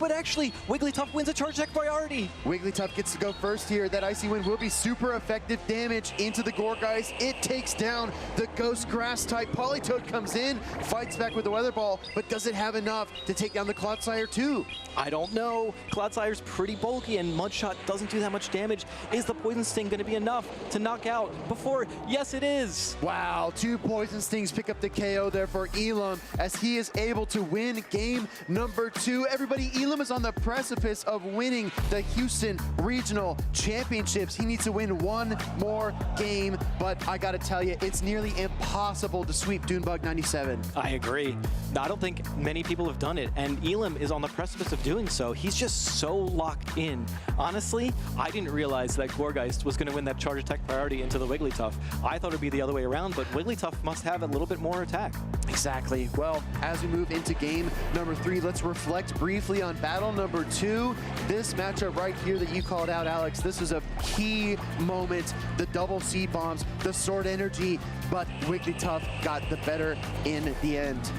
but actually, Wigglytuff wins a charge attack priority. Wigglytuff gets to go first here. That Icy Wind will be super effective damage into the Gourgeist. It takes down the Ghost Grass type. Politoed comes in, fights back with the Weather Ball, but does it have enough to take down the Clodsire too? I don't know. Cloudsire's pretty bulky and Mudshot doesn't do that much damage. Is the Poison Sting going to be enough to knock out before? Yes, it is. Wow, 2 Poison Stings pick up the KO there for Elam as he is able to win game number 2. Everybody, Elam is on the precipice of winning the Houston Regional Championships. He needs to win one more game, but I gotta tell you, it's nearly impossible to sweep Dunebug 97. I agree. I don't think many people have done it, and Elam is on the precipice of doing so. He's just so locked in. Honestly, I didn't realize that Gourgeist was going to win that charge attack priority into the Wigglytuff. I thought it would be the other way around, but Wigglytuff must have a little bit more attack. Exactly. Well, as we move into game number 3, let's reflect briefly on battle number 2. This matchup right here that you called out, Alex, this was a key moment. The double seed bombs, the sword energy, but Wigglytuff got the better in the end.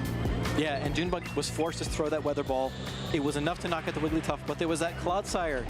Yeah, and Dunebug was forced to throw that Weather Ball. It was enough to knock out the Wigglytuff, but there was that Clodsire.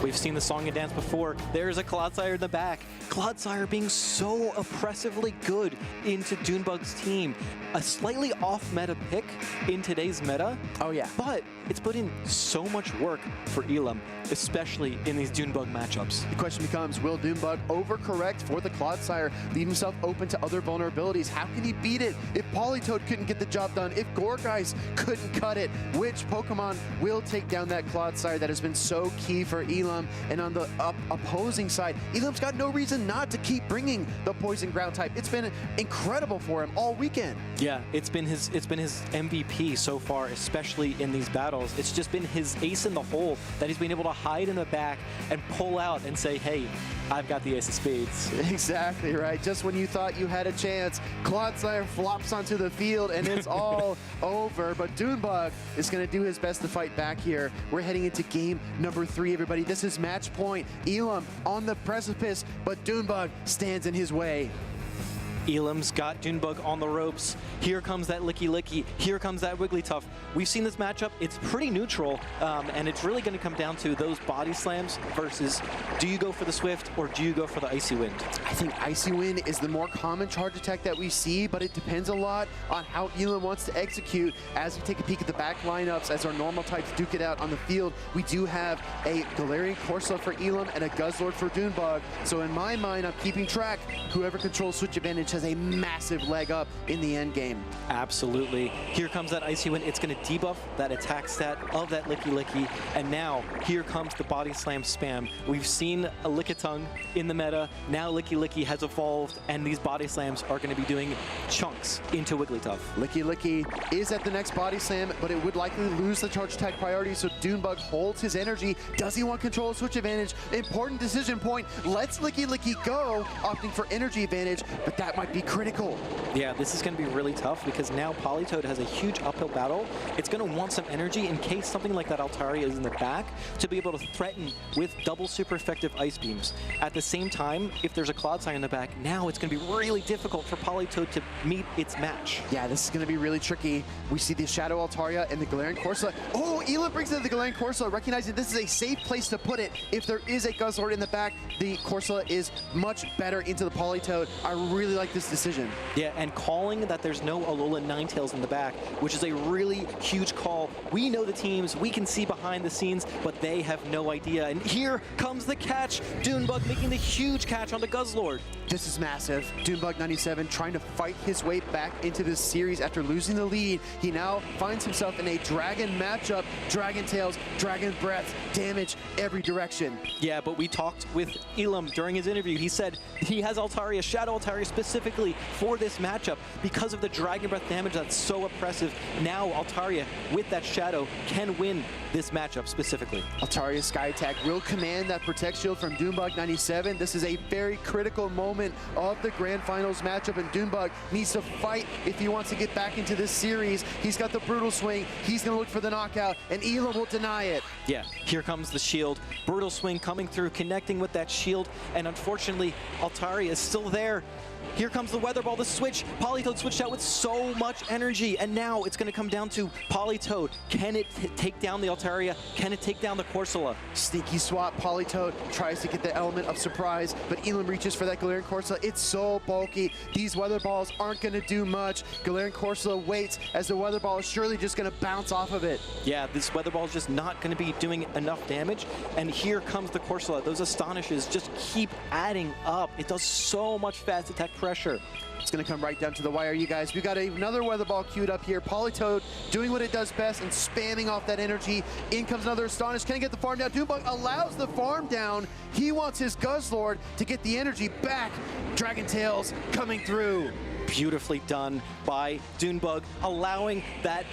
We've seen the song and dance before. There's a Clodsire in the back. Clodsire being so oppressively good into Dunebug's team. A slightly off-meta pick in today's meta. Oh, yeah. But it's put in so much work for Elam, especially in these Dunebug matchups. The question becomes, will Dunebug overcorrect for the Clodsire, leave himself open to other vulnerabilities? How can he beat it if Politoed couldn't get the job done, if Gourgeist couldn't cut it? Which Pokemon will take down that Clodsire that has been so key for Elam? And on the opposing side, Elam's got no reason not to keep bringing the Poison Ground type. It's been incredible for him all weekend. Yeah, it's been his MVP so far, especially in these battles. It's just been his ace in the hole that he's been able to hide in the back and pull out and say, hey, I've got the ace of spades. Exactly right. Just when you thought you had a chance, Clodsire flops onto the field and it's all over. But Dunebug is going to do his best to fight back here. We're heading into game number 3, everybody. This is match point. Elam on the precipice, but Dunebug stands in his way. Elam's got Dunebug on the ropes. Here comes that Licky Licky. Here comes that Wigglytuff. We've seen this matchup. It's pretty neutral, and it's really going to come down to those body slams versus do you go for the Swift or do you go for the Icy Wind? I think Icy Wind is the more common charge attack that we see, but it depends a lot on how Elam wants to execute. As we take a peek at the back lineups, as our normal types duke it out on the field, we do have a Galarian Corsola for Elam and a Guzzlord for Dunebug. So in my mind, I'm keeping track. Whoever controls Switch Advantage has a massive leg up in the end game. Absolutely. Here comes that Icy Wind. It's going to debuff that attack stat of that Licky Licky. And now, here comes the Body Slam spam. We've seen a Lickitung in the meta. Now Licky Licky has evolved, and these Body Slams are going to be doing chunks into Wigglytuff. Licky Licky is at the next Body Slam, but it would likely lose the charge attack priority, so Dunebug holds his energy. Does he want control of Switch Advantage? Important decision point. Let's Licky Licky go, opting for energy advantage, but that might be critical. Yeah, this is going to be really tough because now Politoed has a huge uphill battle. It's going to want some energy in case something like that Altaria is in the back to be able to threaten with double super effective Ice Beams. At the same time, if there's a Clodsire in the back, now it's going to be really difficult for Politoed to meet its match. Yeah, this is going to be really tricky. We see the Shadow Altaria and the Galarian Corsola. Oh, Elam brings in the Galarian Corsola, recognizing this is a safe place to put it. If there is a Guzzlord in the back, the Corsola is much better into the Politoed. I really like this decision. Yeah, and calling that there's no Alolan Ninetales in the back, which is a really huge call. We know the teams, we can see behind the scenes, but they have no idea. And here comes the catch. Dunebug making the huge catch on the Guzzlord. This is massive. Dunebug 97 trying to fight his way back into this series after losing the lead. He now finds himself in a Dragon matchup. Dragon Tails, Dragon Breath, damage every direction. Yeah, but we talked with Elam during his interview. He said he has Altaria, Shadow Altaria specifically for this matchup because of the Dragon Breath damage that's so oppressive. Now Altaria with that Shadow can win this matchup specifically. Altaria's Sky Attack will command that Protect Shield from Dunebug 97. This is a very critical moment of the Grand Finals matchup, and Dunebug needs to fight if he wants to get back into this series. He's got the Brutal Swing. He's going to look for the knockout, and Elam will deny it. Yeah, here comes the shield. Brutal Swing coming through, connecting with that shield, and unfortunately, Altaria is still there. Here here comes the Weather Ball, the switch. Politoed switched out with so much energy, and now it's going to come down to Politoed. Can it take down the Altaria? Can it take down the Corsola? Sneaky swap. Politoed tries to get the element of surprise, but Elam reaches for that Galarian Corsola. It's so bulky. These Weather Balls aren't going to do much. Galarian Corsola waits as the Weather Ball is surely just going to bounce off of it. Yeah, this Weather Ball is just not going to be doing enough damage, and here comes the Corsola. Those Astonishes just keep adding up. It does so much fast attack pressure. It's going to come right down to the wire, you guys. We got another Weather Ball queued up here. Politoed doing what it does best and spamming off that energy. In comes another Astonish. Can he get the farm down? Dunebug allows the farm down. He wants his Guzzlord to get the energy back. Dragon Tails coming through. Beautifully done by Dunebug, allowing that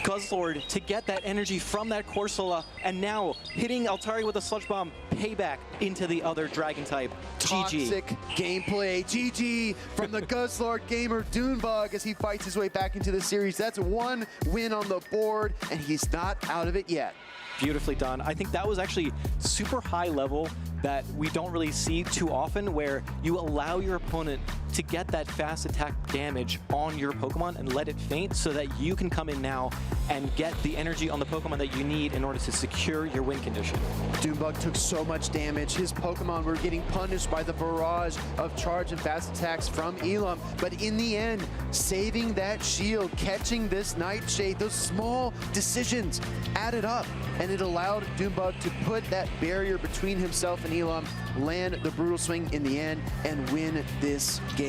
Guzzlord to get that energy from that Corsola, and now hitting Altaria with a Sludge Bomb, payback into the other Dragon type. Toxic gameplay. GG from the Guzzlord gamer Dunebug as he fights his way back into the series. That's one win on the board, and he's not out of it yet. Beautifully done. I think that was actually super high level that we don't really see too often, where you allow your opponent to get that fast attack damage on your Pokemon and let it faint so that you can come in now and get the energy on the Pokemon that you need in order to secure your win condition. Dunebug took so much damage. His Pokemon were getting punished by the barrage of charge and fast attacks from Elam, but in the end, saving that shield, catching this Nightshade, those small decisions added up, and it allowed Dunebug to put that barrier between himself and Elam, land the Brutal Swing in the end, and win this game.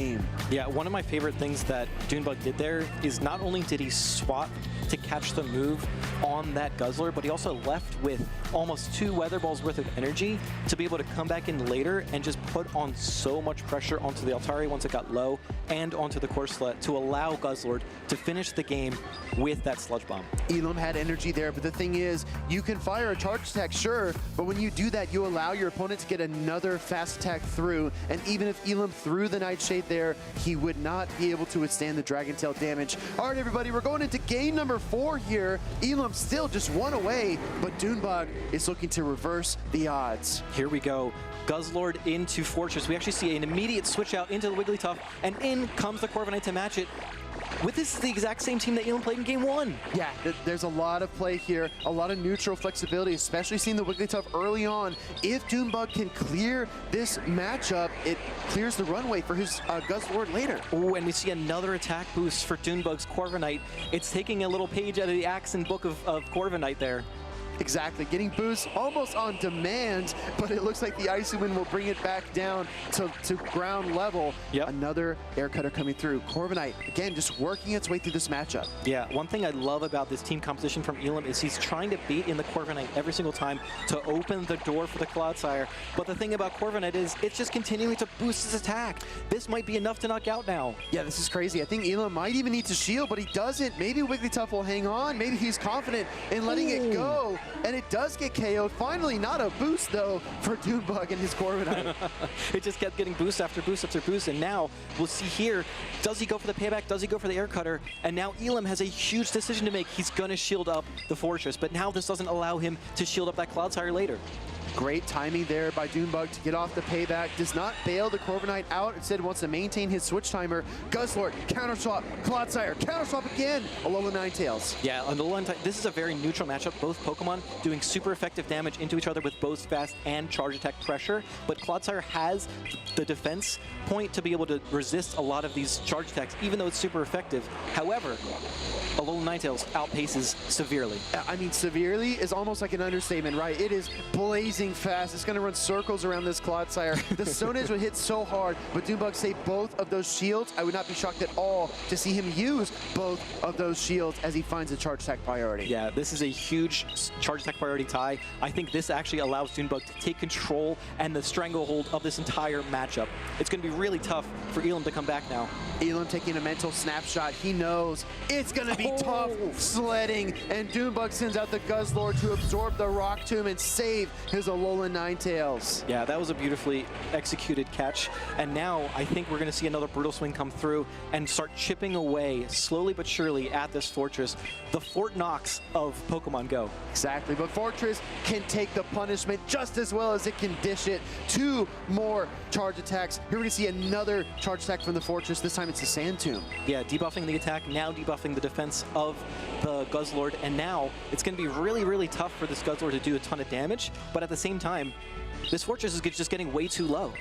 Yeah, one of my favorite things that Dunebug did there is not only did he swap to catch the move on that Guzzler, but he also left with almost 2 Weather Balls worth of energy to be able to come back in later and just put on so much pressure onto the Altaria once it got low and onto the Corsola to allow Guzzlord to finish the game with that Sludge Bomb. Elam had energy there, but the thing is, you can fire a charge attack, sure, but when you do that, you allow your opponent to get another fast attack through, and even if Elam threw the Nightshade there, he would not be able to withstand the Dragon Tail damage. All right, everybody, we're going into game number 4 here. Elam still just 1 away, but Dunebug is looking to reverse the odds. Here we go. Guzzlord into Fortress. We actually see an immediate switch out into the Wigglytuff, and in comes the Corviknight to match it. With this is the exact same team that Elam played in game 1. Yeah, there's a lot of play here, a lot of neutral flexibility, especially seeing the Wigglytuff early on. If Dunebug can clear this matchup, it clears the runway for his Guzzlord later. Oh, and we see another attack boost for Dunebug's Corviknight. It's taking a little page out of the accent book of Corviknight there. Exactly, getting boosts almost on demand, but it looks like the Icy Wind will bring it back down to ground level. Yep. Another air cutter coming through. Corviknight, again, just working its way through this matchup. Yeah, one thing I love about this team composition from Elam is he's trying to bait in the Corviknight every single time to open the door for the Cloudsire. But the thing about Corviknight is it's just continuing to boost his attack. This might be enough to knock out now. Yeah, this is crazy. I think Elam might even need to shield, but he doesn't. Maybe Wigglytuff will hang on. Maybe he's confident in letting it go. And it does get KO'd. Finally, not a boost, though, for Dunebug and his Corviknight. It just kept getting boost after boost after boost, and now we'll see here, does he go for the payback? Does he go for the air cutter? And now Elam has a huge decision to make. He's going to shield up the Fortress, but now this doesn't allow him to shield up that Cloudsire later. Great timing there by Dunebug to get off the payback. Does not bail the Corviknight out. Instead wants to maintain his switch timer. Guzzlord, counter swap. Cloudsire, counter swap again. Alola Ninetales. Yeah, Alola Ninetales. This is a very neutral matchup. Both Pokemon doing super effective damage into each other with both fast and charge attack pressure. But Cloudsire has the defense point to be able to resist a lot of these charge attacks, even though it's super effective. However, Alola Ninetales outpaces severely. I mean, severely is almost like an understatement, right? It is blazing fast. It's going to run circles around this Cloudsire. The Stone Edge would hit so hard, but Dunebug saved both of those shields. I would not be shocked at all to see him use both of those shields as he finds a charge attack priority. Yeah, this is a huge charge attack priority tie. I think this actually allows Dunebug to take control and the stranglehold of this entire matchup. It's going to be really tough for Elam to come back now. Elam taking a mental snapshot. He knows it's going to be tough sledding, and Dunebug sends out the Guzzlord to absorb the Rock Tomb and save his Alolan Ninetales. Yeah, that was a beautifully executed catch. And now I think we're going to see another Brutal Swing come through and start chipping away slowly but surely at this Fortress. The Fort Knox of Pokemon Go. Exactly, but Fortress can take the punishment just as well as it can dish it. 2 more charge attacks. Here we're going to see another charge attack from the Fortress. This time it's a Sand Tomb. Yeah, debuffing the attack, now debuffing the defense of the Guzzlord, and now it's going to be really, really tough for this Guzzlord to do a ton of damage, but at the same time, this Fortress is just getting way too low.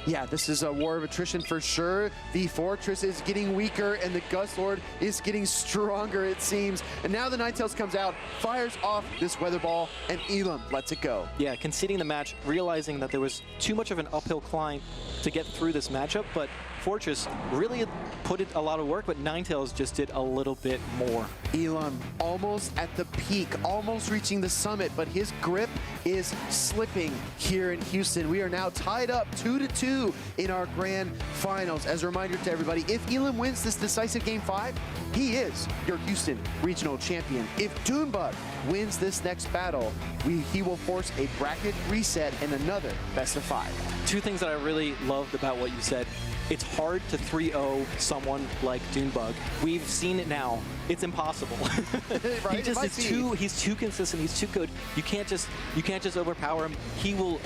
Yeah, this is a war of attrition for sure. The Fortress is getting weaker, and the Guzzlord is getting stronger, it seems. And now the Ninetales comes out, fires off this Weather Ball, and Elam lets it go. Yeah, conceding the match, realizing that there was too much of an uphill climb to get through this matchup, but Fortress really put in a lot of work, but Ninetales just did a little bit more. Elam almost at the peak, almost reaching the summit, but his grip is slipping here in Houston. We are now tied up 2-2 in our grand finals. As a reminder to everybody, if Elam wins this decisive game 5, he is your Houston regional champion. If Dunebug wins this next battle, he will force a bracket reset and another best of 5. 2 things that I really loved about what you said. It's hard to 3-0 someone like Dunebug. We've seen it now. It's impossible. Right? He's too consistent. He's too good. You can't just overpower him. He will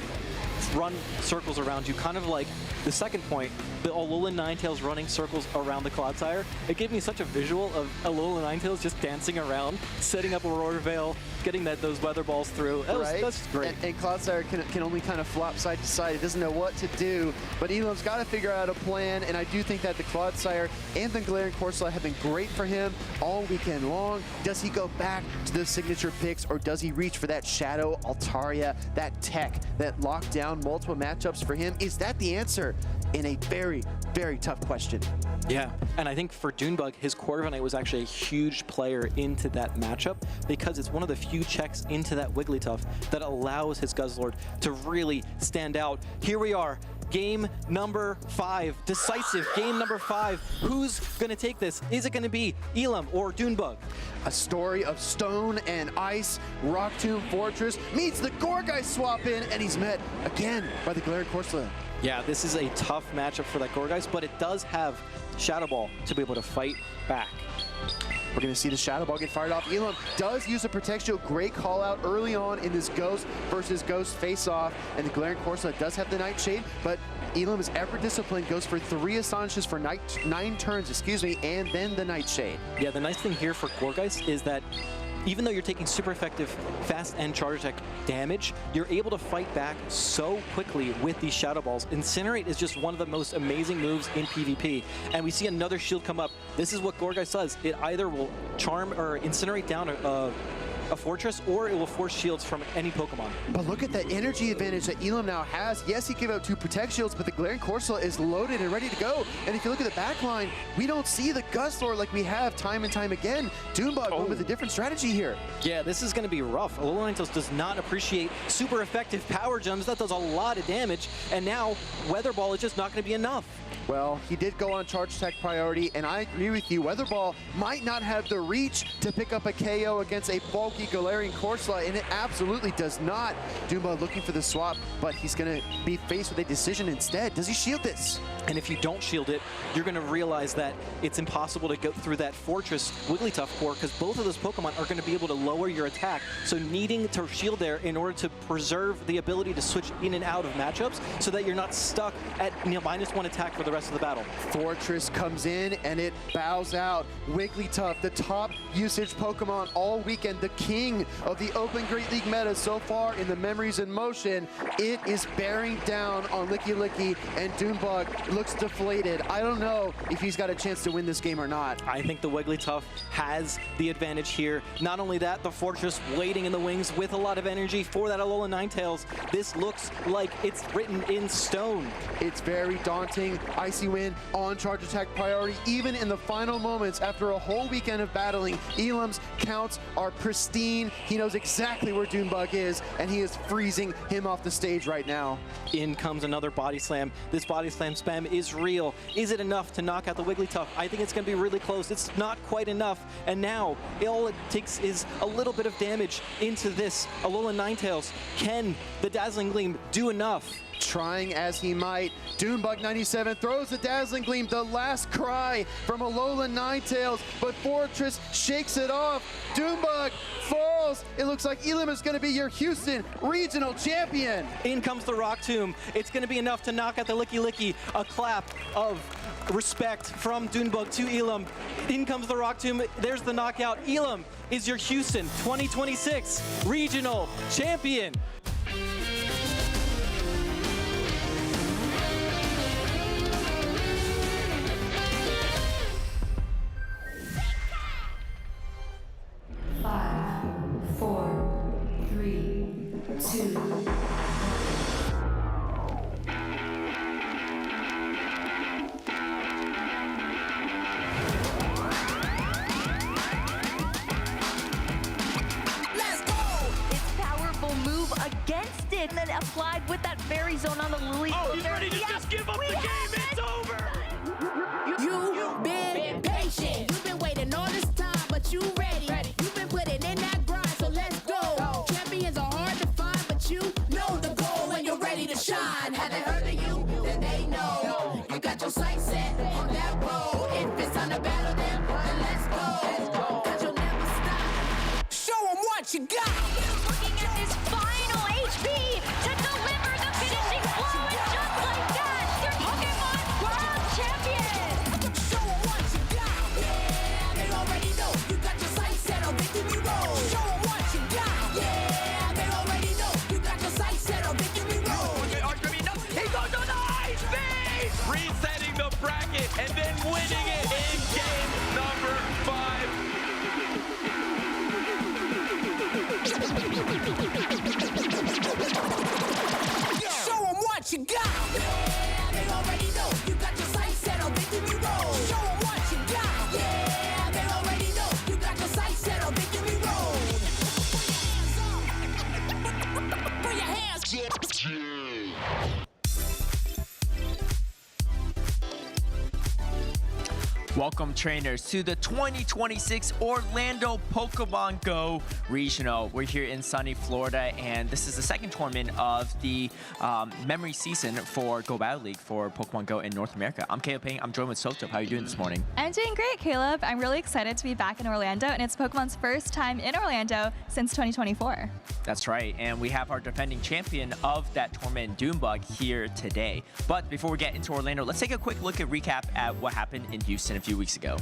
run circles around you, kind of like the second point, the Alolan Ninetales running circles around the Clodsire. It gave me such a visual of Alolan Ninetales just dancing around, setting up Aurora Veil, getting those weather balls through. That's great. And Clodsire can only kind of flop side to side. It doesn't know what to do, but Elam's got to figure out a plan, and I do think that the Clodsire and the Galarian Corsola have been great for him all weekend long. Does he go back to the signature picks, or does he reach for that Shadow Altaria, that tech that locked down multiple matchups for him? Is that the answer in a very, very tough question? Yeah, and I think for Dunebug, his Corviknight was actually a huge player into that matchup because it's one of the few checks into that Wigglytuff that allows his Guzzlord to really stand out. Here we are, game number 5, decisive game number 5. Who's gonna take this? Is it gonna be Elam or Dunebug? A story of stone and ice. Rock Tomb Fortress meets the Gourgeist swap in, and he's met again by the Galarian Corsola. Yeah, this is a tough matchup for that Gourgeist, but it does have Shadow Ball to be able to fight back. We're going to see the Shadow Ball get fired off. Elam does use a Protect Shield. Great call out early on in this Ghost versus Ghost face-off. And the Galarian Corsola does have the Nightshade, but Elam is ever disciplined, goes for 3 Astonishes for 9 turns, and then the Nightshade. Yeah, the nice thing here for Gourgeist is that even though you're taking super effective fast and charge attack damage, you're able to fight back so quickly with these Shadow Balls. Incinerate is just one of the most amazing moves in PvP. And we see another shield come up. This is what Gourgeist does. It either will charm or incinerate down a Fortress, or it will force shields from any Pokemon. But look at that energy advantage that Elam now has. Yes, he gave out 2 Protect Shields, but the Galarian Corsola is loaded and ready to go. And if you look at the back line, we don't see the Guzzlord like we have time and time again. Dunebug went with a different strategy here. Yeah, this is going to be rough. Alolan Ninetales does not appreciate super effective power gems. That does a lot of damage. And now, Weather Ball is just not going to be enough. Well, he did go on charge attack priority, and I agree with you. Weather Ball might not have the reach to pick up a KO against a bulky Galarian Corsola, and it absolutely does not. Dunebug looking for the swap, but he's going to be faced with a decision instead. Does he shield this? And if you don't shield it, you're going to realize that it's impossible to go through that Fortress Wigglytuff core, because both of those Pokemon are going to be able to lower your attack. So needing to shield there in order to preserve the ability to switch in and out of matchups so that you're not stuck at -1 attack for the rest of the battle. Fortress comes in and it bows out. Wigglytuff, the top usage Pokemon all weekend, the king of the Open Great League meta so far in the Memories in Motion. It is bearing down on Licky Licky, and Dunebug looks deflated. I don't know if he's got a chance to win this game or not. I think the Wigglytuff has the advantage here. Not only that, the Fortress waiting in the wings with a lot of energy for that Alolan Ninetales. This looks like it's written in stone. It's very daunting. Icy Wind on charge attack priority, even in the final moments after a whole weekend of battling. Elam's counts are pristine. seen. He knows exactly where Dune Bug is, and he is freezing him off the stage right now. In comes another body slam. This body slam spam is real. Is it enough to knock out the Wigglytuff? I think it's going to be really close. It's not quite enough. And now all it takes is a little bit of damage into this Alolan Ninetales. Can the Dazzling Gleam do enough? Trying as he might, Dune Bug 97 throws the Dazzling Gleam, the last cry from Alolan Ninetales, but Fortress shakes it off. Dune Bug falls. It looks like Elam is going to be your Houston Regional Champion. In comes the Rock Tomb. It's going to be enough to knock out the Licky Licky. A clap of respect from Dune Bug to Elam. In comes the Rock Tomb. There's the knockout. Elam is your Houston 2026 Regional Champion. And then applied with that fairy zone on the Lily. Oh, he's ready to just give up the game. It's over. You've been patient. You've been waiting all this time, but you ready. You've been putting in that grind, so let's go. Champions are hard to find, but you know the goal when you're ready to shine. Have they heard of you? Then they know. You got your sights set on that road. If it's time to battle them, then let's go. Cause you'll never stop. Show them what you got. Looking at this final HP to deliver the finishing blow, and just like that, they're Pokemon World Champions! Show them what you got. Yeah, they already know. You got your sights set on victory road. Show them what you got. Yeah, they already know. You got your sights set on victory road. He goes on the high speed! Resetting the bracket and then winning it in game number 5. Show them what you got. Yeah, they already know. You got your sights set on victory road. Show them what you got. Yeah, they already know. You got your sights set on victory road. Put your hands up. Welcome, trainers, to the 2026 Orlando Pokemon Go Regional. We're here in sunny Florida, and this is the second tournament of the memory season for Go Battle League for Pokemon Go in North America. I'm Caleb Payne. I'm joined with Soto. How are you doing this morning? I'm doing great, Caleb. I'm really excited to be back in Orlando, and it's Pokemon's first time in Orlando since 2024. That's right, and we have our defending champion of that tournament, Dune Bug, here today. But before we get into Orlando, let's take a quick look at recap at what happened in Houston a few weeks ago.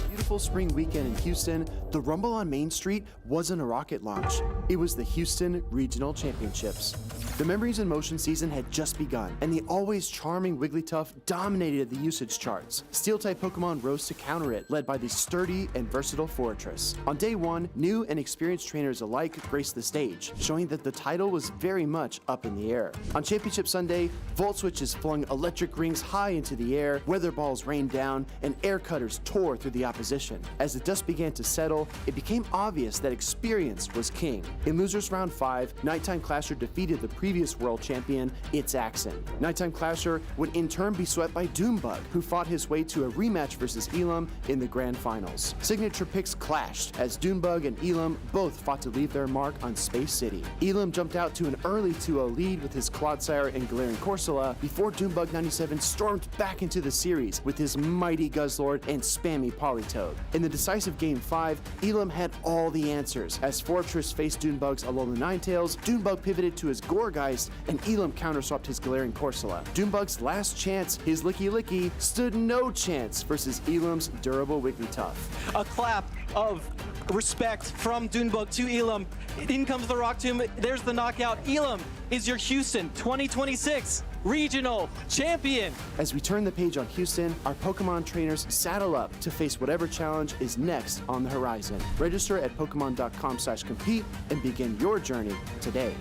Beautiful spring weekend in Houston, the Rumble on Main Street wasn't a rocket launch. It was the Houston Regional Championships. The Memories in Motion season had just begun, and the always charming Wigglytuff dominated the usage charts. Steel-type Pokemon rose to counter it, led by the sturdy and versatile Fortress. On day one, new and experienced trainers alike graced the stage, showing that the title was very much up in the air. On Championship Sunday, Volt Switches flung electric rings high into the air, weather balls rained down, and air cutters tore through the opposition. As the dust began to settle, it became obvious that experience was king. In Losers Round 5, Nighttime Clasher defeated the previous world champion, It's Axon. Nighttime Clasher would in turn be swept by Dune Bug, who fought his way to a rematch versus Elam in the grand finals. Signature picks clashed as Dune Bug and Elam both fought to leave their mark on Space City. Elam jumped out to an early 2-0 lead with his Clodsire and Galarian Corsola before Dune Bug 97 stormed back into the series with his mighty Guzzlord and spammy Politoed. In the decisive Game 5, Elam had all the answers. As Fortress faced Dune Bug's Alolan Ninetales, Dune Bug pivoted to his Gourgeist, and Elam counterswapped his Galarian Corsola. Dune Bug's last chance, his Licky Licky, stood no chance versus Elam's durable Wigglytuff. A clap of respect from Dune Bug to Elam. In comes the Rock Tomb. There's the knockout. Elam is your Houston 2026 Regional Champion. As we turn the page on Houston, our Pokemon trainers saddle up to face whatever challenge is next on the horizon. Register at Pokemon.com/compete and begin your journey today.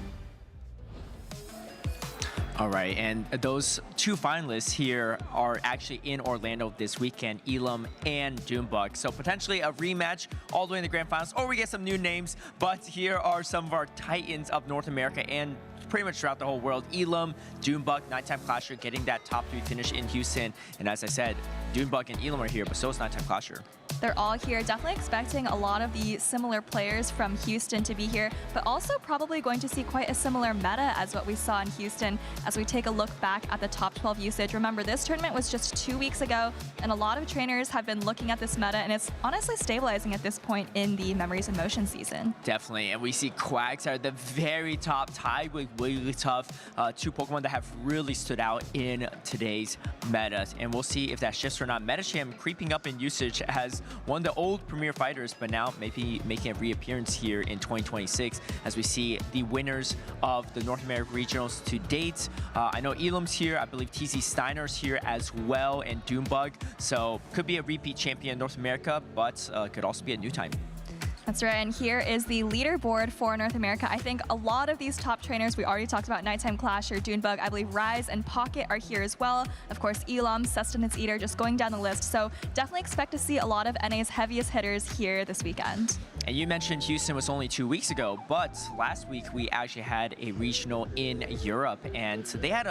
All right, and those two finalists here are actually in Orlando this weekend, Elam and Dune Bug. So potentially a rematch all the way in the grand finals, or we get some new names. But here are some of our titans of North America and pretty much throughout the whole world. Elam, Dune Bug, Nighttime Clasher getting that top 3 finish in Houston. And as I said, Dune Bug and Elam are here, but so is Nighttime Clasher. They're all here. Definitely expecting a lot of the similar players from Houston to be here, but also probably going to see quite a similar meta as what we saw in Houston as we take a look back at the top 12 usage. Remember, this tournament was just 2 weeks ago, and a lot of trainers have been looking at this meta, and it's honestly stabilizing at this point in the Memories in Motion season. Definitely, and we see Quags at the very top, tied with Wigglytuff, two Pokemon that have really stood out in today's metas, and we'll see if that shifts or not. Metacham creeping up in usage as one of the old premier fighters, but now maybe making a reappearance here in 2026 as we see the winners of the North American regionals to date. I know Elam's here, I believe TZ Steiner's here as well, and Dune Bug, so could be a repeat champion in North America, but could also be a new time. That's right, and here is the leaderboard for North America. I think a lot of these top trainers, we already talked about Nighttime Clasher, Dune Bug, I believe Rise and Pocket are here as well. Of course, Elam, Sustenance Eater, just going down the list. So definitely expect to see a lot of NA's heaviest hitters here this weekend. And you mentioned Houston was only 2 weeks ago, but last week we actually had a regional in Europe, and they had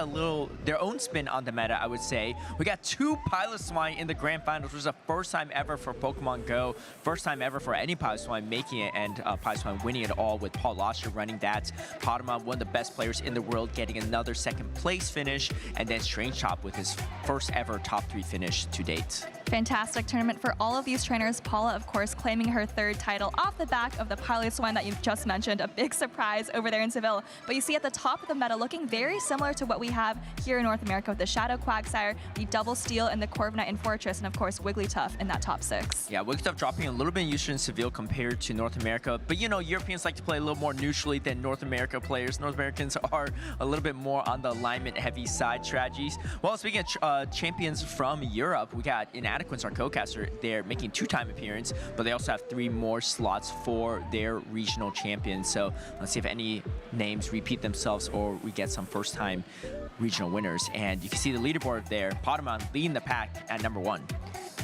their own spin on the meta, I would say. We got 2 Pilot Swine in the grand finals, which was the first time ever for Pokemon Go, first time ever for any Pilot Swine making it, and Pilot Swine winning it all with Paul Lasher running that. Podama, one of the best players in the world, getting another second place finish, and then Strange Chop with his first ever top 3 finish to date. Fantastic tournament for all of these trainers. Paula, of course, claiming her 3rd title off the back of the Pilot Swine that you just mentioned. A big surprise over there in Seville. But you see at the top of the meta looking very similar to what we have here in North America with the Shadow Quagsire, the Double Steel, and the Corviknight and Fortress, and of course Wigglytuff in that top 6. Yeah, Wigglytuff dropping a little bit in usage in Seville compared to North America. But you know, Europeans like to play a little more neutrally than North America players. North Americans are a little bit more on the alignment heavy side strategies. Well, speaking of champions from Europe, we got Inadequates, our co-caster, there making 2-time appearance, but they also have 3 more slots for their regional champions. So let's see if any names repeat themselves or we get some first-time regional winners. And you can see the leaderboard there. Podamon leading the pack at number 1.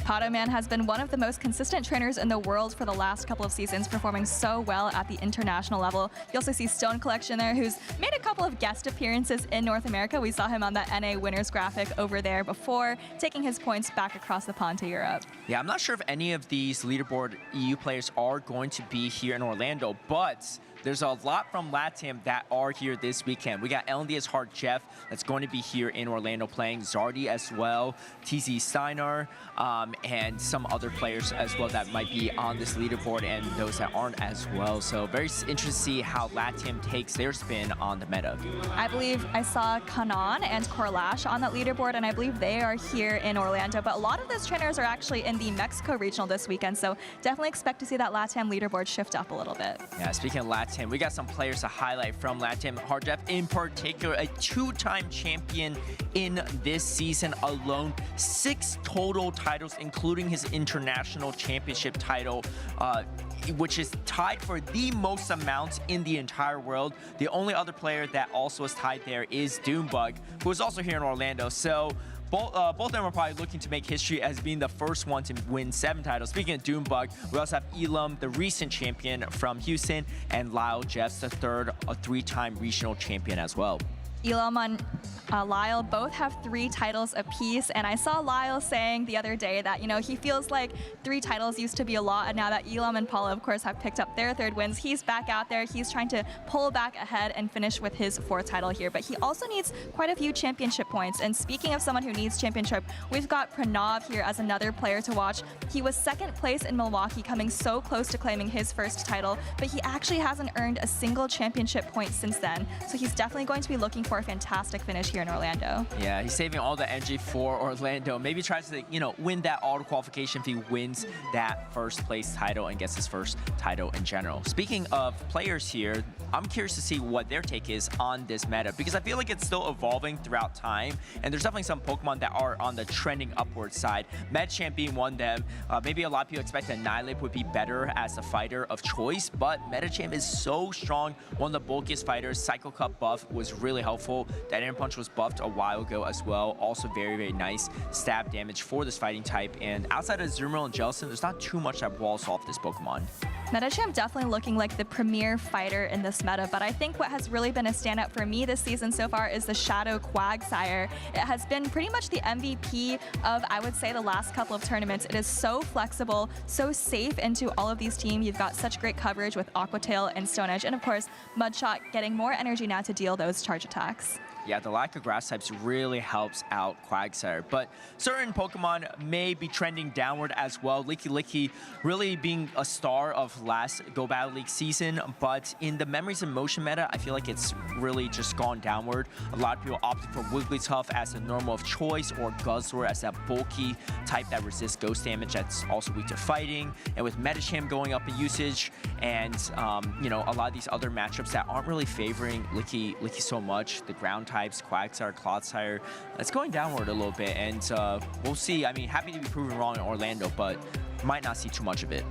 Potoman has been one of the most consistent trainers in the world for the last couple of seasons, performing so well at the international level. You also see Stone Collection there, who's made a couple of guest appearances in North America. We saw him on that NA winners graphic over there before, taking his points back across the pond to Europe. Yeah, I'm not sure if any of these leaderboard EU players are going to be here in Orlando, but there's a lot from LATAM that are here this weekend. We got LND's Hard Jeff that's going to be here in Orlando playing, Zardy as well, TZ Steinar, and some other players as well that might be on this leaderboard and those that aren't as well. So very interested to see how LATAM takes their spin on the meta. I believe I saw Kanan and Corlash on that leaderboard, and I believe they are here in Orlando. But a lot of those trainers are actually in the Mexico regional this weekend, so definitely expect to see that LATAM leaderboard shift up a little bit. Yeah, speaking of LATAM, we got some players to highlight from LATAM. Hard Jeff in particular, a 2-time champion in this season alone. 6 total titles, including his international championship title, which is tied for the most amounts in the entire world. The only other player that also is tied there is Dune Bug, who is also here in Orlando. So both of them are probably looking to make history as being the first one to win 7 titles. Speaking of Dune Bug, we also have Elam, the recent champion from Houston, and Lyle Jeffs, the third, a 3-time regional champion as well. Elam and Lyle both have 3 titles apiece, and I saw Lyle saying the other day that, you know, he feels like 3 titles used to be a lot, and now that Elam and Paula, of course, have picked up their 3rd wins, he's back out there. He's trying to pull back ahead and finish with his 4th title here, but he also needs quite a few championship points. And speaking of someone who needs championship, we've got Pranav here as another player to watch. He was 2nd place in Milwaukee, coming so close to claiming his 1st title, but he actually hasn't earned a single championship point since then, so he's definitely going to be looking for a fantastic finish here in Orlando. Yeah, he's saving all the energy for Orlando. Maybe tries to, you know, win that auto qualification if he wins that 1st place title and gets his 1st title in general. Speaking of players here, I'm curious to see what their take is on this meta, because I feel like it's still evolving throughout time, and there's definitely some Pokemon that are on the trending upward side. Metachamp being one of them. Maybe a lot of people expect that Nihilip would be better as a fighter of choice, but Metachamp is so strong, one of the bulkiest fighters. Cycle Cup buff was really helpful powerful. That Iron Punch was buffed a while ago as well. Also very, very nice stab damage for this fighting type. And outside of Azumarill and Jellicent, there's not too much that walls off this Pokemon. Medicham definitely looking like the premier fighter in this meta, but I think what has really been a standout for me this season so far is the Shadow Quagsire. It has been pretty much the MVP of, I would say, the last couple of tournaments. It is so flexible, so safe into all of these teams. You've got such great coverage with Aqua Tail and Stone Edge, and of course, Mudshot getting more energy now to deal those charge attacks. Yeah, the lack of grass types really helps out Quagsire, but certain Pokemon may be trending downward as well. Licky really being a star of last Go Battle League season, but in the Memories in Motion meta, I feel like it's really just gone downward. A lot of people opted for Wigglytuff as a normal of choice, or Guzzlord as that bulky type that resists ghost damage that's also weak to fighting. And with Medicham going up in usage, and you know, a lot of these other matchups that aren't really favoring Licky so much, the ground types, Quagsire, Clodsire, it's going downward a little bit, and we'll see. I mean, happy to be proven wrong in Orlando, but might not see too much of it.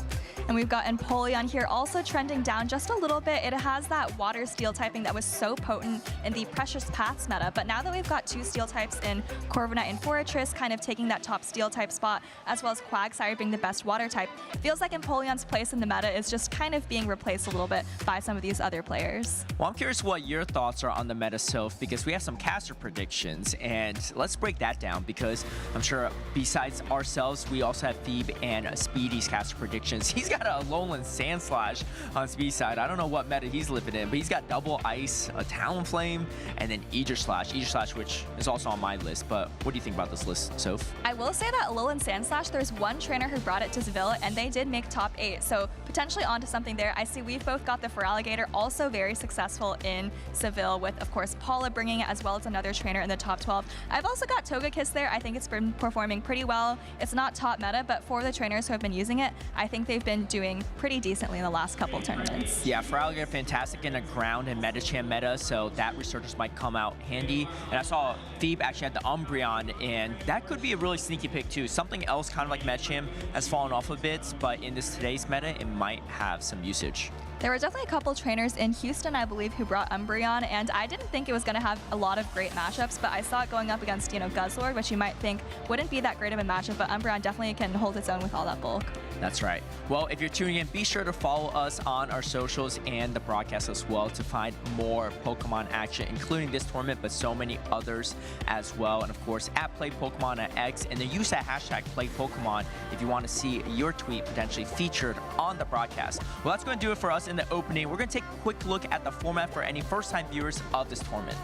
And we've got Empoleon here also trending down just a little bit. It has that water steel typing that was so potent in the Precious Paths meta, but now that we've got two steel types in Corviknight and Forretress kind of taking that top steel type spot, as well as Quagsire being the best water type, it feels like Empoleon's place in the meta is just kind of being replaced a little bit by some of these other players. Well, I'm curious what your thoughts are on the meta, Soph, because we have some caster predictions, and let's break that down, because I'm sure besides ourselves, we also have Phoebe and Speedy's caster predictions. He's got a Alolan Sandslash on Speed's side. I don't know what meta he's living in, but he's got double ice, a Talonflame, and then Aegislash, which is also on my list. But what do you think about this list, Soph? I will say that Alolan Sandslash, there's one trainer who brought it to Seville, and they did make top 8, so potentially onto something there. I see we've both got the Feraligatr, also very successful in Seville, with, of course, Paula bringing it, as well as another trainer in the top 12. I've also got Togekiss there. I think it's been performing pretty well. It's not top meta, but for the trainers who have been using it, I think they've been doing pretty decently in the last couple of tournaments. Yeah, Feraligatr fantastic in a ground and Medicham meta, so that resurgence might come out handy. And I saw Phoebe actually had the Umbreon, and that could be a really sneaky pick too. Something else kind of like Medicham has fallen off a bit, but in today's meta, it might have some usage. There were definitely a couple trainers in Houston, I believe, who brought Umbreon, and I didn't think it was going to have a lot of great matchups, but I saw it going up against, you know, Guzzlord, which you might think wouldn't be that great of a matchup, but Umbreon definitely can hold its own with all that bulk. That's right. Well, if you're tuning in, be sure to follow us on our socials and the broadcast as well to find more Pokemon action, including this tournament, but so many others as well. And of course, at PlayPokemon at X, and then use that hashtag PlayPokemon if you want to see your tweet potentially featured on the broadcast. Well, that's going to do it for us in the opening. We're going to take a quick look at the format for any first-time viewers of this tournament.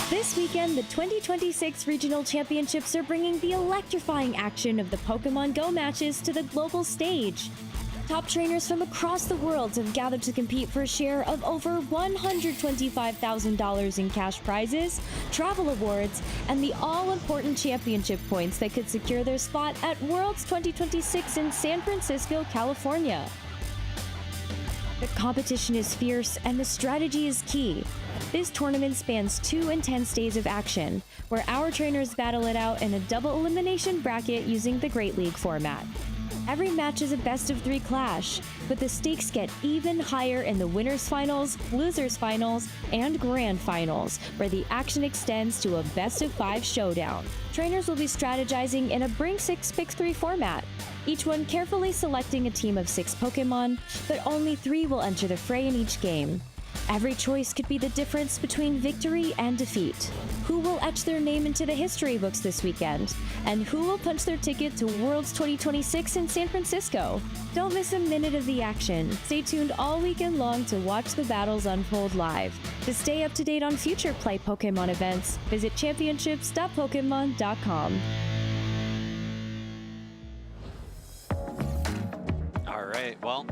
This weekend, the 2026 Regional Championships are bringing the electrifying action of the Pokemon Go matches to the global stage. Top trainers from across the world have gathered to compete for a share of over $125,000 in cash prizes, travel awards, and the all-important championship points that could secure their spot at Worlds 2026 in San Francisco, California. The competition is fierce and the strategy is key. This tournament spans 2 intense days of action, where our trainers battle it out in a double elimination bracket using the Great League format. Every match is a best-of-3 clash, but the stakes get even higher in the winners finals, losers finals, and grand finals, where the action extends to a best-of-5 showdown. Trainers will be strategizing in a bring 6 pick 3 format, each one carefully selecting a team of 6 Pokemon, but only 3 will enter the fray in each game. Every choice could be the difference between victory and defeat. Who will etch their name into the history books this weekend? And who will punch their ticket to Worlds 2026 in San Francisco? Don't miss a minute of the action. Stay tuned all weekend long to watch the battles unfold live. To stay up to date on future Play Pokemon events, visit championships.pokemon.com. All right, well,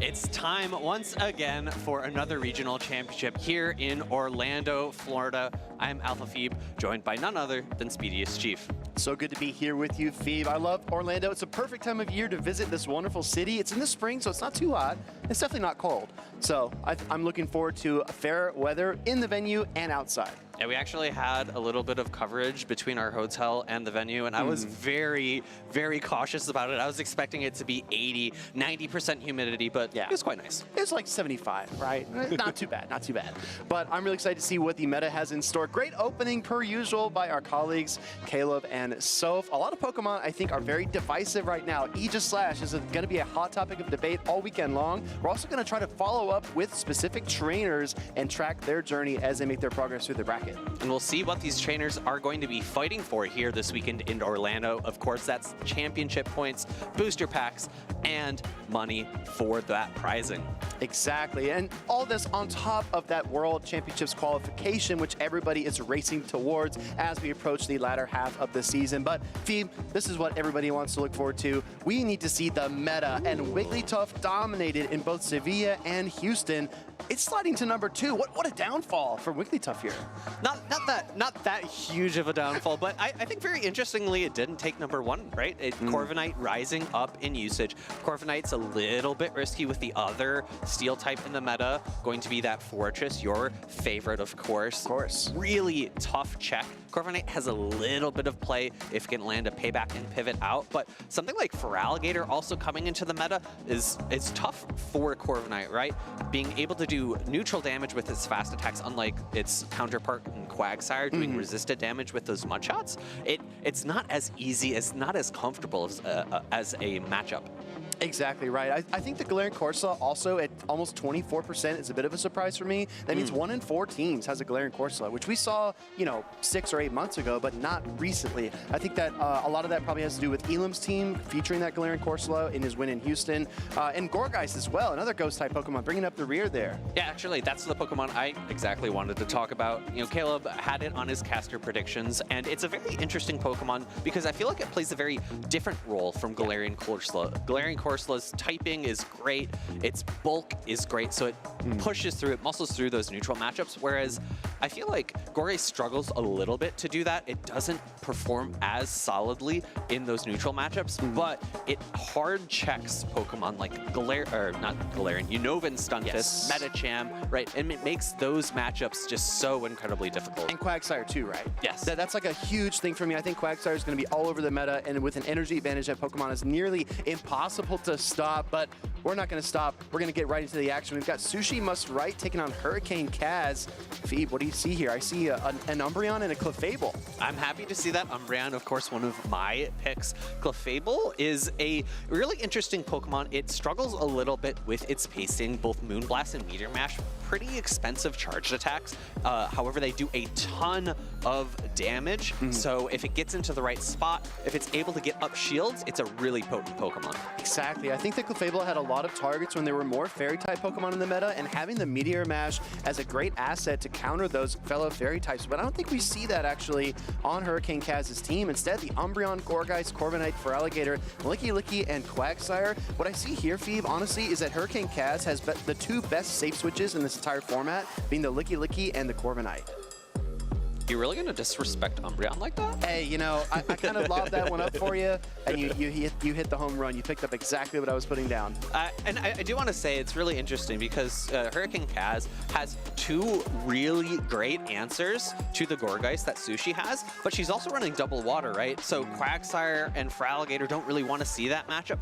it's time once again for another regional championship here in Orlando, Florida. I'm Alpha Phoebe, joined by none other than Speediest Chief. So good to be here with you, Phoebe. I love Orlando. It's a perfect time of year to visit this wonderful city. It's in the spring, so it's not too hot. It's definitely not cold. So I'm looking forward to fair weather in the venue and outside. Yeah, we actually had a little bit of coverage between our hotel and the venue, and I was very, very cautious about it. I was expecting it to be 80, 90% humidity, but yeah, it was quite nice. It's like 75, right? Not too bad, not too bad. But I'm really excited to see what the meta has in store. Great opening, per usual, by our colleagues, Caleb and Soph. A lot of Pokemon, I think, are very divisive right now. Aegis Slash is going to be a hot topic of debate all weekend long. We're also going to try to follow up with specific trainers and track their journey as they make their progress through the bracket. And we'll see what these trainers are going to be fighting for here this weekend in Orlando. Of course, that's championship points, booster packs, and money for that prizing. Exactly, and all this on top of that World Championships qualification, which everybody is racing towards as we approach the latter half of the season. But Phoebe, this is what everybody wants to look forward to. We need to see the meta, and Wigglytuff dominated in both Sevilla and Houston. It's sliding to number 2. What a downfall for Wigglytuff here. Not that huge of a downfall, but I think very interestingly, it didn't take number 1, right? Corviknight rising up in usage. Corviknight's a little bit risky with the other steel type in the meta, going to be that Fortress, your favorite, of course. Really tough check. Corviknight has a little bit of play if it can land a payback and pivot out, but something like Feraligatr also coming into the meta is tough for Corviknight, right? Being able to do neutral damage with its fast attacks, unlike its counterpart in Quagsire, doing resisted damage with those mud shots, it's not as easy, it's not as comfortable as a matchup. Exactly right. I think the Galarian Corsola also at almost 24% is a bit of a surprise for me. That means 1 in 4 teams has a Galarian Corsola, which we saw, 6 or 8 months ago, but not recently. I think that a lot of that probably has to do with Elam's team featuring that Galarian Corsola in his win in Houston, and Gourgeist as well, another Ghost-type Pokemon, bringing up the rear there. Yeah, actually, that's the Pokemon I exactly wanted to talk about. Caleb had it on his caster predictions, and it's a very interesting Pokemon because I feel like it plays a very different role from Galarian Corsola. Galarian Corsola's typing is great, its bulk is great, so it pushes through, it muscles through those neutral matchups, whereas I feel like Gourgeist struggles a little bit to do that. It doesn't perform as solidly in those neutral matchups, but it hard checks Pokemon like Unova and Stunfisk, Medicham, right? And it makes those matchups just so incredibly difficult. And Quagsire too, right? Yes. That's like a huge thing for me. I think Quagsire is going to be all over the meta, and with an energy advantage that Pokemon is nearly impossible to stop, but we're not going to stop. We're going to get right into the action. We've got Sushi Must Right taking on HurricaneKaz. Phoebe, what do you see here? I see an Umbreon and a Clefable. I'm happy to see that. Umbreon, of course, one of my picks. Clefable is a really interesting Pokemon. It struggles a little bit with its pacing, both Moonblast and Meteor Mash. Pretty expensive charged attacks. However, they do a ton of damage. So if it gets into the right spot, if it's able to get up shields, it's a really potent Pokemon. Exactly. I think the Clefable had a lot of targets when there were more Fairy-type Pokemon in the meta, and having the Meteor Mash as a great asset to counter those fellow Fairy-types. But I don't think we see that actually on HurricaneKaz's team. Instead, the Umbreon, Gourgeist, Corviknight, Feraligatr, Licky, and Quagsire. What I see here, Phoebe, honestly, is that HurricaneKaz has the 2 best safe switches in this entire format, being the Licky and the Corviknight. You're really gonna disrespect Umbreon like that? Hey, I kind of lobbed that one up for you, and you hit the home run. You picked up exactly what I was putting down. And I do want to say it's really interesting because HurricaneKaz has 2 really great answers to the Gourgeist that Sushi has, but she's also running double water, right? So Quagsire and Feraligatr don't really want to see that matchup.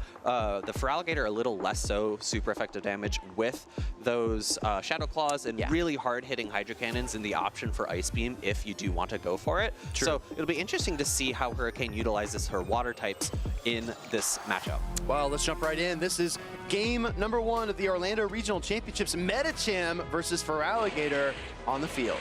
The Feraligatr a little less so super effective damage with those Shadow Claws and really hard-hitting Hydro Cannons and the option for Ice Beam if you do want to go for it. True. So it'll be interesting to see how Hurricane utilizes her water types in this matchup. Well, let's jump right in. This is game number 1 of the Orlando Regional Championships. Medicham versus Feraligatr on the field.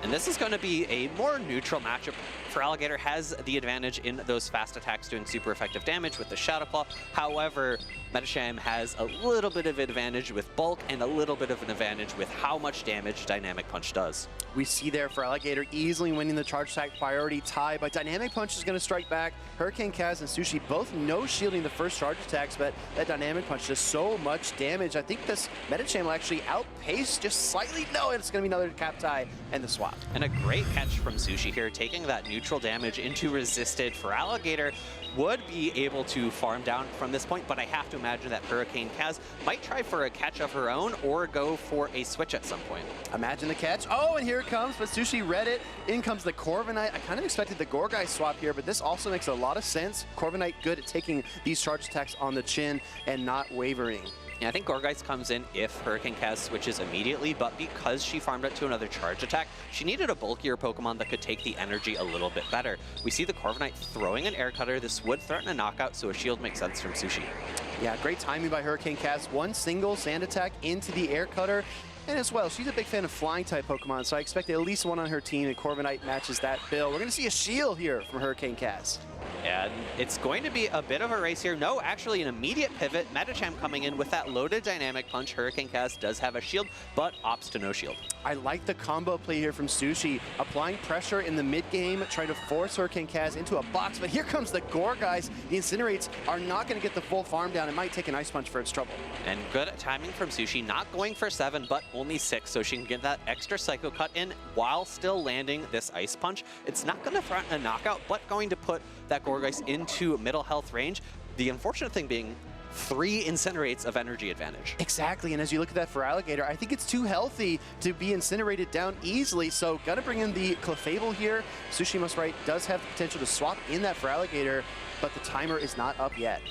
And this is going to be a more neutral matchup. Feraligatr has the advantage in those fast attacks doing super effective damage with the Shadow Claw. However, Medicham has a little bit of advantage with bulk and a little bit of an advantage with how much damage Dynamic Punch does. We see there Feraligatr easily winning the charge attack priority tie, but Dynamic Punch is going to strike back. HurricaneKaz and Sushi both no shielding the first charge attacks, but that Dynamic Punch does so much damage. I think this Medicham will actually outpace just slightly. No, it's going to be another cap tie and the swap. And a great catch from Sushi here, taking that neutral neutral damage into resisted. Feraligatr would be able to farm down from this point, but I have to imagine that HurricaneKaz might try for a catch of her own or go for a switch at some point. Imagine the catch. Oh, and here it comes, but Sushi read it. In comes the Corviknight. I kind of expected the Gourgeist swap here, but this also makes a lot of sense. Corviknight good at taking these charge attacks on the chin and not wavering. Yeah, I think Gourgeist comes in if HurricaneKaz switches immediately, but because she farmed up to another charge attack, she needed a bulkier Pokemon that could take the energy a little bit better. We see the Corviknight throwing an Air Cutter. This would threaten a knockout, so a shield makes sense from Sushi. Yeah, great timing by HurricaneKaz. One single sand attack into the Air Cutter. And as well, she's a big fan of flying-type Pokemon, so I expect at least one on her team, and Corviknight matches that bill. We're going to see a shield here from HurricaneKaz. And it's going to be a bit of a race here. No, actually an immediate pivot. Medicham coming in with that loaded Dynamic Punch. HurricaneKaz does have a shield, but opts to no shield. I like the combo play here from Sushi, applying pressure in the mid-game, trying to force HurricaneKaz into a box, but here comes the Gourgeist. The Incinerates are not going to get the full farm down. It might take an Ice Punch for its trouble. And good timing from Sushi, not going for 7, but only 6, so she can get that extra Psycho Cut in while still landing this Ice Punch. It's not going to threaten a knockout, but going to put that Gourgeist into middle health range. The unfortunate thing being 3 Incinerates of energy advantage. Exactly, and as you look at that Feraligatr, I think it's too healthy to be incinerated down easily, so gotta bring in the Clefable here. Sushi Must Right does have the potential to swap in that Feraligatr, but the timer is not up yet.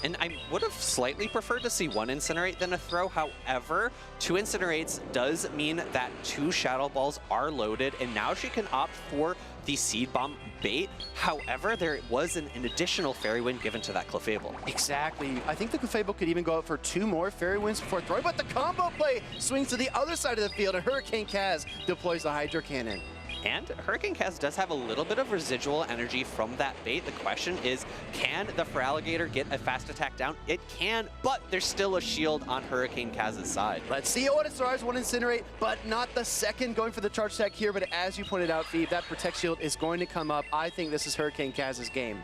And I would have slightly preferred to see 1 Incinerate than a throw. However, 2 Incinerates does mean that 2 Shadow Balls are loaded, and now she can opt for the Seed Bomb bait. However, there was an additional Fairy Wind given to that Clefable. Exactly. I think the Clefable could even go out for 2 more Fairy Winds before throwing, but the combo play swings to the other side of the field, and HurricaneKaz deploys the Hydro Cannon. And HurricaneKaz does have a little bit of residual energy from that bait. The question is, can the Feraligatr get a fast attack down? It can, but there's still a shield on HurricaneKaz's side. Let's see what it starts. 1 Incinerate, but not the second. Going for the charge attack here, but as you pointed out, Phoebe, that Protect Shield is going to come up. I think this is HurricaneKaz's game.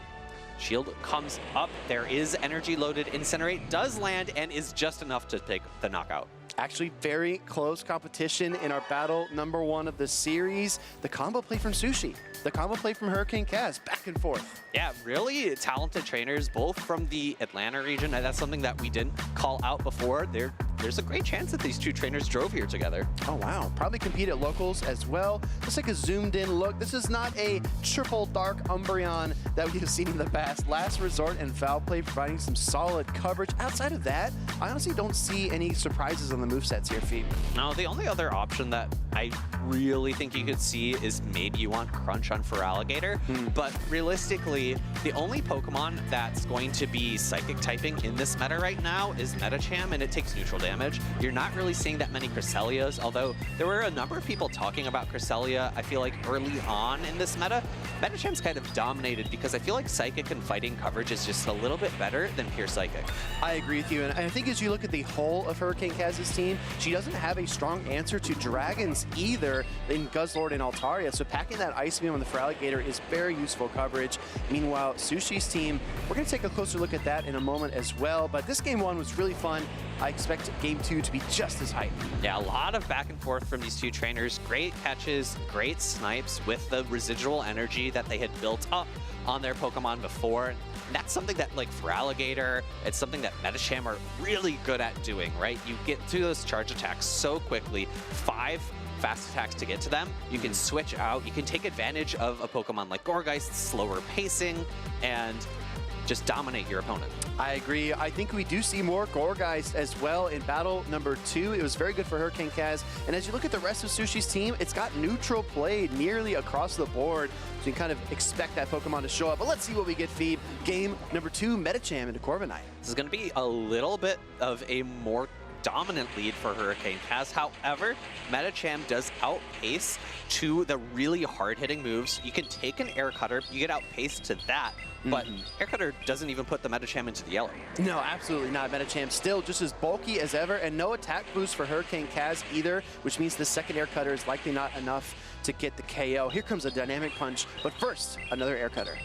Shield comes up. There is energy loaded. Incinerate does land and is just enough to take the knockout. Actually, very close competition in our battle number 1 of the series. The combo play from Sushi, the combo play from HurricaneKaz, back and forth. Yeah, really talented trainers, both from the Atlanta region. And that's something that we didn't call out before. There's a great chance that these 2 trainers drove here together. Oh, wow. Probably compete at locals as well. Just like a zoomed-in look. This is not a triple Dark Umbreon that we have seen in the past. Last Resort and Foul Play providing some solid coverage. Outside of that, I honestly don't see any surprises on the movesets here, Phoebe. No, the only other option that I really think you could see is maybe you want Crunch on Feraligatr, but realistically, the only Pokemon that's going to be Psychic typing in this meta right now is Medicham, and it takes neutral damage. You're not really seeing that many Cresselias, although there were a number of people talking about Cresselia, I feel like early on in this meta. Medicham's kind of dominated because I feel like Psychic and fighting coverage is just a little bit better than pure Psychic. I agree with you, and I think as you look at the whole of HurricaneKaz's team, she doesn't have a strong answer to Dragons either in Guzzlord and Altaria, so packing that Ice Beam on the Feraligatr is very useful coverage. Meanwhile, Sushi's team, we're going to take a closer look at that in a moment as well, but this game 1 was really fun. I expect game 2 to be just as hype. Yeah, a lot of back and forth from these 2 trainers. Great catches, great snipes with the residual energy that they had built up on their Pokemon before. And that's something that, like Feraligatr, it's something that Medicham are really good at doing, right? You get through those charge attacks so quickly. 5 fast attacks to get to them. You can switch out. You can take advantage of a Pokemon like Gourgeist's slower pacing and just dominate your opponent. I agree. I think we do see more Gourgeist as well in battle number 2. It was very good for HurricaneKaz. And as you look at the rest of Sushi's team, it's got neutral play nearly across the board. So you can kind of expect that Pokemon to show up. But let's see what we get, Phoebe. Game number 2, Medicham into Corviknight. This is going to be a little bit of a more dominant lead for HurricaneKaz. However, Medicham does outpace to the really hard-hitting moves. You can take an Air Cutter, you get outpaced to that, but Air Cutter doesn't even put the Medicham into the yellow. No, absolutely not. Medicham still just as bulky as ever, and no attack boost for HurricaneKaz either, which means the second Air Cutter is likely not enough to get the KO. Here comes a Dynamic Punch, but first, another Air Cutter.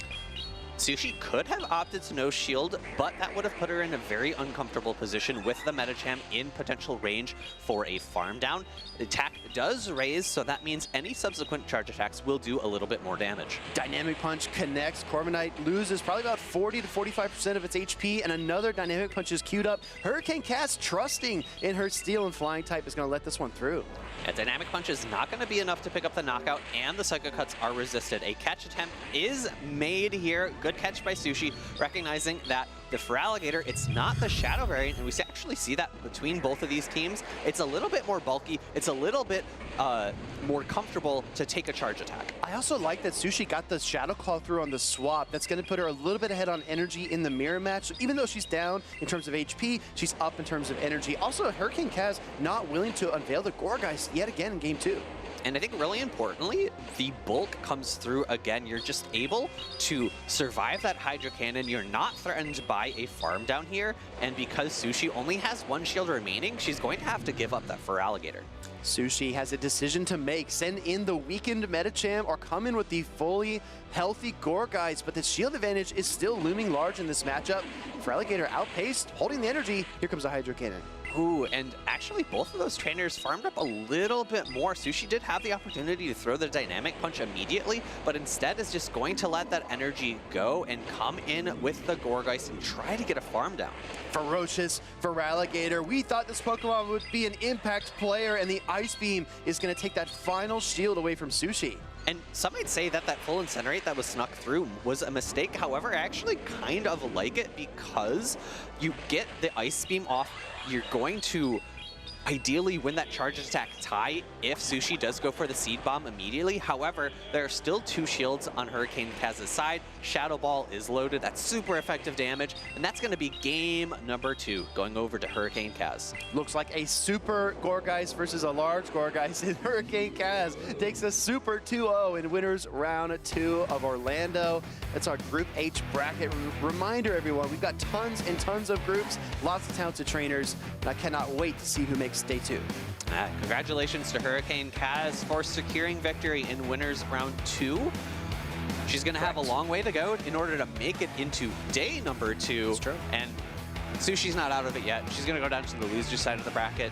Sushi could have opted to no shield, but that would have put her in a very uncomfortable position with the Medicham in potential range for a farm down. The attack does raise, so that means any subsequent charge attacks will do a little bit more damage. Dynamic Punch connects. Corviknight loses probably about 40 to 45% of its HP, and another Dynamic Punch is queued up. HurricaneKaz, trusting in her Steel and Flying type, is going to let this one through. A Dynamic Punch is not going to be enough to pick up the knockout, and the Psycho Cuts are resisted. A catch attempt is made here. Good catch by Sushi, recognizing that the Feraligatr, it's not the Shadow variant, and we actually see that between both of these teams. It's a little bit more bulky. It's a little bit more comfortable to take a charge attack. I also like that Sushi got the Shadow Claw through on the swap. That's going to put her a little bit ahead on energy in the mirror match. So even though she's down in terms of HP, she's up in terms of energy. Also, HurricaneKaz not willing to unveil the Gourgeist yet again in game 2. And I think really importantly, the bulk comes through again. You're just able to survive that Hydro Cannon. You're not threatened by a farm down here. And because Sushi only has 1 shield remaining, she's going to have to give up that Feraligatr. Sushi has a decision to make. Send in the weakened Medicham or come in with the fully healthy Gourgeist, but the shield advantage is still looming large in this matchup. Feraligatr outpaced, holding the energy. Here comes the Hydro Cannon. Ooh, and actually both of those trainers farmed up a little bit more. Sushi did have the opportunity to throw the Dynamic Punch immediately, but instead is just going to let that energy go and come in with the Gourgeist and try to get a farm down. Ferocious Feraligatr. We thought this Pokemon would be an impact player, and the Ice Beam is going to take that final shield away from Sushi. And some might say that that full Incinerate that was snuck through was a mistake. However, I actually kind of like it because you get the Ice Beam off. You're going to ideally win that charge attack tie if Sushi does go for the Seed Bomb immediately. However, there are still 2 shields on HurricaneKaz's side. Shadow Ball is loaded. That's super effective damage. And that's going to be game number 2 going over to HurricaneKaz. Looks like a super Gourgeist versus a large Gourgeist, and HurricaneKaz takes a super 2-0 in winners round 2 of Orlando. That's our Group H bracket. Reminder, everyone, we've got tons and tons of groups, lots of talented trainers, and I cannot wait to see who makes day 2. Congratulations to HurricaneKaz for securing victory in winners round 2. She's going to have a long way to go in order to make it into day number 2. That's true. And Sushi's not out of it yet. She's going to go down to the loser side of the bracket.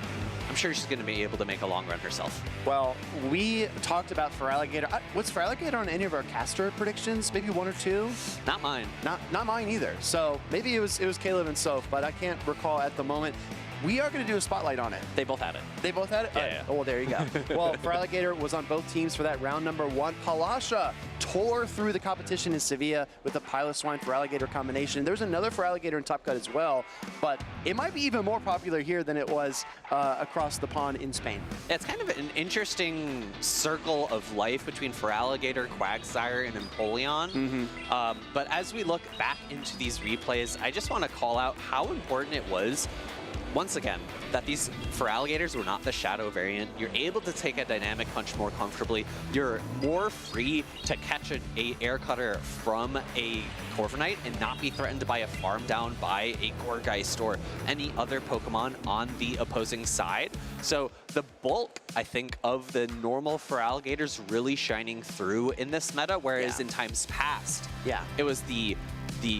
I'm sure she's going to be able to make a long run herself. Well, we talked about Feraligatr. Was Feraligatr on any of our caster predictions? Maybe 1 or 2? Not mine. Not mine either. So maybe it was Caleb and Soph, but I can't recall at the moment. We are going to do a spotlight on it. They both had it. They both had it? Yeah. Oh, well, there you go. Well, Feraligatr was on both teams for that round number 1. Palasha tore through the competition in Sevilla with the Piloswine Feraligatr combination. There's another Feraligatr in Top Cut as well, but it might be even more popular here than it was across the pond in Spain. It's kind of an interesting circle of life between Feraligatr, Quagsire, and Empoleon. But as we look back into these replays, I just want to call out how important it was once again, that these Feraligatrs were not the Shadow variant. You're able to take a Dynamic Punch more comfortably. You're more free to catch a Air Cutter from a Corviknight and not be threatened by a farm down by a Gourgeist or any other Pokemon on the opposing side. So the bulk, I think, of the normal Feraligatrs really shining through in this meta, whereas in times past, it was the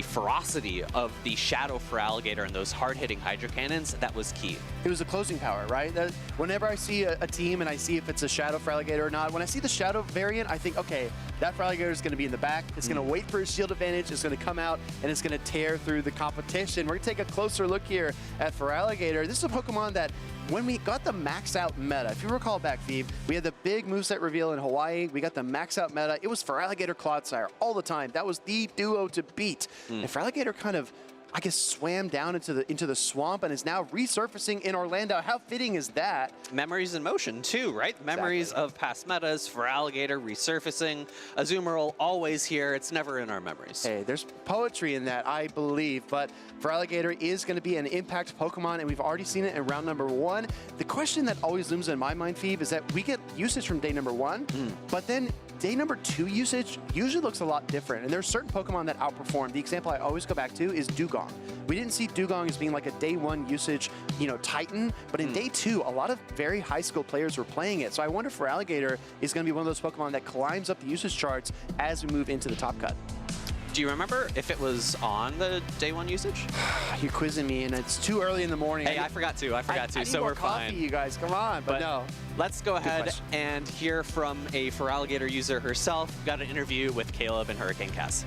ferocity of the Shadow Feraligatr and those hard-hitting Hydro Cannons that was key. It was a closing power, right? Whenever I see a team and I see if it's a Shadow Feraligatr or not, when I see the Shadow variant, I think, okay, that Feraligatr is going to be in the back. It's going to wait for his shield advantage. It's going to come out, and it's going to tear through the competition. We're going to take a closer look here at Feraligatr. This is a Pokemon that, when we got the max out meta, if you recall back, Phoebe, we had the big moveset reveal in Hawaii. We got the max out meta. It was Feraligatr Clodsire all the time. That was the duo to beat. And Feraligatr kind of, I guess, swam down into the swamp and is now resurfacing in Orlando. How fitting is that? Memories in motion too, right? Memories of past metas, Feraligatr resurfacing, Azumarill always here. It's never in our memories. Hey, there's poetry in that, I believe, but Feraligatr is going to be an impact Pokemon, and we've already seen it in round number 1. The question that always looms in my mind, Phoebe, is that we get usage from day number 1, but then day number 2 usage usually looks a lot different, and there's certain Pokemon that outperform. The example I always go back to is Dugong. We didn't see Dugong as being like a day 1 usage, Titan, but in day 2, a lot of very high skill players were playing it. So I wonder if Feraligatr is going to be one of those Pokemon that climbs up the usage charts as we move into the Top Cut. Do you remember if it was on the day one usage? You're quizzing me, and it's too early in the morning. Hey, I forgot to. I need so more we're coffee, fine. You guys, come on. But no. Let's go ahead question. and hear from a Feraligatr user herself. Got an interview with Caleb and HurricaneKaz.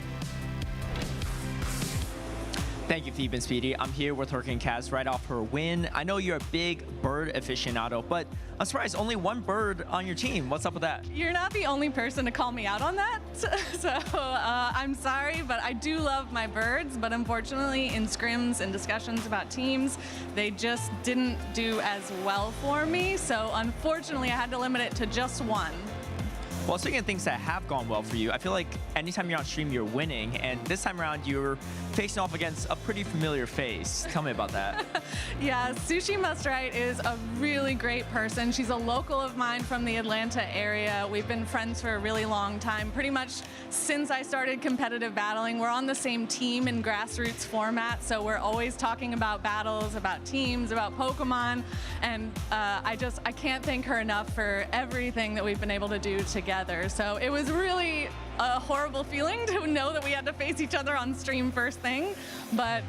Thank you, Phoebe and Speedy. I'm here with HurricaneKaz right off her win. I know you're a big bird aficionado, but I'm surprised only one bird on your team. What's up with that? You're not the only person to call me out on that, so I'm sorry, but I do love my birds, but unfortunately in scrims and discussions about teams, they just didn't do as well for me, so unfortunately I had to limit it to just one. Well, speaking of things that have gone well for you, I feel like anytime you're on stream, you're winning, and this time around, you're facing off against a pretty familiar face. Tell me about that. Yeah, Sushi Must-Right is a really great person. She's a local of mine from the Atlanta area. We've been friends for a really long time, pretty much since I started competitive battling. We're on the same team in grassroots format, so we're always talking about battles, about teams, about Pokemon, and I can't thank her enough for everything that we've been able to do together. So it was really a horrible feeling to know that we had to face each other on stream first thing, but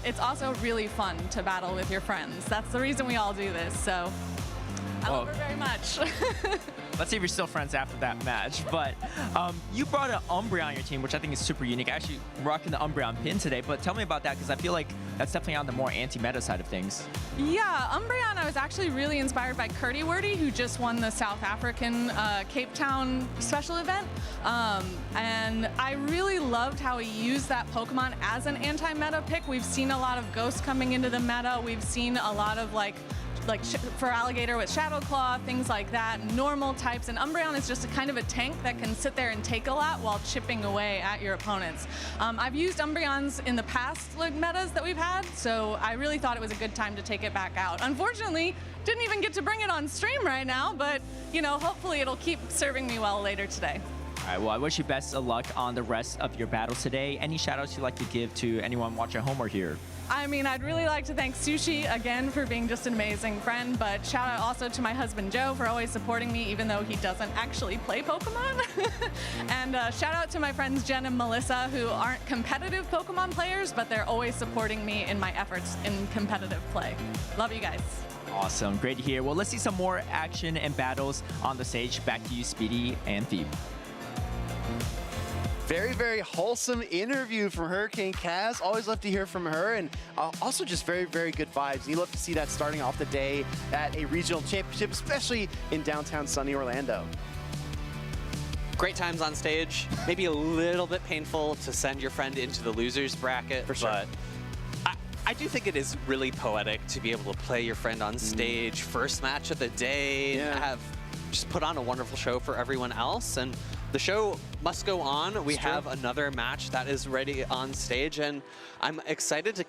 it's also really fun to battle with your friends. That's the reason we all do this, so I love her very much. Let's see if you're still friends after that match. But you brought an Umbreon on your team, which I think is super unique. Actually, rocking the Umbreon pin today, but tell me about that, because I feel like that's definitely on the more anti-meta side of things. Yeah, Umbreon, I was actually really inspired by Curdywordy, who just won the South African Cape Town special event. And I really loved how he used that Pokemon as an anti-meta pick. We've seen a lot of Ghosts coming into the meta. We've seen a lot of like Feraligatr with Shadow Claw, things like that, normal types, and Umbreon is just a kind of a tank that can sit there and take a lot while chipping away at your opponents. I've used Umbreons in the past metas that we've had, so I really thought it was a good time to take it back out. Unfortunately, didn't even get to bring it on stream right now, but you know, hopefully it'll keep serving me well later today. All right, well, I wish you best of luck on the rest of your battles today. Any shout-outs you'd like to give to anyone watching at home or here? I mean, I'd really like to thank Sushi again for being just an amazing friend, but shout out also to my husband Joe for always supporting me even though he doesn't actually play Pokemon. And shout out to my friends Jen and Melissa, who aren't competitive Pokemon players, but they're always supporting me in my efforts in competitive play. Love you guys. Awesome, great to hear. Well, let's see some more action and battles on the stage. Back to you, Speedy and Phoebe. Very, very wholesome interview from HurricaneKaz. Always love to hear from her, and also just very, very good vibes. You love to see that starting off the day at a regional championship, especially in downtown sunny Orlando. Great times on stage. Maybe a little bit painful to send your friend into the losers bracket, for sure. But I do think it is really poetic to be able to play your friend on stage, first match of the day, have just put on a wonderful show for everyone else. And the show must go on. We have another match that is ready on stage, and I'm excited to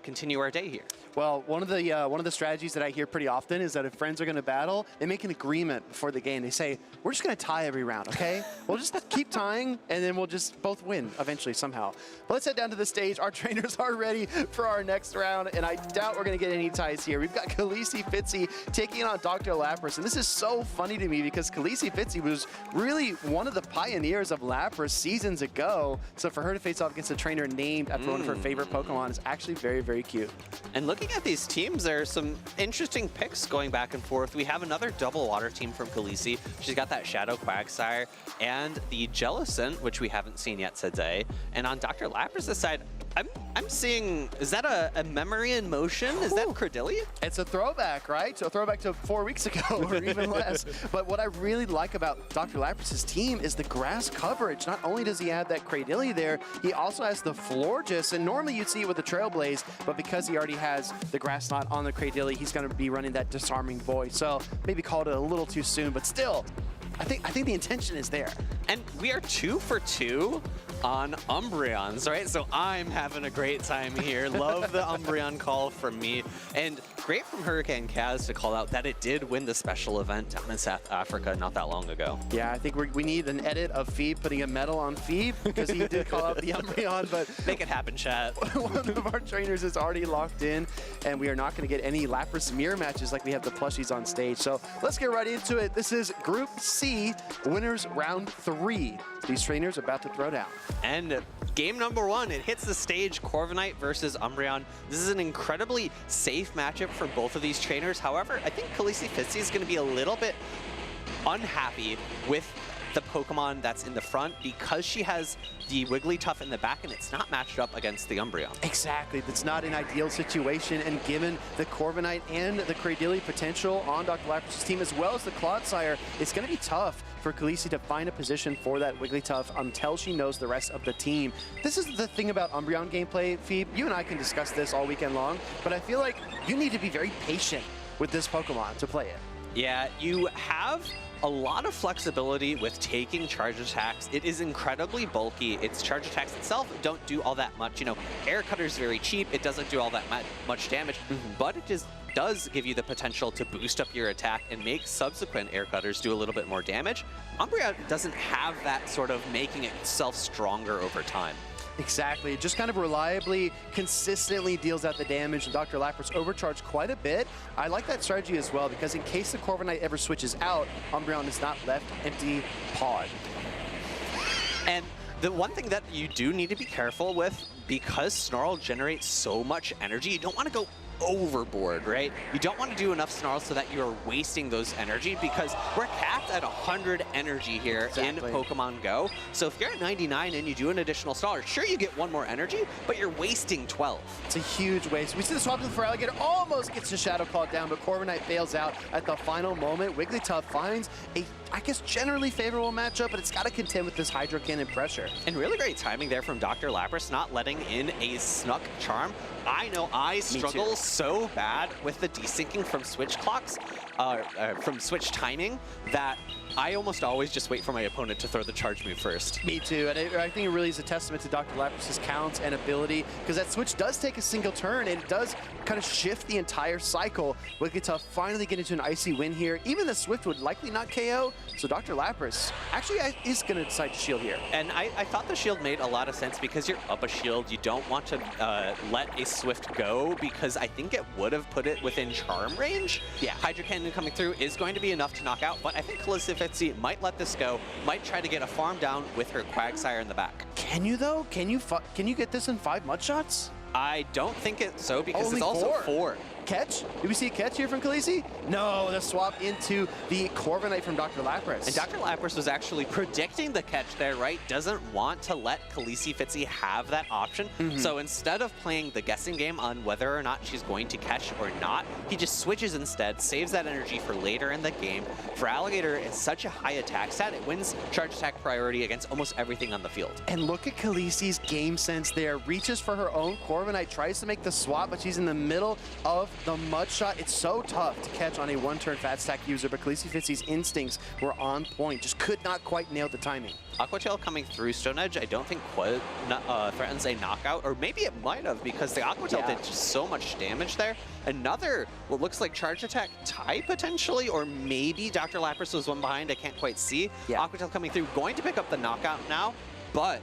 continue our day here. Well, one of the strategies that I hear pretty often is that if friends are going to battle, they make an agreement before the game. They say, we're just going to tie every round, okay? We'll just keep tying, and then we'll just both win eventually somehow. But let's head down to the stage. Our trainers are ready for our next round, and I doubt we're going to get any ties here. We've got Khaleesi Fitzy taking on Dr. Lapras, and this is so funny to me because Khaleesi Fitzy was really one of the pioneers of Lapras seasons ago. So for her to face off against a trainer named after one of her favorite Pokemon is actually very, very cute. And looking at these teams, there are some interesting picks going back and forth. We have another double water team from Khaleesi. She's got that Shadow Quagsire and the Jellicent, which we haven't seen yet today. And on Dr. Lapras' side, I'm seeing, is that a memory in motion? Is that Credillia? It's a throwback, right? So a throwback to 4 weeks ago or even less. But what I really like about Dr. Lapras' team is the grass coverage. Not only does he have that Cradilly there, he also has the Florges. And normally you'd see it with the Trailblaze, but because he already has the grass knot on the Cradilly, he's going to be running that Disarming Voice. So maybe called it a little too soon, but still, I think the intention is there. And we are 2 for 2 on Umbreons, right? So I'm having a great time here. Love the Umbreon call from me. And great from HurricaneKaz to call out that it did win the special event down in South Africa not that long ago. Yeah, I think we need an edit of Phoebe putting a medal on Phoebe because he did call out the Umbreon, but make it happen, chat. One of our trainers is already locked in, and we are not going to get any Lapras mirror matches like we have the plushies on stage. So let's get right into it. This is Group C, winners round 3. These trainers are about to throw down. And game number 1, it hits the stage, Corviknight versus Umbreon. This is an incredibly safe matchup for both of these trainers. However, I think Khaleesi Fitzy is going to be a little bit unhappy with the Pokemon that's in the front because she has the Wigglytuff in the back and it's not matched up against the Umbreon. Exactly, that's not an ideal situation, and given the Corviknight and the Cradily potential on Dr. Lapras' team as well as the Clodsire, it's going to be tough for Khaleesi to find a position for that Wigglytuff until she knows the rest of the team. This is the thing about Umbreon gameplay, Phoebe. You and I can discuss this all weekend long, but I feel like you need to be very patient with this Pokemon to play it. Yeah, you have a lot of flexibility with taking charge attacks. It is incredibly bulky. Its charge attacks itself don't do all that much. You know, Air Cutter's very cheap. It doesn't do all that much damage, but it just does give you the potential to boost up your attack and make subsequent Air Cutters do a little bit more damage. Umbreon doesn't have that sort of making itself stronger over time. Exactly, it just kind of reliably, consistently deals out the damage, and Dr. Lapras overcharged quite a bit. I like that strategy as well, because in case the Corviknight ever switches out, Umbreon is not left empty-pawed. And the one thing that you do need to be careful with, because Snarl generates so much energy, you don't want to go overboard, right? You don't want to do enough Snarls so that you're wasting those energy, because we're capped at 100 energy here in Pokemon Go. So if you're at 99 and you do an additional Snarl, sure you get 1 more energy, but you're wasting 12. It's a huge waste. We see the swap to the Feraligatr, almost gets the Shadow Claw down, but Corviknight fails out at the final moment. Wigglytuff finds a, I guess, generally favorable matchup, but it's got to contend with this Hydro Cannon pressure. And really great timing there from Dr. Lapras, not letting in a Snuck Charm. I know I struggle so bad with the desyncing from switch clocks, from switch timing, that I almost always just wait for my opponent to throw the charge move first. Me too, and I think it really is a testament to Dr. Lapras' counts and ability, because that switch does take a single turn, and it does kind of shift the entire cycle. Wigglytuff finally get into an icy win here. Even the Swift would likely not KO, so Dr. Lapras actually is going to decide to shield here. And I thought the shield made a lot of sense because you're up a shield. You don't want to let a Swift go, because I think it would have put it within charm range. Yeah, Hydro Cannon coming through is going to be enough to knock out, but I think Khaleesi Fitzy might let this go, might try to get a farm down with her Quagsire in the back. Can you though? Can you get this in 5 mud shots? I don't think it's so, because Only it's also 4. Catch? Did we see a catch here from Khaleesi? No, the swap into the Corviknight from Dr. Lapras. And Dr. Lapras was actually predicting the catch there, right? Doesn't want to let Khaleesi Fitzy have that option. So instead of playing the guessing game on whether or not she's going to catch or not, he just switches instead, saves that energy for later in the game. Feraligatr is such a high attack stat, it wins charge attack priority against almost everything on the field. And look at Khaleesi's game sense there. Reaches for her own Corviknight, tries to make the swap, but she's in the middle of the mud shot. It's so tough to catch on a 1-turn fat stack user, but Khaleesi Fitzy's instincts were on point. Just could not quite nail the timing. Aqua Tail coming through Stone Edge, I don't think threatens a knockout, or maybe it might have, because the Aqua Tail did just so much damage there. Another, what looks like charge attack tie potentially, or maybe Dr. Lapras was one behind, I can't quite see. Aqua Tail coming through, going to pick up the knockout now, but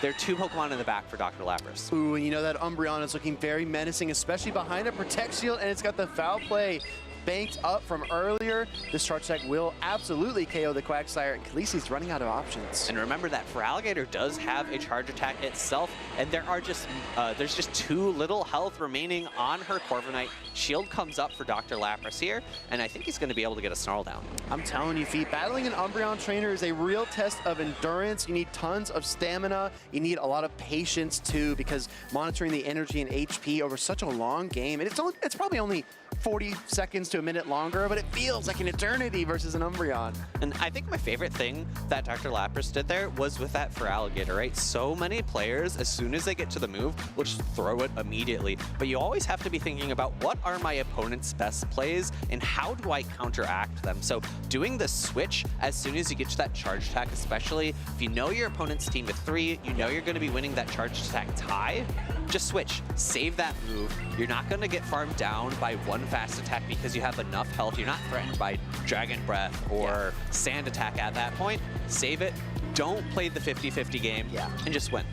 there are 2 Pokemon in the back for Dr. Lapras. Ooh, and you know that Umbreon is looking very menacing, especially behind a Protect Shield, and it's got the Foul Play banked up from earlier. This charge attack will absolutely KO the Quagsire, and Khaleesi's running out of options. And remember that Feraligatr does have a charge attack itself, and there are just there's just 2 little health remaining on her Corviknight. Shield comes up for Dr. Lapras here, and I think he's going to be able to get a Snarl down. I'm telling you, Feet, battling an Umbreon trainer is a real test of endurance. You need tons of stamina. You need a lot of patience too, because monitoring the energy and HP over such a long game, and it's probably only 40 seconds to a minute longer, but it feels like an eternity versus an Umbreon. And I think my favorite thing that Dr. Lapras did there was with that Feraligatr, right? So many players, as soon as they get to the move, will just throw it immediately. But you always have to be thinking about what are my opponent's best plays and how do I counteract them? So doing the switch as soon as you get to that charge attack, especially if you know your opponent's team with 3, you know you're going to be winning that charge attack tie, just switch, save that move. You're not going to get farmed down by 1 fast attack because you have enough health. You're not threatened by Dragon Breath or Sand Attack at that point. Save it. Don't play the 50-50 game and just win.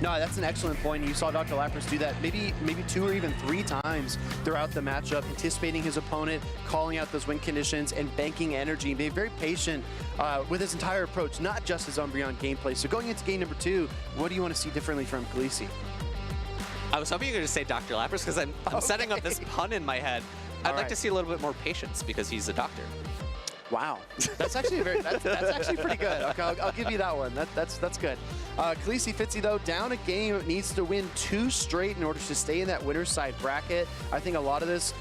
No, that's an excellent point. You saw Dr. Lapras do that maybe 2 or even 3 times throughout the matchup, anticipating his opponent, calling out those win conditions, and banking energy, being very patient with his entire approach, not just his Umbreon gameplay. So going into game number 2, what do you want to see differently from Khaleesi? I was hoping you were going to say Dr. Lapras because I'm setting up this pun in my head. I'd like to see a little bit more patience because he's a doctor. Wow, that's actually that's actually pretty good. Okay, I'll give you that one. That's good. Khaleesi Fitzy though, down a game, needs to win 2 straight in order to stay in that winner's side bracket. I think a lot of this,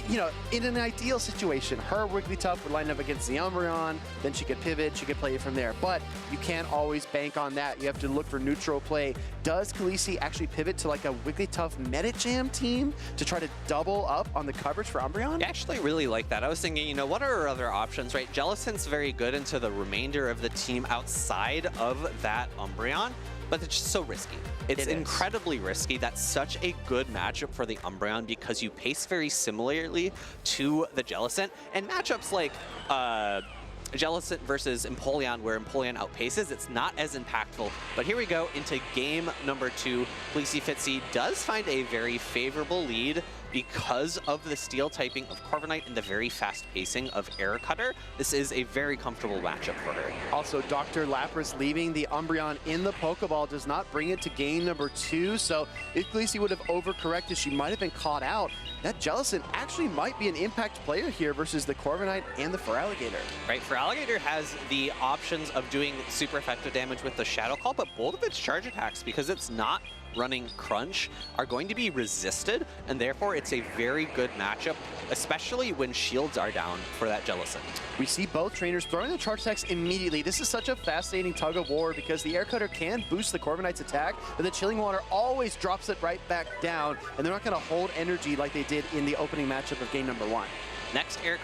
you know, in an ideal situation, her Wigglytuff would line up against the Umbreon, then she could pivot, she could play it from there. But you can't always bank on that. You have to look for neutral play. Does Khaleesi actually pivot to like a Wigglytuff Meta Jam team to try to double up on the coverage for Umbreon? I actually really like that. I was thinking, you know, what are our other options, right? Jellicent's very good into the remainder of the team outside of that Umbreon, but it's just so risky. It's incredibly risky. That's such a good matchup for the Umbreon because you pace very similarly to the Jellicent, and matchups like Jellicent versus Empoleon, where Empoleon outpaces, it's not as impactful. But here we go into game number 2. Khaleesi Fitzy does find a very favorable lead because of the steel typing of Corviknight and the very fast pacing of Air Cutter. This is a very comfortable matchup for her. Also, Dr. Lapras leaving the Umbreon in the Pokeball does not bring it to game number 2. So if Khaleesi would have overcorrected, she might have been caught out. That Jellicent actually might be an impact player here versus the Corviknight and the Feraligatr. Right, Feraligatr has the options of doing super effective damage with the Shadow Call, but both of its charge attacks, because it's not running Crunch, are going to be resisted, and therefore it's a very good matchup, especially when shields are down for that Jellicent. We see both trainers throwing the charge attacks immediately. This is such a fascinating tug of war because the Air Cutter can boost the Corviknight's attack, but the Chilling Water always drops it right back down, and they're not going to hold energy like they did in the opening matchup of game number 1. Next Air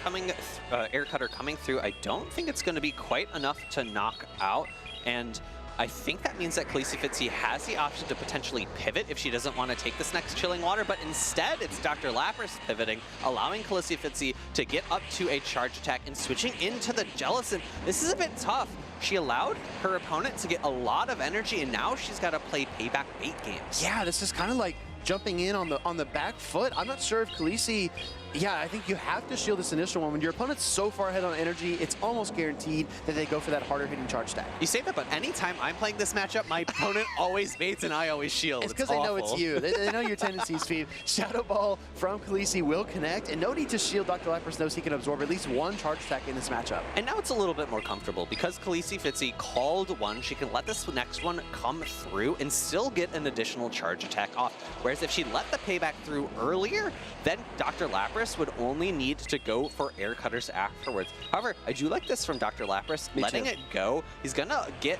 Cutter coming through, I don't think it's going to be quite enough to knock out, and I think that means that Khaleesi Fitzy has the option to potentially pivot if she doesn't want to take this next Chilling Water, but instead it's Dr. Lapras pivoting, allowing Khaleesi Fitzy to get up to a charge attack and switching into the Jellicent. This is a bit tough. She allowed her opponent to get a lot of energy, and now she's got to play payback bait games. Yeah, this is kind of like jumping in on the back foot. I'm not sure if Khaleesi, I think you have to shield this initial one. When your opponent's so far ahead on energy, it's almost guaranteed that they go for that harder hitting charge stack. You say that, but anytime I'm playing this matchup, my opponent always baits and I always shield. It's because they know it's you. They know your tendencies, Phoebe. Shadow Ball from Khaleesi will connect, and no need to shield. Dr. Lapras knows he can absorb at least 1 charge attack in this matchup. And now it's a little bit more comfortable because Khaleesi Fitzy called one. She can let this next one come through and still get an additional charge attack off. Whereas if she let the payback through earlier, then Dr. Lapras would only need to go for Air Cutters afterwards. However, I do like this from Dr. Lapras, letting it go. He's gonna get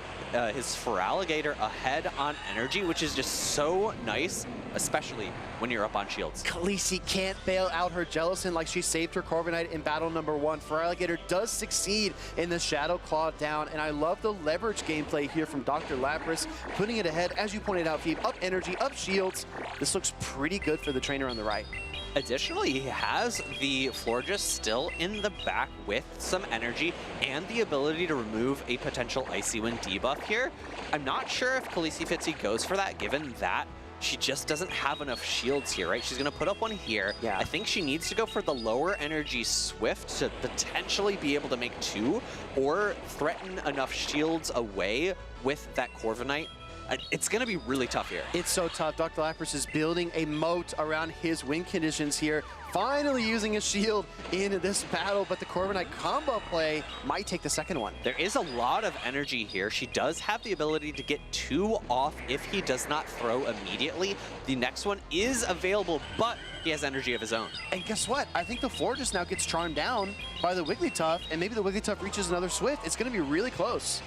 his Feraligatr ahead on energy, which is just so nice, especially when you're up on shields. Khaleesi can't bail out her Jellicent like she saved her Corviknight in battle number 1. Feraligatr does succeed in the Shadow Claw down, and I love the leverage gameplay here from Dr. Lapras, putting it ahead, as you pointed out, Phoebe, up energy, up shields. This looks pretty good for the trainer on the right. Additionally, he has the Florges still in the back with some energy and the ability to remove a potential Icy Wind debuff here. I'm not sure if Khaleesi Fitzy goes for that, given that she just doesn't have enough shields here, right? She's going to put up one here. Yeah. I think she needs to go for the lower energy Swift to potentially be able to make 2 or threaten enough shields away with that Corviknight. It's going to be really tough here. It's so tough. Dr. Lapras is building a moat around his win conditions here, finally using a shield in this battle, but the Corviknight combo play might take the second one. There is a lot of energy here. She does have the ability to get 2 off if he does not throw immediately. The next one is available, but he has energy of his own. And guess what? I think the Florges now gets charmed down by the Wigglytuff, and maybe the Wigglytuff reaches another Swift. It's going to be really close.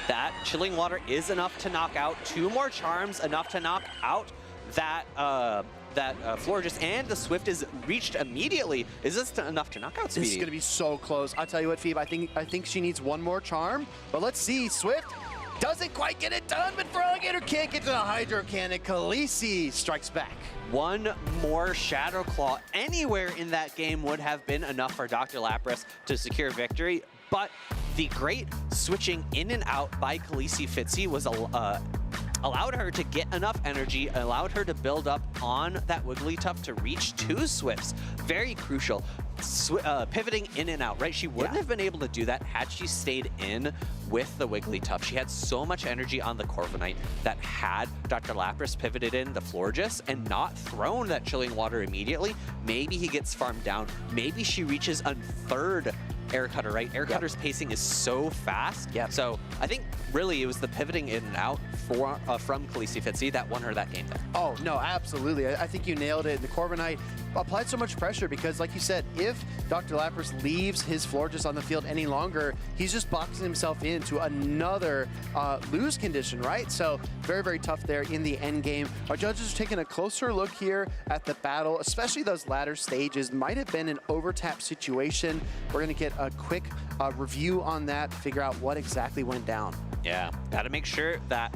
That Chilling Water is enough to knock out 2 more charms, enough to knock out that Florges, and the Swift is reached immediately. Is this enough to knock out Speedy? This is going to be so close. I'll tell you what, Phoebe, I think she needs 1 more charm, but let's see. Swift Doesn't quite get it done, but Feraligatr can't get to the Hydro Cannon. Khaleesi strikes back. One more Shadow Claw anywhere in that game would have been enough for Dr. Lapras to secure victory, but the great switching in and out by Khaleesi Fitzy was allowed her to get enough energy, allowed her to build up on that Wigglytuff to reach 2 Swifts. Very crucial. Pivoting in and out, right? She wouldn't have been able to do that had she stayed in with the Wigglytuff. She had so much energy on the Corviknight that had Dr. Lapras pivoted in the Florges and not thrown that Chilling Water immediately, maybe he gets farmed down. Maybe she reaches a 3rd Air Cutter, right? Air Cutter's pacing is so fast. So I think really it was the pivoting in and out from Khaleesi Fitzy that won her that game there. Oh, no, absolutely. I think you nailed it. The Corviknight applied so much pressure because, like you said, if Dr. Lapras leaves his Florges on the field any longer, he's just boxing himself into another lose condition, right? So very, very tough there in the end game. Our judges are taking a closer look here at the battle, especially those latter stages. Might have been an overtap situation. We're going to get a quick review on that, figure out what exactly went down. Yeah, got to make sure that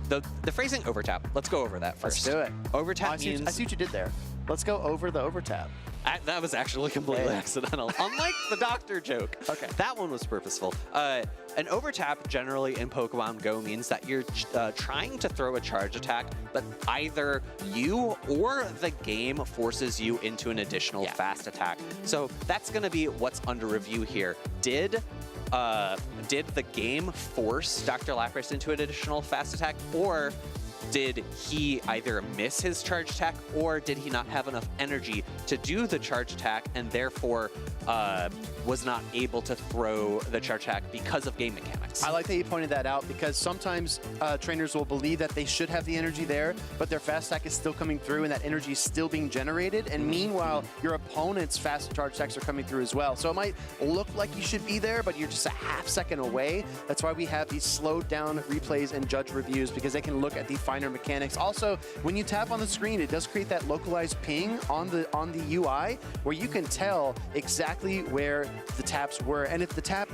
the phrasing overtap, let's go over that first. Let's do it. Overtap means... I see what you did there. Let's go over the overtap. That was actually completely accidental. Unlike the doctor joke. Okay. That one was purposeful. An overtap generally in Pokemon Go means that you're trying to throw a charge attack, but either you or the game forces you into an additional fast attack. So that's going to be what's under review here. Did the game force Dr. Lapras into an additional fast attack, or did he either miss his charge attack, or did he not have enough energy to do the charge attack and therefore was not able to throw the charge attack because of game mechanics? I like that you pointed that out because sometimes trainers will believe that they should have the energy there, but their fast attack is still coming through and that energy is still being generated. And meanwhile, your opponent's fast charge attacks are coming through as well. So it might look like you should be there, but you're just a half second away. That's why we have these slowed down replays and judge reviews, because they can look at the finer mechanics. Also, when you tap on the screen, it does create that localized ping on the UI where you can tell exactly where the taps were. And if the tap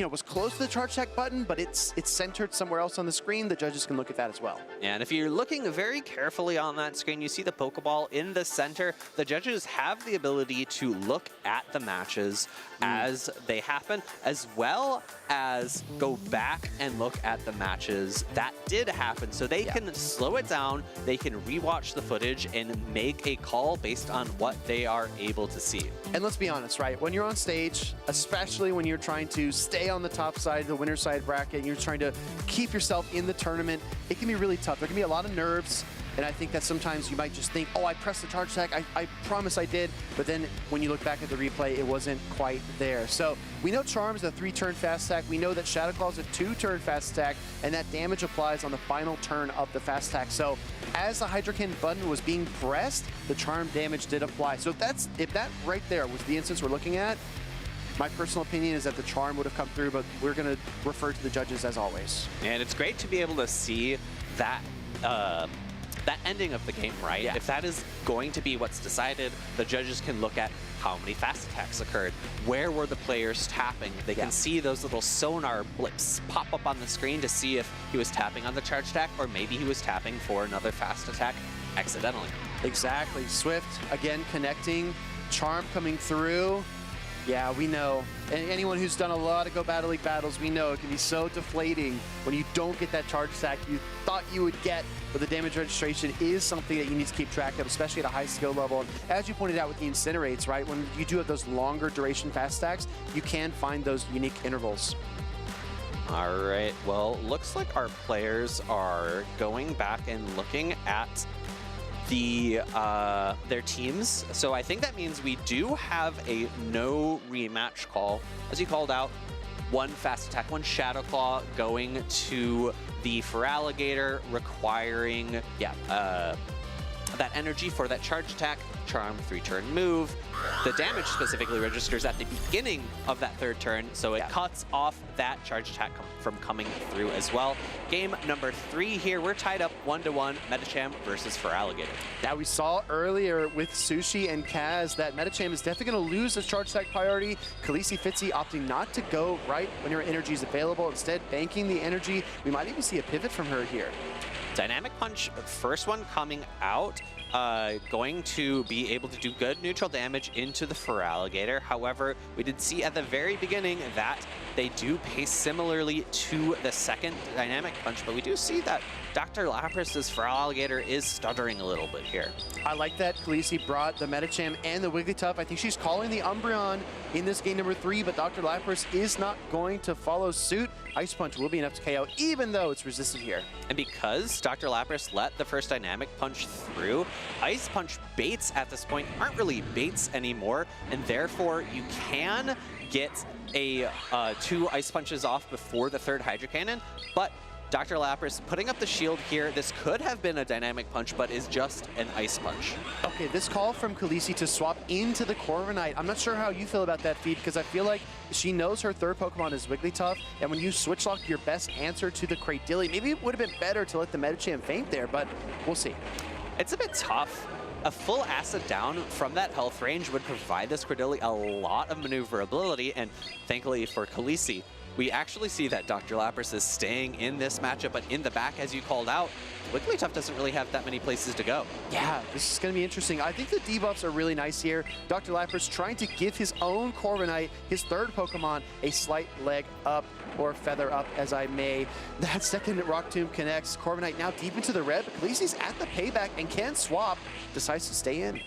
was close to the charge attack button, but it's centered somewhere else on the screen, the judges can look at that as well. And if you're looking very carefully on that screen, you see the Pokeball in the center. The judges have the ability to look at the matches as they happen, as well as go back and look at the matches that did happen. So they can slow it down, they can rewatch the footage and make a call based on what they are able to see. And let's be honest, right? When you're on stage, especially when you're trying to stay on the top side of the winner side bracket, and you're trying to keep yourself in the tournament, it can be really tough. There can be a lot of nerves. And I think that sometimes you might just think, oh, I pressed the charge attack. I promise I did. But then when you look back at the replay, it wasn't quite there. So we know Charm's a 3-turn fast attack. We know that Shadow Claw's a 2-turn fast attack. And that damage applies on the final turn of the fast attack. So as the Hydro Cannon button was being pressed, the Charm damage did apply. So if that right there was the instance we're looking at, my personal opinion is that the Charm would have come through, but we're going to refer to the judges as always. And it's great to be able to see that that ending of the game, right? Yeah. If that is going to be what's decided, the judges can look at how many fast attacks occurred, where were the players tapping. They can see those little sonar blips pop up on the screen to see if he was tapping on the charge attack, or maybe he was tapping for another fast attack accidentally. Exactly. Swift, again, connecting. Charm coming through. Yeah, we know. And anyone who's done a lot of Go Battle League battles, we know it can be so deflating when you don't get that charge attack you thought you would get. But the damage registration is something that you need to keep track of, especially at a high skill level. And as you pointed out with the Incinerates, right? When you do have those longer duration fast stacks, you can find those unique intervals. All right, well, looks like our players are going back and looking at their teams. So I think that means we do have a no rematch call. As you called out, one fast attack, one Shadow Claw going to the Feraligatr, requiring that energy for that charge attack, charm 3-turn move. The damage specifically registers at the beginning of that 3rd turn, so it cuts off that charge attack from coming through as well. Game number 3 here, we're tied up 1-1, Medicham versus Feraligatr. Now we saw earlier with Sushi and Kaz that Medicham is definitely going to lose his charge attack priority. Khaleesi Fitzy opting not to go right when her energy is available, instead banking the energy. We might even see a pivot from her here. Dynamic Punch, first one coming out, going to be able to do good neutral damage into the Feraligatr. However, we did see at the very beginning that they do pace similarly to the second Dynamic Punch, but we do see that Dr. Lapras's Feraligatr is stuttering a little bit here. I like that Khaleesi brought the Medicham and the Wigglytuff. I think she's calling the Umbreon in this game number 3, but Dr. Lapras is not going to follow suit. Ice Punch will be enough to KO, even though it's resisted here. And because Dr. Lapras let the first Dynamic Punch through, Ice Punch baits at this point aren't really baits anymore, and therefore you can get a 2 Ice Punches off before the 3rd Hydro Cannon, but Dr. Lapras putting up the shield here. This could have been a Dynamic Punch, but is just an Ice Punch. Okay, this call from Khaleesi to swap into the Corviknight, I'm not sure how you feel about that feed, because I feel like she knows her 3rd Pokemon is Wigglytuff, and when you switch lock your best answer to the Cradily, maybe it would have been better to let the Medicham faint there, but we'll see. It's a bit tough. A full acid down from that health range would provide this Cradily a lot of maneuverability, and thankfully for Khaleesi, we actually see that Dr. Lapras is staying in this matchup, but in the back, as you called out, Wigglytuff doesn't really have that many places to go. Yeah, this is going to be interesting. I think the debuffs are really nice here. Dr. Lapras trying to give his own Corviknight, his 3rd Pokemon, a slight leg up, or feather up, as I may. That second Rock Tomb connects. Corviknight now deep into the red, but Khaleesi's at the payback and can swap. Decides to stay in.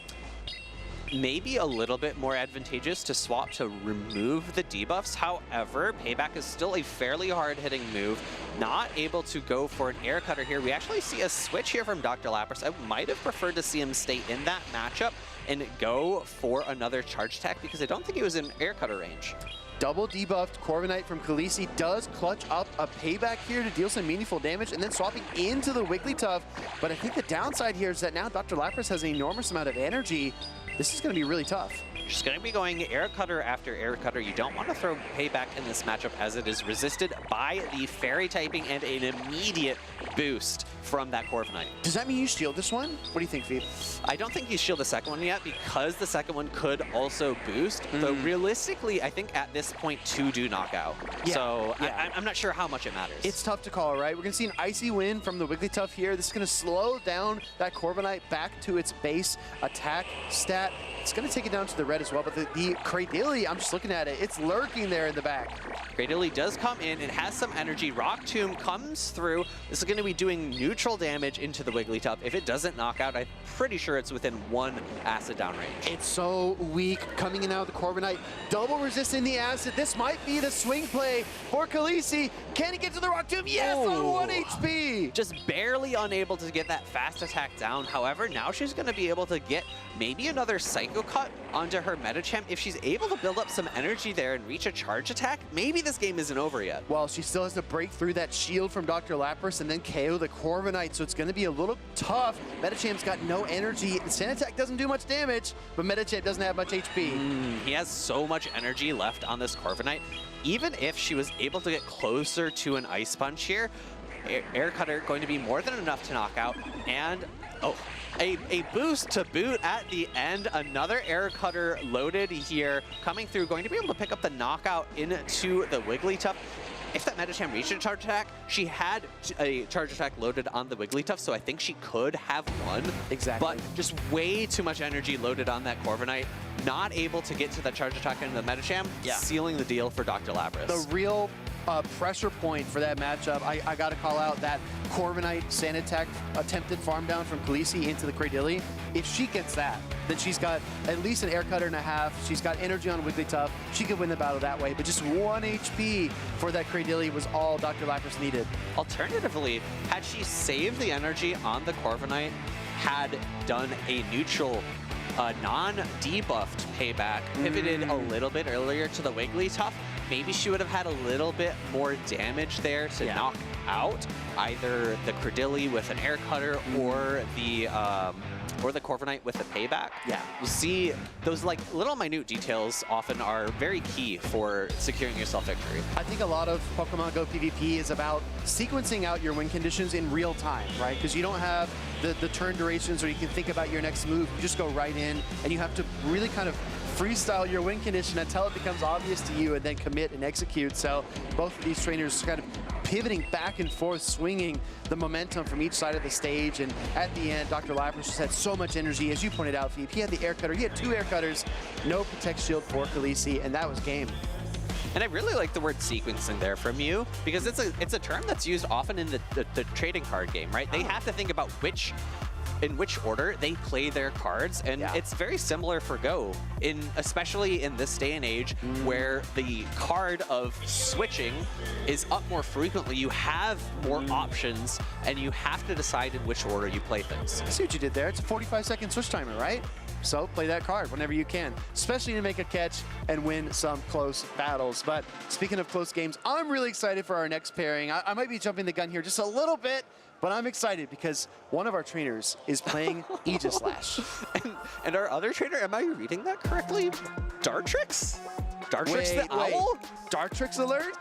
Maybe a little bit more advantageous to swap to remove the debuffs. However, Payback is still a fairly hard-hitting move. Not able to go for an Air Cutter here. We actually see a switch here from Dr. Lapras. I might have preferred to see him stay in that matchup and go for another charge attack because I don't think he was in Air Cutter range. Double debuffed Corviknight from Khaleesi does clutch up a Payback here to deal some meaningful damage, and then swapping into the Wigglytuff. But I think the downside here is that now Dr. Lapras has an enormous amount of energy. This is going to be really tough. She's going to be going Air Cutter after Air Cutter. You don't want to throw Payback in this matchup as it is resisted by the Fairy typing and an immediate boost from that Corviknight. Does that mean you shield this one? What do you think, Feed? I don't think you shield the second one yet because the second one could also boost. Though realistically, I think at this point 2 do knock out. Yeah. So I'm not sure how much it matters. It's tough to call, right? We're going to see an Icy Wind from the Wigglytuff here. This is going to slow down that Corviknight back to its base attack stat. It's going to take it down to the red as well, but the Cradily, I'm just looking at it, it's lurking there in the back. Cradily does come in and has some energy. Rock Tomb comes through. This is going to be doing neutral damage into the Wigglytuff. If it doesn't knock out, I'm pretty sure it's within 1 acid down range. It's so weak coming in out of the Corviknight. Double resisting the acid. This might be the swing play for Khaleesi. Can he get to the Rock Tomb? Yes, on 1 HP. Just barely unable to get that fast attack down. However, now she's going to be able to get maybe another Psycho Cut onto her Medicham. If she's able to build up some energy there and reach a charge attack, maybe this game isn't over yet. Well, she still has to break through that shield from Dr. Lapras and then KO the Corviknight, so it's going to be a little tough. Medicham's got no energy. The Sand Attack doesn't do much damage, but Medicham doesn't have much HP. He has so much energy left on this Corviknight. Even if she was able to get closer to an Ice Punch here, Air Cutter going to be more than enough to knock out, and a boost to boot at the end. Another Air Cutter loaded here, coming through, going to be able to pick up the knockout into the Wigglytuff. If that Medicham reached a charge attack, she had a charge attack loaded on the Wigglytuff, so I think she could have won. Exactly. But just way too much energy loaded on that Corviknight. Not able to get to that charge attack into the Medicham, sealing the deal for Dr. Lapras. The real pressure point for that matchup, I got to call out that Corviknight Sand Attack attempted farm down from Khaleesi into the Cradily. If she gets that, then she's got at least an Air Cutter and a half. She's got energy on Wigglytuff. She could win the battle that way, but just 1 HP for that Cradily was all Dr. Lapras needed. Alternatively, had she saved the energy on the Corviknight, had done a neutral non-debuffed Payback, pivoted a little bit earlier to the Wigglytuff, maybe she would have had a little bit more damage there to knock out either the Credilli with an air cutter or the Corviknight with the payback. Yeah. You see those like little minute details often are very key for securing yourself victory. I think a lot of Pokemon Go PvP is about sequencing out your win conditions in real time, right? Because you don't have the turn durations where you can think about your next move. You just go right in, and you have to really kind of freestyle your win condition until it becomes obvious to you and then commit and execute. So both of these trainers kind of pivoting back and forth, swinging the momentum from each side of the stage. And at the end, Dr. Lapras just had so much energy. As you pointed out, Phoebe, he had the air cutter. He had 2 air cutters, no Protect Shield for Khaleesi, and that was game. And I really like the word sequencing there from you, because it's a term that's used often in the trading card game, right? They have to think about in which order they play their cards, and it's very similar for Go, especially in this day and age where the card of switching is up more frequently. You have more options, and you have to decide in which order you play things. I see what you did there. It's a 45-second switch timer, right? So play that card whenever you can, especially to make a catch and win some close battles. But speaking of close games, I'm really excited for our next pairing. I might be jumping the gun here just a little bit, but I'm excited because one of our trainers is playing Aegislash. And our other trainer, am I reading that correctly? Dartrix? Dartrix the Owl? Dartrix alert?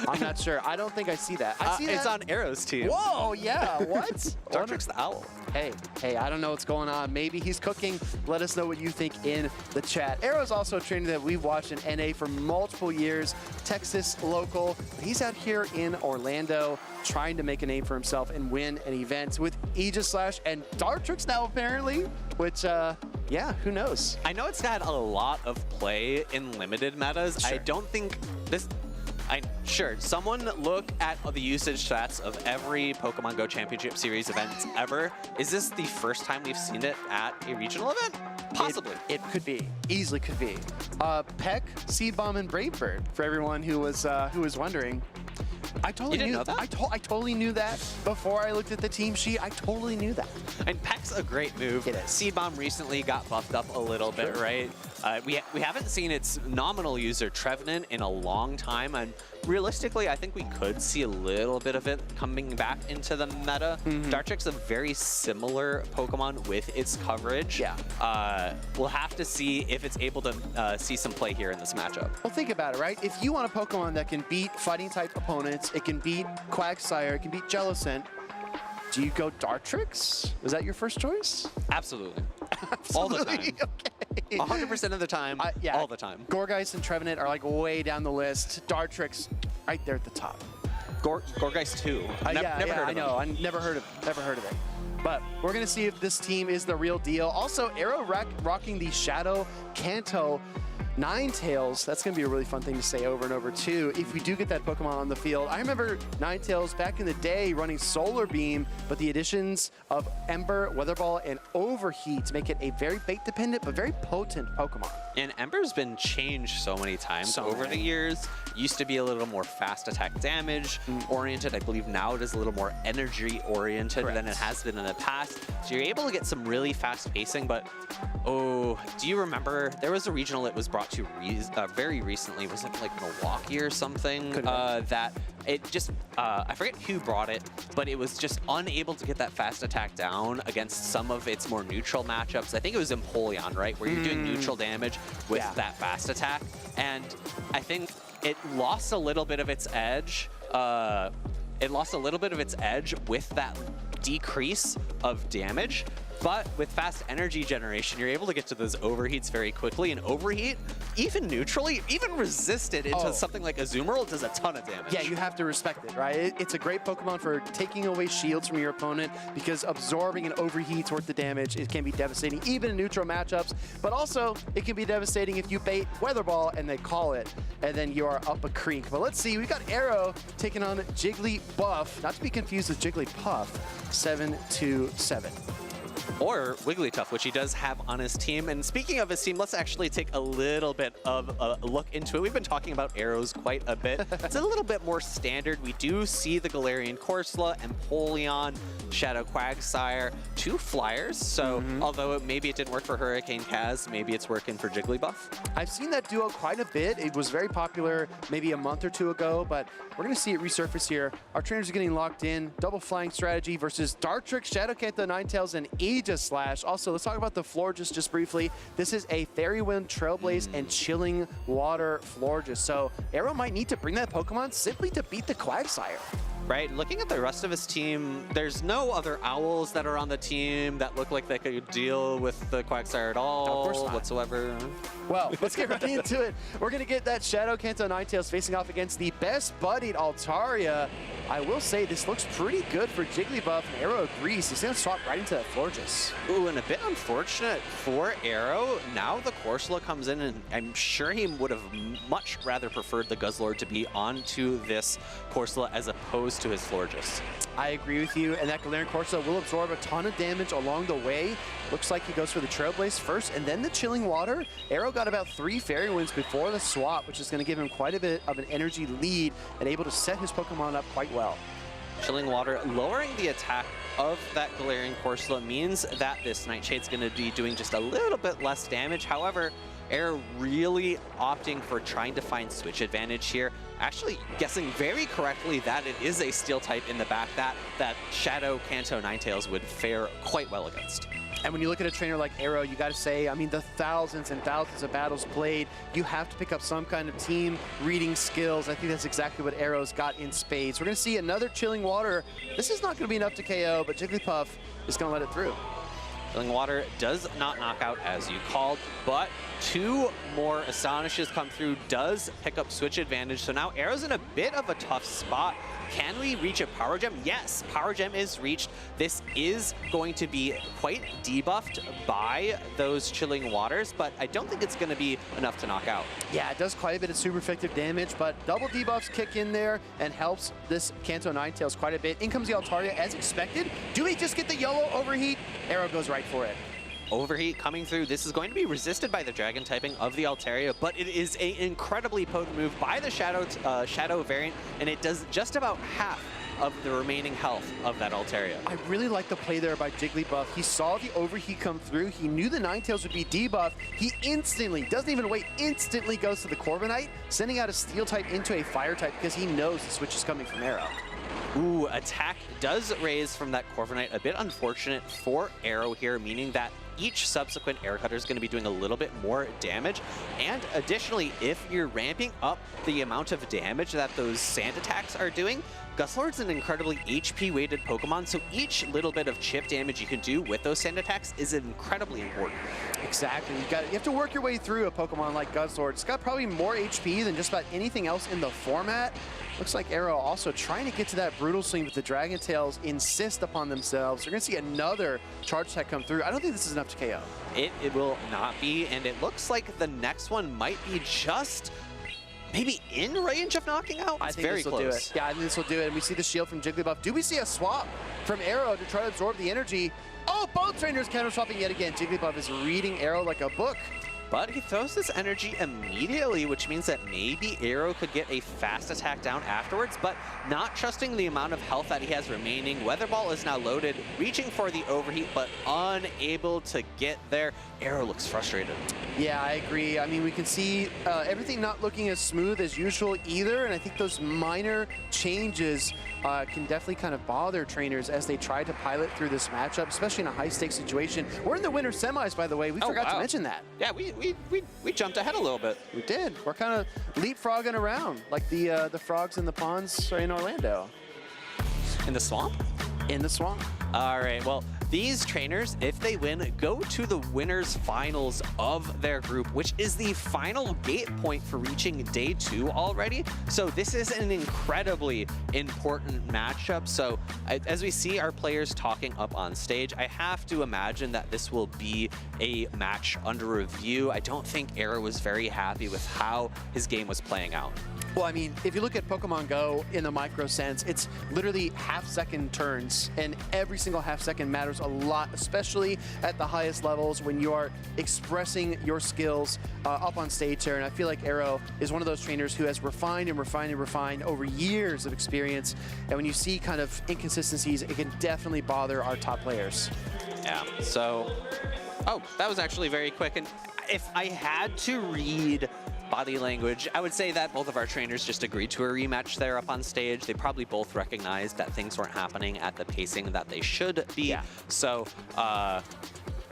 I'm not sure. I don't think I see that. I see that. It's on Arrow's team. Whoa, yeah, what? Dartrix the Owl. Hey, I don't know what's going on. Maybe he's cooking. Let us know what you think in the chat. Arrow's also a trainer that we've watched in NA for multiple years. Texas local. He's out here in Orlando trying to make a name for himself and win an event with Aegislash and Dartrix now apparently, which, yeah, who knows? I know it's had a lot of play in limited metas. Sure. I don't think this... Sure, someone look at the usage stats of every Pokemon Go Championship Series event ever. Is this the first time we've seen it at a regional event? Possibly. It could be. Easily could be. Peck, Seed Bomb, and Brave Bird, for everyone who was wondering. I totally knew that. I totally knew that before I looked at the team sheet. I totally knew that. And Peck's a great move. It is. Seed Bomb recently got buffed up a little bit, right? We haven't seen its nominal user Trevenant in a long time, and realistically, I think we could see a little bit of it coming back into the meta. Dartrix a very similar Pokemon with its coverage. Yeah. We'll have to see if it's able to see some play here in this matchup. Well, think about it, right? If you want a Pokemon that can beat fighting-type opponents, it can beat Quagsire, it can beat Jellicent, do you go Dartrix? Was that your first choice? Absolutely. Absolutely. All the time. Okay. 100% of the time, yeah, all the time. Gourgeist and Trevenant are like way down the list. Dartrix right there at the top. Gourgeist 2. Never heard of I know. I never heard of it. But we're going to see if this team is the real deal. Also, Arrow rocking the Shadow Kanto Ninetales. That's going to be a really fun thing to say over and over, too, if we do get that Pokemon on the field. I remember Ninetales back in the day running Solar Beam, but the additions of Ember, Weather Ball, and Overheat make it a very bait-dependent but very potent Pokemon. And Ember's been changed so many times over the years. Used to be a little more fast attack damage oriented. I believe now it is a little more energy oriented than it has been in the past. So you're able to get some really fast pacing, but do you remember there was a regional it was brought to very recently, was it like Milwaukee or something, that it just, I forget who brought it, but it was just unable to get that fast attack down against some of its more neutral matchups. I think it was Empoleon, right, where you're doing neutral damage with that fast attack, and I think it lost a little bit of its edge. It lost a little bit of its edge with that decrease of damage. But with fast energy generation, you're able to get to those overheats very quickly. And overheat, even neutrally, even resisted into something like Azumarill, does a ton of damage. Yeah, you have to respect it, right? It's a great Pokemon for taking away shields from your opponent, because absorbing an overheat's worth the damage. It can be devastating, even in neutral matchups. But also, it can be devastating if you bait Weather Ball and they call it, and then you are up a creek. But let's see, we've got Arrow taking on JigglyBuff, not to be confused with Jigglypuff, 7-7. or Wigglytuff, which he does have on his team. And speaking of his team, let's actually take a little bit of a look into it. We've been talking about arrows quite a bit. It's a little bit more standard. We do see the Galarian Corsola, Empoleon, Shadow Quagsire, 2 flyers. So although maybe it didn't work for HurricaneKaz, maybe it's working for JigglyBuff. I've seen that duo quite a bit. It was very popular maybe a month or 2 ago, but we're going to see it resurface here. Our trainers are getting locked in. Double flying strategy versus Dartrix, Shadow Kanto, Ninetales, and Aegislash. Also, let's talk about the Florges just briefly. This is a Fairy Wind, Trailblaze, and Chilling Water Florges. So Arrow might need to bring that Pokemon simply to beat the Quagsire. Right, looking at the rest of his team, there's no other Owls that are on the team that look like they could deal with the Quagsire at all whatsoever. Well, let's get right into it. We're going to get that Shadow Kanto Ninetales facing off against the best buddied Altaria. I will say this looks pretty good for Jigglybuff, and Arrow agrees. He's going to swap right into that Florges. Ooh, and a bit unfortunate for Arrow. Now the Corsola comes in, and I'm sure he would have much rather preferred the Guzzlord to be onto this Corsola as opposed to his Florges. I agree with you, and that Galarian Corsola will absorb a ton of damage along the way. Looks like he goes for the Trailblaze first, and then the Chilling Water. Arrow got about 3 Fairy Winds before the swap, which is going to give him quite a bit of an energy lead and able to set his Pokemon up quite well. Chilling Water lowering the attack of that Galarian Corsola means that this Nightshade's going to be doing just a little bit less damage. However, Arrow really opting for trying to find switch advantage here. Actually guessing very correctly that it is a Steel type in the back that Shadow Kanto Ninetales would fare quite well against. And when you look at a trainer like Arrow, you got to say, I mean, the thousands and thousands of battles played, you have to pick up some kind of team reading skills. I think that's exactly what Arrow's got in spades. We're going to see another Chilling Water. This is not going to be enough to KO, but Jigglypuff is going to let it through. Chilling Water does not knock out as you called, but 2 more Astonishes come through, does pick up switch advantage. So now Arrow's in a bit of a tough spot. Can we reach a Power Gem? Yes, Power Gem is reached. This is going to be quite debuffed by those Chilling Waters, but I don't think it's going to be enough to knock out. Yeah, it does quite a bit of super effective damage, but double debuffs kick in there and helps this Kanto Ninetales quite a bit. In comes the Altaria as expected. Do we just get the yellow overheat? Arrow goes right for it. Overheat coming through. This is going to be resisted by the Dragon typing of the Altaria, but it is an incredibly potent move by the Shadow variant, and it does just about half of the remaining health of that Altaria. I really like the play there by Jigglybuff. He saw the overheat come through. He knew the Ninetales would be debuffed. He instantly, doesn't even wait, instantly goes to the Corviknight, sending out a Steel type into a Fire type because he knows the switch is coming from Arrow. Ooh, attack does raise from that Corviknight. A bit unfortunate for Arrow here, meaning that each subsequent air cutter is going to be doing a little bit more damage. And additionally, if you're ramping up the amount of damage that those sand attacks are doing, Guzzlord's an incredibly HP-weighted Pokemon, so each little bit of chip damage you can do with those sand attacks is incredibly important. Exactly. You have to work your way through a Pokemon like Guzzlord. It's got probably more HP than just about anything else in the format. Looks like Arrow also trying to get to that Brutal Swing, but the Dragon Tails insist upon themselves. We're going to see another Charge Attack come through. I don't think this is enough to KO. It will not be, and it looks like the next one might be just maybe in range of knocking out. I think this will do it. Yeah, I think this will do it. And we see the shield from Jigglybuff. Do we see a swap from Arrow to try to absorb the energy? Oh, both trainers counter swapping yet again. Jigglybuff is reading Arrow like a book. But he throws this energy immediately, which means that maybe Arrow could get a fast attack down afterwards, but not trusting the amount of health that he has remaining. Weather Ball is now loaded, reaching for the overheat, but unable to get there. Arrow looks frustrated. Yeah, I agree. I mean, we can see everything not looking as smooth as usual either, and I think those minor changes can definitely kind of bother trainers as they try to pilot through this matchup, especially in a high-stakes situation. We're in the winter semis, by the way. We forgot to mention that. Yeah, we jumped ahead a little bit. We did. We're kind of leapfrogging around like the frogs in the ponds in Orlando. In the swamp? In the swamp. All right, well, these trainers, if they win, go to the winners finals of their group, which is the final gate point for reaching day 2 already. So this is an incredibly important matchup. So as we see our players talking up on stage, I have to imagine that this will be a match under review. I don't think Arrow was very happy with how his game was playing out. Well, I mean, if you look at Pokemon Go in the micro sense, it's literally half-second turns, and every single half-second matters a lot, especially at the highest levels when you are expressing your skills up on stage there. And I feel like Arrow is one of those trainers who has refined and refined and refined over years of experience. And when you see kind of inconsistencies, it can definitely bother our top players. Yeah, so, oh, that was actually very quick. And if I had to read body language, I would say that both of our trainers just agreed to a rematch there up on stage. They probably both recognized that things weren't happening at the pacing that they should be. Yeah. So,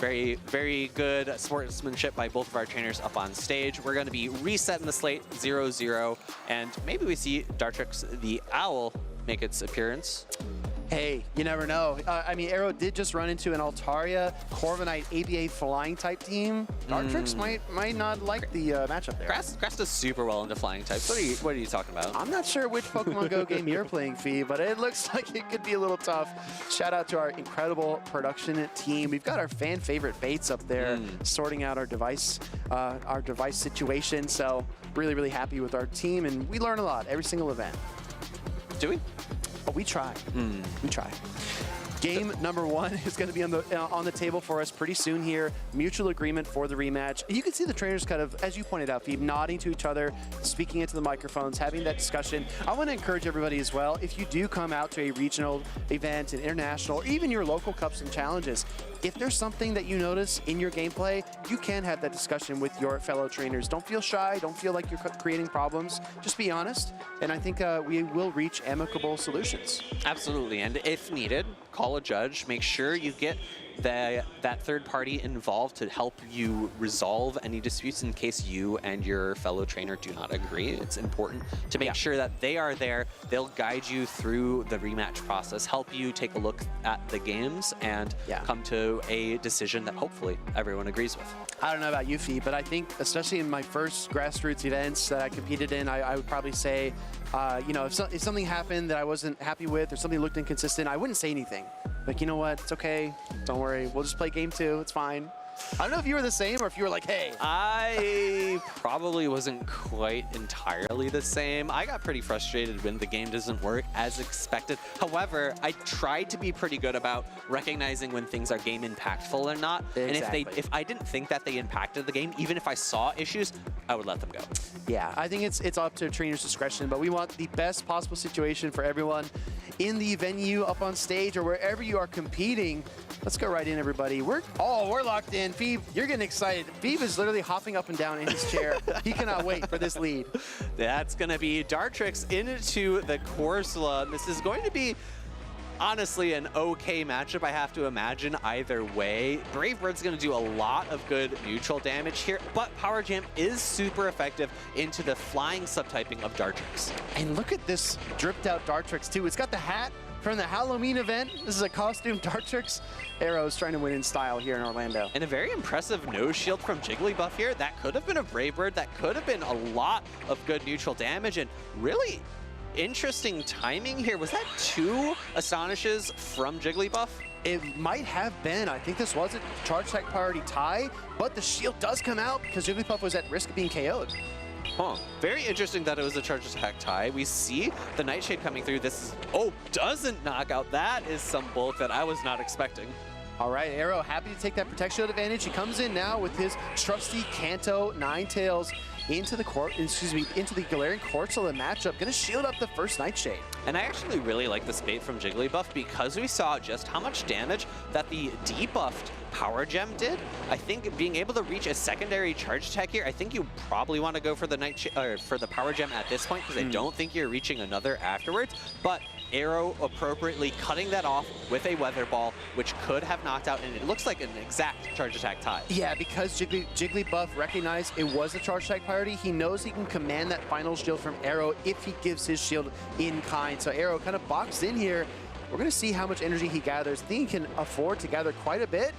very, very good sportsmanship by both of our trainers up on stage. We're going to be resetting the slate 0-0, and maybe we see Dartrix the Owl make its appearance. Hey, you never know. I mean, Arrow did just run into an Altaria, Corviknight, ABA flying type team. Dartrix might not like the matchup there. Grass does super well into flying types. What are you talking about? I'm not sure which Pokemon Go game you're playing, Fee, but it looks like it could be a little tough. Shout out to our incredible production team. We've got our fan favorite Bates up there sorting out our device situation. So really, really happy with our team, and we learn a lot every single event. Do we? Oh, we try. We try. Game number 1 is going to be on the table for us pretty soon here. Mutual agreement for the rematch. You can see the trainers kind of, as you pointed out, Phoebe, nodding to each other, speaking into the microphones, having that discussion. I want to encourage everybody as well, if you do come out to a regional event, an international, or even your local cups and challenges, if there's something that you notice in your gameplay, you can have that discussion with your fellow trainers. Don't feel shy. Don't feel like you're creating problems. Just be honest. And I think we will reach amicable solutions. Absolutely. And if needed, call a judge. Make sure you get that third party involved to help you resolve any disputes in case you and your fellow trainer do not agree. It's important to make sure that they are there. They'll guide you through the rematch process, help you take a look at the games, and come to a decision that hopefully everyone agrees with. I don't know about you, Fee, but I think especially in my first grassroots events that I competed in, I would probably say, you know, if something happened that I wasn't happy with or something looked inconsistent, I wouldn't say anything. Like, you know what? It's okay. Don't worry. We'll just play game 2. It's fine. I don't know if you were the same or if you were like, hey. I probably wasn't quite entirely the same. I got pretty frustrated when the game doesn't work as expected. However, I tried to be pretty good about recognizing when things are game impactful or not. Exactly. And if I didn't think that they impacted the game, even if I saw issues, I would let them go. Yeah, I think it's up to trainer's discretion, but we want the best possible situation for everyone in the venue, up on stage, or wherever you are competing. Let's go right in, everybody. We're locked in. Phoebe, you're getting excited. Phoebe is literally hopping up and down in his chair. He cannot wait for this lead. That's going to be Dartrix into the Corsola. This is going to be, honestly, an okay matchup, I have to imagine, either way. Brave Bird's going to do a lot of good neutral damage here, but Power Jam is super effective into the flying subtyping of Dartrix. And look at this dripped out Dartrix, too. It's got the hat from the Halloween event. This is a costume Dartrix. Arrow's trying to win in style here in Orlando. And a very impressive nose shield from JigglyBuff here. That could have been a Brave Bird. That could have been a lot of good neutral damage, and really interesting timing here. Was that 2 Astonishes from JigglyBuff? It might have been. I think this was a charge attack priority tie, but the shield does come out because JigglyBuff was at risk of being KO'd. Huh. Very interesting that it was a charge attack tie. We see the Nightshade coming through. This is, doesn't knock out. That is some bulk that I was not expecting. All right, Arrow happy to take that protection shield advantage. He comes in now with his trusty Kanto Ninetales into the Galarian Corsola matchup. Gonna shield up the first Nightshade. And I actually really like this bait from JigglyBuff because we saw just how much damage that the debuffed Power Gem did. I think being able to reach a secondary charge attack here, I think you probably want to go for the for the Power Gem at this point because I don't think you're reaching another afterwards. But Arrow appropriately cutting that off with a Weather Ball, which could have knocked out, and it looks like an exact charge attack tie. Yeah, because JigglyBuff recognized it was a charge attack priority, he knows he can command that final shield from Arrow if he gives his shield in kind. So Arrow kind of boxed in here. We're going to see how much energy he gathers. I think he can afford to gather quite a bit.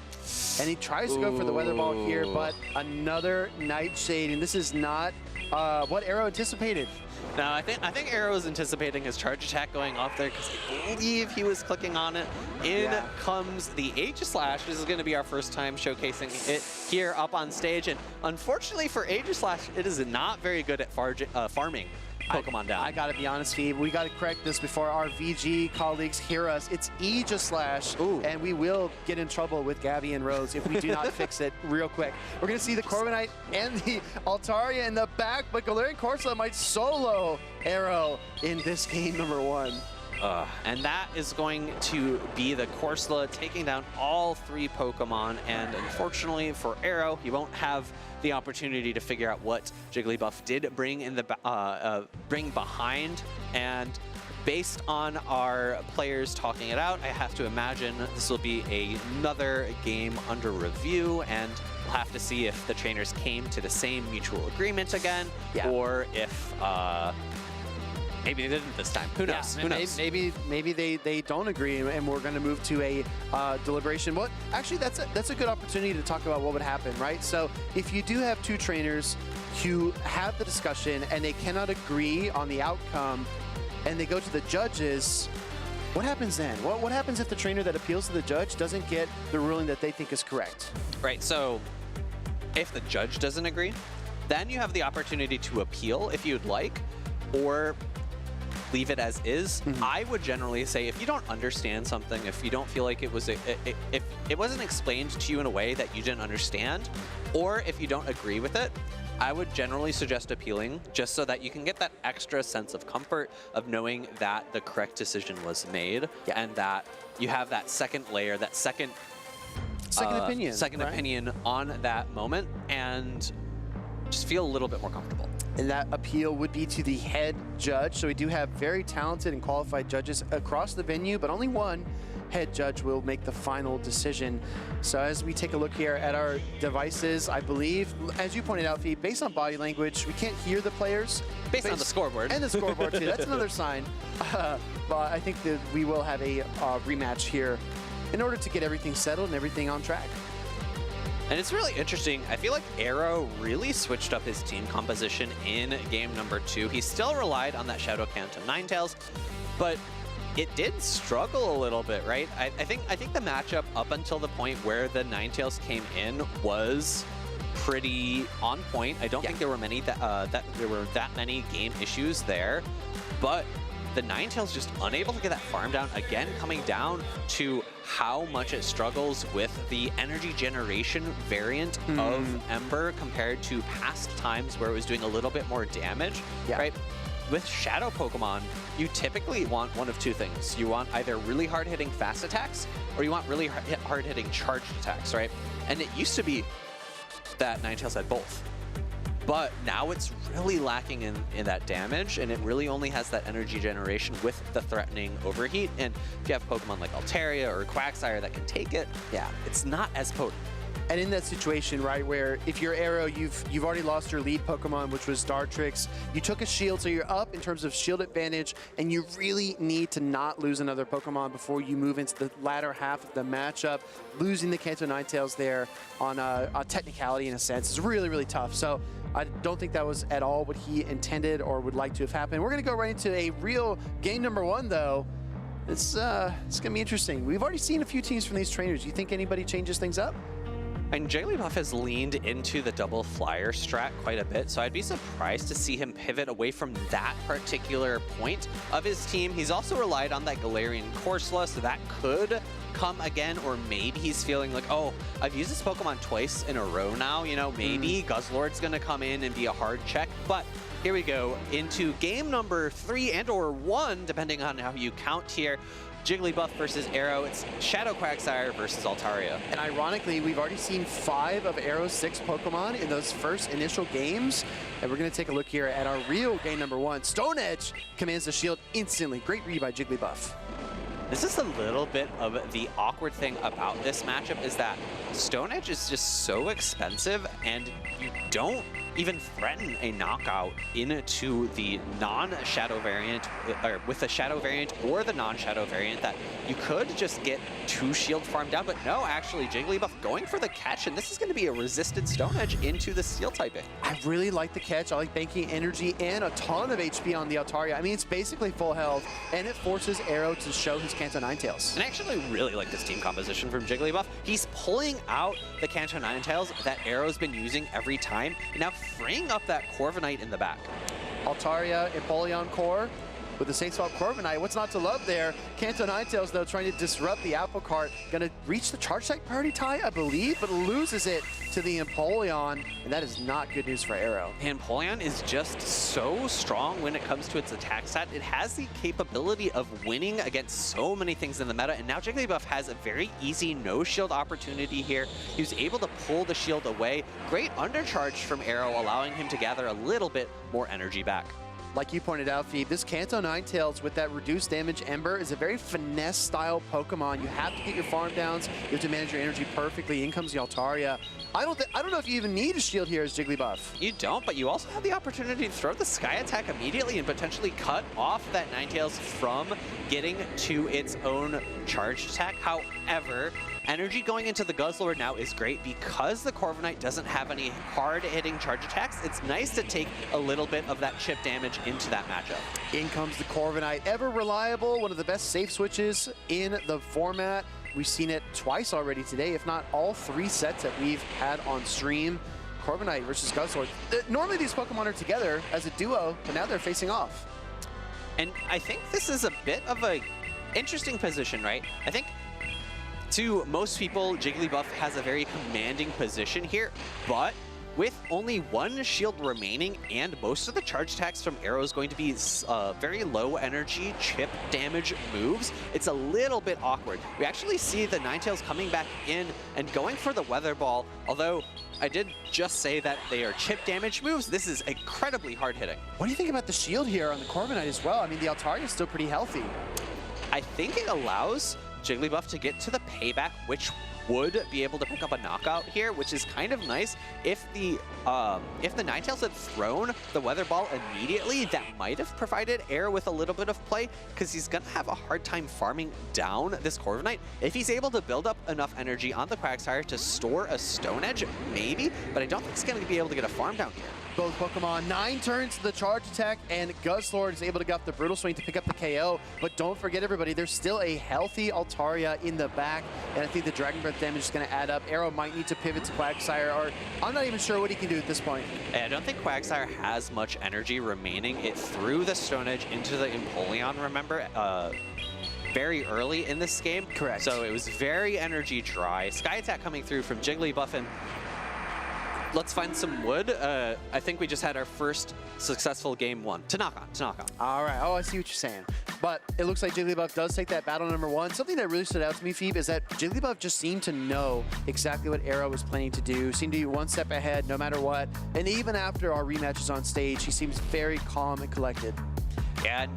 And he tries to go for the Weather Ball here, but another Nightshade, and this is not what Arrow anticipated. No, I think Arrow was anticipating his charge attack going off there because I believe he was clicking on it. In comes the Aegislash. This is going to be our first time showcasing it here up on stage. And unfortunately for Aegislash, it is not very good at farming. Pokemon down. I gotta be honest, Phoebe. We gotta correct this before our VG colleagues hear us. It's Aegislash, and we will get in trouble with Gabby and Rose if we do not fix it real quick. We're gonna see the Corviknight and the Altaria in the back, but Galarian Corsola might solo Arrow in this game number 1. And that is going to be the Corsola taking down all 3 Pokemon, and unfortunately for Arrow, he won't have the opportunity to figure out what JigglyBuff did bring in the bring behind. And based on our players talking it out, I have to imagine this will be another game under review, and we'll have to see if the trainers came to the same mutual agreement again, or if maybe they didn't this time. Who knows? Who knows? Maybe they don't agree, and we're going to move to a deliberation. Well, actually, that's a good opportunity to talk about what would happen, right? So if you do have 2 trainers who have the discussion and they cannot agree on the outcome, and they go to the judges, what happens then? What happens if the trainer that appeals to the judge doesn't get the ruling that they think is correct? Right. So if the judge doesn't agree, then you have the opportunity to appeal if you'd like, or leave it as is. I would generally say if you don't understand something, if you don't feel like it was if it wasn't explained to you in a way that you didn't understand, or if you don't agree with it, I would generally suggest appealing, just so that you can get that extra sense of comfort of knowing that the correct decision was made, and that you have that second layer, that second opinion on that moment, and just feel a little bit more comfortable. And that appeal would be to the head judge. So we do have very talented and qualified judges across the venue, but only one head judge will make the final decision. So as we take a look here at our devices, I believe, as you pointed out, Phoebe, based on body language, we can't hear the players. Based on the scoreboard. And the scoreboard, too. That's another sign. But I think that we will have a rematch here in order to get everything settled and everything on track. And it's really interesting. I feel like Arrow really switched up his team composition in game number 2. He still relied on that Shadow Count of Ninetales, but it did struggle a little bit, right? I think the matchup up until the point where the Ninetales came in was pretty on point. I don't think there were many that many game issues there, but the Ninetales just unable to get that farm down, again coming down to how much it struggles with the energy generation variant of Ember compared to past times where it was doing a little bit more damage, right? With Shadow Pokemon, you typically want one of 2 things. You want either really hard-hitting fast attacks, or you want really hard-hitting charged attacks, right? And it used to be that Ninetales had both. But now it's really lacking in that damage, and it really only has that energy generation with the threatening overheat. And if you have Pokemon like Altaria or Quagsire that can take it, it's not as potent. And in that situation, right, where if you're Arrow, you've already lost your lead Pokemon, which was Dartrix. You took a shield, so you're up in terms of shield advantage, and you really need to not lose another Pokemon before you move into the latter half of the matchup. Losing the Kanto Ninetales there on a technicality, in a sense, is really, really tough. So I don't think that was at all what he intended or would like to have happened. We're going to go right into a real game number 1, though. It's going to be interesting. We've already seen a few teams from these trainers. Do you think anybody changes things up? And JigglyBuff has leaned into the double flyer strat quite a bit, so I'd be surprised to see him pivot away from that particular point of his team. He's also relied on that Galarian Corsola, so that could come again, or maybe he's feeling like, oh, I've used this Pokemon twice in a row now, you know, maybe Guzzlord's gonna come in and be a hard check. But here we go into game number 3 and or 1, depending on how you count here. JigglyBuff versus Arrow. It's Shadow Quagsire versus Altaria. And ironically, we've already seen 5 of Arrow's 6 Pokemon in those first initial games. And we're going to take a look here at our real game number 1. Stone Edge commands the shield instantly. Great read by JigglyBuff. This is a little bit of the awkward thing about this matchup, is that Stone Edge is just so expensive, and you don't even threaten a knockout into the non-shadow variant, or with the shadow variant or the non-shadow variant, that you could just get 2 shield farmed down. But no, actually, JigglyBuff going for the catch, and this is going to be a resisted Stone Edge into the steel typing. I really like the catch. I like banking energy and a ton of HP on the Altaria. I mean, it's basically full health, and it forces Arrow to show his Kanto Ninetales. And I actually really like this team composition from JigglyBuff. He's pulling out the Kanto Ninetales that Arrow's been using every time, and now freeing up that Corviknight in the back. Altaria, Empoleon core with the Safe Swap Corviknight. What's not to love there? Kanto Ninetales, though, trying to disrupt the Apple Cart. Gonna reach the Charge Attack parity tie, I believe, but loses it to the Empoleon, and that is not good news for Arrow. Empoleon is just so strong when it comes to its attack stat. It has the capability of winning against so many things in the meta, and now JigglyBuff has a very easy no-shield opportunity here. He was able to pull the shield away. Great undercharge from Arrow, allowing him to gather a little bit more energy back. Like you pointed out, Phoebe, this Kanto Ninetales with that reduced damage Ember is a very finesse-style Pokemon. You have to get your farm downs. You have to manage your energy perfectly. In comes the Altaria. I don't know if you even need a shield here as JigglyBuff. You don't, but you also have the opportunity to throw the Sky Attack immediately and potentially cut off that Ninetales from getting to its own charged attack. However, energy going into the Guzzlord now is great because the Corviknight doesn't have any hard-hitting charge attacks. It's nice to take a little bit of that chip damage into that matchup. In comes the Corviknight, ever reliable, one of the best safe switches in the format. We've seen it twice already today, if not all 3 sets that we've had on stream. Corviknight versus Guzzlord. Normally these Pokemon are together as a duo, but now they're facing off. And I think this is a bit of a interesting position, right? I think to most people, JigglyBuff has a very commanding position here, but with only 1 shield remaining and most of the charge attacks from Arrow is going to be very low energy chip damage moves, it's a little bit awkward. We actually see the Ninetales coming back in and going for the Weather Ball, although I did just say that they are chip damage moves. This is incredibly hard hitting. What do you think about the shield here on the Corviknight as well? I mean, the Altaria is still pretty healthy. I think it allows JigglyBuff to get to the payback, which would be able to pick up a knockout here, which is kind of nice. If the Ninetales had thrown the Weather Ball immediately, that might have provided Air with a little bit of play, because he's gonna have a hard time farming down this Corviknight. If he's able to build up enough energy on the Quagsire to store a Stone Edge, maybe, but I don't think he's gonna be able to get a farm down here. Both Pokemon, 9 turns to the charge attack, and Guzzlord is able to get off the Brutal Swing to pick up the KO. But don't forget, everybody, there's still a healthy Altaria in the back, and I think the Dragon Breath damage is going to add up. Arrow might need to pivot to Quagsire, or I'm not even sure what he can do at this point. I don't think Quagsire has much energy remaining. It threw the Stone Edge into the Empoleon, remember? Very early in this game. Correct. So it was very energy dry. Sky Attack coming through from JigglyBuff, and let's find some wood. I think we just had our first successful game 1 to knock on. All right. Oh, I see what you're saying. But it looks like JigglyBuff does take that battle number 1. Something that really stood out to me, Phoebe, is that JigglyBuff just seemed to know exactly what Arrow was planning to do. Seemed to be 1 step ahead no matter what. And even after our rematches on stage, he seems very calm and collected. Yeah.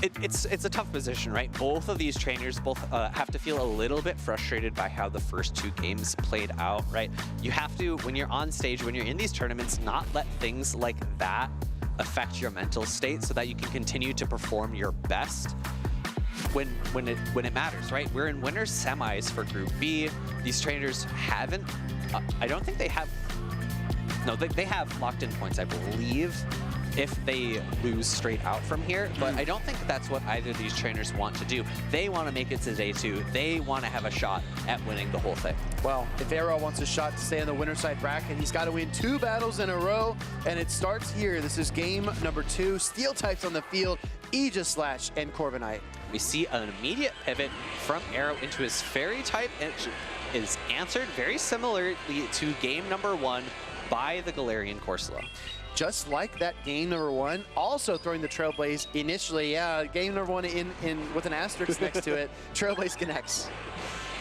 It's a tough position, right? Both of these trainers have to feel a little bit frustrated by how the first 2 games played out, right? You have to, when you're on stage, when you're in these tournaments, not let things like that affect your mental state so that you can continue to perform your best when it matters, right? We're in winners semis for Group B. These trainers haven't, I don't think they have, no, they have locked in points, I believe, if they lose straight out from here, but I don't think that's what either of these trainers want to do. They want to make it to day 2. They want to have a shot at winning the whole thing. Well, if Arrow wants a shot to stay on the winner side bracket, he's got to win 2 battles in a row, and it starts here. This is game number 2. Steel types on the field, Aegislash and Corviknight. We see an immediate pivot from Arrow into his Fairy type, and it is answered very similarly to game number 1 by the Galarian Corsola. Just like that game number 1, also throwing the Trailblaze initially. Yeah, game number 1 in with an asterisk next to it. Trailblaze connects.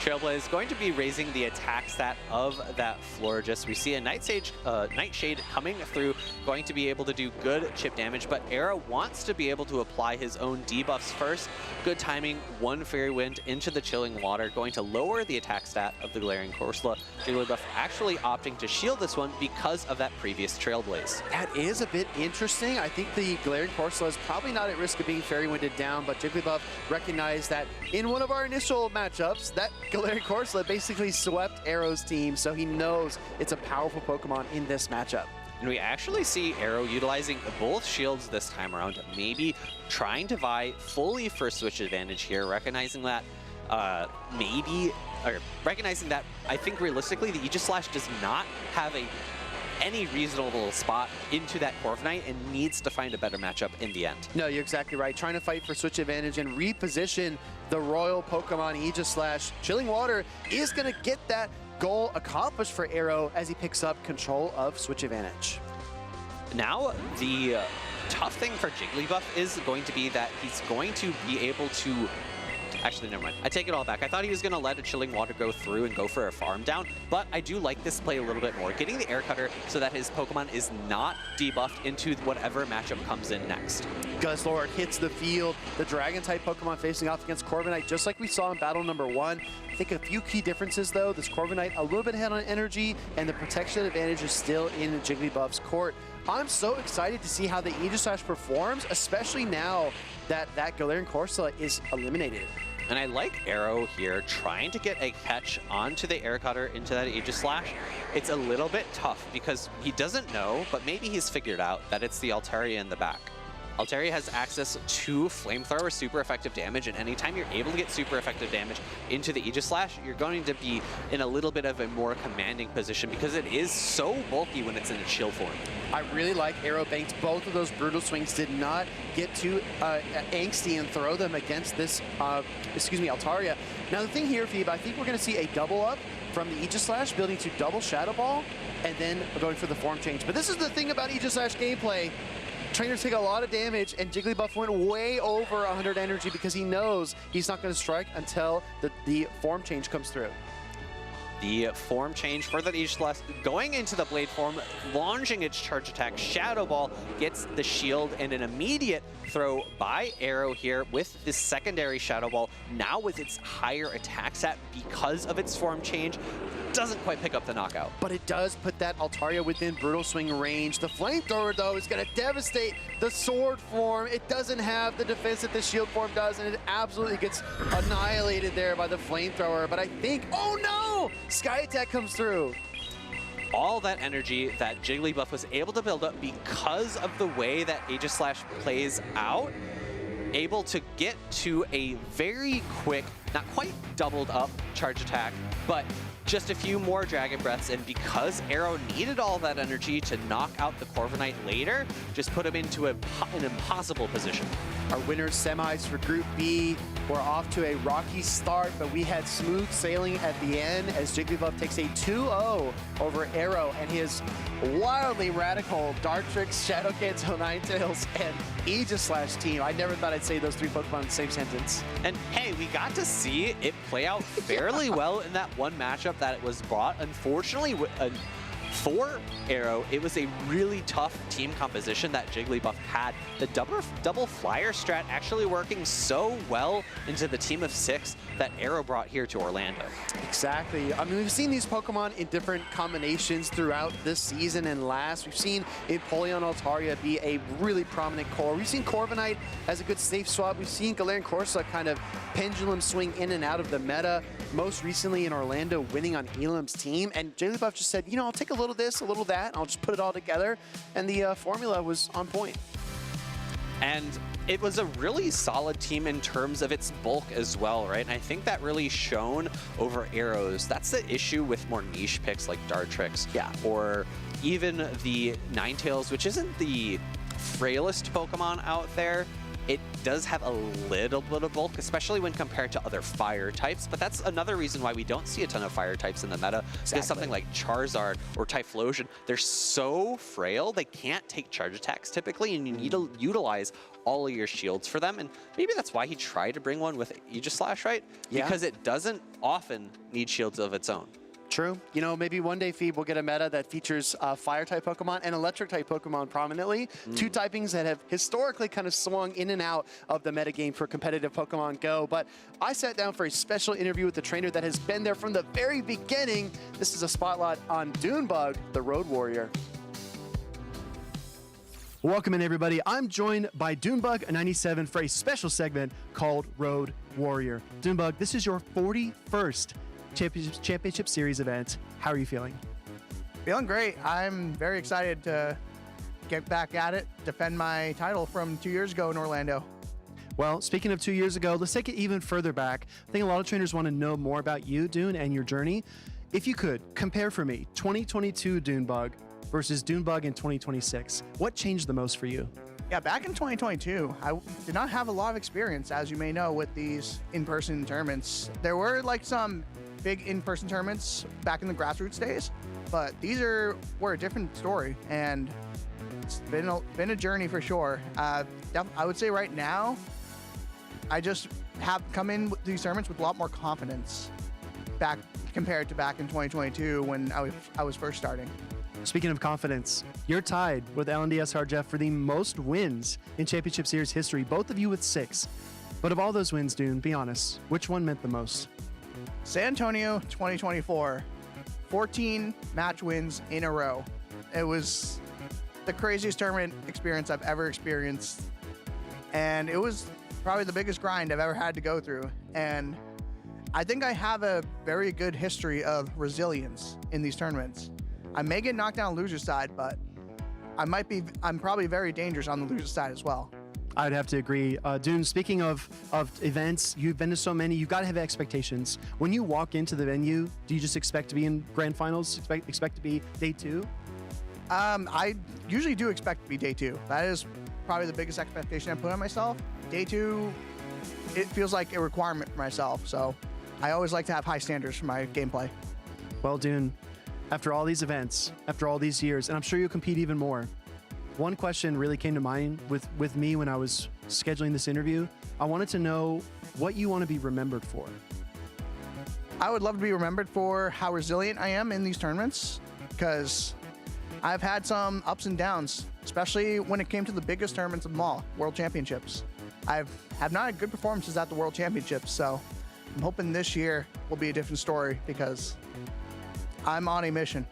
Trailblaze going to be raising the attack stat of that Florigist. We see a Nightshade coming through, going to be able to do good chip damage, but Arrow wants to be able to apply his own debuffs first. Good timing, 1 Fairy Wind into the Chilling Water, going to lower the attack stat of the Galarian Corsola. JigglyBuff actually opting to shield this one because of that previous Trailblaze. That is a bit interesting. I think the Galarian Corsola is probably not at risk of being Fairy Winded down, but JigglyBuff recognized that in one of our initial matchups, that Galarian Corsola basically swept Arrow's team, so he knows it's a powerful Pokemon in this matchup. And we actually see Arrow utilizing both shields this time around, maybe trying to vie fully for switch advantage here, recognizing that recognizing that I think realistically the Aegislash does not have a any reasonable spot into that Corviknight and needs to find a better matchup in the end. No, you're exactly right. Trying to fight for switch advantage and reposition the Royal Pokemon Aegislash. Chilling Water is going to get that goal accomplished for Arrow as he picks up control of switch advantage. Now, the tough thing for JigglyBuff is going to be that he's going to be able to... Actually, never mind. I take it all back. I thought he was going to let a Chilling Water go through and go for a farm down, but I do like this play a little bit more. Getting the Air Cutter so that his Pokemon is not debuffed into whatever matchup comes in next. Guzzlord hits the field. The Dragon-type Pokemon facing off against Corviknight, just like we saw in battle number 1. I think a few key differences, though. This Corviknight a little bit ahead on energy, and the protection advantage is still in JigglyBuff's court. I'm so excited to see how the Aegislash performs, especially now that Galarian Corsola is eliminated. And I like Arrow here trying to get a catch onto the Air Cutter into that Aegislash. It's a little bit tough because he doesn't know, but maybe he's figured out that it's the Altaria in the back. Altaria has access to Flamethrower super effective damage, and anytime you're able to get super effective damage into the Aegislash, you're going to be in a little bit of a more commanding position because it is so bulky when it's in its shield form. I really like Arrow banked both of those brutal swings, did not get too angsty and throw them against this, Altaria. Now the thing here, Phoebe, I think we're going to see a double up from the Aegislash, building to double Shadow Ball, and then going for the form change. But this is the thing about Aegislash gameplay. Trainers take a lot of damage, and JigglyBuff went way over 100 energy because he knows he's not going to strike until the form change comes through. The form change for the Aegislash going into the Blade form, launching its charge attack. Shadow Ball gets the shield and an immediate throw by Arrow here with this secondary Shadow Ball. Now with its higher attack stat because of its form change, doesn't quite pick up the knockout. But it does put that Altaria within Brutal Swing range. The Flamethrower, though, is going to devastate the Sword form. It doesn't have the defense that the Shield form does, and it absolutely gets annihilated there by the Flamethrower. But I think, oh no! Sky Attack comes through. All that energy that JigglyBuff was able to build up because of the way that Aegislash plays out, able to get to a very quick, not quite doubled up charge attack, but just a few more Dragon Breaths, and because Arrow needed all that energy to knock out the Corviknight later, just put him into an impossible position. Our winners semis for Group B were off to a rocky start, but we had smooth sailing at the end as JigglyBuff takes a 2-0 over Arrow and his wildly radical Dartrix, Shadow Cancel, Ninetales, and Aegislash team. I never thought I'd say those three Pokemon in the same sentence. And hey, we got to see it play out fairly well in that one matchup that it was brought. Unfortunately, for Arrow, it was a really tough team composition that JigglyBuff had. The double flyer strat actually working so well into the team of 6 that Arrow brought here to Orlando. Exactly. I mean, we've seen these Pokemon in different combinations throughout this season and last. We've seen Empoleon Altaria be a really prominent core. We've seen Corviknight as a good safe swap. We've seen Galarian Corsola kind of pendulum swing in and out of the meta. Most recently in Orlando, winning on Elam's team. And JigglyBuff just said, you know, I'll take a little this, a little that, and I'll just put it all together. And the formula was on point. And it was a really solid team in terms of its bulk as well, right? And I think that really shone over Arrows. That's the issue with more niche picks like Dartrix, or even the Ninetales, which isn't the frailest Pokemon out there. It does have a little bit of bulk, especially when compared to other fire types, but that's another reason why we don't see a ton of fire types in the meta. Because something like Charizard or Typhlosion, they're so frail, they can't take charge attacks typically, and you need to utilize all of your shields for them. And maybe that's why he tried to bring one with Aegislash, right? Yeah. Because it doesn't often need shields of its own. True. You know, maybe one day, Phoebe, we'll get a meta that features Fire-type Pokemon and Electric-type Pokemon prominently. Two typings that have historically kind of swung in and out of the metagame for competitive Pokemon Go. But I sat down for a special interview with the trainer that has been there from the very beginning. This is a spotlight on Dunebug, the Road Warrior. Welcome in, everybody. I'm joined by Dunebug 97 for a special segment called Road Warrior. Dunebug, this is your 41st Championship Series event. How are you feeling? Feeling great. I'm very excited to get back at it, defend my title from 2 years ago in Orlando. Well, speaking of 2 years ago, let's take it even further back. I think a lot of trainers want to know more about you, Dune, and your journey. If you could, compare for me 2022 Dunebug versus Dunebug in 2026. What changed the most for you? Yeah, back in 2022, I did not have a lot of experience, as you may know, with these in-person tournaments. There were like some big in-person tournaments back in the grassroots days, but these were a different story, and it's been a journey for sure. I would say right now, I just have come in with these tournaments with a lot more confidence compared to back in 2022 when I was first starting. Speaking of confidence, you're tied with LNDS Hard Jeff for the most wins in Championship Series history, both of you with 6. But of all those wins, Dune, be honest, which one meant the most? San Antonio 2024, 14 match wins in a row. It was the craziest tournament experience I've ever experienced, and it was probably the biggest grind I've ever had to go through. And I think I have a very good history of resilience in these tournaments. I may get knocked down on the loser's side, but I'm probably very dangerous on the loser's side as well. I'd have to agree. Dune, speaking of events, you've been to so many, you've got to have expectations. When you walk into the venue, do you just expect to be in grand finals, expect to be day 2? I usually do expect to be day 2. That is probably the biggest expectation I put on myself. Day 2, it feels like a requirement for myself, so I always like to have high standards for my gameplay. Well, Dune, after all these events, after all these years, and I'm sure you'll compete even more, one question really came to mind with me when I was scheduling this interview. I wanted to know what you want to be remembered for. I would love to be remembered for how resilient I am in these tournaments, because I've had some ups and downs, especially when it came to the biggest tournaments of them all, World Championships. I have not had good performances at the World Championships, so I'm hoping this year will be a different story because I'm on a mission.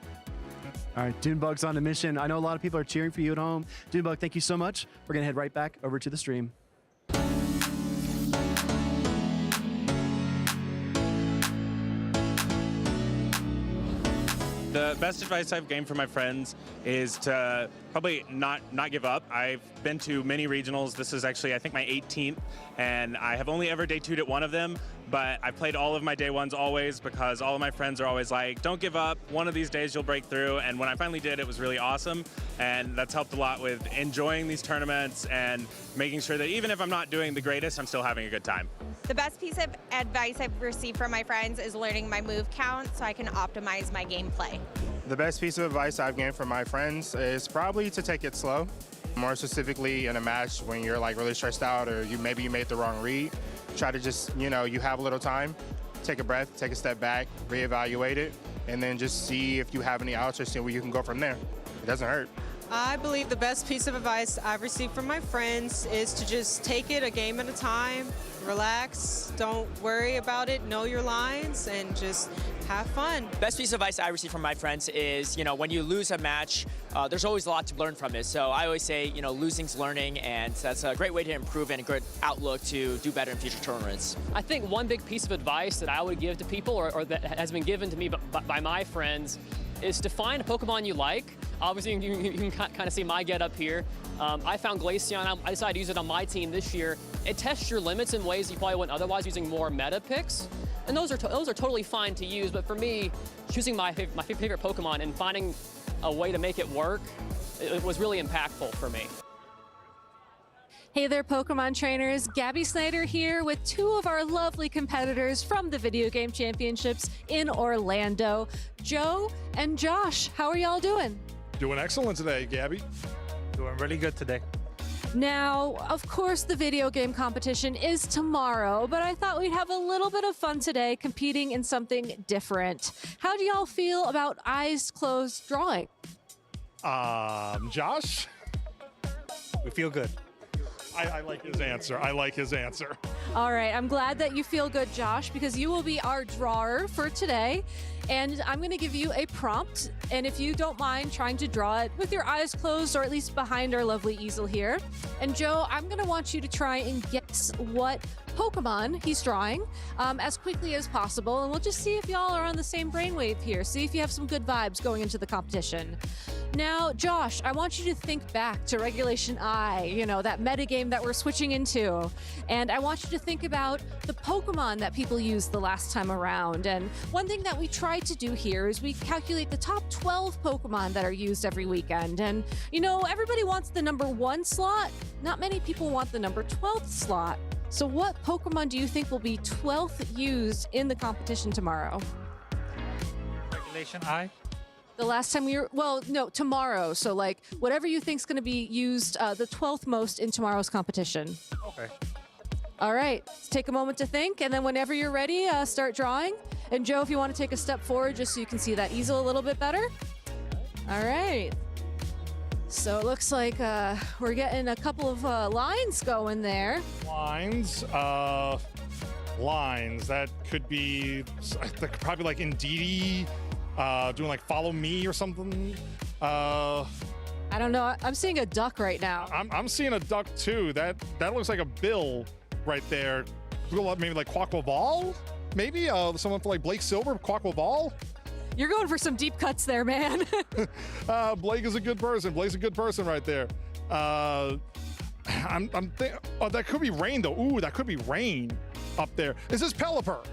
All right, Dunebug's on a mission. I know a lot of people are cheering for you at home. Dunebug, thank you so much. We're going to head right back over to the stream. The best advice I've gained from my friends is to probably not give up. I've been to many regionals. This is actually, I think, my 18th, and I have only ever day 2'd at one of them, but I played all of my day 1s always because all of my friends are always like, don't give up. One of these days you'll break through, and when I finally did, it was really awesome, and that's helped a lot with enjoying these tournaments and making sure that even if I'm not doing the greatest, I'm still having a good time. The best piece of advice I've received from my friends is learning my move count so I can optimize my gameplay. The best piece of advice I've gained from my friends is probably to take it slow. More specifically in a match when you're like really stressed out or maybe you made the wrong read. Try to just, you have a little time, take a breath, take a step back, reevaluate it, and then just see if you have any outs or see where you can go from there. It doesn't hurt. I believe the best piece of advice I've received from my friends is to just take it a game at a time, relax, don't worry about it, know your lines, and just have fun. Best piece of advice I received from my friends is, when you lose a match, there's always a lot to learn from it. So I always say, losing's learning, and that's a great way to improve and a good outlook to do better in future tournaments. I think one big piece of advice that I would give to people, or that has been given to me by my friends, is to find a Pokemon you like. Obviously, you can kind of see my get up here. I found Glaceon. I decided to use it on my team this year. It tests your limits in ways you probably wouldn't otherwise, using more meta picks. And those are totally fine to use, but for me, choosing my favorite Pokemon and finding a way to make it work, it was really impactful for me. Hey there, Pokemon trainers. Gabby Snyder here with 2 of our lovely competitors from the Video Game Championships in Orlando, Joe and Josh. How are y'all doing? Doing excellent today, Gabby. Doing really good today. Now, of course, the video game competition is tomorrow, but I thought we'd have a little bit of fun today competing in something different. How do y'all feel about eyes closed drawing? Josh? We feel good. I like his answer. I like his answer. All right, I'm glad that you feel good, Josh, because you will be our drawer for today. And I'm going to give you a prompt. And if you don't mind trying to draw it with your eyes closed, or at least behind our lovely easel here. And Joe, I'm going to want you to try and guess what Pokemon he's drawing as quickly as possible. And we'll just see if y'all are on the same brainwave here. See if you have some good vibes going into the competition. Now, Josh, I want you to think back to Regulation I, you know, that metagame that we're switching into. And I want you to think about the Pokemon that people used the last time around. And one thing that we tried to do here is we calculate the top 12 Pokemon that are used every weekend. And, you know, everybody wants the number 1 slot. Not many people want the number 12th slot. So what Pokemon do you think will be 12th used in the competition tomorrow? Regulation I. The last time we were, well, no, tomorrow. So like whatever you think is going to be used the 12th most in tomorrow's competition. Okay. All right, let's take a moment to think, and then whenever you're ready, start drawing. And Joe, if you want to take a step forward just so you can see that easel a little bit better. All right. So it looks like we're getting a couple of lines going there. Lines. Lines. That could be probably like Indeedee. Doing like follow me or something. I don't know. I'm seeing a duck right now. I'm seeing a duck too. That looks like a bill right there. Maybe like Quaquaval? Maybe someone for like Blake Silver, Quaquaval? You're going for some deep cuts there, man. Blake is a good person. Blake's a good person right there. I'm thinking. Oh, that could be Rain though. Ooh, that could be Rain up there. Is this Pelipper?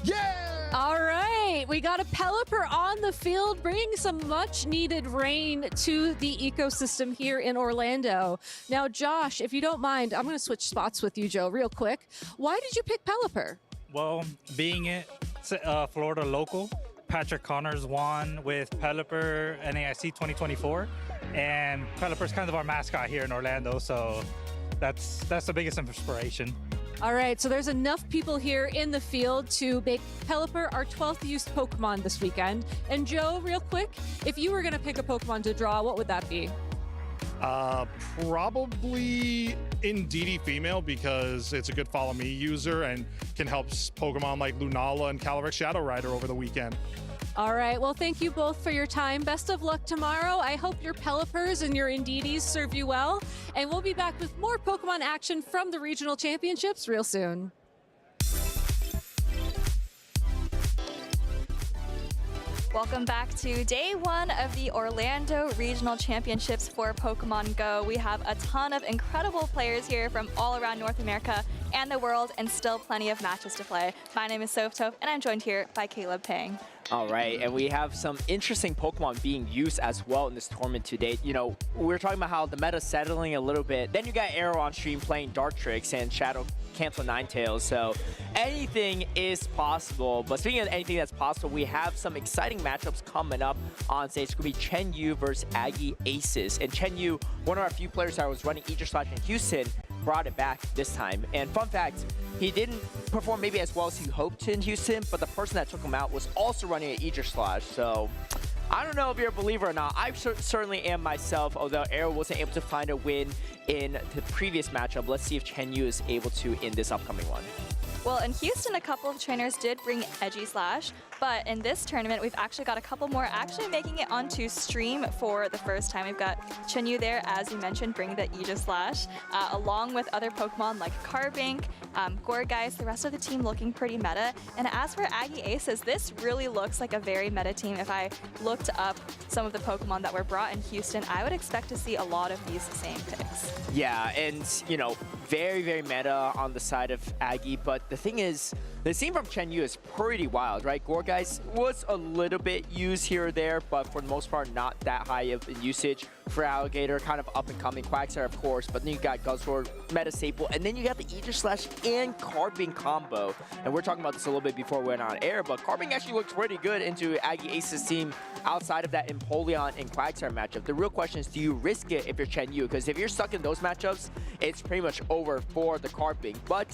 Yeah! All right, we got a Pelipper on the field, bringing some much-needed rain to the ecosystem here in Orlando. Now, Josh, if you don't mind, I'm going to switch spots with you, Joe, real quick. Why did you pick Pelipper? Well, being it Florida local, Patrick Connors won with Pelipper NAIC 2024, and Pelipper's kind of our mascot here in Orlando, so that's the biggest inspiration. All right, so there's enough people here in the field to make Pelipper our 12th used Pokemon this weekend. And Joe, real quick, if you were going to pick a Pokemon to draw, what would that be? Probably Indeedee female, because it's a good follow me user and can help Pokemon like Lunala and Calyrex Shadow Rider over the weekend. All right, well, thank you both for your time. Best of luck tomorrow. I hope your Pelippers and your Indeedees serve you well. And we'll be back with more Pokemon action from the regional championships real soon. Welcome back to day 1 of the Orlando Regional Championships for Pokemon Go. We have a ton of incredible players here from all around North America and the world, and still plenty of matches to play. My name is Softoph, and I'm joined here by Caleb Pang. All right, and we have some interesting Pokemon being used as well in this tournament to date. You know, we were talking about how the meta's settling a little bit. Then you got Arrow on stream playing Dartrix and Shadow Cancel Ninetales, so anything is possible. But speaking of anything that's possible, we have some exciting matchups coming up on stage. It's going to be Chen Yu versus Aggie Aces. And Chen Yu, one of our few players that was running Aegislash in Houston, brought it back this time. And fun fact, he didn't perform maybe as well as he hoped in Houston, but the person that took him out was also running an Aegislash. So I don't know if you're a believer or not. I certainly am myself, although Arrow wasn't able to find a win in the previous matchup. Let's see if Chen Yu is able to in this upcoming one. Well, in Houston, a couple of trainers did bring Aegislash, but in this tournament, we've actually got a couple more actually making it onto stream for the first time. We've got Chen Yu there, as you mentioned, bringing the Aegislash, along with other Pokemon like Carbink, Gourgeist, the rest of the team looking pretty meta. And as for Aggie Aces, this really looks like a very meta team. If I looked up some of the Pokemon that were brought in Houston, I would expect to see a lot of these same picks. Yeah, and, you know, very, very meta on the side of Aggie, but the thing is, the scene from Chen Yu is pretty wild, right? Gourgeist was a little bit used here or there, but for the most part, not that high of in usage. For Alligator, kind of up-and-coming. Quagsire, of course, but then you got Guzzlord, Meta Staple, and then you got the Aegislash and Carbink combo. And we're talking about this a little bit before we went on air, but Carbink actually looks pretty good into Aggie Ace's team outside of that Empoleon and Quagsire matchup. The real question is, do you risk it if you're Chen Yu? Because if you're stuck in those matchups, it's pretty much over for the Carbink. But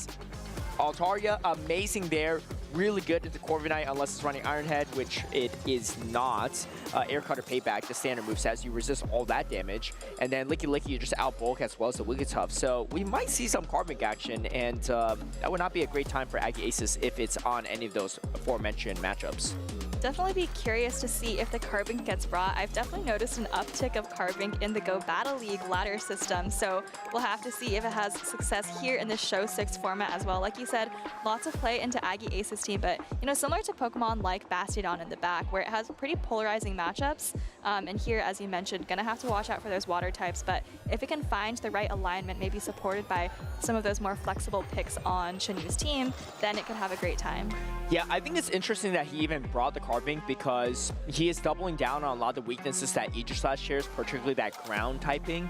Altaria, amazing there. Really good into Corviknight, unless it's running Iron Head, which it is not. Air Cutter Payback, the standard moveset, you resist all that damage. And then Licky Licky, you just outbulk as well as the Wigglytuff. So we might see some Carbink action, and that would not be a great time for Aggie Aces if it's on any of those aforementioned matchups. Definitely be curious to see if the Carbink gets brought. I've definitely noticed an uptick of Carbink in the Go Battle League ladder system, so we'll have to see if it has success here in the Show 6 format as well. Like you said, lots of play into Aggie Aces team, but similar to Pokemon like Bastiodon in the back, where it has pretty polarizing matchups. And here, as you mentioned, gonna have to watch out for those water types, but if it can find the right alignment, maybe supported by some of those more flexible picks on Chen Yu's team, then it could have a great time. Yeah, I think it's interesting that he even brought the Carbink because he is doubling down on a lot of the weaknesses that Aegislash shares, particularly that ground typing.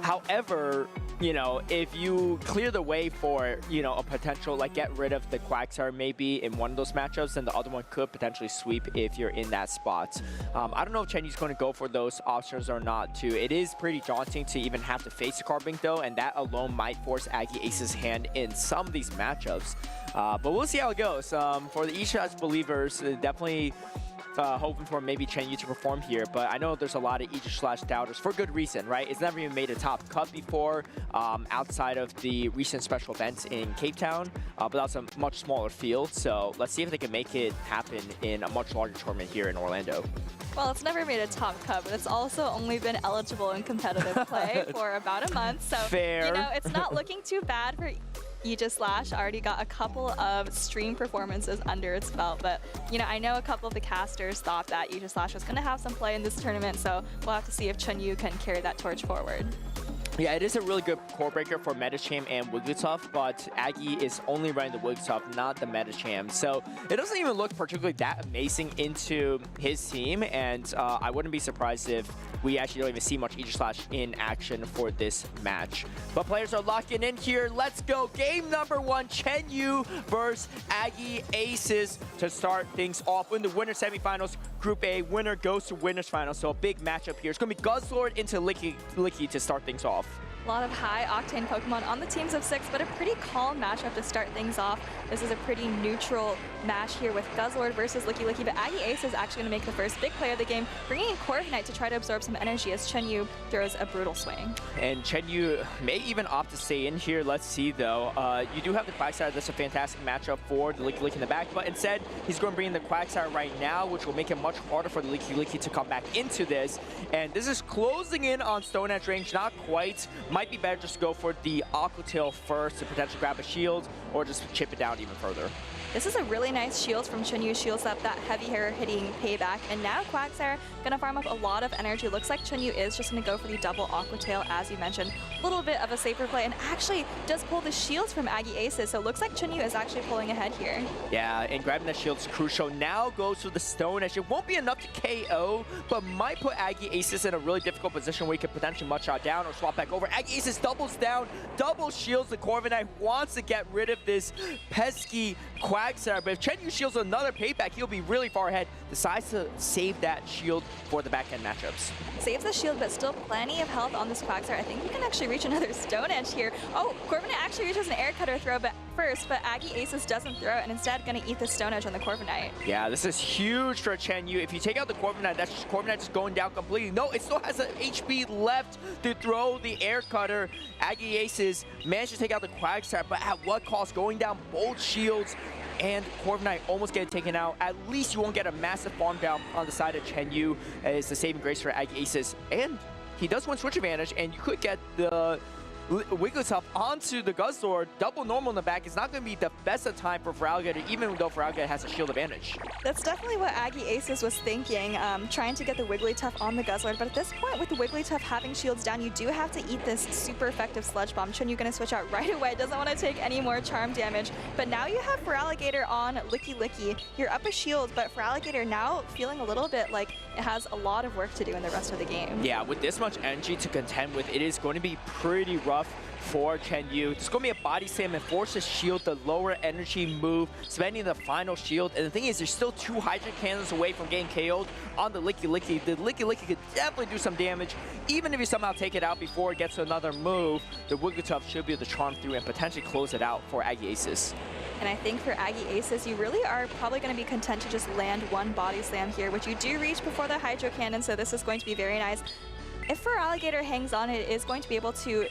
However, if you clear the way for, a potential, like get rid of the Quagsire maybe in one of those matchups, then the other one could potentially sweep if you're in that spot. I don't know if Chen Yu's going to go for those options or not too. It is pretty daunting to even have to face the Carbink though, and that alone might force Aggie Ace's hand in some of these matchups. But we'll see how it goes. For the Aegislash believers, definitely hoping for maybe Chen Yu to perform here, but I know there's a lot of Aegislash doubters for good reason, right? It's never even made a top cut before outside of the recent special events in Cape Town, but that's a much smaller field, so let's see if they can make it happen in a much larger tournament here in Orlando. Well, it's never made a top cut, but it's also only been eligible in competitive play for about a month, so fair. It's not looking too bad for Aegislash. Already got a couple of stream performances under its belt, but I know a couple of the casters thought that Aegislash was going to have some play in this tournament, so we'll have to see if Chen Yu can carry that torch forward. Yeah, it is a really good core breaker for Medicham and Wigglytuff, but Aggie is only running the Wigglytuff, not the Medicham. So it doesn't even look particularly that amazing into his team, and I wouldn't be surprised if we actually don't even see much Aegislash in action for this match. But players are locking in here. Let's go. Game number 1, Chen Yu versus Aggie Aces to start things off. In the winner semifinals, Group A, winner goes to winners finals. So a big matchup here. It's going to be Guzzlord into Licky to start things off. A lot of high-octane Pokemon on the teams of 6, but a pretty calm matchup to start things off. This is a pretty neutral match here with Guzzlord versus Licky, but Aggie Ace is actually going to make the first big play of the game, bringing in Corviknight to try to absorb some energy as Chen Yu throws a brutal swing. And Chen Yu may even opt to stay in here. Let's see, though. You do have the Quagsire. That's a fantastic matchup for the Licky in the back, but instead, he's going to bring in the Quagsire right now, which will make it much harder for the Licky to come back into this. And this is closing in on Stone Edge range, not quite. Might be better just to go for the Aqua Tail first to potentially grab a shield or just chip it down even further. This is a really nice shield from Chen Yu, shields up that heavy hair hitting payback, and now Quagsire gonna farm up a lot of energy. Looks like Chen Yu is just gonna go for the double Aqua Tail, as you mentioned. A little bit of a safer play, and actually does pull the shields from Aggie Aces, so it looks like Chen Yu is actually pulling ahead here. Yeah, and grabbing that shield is crucial. Now goes for the Stone Edge. It won't be enough to KO, but might put Aggie Aces in a really difficult position where he could potentially mud-shot down or swap back over. Aggie Aces doubles down, double shields. The Corviknight wants to get rid of this pesky Quagsire, but if Chen Yu shields another payback, he'll be really far ahead. Decides to save that shield for the back-end matchups. Saves the shield, but still plenty of health on this Quagsire. I think we can actually reach another Stone Edge here. Oh, Corviknight actually reaches an Air Cutter throw first, but Aggie Aces doesn't throw it and instead gonna eat the Stone Edge on the Corviknight. Yeah, this is huge for Chen Yu. If you take out the Corviknight, that's just Corviknight just going down completely. No, it still has an HP left to throw the Air Cutter. Aggie Aces managed to take out the Quagsire, but at what cost? Going down both shields, and Corviknight almost get taken out. At least you won't get a massive farm down on the side of Chen Yu as the saving grace for Aggie Aces. And he does win switch advantage, and you could get the Wigglytuff onto the Guzzlord. Double normal in the back is not going to be the best of time for Feraligatr, even though Feraligatr has a shield advantage. That's definitely what Aggie Aces was thinking, trying to get the Wigglytuff on the Guzzlord. But at this point, with the Wigglytuff having shields down, you do have to eat this super effective Sludge Bomb. Chen Yu going to switch out right away. Doesn't want to take any more charm damage. But now you have Feraligatr on Licky. You're up a shield, but Feraligatr now feeling a little bit like it has a lot of work to do in the rest of the game. Yeah, with this much energy to contend with, it is going to be pretty rough for Chen Yu. It's going to be a body slam and force his shield, the lower energy move, spending the final shield. And the thing is, there's still 2 Hydro Cannons away from getting KO'd on the Licky. The Licky could definitely do some damage. Even if you somehow take it out before it gets to another move, the Wigglytuff should be able to charm through and potentially close it out for Aggie Aces. And I think for Aggie Aces, you really are probably going to be content to just land one body slam here, which you do reach before the Hydro Cannon, so this is going to be very nice. If Feraligatr hangs on, it is going to be able to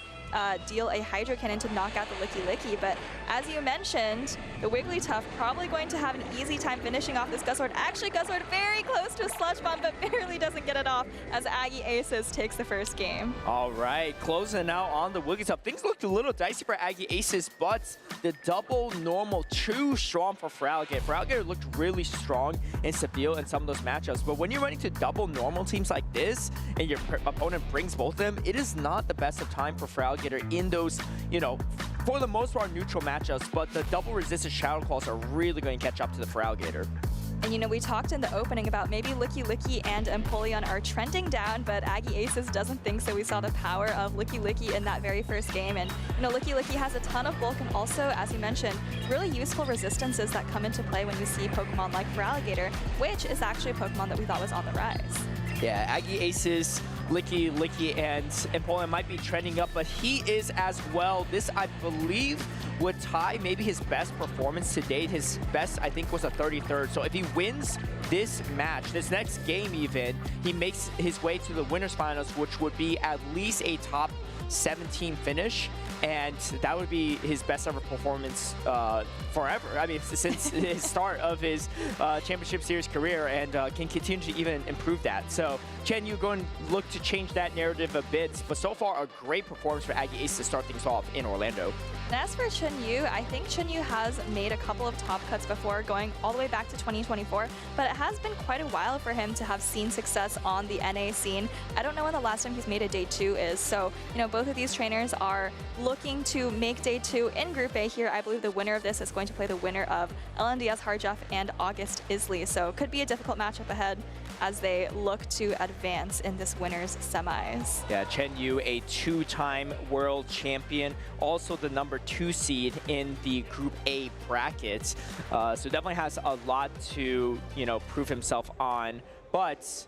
deal a Hydro Cannon to knock out the Licky, but as you mentioned, the Wigglytuff probably going to have an easy time finishing off this Guzzlord. Actually, Guzzlord very close to a Sludge Bomb, but barely doesn't get it off as Aggie Aces takes the first game. All right, closing out on the Wigglytuff. Things looked a little dicey for Aggie Aces, but the double normal too strong for Feraligatr. Feraligatr looked really strong and Seville in some of those matchups, but when you're running to double normal teams like this and your opponent brings both of them, it is not the best of time for Feraligatr in those, you know, for the most part, neutral matchups, but the double resisted Shadow Claws are really going to catch up to the Feraligatr. And you know, we talked in the opening about maybe Licky and Empoleon are trending down, but Aggie Aces doesn't think so. We saw the power of Licky in that very first game. And you know, Licky has a ton of bulk and also, as you mentioned, really useful resistances that come into play when you see Pokemon like Feraligatr, which is actually a Pokemon that we thought was on the rise. Yeah, Aggie Aces, Licky, and Empoleon might be trending up, but he is as well. This, I believe, would tie maybe his best performance to date. His best, I think, was a 33rd. So if he wins this match, this next game even, he makes his way to the winners finals, which would be at least a top 17 finish. And that would be his best ever performance forever. I mean, since his start of his championship series career, and can continue to even improve that. So Chen Yu going to look to change that narrative a bit, but so far a great performance for Aggie Aces to start things off in Orlando. And as for Chen Yu, I think Chen Yu has made a couple of top cuts before, going all the way back to 2024, but it has been quite a while for him to have seen success on the NA scene. I don't know when the last time he's made a Day 2 is, so you know, both of these trainers are looking to make Day 2 in Group A here. I believe the winner of this is going to play the winner of LNDS Harjeff and August Isley, so could be a difficult matchup ahead as they look to advance in this winner's semis. Yeah, Chen Yu, a two-time world champion, also the number 2 seed in the Group A brackets. So definitely has a lot to, you know, prove himself on, but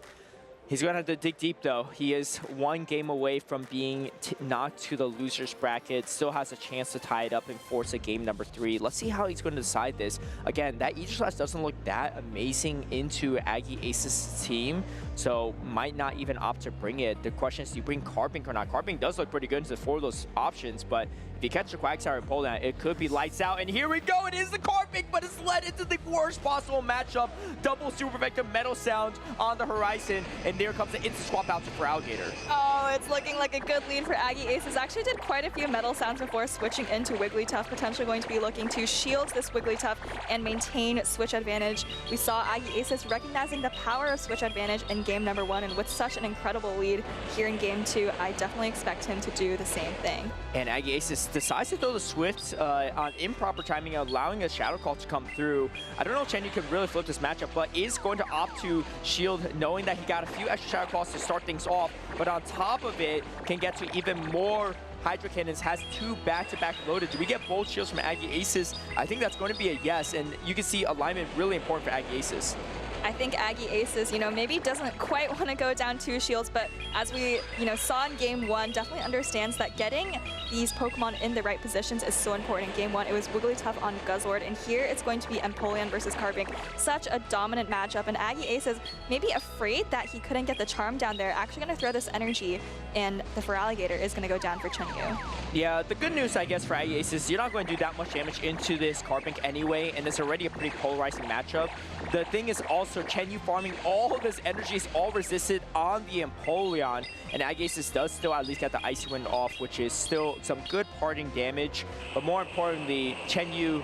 he's going to have to dig deep, though. He is one game away from being knocked to the loser's bracket. Still has a chance to tie it up and force a game number 3. Let's see how he's going to decide this. Again, that Aegislash doesn't look that amazing into Aggie Aces' team, so might not even opt to bring it. The question is, do you bring Carbink or not? Carbink does look pretty good into 4 of those options, but if you catch the Quagsire and pull that, it could be lights out. And here we go. It is the Carbink, but it's led into the worst possible matchup. Double Super Vector Metal Sound on the horizon, and there comes the instant swap out to Feraligatr. Oh, it's looking like a good lead for Aggie Aces. Actually did quite a few Metal Sounds before switching into Wigglytuff, potentially going to be looking to shield this Wigglytuff and maintain switch advantage. We saw Aggie Aces recognizing the power of switch advantage in game number 1, and with such an incredible lead here in game 2, I definitely expect him to do the same thing. And Aggie Aces decides to throw the Swift on improper timing, allowing a Shadow Call to come through. I don't know if Chen Yu can really flip this matchup, but is going to opt to shield, knowing that he got a few extra Shadow Calls to start things off, but on top of it, can get to even more Hydro Cannons, has 2 back-to-back loaded. Do we get both shields from Aggie Aces? I think that's going to be a yes, and you can see alignment really important for Aggie Aces. I think Aggie Aces, you know, maybe doesn't quite want to go down 2 shields, but as we, you know, saw in game 1, definitely understands that getting these Pokemon in the right positions is so important. In game 1, it was Wigglytuff on Guzzlord, and here it's going to be Empoleon versus Carbink. Such a dominant matchup, and Aggie Aces maybe afraid that he couldn't get the charm down there, actually going to throw this energy, and the Feraligatr is going to go down for Chen Yu. Yeah, the good news, I guess, for Aggie Aces, you're not going to do that much damage into this Carbink anyway, and it's already a pretty polarizing matchup. The thing is also Chen Yu farming all of his energy is all resisted on the Empoleon, and Aggie Aces does still at least get the Icy Wind off, which is still some good parting damage. But more importantly, Chen Yu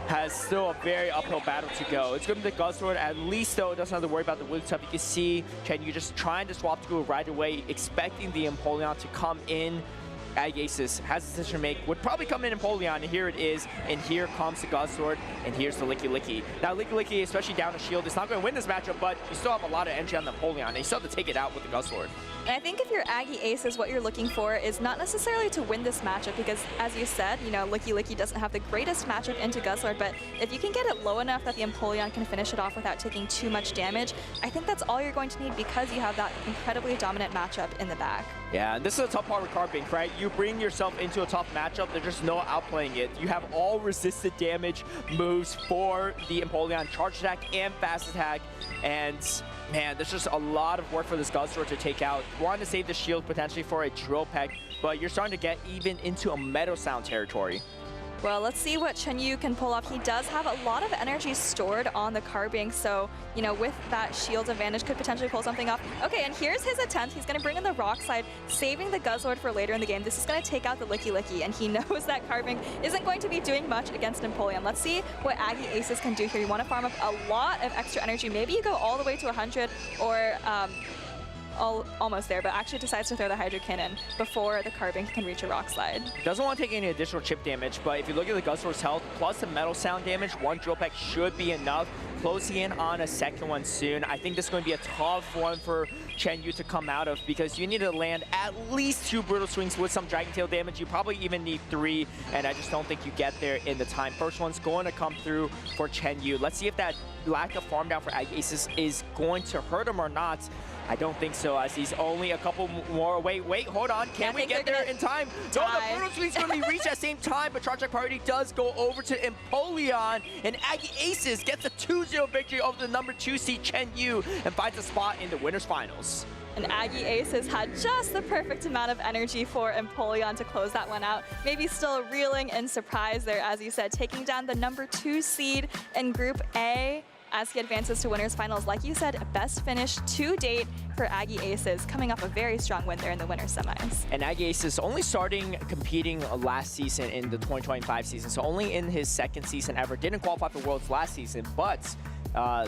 has still a very uphill battle to go. It's going to be the Guzzlord. At least, though, it doesn't have to worry about the Wigglytuff. You can see Chen Yu just trying to swap to go right away, expecting the Empoleon to come in. Aggie Aces has a decision to make, would probably come in Empoleon, and here it is, and here comes the Guzzlord, and here's the Licky. Now Licky, especially down a shield, is not going to win this matchup, but you still have a lot of energy on the Empoleon, and you still have to take it out with the Guzzlord. And I think if you're Aggie Aces, what you're looking for is not necessarily to win this matchup, because as you said, you know, Licky doesn't have the greatest matchup into Guzzlord, but if you can get it low enough that the Empoleon can finish it off without taking too much damage, I think that's all you're going to need because you have that incredibly dominant matchup in the back. Yeah, and this is a tough part with Carbink, right? You bring yourself into a tough matchup, there's just no outplaying it. You have all resisted damage moves for the Empoleon, charge attack and fast attack, and Man, there's just a lot of work for this Guzzler to take out. Wanting to save the shield potentially for a Drill Peck, but you're starting to get even into a Meadow Sound territory. Well, let's see what Chen Yu can pull off. He does have a lot of energy stored on the carbine, so, you know, with that shield advantage, could potentially pull something off. Okay, and here's his attempt. He's going to bring in the Rock Slide, saving the Guzzlord for later in the game. This is going to take out the Licky Licky, and he knows that carbine isn't going to be doing much against Empoleon. Let's see what Aggie Aces can do here. You want to farm up a lot of extra energy. Maybe you go all the way to 100 or... almost there, but actually decides to throw the Hydro Cannon before the Carbine can reach a Rock Slide. Doesn't want to take any additional chip damage, but if you look at the Guzzler's health, plus the Metal Sound damage, one Drill Peck should be enough. Closing in on a second one soon. I think this is going to be a tough one for Chen Yu to come out of because you need to land at least 2 Brutal Swings with some Dragon Tail damage. You probably even need 3, and I just don't think you get there in the time. First one's going to come through for Chen Yu. Let's see if that lack of farm down for Aggie Aces is going to hurt him or not. I don't think so, as he's only a couple more. Wait, hold on. Can we get there in time? No, the Brutal Swing's going to be reached at the same time, but Charge Party does go over to Empoleon, and Aggie Aces gets a 2-0 victory over the number 2 seed Chen Yu and finds a spot in the winners finals. And Aggie Aces had just the perfect amount of energy for Empoleon to close that one out. Maybe still reeling in surprise there, as you said, taking down the number 2 seed in Group A as he advances to winners finals. Like you said, best finish to date for Aggie Aces, coming off a very strong win there in the winners semis. And Aggie Aces only starting competing last season in the 2025 season, so only in his second season ever. Didn't qualify for Worlds last season, but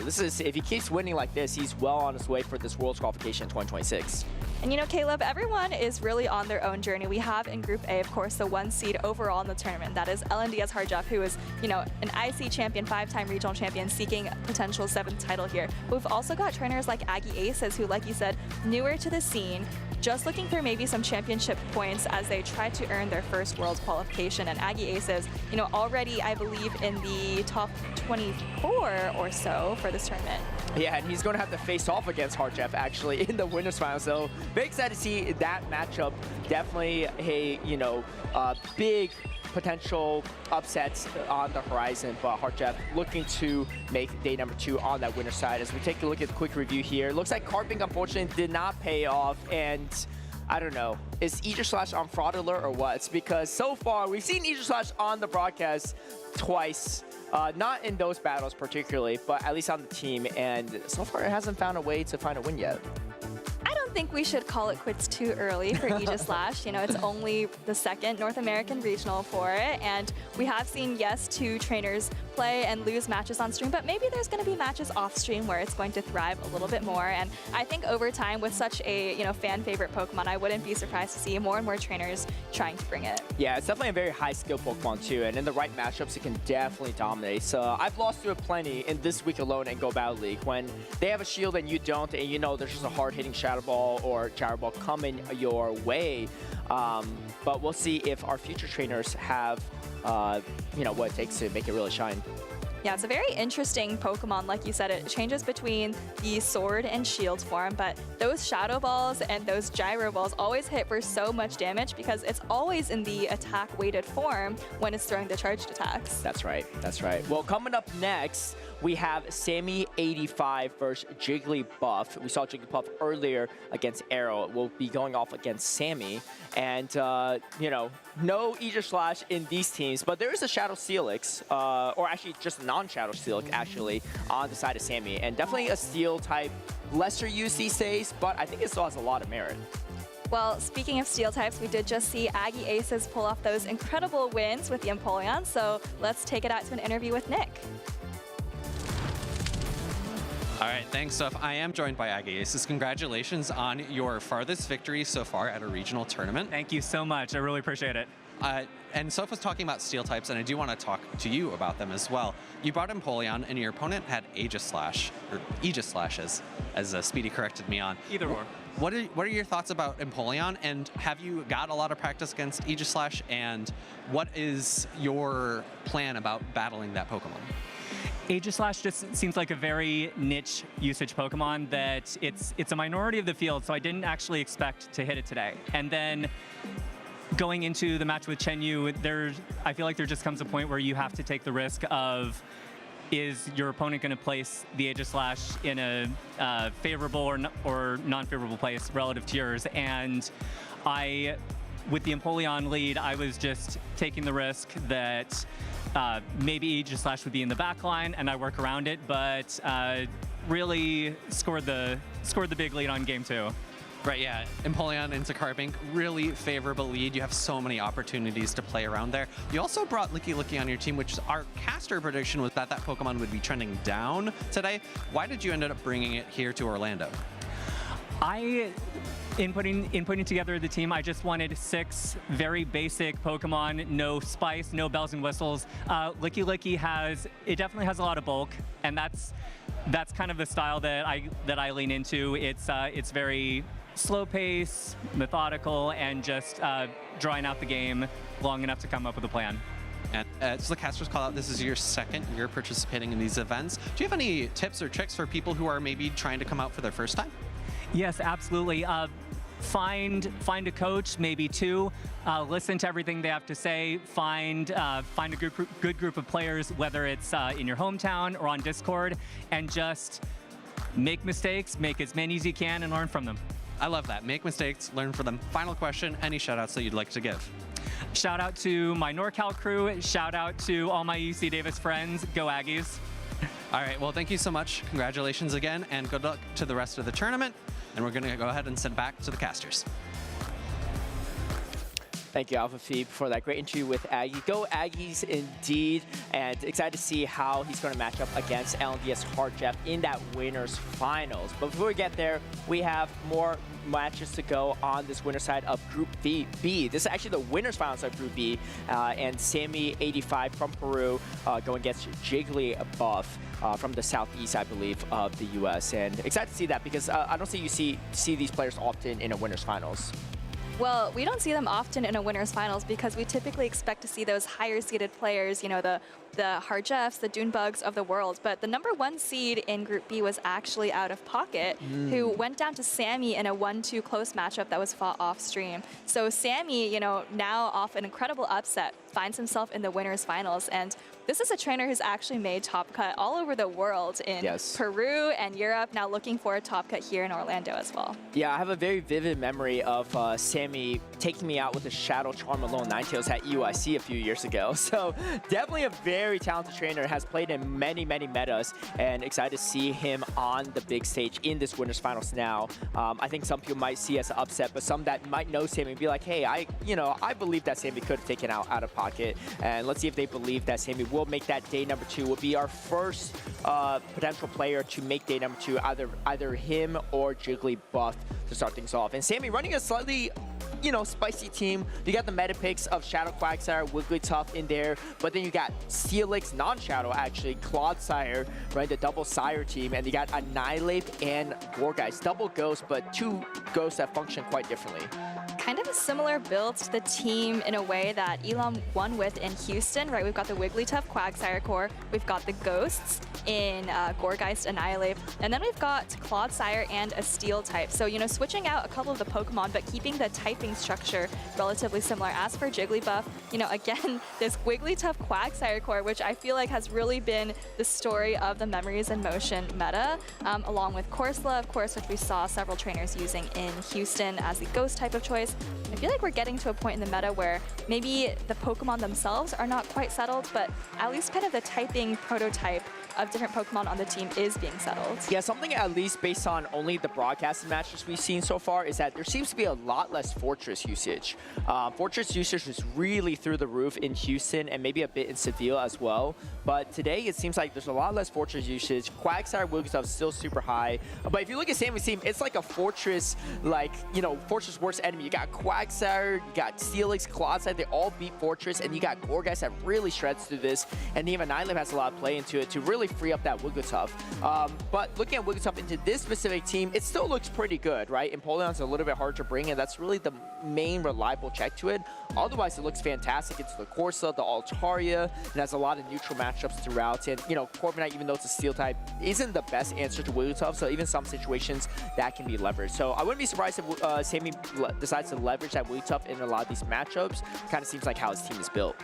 this is, if he keeps winning like this, he's well on his way for this Worlds qualification in 2026. And you know, Caleb, everyone is really on their own journey. We have in Group A, of course, the 1 seed overall in the tournament. That is LNDS who is, you know, an IC champion, 5-time regional champion, seeking a potential 7th title here. But we've also got trainers like Aggie Aces, who, like you said, newer to the scene, just looking for maybe some championship points as they try to earn their first Worlds qualification. And Aggie Aces, you know, already, I believe, in the top 24 or so for this tournament. Yeah, and he's going to have to face off against Jeff actually in the winners final. So very excited to see that matchup. Definitely a, you know, big potential upsets on the horizon, but Jeff looking to make day number 2 on that winner side. As we take a look at the quick review here, looks like Carping unfortunately did not pay off, and I don't know, is Aegislash on Fraud Alert or what? It's because so far we've seen Aegislash on the broadcast twice. Not in those battles particularly, but at least on the team, and so far it hasn't found a way to find a win yet. I don't think we should call it quits too early for Aegislash. You know, it's only the 2nd North American regional for it, and we have seen, yes, 2 trainers play and lose matches on stream, but maybe there's going to be matches off stream where it's going to thrive a little bit more. And I think over time, with such a, you know, fan favorite Pokemon, I wouldn't be surprised to see more and more trainers trying to bring it. Yeah, it's definitely a very high skill Pokemon too, and in the right matchups, it can definitely dominate. So I've lost to it plenty in this week alone in Go Battle League when they have a shield and you don't, and you know there's just a hard hitting Shadow Ball or Gyro Ball coming your way. But we'll see if our future trainers have, you know, what it takes to make it really shine. Yeah, it's a very interesting Pokemon. Like you said, it changes between the Sword and Shield form, but those Shadow Balls and those Gyro Balls always hit for so much damage because it's always in the attack-weighted form when it's throwing the charged attacks. That's right, that's right. Well, coming up next, we have Sammy 85 versus JigglyBuff. We saw JigglyBuff earlier against Arrow. We'll be going off against Sammy. And, you know, no Aegislash in these teams, but there is a Shadow Steelix, or actually just non-Shadow Steelix, actually, on the side of Sammy. And definitely a Steel type, lesser used these days, but I think it still has a lot of merit. Well, speaking of Steel types, we did just see Aggie Aces pull off those incredible wins with the Empoleon, so let's take it out to an interview with Nick. All right, thanks, Soph. I am joined by Aggie Aces. Congratulations on your farthest victory so far at a regional tournament. Thank you so much. I really appreciate it. And Soph was talking about Steel types, and I do want to talk to you about them as well. You brought Empoleon, and your opponent had Aegislash, or Aegislash, as Speedy corrected me on. Either or. What are your thoughts about Empoleon, and have you got a lot of practice against Aegislash, and what is your plan about battling that Pokemon? Aegislash just seems like a very niche usage Pokemon that it's a minority of the field, so I didn't actually expect to hit it today. And then going into the match with Chen Yu, I feel like there just comes a point where you have to take the risk of is your opponent going to place the Aegislash in a favorable or non-favorable place relative to yours? And with the Empoleon lead, I was just taking the risk that maybe Aegislash would be in the back line and I work around it, but really scored the big lead on game 2. Right, yeah. Empoleon into Carbink, really favorable lead. You have so many opportunities to play around there. You also brought Licky Licky on your team, which our caster prediction was that Pokemon would be trending down today. Why did you end up bringing it here to Orlando? In putting together the team, I just wanted 6 very basic Pokemon, no spice, no bells and whistles. Licky Licky definitely has a lot of bulk, and that's kind of the style that I lean into. It's very slow pace, methodical, and just drawing out the game long enough to come up with a plan. And so the casters call out, this is your second year participating in these events. Do you have any tips or tricks for people who are maybe trying to come out for their first time? Yes, absolutely. Find a coach, maybe 2. Listen to everything they have to say. Find a good group of players, whether it's in your hometown or on Discord, and just make mistakes, make as many as you can, and learn from them. I love that. Make mistakes, learn from them. Final question, any shout-outs that you'd like to give? Shout out to my NorCal crew. Shout out to all my UC Davis friends. Go Aggies. All right, well, thank you so much. Congratulations again, and good luck to the rest of the tournament. And we're going to go ahead and send back to the casters. Thank you, Alpha Phoebe, for that great interview with Aggie. Go Aggies indeed, and excited to see how he's going to match up against LNDS Lyle Jeffs in that winners finals. But before we get there, we have more matches to go on this winner side of Group B. This is actually the winners finals of Group B, and Sammy 85 from Peru going against JigglyBuff from the southeast, I believe, of the U.S. And excited to see that because I don't see these players often in a winners finals. Well, we don't see them often in a winners finals because we typically expect to see those higher seeded players, you know, the Lyle Jeffs, the Dune Bugs of the world. But the #1 seed in Group B was actually Out of Pocket, who went down to Sammy in a 1-2 close matchup that was fought off stream. So Sammy, you know, now off an incredible upset, finds himself in the winners finals. And this is a trainer who's actually made Top Cut all over the world in Peru and Europe, now looking for a Top Cut here in Orlando as well. Yeah, I have a very vivid memory of Sammy taking me out with a Shadow Charm alone Ninetales at EUIC a few years ago. So definitely a very talented trainer, has played in many, many metas, and excited to see him on the big stage in this winners finals now. I think some people might see as an upset, but some that might know Sammy be like, hey, I believe that Sammy could have taken Out of Pocket, and let's see if they believe that Sammy will make that day #2. Will be our first potential player to make day #2, either him or JigglyBuff to start things off. And Sammy running a slightly, spicy team. You got the meta picks of Shadow Quagsire, Wigglytuff in there, but then you got Steelix, non-Shadow actually, Clodsire, right, the double Sire team, and you got Annihilate and Gourgeist. Double Ghost, but 2 ghosts that function quite differently. Kind of a similar build to the team in a way that Elam won with in Houston, right? We've got the Wigglytuff Quagsire core, we've got the Ghosts in Gourgeist, Annihilate, and then we've got Clodsire and a Steel type. So, switching out a couple of the Pokemon, but keeping the typing structure relatively similar. As for JigglyBuff, again, this Wigglytuff Quagsire core, which I feel like has really been the story of the Memories in Motion meta, along with Corsola, of course, which we saw several trainers using in Houston as the Ghost type of choice. I feel like we're getting to a point in the meta where maybe the Pokemon themselves are not quite settled, but at least kind of the typing prototype of different Pokemon on the team is being settled. Yeah, something at least based on only the broadcasted matches we've seen so far is that there seems to be a lot less Fortress usage. Fortress usage was really through the roof in Houston and maybe a bit in Seville as well. But today it seems like there's a lot less Fortress usage. Quagsire, Wigglytuff still super high. But if you look at Sammy's team, it's like a Fortress, Fortress worst enemy. You got Quagsire, you got Steelix, Clodsire, they all beat Fortress, and you got Gourgeist that really shreds through this. And even Annihilate has a lot of play into it to really free up that Wigglytuff. But looking at Wigglytuff into this specific team, it still looks pretty good, right? Empoleon's a little bit hard to bring, and that's really the main reliable check to it. Otherwise, it looks fantastic. It's the Corsola, the Altaria, and has a lot of neutral matchups throughout. And, Corviknight, even though it's a Steel type, isn't the best answer to Wigglytuff, so even some situations that can be leveraged. So I wouldn't be surprised if Sammy decides to leverage that Wigglytuff in a lot of these matchups. Kind of seems like how his team is built.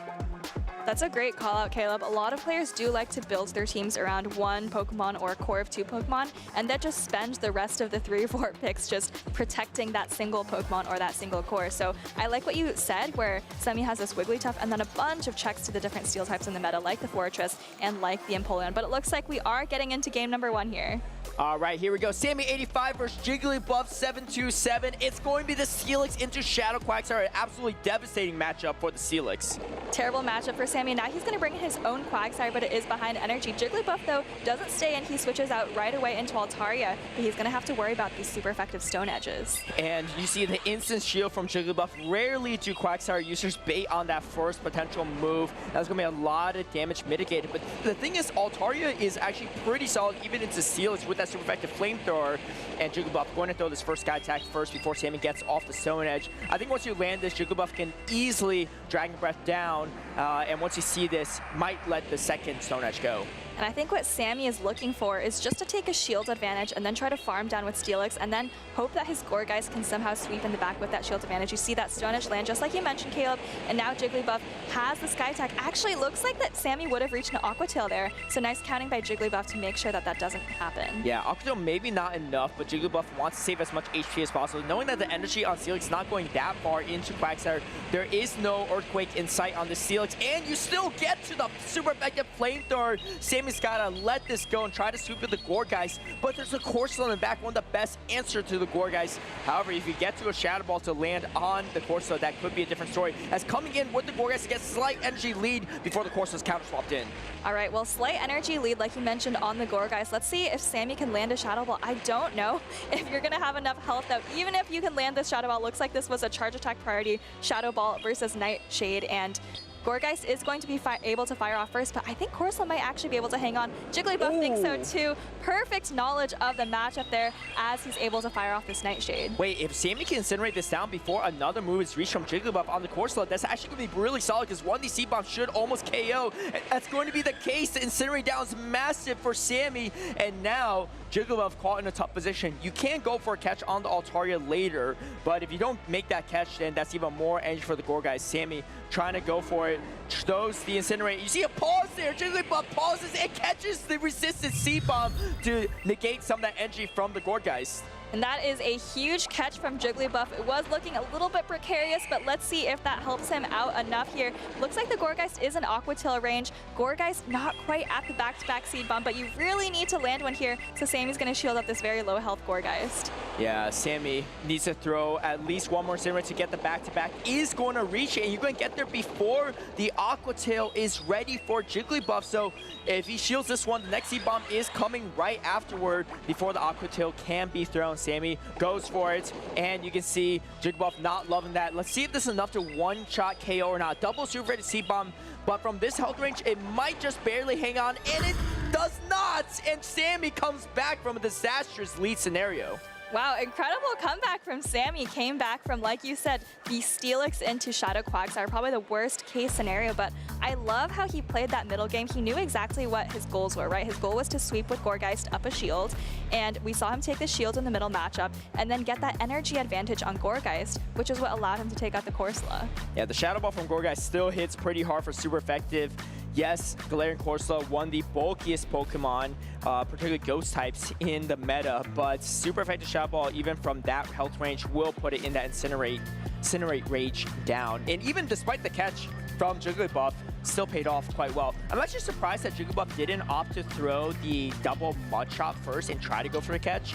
That's a great call out, Caleb. A lot of players do like to build their teams around one Pokemon or a core of 2 Pokemon, and then just spend the rest of the 3 or 4 picks just protecting that single Pokemon or that single core. So I like what you said, where Sammy has this Wigglytuff and then a bunch of checks to the different steel types in the meta, like the Fortress and like the Empoleon. But it looks like we are getting into game number 1 here. All right, here we go. Sammy 85 versus JigglyBuff 727. It's going to be the Steelix into Shadow Quagsire. An absolutely devastating matchup for the Steelix. Terrible matchup for Sammy. Now he's going to bring in his own Quagsire, but it is behind energy. JigglyBuff, though, doesn't stay in. He switches out right away into Altaria, but he's going to have to worry about these super effective Stone Edges. And you see the instant shield from JigglyBuff. Rarely do Quagsire users bait on that first potential move. That's going to be a lot of damage mitigated. But the thing is, Altaria is actually pretty solid, even into Steelix with that super effective Flamethrower. And JigglyBuff going to throw this first Sky Attack first before Sammy gets off the Stone Edge. I think once you land this, JigglyBuff can easily Dragon Breath down. And once you see this, might let the second Stone Edge go. And I think what Sammy is looking for is just to take a shield advantage and then try to farm down with Steelix and then hope that his Gourgeist can somehow sweep in the back with that shield advantage. You see that Stone Edge land just like you mentioned, Caleb, and now JigglyBuff has the Sky Attack. Actually, it looks like that Sammy would have reached an Aqua Tail there, so nice counting by JigglyBuff to make sure that that doesn't happen. Yeah, Aqua Tail maybe not enough, but JigglyBuff wants to save as much HP as possible. Knowing that the energy on Steelix is not going that far into Quagsire, there is no Earthquake in sight on the Steelix, and you still get to the super effective Flamethrower. Sammy's gotta let this go and try to sweep with the Gourgeist, but there's a Corsola in the back, one of the best answer to the Gourgeist. However, if you get to a Shadow Ball to land on the Corsola, that could be a different story. As coming in with the Gourgeist gets slight energy lead before the Corsola's counter swapped in. All right, well, slight energy lead, like you mentioned, on the Gourgeist. Let's see if Sammy can land a Shadow Ball. I don't know if you're gonna have enough health, though. Even if you can land this Shadow Ball, looks like this was a charge attack priority Shadow Ball versus Nightshade, and Gourgeist is going to be able to fire off first, but I think Corsola might actually be able to hang on. JigglyBuff thinks so too. Perfect knowledge of the matchup there as he's able to fire off this Nightshade. Wait, if Sammy can incinerate this down before another move is reached from JigglyBuff on the Corsola, that's actually going to be really solid because one, the Seed Bomb should almost KO. And that's going to be the case. The incinerate down is massive for Sammy, and now JigglyBuff caught in a tough position. You can go for a catch on the Altaria later, but if you don't make that catch, then that's even more energy for the Gourgeist. Sammy trying to go for it, throws the Incinerate. You see a pause there. JigglyBuff pauses and catches the resistant Seed Bomb to negate some of that energy from the Gourgeist. And that is a huge catch from JigglyBuff. It was looking a little bit precarious, but let's see if that helps him out enough here. Looks like the Gourgeist is in Aqua Tail range. Gourgeist not quite at the back-to-back Seed Bomb, but you really need to land one here, so Sammy's going to shield up this very low health Gourgeist. Yeah, Sammy needs to throw at least one more Incinerate to get the back-to-back. Is going to reach it, and you're going to get there before the Aqua Tail is ready for JigglyBuff. So if he shields this one, the next Seed Bomb is coming right afterward before the Aqua Tail can be thrown. Sammy goes for it, and you can see JigglyBuff not loving that. Let's see if this is enough to one-shot KO or not. Double super rated Seed Bomb, but from this health range, it might just barely hang on, and it does not! And Sammy comes back from a disastrous lead scenario. Wow, incredible comeback from Sammy. Came back from, like you said, the Steelix into Shadow Quagsire, probably the worst case scenario, but I love how he played that middle game. He knew exactly what his goals were, right? His goal was to sweep with Gourgeist up a shield, and we saw him take the shield in the middle matchup and then get that energy advantage on Gourgeist, which is what allowed him to take out the Corsola. Yeah, the Shadow Ball from Gourgeist still hits pretty hard for super effective. Yes, Galarian Corsola, one of the bulkiest Pokemon, particularly Ghost types in the meta, but super effective Shadow Ball, even from that health range, will put it in that Incinerate rage down. And even despite the catch from JigglyBuff, still paid off quite well. I'm actually surprised that JigglyBuff didn't opt to throw the double Mud Shot first and try to go for the catch,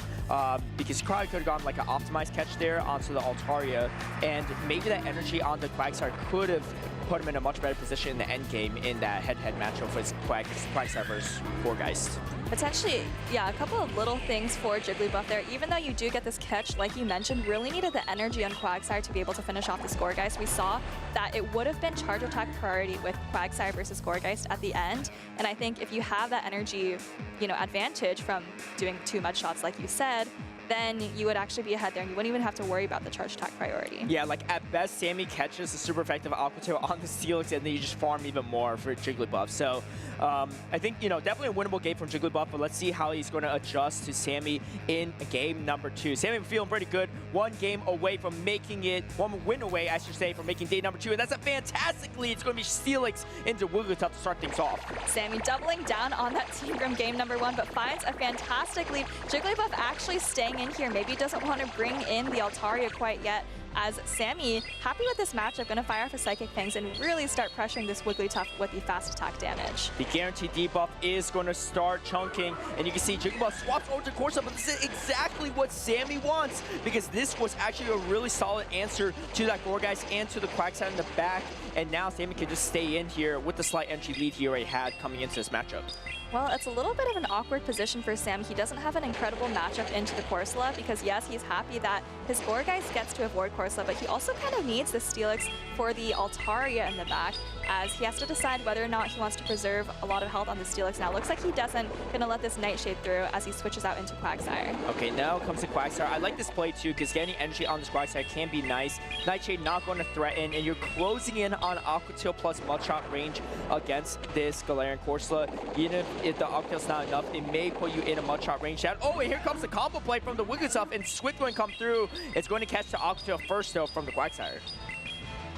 because he probably could have gone like an optimized catch there onto the Altaria, and maybe that energy on the Quagsire could have put him in a much better position in the end game in that head-to-head matchup with Quagsire versus Gourgeist. It's actually, yeah, a couple of little things for JigglyBuff there. Even though you do get this catch, like you mentioned, really needed the energy on Quagsire to be able to finish off the Gourgeist. We saw that it would have been charge attack priority with Quagsire versus Gourgeist at the end. And I think if you have that energy, advantage from doing 2 mud shots, like you said, then you would actually be ahead there and you wouldn't even have to worry about the charge attack priority. Yeah, like at best, Sammy catches the super effective Aqua Tail on the Steelix, and then you just farm even more for JigglyBuff. So I think, definitely a winnable game from JigglyBuff, but let's see how he's going to adjust to Sammy in game number 2. Sammy feeling pretty good. One game away from making it, one win away, I should say, from making day number 2, and that's a fantastic lead. It's going to be Steelix into Wigglytuff to start things off. Sammy doubling down on that team from game number 1, but finds a fantastic lead. JigglyBuff actually staying in here. Maybe doesn't want to bring in the Altaria quite yet, as Sammy, happy with this matchup, going to fire off his Psychic Fangs and really start pressuring this Wigglytuff with the fast attack damage. The guaranteed debuff is going to start chunking, and you can see JigglyBuff swaps over to Corsa, but this is exactly what Sammy wants, because this was actually a really solid answer to that Gourgeist and to the Quagsire in the back, and now Sammy can just stay in here with the slight entry lead he already had coming into this matchup. Well, it's a little bit of an awkward position for Sam. He doesn't have an incredible matchup into the Corsola because, yes, he's happy that his Gourgeist gets to avoid Corsola, but he also kind of needs the Steelix for the Altaria in the back, as he has to decide whether or not he wants to preserve a lot of health on the Steelix. Now, it looks like he doesn't. Gonna let this Nightshade through as he switches out into Quagsire. Okay, now comes the Quagsire. I like this play too, because getting energy on this Quagsire can be nice. Nightshade not going to threaten, and you're closing in on Aqua Tail plus Mudshot range against this Galarian Corsola. Even if the Aqua Tail's not enough, it may put you in a Mudshot range down. Oh, and here comes the combo play from the Wigglytuff, and Swift going to come through. It's going to catch the Aqua Tail first, though, from the Quagsire.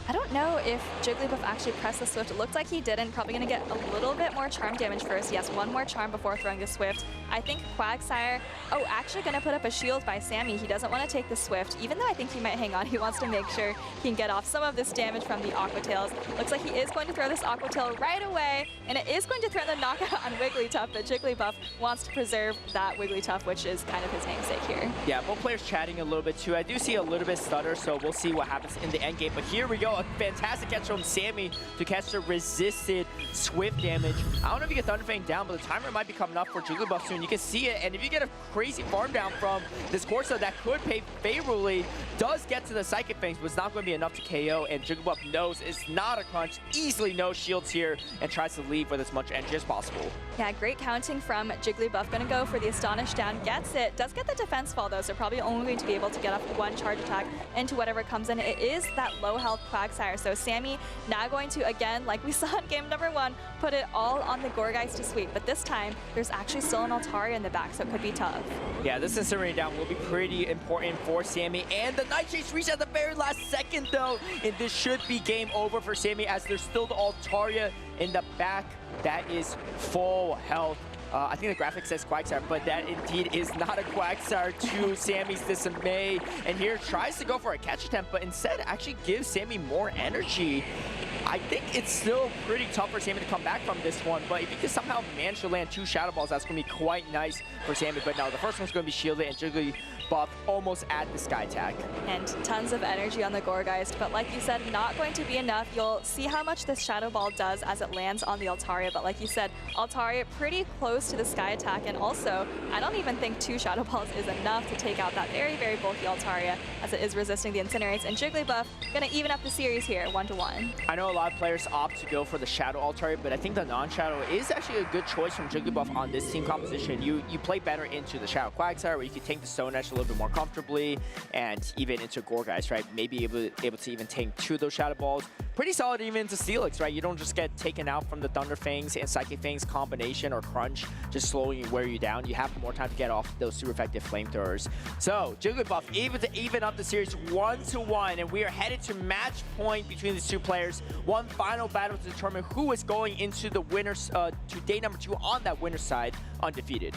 I don't know if JigglyBuff actually pressed the Swift. It looked like he didn't. Probably going to get a little bit more charm damage first. Yes, one more charm before throwing the Swift. I think Quagsire, actually going to put up a shield by Sammy. He doesn't want to take the Swift, even though I think he might hang on. He wants to make sure he can get off some of this damage from the Aqua Tails. Looks like he is going to throw this Aqua Tail right away, and it is going to threaten the knockout on Wigglytuff, but JigglyBuff wants to preserve that Wigglytuff, which is kind of his namesake here. Yeah, both players chatting a little bit too. I do see a little bit stutter, so we'll see what happens in the end game. But here we go, a fantastic catch from Sammy to catch the resisted Swift damage. I don't know if you get Thunderfang down, but the timer might be coming up for JigglyBuff soon. You can see it, and if you get a crazy farm down from this Corsa that could pay favorably, does get to the Psychic Fangs, but it's not going to be enough to KO, and JigglyBuff knows it's not a crunch, easily no shields here, and tries to leave with as much energy as possible. Yeah, great counting from JigglyBuff. Going to go for the Astonish down, gets it. Does get the defense fall though, so probably only going to be able to get off one charge attack into whatever comes in. It is that low health Quagsire, so Sammy now going to, again, like we saw in game number 1, put it all on the Gourgeist to sweep. But this time, there's actually still an Altaria in the back, so it could be tough. Yeah, this Incinerate down will be pretty important for Sammy. And the Nightshade's reached at the very last second, though. And this should be game over for Sammy, as there's still the Altaria in the back. That is full health. I think the graphic says Quagsire, but that indeed is not a Quagsire to Sammy's dismay. And here tries to go for a catch attempt, but instead actually gives Sammy more energy. I think it's still pretty tough for Sammy to come back from this one, but if you can somehow manage to land 2 Shadow Balls, that's going to be quite nice for Sammy. But no, the first one's going to be shielded, and JigglyBuff almost at the Sky Tag. And tons of energy on the Gourgeist, but like you said, not going to be enough. You'll see how much this Shadow Ball does as it lands on the Altaria, but like you said, Altaria pretty close to the Sky Attack, and also, I don't even think 2 Shadow Balls is enough to take out that very, very bulky Altaria, as it is resisting the Incinerates, and JigglyBuff going to even up the series here, 1-1. I know a lot of players opt to go for the Shadow Altaria, but I think the non-Shadow is actually a good choice from JigglyBuff on this team composition. You play better into the Shadow Quagsire, where you can take the Stone Edge a little bit more comfortably, and even into Gourgeist, right? Maybe able to even tank 2 of those Shadow Balls. Pretty solid even into Steelix, right? You don't just get taken out from the Thunder Fangs and Psychic Fangs combination or crunch, just slowing you, wear you down. You have more time to get off those super effective flamethrowers. So JigglyBuff able to even up the series 1-1, and we are headed to match point between these two players. One final battle to determine who is going into the winners to day number 2 on that winner's side undefeated.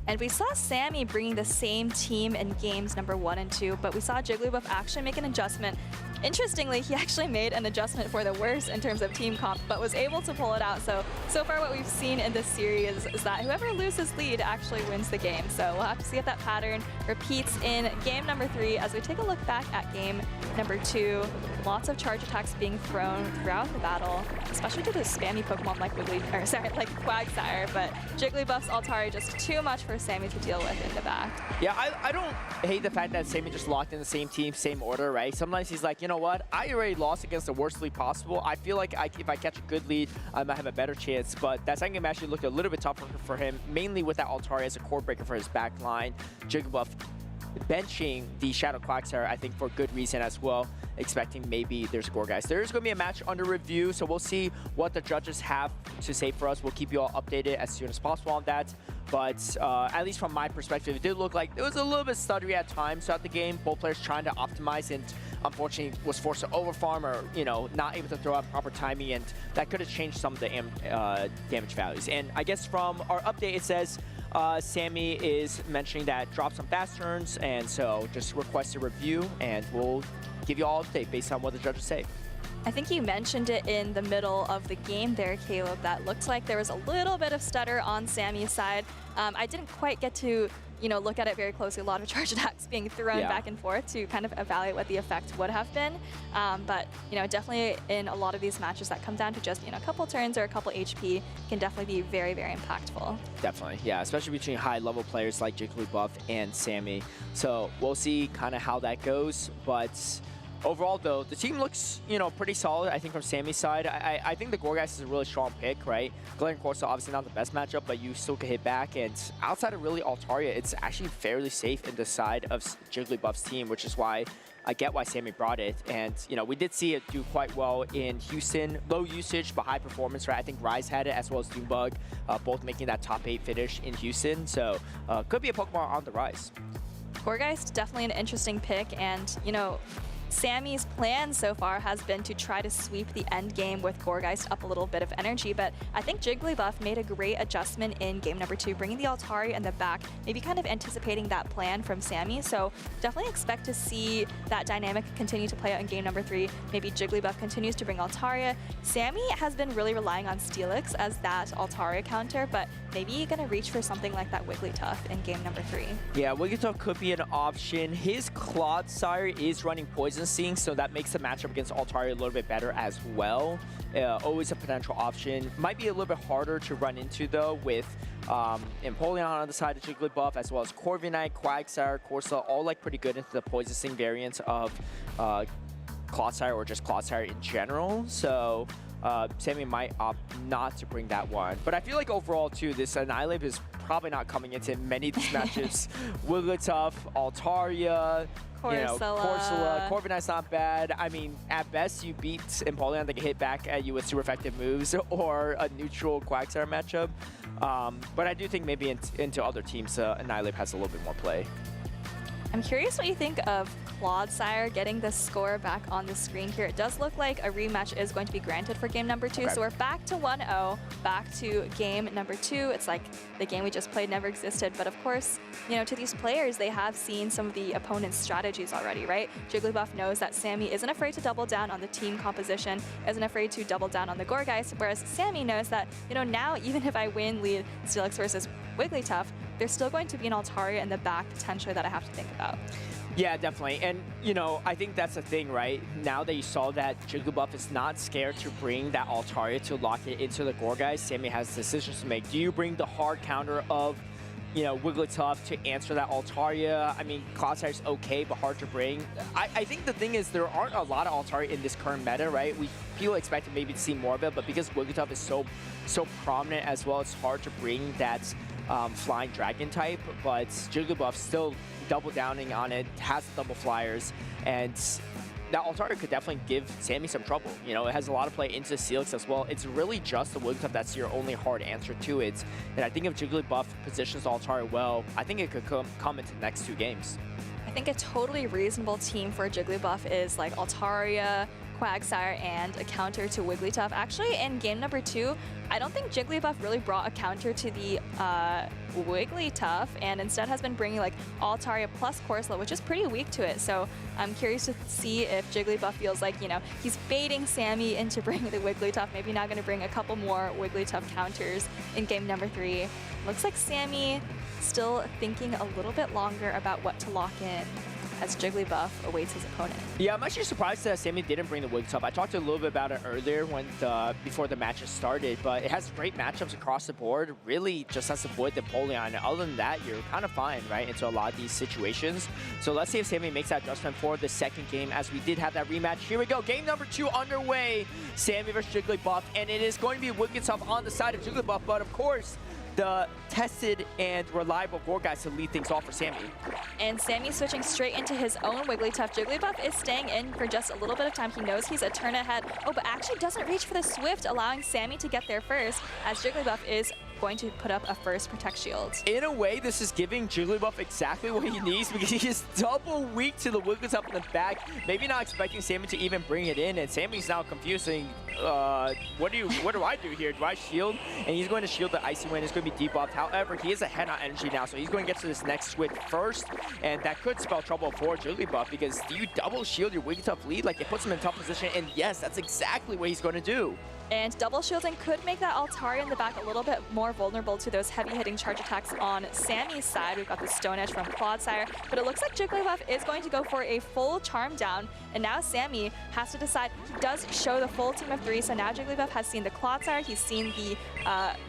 And we saw Sammy bringing the same team in games number 1 and 2, but we saw JigglyBuff actually make an adjustment. Interestingly, he actually made an adjustment for the worse in terms of team comp, but was able to pull it out. So far what we've seen in this series is that whoever loses lead actually wins the game. So we'll have to see if that pattern repeats in game number 3 as we take a look back at game number 2. Lots of charge attacks being thrown throughout the battle, especially to the spammy Pokemon like Quagsire, but JigglyBuff's Altaria just too much for Sammy to deal with in the back. Yeah, I don't hate the fact that Sammy just locked in the same team, same order, right? Sometimes he's like, you know what? I already lost against the worst lead possible. I feel like if I catch a good lead, I might have a better chance. But that second game actually looked a little bit tougher for him, mainly with that Altaria as a core breaker for his back line. JigglyBuff benching the Shadow Quagsire, I think for good reason as well, expecting maybe there's a Gourgeist. There is going to be a match under review, so we'll see what the judges have to say for us. We'll keep you all updated as soon as possible on that. But at least from my perspective, it did look like it was a little bit stuttery at times throughout the game. Both players trying to optimize and unfortunately was forced to overfarm or, you know, not able to throw out proper timing, and that could have changed some of the damage values. And I guess from our update, it says Sammy is mentioning that drop some fast turns, and so just request a review, and we'll give you all update based on what the judges say. I think you mentioned it in the middle of the game there, Caleb, that looked like there was a little bit of stutter on Sammy's side. I didn't quite get to, you know, look at it very closely. A lot of charge attacks being thrown back and forth to kind of evaluate what the effect would have been. But, you know, definitely in a lot of these matches that come down to just, you know, a couple turns or a couple HP can definitely be very, very impactful. Definitely, yeah, especially between high-level players like JigglyBuff and Sammy. So we'll see kind of how that goes, but overall, though, the team looks, you know, pretty solid, I think, from Sammy's side. I think the Gourgeist is a really strong pick, right? Glenn Corso, obviously not the best matchup, but you still can hit back. And outside of really Altaria, it's actually fairly safe in the side of JigglyBuff's team, which is why I get why Sammy brought it. And, you know, we did see it do quite well in Houston. Low usage, but high performance, right? I think Rise had it, as well as Dune Bug, both making that top 8 finish in Houston. So could be a Pokemon on the rise. Gourgeist, definitely an interesting pick. And, you know, Sammy's plan so far has been to try to sweep the end game with Gourgeist up a little bit of energy, but I think JigglyBuff made a great adjustment in game number 2, bringing the Altaria in the back, maybe kind of anticipating that plan from Sammy. So definitely expect to see that dynamic continue to play out in game number 3. Maybe JigglyBuff continues to bring Altaria. Sammy has been really relying on Steelix as that Altaria counter, but maybe gonna reach for something like that Wigglytuff in game number 3. Yeah, Wigglytuff could be an option. His Clodsire is running Poison Sting, so that makes the matchup against Altaria a little bit better as well. Always a potential option. Might be a little bit harder to run into, though, with Empoleon on the side of JigglyBuff, as well as Corviknight, Quagsire, Corsola, all like pretty good into the Poison Sting variants of Clodsire or just Clodsire in general. So Sammy might opt not to bring that one. But I feel like overall, too, this Annihilate is probably not coming into many of these matches. Wigglytuff, Altaria, Corsola, Corviknight's not bad. I mean, at best, you beat Empoleon that can hit back at you with super effective moves or a neutral Quagsire matchup. But I do think maybe into other teams, Annihilate has a little bit more play. I'm curious what you think of Clodsire getting the score back on the screen here. It does look like a rematch is going to be granted for game number 2. Okay. So we're back to 1-0, back to game number 2. It's like the game we just played never existed. But of course, you know, to these players, they have seen some of the opponent's strategies already, right? JigglyBuff knows that Sammy isn't afraid to double down on the team composition, isn't afraid to double down on the Gourgeist, whereas Sammy knows that, you know, now even if I win lead Steelix versus Wigglytuff, there's still going to be an Altaria in the back potentially that I have to think about. Yeah, definitely. And, you know, I think that's the thing, right? Now that you saw that JigglyBuff is not scared to bring that Altaria to lock it into the Gourgeist, Sammy has decisions to make. Do you bring the hard counter of, you know, Wigglytuff to answer that Altaria? I mean, Clodsire's okay, but hard to bring. I think the thing is there aren't a lot of Altaria in this current meta, right? People expected maybe to see more of it, but because Wigglytuff is so prominent as well, it's hard to bring that flying dragon type, but JigglyBuff still double downing on it, has double flyers, and that Altaria could definitely give Sammy some trouble. You know, it has a lot of play into Steelix as well. It's really just the Wigglytuff that's your only hard answer to it. And I think if JigglyBuff positions Altaria well, I think it could come into the next 2 games. I think a totally reasonable team for JigglyBuff is like Altaria, Quagsire, and a counter to Wigglytuff. Actually, in game number 2, I don't think JigglyBuff really brought a counter to the Wigglytuff, and instead has been bringing like Altaria plus Corsola, which is pretty weak to it. So I'm curious to see if JigglyBuff feels like, you know, he's baiting Sammy into bringing the Wigglytuff. Maybe not going to bring a couple more Wigglytuff counters in game number 3. Looks like Sammy still thinking a little bit longer about what to lock in as JigglyBuff awaits his opponent. Yeah, I'm actually surprised that Sammy didn't bring the Wigglytuff. I talked a little bit about it earlier before the matches started, but it has great matchups across the board. Really just has to avoid the Empoleon. Other than that, you're kind of fine, right, into a lot of these situations. So let's see if Sammy makes that adjustment for the second game, as we did have that rematch. Here we go, game number 2 underway. Sammy versus JigglyBuff, and it is going to be Wigglytuff on the side of JigglyBuff, but of course, the tested and reliable Gorgeist to lead things off for Sammy. And Sammy switching straight into his own Wigglytuff. JigglyBuff is staying in for just a little bit of time. He knows he's a turn ahead. Oh, but actually doesn't reach for the Swift, allowing Sammy to get there first, as JigglyBuff is going to put up a first Protect Shield. In a way, this is giving JigglyBuff exactly what he needs because he is double weak to the Wigglytuff in the back. Maybe not expecting Sammy to even bring it in, and Sammy's now confusing. What do I do here? Do I shield? And he's going to shield the Icy Wind. It's going to be debuffed. However, he is ahead on energy now, so he's going to get to this next switch first, and that could spell trouble for JigglyBuff because do you double shield your Wigglytuff lead? Like, it puts him in a tough position, and yes, that's exactly what he's going to do. And double shielding could make that Altaria in the back a little bit more vulnerable to those heavy-hitting charge attacks on Sammy's side. We've got the Stone Edge from Clodsire, but it looks like JigglyBuff is going to go for a full Charm Down, and now Sammy has to decide. He does show the full team of 3, so now JigglyBuff has seen the Clodsire, he's seen the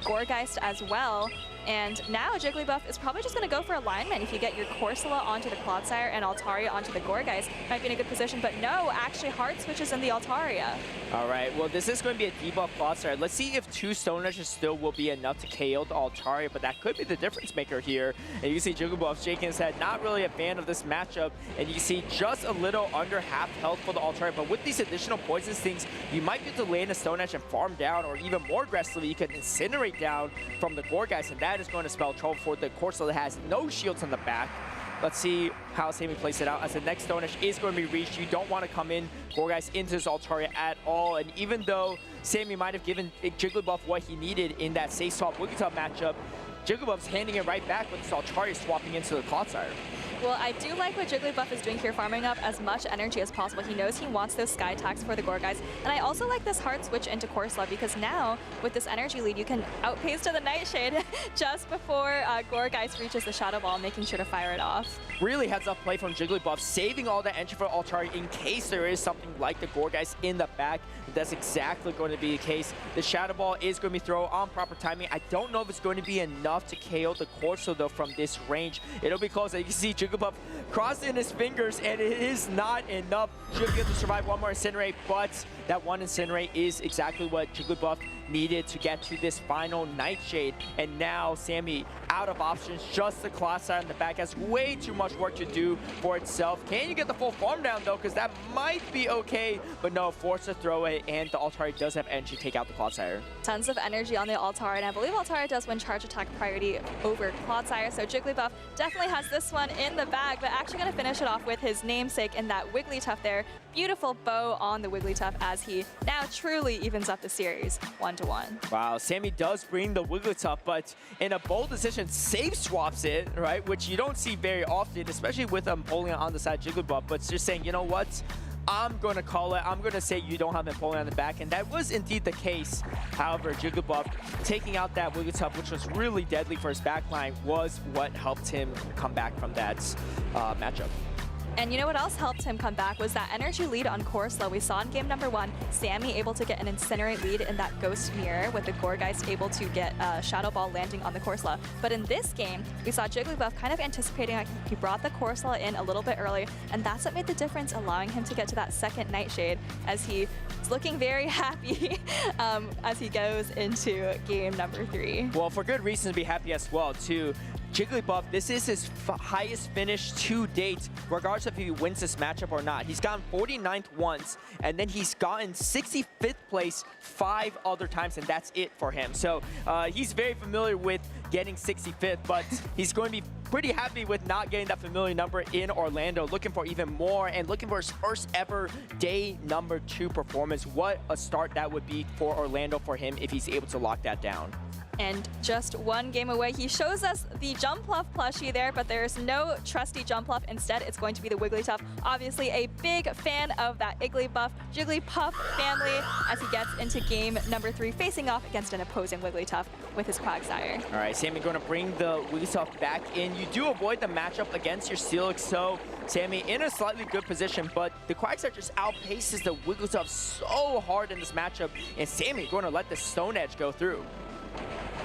Gourgeist as well, and now JigglyBuff is probably just going to go for alignment. If you get your Corsola onto the Clodsire and Altaria onto the Gourgeist, might be in a good position, but no, actually Heart switches in the Altaria. All right, well, this is going to be a debuff Clodsire. Let's see if 2 Stone Edges still will be enough to KO the Altaria, but that could be the difference maker here. And you can see JigglyBuff shaking his head, not really a fan of this matchup, and you can see just a little under half health for the Altaria, but with these additional poisons things, you might be able to land a Stone Edge and farm down, or even more aggressively, you can Incinerate down from the Gourgeist, and that is going to spell trouble for the Corsola that has no shields on the back. Let's see how Sammy plays it out, as the next Stone Edge is going to be reached. You don't want to come in Gourgeist into this Altaria at all, and even though Sammy might have given JigglyBuff what he needed in that safe swap Wigglytuff matchup, JigglyBuff's handing it right back with this Altaria swapping into the Clodsire. Well, I do like what JigglyBuff is doing here, farming up as much energy as possible. He knows he wants those Sky attacks for the Gourgeist. And I also like this hard switch into Corsola because now, with this energy lead, you can outpace to the Nightshade just before Gourgeist reaches the Shadow Ball, making sure to fire it off. Really heads-up play from JigglyBuff, saving all that entry for Altaria in case there is something like the Gourgeist in the back. That's exactly going to be the case. The Shadow Ball is going to be thrown on proper timing. I don't know if it's going to be enough to KO the Corsola, though, from this range. It'll be close. You can see JigglyBuff crossing his fingers, and it is not enough. Should be able to survive one more Incinerate, but that one Incinerate is exactly what JigglyBuff needed to get to this final Nightshade. And now Sammy out of options, just the Clodsire in the back has way too much work to do for itself. Can you get the full farm down though? Because that might be okay, but no, forced to throw it, and the Altaria does have energy to take out the Clodsire. Tons of energy on the Altaria, and I believe Altaria does win charge attack priority over Clodsire, so JigglyBuff definitely has this one in the bag, but actually going to finish it off with his namesake in that Wigglytuff there. Beautiful bow on the Wigglytuff as he now truly evens up the series 1-1. Wow, Sammy does bring the Wigglytuff, but in a bold decision, safe swaps it, right? Which you don't see very often, especially with Empoleon on the side of JigglyBuff, but just saying, you know what? I'm going to call it. I'm going to say you don't have Empoleon on the back, and that was indeed the case. However, JigglyBuff taking out that Wigglytuff, which was really deadly for his backline, was what helped him come back from that matchup. And you know what else helped him come back was that energy lead on Corsola. We saw in game number 1, Sammy able to get an Incinerate lead in that Ghost Mirror, with the Gourgeist able to get a Shadow Ball landing on the Corsola. But in this game, we saw JigglyBuff kind of anticipating, like, he brought the Corsola in a little bit early, and that's what made the difference, allowing him to get to that second Nightshade, as he is looking very happy as he goes into game number 3. Well, for good reason to be happy as well, too. JigglyBuff, this is his highest finish to date, regardless if he wins this matchup or not. He's gotten 49th once, and then he's gotten 65th place 5 other times, and that's it for him. So he's very familiar with getting 65th, but he's going to be pretty happy with not getting that familiar number in Orlando, looking for even more, and looking for his first ever day number 2 performance. What a start that would be for Orlando for him if he's able to lock that down. And just one game away, he shows us the Jumpluff plushie there, but there's no trusty Jumpluff. Instead, it's going to be the Wigglytuff. Obviously, a big fan of that Jigglypuff family as he gets into game number 3, facing off against an opposing Wigglytuff with his Quagsire. All right, Sammy going to bring the Wigglytuff back in. You do avoid the matchup against your Steelix, so Sammy in a slightly good position, but the Quagsire just outpaces the Wigglytuff so hard in this matchup, and Sammy going to let the Stone Edge go through.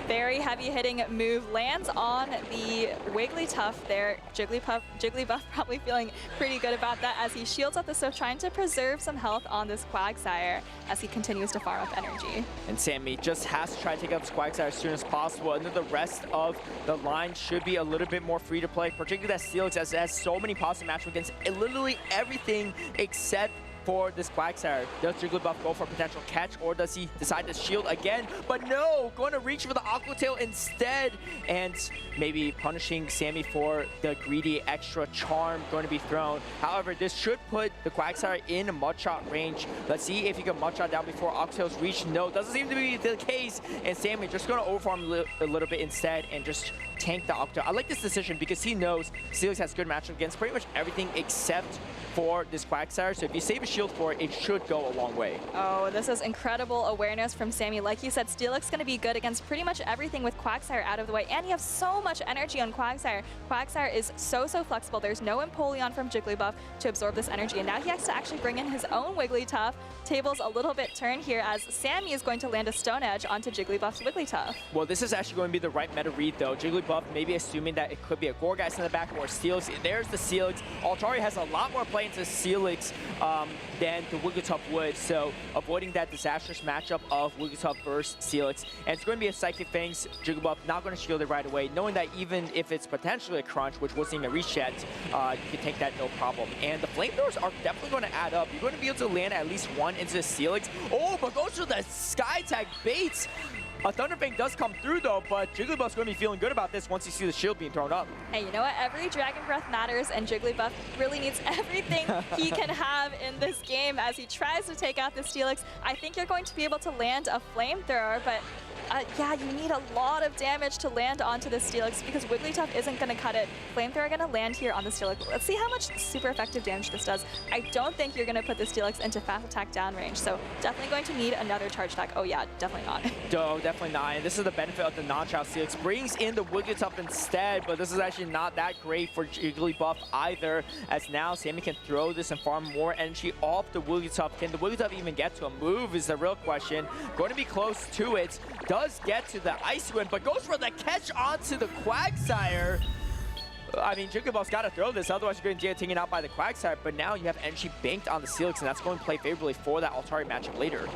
Very heavy-hitting move lands on the Wigglytuff there. JigglyBuff probably feeling pretty good about that as he shields up the Swift, trying to preserve some health on this Quagsire as he continues to farm up energy. And Sammy just has to try to take up this Quagsire as soon as possible, and then the rest of the line should be a little bit more free to play, particularly that Steelix, as it has so many possible matchups against literally everything except for this Quagsire. Does JigglyBuff go for a potential catch, or does he decide to shield again? But no, going to reach for the Aqua Tail instead, and maybe punishing Sammy for the greedy extra charm going to be thrown. However, this should put the Quagsire in mudshot range. Let's see if he can mudshot down before Aqua Tail's reach. No, doesn't seem to be the case, and Sammy just going to overfarm a little bit instead and just tank the Aqua Tail. I like this decision because he knows Steelix has good matchup against pretty much everything except for this Quagsire, so if you save a shield for it, it should go a long way. Oh, this is incredible awareness from Sammy. Like you said, Steelix going to be good against pretty much everything with Quagsire out of the way, and you have so much energy on Quagsire. Quagsire is so flexible. There's no Empoleon from JigglyBuff to absorb this energy, and now he has to actually bring in his own Wigglytuff. Tables a little bit turn here as Sammy is going to land a Stone Edge onto JigglyBuff's Wigglytuff. Well, this is actually going to be the right meta read, though. JigglyBuff maybe assuming that it could be a Gorgeist in the back or Steelix. There's the Steelix. Altari has a lot more play into Steelix than the Wigglytuff would, so avoiding that disastrous matchup of Wigglytuff versus Steelix. And it's going to be a Psychic Fangs. JigglyBuff not going to shield it right away, knowing that even if it's potentially a crunch, which wasn't even reached yet, you can take that no problem. And the Flamethrowers are definitely going to add up. You're going to be able to land at least one into Steelix. Oh, but goes for the Sky Tag baits. A Thunderfang does come through though, but JigglyBuff's going to be feeling good about this once you see the shield being thrown up. Hey, you know what? Every Dragon Breath matters, and JigglyBuff really needs everything he can have in this game as he tries to take out the Steelix. I think you're going to be able to land a Flamethrower, but yeah, you need a lot of damage to land onto the Steelix because Wigglytuff isn't going to cut it. Flamethrower going to land here on the Steelix. Let's see how much super effective damage this does. I don't think you're going to put the Steelix into fast attack down range, so definitely going to need another charge attack. Oh yeah, definitely not. No, definitely not. And this is the benefit of the non-child Steelix. Brings in the Wigglytuff instead, but this is actually not that great for JigglyBuff either, as now Sammy can throw this and farm more energy off the Wigglytuff. Can the Wigglytuff even get to a move is the real question. Going to be close to it. Does get to the Ice Wind, but goes for the catch onto the Quagsire. I mean, JigglyBuff's got to throw this, otherwise you're going to get taken out by the Quagsire, but now you have energy banked on the Steelix, and that's going to play favorably for that Altari matchup later.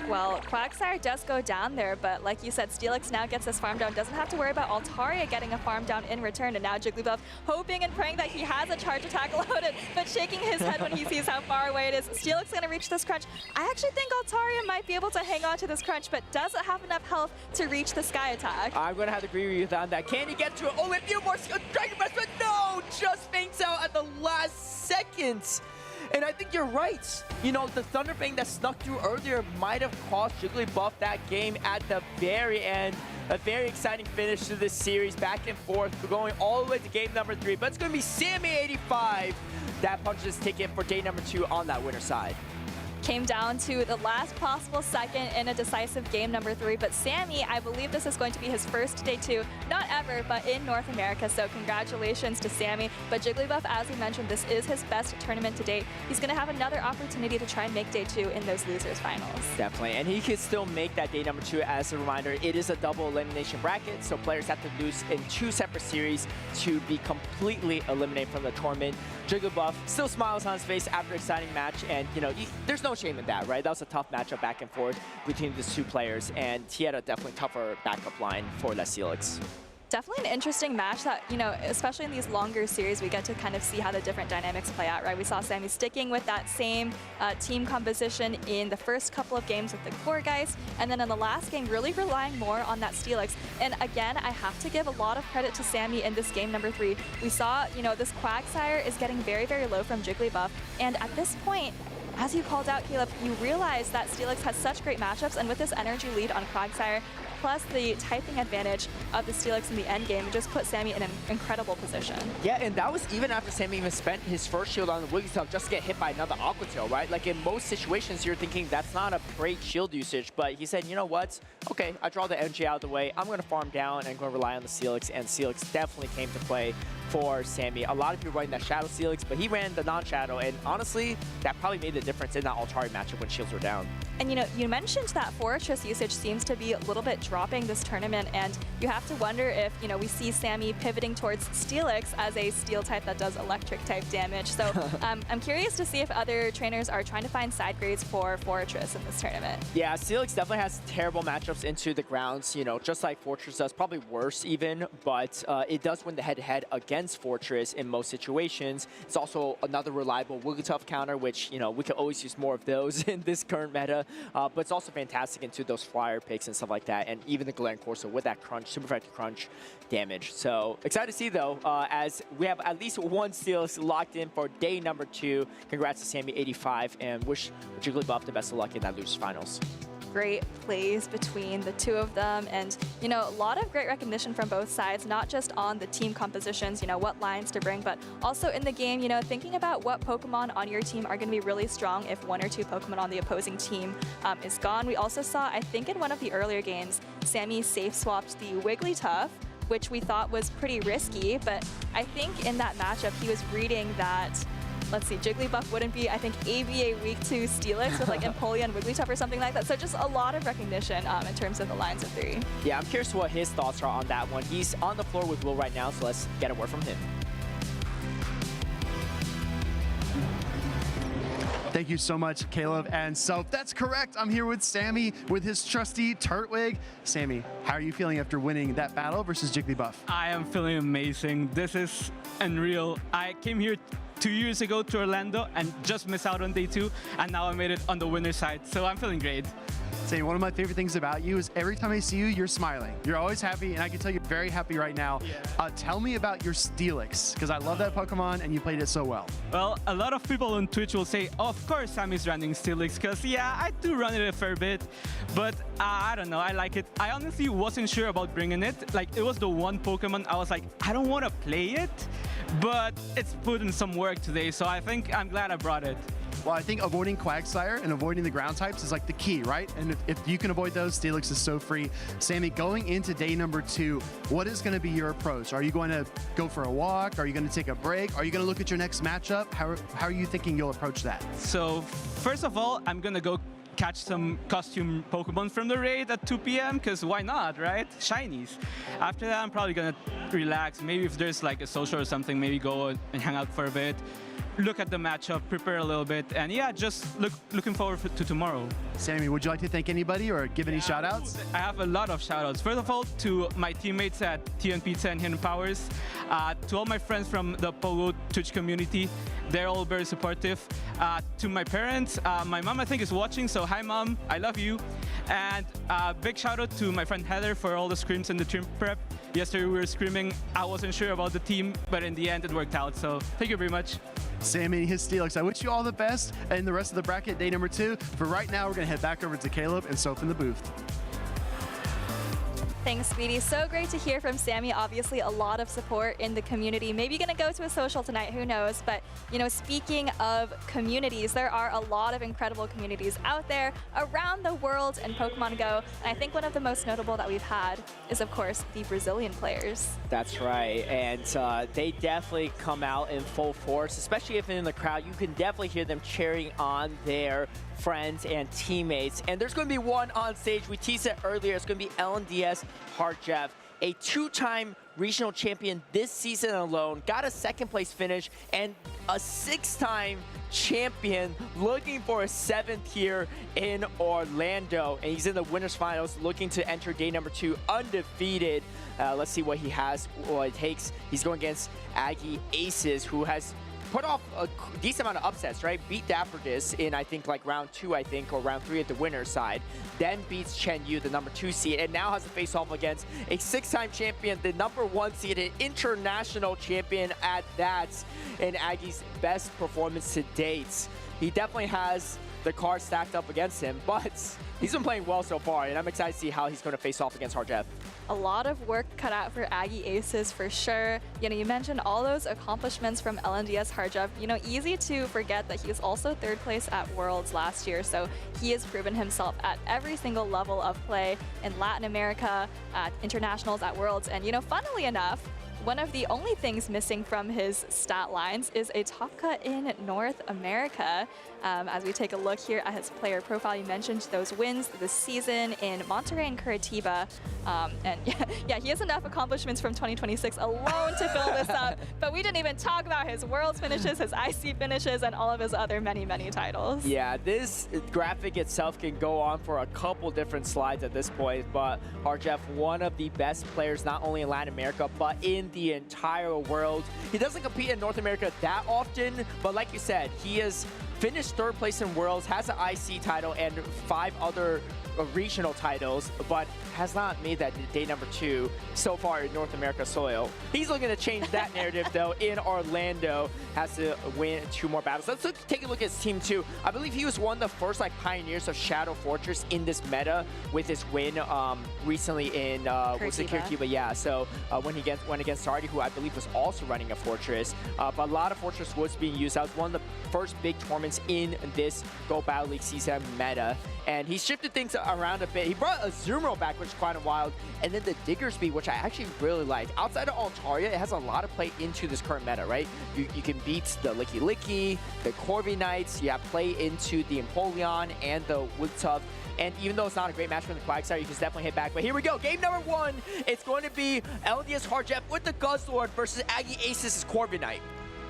Well, Quagsire does go down there, but like you said, Steelix now gets this farm down. Doesn't have to worry about Altaria getting a farm down in return. And now JigglyBuff hoping and praying that he has a charge attack loaded, but shaking his head when he sees how far away it is. Steelix going to reach this crunch. I actually think Altaria might be able to hang on to this crunch, but doesn't have enough health to reach the Sky Attack. I'm going to have to agree with you on that. Can he get to it? Oh, a few more Dragon Breath, but no! Just faints out at the last second. And I think you're right. You know, the Thunderfang that snuck through earlier might have cost JigglyBuff that game at the very end. A very exciting finish to this series, back and forth. We're going all the way to game number 3, but it's going to be Sammy85 that punches his ticket for day number 2 on that winner side. Came down to the last possible second in a decisive game number 3, but Sammy, I believe this is going to be his first day 2, not ever, but in North America, so congratulations to Sammy. But JigglyBuff, as we mentioned, this is his best tournament to date. He's going to have another opportunity to try and make day 2 in those losers finals. Definitely, and he can still make that day number 2. As a reminder, it is a double elimination bracket, so players have to lose in 2 separate series to be completely eliminated from the tournament. JigglyBuff still smiles on his face after an exciting match, and you know, there's no shame in that, right? That was a tough matchup back and forth between these 2 players, and he had a definitely tougher backup line for that Steelix. Definitely an interesting match that, you know, especially in these longer series, we get to kind of see how the different dynamics play out, right? We saw Sammy sticking with that same team composition in the first couple of games with the Gorgeist, and then in the last game, really relying more on that Steelix. And again, I have to give a lot of credit to Sammy in this game number 3. We saw, you know, this Quagsire is getting very, very low from JigglyBuff, and at this point, as you called out, Caleb, you realize that Steelix has such great matchups, and with this energy lead on Quagsire, plus the typing advantage of the Steelix in the end game, just put Sammy in an incredible position. Yeah, and that was even after Sammy even spent his first shield on the Wigglytuff just to get hit by another Aqua Tail, right? Like in most situations, you're thinking that's not a great shield usage, but he said, you know what? Okay, I draw the energy out of the way. I'm going to farm down and I'm going to rely on the Steelix, and Steelix definitely came to play for Sammy. A lot of people running that Shadow Steelix, but he ran the non-Shadow, and honestly, that probably made the difference in that Altari matchup when shields were down. And you mentioned that Fortress usage seems to be a little bit dropping this tournament, and you have to wonder if, we see Sammy pivoting towards Steelix as a steel type that does electric type damage. So I'm curious to see if other trainers are trying to find side grades for Fortress in this tournament. Yeah, Steelix definitely has terrible matchups into the grounds, just like Fortress does, probably worse even, but it does win the head-to-head against Fortress in most situations. It's also another reliable Wigglytuff counter, which, we could always use more of those in this current meta. But it's also fantastic into those flyer picks and stuff like that, and even the Glen Corso with that crunch, super effective crunch damage. So excited to see though, as we have at least one Steelix locked in for day number 2. Congrats to Sammy85, and wish JigglyBuff the best of luck in that losers finals. Great plays between the two of them, and a lot of great recognition from both sides, not just on the team compositions, what lines to bring, but also in the game, thinking about what Pokemon on your team are going to be really strong if 1 or 2 Pokemon on the opposing team is gone. We also saw, I think in one of the earlier games, Sammy safe swapped the Wigglytuff, which we thought was pretty risky, but I think in that matchup he was reading that, let's see, JigglyBuff wouldn't be, I think, ABA weak to Steelix with like Empoleon Wigglytuff or something like that. So just a lot of recognition in terms of the lines of 3. Yeah, I'm curious what his thoughts are on that one. He's on the floor with Will right now, so let's get a word from him. Thank you so much, Caleb. And so that's correct. I'm here with Sammy with his trusty Turtwig. Sammy, how are you feeling after winning that battle versus JigglyBuff? I am feeling amazing. This is unreal. I came here 2 years ago to Orlando and just missed out on day 2, and now I made it on the winner's side. So I'm feeling great. Sammy, one of my favorite things about you is every time I see you, you're smiling. You're always happy, and I can tell you're very happy right now. Yeah. Tell me about your Steelix, because I love that Pokemon, and you played it so well. Well, a lot of people on Twitch will say, oh, of course Sammy's running Steelix, because yeah, I do run it a fair bit, but I don't know, I like it. I honestly wasn't sure about bringing it. Like, it was the one Pokemon I was like, I don't want to play it, but it's put in some work today, so I think I'm glad I brought it. Well, I think avoiding Quagsire and avoiding the ground types is like the key, right? And if you can avoid those, Steelix is so free. Sammy, going into day number 2, what is going to be your approach? Are you going to go for a walk? Are you going to take a break? Are you going to look at your next matchup? How are you thinking you'll approach that? So, first of all, I'm going to go catch some costume Pokemon from the raid at 2 p.m. because why not, right? Shinies. After that, I'm probably going to relax. Maybe if there's like a social or something, maybe go and hang out for a bit. Look at the matchup, prepare a little bit, and yeah, just looking forward to tomorrow. Sammy, would you like to thank anybody or give any shout-outs? I have a lot of shout-outs. First of all, to my teammates at TN Pizza and Hidden Powers, to all my friends from the Pogo Twitch community, they're all very supportive. To my parents, my mom I think is watching, so hi mom, I love you. And big shout-out to my friend Heather for all the screams in the team prep. Yesterday we were screaming, I wasn't sure about the team, but in the end it worked out, so thank you very much. Sammy, his Steelix, I wish you all the best in the rest of the bracket, day number 2. For right now, we're going to head back over to Caleb and Soph in the booth. Thanks, Speedy. So great to hear from Sammy. Obviously, a lot of support in the community. Maybe going to go to a social tonight, who knows? But, speaking of communities, there are a lot of incredible communities out there around the world in Pokemon Go. And I think one of the most notable that we've had is, of course, the Brazilian players. That's right. And they definitely come out in full force, especially if in the crowd. You can definitely hear them cheering on their friends and teammates. And there's going to be one on stage. We teased it earlier. It's going to be LNDS Harjev, a 2-time regional champion this season alone, got a 2nd place finish, and a 6-time champion looking for a 7th here in Orlando. And he's in the winners finals looking to enter day number 2 undefeated. Let's see what he has, what it takes. He's going against Aggie Aces, who has put off a decent amount of upsets, right? Beat Daprodis in, I think, like round 2, I think, or round 3 at the winner's side. Then beats Chen Yu, the number 2 seed, and now has to face off against a 6-time champion, the number 1 seed, an international champion at that, in Aggie's best performance to date. He definitely has the cards stacked up against him, but he's been playing well so far, and I'm excited to see how he's going to face off against Harjev. A lot of work cut out for Aggie Aces for sure. You mentioned all those accomplishments from LNDS Harjev. Easy to forget that he was also 3rd place at Worlds last year, so he has proven himself at every single level of play in Latin America, at internationals, at Worlds, and funnily enough, one of the only things missing from his stat lines is a top cut in North America. As we take a look here at his player profile, you mentioned those wins this season in Monterrey and Curitiba. And yeah, he has enough accomplishments from 2026 alone to fill this up. But we didn't even talk about his Worlds finishes, his IC finishes, and all of his other many, many titles. Yeah, this graphic itself can go on for a couple different slides at this point, but HurricaneKaz, one of the best players not only in Latin America, but in the entire world. He doesn't compete in North America that often, but like you said, he has finished 3rd place in Worlds, has an IC title and 5 other regional titles, but has not made that day number 2 so far in North America soil. He's looking to change that narrative though in Orlando, has to win 2 more battles. Let's take a look at his team too. I believe he was one of the first pioneers of Shadow Fortress in this meta with his win recently in was it Curitiba? Yeah, so when he went against Sardi, who I believe was also running a Fortress, but a lot of Fortress was being used. That was one of the first big tournaments in this Go Battle League season meta, and he shifted things around a bit. He brought a Zumro back, which is quite wild, and then the Digger Speed, which I actually really like. Outside of Altaria, it has a lot of play into this current meta, right? You can beat the Licky Licky, the Corvi Knights, you have play into the Empoleon and the Woodtuff. And even though it's not a great match from the Quagsire, you can definitely hit back. But here we go, game number 1. It's going to be LDS HurricaneKaz with the Guzzlord versus Aggie Aces' Corvi Knight.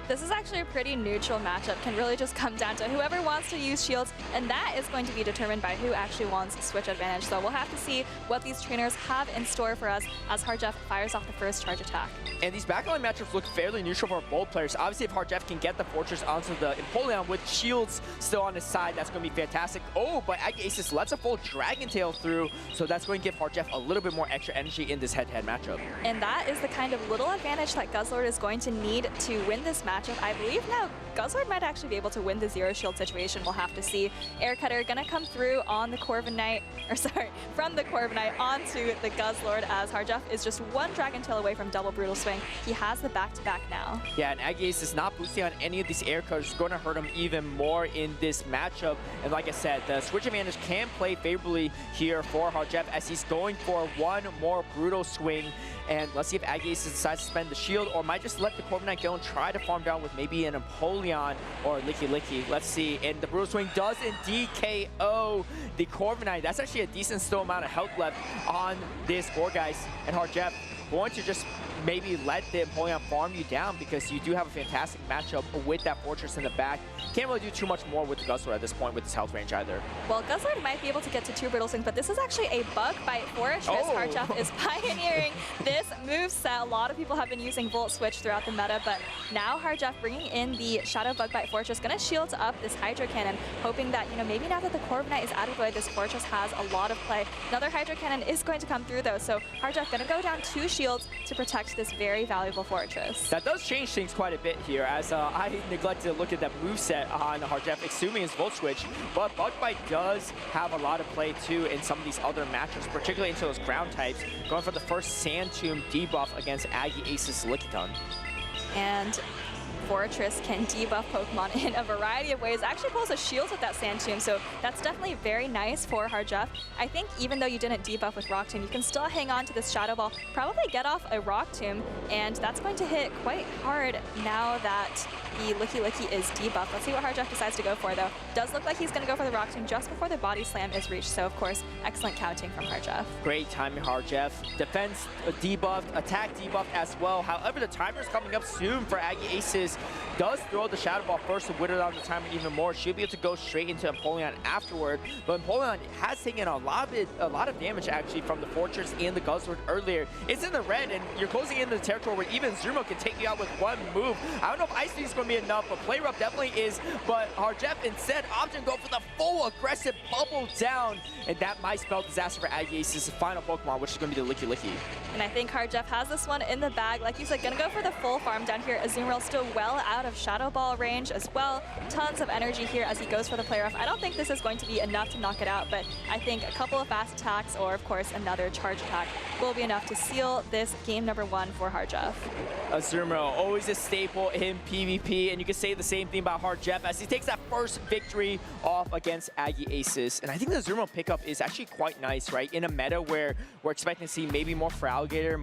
This is actually a pretty neutral matchup. Can really just come down to whoever wants to use shields, and that is going to be determined by who actually wants switch advantage. So we'll have to see what these trainers have in store for us as HurricaneKaz fires off the first charge attack. And these backline matchups look fairly neutral for both players. Obviously, if HurricaneKaz can get the Fortress onto the Empoleon with shields still on his side, that's going to be fantastic. Oh, but Aggie Aces lets a full Dragon Tail through, so that's going to give HurricaneKaz a little bit more extra energy in this head-to-head matchup. And that is the kind of little advantage that Guzzlord is going to need to win this matchup. I believe now Guzzlord might actually be able to win the zero shield situation. We'll have to see. Air Cutter gonna come through on the Corviknight, or sorry, from the Corviknight onto the Guzzlord, as HurricaneKaz is just 1 Dragon Tail away from double Brutal Swing. He has the back-to-back now. Yeah, and Aggie Aces is not boosting on any of these Air Cutters. It's going to hurt him even more in this matchup. And like I said, the switch advantage can play favorably here for HurricaneKaz as he's going for 1 more Brutal Swing. And let's see if Aggie Aces decides to spend the shield or might just let the Corviknight go and try to farm down with maybe an Empoleon or Licky Licky. Let's see. And the Brutal Swing does indeed KO the Corviknight. That's actually a decent still amount of health left on this Gourgeist. And HurricaneKaz going to just maybe let the Empoleon farm you down because you do have a fantastic matchup with that Fortress in the back. Can't really do too much more with the Guzzlord at this point with his health range either. Well, Guzzlord might be able to get to 2 Brittle Swings, but this is actually a Bug Bite Fortress. HurricaneKaz is pioneering this moveset. A lot of people have been using Volt Switch throughout the meta, but now HurricaneKaz bringing in the Shadow Bug Bite Fortress, going to shield up this Hydro Cannon, hoping that, you know, maybe now that the Corviknight is out of the way, this Fortress has a lot of play. Another Hydro Cannon is going to come through though, so HurricaneKaz going to go down 2 shields to protect this very valuable Fortress. That does change things quite a bit here, as I neglected to look at that moveset on HurricaneKaz, assuming his Volt Switch, but Bug Bite does have a lot of play too in some of these other matchups, particularly into those ground types, going for the first Sand Tomb debuff against Aggie Aces Lickitung. And Fortress can debuff Pokemon in a variety of ways. Actually pulls a shield with that Sand Tomb, so that's definitely very nice for HurricaneKaz. I think even though you didn't debuff with Rock Tomb, you can still hang on to this Shadow Ball, probably get off a Rock Tomb, and that's going to hit quite hard now that the Licky Licky is debuffed. Let's see what HurricaneKaz decides to go for though. Does look like he's going to go for the Rock Tomb just before the Body Slam is reached, so of course, excellent counting from HurricaneKaz. Great timing, HurricaneKaz. Defense debuffed, attack debuffed as well. However, the timer's coming up soon for Aggie Aces. Does throw the Shadow Ball first to whittle down the timer even more. She'll be able to go straight into Empoleon afterward. But Empoleon has taken a lot of damage actually from the Fortress and the Guzzlord earlier. It's in the red, and you're closing into the territory where even Zumro can take you out with 1 move. I don't know if Ice Beam is going to be enough, but Play Rough definitely is. But HurricaneKaz instead opted to go for the full aggressive bubble down, and that might spell disaster for Aggie Aces' final Pokemon, which is going to be the Licky Licky. And I think HurricaneKaz has this one in the bag. Like you said, going to go for the full farm down here. Azumarill still well out of Shadow Ball range as well. Tons of energy here as he goes for the Play Rough. I don't think this is going to be enough to knock it out, but I think a couple of fast attacks or, of course, another charge attack will be enough to seal this game number 1 for HurricaneKaz. Azumarill, always a staple in PvP, and you can say the same thing about HurricaneKaz as he takes that first victory off against Aggie Aces. And I think the Azumarill pickup is actually quite nice, right? In a meta where we're expecting to see maybe more Feraligatr,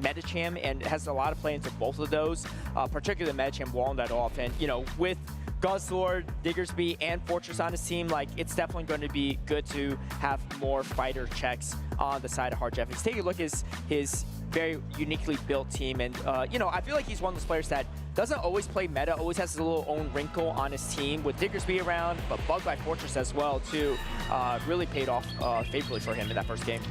Medicham and has a lot of play into both of those, particularly Medicham walling that off. And, you know, with Guzzlord, Diggersby, and Fortress on his team, like, it's definitely going to be good to have more fighter checks on the side of HurricaneKaz. Let's take a look at his very uniquely built team. And, you know, I feel like he's one of those players that doesn't always play meta, always has his little own wrinkle on his team with Diggersby around, but Bug by Fortress as well, too. Really paid off favorably for him in that first game.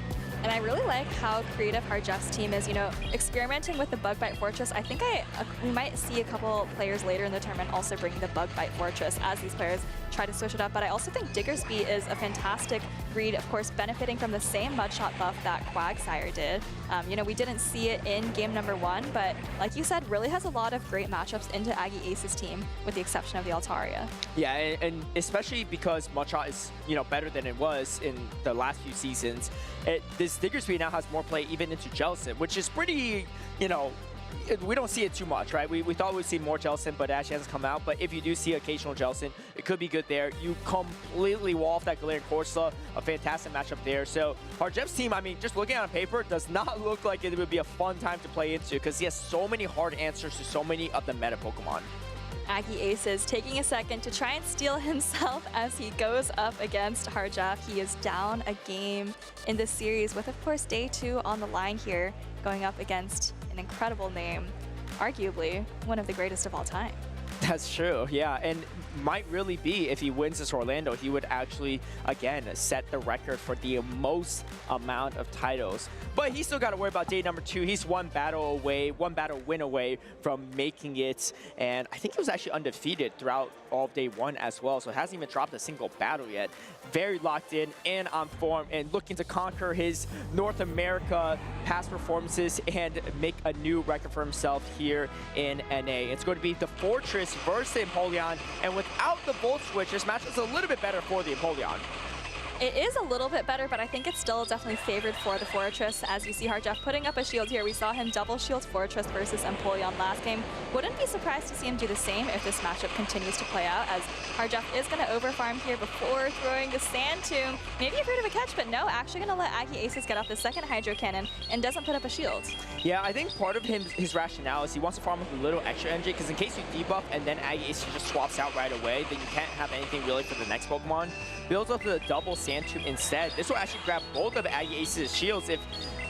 And I really like how creative HurricaneKaz's team is, you know, experimenting with the Bug Bite Fortress. I think we might see a couple players later in the tournament also bringing the Bug Bite Fortress as these players try to switch it up. But I also think Diggersby is a fantastic breed, of course, benefiting from the same Mudshot buff that Quagsire did. You know, we didn't see it in game number 1, but like you said, really has a lot of great matchups into Aggie Aces team, with the exception of the Altaria. Yeah, and especially because Mudshot is, you know, better than it was in the last few seasons. This Diggersby now has more play even into Jellicent, which is pretty, you know, we don't see it too much, right? We thought we'd see more Jellicent, but it actually hasn't come out. But if you do see occasional Jellicent, it could be good there. You completely wall off that Galarian Corsola, a fantastic matchup there. So HurricaneKaz's team, I mean, just looking on paper, does not look like it would be a fun time to play into, because he has so many hard answers to so many of the meta Pokemon. Aggie Aces taking a second to try and steal himself as he goes up against HurricaneKaz. He is down a game in this series with, of course, day 2 on the line here, going up against an incredible name, arguably one of the greatest of all time. That's true, yeah, and might really be, if he wins this Orlando, he would actually, again, set the record for the most amount of titles. But he's still got to worry about day number 2. He's one battle win away from making it, and I think he was actually undefeated throughout all of day 1 as well, so hasn't even dropped a single battle yet. Very locked in and on form, and looking to conquer his North America past performances and make a new record for himself here in NA. It's going to be the Fortress versus the Empoleon, and without the Volt Switch, this match is a little bit better for the Empoleon. It is a little bit better, but I think it's still definitely favored for the Fortress. As you see HurricaneKaz putting up a shield here. We saw him double shield Fortress versus Empoleon last game. Wouldn't be surprised to see him do the same if this matchup continues to play out, as HurricaneKaz is going to overfarm here before throwing the Sand Tomb. Maybe afraid of a catch, but no, actually going to let Aggie Aces get off the second Hydro Cannon and doesn't put up a shield. Yeah, I think part of his rationale is he wants to farm with a little extra energy, because in case you debuff and then Aggie Aces just swaps out right away, then you can't have anything really for the next Pokemon. Builds up the double Sand Tomb instead. This will actually grab both of Aggie Aces' shields if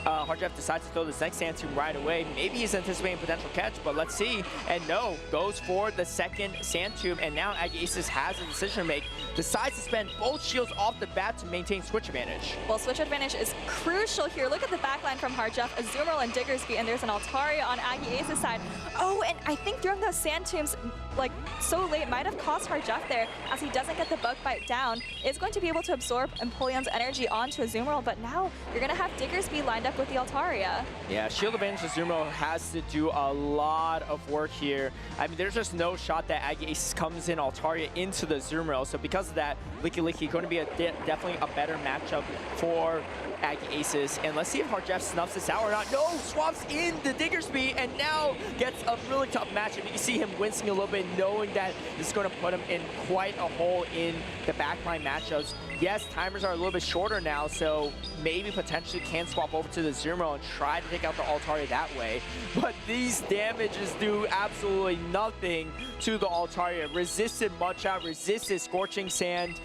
HurricaneKaz decides to throw this next Sand Tomb right away. Maybe he's anticipating potential catch, but let's see. And no, goes for the second Sand Tomb, and now Aggie Aces has a decision to make. Decides to spend both shields off the bat to maintain switch advantage. Well, switch advantage is crucial here. Look at the backline from HurricaneKaz, Azumarill and Diggersby, and there's an Altaria on Aggie Aces' side. Oh, and I think throwing those Sand Tombs like so late might have cost HurricaneKaz there, as he doesn't get the Bug Bite down. Is going to be able to absorb Empoleon's energy onto Azumarill, but now you're going to have Diggersby lined up with the Altaria. Yeah, shield advantage Azumarill has to do a lot of work here. I mean, there's just no shot that Aggie Aces comes in Altaria into the Azumarill, so because of that, Licky going to be definitely a better matchup for Aggie Aces. And let's see if HurricaneKaz snuffs this out or not. No, swaps in the Diggersby and now gets a really tough matchup. You can see him wincing a little bit, knowing that this is going to put him in quite a hole in the backline matchups. Yes, timers are a little bit shorter now, so maybe potentially can swap over to the Azumarill and try to take out the Altaria that way. But these damages do absolutely nothing to the Altaria. Resisted Mudshot, resisted Scorching Sand.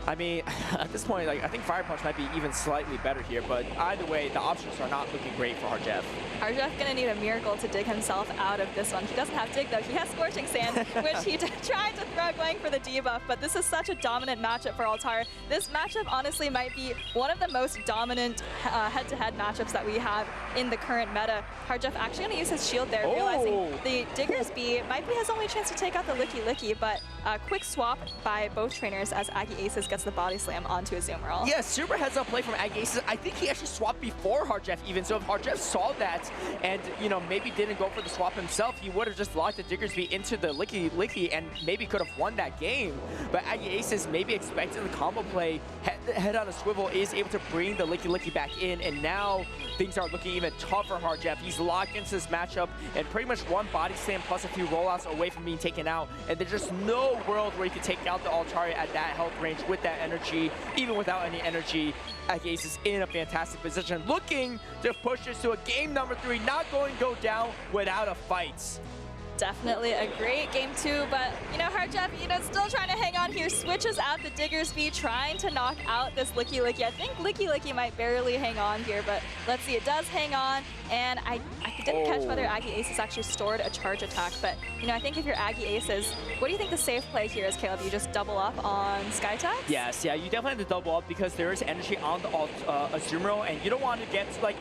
I mean, at this point, like, I think Fire Punch might be even slightly better here, but either way, the options are not looking great for HurricaneKaz. HurricaneKaz gonna need a miracle to dig himself out of this one. He doesn't have Dig though, he has Scorching Sand, which he tried to throw going for the debuff, but this is such a dominant matchup for Altaria. This matchup honestly might be one of the most dominant head-to-head matchups that we have in the current meta. HurricaneKaz actually gonna use his shield there, realizing the Diggersby might be his only chance to take out the Licky, but quick swap by both trainers as Aggie Aces gets the body slam onto Azumarill. Yeah, super heads up play from Aggie Aces. I think he actually swapped before HurricaneKaz even, so if HurricaneKaz saw that and, you know, maybe didn't go for the swap himself, he would have just locked the Diggersby into the Licky and maybe could have won that game. But Aggie Aces, maybe expecting the combo play, head on a swivel, is able to bring the Licky back in, and now things are looking even tougher for HurricaneKaz. He's locked into this matchup and pretty much one body slam plus a few rollouts away from being taken out, and there's just no world where he could take out the Altaria at that health range with that that energy. Even without any energy, Aggie Aces in a fantastic position, looking to push this to a game number 3, not going to go down without a fight. Definitely a great game 2, but HurricaneKaz, still trying to hang on here. Switches out the Diggersby, trying to knock out this Licky. I think Licky might barely hang on here, but let's see, it does hang on, and I didn't catch whether Aggie Aces actually stored a charge attack, but I think if you're Aggie Aces, what do you think the safe play here is, Caleb? You just double up on Skytax? Yes, yeah, you definitely have to double up because there is energy on the Azumarill, and you don't want to get to,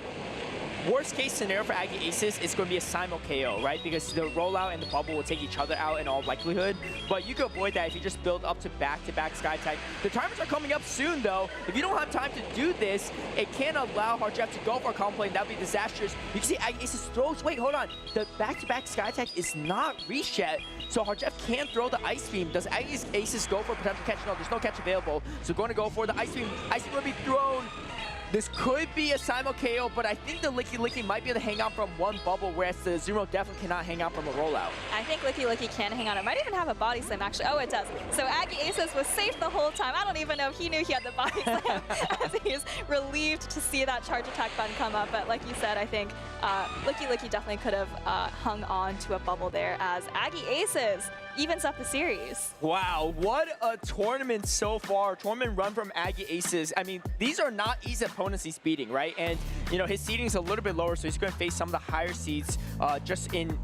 worst case scenario for Aggie Aces is going to be a simul KO, right? Because the rollout and the bubble will take each other out in all likelihood. But you can avoid that if you just build up to back-to-back Sky Tag. The timers are coming up soon, though. If you don't have time to do this, it can allow HurricaneKaz to go for a combo play, and that would be disastrous. You can see Aggie Aces throws. Wait, hold on. The back-to-back Sky Tag is not reached yet, so HurricaneKaz can throw the Ice Beam. Does Aggie Aces go for a potential catch? No, there's no catch available. So going to go for the Ice Beam. Ice Beam will be thrown. This could be a simul KO, but I think the Licky might be able to hang out from one bubble, whereas the Azumarill definitely cannot hang out from a rollout. I think Licky can hang on. It might even have a body slam, actually. Oh, it does. So Aggie Aces was safe the whole time. I don't even know if he knew he had the body slam, as he's relieved to see that charge attack button come up. But like you said, I think Licky definitely could have hung on to a bubble there, as Aggie Aces evens up the series. Wow, what a tournament so far. Tournament run from Aggie Aces. I mean, these are not easy opponents he's beating, right? And, his seeding is a little bit lower, so he's going to face some of the higher seeds just in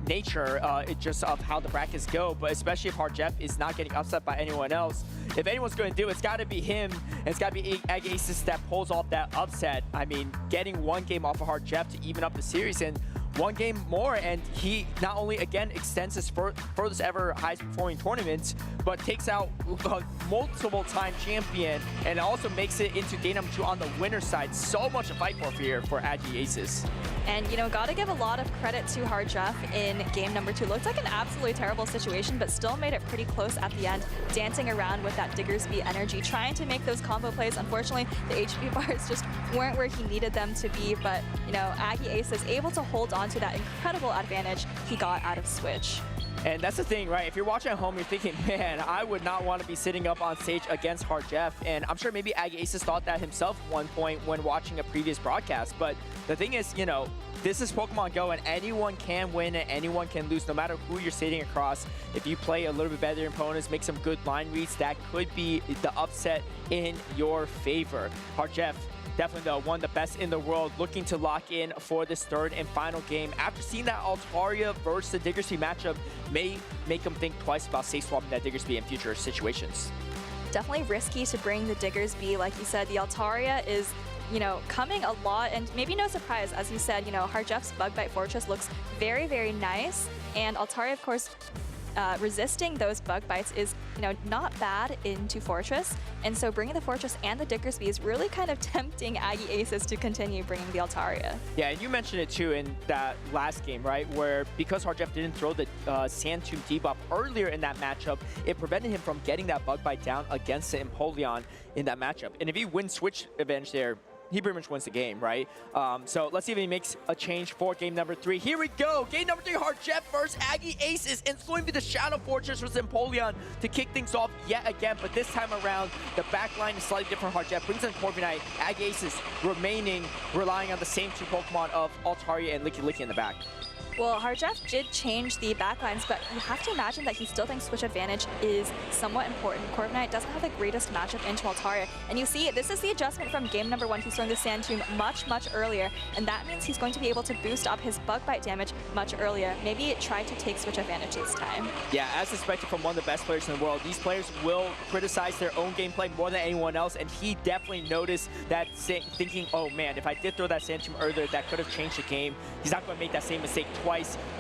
nature, just of how the brackets go. But especially if HurricaneKaz is not getting upset by anyone else. If anyone's going to do it, it's got to be him. And it's got to be Aggie Aces that pulls off that upset. I mean, getting one game off of HurricaneKaz to even up the series, and one game more, and he not only again extends his furthest ever highest performing tournaments, but takes out a multiple time champion, and also makes it into game number 2 on the winner's side. So much to fight for here for Aggie Aces. And gotta give a lot of credit to HurricaneKaz in game number 2. Looked like an absolutely terrible situation, but still made it pretty close at the end, dancing around with that Diggersby energy, trying to make those combo plays. Unfortunately, the HP bars just weren't where he needed them to be, but Aggie Aces able to hold on to that incredible advantage he got out of Switch. And that's the thing, right? If you're watching at home, you're thinking, man, I would not want to be sitting up on stage against HurricaneKaz. And I'm sure maybe Aggie Aces thought that himself at one point when watching a previous broadcast. But the thing is, this is Pokemon Go, and anyone can win and anyone can lose, no matter who you're sitting across. If you play a little bit better than opponents, make some good line reads, that could be the upset in your favor. HurricaneKaz, definitely one of the best in the world, looking to lock in for this third and final game. After seeing that Altaria versus the Diggersby matchup, may make him think twice about safe swapping that Diggersby in future situations. Definitely risky to bring the Diggersby. Like you said, the Altaria is coming a lot, and maybe no surprise, as you said, HurricaneKaz's Bug Bite Fortress looks very, very nice, and Altaria, of course, resisting those bug bites is, not bad into Fortress. And so bringing the Fortress and the Diggersby is really kind of tempting Aggie Aces to continue bringing the Altaria. Yeah, and you mentioned it too in that last game, right? Where because HurricaneKaz didn't throw the Sand Tomb debuff earlier in that matchup, it prevented him from getting that bug bite down against the Empoleon in that matchup. And if he wins Switch advantage there, he pretty much wins the game, right? So let's see if he makes a change for game number 3. Here we go. Game number 3, HurricaneKaz versus Aggie Aces. And it's going to be the Shadow Fortress versus Empoleon to kick things off yet again. But this time around, the back line is slightly different. HurricaneKaz brings in Corviknight. Aggie Aces relying on the same 2 Pokemon of Altaria and Licky in the back. Well, HurricaneKaz did change the backlines, but you have to imagine that he still thinks Switch Advantage is somewhat important. Corviknight doesn't have the greatest matchup into Altaria. And you see, this is the adjustment from game number 1. He's throwing the Sand Tomb much, much earlier. And that means he's going to be able to boost up his Bug Bite damage much earlier. Maybe try to take Switch Advantage this time. Yeah, as expected from one of the best players in the world, these players will criticize their own gameplay more than anyone else. And he definitely noticed that, thinking, oh man, if I did throw that Sand Tomb earlier, that could have changed the game. He's not going to make that same mistake twice.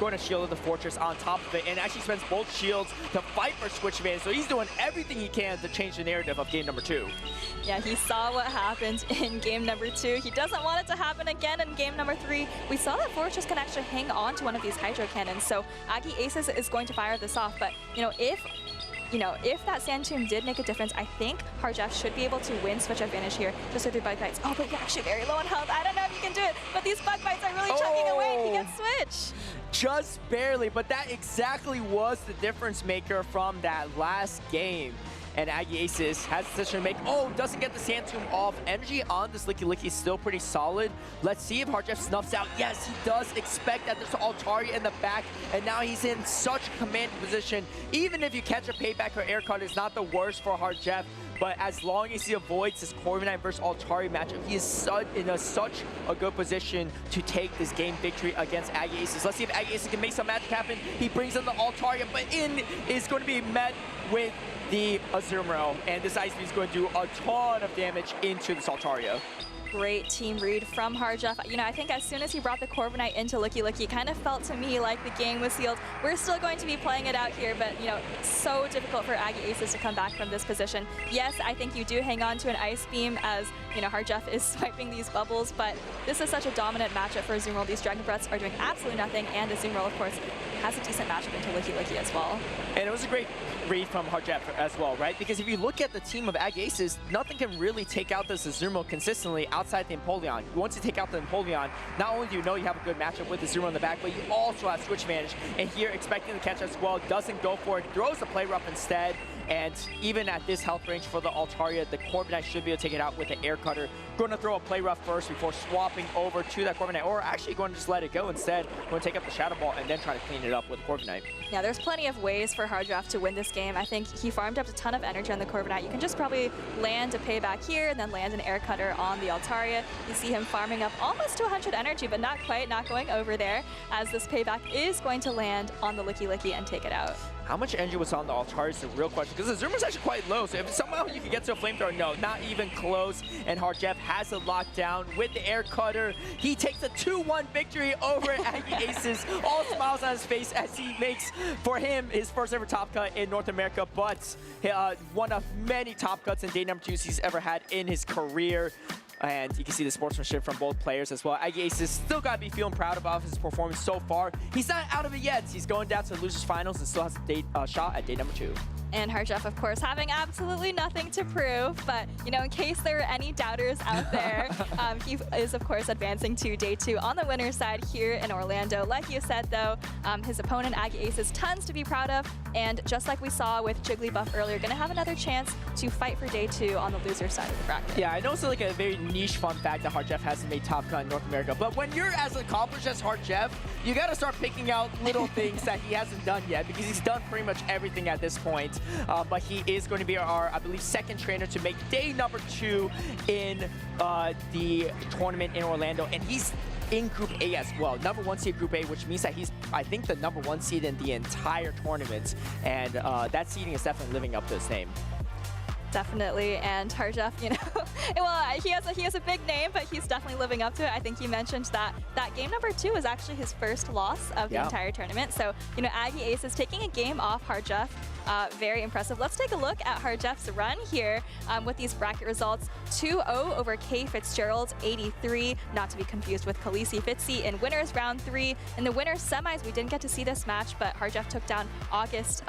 Going to shield the Fortress on top of it, and actually spends both shields to fight for Switch advantage. So he's doing everything he can to change the narrative of game number 2. Yeah, he saw what happened in game number 2. He doesn't want it to happen again in game number 3. We saw that Fortress can actually hang on to one of these Hydro Cannons, so Aggie Aces is going to fire this off. But, if that Sand Tomb did make a difference, I think HurricaneKaz should be able to win Switch Advantage here just with 3 Bug Bites. Oh, but you're actually very low on health. I don't know if you can do it, but these Bug Bites are really chugging away and he gets Switch. Just barely, but that exactly was the difference maker from that last game. and Aggie Aces has the decision to make. Oh, doesn't get the Sand Tomb off. Energy on this Licky Licky is still pretty solid. Let's see if HurricaneKaz snuffs out. Yes, he does expect that there's Altaria in the back, and now he's in such a commanding position. Even if you catch a payback or air cut, it's not the worst for HurricaneKaz. But as long as he avoids this Corviknight versus Altaria matchup, he is such a good position to take this game victory against Aggie Aces. Let's see if Aggie Aces can make some magic happen. He brings in the Altaria, but in is going to be met with the Azumarill, and Decisive is going to do a ton of damage into this Altaria. Great team read from HurricaneKaz. You know, I think as soon as he brought the Corviknight into Licky Licky, it kind of felt to me like the game was sealed. We're still going to be playing it out here, but, you know, so difficult for Aggie Aces to come back from this position. Yes, I think you do hang on to an Ice Beam as, you know, HurricaneKaz is swiping these bubbles, but this is such a dominant matchup for Azumarill. These Dragon Breaths are doing absolutely nothing, and Azumarill, of course, has a decent matchup into Licky Licky as well. And it was a great read from HurricaneKaz as well, right? Because if you look at the team of Aggie Aces, nothing can really take out this Azumarill consistently outside the Empoleon. Once you take out the Empoleon, not only do you know you have a good matchup with the Azumarill in the back, but you also have switch advantage. And here, expecting the catch as well, doesn't go for it, throws the play rough instead. And even at this health range for the Altaria, the Corviknight should be able to take it out with the air cutter. Going to throw a play rough first before swapping over to that Corviknight, or actually going to just let it go instead. Going to take up the Shadow Ball and then try to clean it up with Corviknight. Yeah, there's plenty of ways for HurricaneKaz to win this game. I think he farmed up a ton of energy on the Corviknight. You can just probably land a payback here and then land an air cutter on the Altaria. You see him farming up almost to 100 energy, but not quite, not going over there, as this payback is going to land on the Licky Licky and take it out. How much energy was on the Altaria is the real question, because the Azumarill is actually quite low, so if somehow you can get to a flamethrower, no, not even close. And HurricaneKaz has it locked down with the air cutter. He takes a 2-1 victory over Aggie Aces. All smiles on his face as he makes, for him, his first ever top cut in North America, but one of many top cuts in day number 2 he's ever had in his career. And you can see the sportsmanship from both players as well. Aggie Aces still got to be feeling proud about his performance so far. He's not out of it yet. He's going down to the losers finals and still has a shot at day number 2. And HurricaneKaz, of course, having absolutely nothing to prove. But, you know, in case there are any doubters out there, he is, of course, advancing to day 2 on the winner's side here in Orlando. Like you said, though, his opponent, Aggie Aces, tons to be proud of. And just like we saw with JigglyBuff earlier, going to have another chance to fight for day 2 on the loser side of the bracket. Yeah, I know it's like a very niche fun fact that HurricaneKaz hasn't made top cut in North America. But when you're as accomplished as HurricaneKaz, you got to start picking out little things that he hasn't done yet, because he's done pretty much everything at this point. But he is going to be our, I believe, second trainer to make day number 2 in the tournament in Orlando. And he's in Group A as well. Number 1 seed Group A, which means that he's, I think, the number 1 seed in the entire tournament. And that seeding is definitely living up to his name. Definitely, and HurricaneKaz, you know, well, he has a big name, but he's definitely living up to it. I think you mentioned that game number 2 was actually his first loss of the entire tournament. So, you know, Aggie Aces taking a game off HurricaneKaz. Very impressive. Let's take a look at HurricaneKaz's run here with these bracket results. 2-0 over K Fitzgerald, 83, not to be confused with Khaleesi Fitzy in winners round 3. In the winners semis, we didn't get to see this match, but HurricaneKaz took down August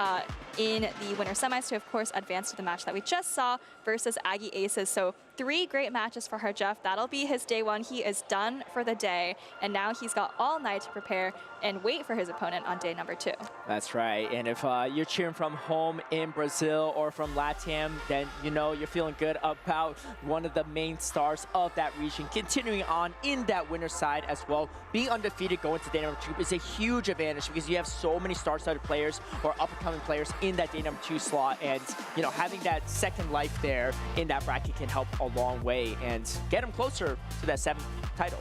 in the winner semis to, of course, advance to the match that we just saw versus Aggie Aces. So 3 great matches for HurricaneKaz. That'll be his day 1. He is done for the day, and now he's got all night to prepare and wait for his opponent on day number 2. That's right. And if you're cheering from home in Brazil or from LATAM, then you know you're feeling good about one of the main stars of that region. Continuing on in that winner's side as well, being undefeated going to day number 2 is a huge advantage, because you have so many star-studded players or up-and-coming players in that day number 2 slot, and you know, having that second life there in that bracket can help a long way and get him closer to that 7th title.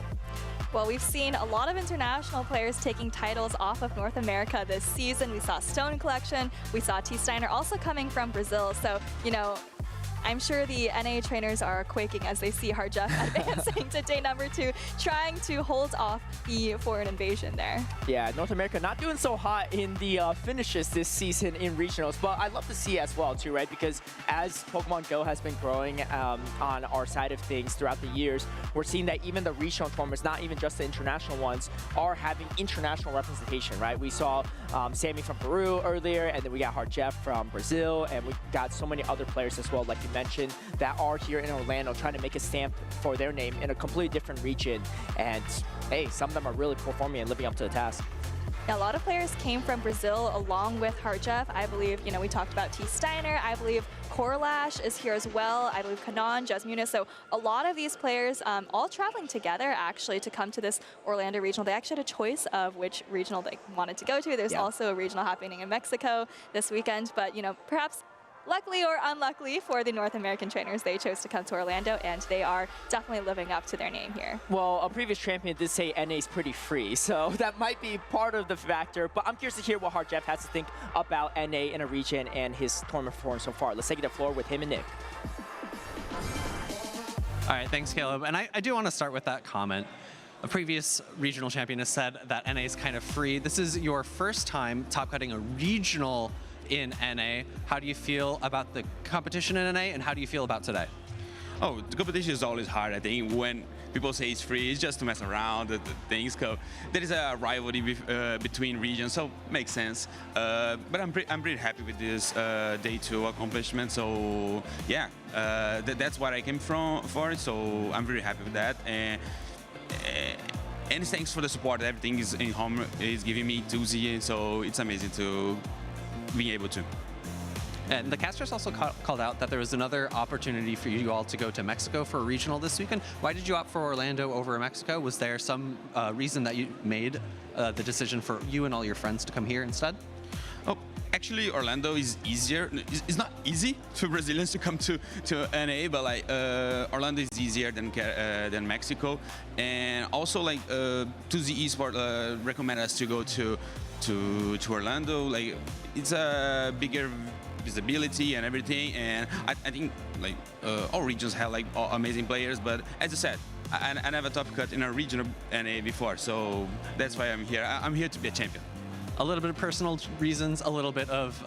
Well, we've seen a lot of international players taking titles off of North America this season. We saw Stone Collection, we saw T. Steiner also coming from Brazil. So, you know, I'm sure the NA trainers are quaking as they see HurricaneKaz advancing to day number 2, trying to hold off the foreign invasion there. Yeah, North America not doing so hot in the finishes this season in regionals, but I love to see as well too, right? Because as Pokemon Go has been growing on our side of things throughout the years, we're seeing that even the regional tournaments, not even just the international ones, are having international representation, right? We saw Sammy from Peru earlier, and then we got HurricaneKaz from Brazil, and we got so many other players as well, like you mentioned, that are here in Orlando trying to make a stamp for their name in a completely different region. And hey, some of them are really performing and living up to the task. Yeah, a lot of players came from Brazil along with Harjeff. I believe, we talked about T. Steiner. I believe Corlash is here as well. I believe Kanan, Jasmina. So a lot of these players all traveling together actually to come to this Orlando regional. They actually had a choice of which regional they wanted to go to. There's also a regional happening in Mexico this weekend, but perhaps luckily or unluckily for the North American trainers, they chose to come to Orlando, and they are definitely living up to their name here. Well, a previous champion did say NA is pretty free, so that might be part of the factor. But I'm curious to hear what Harjeff has to think about NA in a region and his tournament performance so far. Let's take it to the floor with him and Nick. All right, thanks, Caleb. And I do want to start with that comment. A previous regional champion has said that NA is kind of free. This is your first time top cutting a regional in NA. How do you feel about the competition in NA, and how do you feel about today? Oh, the competition is always hard. I think when people say it's free, it's just to mess around. The things go. There is a rivalry between regions, so makes sense. But I'm pretty happy with this day 2 accomplishment. So yeah, that's what I came for. So I'm very happy with that. And thanks for the support. Everything is in home is giving me 2Z, so it's amazing to be able to. And the casters also called out that there was another opportunity for you all to go to Mexico for a regional this weekend. Why did you opt for Orlando over Mexico? Was there some reason that you made the decision for you and all your friends to come here instead? Oh, actually, Orlando is easier. It's not easy for Brazilians to come to NA, but like Orlando is easier than Mexico. And also, like 2Z Esports recommend us to go to Orlando. Like it's a bigger visibility and everything, and I think like all regions have like amazing players, but as I said, I never top cut in a regional NA before, so that's why I'm here. I'm here to be a champion. A little bit of personal reasons, a little bit of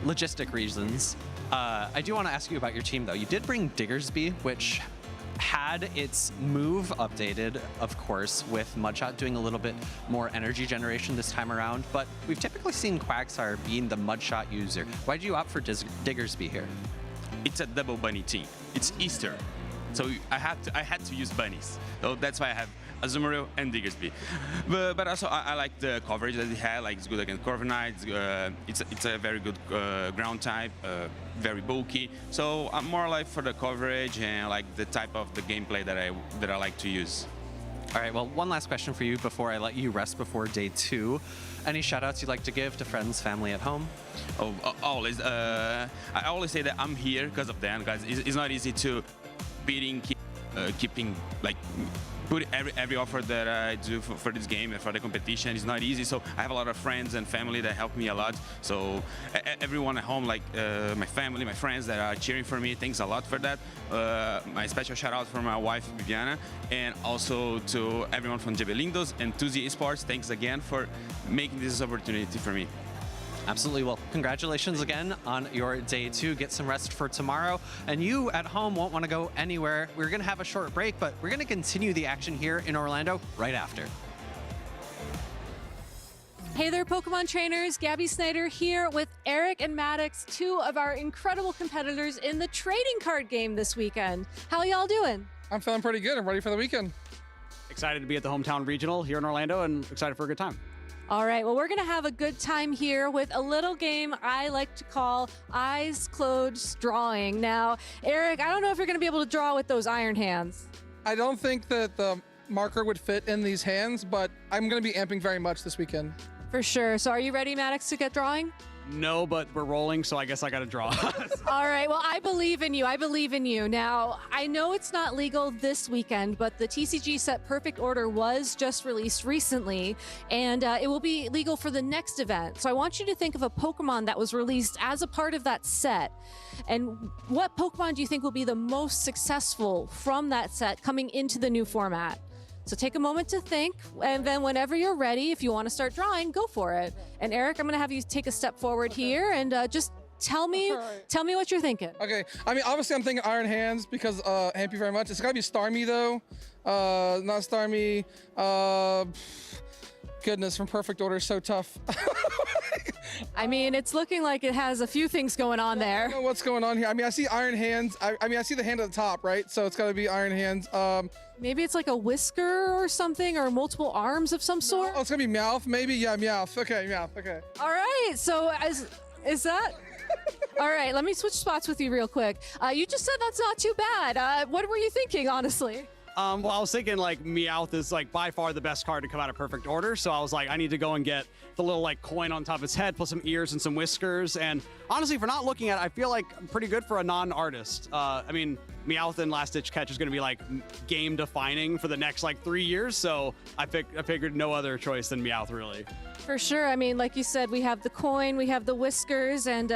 logistic reasons. I do want to ask you about your team though. You did bring Diggersby, which had its move updated, of course, with Mudshot doing a little bit more energy generation this time around, but we've typically seen Quagsire being the Mudshot user. Why did you opt for Diggersby here? It's a double bunny team. It's Easter, so I had to use bunnies. So that's why I have Azumarill and Diggersby. But also I like the coverage that it had. Like it's good against Corviknight. It's a very good ground type. Very bulky. So I'm more like for the coverage and like the type of the gameplay that I like to use. All right, well, one last question for you before I let you rest before day 2. Any shout outs you'd like to give to friends, family at home? Oh, always. I always say that I'm here because of them, guys. It's not easy to keeping like put every offer that I do for this game and for the competition. It's not easy, so I have a lot of friends and family that help me a lot. So everyone at home, like my family, my friends that are cheering for me, thanks a lot for that. My special shout out for my wife Viviana, and also to everyone from Jabelindos and 2Z Esports. Thanks again for making this opportunity for me. Absolutely. Well, congratulations again on your day 2. Get some rest for tomorrow. And you at home won't want to go anywhere. We're going to have a short break, but we're going to continue the action here in Orlando right after. Hey there, Pokemon trainers. Gabby Snyder here with Eric and Maddox, 2 of our incredible competitors in the trading card game this weekend. How y'all doing? I'm feeling pretty good. I'm ready for the weekend. Excited to be at the hometown regional here in Orlando and excited for a good time. All right, well, we're going to have a good time here with a little game I like to call Eyes Closed Drawing. Now, Eric, I don't know if you're going to be able to draw with those iron hands. I don't think that the marker would fit in these hands, but I'm going to be amping very much this weekend. For sure. So are you ready, Maddox, to get drawing? No, but we're rolling, so I guess I got to draw. All right, well, I believe in you. I believe in you. Now, I know it's not legal this weekend, but the TCG set Perfect Order was just released recently, and it will be legal for the next event. So I want you to think of a Pokemon that was released as a part of that set. And what Pokemon do you think will be the most successful from that set coming into the new format? So take a moment to think, and then whenever you're ready, if you want to start drawing, go for it. And Eric, I'm going to have you take a step forward here and just tell me what you're thinking. Okay, I mean, obviously I'm thinking Iron Hands because thank you very much. It's got to be Starmie though. Not Starmie. Goodness, from Perfect Order is so tough. I mean, it's looking like it has a few things going on I there. don't know what's going on here. I mean, I see Iron Hands. I mean, I see the hand at the top, right? So it's got to be Iron Hands. Maybe it's like a whisker or something, or multiple arms of some sort. Oh, it's gonna be Meowth, maybe. Yeah, Meowth. Okay, Meowth. Okay. All right. So is that? All right. Let me switch spots with you real quick. You just said that's not too bad. What were you thinking, honestly? Well, I was thinking like Meowth is like by far the best card to come out of perfect order. So I was like, I need to go and get the little like coin on top of its head, plus some ears and some whiskers. And honestly, for not looking at it, I feel like I'm pretty good for a non-artist. I mean, Meowth and Last Ditch Catch is going to be like game defining for the next like 3 years. So I figured no other choice than Meowth, really. For sure. I mean, like you said, we have the coin, we have the whiskers, and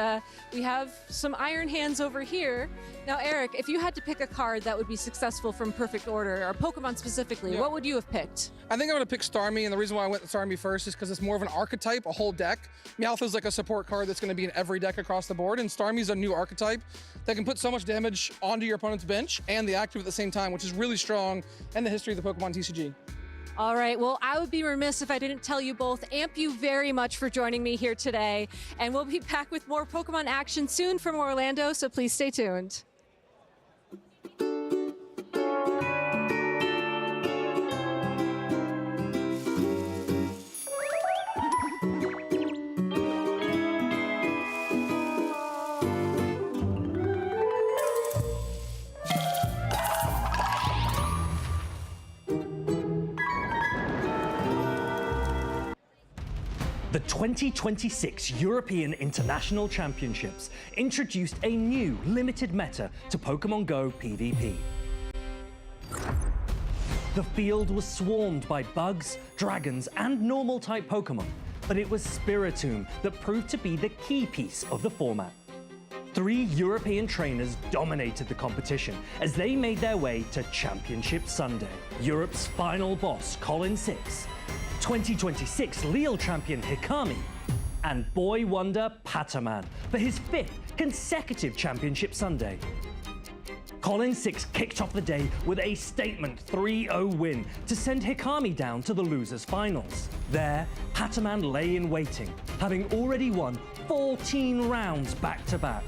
we have some Iron Hands over here. Now, Eric, if you had to pick a card that would be successful from Perfect Order, or Pokemon specifically, what would you have picked? I think I'm going to pick Starmie, and the reason why I went with Starmie first is because it's more of an archetype, a whole deck. Meowth is like a support card that's going to be in every deck across the board, and Starmie's a new archetype that can put so much damage onto your opponent's bench and the active at the same time, which is really strong in the history of the Pokemon TCG. All right, well, I would be remiss if I didn't tell you both, amp you very much for joining me here today, and we'll be back with more Pokemon action soon from Orlando, so please stay tuned. The 2026 European International Championships introduced a new limited meta to Pokémon Go PvP. The field was swarmed by bugs, dragons, and normal-type Pokémon, but it was Spiritomb that proved to be the key piece of the format. 3 European trainers dominated the competition as they made their way to Championship Sunday. Europe's final boss, Colin 6, 2026 Lille champion Hikami, and boy wonder Pataman for his 5th consecutive Championship Sunday. Colin 6 kicked off the day with a statement 3-0 win to send Hikami down to the losers finals. There, Pataman lay in waiting, having already won 14 rounds back-to-back.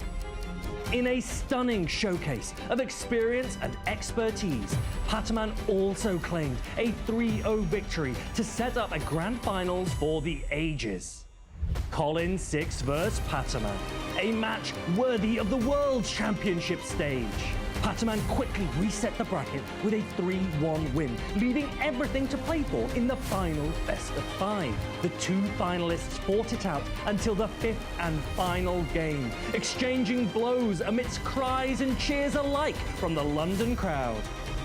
In a stunning showcase of experience and expertise, Pataman also claimed a 3-0 victory to set up a grand finals for the ages. Colin 6 vs Pataman, a match worthy of the World Championship stage. Pataman quickly reset the bracket with a 3-1 win, leaving everything to play for in the final best of 5. The 2 finalists fought it out until the 5th and final game, exchanging blows amidst cries and cheers alike from the London crowd.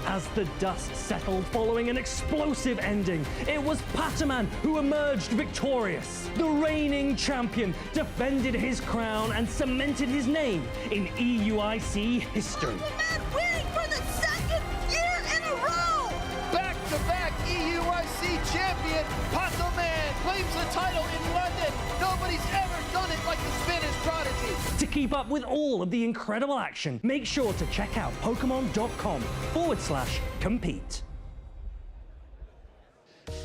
As the dust settled following an explosive ending, it was Pataman who emerged victorious. The reigning champion defended his crown and cemented his name in EUIC history. Pataman winning for the 2nd year in a row! Back-to-back EUIC champion, Pataman claims the title in London. Nobody's ever done it like the Spanish prodigy. To keep up with all of the incredible action, make sure to check out Pokemon.com/compete.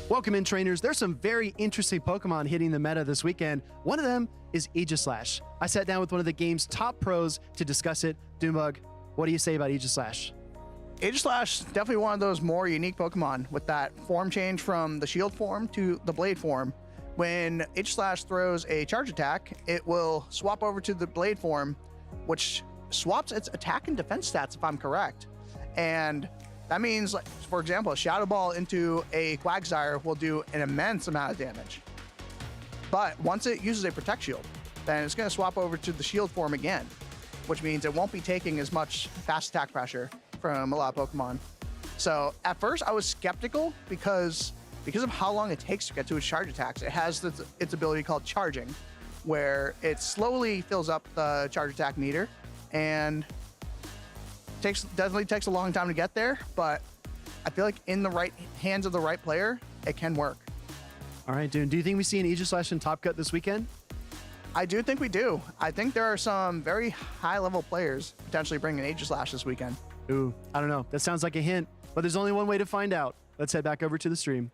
Welcome in, trainers. There's some very interesting Pokemon hitting the meta this weekend. One of them is Aegislash. I sat down with one of the game's top pros to discuss it. Dunebug, what do you say about Aegislash? Aegislash, definitely one of those more unique Pokemon with that form change from the shield form to the blade form. When Aegislash throws a charge attack, it will swap over to the blade form, which swaps its attack and defense stats, if I'm correct. And that means, like, for example, a Shadow Ball into a Quagsire will do an immense amount of damage. But once it uses a Protect Shield, then it's going to swap over to the shield form again, which means it won't be taking as much fast attack pressure from a lot of Pokemon. So at first I was skeptical because of how long it takes to get to its charge attacks. It has its ability called charging, where it slowly fills up the charge attack meter, and definitely takes a long time to get there, but I feel like in the right hands of the right player, it can work. All right, Dune, do you think we see an Aegislash in Top Cut this weekend? I do think we do. I think there are some very high-level players potentially bringing an Aegislash this weekend. Ooh, I don't know. That sounds like a hint, but there's only one way to find out. Let's head back over to the stream.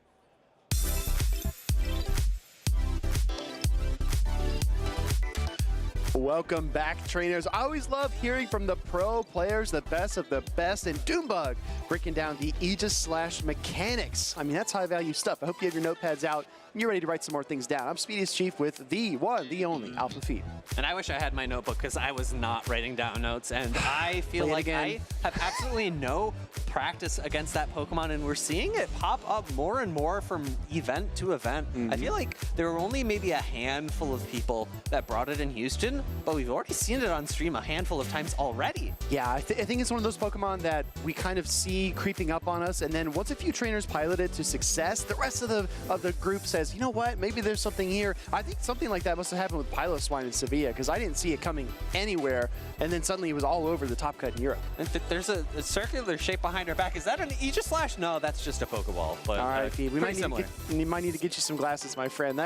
Welcome back, trainers. I always love hearing from the pro players, the best of the best, and Dune Bug breaking down the Aegis / mechanics. I mean, that's high value stuff. I hope you have your notepads out and you're ready to write some more things down. I'm Speediest Chief with the one, the only Alpha Feed. And I wish I had my notebook because I was not writing down notes, and I feel like I have absolutely no practice against that Pokemon, and we're seeing it pop up more and more from event to event. I feel like there were only maybe a handful of people that brought it in Houston, but we've already seen it on stream a handful of times already. Yeah, I think it's one of those Pokemon that we kind of see creeping up on us, and then once a few trainers pilot it to success, the rest of the group says, you know what, maybe there's something here. I think something like that must have happened with Piloswine in Sevilla, because I didn't see it coming anywhere, and then suddenly it was all over the top cut in Europe. And there's a circular shape behind her back. Is that an Aegis Slash? No, that's just a Pokeball. But all right, Pete, we might need to get you some glasses, my friend.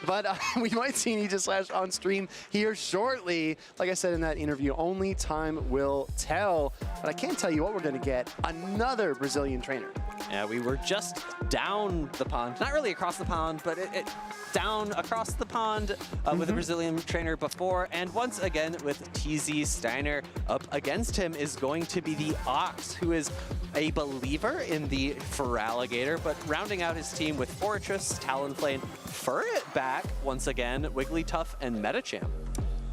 But we might see an Aegis Slash on stream here shortly. Like I said in that interview, only time will tell. But I can tell you what we're going to get: another Brazilian trainer. Yeah, we were just down the pond. Not really across the pond, but it down across the pond with a Brazilian trainer before. And once again, with TZ Steiner up against him is going to be the Ox, who is a believer in the Feraligatr, but rounding out his team with Fortress, Talonflame, Furret back once again, Wigglytuff, and Medicham.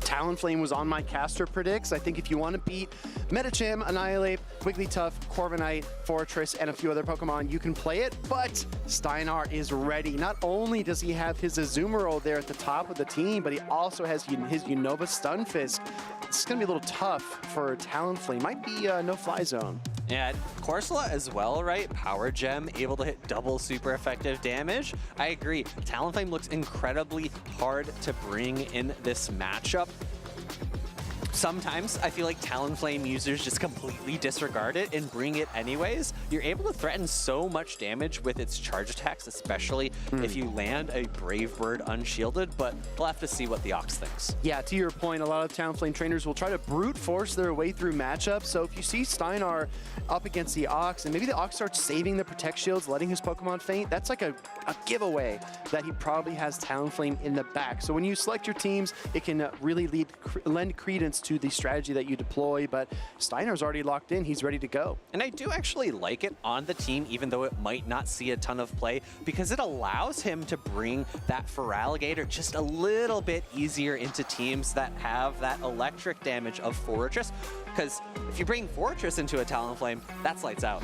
Talonflame was on my caster predicts. I think if you want to beat Medicham, Annihilate, Wigglytuff, Corviknight, Fortress, and a few other Pokemon, you can play it, but Steinar is ready. Not only does he have his Azumarill there at the top of the team, but he also has his Unova Stunfisk. It's going to be a little tough for Talonflame. Might be no-fly zone. Yeah, Corsola as well, right? Power Gem, able to hit double super effective damage. I agree. Talonflame looks incredibly hard to bring in this matchup. Sometimes I feel like Talonflame users just completely disregard it and bring it anyways. You're able to threaten so much damage with its charge attacks, especially if you land a Brave Bird unshielded, but we'll have to see what the Ox thinks. Yeah, to your point, a lot of Talonflame trainers will try to brute force their way through matchups. So if you see Steinar up against the Ox, and maybe the Ox starts saving the Protect Shields, letting his Pokemon faint, that's like a giveaway that he probably has Talonflame in the back. So when you select your teams, it can really lend credence to the strategy that you deploy, but Steinar's already locked in. He's ready to go. And I do actually like it on the team, even though it might not see a ton of play, because it allows him to bring that Feraligatr just a little bit easier into teams that have that electric damage of Fortress. Because if you bring Fortress into a Talonflame, that's lights out.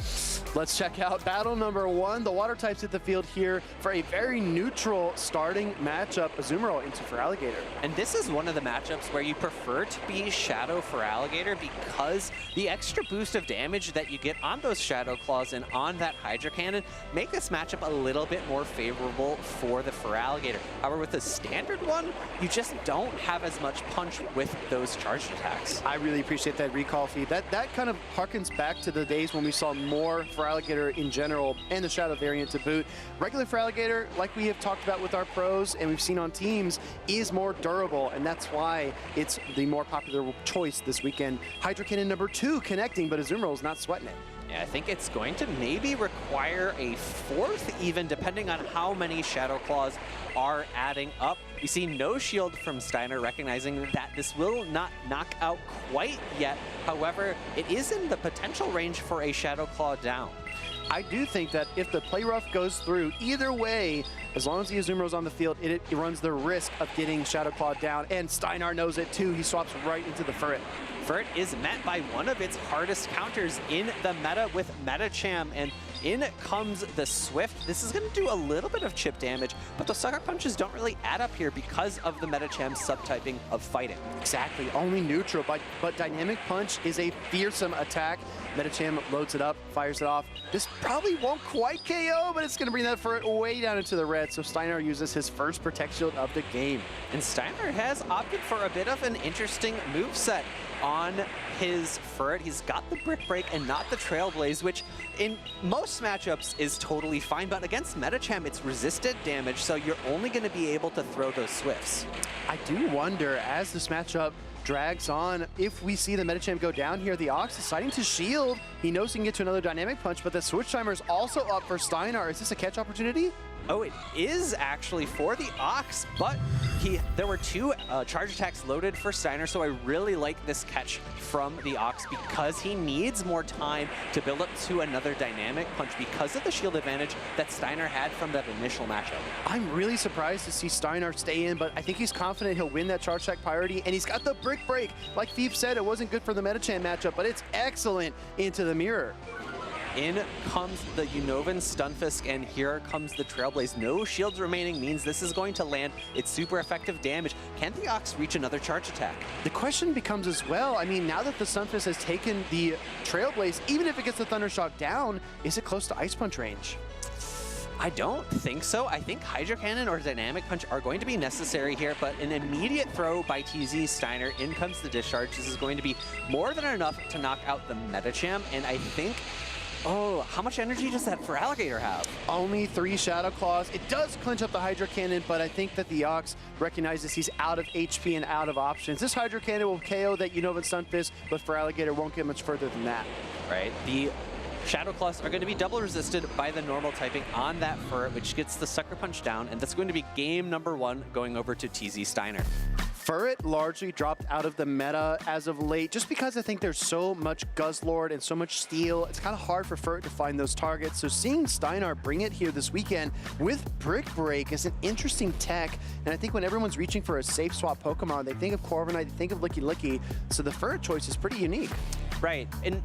Let's check out battle number 1. The water types hit the field here for a very neutral starting matchup. Azumarill into Feraligatr. And this is one of the matchups where you prefer to be Shadow Feraligatr because the extra boost of damage that you get on those Shadow Claws and on that Hydro Cannon make this matchup a little bit more favorable for the Feraligatr. However, with the standard one, you just don't have as much punch with those charged attacks. I really appreciate that recall feed. That kind of harkens back to the days when we saw more Feraligatr in general and the Shadow variant to boot. Regular Feraligatr, like we have talked about with our pros and we've seen on teams, is more durable, and that's why it's the more popular choice this weekend. Hydro Cannon number 2 connecting, but Azumarill is not sweating it. Yeah, I think it's going to maybe require a 4th even, depending on how many Shadow Claws are adding up. We see no shield from Steiner, recognizing that this will not knock out quite yet. However, it is in the potential range for a Shadow Claw down. I do think that if the play rough goes through, either way, as long as the Azumarill's on the field, it runs the risk of getting Shadow Claw down, and Steinar knows it too. He swaps right into the Furret. Furret is met by one of its hardest counters in the meta with Medicham, and in comes the Swift. This is going to do a little bit of chip damage, but the Sucker Punches don't really add up here because of the Medicham subtyping of fighting. Exactly, only neutral, but Dynamic Punch is a fearsome attack. Medicham loads it up, fires it off. This probably won't quite KO, but it's going to bring that Furret way down into the red, so Steiner uses his first Protect Shield of the game. And Steiner has opted for a bit of an interesting moveset on his Furret. He's got the Brick Break and not the Trailblaze, which in most matchups is totally fine, but against Medicham, it's resisted damage, so you're only going to be able to throw those Swifts. I do wonder, as this matchup drags on, if we see the Medicham go down here, the Ox deciding to shield. He knows he can get to another Dynamic Punch, but the Switch Timer is also up for Steinar. Is this a catch opportunity? Oh, it is actually for the Ox, but there were 2 charge attacks loaded for Steiner, so I really like this catch from the Ox because he needs more time to build up to another dynamic punch because of the shield advantage that Steiner had from that initial matchup. I'm really surprised to see Steiner stay in, but I think he's confident he'll win that charge attack priority, and he's got the brick break. Like Phoebe said, it wasn't good for the Metachan matchup, but it's excellent into the mirror. In comes the Unnovan Stunfisk, and here comes the Trailblaze. No shields remaining means this is going to land its super effective damage. Can the Ox reach another charge attack? The question becomes as well, I mean, now that the Stunfisk has taken the Trailblaze, even if it gets the Thundershock down, is it close to Ice Punch range? I don't think so. I think Hydro Cannon or Dynamic Punch are going to be necessary here, but an immediate throw by TZ Steiner. In comes the Discharge. This is going to be more than enough to knock out the Metacham, and I think... Oh, how much energy does that for Alligator have? Only 3 Shadow Claws. It does clinch up the Hydro Cannon, but I think that the Ox recognizes he's out of HP and out of options. This Hydro Cannon will KO that Unnovan Stunfisk, but for Alligator won't get much further than that. Right. The Shadow Claws are going to be double resisted by the normal typing on that Furret, which gets the Sucker Punch down, and that's going to be game number 1 going over to TZ Steiner. Furret largely dropped out of the meta as of late, just because I think there's so much Guzzlord and so much steel. It's kind of hard for Furret to find those targets. So seeing Steiner bring it here this weekend with Brick Break is an interesting tech. And I think when everyone's reaching for a safe swap Pokemon, they think of Corviknight, they think of Licky Licky. So the Furret choice is pretty unique. Right. And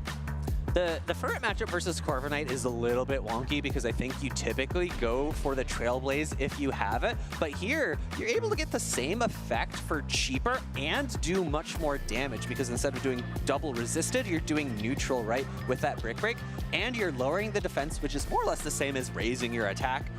the Furret matchup versus Corviknight is a little bit wonky because I think you typically go for the Trailblaze if you have it. But here, you're able to get the same effect for cheaper and do much more damage because instead of doing double resisted, you're doing neutral, right, with that Brick Break. And you're lowering the defense, which is more or less the same as raising your attack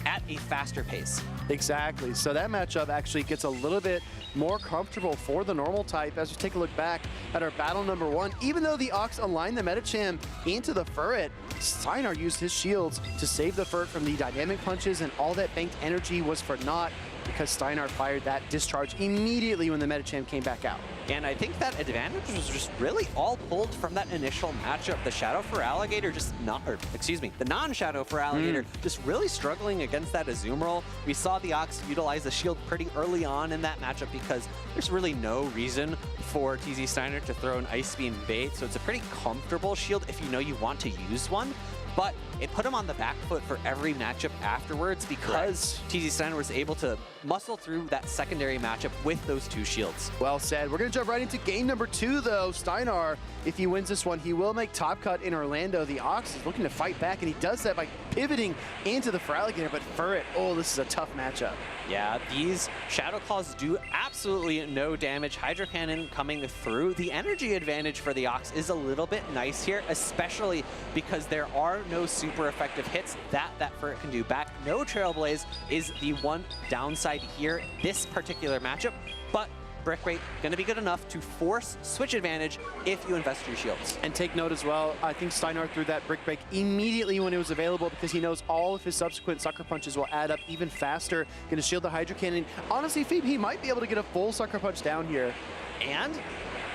at a faster pace. Exactly. So that matchup actually gets a little bit more comfortable for the normal type as we take a look back at our battle number 1. Even though the Ox aligned the Metacham into the Furret, Steiner used his shields to save the Furret from the dynamic punches, and all that banked energy was for naught because Steiner fired that Discharge immediately when the Metacham came back out. And I think that advantage was just really all pulled from that initial matchup. The Shadow for Alligator just not, or excuse me, the non-Shadow for Alligator just really struggling against that Azumarill. We saw the Ox utilize the shield pretty early on in that matchup because there's really no reason for TZ Steiner to throw an Ice Beam bait. So it's a pretty comfortable shield if you know you want to use one. But it put him on the back foot for every matchup afterwards because TZ Steiner was able to muscle through that secondary matchup with those 2 shields. Well said. We're going to jump right into game number 2, though. Steiner, if he wins this one, he will make top cut in Orlando. The Ox is looking to fight back, and he does that by pivoting into the Alligator. But Furret, oh, this is a tough matchup. Yeah, these Shadow Claws do absolutely no damage. Hydro Cannon coming through. The energy advantage for the Ox is a little bit nice here, especially because there are no super effective hits that Furret can do back. No Trailblaze is the one downside here, this particular matchup, but Brick Break going to be good enough to force switch advantage if you invest your shields. And take note as well, I think Steiner threw that Brick Break immediately when it was available because he knows all of his subsequent Sucker Punches will add up even faster. Going to shield the Hydro Cannon. Honestly, Phoebe, he might be able to get a full Sucker Punch down here. And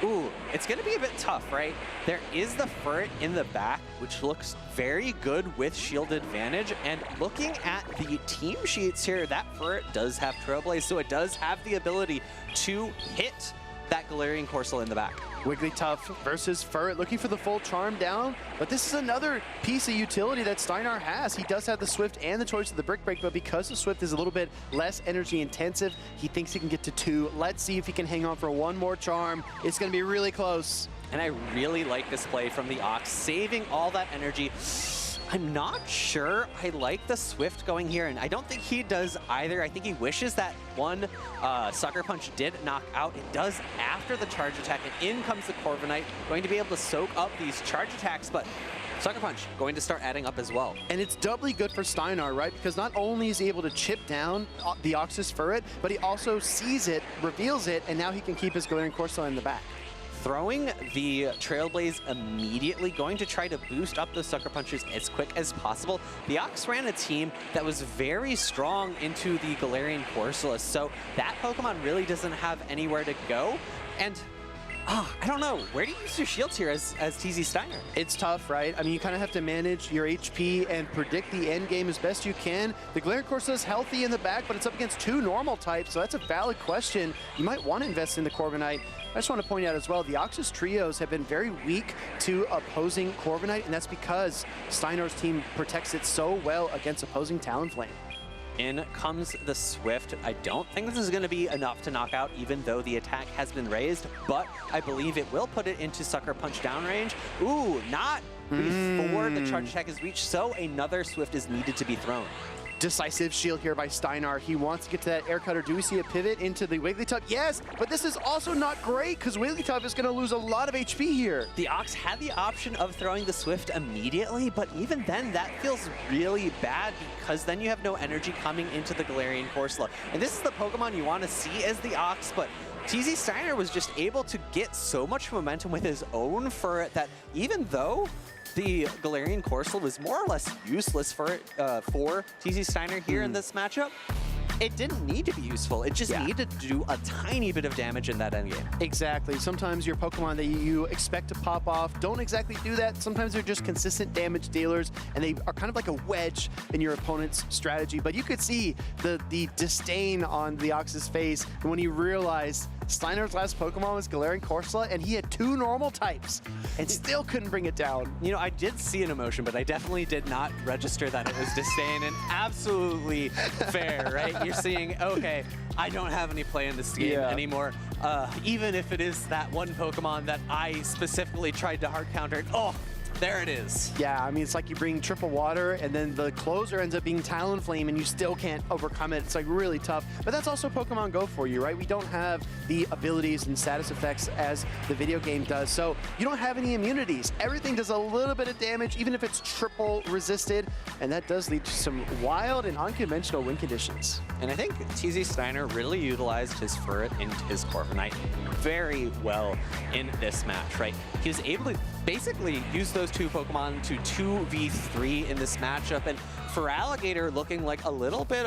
ooh, it's going to be a bit tough, right? There is the Furret in the back, which looks very good with shield advantage. And looking at the team sheets here, that Furret does have Trailblaze, so it does have the ability to hit that Galarian Corsola in the back. Wigglytuff versus Furret, looking for the full charm down, but this is another piece of utility that Steiner has. He does have the Swift and the choice of the Brick Break, but because the Swift is a little bit less energy intensive, he thinks he can get to 2. Let's see if he can hang on for one more charm. It's going to be really close. And I really like this play from the Ox, saving all that energy. I'm not sure I like the Swift going here, and I don't think he does either. I think he wishes that one Sucker Punch did knock out. It does after the charge attack, and in comes the Corviknight, going to be able to soak up these charge attacks, but Sucker Punch going to start adding up as well. And it's doubly good for Steiner, right? Because not only is he able to chip down the Ox's Furret, but he also sees it, reveals it, and now he can keep his Galarian Corsola in the back. Throwing the Trailblaze immediately, going to try to boost up those Sucker Punches as quick as possible. The Ox ran a team that was very strong into the Galarian Corsola, so that Pokemon really doesn't have anywhere to go. And I don't know. Where do you use your shields here as TZ Steiner? It's tough, right? I mean, you kind of have to manage your HP and predict the end game as best you can. The Galarian Corsola is healthy in the back, but it's up against 2 normal types, so that's a valid question. You might want to invest in the Corviknight. I just want to point out as well, the Oxus trios have been very weak to opposing Corviknight, and that's because Steiner's team protects it so well against opposing Talonflame. In comes the Swift. I don't think this is going to be enough to knock out, even though the attack has been raised, but I believe it will put it into Sucker Punch down range. Ooh, not before the charge attack is reached, so another Swift is needed to be thrown. Decisive shield here by Steinar. He wants to get to that air cutter. Do we see a pivot into the Wigglytuff? Yes, but this is also not great because Wigglytuff is going to lose a lot of HP here. The Ox had the option of throwing the Swift immediately, but even then, that feels really bad because then you have no energy coming into the Galarian Corsola. And this is the Pokemon you want to see as the Ox, but TZ Steiner was just able to get so much momentum with his own Furret that even though the Galarian Corsola was more or less useless for TZ Steiner here in this matchup, it didn't need to be useful. It just needed to do a tiny bit of damage in that endgame. Exactly. Sometimes your Pokemon that you expect to pop off don't exactly do that. Sometimes they're just consistent damage dealers, and they are kind of like a wedge in your opponent's strategy. But you could see the disdain on the Ox's face when he realized Steiner's last Pokemon was Galarian Corsola, and he had 2 normal types and still couldn't bring it down. You know, I did see an emotion, but I definitely did not register that it was disdain, and absolutely fair, right? You're seeing, okay, I don't have any play in this game anymore, even if it is that one Pokemon that I specifically tried to hard counter. Oh, there it is. Yeah, I mean, it's like you bring triple water and then the closer ends up being Talonflame and you still can't overcome it. It's like really tough. But that's also Pokemon Go for you, right? We don't have the abilities and status effects as the video game does. So you don't have any immunities. Everything does a little bit of damage, even if it's triple resisted. And that does lead to some wild and unconventional win conditions. And I think TZ Steiner really utilized his Furret into his Corviknight very well in this match, right? He was able to basically use those 2 Pokemon to 2v3 in this matchup, and for Alligator looking like a little bit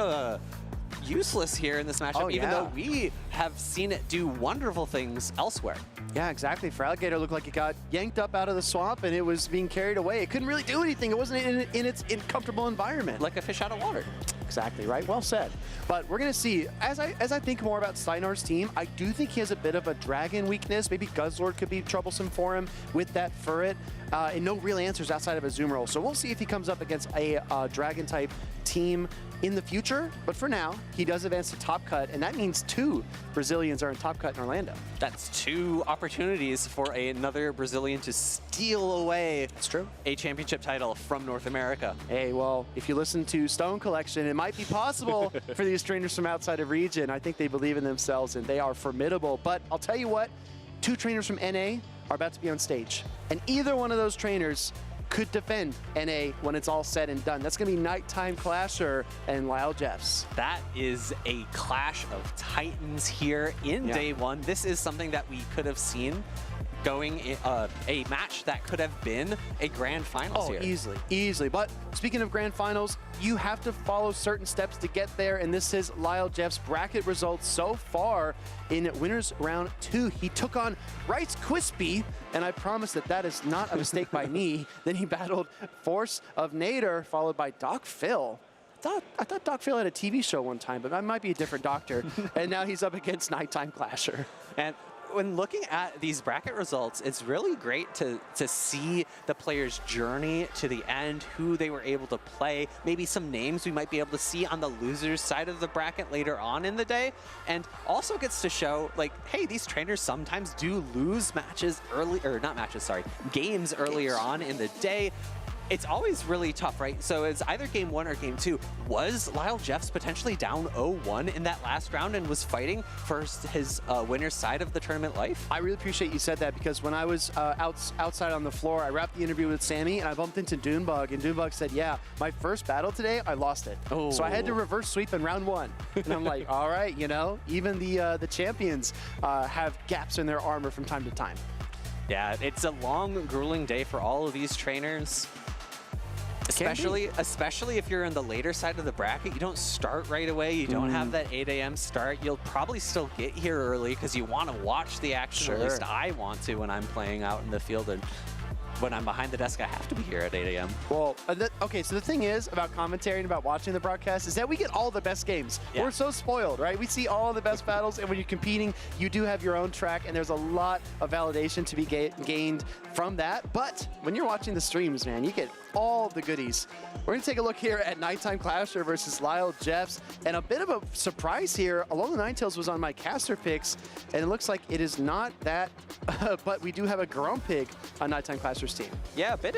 useless here in this matchup, even though we have seen it do wonderful things elsewhere. Yeah, exactly. For Alligator, it looked like it got yanked up out of the swamp and it was being carried away. It couldn't really do anything. It wasn't in its comfortable environment. Like a fish out of water. Exactly, right? Well said. But we're going to see, as I think more about Steinar's team, I do think he has a bit of a dragon weakness. Maybe Guzzlord could be troublesome for him with that Furret. And no real answers outside of a Azumarill. So we'll see if he comes up against a dragon-type team in the future. But for now, he does advance to Top Cut, and that means 2 Brazilians are in Top Cut in Orlando. That's 2 opportunities for another Brazilian to steal away a championship title from North America. Hey, well, if you listen to Stone Collection, it might be possible for these trainers from outside of region. I think they believe in themselves, and they are formidable. But I'll tell you what, 2 trainers from NA are about to be on stage, and either one of those trainers could defend NA when it's all said and done. That's going to be Nighttime Clasher and Lyle Jeffs. That is a clash of titans here in day 1. This is something that we could have seen going a match that could have been a grand finals here. Easily. But speaking of grand finals, you have to follow certain steps to get there, and this is Lyle Jeffs' bracket results so far in winners round 2. He took on Rice Quispy, and I promise that is not a mistake by me. Then he battled Force of Nader, followed by Doc Phil. I thought Doc Phil had a TV show one time, but that might be a different doctor. And now he's up against Nighttime Clasher. And when looking at these bracket results, it's really great to see the players' journey to the end, who they were able to play, maybe some names we might be able to see on the losers side of the bracket later on in the day, and also gets to show, like, hey, these trainers sometimes do lose matches games earlier on in the day. It's always really tough, right? So it's either game 1 or game 2. Was Lyle Jeffs potentially down 0-1 in that last round and was fighting for his winner's side of the tournament life? I really appreciate you said that, because when I was outside on the floor, I wrapped the interview with Sammy and I bumped into Dune Bug, and Dune Bug said, yeah, my first battle today, I lost it. Oh. So I had to reverse sweep in round 1. And I'm like, all right, you know, even the champions have gaps in their armor from time to time. Yeah, it's a long, grueling day for all of these trainers. Especially if you're in the later side of the bracket, you don't start right away. You don't have that 8 a.m. start. You'll probably still get here early because you want to watch the action. Or at least I want to when I'm playing out in the field. And when I'm behind the desk, I have to be here at 8 a.m. Well, okay, so the thing is about commentary and about watching the broadcast is that we get all the best games. Yeah. We're so spoiled, right? We see all the best battles, and when you're competing, you do have your own track, and there's a lot of validation to be gained from that. But when you're watching the streams, man, you get all the goodies. We're going to take a look here at Nighttime Clasher versus Lyle Jeffs, and a bit of a surprise here. Alola Ninetales was on my caster picks, and it looks like it is not that, but we do have a Grumpig on Nighttime Clasher's team. Yeah, a bit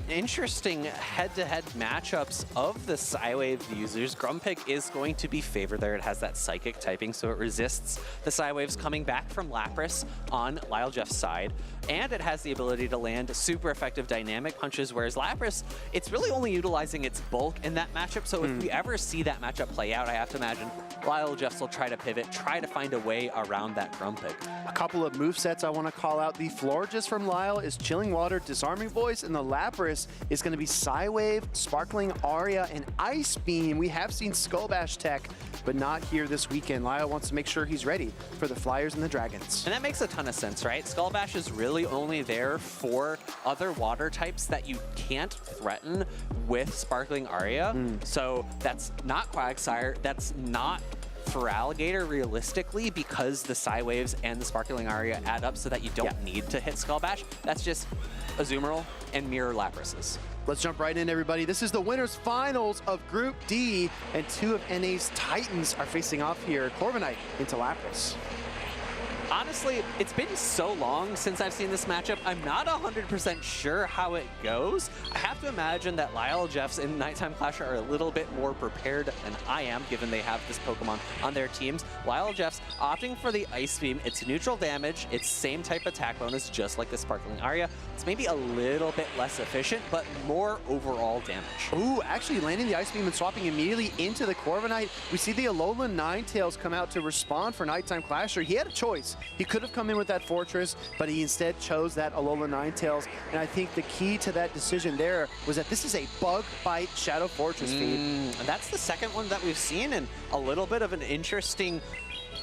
interesting head-to-head matchups of the Psywave users. Grumpig is going to be favored there. It has that Psychic typing, so it resists the Psywaves coming back from Lapras on Lyle Jeff's side. And it has the ability to land super effective dynamic punches, whereas Lapras, it's really only utilizing its bulk in that matchup. So if we ever see that matchup play out, I have to imagine Lyle Jeffs will try to pivot, try to find a way around that Grumpig. A couple of movesets I want to call out. The Florges from Lyle is Chilling Water, Disarming Voice, and the Lapras is going to be Psywave, Sparkling Aria, and Ice Beam. We have seen Skull Bash tech, but not here this weekend. Lyle wants to make sure he's ready for the Flyers and the Dragons. And that makes a ton of sense, right? Skull Bash is really only there for other water types that you can't threaten with Sparkling Aria. So that's not Quagsire, that's not Feraligatr realistically, because the Psywaves and the Sparkling Aria add up so that you don't need to hit Skull Bash. That's just Azumarill and Mirror Laprases. Let's jump right in, everybody. This is the winners finals of Group D, and two of NA's Titans are facing off here. Corviknight into Lapras. Honestly, it's been so long since I've seen this matchup, I'm not 100% sure how it goes. I have to imagine that Lyle Jeffs and Nighttime Clasher are a little bit more prepared than I am, given they have this Pokemon on their teams. Lyle Jeffs opting for the Ice Beam. It's neutral damage. It's same type attack bonus, just like the Sparkling Aria. It's maybe a little bit less efficient, but more overall damage. Ooh, actually landing the Ice Beam and swapping immediately into the Corviknight. We see the Alolan Ninetales come out to respond for Nighttime Clasher. He had a choice. He could have come in with that Fortress, but he instead chose that Alolan Ninetales. And I think the key to that decision there was that this is a Bug Bite Shadow Fortress feed. And that's the second one that we've seen, and a little bit of an interesting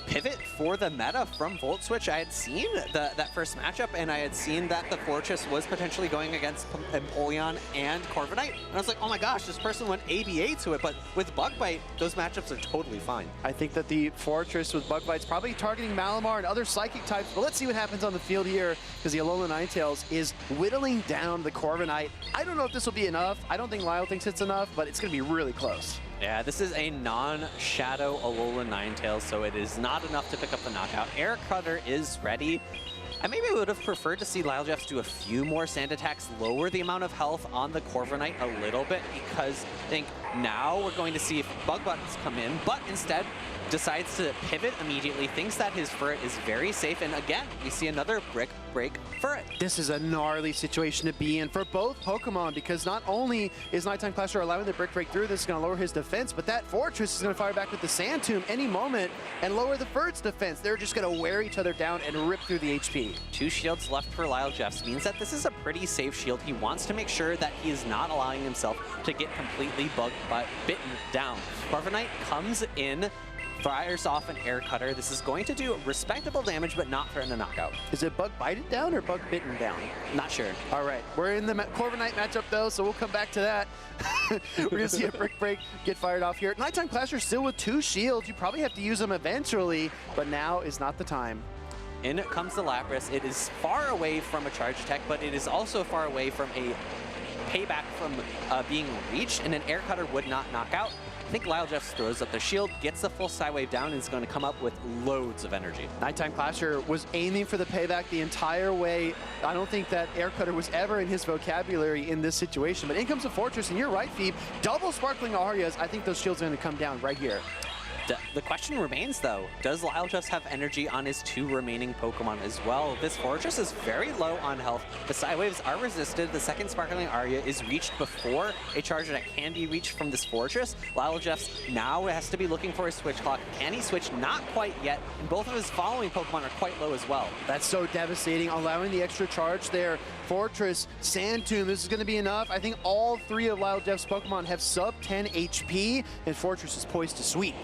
pivot for the meta from Volt Switch. I had seen that first matchup, and I had seen that the Fortress was potentially going against Empoleon and Corviknight, and I was like, oh my gosh, this person went ABA to it, but with Bug Bite, those matchups are totally fine. I think that the Fortress with Bug Bite's probably targeting Malamar and other Psychic types, but let's see what happens on the field here, because the Alolan Ninetales is whittling down the Corviknight. I don't know if this will be enough. I don't think Lyle thinks it's enough, but it's going to be really close. Yeah, this is a non-Shadow Alolan Ninetales, so it is not enough to pick up the knockout. Air Cutter is ready. I maybe would have preferred to see Lyle Jeffs do a few more sand attacks, lower the amount of health on the Corviknight a little bit, because I think now we're going to see if Bug Buttons come in, but instead decides to pivot immediately, thinks that his Furret is very safe, and again, we see another Brick Break Furret. This is a gnarly situation to be in for both Pokemon, because not only is Nighttime Clasher allowing the Brick Break through, this is going to lower his defense, but that Fortress is going to fire back with the Sand Tomb any moment and lower the Furret's defense. They're just going to wear each other down and rip through the HP. 2 shields left for Lyle Jeffs means that this is a pretty safe shield. He wants to make sure that he is not allowing himself to get completely bitten down. Corviknight comes in, fires off an Air Cutter. This is going to do respectable damage, but not threaten a knockout. Is it Bug Bited down or Bug Bitten down? Not sure. All right, we're in the Corviknight matchup though, so we'll come back to that. We're gonna see a Brick Break get fired off here. Nighttime Clasher still with 2 shields. You probably have to use them eventually, but now is not the time. In comes the Lapras. It is far away from a charge attack, but it is also far away from a payback from being reached, and an Air Cutter would not knock out. I think Lyle Jeffs throws up the shield, gets the full Psywave down, and is going to come up with loads of energy. Nighttime Clasher was aiming for the payback the entire way. I don't think that Air Cutter was ever in his vocabulary in this situation, but in comes the Fortress, and you're right, Phoebe. Double Sparkling Arias. I think those shields are going to come down right here. The question remains, though, does Lyle Jeffs have energy on his 2 remaining Pokemon as well? This Fortress is very low on health. The Psywaves are resisted. The second Sparkling Aria is reached before a charge that can be reached from this Fortress. Lyle Jeffs now has to be looking for a switch clock. Can he switch? Not quite yet. And both of his following Pokemon are quite low as well. That's so devastating, allowing the extra charge there. Fortress, Sand Tomb, this is going to be enough. I think all 3 of Lyle Jeffs' Pokemon have sub 10 HP, and Fortress is poised to sweep.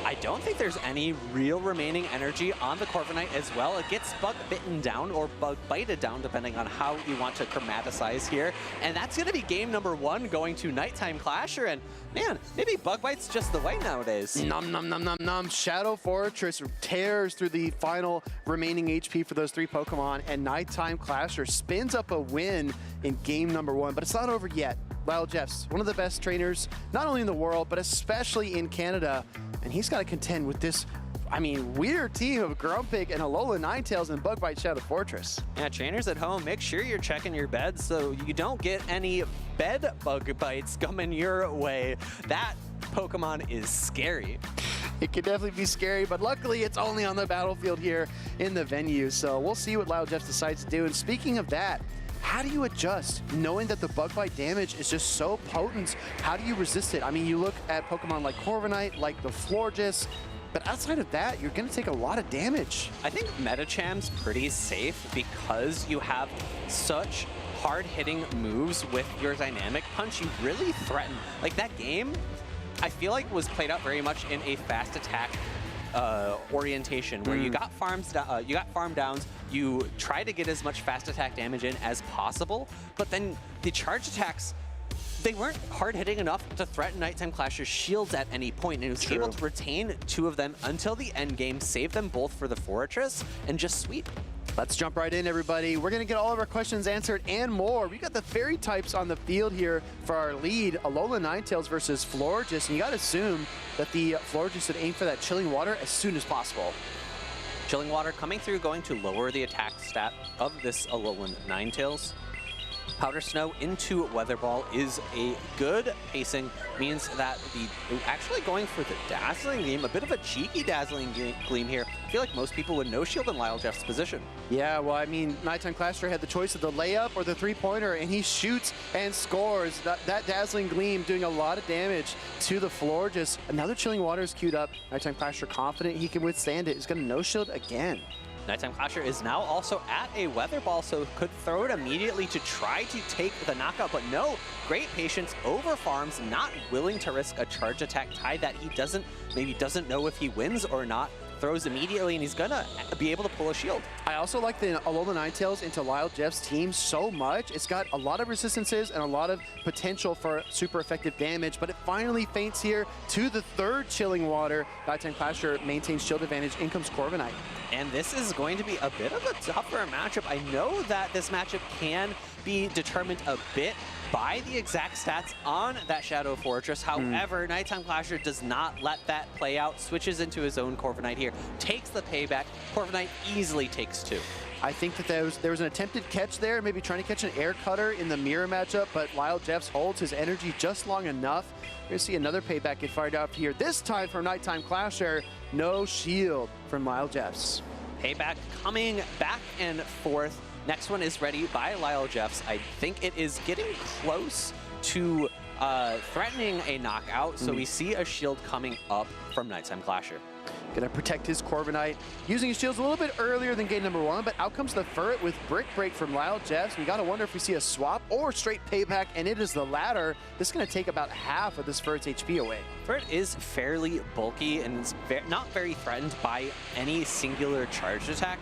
I don't think there's any real remaining energy on the Corviknight as well. It gets bug bitten down or bug bited down, depending on how you want to chromatize here. And that's going to be game number 1 going to Nighttime Clasher. And man, maybe bug bite's just the way nowadays. Nom nom nom nom nom. Shadow Fortress tears through the final remaining HP for those 3 Pokemon, and Nighttime Clasher spins up a win in game number 1. But it's not over yet. Lyle Jeffs, one of the best trainers, not only in the world, but especially in Canada. And he's got to contend with this, I mean, weird team of Grumpig and Alola Ninetales and Bug-Bite Shadow Fortress. Yeah, trainers at home, make sure you're checking your beds so you don't get any bed bug bites coming your way. That Pokemon is scary. It can definitely be scary, but luckily it's only on the battlefield here in the venue. So we'll see what Lyle Jeffs decides to do. And speaking of that, how do you adjust knowing that the bug bite damage is just so potent? How do you resist it? I mean, you look at Pokemon like Corviknight, like the Florges, but outside of that, you're going to take a lot of damage. I think Metacham's pretty safe because you have such hard-hitting moves with your Dynamic Punch. You really threaten. Like, that game, I feel like was played out very much in a fast attack orientation where you got farm downs, you try to get as much fast attack damage in as possible, but then the charge attacks, they weren't hard hitting enough to threaten Nighttime Clasher's shields at any point, and it was able to retain 2 of them until the end game, save them both for the Fortress, and just sweep. Let's jump right in, everybody. We're going to get all of our questions answered and more. We got the fairy types on the field here for our lead. Alola Ninetales versus Florges. And you got to assume that the Florges would aim for that Chilling Water as soon as possible. Chilling Water coming through, going to lower the attack stat of this Alolan Ninetales. Powder Snow into Weather Ball is a good pacing, means that actually going for the Dazzling Gleam, a bit of a cheeky Dazzling Gleam here. I feel like most people would no-shield in Lyle Jeffs' position. Yeah, well, I mean, Nighttime Clasher had the choice of the layup or the 3-pointer, and he shoots and scores. That Dazzling Gleam doing a lot of damage to the Florges. Another Chilling Water is queued up. Nighttime Clasher confident he can withstand it. He's going to no-shield again. Nighttime Clasher is now also at a Weather Ball, so could throw it immediately to try to take the knockout, but no, great patience over farms, not willing to risk a charge attack tie that he maybe doesn't know if he wins or not. Throws immediately, and he's gonna be able to pull a shield. I also like the Alola Ninetales into Lyle Jeffs' team so much. It's got a lot of resistances and a lot of potential for super effective damage, but it finally feints here to the 3rd Chilling Water. Nighttime Clasher maintains shield advantage. In comes Corviknight. And this is going to be a bit of a tougher matchup. I know that this matchup can be determined a bit by the exact stats on that Shadow Fortress. However, Nighttime Clasher does not let that play out, switches into his own Corviknight here, takes the payback. Corviknight easily takes 2. I think that there was an attempted catch there, maybe trying to catch an air cutter in the mirror matchup, but Lyle Jeffs holds his energy just long enough. We're going to see another payback get fired out here, this time from Nighttime Clasher. No shield from Lyle Jeffs. Payback coming back and forth. Next one is ready by Lyle Jeffs. I think it is getting close to threatening a knockout, so we see a shield coming up from Nighttime Clasher. Gonna protect his Corviknight, using his shields a little bit earlier than game number 1, but out comes the Ferret with Brick Break from Lyle Jeffs. You gotta wonder if we see a swap or straight payback, and it is the latter. This is gonna take about half of this Ferret's HP away. Ferret is fairly bulky and is not very threatened by any singular charged attack,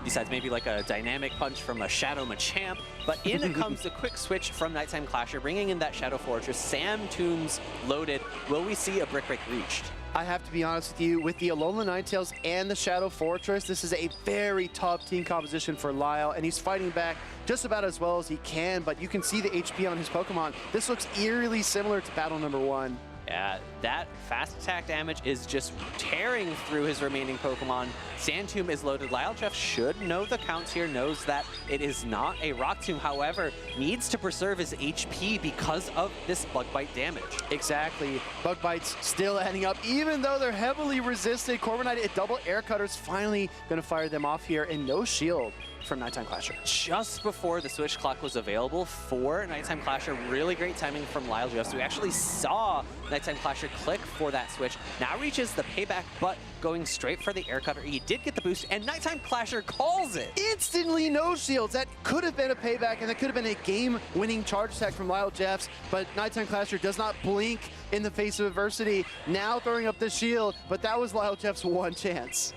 besides maybe like a Dynamic Punch from a Shadow Machamp. But in comes the quick switch from Nighttime Clasher, bringing in that Shadow Fortress. Sand Tombs loaded. Will we see a Brick Break reached? I have to be honest with you, with the Alola Ninetales and the Shadow Fortress, this is a very tough team composition for Lyle, and he's fighting back just about as well as he can, but you can see the HP on his Pokemon. This looks eerily similar to battle number 1. Yeah, that fast attack damage is just tearing through his remaining Pokemon. Sand Tomb is loaded. Lyle Jeffs should know the counts here, knows that it is not a Rock Tomb, however, needs to preserve his HP because of this Bug Bite damage. Exactly. Bug Bites still adding up, even though they're heavily resisted. Corviknight at double air cutters finally going to fire them off here, and no shield from Nighttime Clasher. Just before the switch clock was available for Nighttime Clasher, really great timing from Lyle Jeffs. We actually saw Nighttime Clasher click for that switch. Now reaches the payback, but going straight for the air cutter. He did get the boost, and Nighttime Clasher calls it. Instantly no shields. That could have been a payback, and that could have been a game-winning charge attack from Lyle Jeffs, but Nighttime Clasher does not blink in the face of adversity. Now throwing up the shield, but that was Lyle Jeffs' one chance.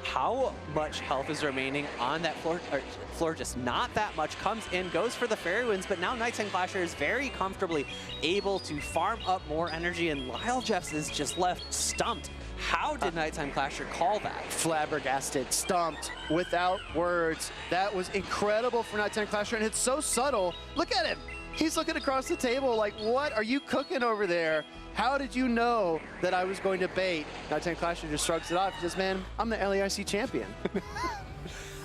How much health is remaining on that floor? Just not that much. Comes in, goes for the Fairy Winds, but now Nighttime Clasher is very comfortably able to farm up more energy, and Lyle Jeffs is just left stumped. How did Nighttime Clasher call that? Flabbergasted, stumped, without words. That was incredible for Nighttime Clasher, and it's so subtle. Look at him. He's looking across the table like, what are you cooking over there? How did you know that I was going to bait? Nighttime Clasher just shrugs it off. He says, man, I'm the LEIC champion.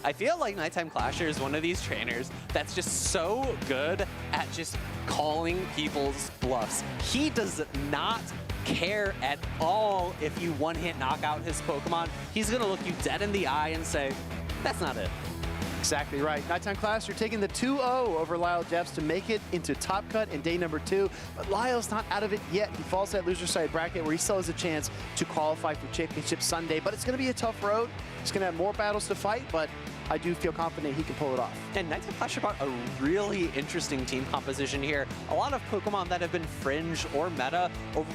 I feel like Nighttime Clasher is one of these trainers that's just so good at just calling people's bluffs. He does not care at all if you one-hit knock out his Pokemon. He's gonna look you dead in the eye and say, that's not it. Exactly right. Nighttime Clasher taking the 2-0 over Lyle Jeffs to make it into Top Cut in day number 2. But Lyle's not out of it yet. He falls to that loser side bracket where he still has a chance to qualify for Championship Sunday. But it's going to be a tough road. He's going to have more battles to fight, but I do feel confident he can pull it off. And Nighttime Clasher brought a really interesting team composition here. A lot of Pokemon that have been fringe or meta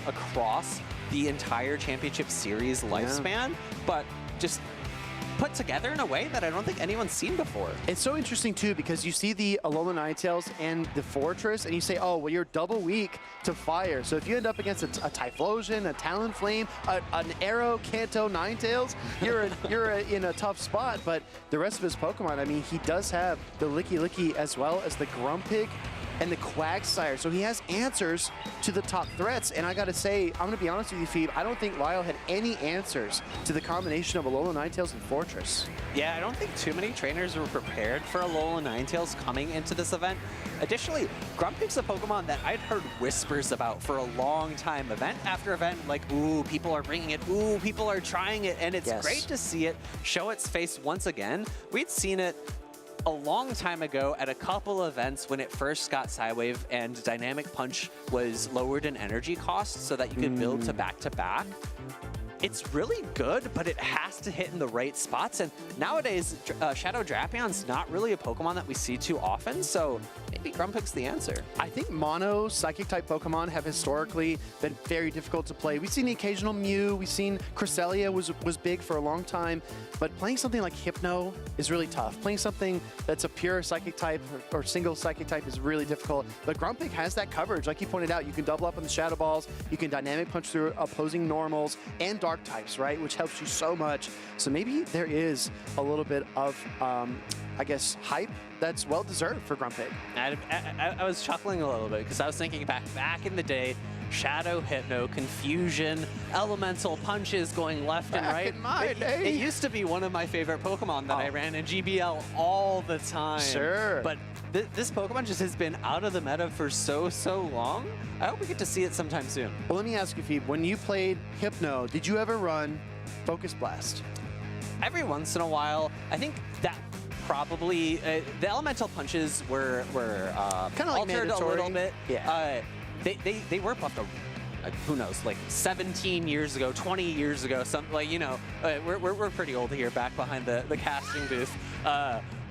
across the entire Championship Series lifespan, but just put together in a way that I don't think anyone's seen before. It's so interesting too because you see the Alola Ninetales and the Fortress and you say, oh, well, you're double weak to fire. So if you end up against a Typhlosion, a Talonflame, an Arrow Kanto Ninetales, you're in a tough spot. But the rest of his Pokemon, I mean, he does have the Licky Licky as well as the Grumpig and the Quagsire. So he has answers to the top threats. And I gotta say, I'm gonna be honest with you, Phoebe, I don't think Lyle had any answers to the combination of Alola Ninetales and Fortress. Yeah, I don't think too many trainers were prepared for Alola Ninetales coming into this event. Additionally, Grumpig's a Pokemon that I'd heard whispers about for a long time. Event after event, like, ooh, people are bringing it, ooh, people are trying it, and it's great to see it show its face once again. We'd seen it a long time ago at a couple events when it first got Psywave and Dynamic Punch was lowered in energy costs so that you could build to back-to-back. It's really good, but it has to hit in the right spots. And nowadays, Shadow Drapian's not really a Pokemon that we see too often, so maybe Grumpig's the answer. I think mono Psychic-type Pokemon have historically been very difficult to play. We've seen the occasional Mew, we've seen Cresselia was big for a long time, but playing something like Hypno is really tough. Playing something that's a pure Psychic-type or single Psychic-type is really difficult, but Grumpig has that coverage. Like you pointed out, you can double up on the Shadow Balls, you can Dynamic Punch through opposing normals and Dark types, right? Which helps you so much. So maybe there is a little bit of, I guess, hype that's well-deserved for Grumpig. I was chuckling a little bit because I was thinking back in the day, Shadow, Hypno, Confusion, Elemental Punches going left and right. In my day. It used to be one of my favorite Pokemon that I ran in GBL all the time. Sure. But this Pokemon just has been out of the meta for so long. I hope we get to see it sometime soon. Well, let me ask you, Phoebe, when you played Hypno, did you ever run Focus Blast? Every once in a while. I think that probably the Elemental Punches were kind of like altered mandatory. a little bit. Yeah. They were buffed who knows, like 17 years ago, 20 years ago, something like, you know, we're pretty old here back behind the casting booth.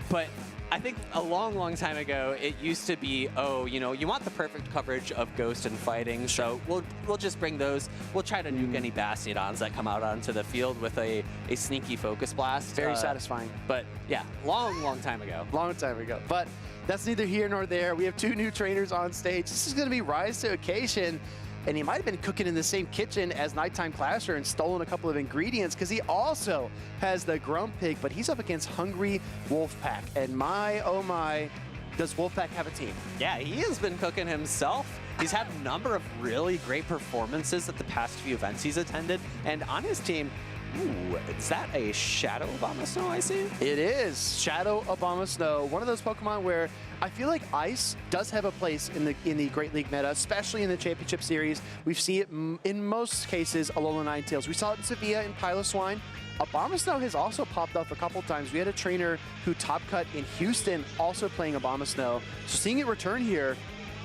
But I think a long time ago, it used to be, oh, you know, you want the perfect coverage of Ghost and Fighting, so we'll just bring those. We'll try to nuke any Bastiodons that come out onto the field with a sneaky Focus Blast. Very satisfying. But yeah, long time ago. Long time ago. But that's neither here nor there. We have two new trainers on stage. This is going to be Rise to Occasion. And he might have been cooking in the same kitchen as Nighttime Clasher and stolen a couple of ingredients because he also has the Grumpig, but he's up against Hungry Wolfpack. And my, oh my, Does Wolfpack have a team? Yeah, he has been cooking himself. He's had a number of really great performances at the past few events he's attended, and on his team, ooh, is that a Shadow Abomasnow I see? It is Shadow Abomasnow, one of those Pokemon where I feel like Ice does have a place in the Great League meta, especially in the Championship Series. We've seen it in most cases, Alola Ninetales. We saw it in Sevilla and Piloswine. Abomasnow has also popped up a couple times. We had a trainer who top cut in Houston also playing Abomasnow. So seeing it return here,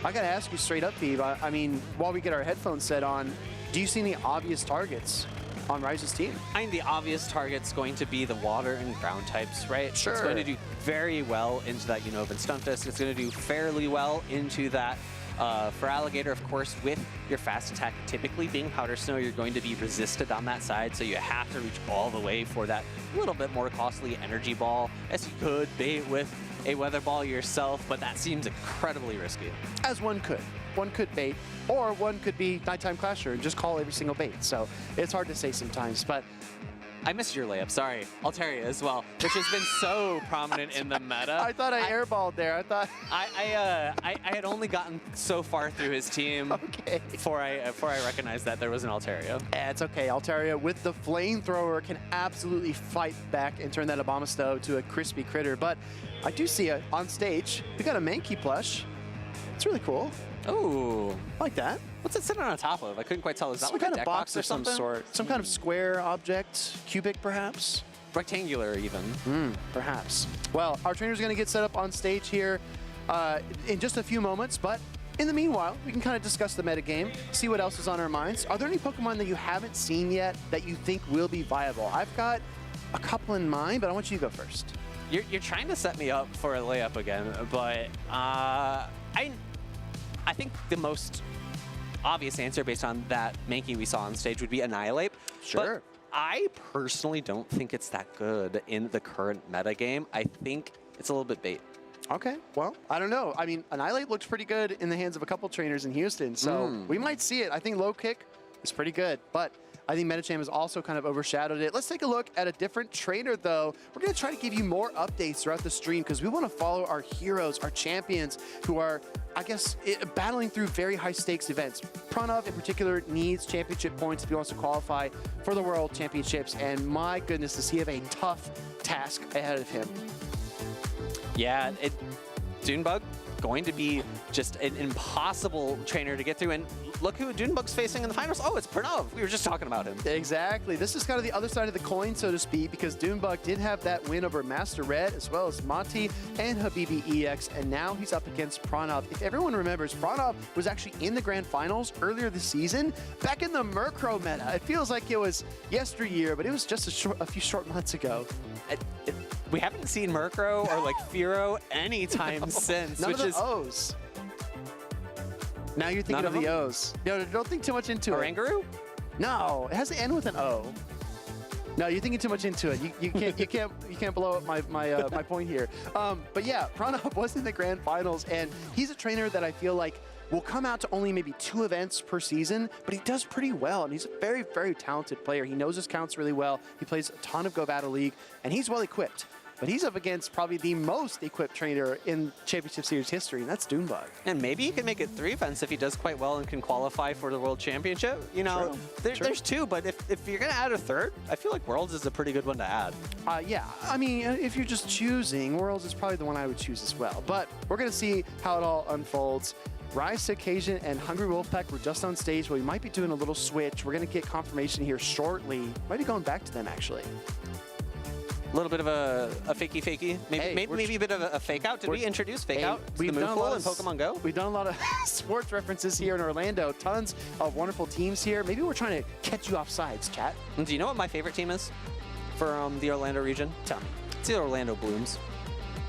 I gotta ask you straight up, Phoebe. I mean, while we get our headphones set on, do you see any obvious targets on Rise's team? I mean, the obvious target's going to be the water and ground types, right? Sure. It's going to do very well into that Unova and Stunfisk. It's going to do fairly well into that for Alligator, of course, with your fast attack typically being Powder Snow, you're going to be resisted on that side, so you have to reach all the way for that little bit more costly energy ball, as you could bait with a Weather Ball yourself, but that seems incredibly risky. As one could. One could bait, or one could be Nighttime Clasher and just call every single bait. So it's hard to say sometimes, but I missed your layup, sorry. Altaria as well, which has been so prominent in the meta. I thought I airballed there. I thought I had only gotten so far through his team before I recognized that there was an Altaria. Yeah, it's okay. Altaria with the flamethrower can absolutely fight back and turn that Abomasnow to a crispy critter. But I do see it on stage. We got a Mankey plush. It's really cool. Ooh, like that. What's it sitting on top of? I couldn't quite tell. Is that Some like kind a of deck box or of some something? sort. Some kind of square object, cubic perhaps. Rectangular even. Perhaps. Well, our trainer's going to get set up on stage here in just a few moments, but in the meanwhile, we can kind of discuss the metagame, see what else is on our minds. Are there any Pokemon that you haven't seen yet that you think will be viable? I've got a couple in mind, but I want you to go first. You're trying to set me up for a layup again, but I think the most obvious answer based on that Mankey we saw on stage would be Annihilate. Sure. But I personally don't think it's that good in the current metagame. I think it's a little bit bait. Okay, well, I don't know. I mean, Annihilate looks pretty good in the hands of a couple trainers in Houston, so we might see it. I think Low Kick is pretty good, but I think Metacham has also kind of overshadowed it. Let's take a look at a different trainer, though. We're going to try to give you more updates throughout the stream because we want to follow our heroes, our champions, who are, I guess, battling through very high-stakes events. Pranav, in particular, needs championship points if he wants to qualify for the World Championships, and my goodness, does he have a tough task ahead of him. Yeah, Dunebug going to be just an impossible trainer to get through, and look who Dunebug's facing in the finals. Oh, it's Pranav. We were just talking about him. Exactly. This is kind of the other side of the coin, so to speak, because Dunebug did have that win over Master Red, as well as Monty and Habibi EX, and now he's up against Pranav. If everyone remembers, Pranav was actually in the Grand Finals earlier this season, back in the Murkrow meta. It feels like it was yesteryear, but it was just a few short months ago. We haven't seen Murkrow or like Fearow anytime since. None which of the is O's. Now you're thinking of the O's. No, don't think too much into it. Oranguru? No, it has to end with an O. No, you're thinking too much into it. You can't blow up my point here. But yeah, Pranav was in the Grand Finals, and he's a trainer that I feel like will come out to only maybe 2 events per season, but he does pretty well, and he's a very, very talented player. He knows his counts really well. He plays a ton of Go Battle League, and he's well equipped. But he's up against probably the most equipped trainer in Championship Series history, and that's Dunebug. And maybe he can make it 3 events if he does quite well and can qualify for the World Championship. You know, there's 2, but if you're going to add a 3rd, I feel like Worlds is a pretty good one to add. Yeah, I mean, if you're just choosing, Worlds is probably the one I would choose as well. But we're going to see how it all unfolds. Rise to Occasion and Hungry Wolfpack were just on stage, but we might be doing a little switch. We're going to get confirmation here shortly. Might be going back to them, actually. A little bit of a fakey. Maybe a bit of a fake out. Did we introduce fake out? We've done a lot in Pokemon Go. We've done a lot of sports references here in Orlando. Tons of wonderful teams here. Maybe we're trying to catch you off sides, chat. And do you know what my favorite team is for the Orlando region? Tell me. It's the Orlando Blooms.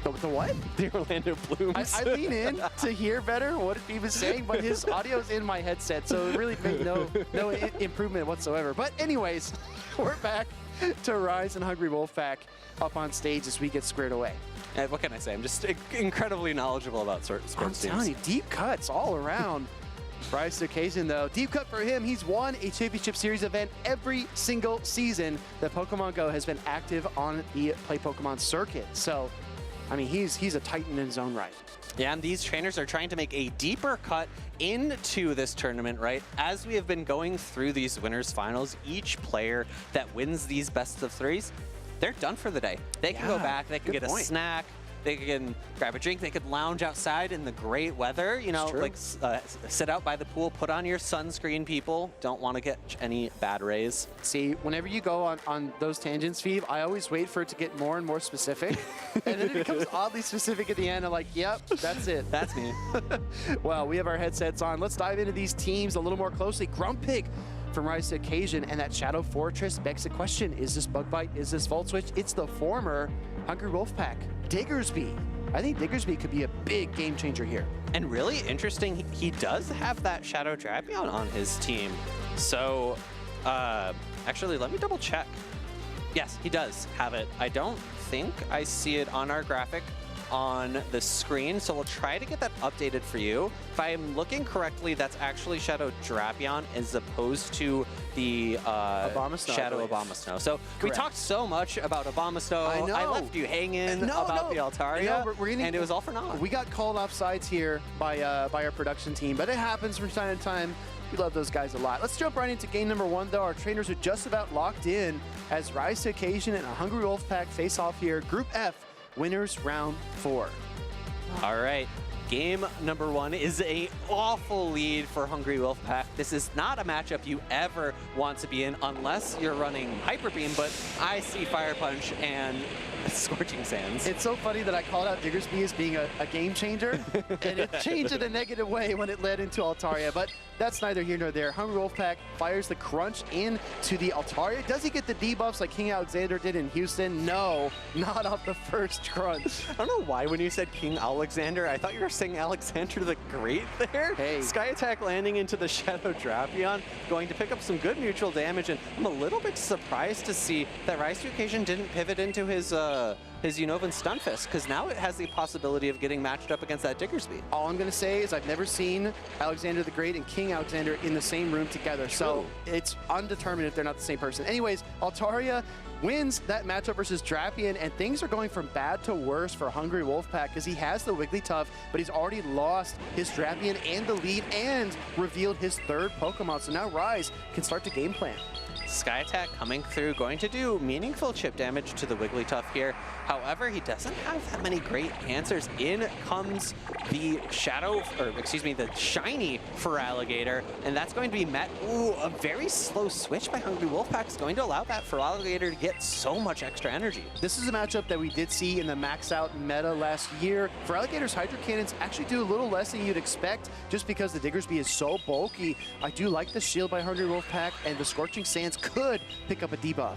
The what? The Orlando Blooms. I lean in to hear better what he was saying, but his audio's in my headset, so it really made no improvement whatsoever. But anyways, we're back to Rise and Hungry Wolfpack up on stage as we get squared away. What can I say? I'm just incredibly knowledgeable about sports teams. I'm telling you, deep cuts all around. Rise to Occasion, though. Deep cut for him. He's won a Championship Series event every single season that Pokemon Go has been active on the Play Pokemon circuit. So I mean, he's a titan in his own right. Yeah, and these trainers are trying to make a deeper cut into this tournament, right? As we have been going through these winners finals, each player that wins these best of threes, they're done for the day. They can go back, they can get a snack, they can grab a drink, they could lounge outside in the great weather, you know, like sit out by the pool, put on your sunscreen, people. Don't want to get any bad rays. See, whenever you go on those tangents, Phoebe, I always wait for it to get more and more specific. And then it becomes oddly specific at the end. I'm like, yep, that's it. That's me. Well, we have our headsets on. Let's dive into these teams a little more closely. Grumpig from Rise to Occasion, and that Shadow Fortress begs the question, is this Bug Bite? Is this Volt Switch? It's the former Hungry Wolfpack. Diggersby. I think Diggersby could be a big game changer here. And really interesting, he does have that Shadow Drapion on his team. So, actually, let me double check. Yes, he does have it. I don't think I see it on our graphic on the screen, so we'll try to get that updated for you. If I'm looking correctly, that's actually Shadow Drapion as opposed to the Shadow Abomasnow. So we talked so much about Abomasnow. I know. I left you hanging about the Altaria, and it was all for naught. We got called off sides here by our production team, but it happens from time to time. We love those guys a lot. Let's jump right into game number 1, though. Our trainers are just about locked in as Rise to Occasion and a Hungry Wolfpack face off here. Group F. Winners round 4. All right, game number 1 is a awful lead for Hungry Wolfpack. This is not a matchup you ever want to be in unless you're running Hyper Beam, but I see Fire Punch and Scorching Sands. It's so funny that I called out Diggersby as being a game changer, and it changed in a negative way when it led into Altaria, but that's neither here nor there. Hungry Wolfpack fires the Crunch into the Altaria. Does he get the debuffs like King Alexander did in Houston? No, not off the first Crunch. I don't know why when you said King Alexander, I thought you were saying Alexander the Great there. Hey. Sky Attack landing into the Shadow Drapion, going to pick up some good neutral damage, and I'm a little bit surprised to see that Rise to Occasion didn't pivot into his Unovan Stunfisk, because now it has the possibility of getting matched up against that Diggersby. All I'm going to say is I've never seen Alexander the Great and King Alexander in the same room together, so it's undetermined if they're not the same person. Anyways, Altaria wins that matchup versus Drapion, and things are going from bad to worse for Hungry Wolfpack because he has the Wigglytuff, but he's already lost his Drapion and the lead and revealed his 3rd Pokemon, so now Rise can start to game plan. Sky Attack coming through, going to do meaningful chip damage to the Wigglytuff here. However, he doesn't have that many great answers. In comes the the shiny Feraligatr, and that's going to be met. Ooh, a very slow switch by Hungry Wolfpack is going to allow that Feraligatr to get so much extra energy. This is a matchup that we did see in the max out meta last year. Feraligatr's Hydro Cannons actually do a little less than you'd expect just because the Diggersby is so bulky. I do like the shield by Hungry Wolfpack, and the Scorching Sands could pick up a debuff.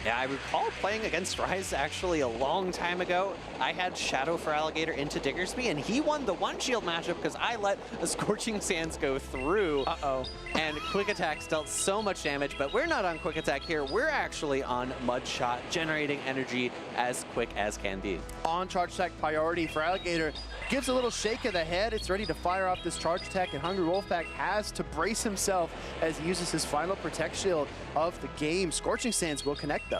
Yeah, I recall playing against Rise actually a long time ago. I had Shadow Feraligatr into Diggersby, and he won the one shield matchup because I let a Scorching Sands go through. And Quick Attack dealt so much damage, but we're not on Quick Attack here. We're actually on Mud Shot, generating energy as quick as can be. On Charge Attack priority, Feraligatr gives a little shake of the head. It's ready to fire off this Charge Attack, and Hungry Wolfpack has to brace himself as he uses his final Protect Shield of the game. Scorching Sands will connect, though.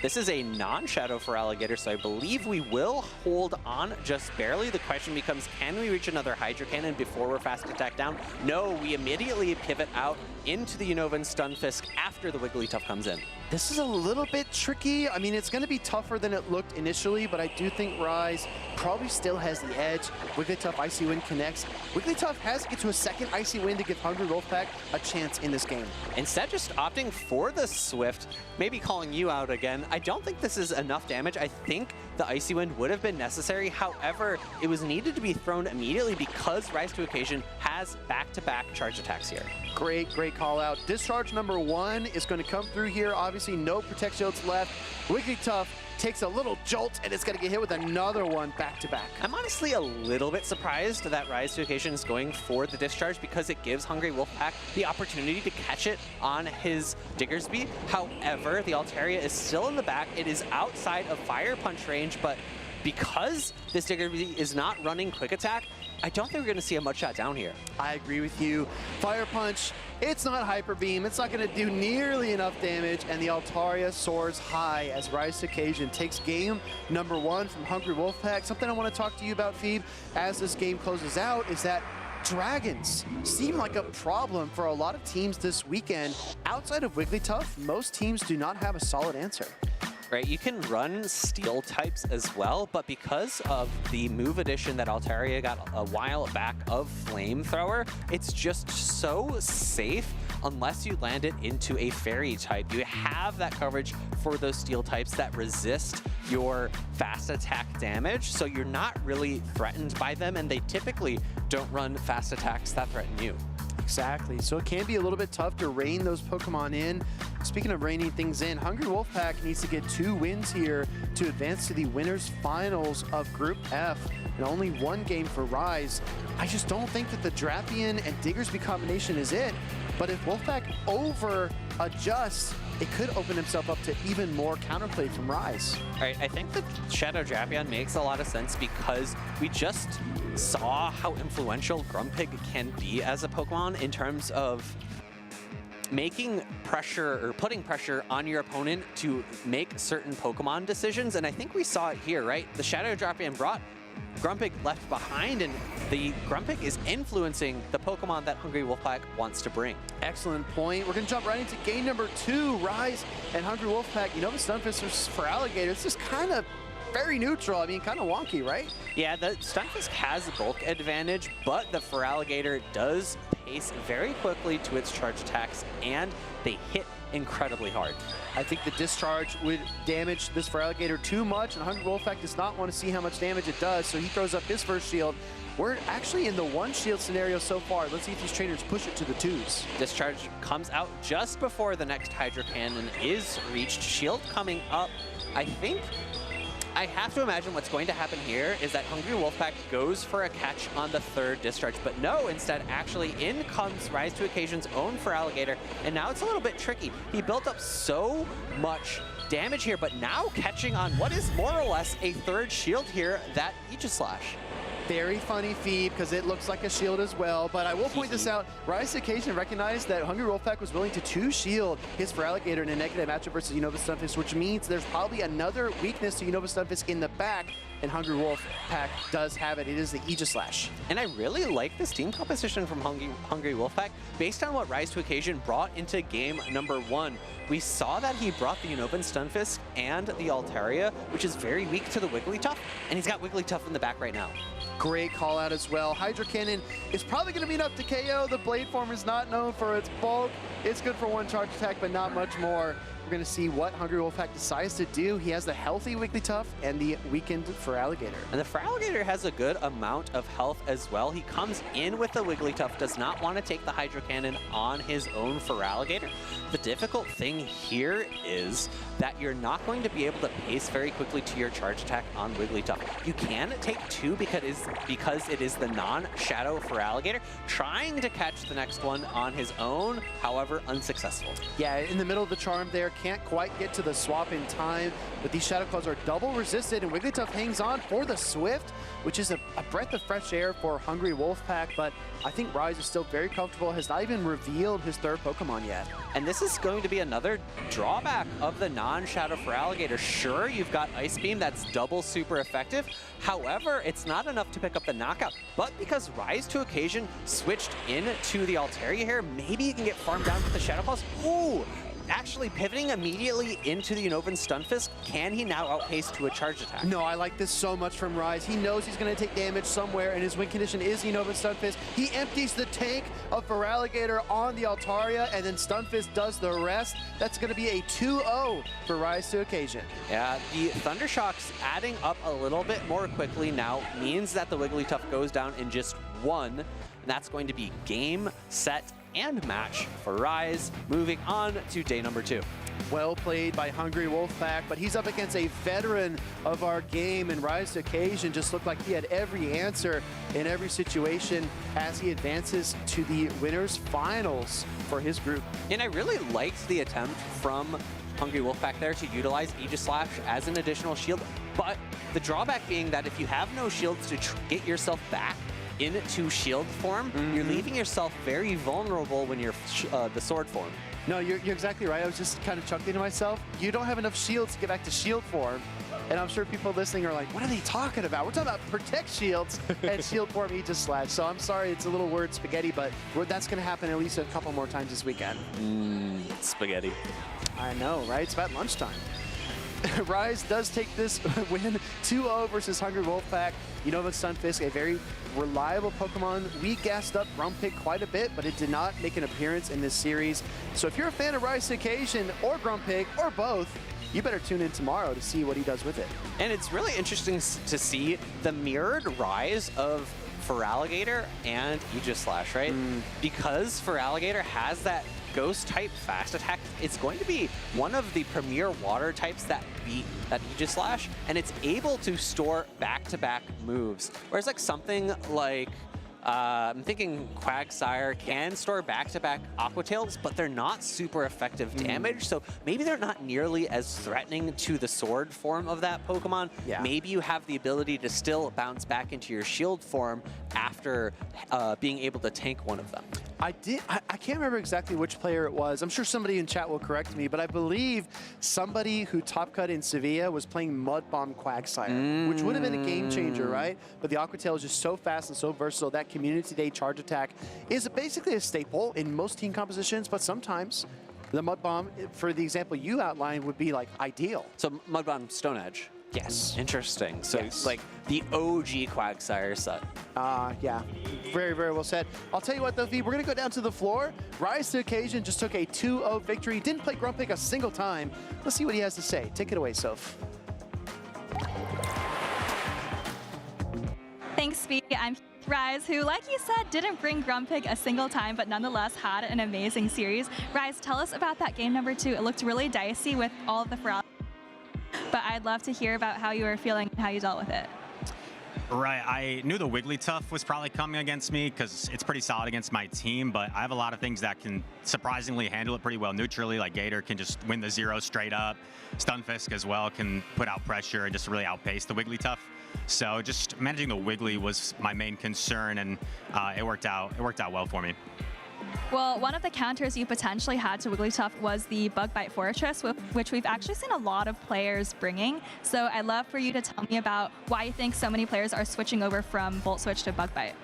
This is a non-Shadow Feraligatr, so I believe we will hold on just barely. The question becomes, can we reach another Hydro Cannon before we're Fast Attack down? No, we immediately pivot out into the Unovan Stunfisk after the Wigglytuff comes in. This is a little bit tricky. I mean, it's going to be tougher than it looked initially, but I do think Rise probably still has the edge. Wigglytuff Icy Wind connects. Wigglytuff has to get to a second Icy Wind to give Hungry Wolfpack a chance in this game. Instead, just opting for the Swift, maybe calling you out again. I don't think this is enough damage. I think the Icy Wind would have been necessary. However, it was needed to be thrown immediately because Rise to Occasion has back-to-back charge attacks here. Great call out. Discharge number 1 is going to come through here. Obviously, no Protect Shields left. Wigglytuff takes a little jolt, and it's going to get hit with another one back-to-back. I'm honestly a little bit surprised that Rise to Occasion is going for the Discharge because it gives Hungry Wolfpack the opportunity to catch it on his Diggersby. However, the Altaria is still in the back. It is outside of Fire Punch range, but because this Digger is not running quick attack, I don't think we're going to see a mud shot down here. I agree with you. Fire Punch, it's not Hyper Beam. It's not going to do nearly enough damage, and the Altaria soars high as Rise to Occasion takes game number 1 from Hungry Wolfpack. Something I want to talk to you about, Phoebe, as this game closes out is that Dragons seem like a problem for a lot of teams this weekend. Outside of Wigglytuff, most teams do not have a solid answer. Right, you can run steel types as well, but because of the move addition that Altaria got a while back of Flamethrower, it's just so safe unless you land it into a fairy type. You have that coverage for those steel types that resist your fast attack damage, so you're not really threatened by them, and they typically don't run fast attacks that threaten you. Exactly, so it can be a little bit tough to rein those Pokemon in. Speaking of reining things in, Hungry Wolfpack needs to get 2 wins here to advance to the winners finals of Group F, and only 1 game for Rise. I just don't think that the Drapion and Diggersby combination is it, but if Wolfpack over adjusts, it could open himself up to even more counterplay from Rise. All right, I think the Shadow Drapion makes a lot of sense because we just saw how influential Grumpig can be as a Pokemon in terms of making pressure or putting pressure on your opponent to make certain Pokemon decisions. And I think we saw it here, right? The Shadow Drapion brought Grumpig left behind, and the Grumpig is influencing the Pokemon that Hungry Wolfpack wants to bring. Excellent point. We're going to jump right into game number 2, Rise and Hungry Wolfpack. You know, the Stunfisk for Alligator, it's just kind of very neutral. I mean, kind of wonky, right? Yeah, the Stunfisk has a bulk advantage, but the Feraligatr does pace very quickly to its charge attacks, and they hit incredibly hard. I think the discharge would damage this Feraligatr too much, and Hungry Wolfpack does not want to see how much damage it does, so he throws up his first shield. We're actually in the 1 shield scenario so far. Let's see if these trainers push it to the 2s. Discharge comes out just before the next Hydro Cannon is reached. Shield coming up. I have to imagine what's going to happen here is that Hungry Wolfpack goes for a catch on the 3rd discharge, but no, instead, actually in comes Rise to Occasion's own Feraligatr, and now it's a little bit tricky. He built up so much damage here, but now catching on what is more or less a 3rd shield here, that Aegislash. Very funny feed because it looks like a shield as well, but I will point this out. Rise to Occasion recognized that Hungry Wolfpack was willing to 2-shield his Feraligatr in a negative matchup versus Unova Stunfisk, which means there's probably another weakness to Unova Stunfisk in the back, and Hungry Wolfpack does have it. It is the Aegislash. And I really like this team composition from Hungry Wolfpack based on what Rise to Occasion brought into game number 1. We saw that he brought the Unova Stunfisk and the Altaria, which is very weak to the Wigglytuff, and he's got Wigglytuff in the back right now. Great call out as well. Hydro Cannon is probably going to be enough to KO. The Blade Form is not known for its bulk. It's good for 1 charge attack, but not much more. We're going to see what Hungry Wolfpack decides to do. He has the healthy Wigglytuff and the weakened Feraligatr. And the Feraligatr has a good amount of health as well. He comes in with the Wigglytuff, does not want to take the Hydro Cannon on his own Feraligatr. The difficult thing here is that you're not going to be able to pace very quickly to your charge attack on Wigglytuff. You can take 2 because it is the non-Shadow Feraligatr trying to catch the next one on his own, however, unsuccessful. Yeah, in the middle of the charm there, can't quite get to the swap in time, but these Shadow Claws are double resisted, and Wigglytuff hangs on for the Swift, which is a breath of fresh air for Hungry Wolfpack, but I think Rise is still very comfortable, has not even revealed his 3rd Pokemon yet. And this is going to be another drawback of the non-Shadow Feraligatr. Sure, you've got Ice Beam that's double super effective. However, it's not enough to pick up the knockout. But because Rise to Occasion switched into the Altaria here, maybe you can get farmed down with the Shadow Claws. Ooh! Actually pivoting immediately into the Unovan Stunfisk, can he now outpace to a charge attack? No, I like this so much from Rise. He knows he's going to take damage somewhere, and his win condition is the Unovan Stunfisk. He empties the tank of Feraligatr on the Altaria, and then Stunfisk does the rest. That's going to be a 2-0 for Rise to Occasion. Yeah, the Thundershocks adding up a little bit more quickly now means that the Wigglytuff goes down in just 1, and that's going to be game, set, and match for Rise, moving on to day number 2. Well played by Hungry Wolfpack, but he's up against a veteran of our game, and Rise to Occasion just looked like he had every answer in every situation as he advances to the winners finals for his group. And I really liked the attempt from Hungry Wolfpack there to utilize Aegislash as an additional shield. But the drawback being that if you have no shields to get yourself back into shield form, you're leaving yourself very vulnerable when you're the sword form. No, you're exactly right. I was just kind of chuckling to myself. You don't have enough shields to get back to shield form. And I'm sure people listening are like, what are they talking about? We're talking about protect shields and shield form Aegis Slash. So I'm sorry, it's a little word spaghetti, but that's going to happen at least a couple more times this weekend. Spaghetti. I know, right? It's about lunchtime. Rise does take this win 2-0 versus Hungry Wolfpack. You know, Stunfisk, a very reliable Pokemon. We gassed up Grumpig quite a bit, but it did not make an appearance in this series. So if you're a fan of Rise to Occasion or Grumpig or both, you better tune in tomorrow to see what he does with it. And it's really interesting to see the mirrored rise of Feraligatr and Aegis Slash, right? Because Feraligatr has that Ghost type fast attack, it's going to be one of the premier water types that beat that Aegis Slash, and it's able to store back-to-back moves. Whereas like something like I'm thinking Quagsire can store back-to-back Aqua Tails, but they're not super effective damage, so maybe they're not nearly as threatening to the sword form of that Pokemon. Maybe you have the ability to still bounce back into your shield form after being able to tank one of them. I can't remember exactly which player it was. I'm sure somebody in chat will correct me, but I believe somebody who top cut in Sevilla was playing Mud Bomb Quagsire, which would have been a game changer, right? But the Aqua Tail is just so fast and so versatile. That Community Day charge attack is basically a staple in most team compositions, but sometimes the Mud Bomb, for the example you outlined, would be like ideal. So Mud Bomb Stone Edge. Yes. Interesting. So like the OG Quagsire set. Yeah. Very, very well said. I'll tell you what though, V, we're going to go down to the floor. Rise to Occasion just took a 2-0 victory. Didn't play Grumpig a single time. Let's see what he has to say. Take it away, Soph. Thanks, Speedy. I'm Rise, who, like you said, didn't bring Grumpig a single time, but nonetheless had an amazing series. Rise, tell us about that game number 2. It looked really dicey with all of the Feraligatr, but I'd love to hear about how you were feeling and how you dealt with it. Right, I knew the Wigglytuff was probably coming against me because it's pretty solid against my team, but I have a lot of things that can surprisingly handle it pretty well neutrally, like Gator can just win the 0 straight up. Stunfisk as well can put out pressure and just really outpace the Wigglytuff. So just managing the Wiggly was my main concern, and it worked out well for me. Well, one of the counters you potentially had to Wigglytuff was the Bug Bite Fortress, which we've actually seen a lot of players bringing. So I'd love for you to tell me about why you think so many players are switching over from Volt Switch to Bug Bite.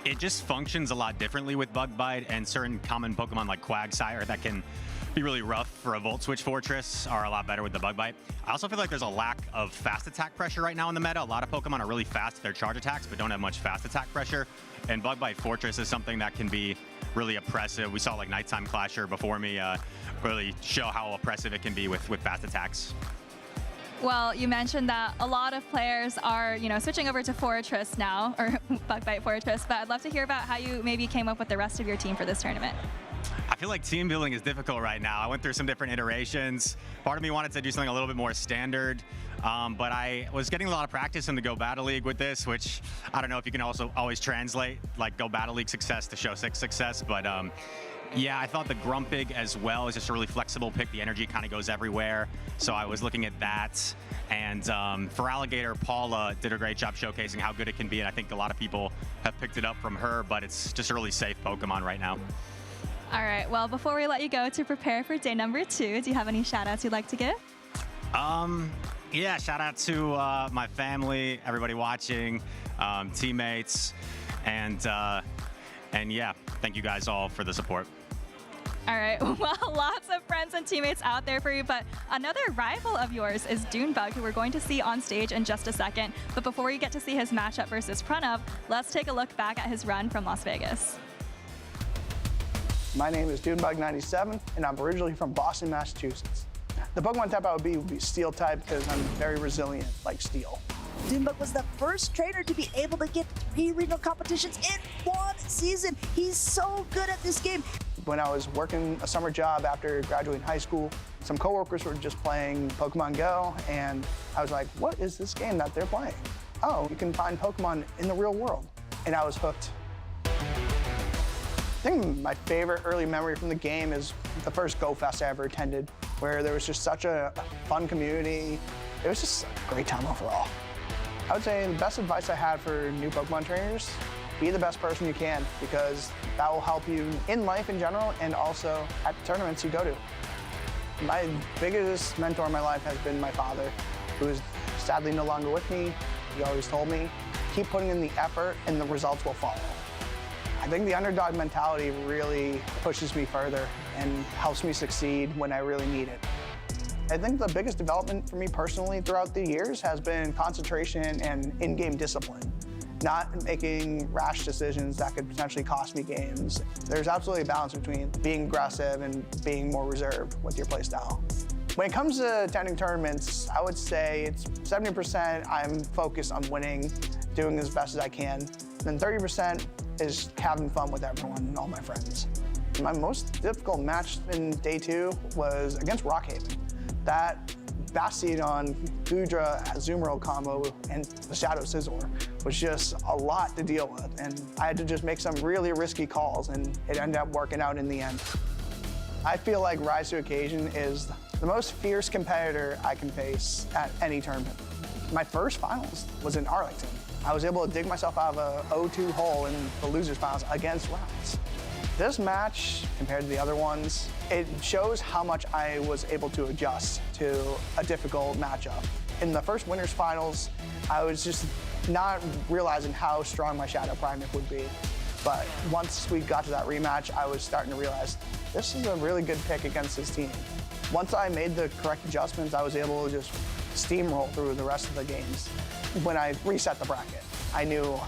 It just functions a lot differently with Bug Bite, and certain common Pokemon like Quagsire that can be really rough for a Volt Switch Fortress are a lot better with the Bug Bite. I also feel like there's a lack of fast attack pressure right now in the meta. A lot of Pokemon are really fast with their charge attacks, but don't have much fast attack pressure. And Bug Bite Fortress is something that can be really oppressive. We saw like Nighttime Clasher before me really show how oppressive it can be with fast attacks. Well, you mentioned that a lot of players are, switching over to Fortress now, or Bug Bite Fortress, but I'd love to hear about how you maybe came up with the rest of your team for this tournament. I feel like team building is difficult right now. I went through some different iterations. Part of me wanted to do something a little bit more standard, but I was getting a lot of practice in the Go Battle League with this, which I don't know if you can also always translate like Go Battle League success to Show 6 success, but yeah, I thought the Grumpig as well is just a really flexible pick. The energy kind of goes everywhere, so I was looking at that. And Feraligatr, Paula did a great job showcasing how good it can be, and I think a lot of people have picked it up from her, but it's just a really safe Pokemon right now. All right, well, before we let you go to prepare for day number 2, do you have any shout-outs you'd like to give? Yeah, shout out to my family, everybody watching, teammates, and yeah, thank you guys all for the support. All right, well, lots of friends and teammates out there for you, but another rival of yours is Dune Bug, who we're going to see on stage in just a second. But before we get to see his matchup versus Pranav, let's take a look back at his run from Las Vegas. My name is Dunebug 97, and I'm originally from Boston, Massachusetts. The Pokemon type I would be Steel type because I'm very resilient, like Steel. Dunebug was the first trainer to be able to get 3 regional competitions in 1 season. He's so good at this game. When I was working a summer job after graduating high school, some coworkers were just playing Pokemon Go, and I was like, what is this game that they're playing? Oh, you can find Pokemon in the real world. And I was hooked. I think my favorite early memory from the game is the first Go Fest I ever attended, where there was just such a fun community. it was just a great time overall. I would say the best advice I had for new Pokemon trainers, be the best person you can, because that will help you in life in general and also at the tournaments you go to. My biggest mentor in my life has been my father, who is sadly no longer with me. He always told me, keep putting in the effort and the results will follow. I think the underdog mentality really pushes me further and helps me succeed when I really need it. I think the biggest development for me personally throughout the years has been concentration and in-game discipline, not making rash decisions that could potentially cost me games. There's absolutely a balance between being aggressive and being more reserved with your playstyle. When it comes to attending tournaments, I would say it's 70% I'm focused on winning, doing as best as I can, then 30% is having fun with everyone and all my friends. My most difficult match in day 2 was against Rockhaven. That Bastion, Goodra, Azumarill combo, and the Shadow Scizor was just a lot to deal with, and I had to just make some really risky calls, and it ended up working out in the end. I feel like Rise to Occasion is the most fierce competitor I can face at any tournament. My first finals was in Arlington. I was able to dig myself out of a 0-2 hole in the losers finals against Rise. This match, compared to the other ones, it shows how much I was able to adjust to a difficult matchup. In the first winners finals, I was just not realizing how strong my Shadow Primeape would be. But once we got to that rematch, I was starting to realize this is a really good pick against his team. Once I made the correct adjustments, I was able to just steamroll through the rest of the games. When I reset the bracket, I knew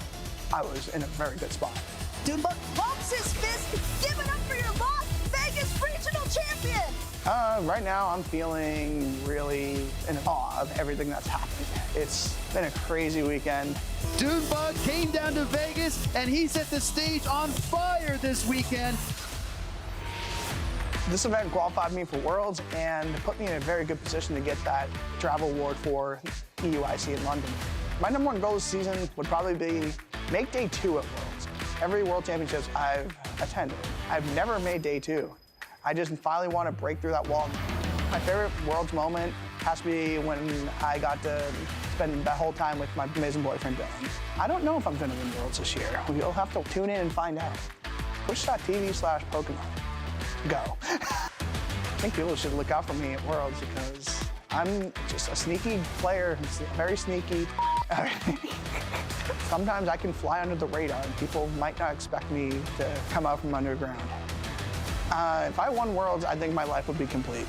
I was in a very good spot. Dunebug pumps his fist. Give it up for your Las Vegas regional champion. Right now, I'm feeling really in awe of everything that's happened. It's been a crazy weekend. Dunebug came down to Vegas, and he set the stage on fire this weekend. This event qualified me for Worlds and put me in a very good position to get that travel award for EUIC in London. My #1 goal this season would probably be make day 2 at Worlds. Every World Championships I've attended, I've never made day 2. I just finally want to break through that wall. My favorite Worlds moment has to be when I got to spend that whole time with my amazing boyfriend, Dylan. I don't know if I'm going to win Worlds this year. You'll have to tune in and find out. Twitch.tv/Pokemon. Go. I think people should look out for me at Worlds because I'm just a sneaky player, very sneaky. Sometimes I can fly under the radar and people might not expect me to come out from underground. If I won Worlds, I think my life would be complete.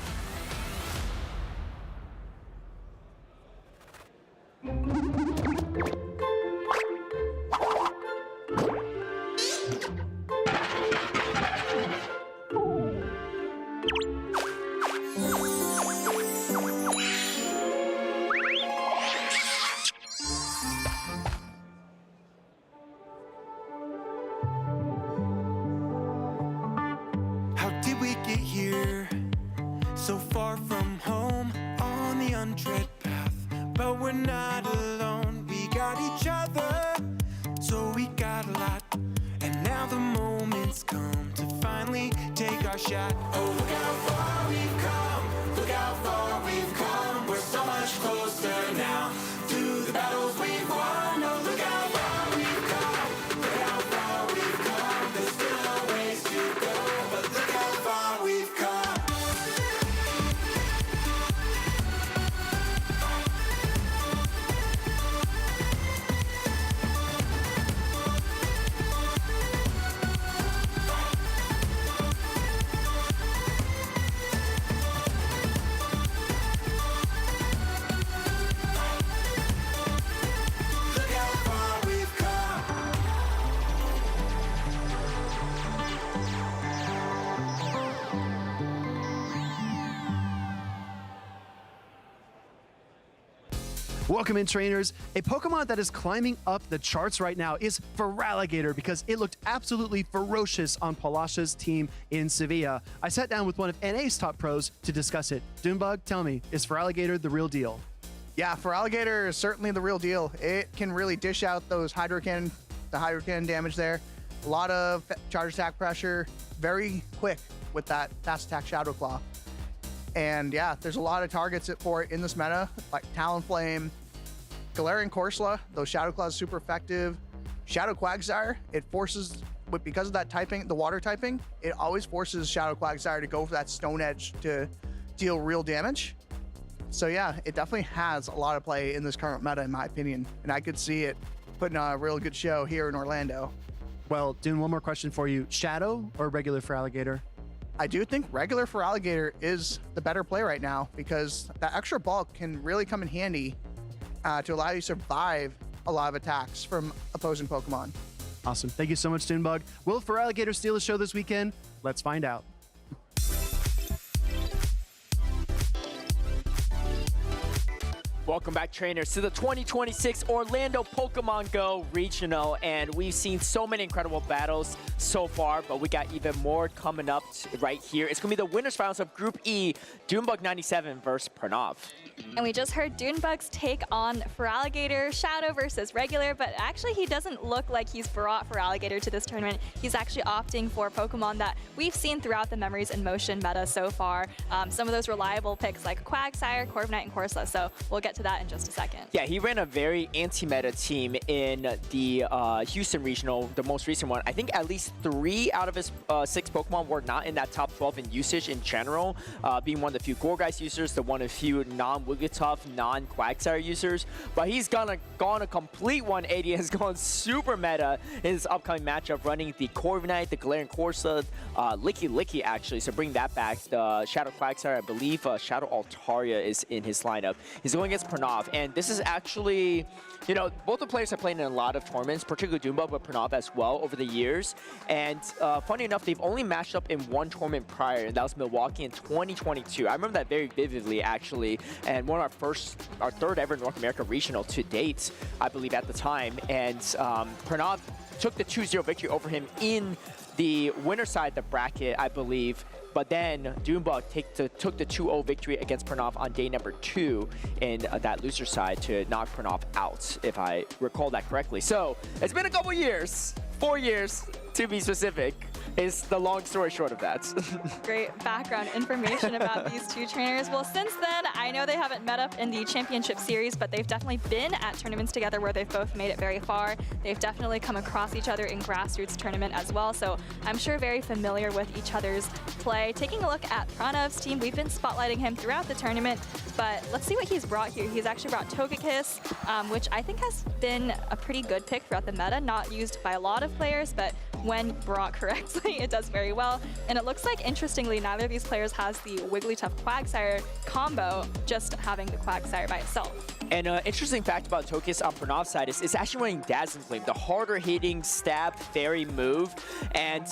So far from home on the untread path, but we're not alone. We got each other, so we got a lot. And now the moment's come to finally take our shot. Oh, look how far we've come. Look how far we've come. We're so much closer now to the battles we've won. Oh, look how far we've come. Look how far we've come. There's still a ways to go, but look how far we've come. Welcome in, trainers. A Pokemon that is climbing up the charts right now is Feraligatr because it looked absolutely ferocious on Palasha's team in Sevilla. I sat down with one of NA's top pros to discuss it. Dunebug, tell me, is Feraligatr the real deal? Yeah, Feraligatr is certainly the real deal. It can really dish out those the Hydro Cannon damage there. A lot of charge attack pressure, very quick with that fast attack Shadow Claw. And yeah, there's a lot of targets for it in this meta, like Talonflame, Galarian Corsola, those Shadow Claws super effective. Shadow Quagsire, it forces, but because of that typing, the water typing, it always forces Shadow Quagsire to go for that Stone Edge to deal real damage. So yeah, it definitely has a lot of play in this current meta, in my opinion. And I could see it putting on a real good show here in Orlando. Well, Dune, one more question for you. Shadow or regular for Alligator? I do think regular for Alligator is the better play right now because that extra bulk can really come in handy to allow you to survive a lot of attacks from opposing Pokemon. Awesome. Thank you so much, Dunebug. Will for Alligator steal the show this weekend? Let's find out. Welcome back, trainers, to the 2026 Orlando Pokemon Go Regional, and we've seen so many incredible battles so far, but we got even more coming up right here. It's going to be the winners finals of Group E, Dunebug 97 versus Pranav. And we just heard Dunebug's take on Feraligatr, Shadow versus regular, but actually he doesn't look like he's brought Feraligatr to this tournament. He's actually opting for Pokemon that we've seen throughout the Memories in Motion meta so far. Some of those reliable picks like Quagsire, Corviknight, and Corsola, so we'll get to that in just a second. Yeah, he ran a very anti-meta team in the Houston Regional, the most recent one. I think at least 3 out of his 6 Pokemon were not in that top 12 in usage in general, being one of the few Gourgeist users, the one of the few non-Wigglytuff, non-Quagsire users. But he's gone a complete 180 and has gone super meta in his upcoming matchup, running the Corviknight, the Galarian Corsola, Licky actually, so bring that back. The Shadow Quagsire, I believe Shadow Altaria is in his lineup. He's going against Pranav, and this is actually, you know, both the players have played in a lot of tournaments, particularly Dunebug, but Pranav as well over the years. And funny enough, they've only matched up in one tournament prior, and that was Milwaukee in 2022. I remember that very vividly, actually, and one of our third ever North America regional to date, I believe, at the time. And Pranav took the 2-0 victory over him in the winner side of the bracket, I believe. But then Dunebug took the 2-0 victory against Pranav on day number 2 in that loser side to knock Pranav out, if I recall that correctly. So it's been a couple years, 4 years to be specific, is the long story short of that. Great background information about these two trainers. Well, since then, I know they haven't met up in the championship series, but they've definitely been at tournaments together where they've both made it very far. They've definitely come across each other in grassroots tournament as well, so I'm sure very familiar with each other's play. Taking a look at Pranav's team, we've been spotlighting him throughout the tournament, but let's see what he's brought here. He's actually brought Togekiss, which I think has been a pretty good pick throughout the meta, not used by a lot of players, but when brought correctly, it does very well. And it looks like, interestingly, neither of these players has the Wigglytuff Quagsire combo, just having the Quagsire by itself. And an interesting fact about Togekiss on Pranav's side is it's actually running Dazzling Gleam, the harder hitting stab fairy move. And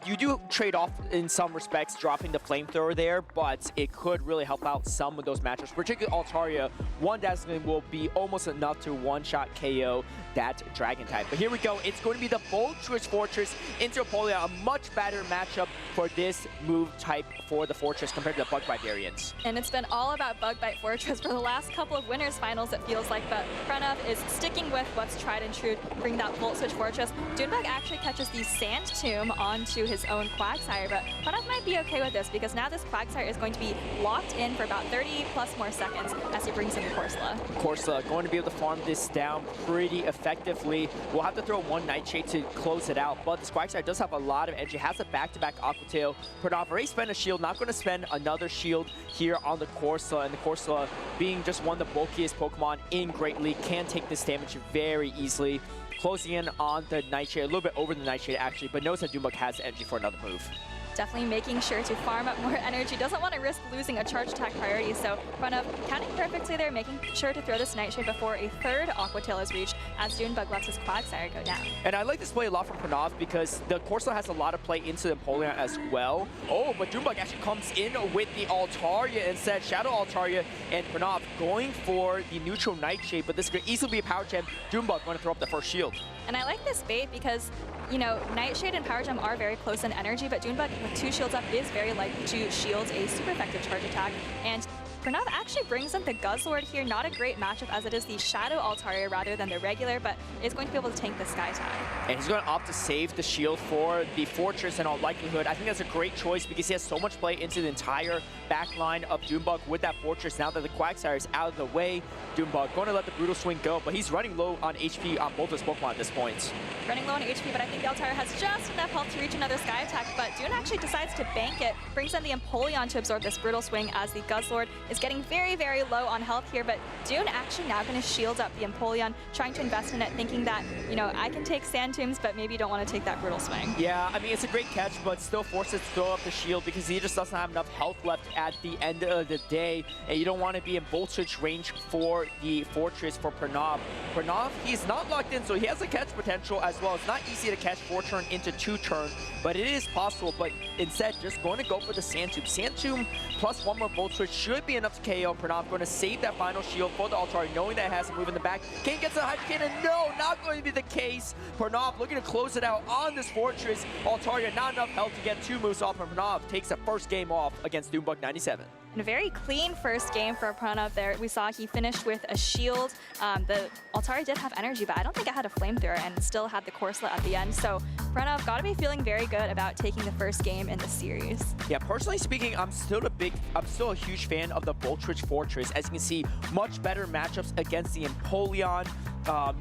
you do trade off in some respects, dropping the flamethrower there, but it could really help out some of those matchups. Particularly Altaria, one Dazzling Gleam will be almost enough to one-shot KO that Dragon type. But here we go. It's going to be the Bold Twitch Fortress into Apollyon, a much better matchup for this move type for the Fortress compared to the Bug Bite variants. And it's been all about Bug Bite Fortress for the last couple of winners finals, it feels like, but Pranav is sticking with what's tried and true, bring that Volt Switch Fortress. Dunebug actually catches the Sand Tomb onto his own Quagsire, but Pranav might be okay with this because now this Quagsire is going to be locked in for about 30 plus more seconds as he brings in the Corsola. Corsola going to be able to farm this down pretty effectively. We'll have to throw one Nightshade to close it out, but this Quagsire does have a lot of energy, has a back-to-back Aqua Tail. Pranav already spent a shield, not going to spend another shield here on the Corsola, and the Corsola being just one of the bulkiest Pokemon in Great League can take this damage very easily. Closing in on the Nightshade, a little bit over the Nightshade actually, but knows that Dunebug has energy for another move. Definitely making sure to farm up more energy. Doesn't want to risk losing a charge attack priority, so Pranav counting perfectly there, making sure to throw this Nightshade before a third Aqua Tail is reached as Dunebug lets his Quagsire go down. And I like this play a lot from Pranav because the Corsola has a lot of play into the Empoleon as well. Oh, but Dunebug actually comes in with the Altaria instead, Shadow Altaria, and Pranav going for the neutral Nightshade, but this could easily be a Power Gem. Dunebug going to throw up the first shield. And I like this bait because, you know, Nightshade and Power Gem are very close in energy, but Dunebug with 2 shields up is very likely to shield a super effective charge attack. And Pranav actually brings in the Guzzlord here. Not a great matchup as it is the Shadow Altaria rather than the regular, but is going to be able to tank the Sky Tie. And he's going to opt to save the shield for the Fortress in all likelihood. I think that's a great choice because he has so much play into the entire back line of Dunebug with that Fortress. Now that the Quagsire is out of the way, Dunebug going to let the Brutal Swing go, but he's running low on HP on both his Pokemon at this point. Running low on HP, but I think the Altaria has just enough health to reach another Sky Attack, but Dune actually decides to bank it, brings in the Empoleon to absorb this Brutal Swing as the Guzzlord is getting very, very low on health here, but Dune actually now going to shield up the Empoleon, trying to invest in it, thinking that, you know, I can take Sand Tombs, but maybe you don't want to take that Brutal Swing. Yeah, I mean, it's a great catch, but still forces to throw up the shield because he just doesn't have enough health left at the end of the day, and you don't want to be in voltage range for the Fortress for Pranav. Pranav, he's not locked in, so he has a catch potential as well. It's not easy to catch 4-turn into 2-turn, but it is possible, but instead, just going to go for the Sand Tomb. Sand Tomb plus one more voltage should be enough to KO Pranav. Going to save that final shield for the Altaria, knowing that it has a move in the back. Kane gets the Hydro Cannon. No, not going to be the case. Pranav looking to close it out on this Fortress. Altaria not enough health to get two moves off, and Pranav takes the first game off against Dune Bug 97. And a very clean first game for Pranav there. We saw he finished with a shield. The Altaria did have energy, but I don't think it had a flamethrower and still had the Corselet at the end. So Pranav got to be feeling very good about taking the first game in the series. Yeah, personally speaking, I'm still a huge fan of the Voltrich Fortress. As you can see, much better matchups against the Empoleon.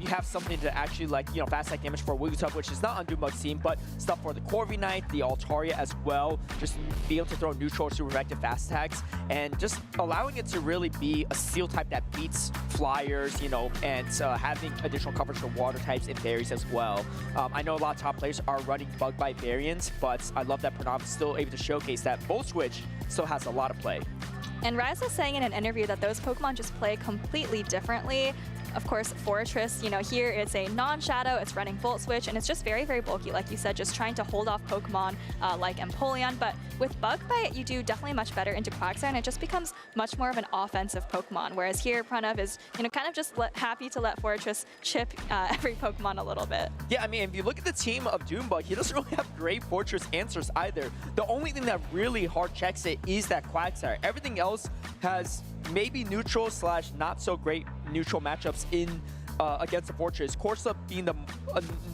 You have something to actually, like, you know, fast attack damage for Wigglytuff, which is not on Dunebug's team, but stuff for the Corviknight, the Altaria as well. Just be able to throw neutral or super effective fast attacks, and just allowing it to really be a steel type that beats flyers, you know, and having additional coverage for water types and berries as well. I know a lot of top players are running Bug Bite variants, but I love that Pranav is still able to showcase that Volt Switch still has a lot of play. And Rise was saying in an interview that those Pokemon just play completely differently. Of course, Fortress, you know, here it's a non-shadow, it's running Volt Switch, and it's just very, very bulky, like you said, just trying to hold off Pokemon like Empoleon. But with Bug Bite, you do definitely much better into Quagsire, and it just becomes much more of an offensive Pokemon. Whereas here, Pranav is, you know, kind of just happy to let Fortress chip every Pokemon a little bit. Yeah, I mean, if you look at the team of Dunebug, he doesn't really have great Fortress answers either. The only thing that really hard checks it is that Quagsire. Everything else has maybe neutral / not so great neutral matchups in against the Fortress. Corselet being the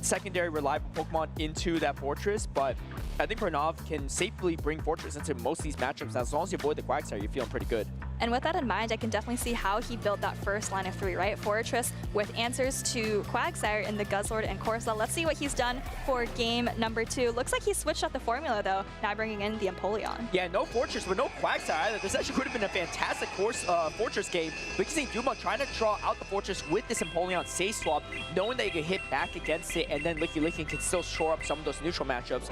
secondary reliable Pokemon into that Fortress, but I think Pranav can safely bring Fortress into most of these matchups. As long as you avoid the Quagsire, you're feeling pretty good. And with that in mind, I can definitely see how he built that first line of three, right? Fortress with answers to Quagsire in the Guzzlord and Corselet. Let's see what he's done for game number 2. Looks like he switched up the formula, though, now bringing in the Empoleon. Yeah, no Fortress, but no Quagsire either. This actually could have been a fantastic Fortress game. We can see Dunebug trying to draw out the Fortress with this Empoleon Safe Swap, knowing that you can hit back against it, and then Licky can still shore up some of those neutral matchups,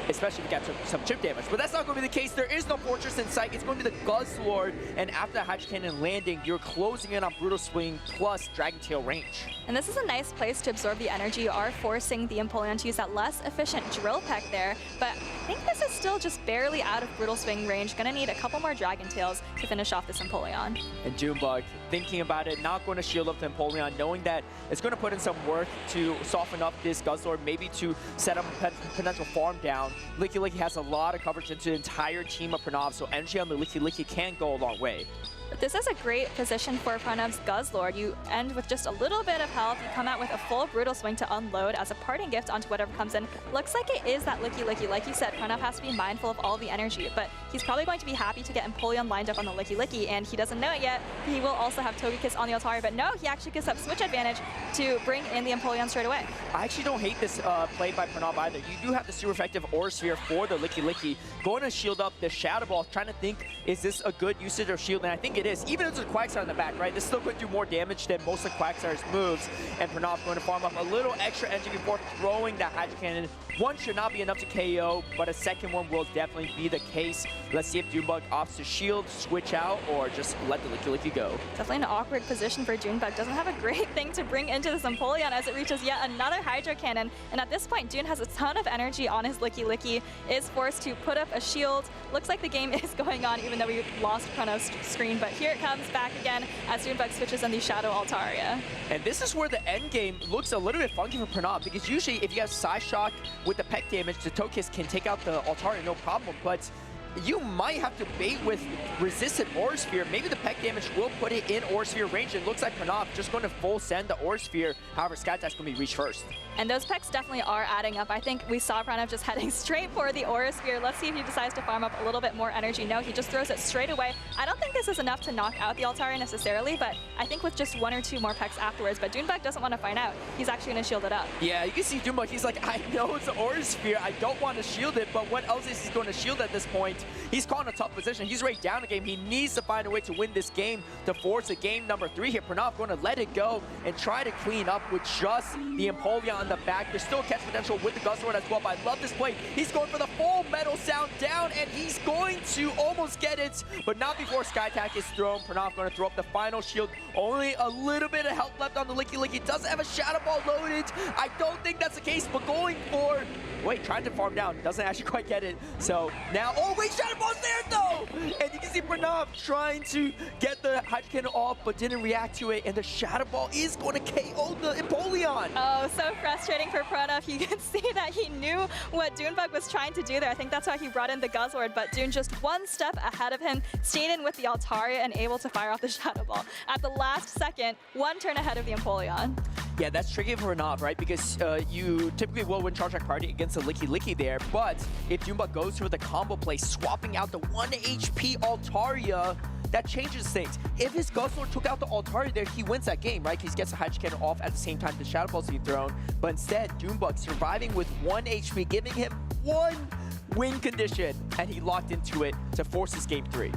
especially if you get some chip damage. But that's not going to be the case. There is no Fortress in sight. It's going to be the Guzzlord, and after that Hydro Cannon landing, you're closing in on Brutal Swing plus Dragon Tail range. And this is a nice place to absorb the energy. You are forcing the Empoleon to use that less efficient Drill Peck there, but I think this is still just barely out of Brutal Swing range. Gonna need a couple more Dragon Tails to finish off this Empoleon. And Dunebug, thinking about it, not going to shield up the Empoleon, knowing that it's going to put in some work to soften up this Guzzlord, maybe to set up a potential farm down. Licky has a lot of coverage into the entire team of Pranav, so energy on the Licky can go a long way. But this is a great position for Pranav's Guzzlord. You end with just a little bit of health. You come out with a full Brutal Swing to unload as a parting gift onto whatever comes in. Looks like it is that Licky. Like you said, Pranav has to be mindful of all the energy, but he's probably going to be happy to get Empoleon lined up on the Licky, and he doesn't know it yet. He will also have Togekiss on the Altaria, but no, he actually gets up Switch advantage to bring in the Empoleon straight away. I actually don't hate this play by Pranav either. You do have the super effective Aura Sphere for the Licky. Going to shield up the Shadow Ball, trying to think, is this a good usage of shield? And I think it is. Even if there's a Quagsire in the back, right? This still could do more damage than most of Quagsire's moves. And Pranav going to farm up a little extra energy before throwing that Hydro Cannon. One should not be enough to KO, but a second one will definitely be the case. Let's see if Dunebug opts to shield, switch out, or just let the Licky go. Definitely an awkward position for Dunebug. Doesn't have a great thing to bring into this Empoleon as it reaches yet another Hydro Cannon. And at this point, Dune has a ton of energy on his Licky, is forced to put up a shield. Looks like the game is going on, even though we lost Pranav's screen. But here it comes back again as Dunebug switches in the Shadow Altaria. And this is where the end game looks a little bit funky for Pranav, because usually if you have Psy Shock with the Peck damage, the Togekiss can take out the Altaria no problem, but you might have to bait with resistant Aura Sphere. Maybe the peck damage will put it in Aura Sphere range. It looks like Pranav just going to full send the Aura Sphere. However, Skytack's going to be reached first. And those pecks definitely are adding up. I think we saw Pranav just heading straight for the Aura Sphere. Let's see if he decides to farm up a little bit more energy. No, he just throws it straight away. I don't think this is enough to knock out the Altaria necessarily, but I think with just 1 or 2 more pecks afterwards. But Dunebug doesn't want to find out. He's actually going to shield it up. Yeah, you can see Dunebug, he's like, I know it's an Aura Sphere. I don't want to shield it, but what else is he going to shield at this point? He's caught in a tough position. He's right down the game. He needs to find a way to win this game to force a game number 3 here. Pranav going to let it go and try to clean up with just the Empoleon on the back. There's still catch potential with the Guzzlord as well, but I love this play. He's going for the full metal sound down, and he's going to almost get it, but not before Skytack is thrown. Pranav going to throw up the final shield. Only a little bit of health left on the Licky Licky. Doesn't have a Shadow Ball loaded. I don't think that's the case, but going for... Wait, trying to farm down. Doesn't actually quite get it. So now... Oh, wait, Shadow Ball's there, though! And you can see Pranav trying to get the Hydro Cannon off, but didn't react to it, and the Shadow Ball is going to KO the Empoleon. Oh, so frustrating for Pranav. You can see that he knew what Dunebug was trying to do there. I think that's why he brought in the Guzzlord, but Dune just 1 step ahead of him, stayed in with the Altaria and able to fire off the Shadow Ball. At the last second, 1 turn ahead of the Empoleon. Yeah, that's tricky for Pranav, right? Because you typically will win charge back party against the Licky Licky there, but if Dunebug goes for the combo play, swapping out the 1 HP Altaria, that changes things. If his Guzzlord took out the Altaria there, he wins that game, right? He gets the Hydro Cannon off at the same time the Shadow Ball's being thrown, but instead, Dunebug surviving with 1 HP, giving him 1 win condition, and he locked into it to force his game 3.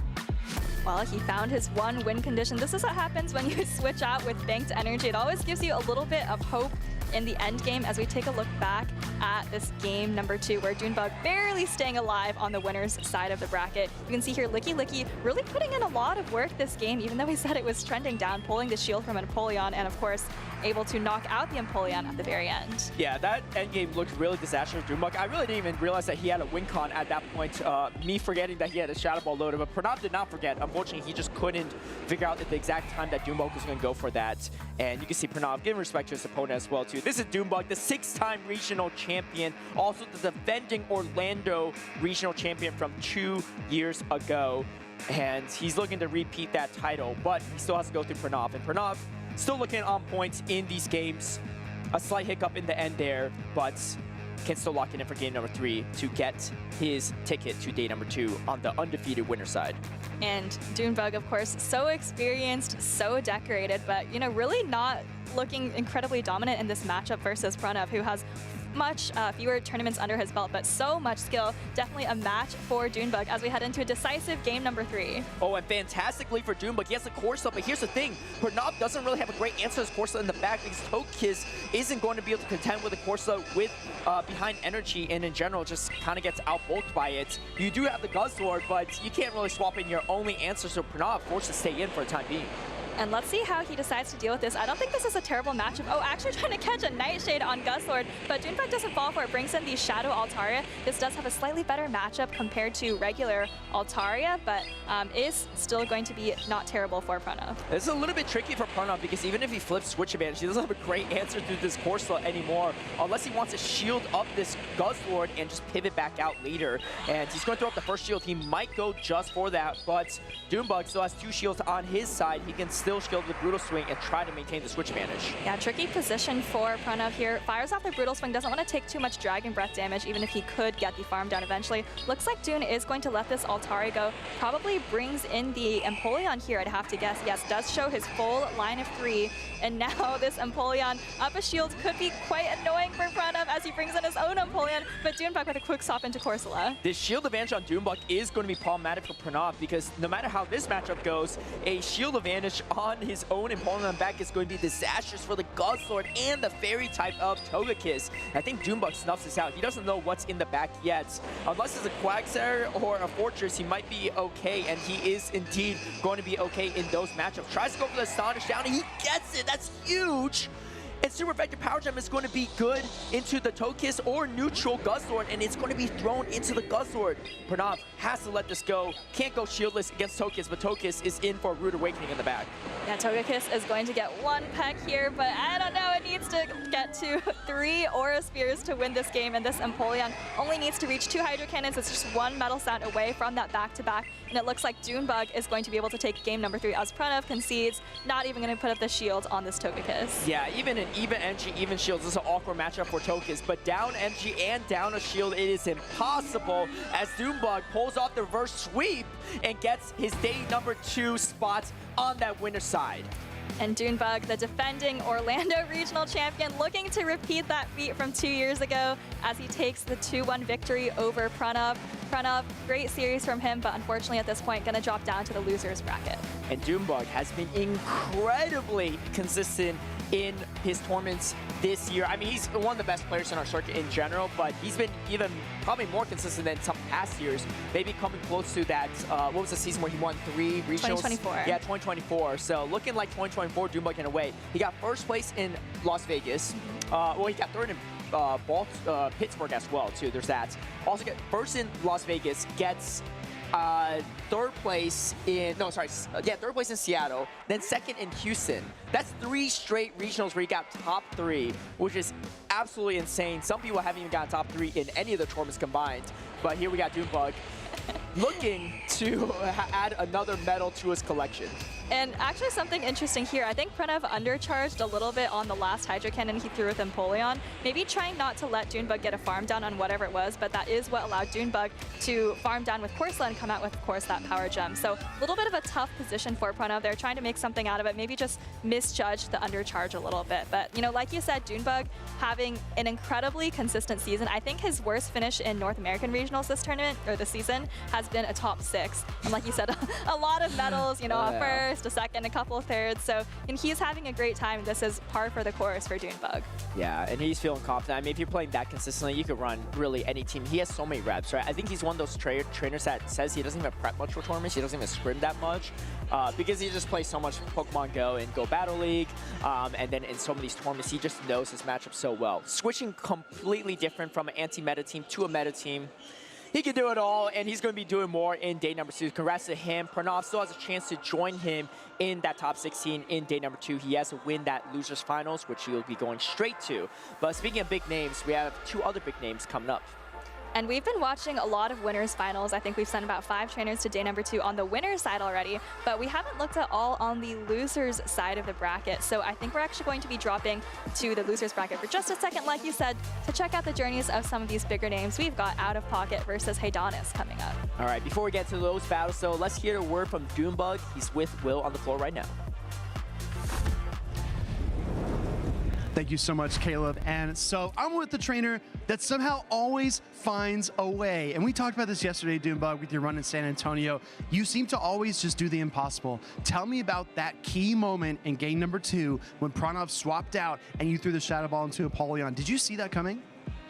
Well, he found his 1 win condition. This is what happens when you switch out with banked energy. It always gives you a little bit of hope in the end game as we take a look back at this game number 2 where Dunebug barely staying alive on the winner's side of the bracket. You can see here Licky Licky really putting in a lot of work this game, even though we said it was trending down, pulling the shield from Empoleon and of course able to knock out the Empoleon at the very end. Yeah, that end game looked really disastrous for Dunebug. I really didn't even realize that he had a win con at that point. Me forgetting that he had a Shadow Ball loaded, but Pranav did not forget. Unfortunately, he just couldn't figure out the exact time that Dunebug was going to go for that. And you can see Pranav giving respect to his opponent as well too. This is Dunebug, the 6-time regional champion, also the defending Orlando regional champion from 2 years ago. And he's looking to repeat that title, but he still has to go through Pranav. And Pranav still looking on points in these games. A slight hiccup in the end there, but can still lock it in for game number 3 to get his ticket to day number 2 on the undefeated winner side. And Dunebug, of course, so experienced, so decorated, but, you know, really not looking incredibly dominant in this matchup versus Pranav, who has much fewer tournaments under his belt, but so much skill. Definitely a match for Dunebug as we head into a decisive game number 3. Oh, and fantastically for Dunebug, he has the Corsa, but here's the thing, Pranav doesn't really have a great answer to his Corsa in the back because Togekiss isn't going to be able to contend with the Corsa with behind energy, and in general just kind of gets outbulked by it. You do have the Guzzlord, but you can't really swap in your only answer, so Pranav forced to stay in for the time being. And let's see how he decides to deal with this. I don't think this is a terrible matchup. Oh, actually trying to catch a Nightshade on Guzzlord, but Dunebug doesn't fall for it. Brings in the Shadow Altaria. This does have a slightly better matchup compared to regular Altaria, but is still going to be not terrible for Pranav. It's a little bit tricky for Pranav because even if he flips Switch Advantage, he doesn't have a great answer through this Corsa anymore, unless he wants to shield up this Guzzlord and just pivot back out later. And he's going to throw up the first shield. He might go just for that, but Dunebug still has 2 shields on his side. He can still shield with Brutal Swing and try to maintain the switch advantage. Yeah, tricky position for Pranav here. Fires off the Brutal Swing, doesn't want to take too much Dragon Breath damage, even if he could get the farm down eventually. Looks like Dune is going to let this Altaria go. Probably brings in the Empoleon here, I'd have to guess. Yes, does show his full line of 3. And now this Empoleon up a shield could be quite annoying for Pranav as he brings in his own Empoleon, but Dunebug with a quick swap into Corsola. This shield advantage on Dunebug is going to be problematic for Pranav because no matter how this matchup goes, a shield advantage on his own Empoleon back is going to be disastrous for the Guzzlord and the Fairy type of Togekiss. I think Dunebug snuffs this out. He doesn't know what's in the back yet. Unless it's a Quagsire or a Fortress, he might be okay, and he is indeed going to be okay in those matchups. Tries to go for the Astonish down, and he gets it. That's huge. And Super Effective Power Gem is going to be good into the Togekiss or neutral Guzzlord, and it's going to be thrown into the Guzzlord. Pranav has to let this go. Can't go shieldless against Togekiss, but Togekiss is in for a rude awakening in the back. Yeah, Togekiss is going to get one peck here, but I don't know, it needs to get to 3 Aura Spheres to win this game, and this Empoleon only needs to reach 2 Hydro Cannons. It's just 1 Metal Sound away from that back-to-back, and it looks like Dune Bug is going to be able to take game number 3 as Pranav concedes, not even going to put up the shield on this Togekiss. Yeah, even an even energy, even shields, this is an awkward matchup for Togekiss, but down energy and down a shield, it is impossible as Dune Bug pulls off the reverse sweep and gets his day number 2 spot on that winner's side. And Dune Bug, the defending Orlando Regional Champion, looking to repeat that feat from 2 years ago as he takes the 2-1 victory over Pranav. Pranav, great series from him, but unfortunately at this point going to drop down to the loser's bracket. And Dune Bug has been incredibly consistent in his tournaments this year. I mean, he's one of the best players in our circuit in general, but he's been even probably more consistent than some past years, maybe coming close to that, what was the season where he won 3 regionals? 2024. Yeah, 2024. So looking like 2024, Dune Bug in a way. He got first place in Las Vegas. Well, he got third in Pittsburgh as well, too. There's that. Also get first in Las Vegas, gets third place in, third place in Seattle, then second in Houston. That's 3 straight regionals where he got top 3, which is absolutely insane. Some people haven't even gotten top 3 in any of the tournaments combined. But here we got Dune Bug looking to add another medal to his collection. And actually something interesting here, I think Pranav undercharged a little bit on the last Hydro Cannon he threw with Empoleon. Maybe trying not to let Dune Bug get a farm down on whatever it was, but that is what allowed Dune Bug to farm down with Corsola and come out with, of course, that Power Gem. So a little bit of a tough position for Pranav. They're trying to make something out of it, maybe just misjudged the undercharge a little bit. But, you know, like you said, Dune Bug having an incredibly consistent season. I think his worst finish in North American Regionals this tournament, or this season, has been a top 6. And like you said, a lot of medals, you know, a first, a second, a couple of thirds. So, and he's having a great time. This is par for the course for Dune Bug. Yeah, and he's feeling confident. I mean, if you're playing that consistently, you could run really any team. He has so many reps, right? I think he's one of those trainers that says he doesn't even prep much for tournaments. He doesn't even sprint that much because he just plays so much Pokemon Go and Go Battle League. And then in some of these tournaments, he just knows his matchup so well. Switching completely different from an anti-meta team to a meta team. He can do it all, and he's going to be doing more in day number 2. Congrats to him. Pranav still has a chance to join him in that top 16 in day number 2. He has to win that losers finals, which he'll be going straight to. But speaking of big names, we have 2 other big names coming up. And we've been watching a lot of winners finals. I think we've sent about 5 trainers to day number 2 on the winners side already, but we haven't looked at all on the losers side of the bracket. So I think we're actually going to be dropping to the losers bracket for just a second, like you said, to check out the journeys of some of these bigger names. We've got Out of Pocket versus Heidanis coming up. All right, before we get to those battles, though, let's hear a word from Dune Bug. He's with Will on the floor right now. Thank you so much, Caleb. And so I'm with the trainer that somehow always finds a way. And we talked about this yesterday, Dune Bug, with your run in San Antonio. You seem to always just do the impossible. Tell me about that key moment in game number 2 when Pranav swapped out and you threw the Shadow Ball into Empoleon. Did you see that coming?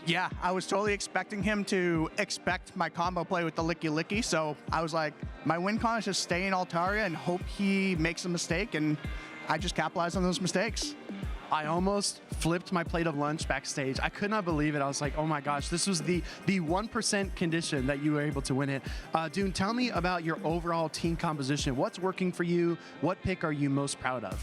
Yeah, I was totally expecting him to expect my combo play with the Licky Licky, so I was like, my win con is just stay in Altaria and hope he makes a mistake, and I just capitalized on those mistakes. I almost flipped my plate of lunch backstage. I could not believe it. I was like, oh my gosh, this was the 1% condition that you were able to win it. Dune, tell me about your overall team composition. What's working for you? What pick are you most proud of?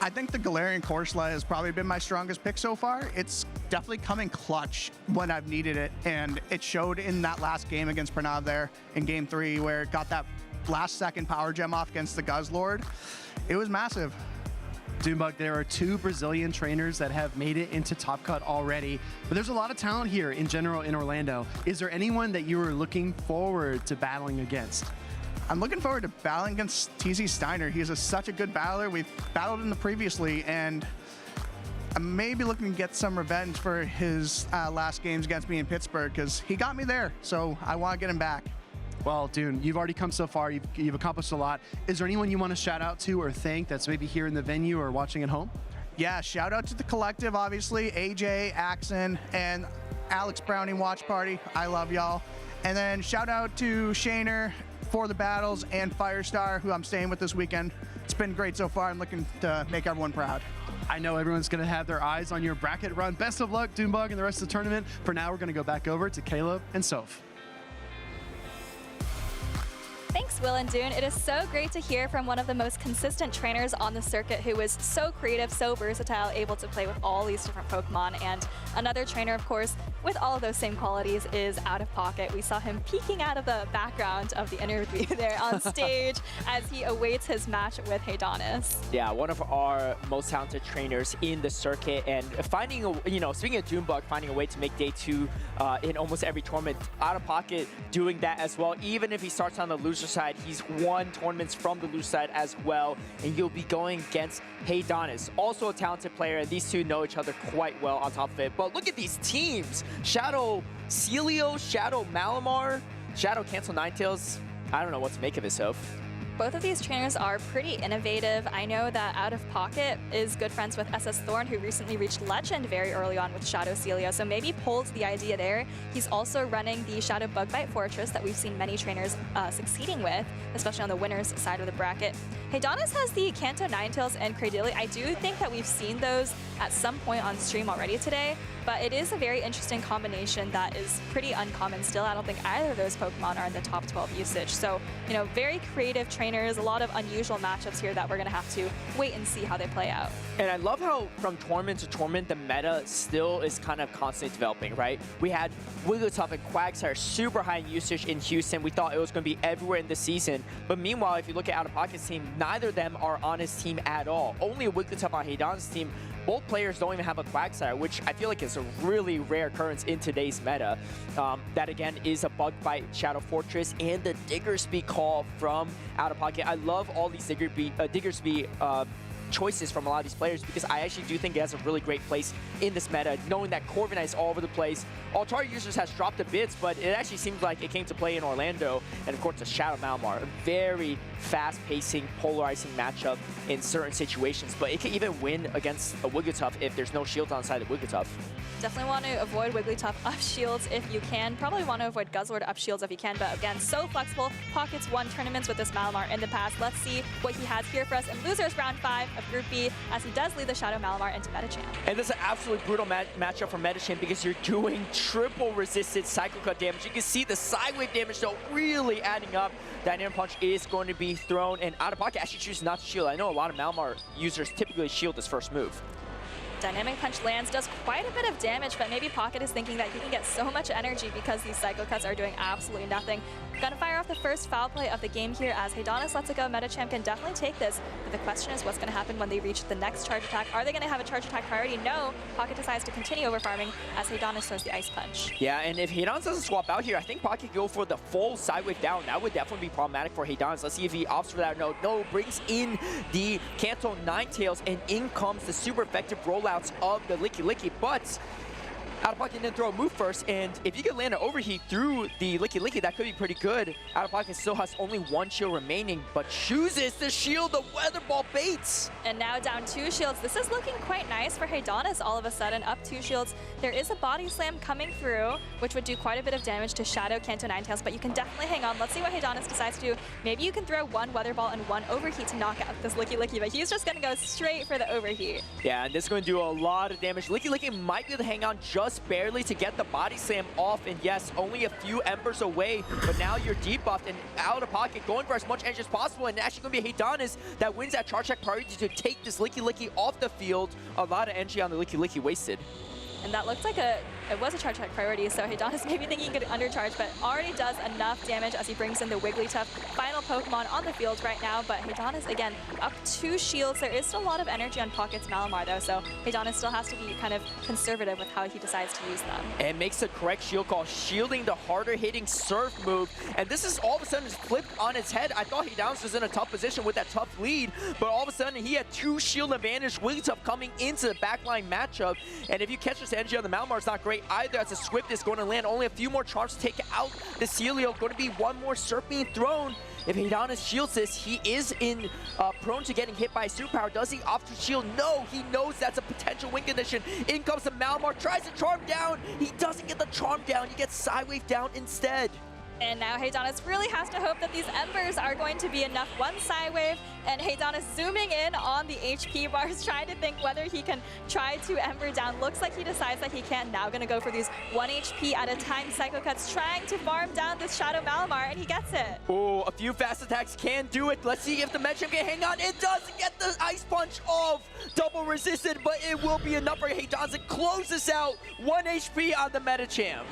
I think the Galarian Corsola has probably been my strongest pick so far. It's definitely coming clutch when I've needed it, and it showed in that last game against Pranav there in game 3 where it got that last second power gem off against the Guzzlord. It was massive. Dune Bug, there are 2 Brazilian trainers that have made it into Top Cut already, but there's a lot of talent here in general in Orlando. Is there anyone that you are looking forward to battling against? I'm looking forward to battling against TZ Steiner. He's such a good battler. We've battled in the previously, and I'm maybe looking to get some revenge for his last games against me in Pittsburgh, because he got me there, so I want to get him back. Well, Dune, you've already come so far. You've accomplished a lot. Is there anyone you want to shout out to or thank that's maybe here in the venue or watching at home? Yeah, shout out to the collective, obviously. AJ, Axon, and Alex Browning Watch Party. I love y'all. And then shout out to Shaner for the battles and Firestar, who I'm staying with this weekend. It's been great so far. I'm looking to make everyone proud. I know everyone's going to have their eyes on your bracket run. Best of luck, Dune Bug, and the rest of the tournament. For now, we're going to go back over to Caleb and Soph. Thanks, Will and Dune. It is so great to hear from one of the most consistent trainers on the circuit who is so creative, so versatile, able to play with all these different Pokemon. And another trainer, of course, with all of those same qualities is Out of Pocket. We saw him peeking out of the background of the interview there on stage as he awaits his match with Haydonis. Yeah, one of our most talented trainers in the circuit, and finding a, speaking of Dune Bug, finding a way to make day 2 in almost every tournament. Out of Pocket doing that as well. Even if he starts on the loser side, he's won tournaments from the loser side as well, and you'll be going against Haydonis, also a talented player, and these two know each other quite well on top of it. But look at these teams. Shadow Celio, Shadow Malamar, Shadow Cancel Ninetales. I don't know what to make of it, Soph. Both of these trainers are pretty innovative. I know that Out of Pocket is good friends with SS Thorn, who recently reached Legend very early on with Shadow Celio, so maybe pulled the idea there. He's also running the Shadow Bug Bite Fortress that we've seen many trainers succeeding with, especially on the winner's side of the bracket. Haydonis has the Kanto Ninetales and Cradily. I do think that we've seen those at some point on stream already today, but it is a very interesting combination that is pretty uncommon still. I don't think either of those Pokemon are in the top 12 usage. So, very creative trainers, a lot of unusual matchups here that we're going to have to wait and see how they play out. And I love how from tournament to tournament, the meta still is kind of constantly developing, right? We had Wigglytuff and Quagsire super high in usage in Houston. We thought it was going to be everywhere in the season. But meanwhile, if you look at Out of Pocket's team, neither of them are on his team at all. Only Wigglytuff on Haydonis' team. Both players don't even have a Quagsire, which I feel like is a really rare occurrence in today's meta. That again is a Bug Bite Shadow Fortress and the Diggersby call from Out of Pocket. I love all these Diggersby choices from a lot of these players because I actually do think it has a really great place in this meta, knowing that Corviknight is all over the place. Altari users has dropped a bit, but it actually seems like it came to play in Orlando, and of course the Shadow Malamar, a very fast-pacing, polarizing matchup in certain situations, but it can even win against a Wigglytuff if there's no shield on the side of Wigglytuff. Definitely want to avoid Wigglytuff up shields if you can. Probably want to avoid Guzzlord up shields if you can, but again, so flexible. Pockets won tournaments with this Malamar in the past. Let's see what he has here for us in losers round 5 of Group B as he does lead the Shadow Malamar into Metachamp. And this is an absolutely brutal matchup for Metachamp because you're doing triple resisted Cycle Cut damage. You can see the side wave damage though really adding up. Dynamic Punch is going to be thrown, and Out of Pocket actually chooses not to shield. I know a lot of Malamar users typically shield this first move. Dynamic Punch lands, does quite a bit of damage, but maybe Pocket is thinking that he can get so much energy because these Cycle Cuts are doing absolutely nothing. Gonna fire off the first foul play of the game here as Haydonis lets it go. Metachamp can definitely take this, but the question is what's gonna happen when they reach the next charge attack. Are they gonna have a charge attack priority? No. Pocket decides to continue over farming as Haydonis throws the Ice Punch. Yeah, and if Haydonis doesn't swap out here, I think Pocket can go for the full side wave down. That would definitely be problematic for Haydonis. Let's see if he opts for that. No, brings in the Kanto Ninetales, and in comes the super effective rollouts of the Licky, but Out of Pocket didn't throw a move first, and if you can land an overheat through the Licky, that could be pretty good. Out of Pocket still has only 1 shield remaining, but chooses to shield the Weather Ball baits. And now down 2 shields. This is looking quite nice for Haydonis all of a sudden, up 2 shields. There is a Body Slam coming through, which would do quite a bit of damage to Shadow Kanto Ninetales, but you can definitely hang on. Let's see what Haydonis decides to do. Maybe you can throw 1 Weather Ball and 1 overheat to knock out this Licky, but he's just gonna go straight for the overheat. Yeah, and this is going to do a lot of damage. Licky might be able to hang on just barely to get the Body Slam off, and yes, only a few embers away, but now you're debuffed and Out of Pocket going for as much energy as possible, and actually going to be Haydonis that wins that charge attack priority to take this Licky off the field. A lot of energy on the Licky wasted. And that looked like it was a charge attack priority, so Haydonis maybe thinking he could undercharge, but already does enough damage as he brings in the Wigglytuff. Final Pokemon on the field right now, but Haydonis, again, up 2 shields. There is still a lot of energy on Pocket's Malamar, though, so Haydonis still has to be kind of conservative with how he decides to use them. And makes the correct shield call, shielding the harder-hitting Surf move. And this is all of a sudden flipped on its head. I thought Haydonis was in a tough position with that tough lead, but all of a sudden he had 2 shield advantage. Wigglytuff coming into the backline matchup, and if you catch this energy on the Malamar, it's not great either, as the Swift is going to land only a few more charms to take out the Celio. Going to be 1 more Surf being thrown. If Haydonis shields this, he is prone to getting hit by a superpower. Does he opt to shield? No, he knows that's a potential win condition. In comes the Malamar, tries to charm down. He doesn't get the charm down. He gets Side Wave down instead. And now Heydonis really has to hope that these Embers are going to be enough. One side wave, and Heydonis zooming in on the HP bars, trying to think whether he can try to Ember down. Looks like he decides that he can. Now gonna go for these 1 HP at a time Psycho Cuts, trying to farm down this Shadow Malamar, and he gets it. Oh, a few fast attacks can do it. Let's see if the Medicham can hang on. It does get the Ice Punch off. Double resisted, but it will be enough for Heydonis to close this out. 1 HP on the Medicham.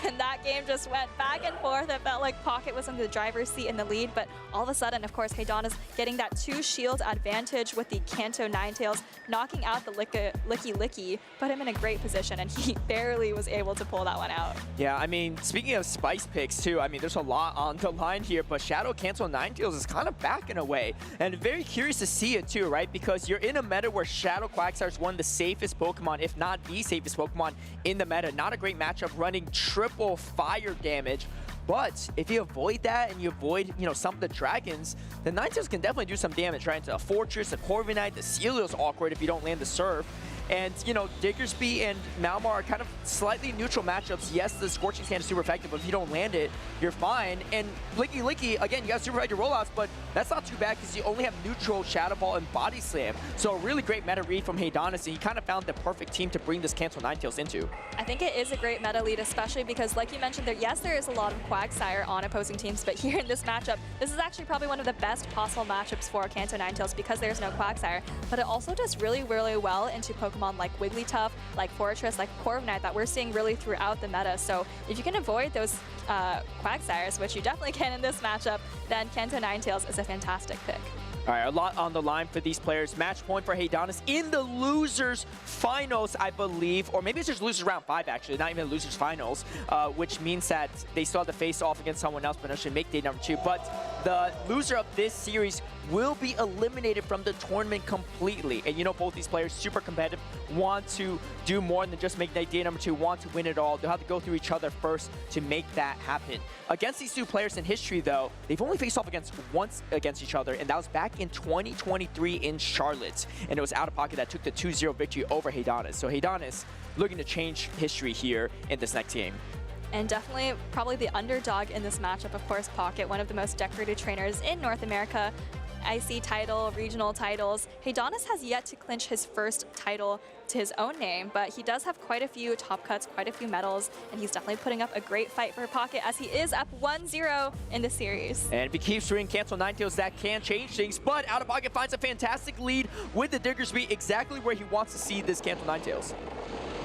And that game just went back and forth. It felt like Pocket was in the driver's seat in the lead, but all of a sudden, of course, Heydonis getting that 2 shield advantage with the Kanto Ninetales, knocking out the Licky Licky, put him in a great position, and he barely was able to pull that one out. Yeah, I mean, speaking of spice picks too, I mean, there's a lot on the line here, but Shadow Kanto Ninetales is kind of back in a way, and very curious to see it too, right? Because you're in a meta where Shadow Quagsire is one of the safest Pokemon, if not the safest Pokemon in the meta. Not a great matchup, running triple fire damage. But if you avoid that and you avoid, you know, some of the dragons, the Ninetales can definitely do some damage, right? Into a Fortress, a Corviknight, the Celio's awkward if you don't land the Surf. And, you know, Diggersby and Malamar are kind of slightly neutral matchups. Yes, the Scorching Sand is super effective, but if you don't land it, you're fine. And Licky Licky, again, you got super effective rollouts, but that's not too bad because you only have neutral Shadow Ball and Body Slam. So a really great meta read from Heydonis, and he kind of found the perfect team to bring this Kanto Ninetales into. I think it is a great meta lead, especially because, like you mentioned, there is a lot of Quagsire on opposing teams, but here in this matchup, this is actually probably one of the best possible matchups for Kanto Ninetales because there's no Quagsire, but it also does really, really well into Pokemon like Wigglytuff, like Fortress, like Corviknight that we're seeing really throughout the meta. So if you can avoid those Quagsires, which you definitely can in this matchup, then Kanto Ninetales is a fantastic pick. All right, a lot on the line for these players. Match point for Heydonis in the losers finals, I believe, or maybe it's just losers round 5 actually, not even losers finals, which means that they still have to face off against someone else, but it should make day number 2. But the loser of this series will be eliminated from the tournament completely. And you know, both these players, super competitive, want to do more than just make day number 2, want to win it all. They'll have to go through each other first to make that happen. Against these two players in history, though, they've only faced off once against each other, and that was back in 2023 in Charlotte. And it was Out of Pocket that took the 2-0 victory over Heydonis. So Heydonis looking to change history here in this next game. And definitely probably the underdog in this matchup, of course, Pocket, one of the most decorated trainers in North America. IC title, regional titles. Heydonis has yet to clinch his first title to his own name, but he does have quite a few top cuts, quite a few medals, and he's definitely putting up a great fight for Pocket as he is up 1-0 in the series. And if he keeps doing Kanto Ninetales, that can change things, but Out of Pocket finds a fantastic lead with the Diggersby, exactly where he wants to see this Kanto Ninetales.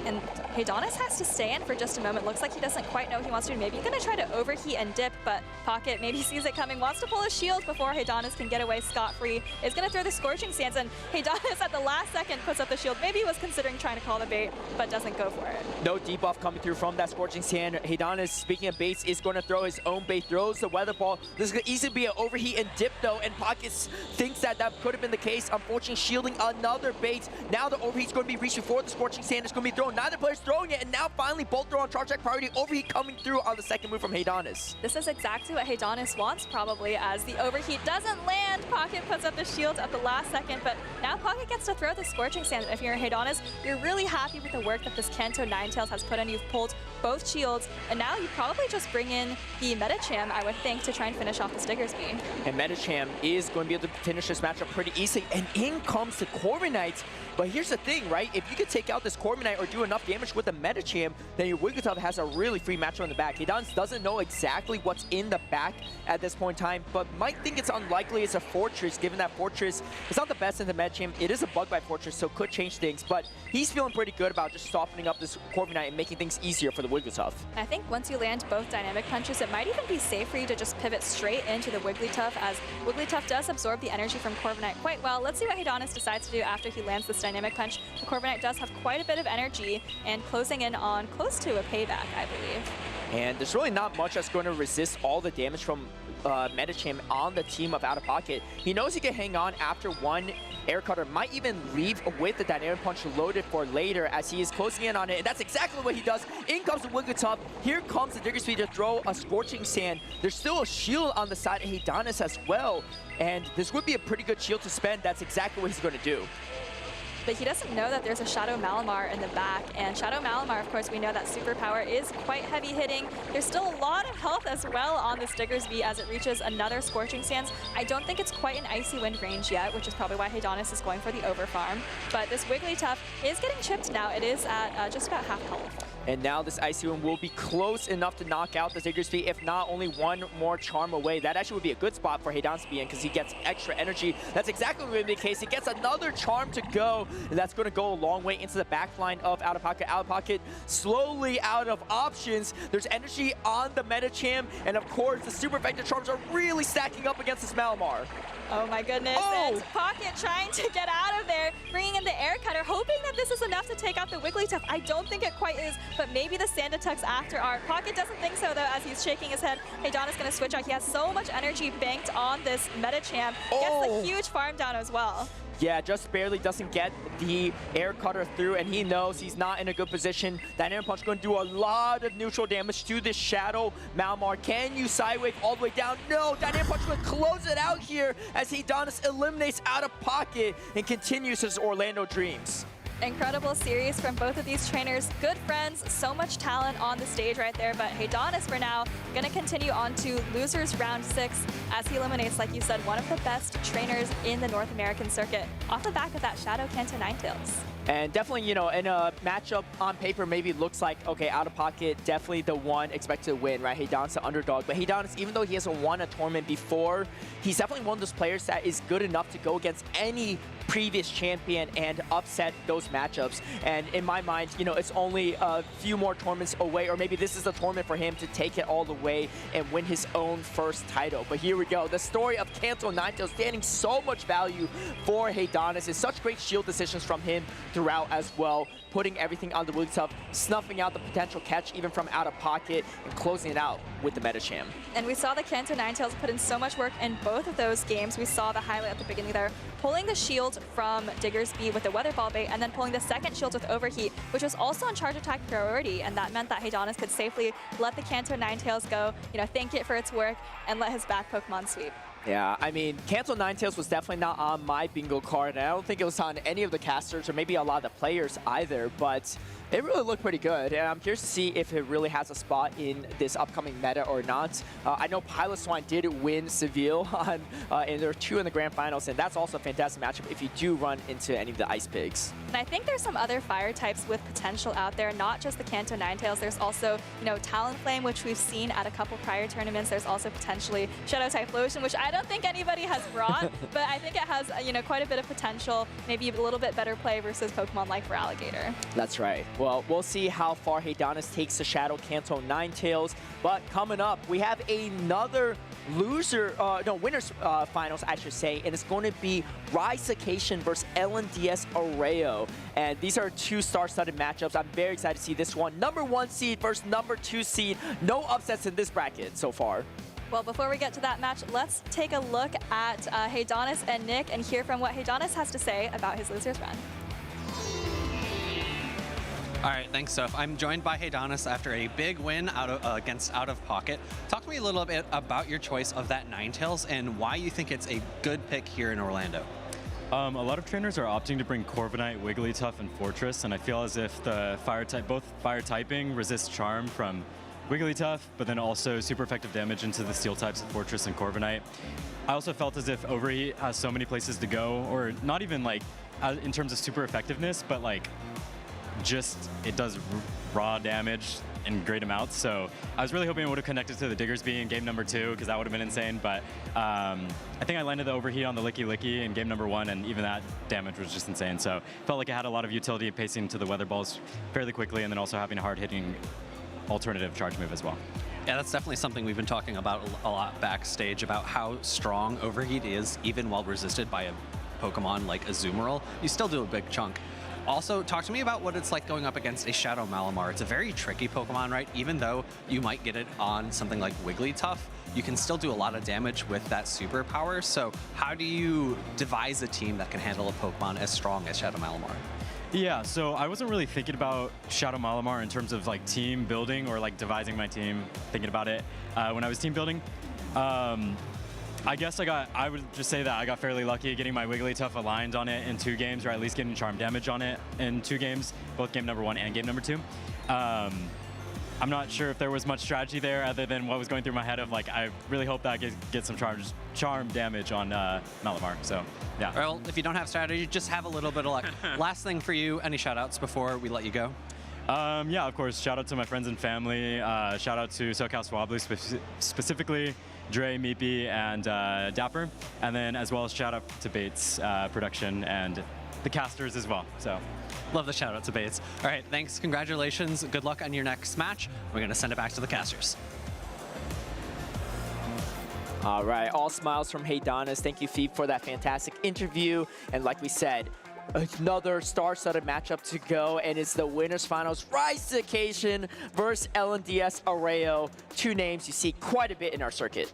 And Heydonis has to stay in for just a moment. Looks like he doesn't quite know what he wants to do. Maybe he's going to try to overheat and dip, but Pocket maybe sees it coming, wants to pull a shield before Heydonis can get away scot-free. Is going to throw the Scorching Sands, and Heydonis at the last second puts up the shield. Maybe he was considering trying to call the bait, but doesn't go for it. No debuff coming through from that Scorching Sand. Heydonis, speaking of baits, is going to throw his own bait, throws the Weather Ball. This is going to easily be an overheat and dip, though, and Pocket thinks that that could have been the case. Unfortunately, shielding another bait. Now the overheat's going to be reached before the Scorching Sand is going to be thrown. Neither player's throwing it, and now finally both throw on charge attack priority. Overheat coming through on the second move from Heydonis. This is exactly what Heydonis wants, probably, as the overheat doesn't land. Pocket puts up the shield at the last second, but now Pocket gets to throw the Scorching Sand. If you're Heydonis, you're really happy with the work that this Kanto Ninetales has put in. You've pulled both shields, and now you probably just bring in the Medicham, I would think, to try and finish off the Diggersby. And Medicham is going to be able to finish this matchup pretty easily, and in comes the Corviknight. But here's the thing, right? If you could take out this Corviknight or do enough damage with the Medicham, then your Wigglytuff has a really free matchup in the back. Heydonis doesn't know exactly what's in the back at this point in time, but might think it's unlikely it's a Fortress, given that Fortress is not the best in the Medicham. It is a Bug by Fortress, so could change things, but he's feeling pretty good about just softening up this Corviknight and making things easier for the Wigglytuff. I think once you land both Dynamic Punches, it might even be safe for you to just pivot straight into the Wigglytuff, as Wigglytuff does absorb the energy from Corviknight quite well. Let's see what Heydonis decides to do after he lands this Dynamic Punch. The Corviknight does have quite a bit of energy and closing in on close to a payback, I believe. And there's really not much that's going to resist all the damage from Medicham on the team of Out of Pocket. He knows he can hang on after one Air Cutter, might even leave with the Dynamic Punch loaded for later as he is closing in on it. And that's exactly what he does. In comes the Wigglytuff. Here comes the Diggersby to throw a Scorching Sand. There's still a shield on the side of Heydonis as well. And this would be a pretty good shield to spend. That's exactly what he's going to do. but he doesn't know that there's a Shadow Malamar in the back. And Shadow Malamar, of course, we know that superpower is quite heavy hitting. There's still a lot of health as well on this Diggersby as it reaches another Scorching Sands. I don't think it's quite an Icy Wind range yet, which is probably why Haydonis is going for the overfarm. But this Wigglytuff is getting chipped now. It is at just about half health. And now this Icy Wind will be close enough to knock out the Diggersby, if not only one more charm away. That actually would be a good spot for Haydonis to be in because he gets extra energy. That's exactly what would be the case. He gets another charm to go, and that's going to go a long way into the back line of Out of Pocket. Out of Pocket slowly out of options. There's energy on the Metacham, and of course the super effective charms are really stacking up against this Malamar. Oh my goodness, and Pocket trying to get out of there, bringing in the Air Cutter, hoping that this is enough to take out the Wigglytuff. I don't think it quite is, but maybe the Sandatucks after art. Pocket doesn't think so though, as he's shaking his head. Haydonis gonna switch out. He has so much energy banked on this Metacham. Gets the huge farm down as well. Yeah, just barely doesn't get the Air Cutter through, and he knows he's not in a good position. That Air Punch going to do a lot of neutral damage to this Shadow Malamar. Can you Sidewave all the way down? No, that Air Punch will close it out here as Haydonis eliminates Out of Pocket and continues his Orlando dreams. Incredible series from both of these trainers. Good friends, so much talent on the stage right there. But Haydonis for now going to continue on to losers round 6 as he eliminates, like you said, one of the best trainers in the North American circuit off the back of that Shadow Kanto Ninetales. And definitely, you know, in a matchup on paper, maybe looks like, okay, Out of Pocket, definitely the one expected to win, right? Haydonis the underdog. But Haydonis, even though he hasn't won a tournament before, he's definitely one of those players that is good enough to go against any previous champion and upset those matchups. And in my mind, you know, it's only a few more tournaments away, or maybe this is the tournament for him to take it all the way and win his own first title. But here we go. The story of Kanto Ninetales standing so much value for Haydonis. It's such great shield decisions from him throughout as well, putting everything on the Wigglytuff, snuffing out the potential catch even from Out of Pocket, and closing it out with the Metacham. And we saw the Kanto Ninetales put in so much work in both of those games. We saw the highlight at the beginning there, pulling the shield from Diggersby with the Weather Ball bait, and then pulling the second shield with Overheat, which was also on charge attack priority, and that meant that Haydonis could safely let the Kanto Ninetales go, you know, thank it for its work, and let his back Pokemon sweep. Yeah, I mean, Kanto Ninetales was definitely not on my bingo card, and I don't think it was on any of the casters or maybe a lot of the players either, but it really looked pretty good, and I'm curious to see if it really has a spot in this upcoming meta or not. I know Pilot Swine did win Seville, and there are 2 in the grand finals, and that's also a fantastic matchup if you do run into any of the Ice Pigs. And I think there's some other fire types with potential out there, not just the Kanto Ninetales. There's also, you know, Talonflame, which we've seen at a couple prior tournaments. There's also potentially Shadow Typhlosion, which I don't think anybody has brought, but I think it has, you know, quite a bit of potential, maybe a little bit better play versus Pokemon like Feraligatr. That's right. Well, we'll see how far Haydonis takes the Shadow Kanto Ninetales, but coming up, we have another winners finals, I should say, and it's going to be Retrospective versus LNDS Arreo. And these are 2 star-studded matchups. I'm very excited to see this one. Number 1 seed versus number 2 seed. No upsets in this bracket so far. Well, before we get to that match, let's take a look at Haydonis and Nick and hear from what Haydonis has to say about his losers run. All right, thanks, Soph. I'm joined by Haydonis after a big win against Out of Pocket. Talk to me a little bit about your choice of that Ninetales and why you think it's a good pick here in Orlando. A lot of trainers are opting to bring Corviknight, Wigglytuff, and Fortress, and I feel as if the fire type, both fire typing resist Charm from Wigglytuff, but then also super effective damage into the steel types of Fortress and Corviknight. I also felt as if Overheat has so many places to go, or not even like in terms of super effectiveness, but like just it does raw damage in great amounts. So I was really hoping it would have connected to the Diggersby in game number 2, because that would have been insane. But I think I landed the Overheat on the Licky Licky in game number 1, and even that damage was just insane. So felt like it had a lot of utility pacing to the Weather Balls fairly quickly, and then also having a hard-hitting alternative charge move as well. Yeah, that's definitely something we've been talking about a lot backstage, about how strong Overheat is, even while resisted by a Pokemon like Azumarill. You still do a big chunk. Also, talk to me about what it's like going up against a Shadow Malamar. It's a very tricky Pokemon, right? Even though you might get it on something like Wigglytuff, you can still do a lot of damage with that superpower. So how do you devise a team that can handle a Pokemon as strong as Shadow Malamar? Yeah, so I wasn't really thinking about Shadow Malamar in terms of like team building or like devising my team, thinking about it when I was team building. I guess I would just say that I got fairly lucky getting my Wigglytuff aligned on it in 2 games, or at least getting charm damage on it in 2 games, both game number 1 and game number 2. I'm not sure if there was much strategy there other than what was going through my head of like, I really hope that I get some charm damage on Malamar, so yeah. Well, if you don't have strategy, just have a little bit of luck. Last thing for you, any shout outs before we let you go? Yeah, of course, shout out to my friends and family, shout out to SoCal Swablu specifically, Dre, Meepy, and Dapper, and then as well as shout out to Bates Production and the casters as well. So, love the shout out to Bates. All right, thanks, congratulations, good luck on your next match. We're gonna send it back to the casters. All right, all smiles from Hey Donis. Thank you, Phoebe, for that fantastic interview. And like we said, another star-studded matchup to go, and it's the winners finals. Rise-ication versus LNDS Arreo. 2 names you see quite a bit in our circuit.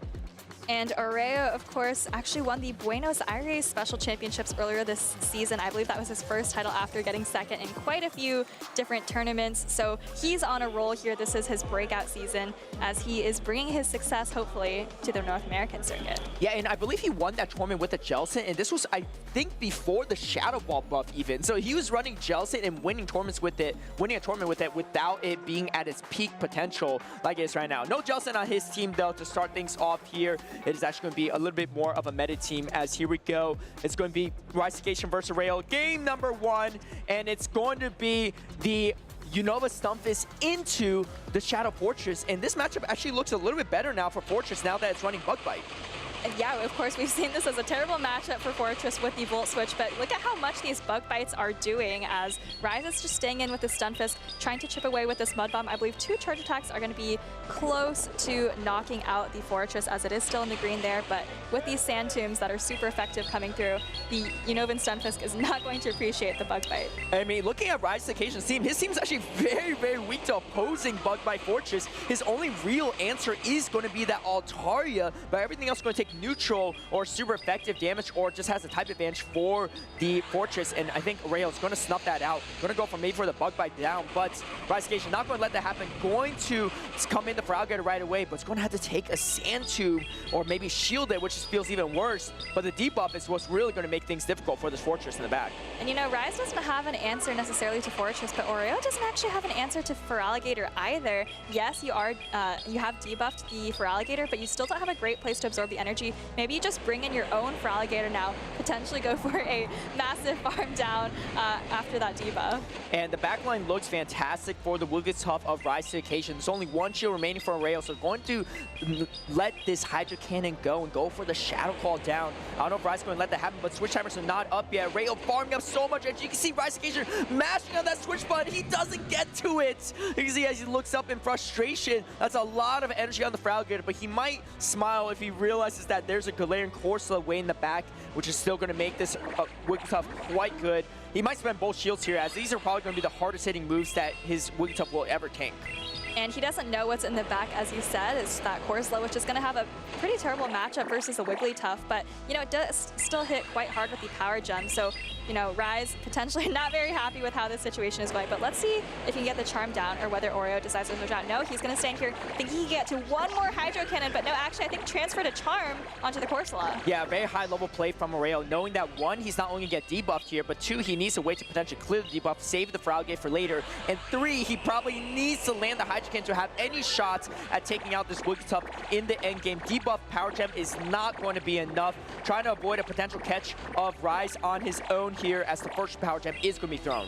And Arreo, of course, actually won the Buenos Aires Special Championships earlier this season. I believe that was his first title after getting second in quite a few different tournaments. So he's on a roll here. This is his breakout season as he is bringing his success, hopefully, to the North American circuit. Yeah, and I believe he won that tournament with the Jellicent, and this was, I think, before the Shadow Ball buff even. So he was running Jellicent and winning tournaments with it, winning a tournament with it without it being at its peak potential like it is right now. No Jellicent on his team, though, to start things off here. It is actually going to be a little bit more of a meta team as here we go. It's going to be Rise-ication versus Arreo, game number 1, and it's going to be the Unova Stunfisk into the Shadow Fortress, and this matchup actually looks a little bit better now for Fortress now that it's running Bug Bite. And yeah, of course, we've seen this as a terrible matchup for Fortress with the Volt Switch, but look at how much these Bug Bites are doing as Rise is just staying in with the Stunfisk, trying to chip away with this Mud Bomb. I believe 2 charge attacks are going to be close to knocking out the Fortress as it is still in the green there, but with these Sand Tombs that are super effective coming through, the Unovan Stunfisk is not going to appreciate the Bug Bite. I mean, looking at Rise-ication's team, his team's actually very, very weak to opposing Bug Bite Fortress. His only real answer is going to be that Altaria, but everything else is going to take neutral or super effective damage, or just has a type advantage for the Fortress, and I think Arreo is going to snuff that out. Going to go for maybe for the Bug Bite down, but Rise-ication not going to let that happen. Going to come in the Froggator right away, but it's going to have to take a Sand Tube or maybe shield it, which feels even worse. But the debuff is what's really going to make things difficult for this Fortress in the back. And you know, Rise doesn't have an answer necessarily to Fortress, but Arreo doesn't actually have an answer to Feraligatr either. Yes, you have debuffed the Feraligatr, but you still don't have a great place to absorb the energy. Maybe you just bring in your own Feraligatr now, potentially go for a massive farm down after that debuff. And the backline looks fantastic for the Wigglytuff of Rise-ication. There's only 1 shield remaining for Arreo, so going to let this Hydro Cannon go and go for the Shadow Claw down. I don't know if Rise is going to let that happen, but Switch Timers are not up yet. Arreo farming up so much, and you can see Rise-ication mashing on that switch button. He doesn't get to it. You can see as he looks up in frustration, that's a lot of energy on the Feraligatr, but he might smile if he realizes that there's a Galarian Corsola way in the back, which is still going to make this Wigglytuff quite good. He might spend both shields here, as these are probably going to be the hardest hitting moves that his Wigglytuff will ever tank. And he doesn't know what's in the back, as you said, is that Corsola, which is going to have a pretty terrible matchup versus a Wigglytuff. But, you know, it does still hit quite hard with the Power Gem. So, you know, Rise potentially not very happy with how this situation is going. But let's see if he can get the Charm down or whether Oreo decides to switch out. No, he's going to stand here thinking he can get to 1 more Hydro Cannon. But no, actually, I think transferred a Charm onto the Corsola. Yeah, very high level play from Arreo, knowing that 1, he's not only going to get debuffed here, but 2, he needs a way to potentially clear the debuff, save the Feraligatr for later. And 3, he probably needs to land the Hydro Cannon to have any shots at taking out this Wigglytuff in the end game. Debuff Power Gem is not going to be enough. Trying to avoid a potential catch of Rise on his own here, as the first Power Gem is going to be thrown.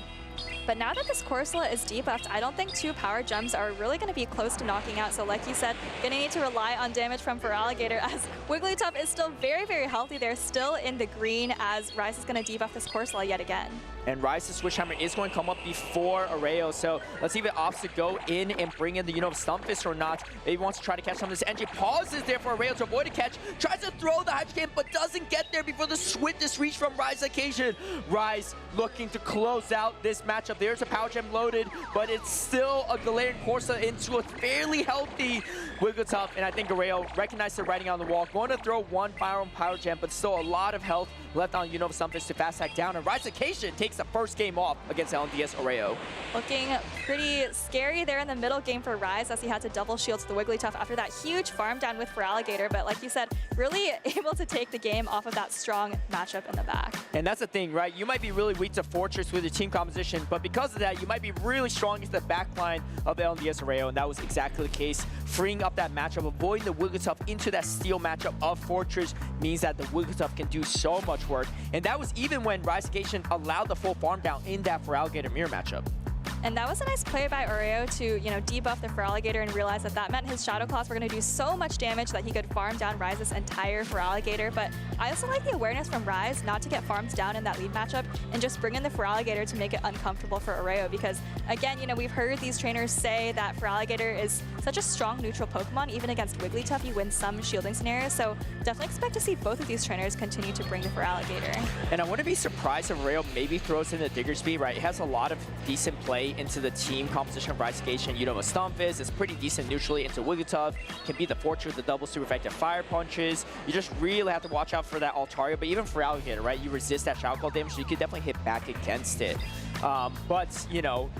But now that this Corsola is debuffed, I don't think 2 Power Gems are really going to be close to knocking out. So like you said, going to need to rely on damage from Feraligatr, as Wigglytuff is still very, very healthy. They're still in the green, as Rise is going to debuff this Corsola yet again. And Rise's Switch Hammer is going to come up before Arreo, so let's see if it opts to go in and bring in the Unova Stunfisk or not. Maybe wants to try to catch some of this energy. Pauses there for Arreo to avoid a catch. Tries to throw the Hydro Cannon, but doesn't get there before the swiftest reach from Rise-ication. Rise looking to close out this matchup. matchup. There's a Power Gem loaded, but it's still a Galarian Corsa into a fairly healthy Wigglytuff, and I think Areo recognized the writing on the wall. Going to throw one Fire Power Gem, but still a lot of health left on Unova Sunfish to fast hack down, and retrospective takes the first game off against LNDS Areo. Looking pretty scary there in the middle game for Rise as he had to double shield to the Wigglytuff after that huge farm down with Feraligatr, but like you said, really able to take the game off of that strong matchup in the back. And that's the thing, right? You might be really weak to Fortress with your team composition, but because of that, you might be really strong against the backline of LNDS Areo, and that was exactly the case. Freeing up that matchup, avoiding the Wigglytuff into that steal matchup of Fortress means that the Wigglytuff can do so much work. And that was even when Reisegation allowed the full farm down in that Feraligatr mirror matchup. And that was a nice play by Areo to, debuff the Feraligatr and realize that that meant his Shadow Claws were going to do so much damage that he could farm down Rise's entire Feraligatr. But I also like the awareness from Rise not to get farmed down in that lead matchup and just bring in the Feraligatr to make it uncomfortable for Areo. Because, again, we've heard these trainers say that Feraligatr is such a strong neutral Pokemon. Even against Wigglytuff, he wins some shielding scenarios. So definitely expect to see both of these trainers continue to bring the Feraligatr. And I wouldn't be surprised if Areo maybe throws in the Diggersby, right? It has a lot of decent play into the team composition of Reisegation. Stompish is pretty decent neutrally into Wigglytuff, can beat the Fortress with the double super effective fire punches. You just really have to watch out for that Altaria, but even for Feraligatr, right? You resist that Shadow Claw damage, so you can definitely hit back against it. But,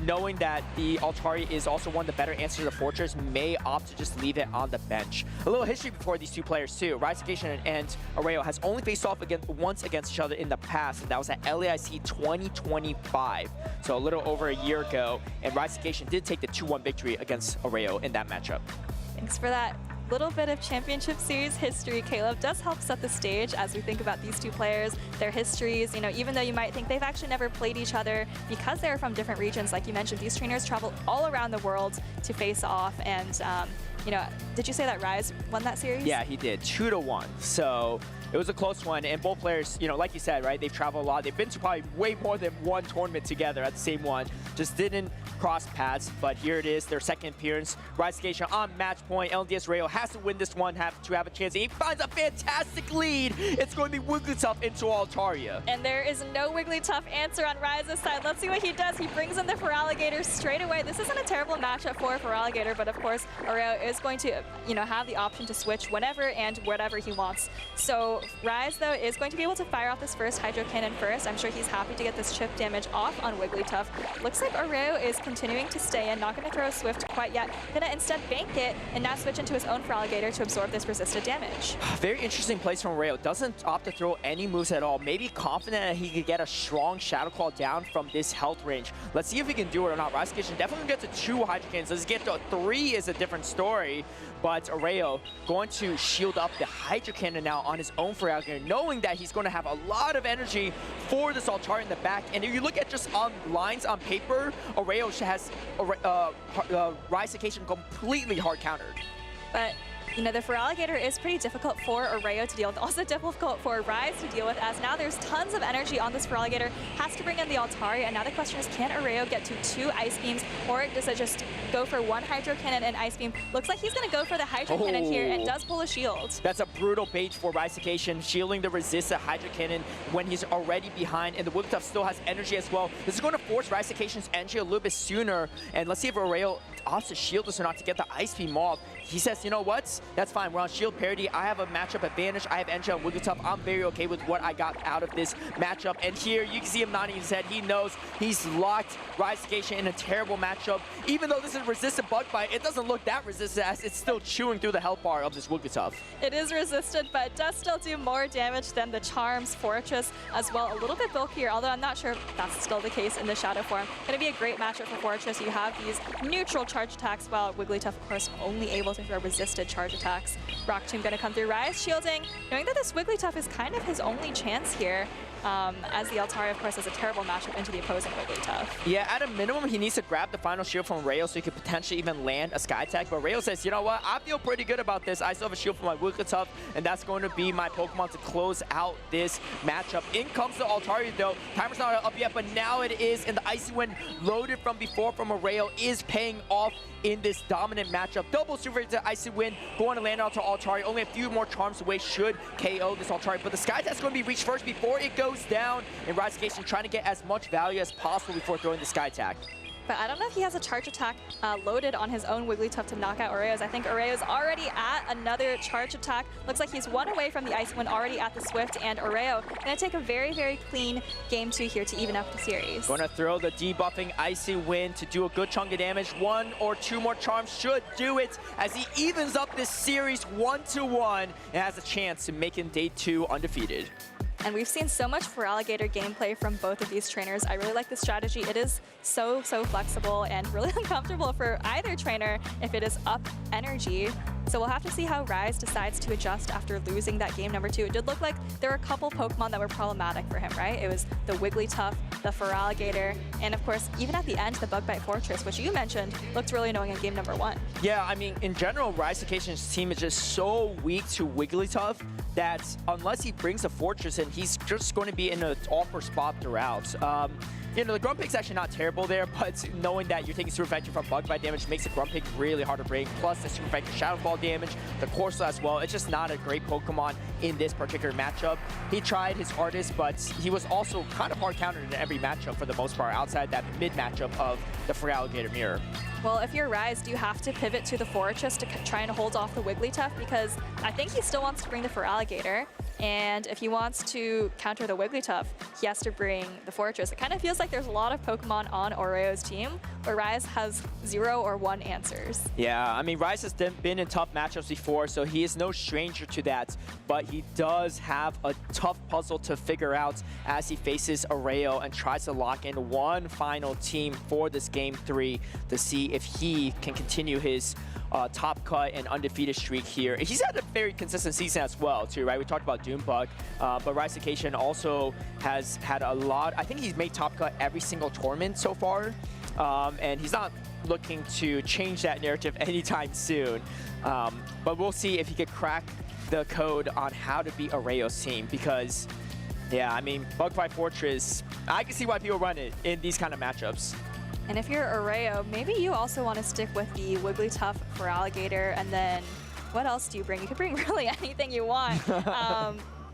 knowing that the Altaria is also one of the better answers to the Fortress, may opt to just leave it on the bench. A little history before these two players, too. Reisegation and Areo has only faced off once against each other in the past, and that was at LAIC 2025, so a little over a year ago, and Reisegation did take the 2-1 victory against Areo in that matchup. Thanks for that little bit of Championship Series history, Caleb. Does help set the stage as we think about these two players, their histories. Even though you might think they've actually never played each other because they're from different regions, like you mentioned, these trainers travel all around the world to face off. And, did you say that Rise won that series? Yeah, he did, 2-1. So it was a close one, and both players, like you said, right, they've traveled a lot. They've been to probably way more than one tournament together at the same one. Just didn't cross paths, but here it is, their second appearance. Reisegation on match point. LNDS Areo has to win this one to have a chance, and he finds a fantastic lead. It's going to be Wigglytuff into Altaria. And there is no Wigglytuff answer on Rise's side. Let's see what he does. He brings in the Feraligatr straight away. This isn't a terrible matchup for Feraligatr, but of course, Areo is going to, have the option to switch whenever and whatever he wants. So Rise, though, is going to be able to fire off this first Hydro Cannon first. I'm sure he's happy to get this chip damage off on Wigglytuff. Looks like Areo is continuing to stay in, not going to throw a Swift quite yet. Going to instead bank it and now switch into his own Feraligatr to absorb this resisted damage. Very interesting place from Areo. Doesn't opt to throw any moves at all. Maybe confident that he could get a strong Shadow Claw down from this health range. Let's see if he can do it or not. Reisegation definitely get to 2 Hydro Cannons. Let's get to 3 is a different story. But Areo going to shield up the Hydro Cannon now on his own Feraligatr, knowing that he's going to have a lot of energy for this Altaria in the back. And if you look at just on lines on paper, Areo has Reisegation completely hard countered. But the Feraligatr is pretty difficult for Areo to deal with, also difficult for Rise to deal with, as now there's tons of energy on this Feraligatr, has to bring in the Altaria, and now the question is, can Areo get to 2 Ice Beams, or does it just go for 1 Hydro Cannon and Ice Beam? Looks like he's going to go for the Hydro Cannon here, and does pull a shield. That's a brutal bait for Reisegation, shielding the resisted Hydro Cannon when he's already behind, and the Wigglytuff still has energy as well. This is going to force Reisegation's energy a little bit sooner, and let's see if Areo opts to shield this or not to get the Ice Beam off. He says, you know what? That's fine. We're on shield parity. I have a matchup advantage. I have energy on Wigglytuff. I'm very okay with what I got out of this matchup. And here, you can see him nodding his head. He knows he's locked Reisegation in a terrible matchup. Even though this is resistant Bug Bite, it doesn't look that resistant as it's still chewing through the health bar of this Wigglytuff. It is resistant, but it does still do more damage than the Charms Fortress as well. A little bit bulkier, although I'm not sure if that's still the case in the Shadow form. Going to be a great matchup for Fortress. You have these neutral charge attacks, while Wigglytuff, of course, only able to throw resisted charge attacks. Rock Tomb going to come through. Rise shielding, knowing that this Wigglytuff is kind of his only chance here. As the Altaria, of course, has a terrible matchup into the opposing Wigglytuff. Yeah, at a minimum, he needs to grab the final shield from Rayo so he could potentially even land a Sky Attack. But Rayo says, you know what? I feel pretty good about this. I still have a shield for my Wigglytuff, and that's going to be my Pokemon to close out this matchup. In comes the Altaria, though. Timer's not up yet, but now it is, and the Icy Wind loaded from before from Rayo is paying off in this dominant matchup. Double super Super Icy Wind going to land onto Altari. Only a few more charms away should KO this Altari, but the Sky Attack's going to be reached first before it goes down, and retrospective trying to get as much value as possible before throwing the Sky Attack. But I don't know if he has a charge attack loaded on his own Wigglytuff to knock out Oreos. I think Oreo's already at another charge attack. Looks like he's one away from the Icy Wind, already at the Swift, and Oreo gonna take a very, very clean game 2 here to even up the series. Gonna throw the debuffing Icy Wind to do a good chunk of damage. 1 or 2 more charms should do it as he evens up this series 1-1 and has a chance to make it day 2 undefeated. And we've seen so much Feraligatr gameplay from both of these trainers. I really like this strategy. It is so flexible and really uncomfortable for either trainer if it is up energy. So we'll have to see how Rise decides to adjust after losing that game number 2. It did look like there were a couple Pokemon that were problematic for him, right? It was the Wigglytuff, the Feraligatr, and of course, even at the end, the Bug Bite Fortress, which you mentioned looked really annoying in game number 1. Yeah, I mean, in general, Retrospective's team is just so weak to Wigglytuff that unless he brings a Fortress in, he's just going to be in an awkward spot throughout. You know, the Grumpig's actually not terrible there, but knowing that you're taking Super Effective from Bug Bite damage makes the Grumpig really hard to break, plus the Super Effective Shadow Ball damage, the Corsa as well. It's just not a great Pokemon in this particular matchup. He tried his hardest, but he was also kind of hard countered in every matchup for the most part, outside that mid matchup of the Feraligatr Mirror. Well, if you're Rise, do you have to pivot to the Fortress to try and hold off the Wigglytuff? Because I think he still wants to bring the Feraligatr, and if he wants to counter the Wigglytuff, he has to bring the Fortress. It kind of feels like there's a lot of Pokemon on Oreo's team, where Rise has 0 or 1 answers. Yeah, I mean, Rise has been in tough matchups before, so he is no stranger to that, but he does have a tough puzzle to figure out as he faces Oreo and tries to lock in one final team for this game 3 to see if he can continue his top cut and undefeated streak here. He's had a very consistent season as well, too, right? We talked about Dune Bug, but Retrospective also has had a lot. I think he's made top cut every single tournament so far, and he's not looking to change that narrative anytime soon. But we'll see if he could crack the code on how to beat Oreo's team, because, yeah, I mean, Bug Bite Fortress, I can see why people run it in these kind of matchups. And if you're Oreo, maybe you also want to stick with the Wigglytuff Feraligatr, and then what else do you bring? You could bring really anything you want.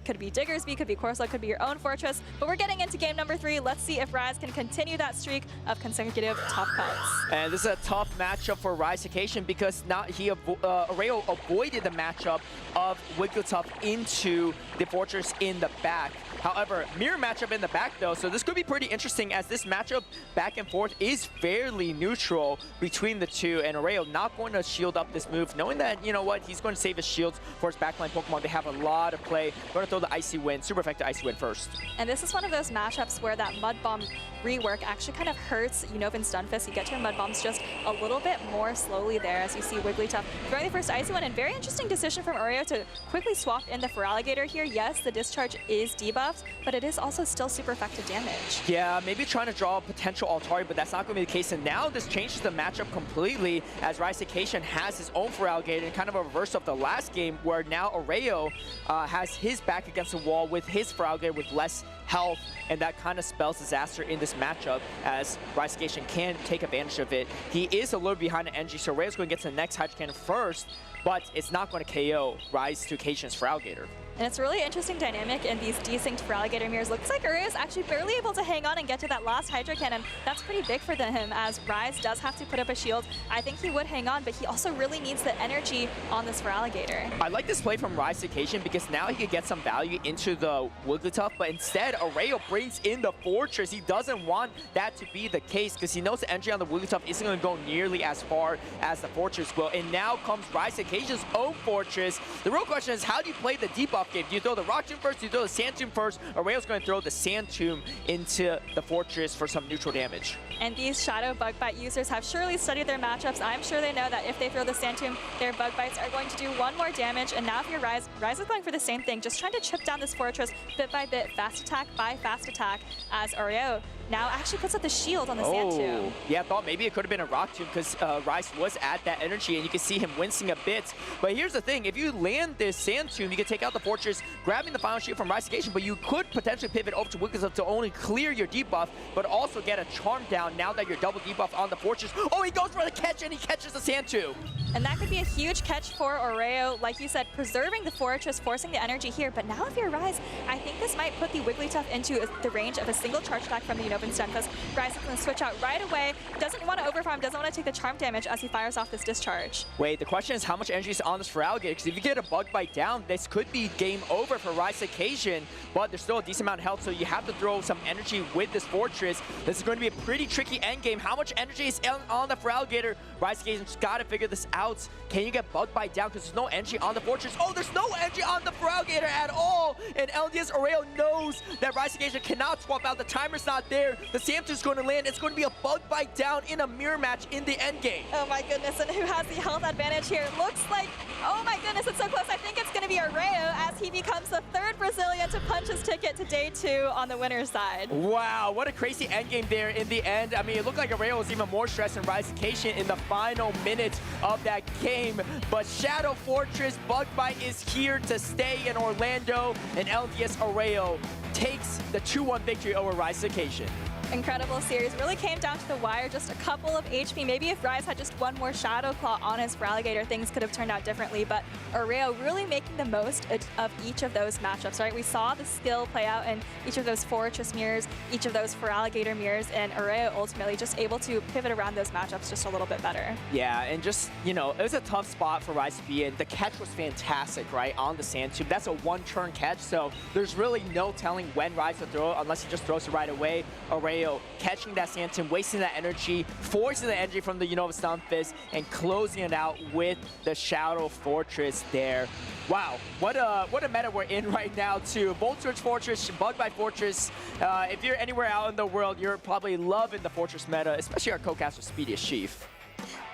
Could be Diggersby, could be Corsola, could be your own Fortress. But we're getting into game number 3. Let's see if Rise can continue that streak of consecutive top cuts. And this is a tough matchup for Retrospective because Oreo avoided the matchup of Wigglytuff into the Fortress in the back. However, mirror matchup in the back though, so this could be pretty interesting as this matchup back and forth is fairly neutral between the two, and Oreo not going to shield up this move, knowing that, you know what, he's going to save his shields for his backline Pokemon. They have a lot of play. Going to throw the Icy Wind, Super Effective Icy Wind first. And this is one of those matchups where that Mud Bomb rework actually kind of hurts Unova Stunfisk. You get to your Mud Bombs just a little bit more slowly there as you see Wigglytuff throwing the first Icy Wind, and very interesting decision from Oreo to quickly swap in the Feraligatr here. Yes, the discharge is debuffed, but it is also still super effective damage. Yeah, maybe trying to draw a potential Altari, but that's not going to be the case. And now this changes the matchup completely as Retrospective has his own Feraligatr, and kind of a reverse of the last game where now Oreo has his back against the wall with his Feraligatr with less health, and that kind of spells disaster in this matchup as Retrospective can take advantage of it. He is a little behind the NG, so Oreo's going to get to the next Hydro Cannon first, but it's not going to KO Retrospective's Feraligatr. And it's a really interesting dynamic in these desynced Feraligatr mirrors. Looks like Oreo is actually barely able to hang on and get to that last Hydro Cannon. That's pretty big for him as Rise does have to put up a shield. I think he would hang on, but he also really needs the energy on this Feraligatr. I like this play from Retrospective because now he could get some value into the Wigglytuff, but instead Oreo brings in the Fortress. He doesn't want that to be the case because he knows the energy on the Wigglytuff isn't going to go nearly as far as the Fortress will. And now comes Retrospective's own Fortress. The real question is, how do you play the debuff game? Do you throw the Rock Tomb first? Do you throw the Sand Tomb first? Oreo's going to throw the Sand Tomb into the Fortress for some neutral damage. And these Shadow Bug Bite users have surely studied their matchups. I'm sure they know that if they throw the Sand Tomb, their Bug Bites are going to do 1 more damage. And now if you're Rise is going for the same thing, just trying to chip down this Fortress bit by bit, fast attack by fast attack, as Oreo now actually puts up the shield on the Sand Tomb. Yeah, I thought maybe it could have been a Rock Tomb because Rice was at that energy, and you can see him wincing a bit. But here's the thing, if you land this Sand Tomb, you can take out the Fortress, grabbing the final shield from Rice Occasion, but you could potentially pivot over to Wigglytuff to only clear your debuff, but also get a Charm down now that you're double debuff on the Fortress. Oh, he goes for the catch, and he catches the Sand Tomb. And that could be a huge catch for Oreo. Like you said, preserving the Fortress, forcing the energy here. But now if you're Rise, I think this might put the Wigglytuff into the range of a single charge attack from the Unova stun, because Rise is going to switch out right away. Doesn't want to overfarm, doesn't want to take the charm damage as he fires off this discharge. Wait, the question is how much energy is on this Feraligatr, because if you get a Bug Bite down, this could be game over for Rise Occasion, but there's still a decent amount of health, so you have to throw some energy with this Fortress. This is going to be a pretty tricky endgame. How much energy is on the Feraligatr? Rise Occasion's got to figure this out. Can you get Bug Bite down, because there's no energy on the Fortress? Oh, there's no energy on the Feraligatr at all, and LDS Oreo knows that Rise Occasion cannot swap out. The timer's not there. The Samtu's going to land. It's going to be a Bug Bite down in a mirror match in the end game. Oh my goodness, and who has the health advantage here? Looks like, oh my goodness, it's so close. I think it's going to be Oreo as he becomes the third Brazilian to punch his ticket to day 2 on the winner's side. Wow, what a crazy endgame there in the end. I mean, it looked like Oreo was even more stressed than Rise Occasion in the final minutes of that game, but Shadow Fortress Bug Bite is here to stay in Orlando, and LDS Oreo takes the 2-1 victory over Rise Occasion. Incredible series. Really came down to the wire, just a couple of HP. Maybe if Rise had just one more Shadow Claw on his Feraligatr, things could have turned out differently, but Oreo really making the most of each of those matchups, right? We saw the skill play out in each of those Fortress mirrors, each of those Feraligatr mirrors, and Oreo ultimately just able to pivot around those matchups just a little bit better. Yeah, and just, you know, it was a tough spot for Rise to be in. The catch was fantastic, right, on the Sand Tomb. That's a one-turn catch, so there's really no telling when Rise will throw it unless he just throws it right away. Oreo catching that Sand Tomb, wasting that energy, forcing the energy from the Unova Stunfisk, and closing it out with the Shadow Fortress there. Wow, what a meta we're in right now too. Volt Switch Fortress, Bug Bite Fortress. If you're anywhere out in the world, you're probably loving the Fortress meta, especially our co-caster Speediest Chief.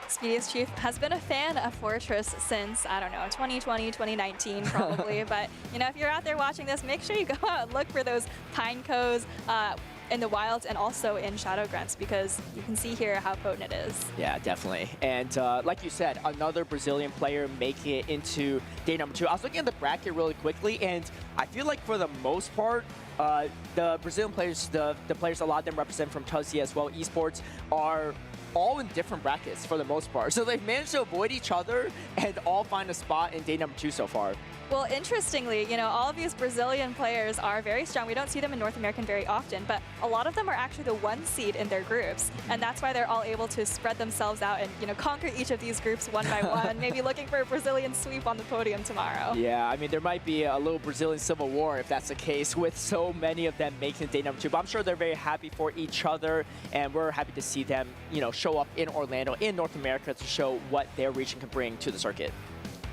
Speediest Chief has been a fan of Fortress since, I don't know, 2020, 2019 probably. But, you know, if you're out there watching this, make sure you go out and look for those Pinecos in the wilds and also in Shadow Grunts, because you can see here how potent it is. Yeah, definitely. And like you said, another Brazilian player making it into day number 2. I was looking at the bracket really quickly, and I feel like for the most part, the Brazilian players, the players, a lot of them represent from Tuzi as well, esports, are all in different brackets for the most part. So they've managed to avoid each other and all find a spot in day number 2 so far. Well, interestingly, you know, all of these Brazilian players are very strong. We don't see them in North American very often, but a lot of them are actually the 1 seed in their groups. And that's why they're all able to spread themselves out and, you know, conquer each of these groups one by one, maybe looking for a Brazilian sweep on the podium tomorrow. Yeah, I mean, there might be a little Brazilian civil war if that's the case, with so many of them making day number 2. But I'm sure they're very happy for each other, and we're happy to see them, you know, show up in Orlando, in North America, to show what their region can bring to the circuit.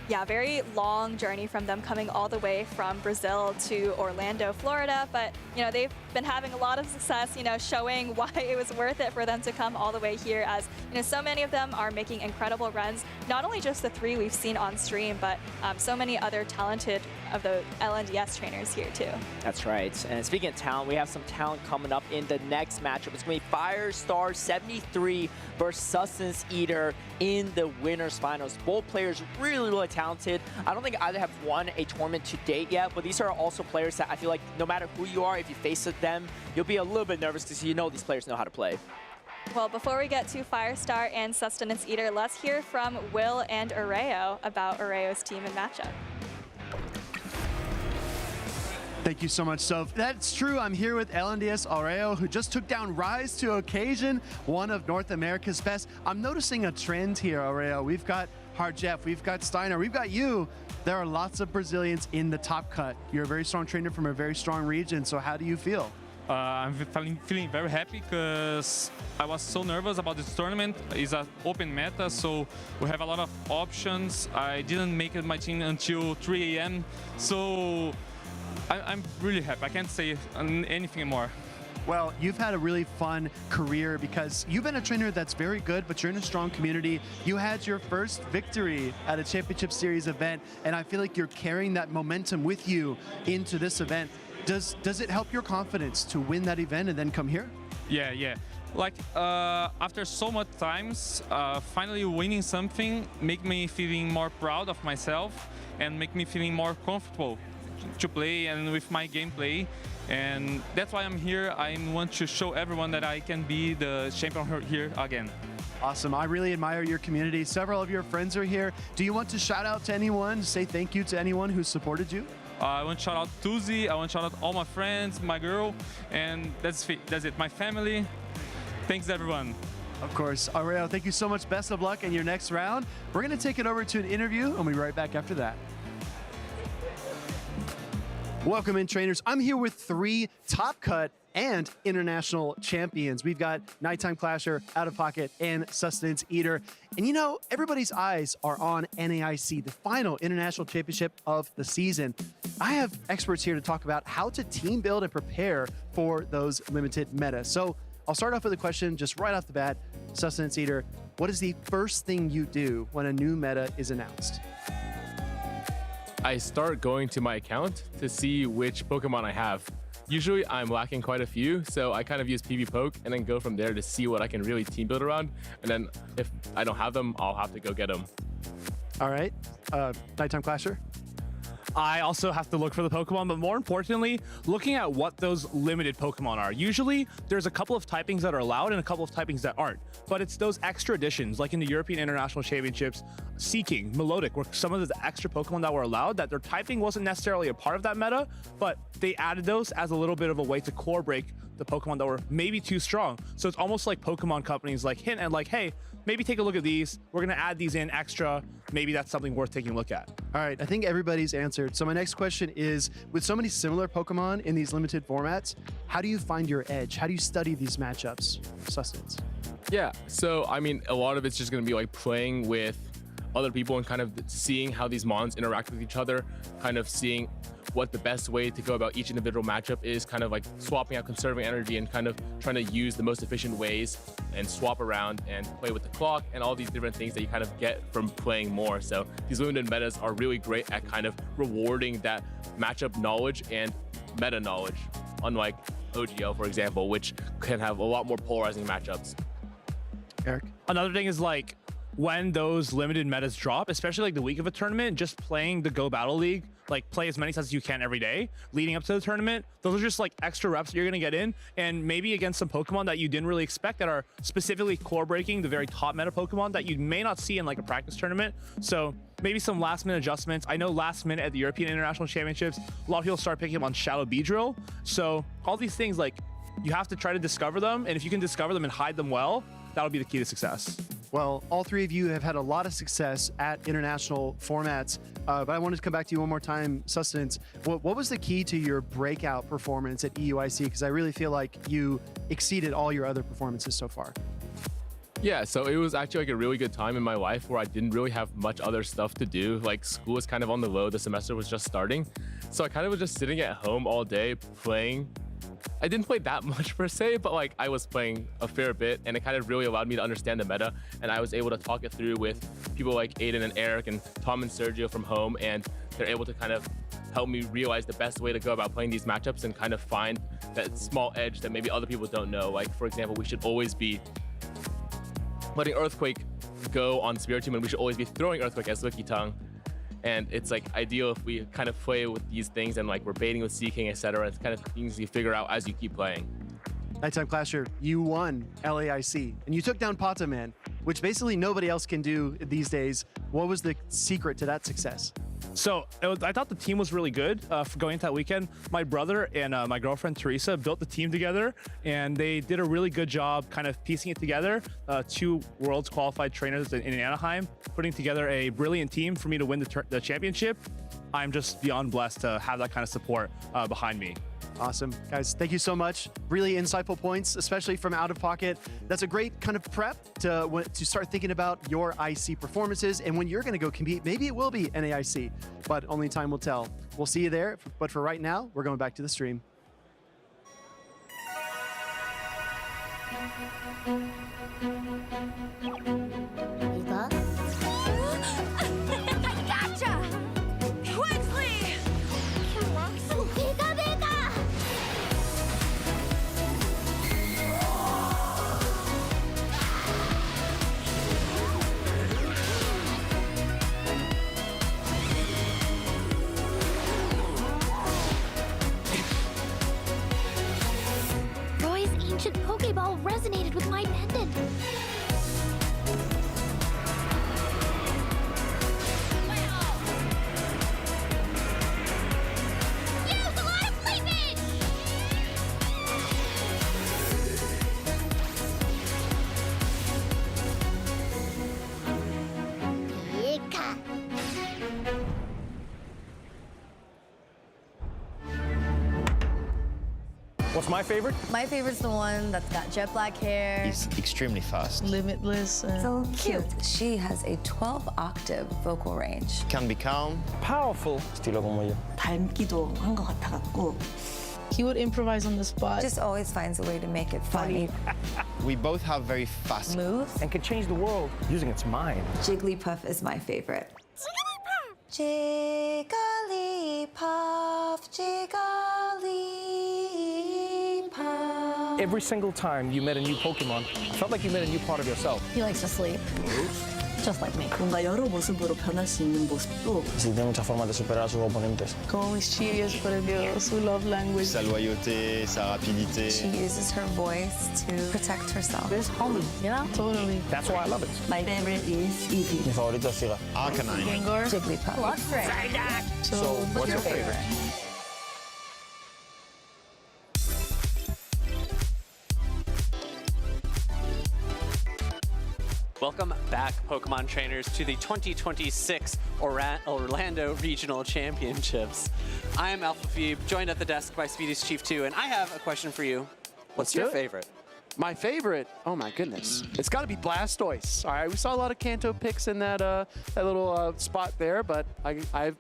Yeah, very long journey from them coming all the way from Brazil to Orlando, Florida. But, you know, they've been having a lot of success, you know, showing why it was worth it for them to come all the way here, as, you know, so many of them are making incredible runs. Not only just the 3 we've seen on stream, but so many other talented of the LNDS trainers here too. That's right. And speaking of talent, we have some talent coming up in the next matchup. It's going to be Firestar 73 versus Sustenance Eater in the winners finals. Both players really, really talented. I don't think either have won a tournament to date yet, but these are also players that I feel like no matter who you are, if you face them, you'll be a little bit nervous because you know these players know how to play. Well, before we get to Firestar and Sustenance Eater, let's hear from Will and Oreo about Oreo's team and matchup. Thank you so much, Soph. That's true. I'm here with LNDS Oreo, who just took down Rise to Occasion, one of North America's best. I'm noticing a trend here, Oreo. We've got Jeff, we've got Steiner, we've got you. There are lots of Brazilians in the top cut. You're a very strong trainer from a very strong region, so how do you feel? I'm feeling very happy because I was so nervous about this tournament. It's an open meta, so we have a lot of options. I didn't make it my team until 3 a.m. So I'm really happy. I can't say anything more. Well, you've had a really fun career because you've been a trainer that's very good, but you're in a strong community. You had your first victory at a Championship Series event, and I feel like you're carrying that momentum with you into this event. Does it help your confidence to win that event and then come here? Yeah. Like after so much times, finally winning something make me feeling more proud of myself and make me feeling more comfortable to play and with my gameplay. And that's why I'm here. I want to show everyone that I can be the champion here again. Awesome. I really admire your community. Several of your friends are here. Do you want to shout out to anyone, say thank you to anyone who supported you? I want to shout out Tuzi. I want to shout out all my friends, my girl, and that's it. My family. Thanks, everyone. Of course. Aureo, thank you so much. Best of luck in your next round. We're going to take it over to an interview, and we'll be right back after that. Welcome in, trainers. I'm here with 3 top cut and international champions. We've got Nighttime Clasher, Out of Pocket, and Sustenance Eater. And you know, everybody's eyes are on NAIC, the final international championship of the season. I have experts here to talk about how to team build and prepare for those limited metas. So I'll start off with a question just right off the bat. Sustenance Eater, what is the first thing you do when a new meta is announced? I start going to my account to see which Pokemon I have. Usually I'm lacking quite a few, so I kind of use PV Poke and then go from there to see what I can really team build around. And then if I don't have them, I'll have to go get them. All right, Nighttime Clasher? I also have to look for the Pokemon, but more importantly, looking at what those limited Pokemon are. Usually, there's a couple of typings that are allowed and a couple of typings that aren't, but it's those extra additions, like in the European International Championships, Seeking, Melodic, were some of the extra Pokemon that were allowed that their typing wasn't necessarily a part of that meta, but they added those as a little bit of a way to core break the Pokemon that were maybe too strong. So it's almost like Pokemon companies like hint and like, hey, maybe take a look at these. We're gonna add these in extra. Maybe that's something worth taking a look at. All right, I think everybody's answered. So my next question is, with so many similar Pokemon in these limited formats, how do you find your edge? How do you study these matchups? Sustenance. Yeah, so I mean, a lot of it's just going to be like playing with other people and kind of seeing how these mons interact with each other, kind of seeing what the best way to go about each individual matchup is, kind of like swapping out, conserving energy, and kind of trying to use the most efficient ways and swap around and play with the clock and all these different things that you kind of get from playing more. So these limited metas are really great at kind of rewarding that matchup knowledge and meta knowledge, unlike OGL, for example, which can have a lot more polarizing matchups. Eric? Another thing is like when those limited metas drop, especially like the week of a tournament, just playing the Go Battle League, like play as many sets as you can every day leading up to the tournament. Those are just like extra reps that you're gonna get in, and maybe against some Pokemon that you didn't really expect that are specifically core breaking the very top meta Pokemon that you may not see in like a practice tournament. So maybe some last minute adjustments. I know last minute at the European International Championships, a lot of people start picking up on Shadow Beedrill. So all these things, like, you have to try to discover them, and if you can discover them and hide them well, that'll be the key to success. Well, all 3 of you have had a lot of success at international formats, but I wanted to come back to you one more time, Sustenance. What was the key to your breakout performance at EUIC? Because I really feel like you exceeded all your other performances so far. Yeah, so it was actually like a really good time in my life where I didn't really have much other stuff to do. Like school was kind of on the low, the semester was just starting. So I kind of was just sitting at home all day playing. I didn't play that much per se, but like I was playing a fair bit, and it kind of really allowed me to understand the meta, and I was able to talk it through with people like Aiden and Eric and Tom and Sergio from home, and they're able to kind of help me realize the best way to go about playing these matchups and kind of find that small edge that maybe other people don't know. Like, for example, we should always be letting Earthquake go on Spiritomb, and we should always be throwing Earthquake as Lickitung. And it's like ideal if we kind of play with these things and like we're baiting with Seeking, etc. It's kind of things you figure out as you keep playing. Nighttime Clasher, you won LAIC and you took down Pata Man, which basically nobody else can do these days. What was the secret to that success? So I thought the team was really good for going into that weekend. My brother and my girlfriend Teresa built the team together, and they did a really good job kind of piecing it together. 2 worlds qualified trainers in Anaheim, putting together a brilliant team for me to win the championship. I'm just beyond blessed to have that kind of support behind me. Awesome. Guys, thank you so much. Really insightful points, especially from Out of Pocket. That's a great kind of prep to start thinking about your IC performances and when you're going to go compete. Maybe it will be NAIC, but only time will tell. We'll see you there. But for right now, we're going back to the stream. Pokeball resonated with my pendant. Use a lot of cleavage! Yika. What's my favorite? My favorite's the one that's got jet black hair. He's extremely fast. Limitless. So cute. She has a 12-octave vocal range. Can be calm. Powerful. Estilo como yo. 닮기도 한 것 같아갖고. He would improvise on the spot. Just always finds a way to make it funny. We both have very fast moves. And can change the world using its mind. JigglyBuff is my favorite. JigglyBuff, JigglyBuff. Every single time you met a new Pokemon, it felt like you met a new part of yourself. He likes to sleep. Just like me. 뭔가 여러 모습으로 변할 수 있는 모습도. Sí, tiene muchas formas de superar a sus oponentes. Como mischievous, por Dios, su love language. Sa loyauté, sa rapidité. She uses her voice to protect herself. It's homey, you know? Totally. That's why I love it. My favorite is Eevee. Mi favorito es Sira. Arcanine. Gengar, JigglyBuff. So, what's your favorite? Welcome back, Pokemon trainers, to the 2026 Orlando Regional Championships. I am AlphaPhoebe, joined at the desk by Speedy's Chief 2, and I have a question for you. What's your favorite? My favorite? Oh my goodness. It's got to be Blastoise. All right, we saw a lot of Kanto picks in that that little spot there, but I've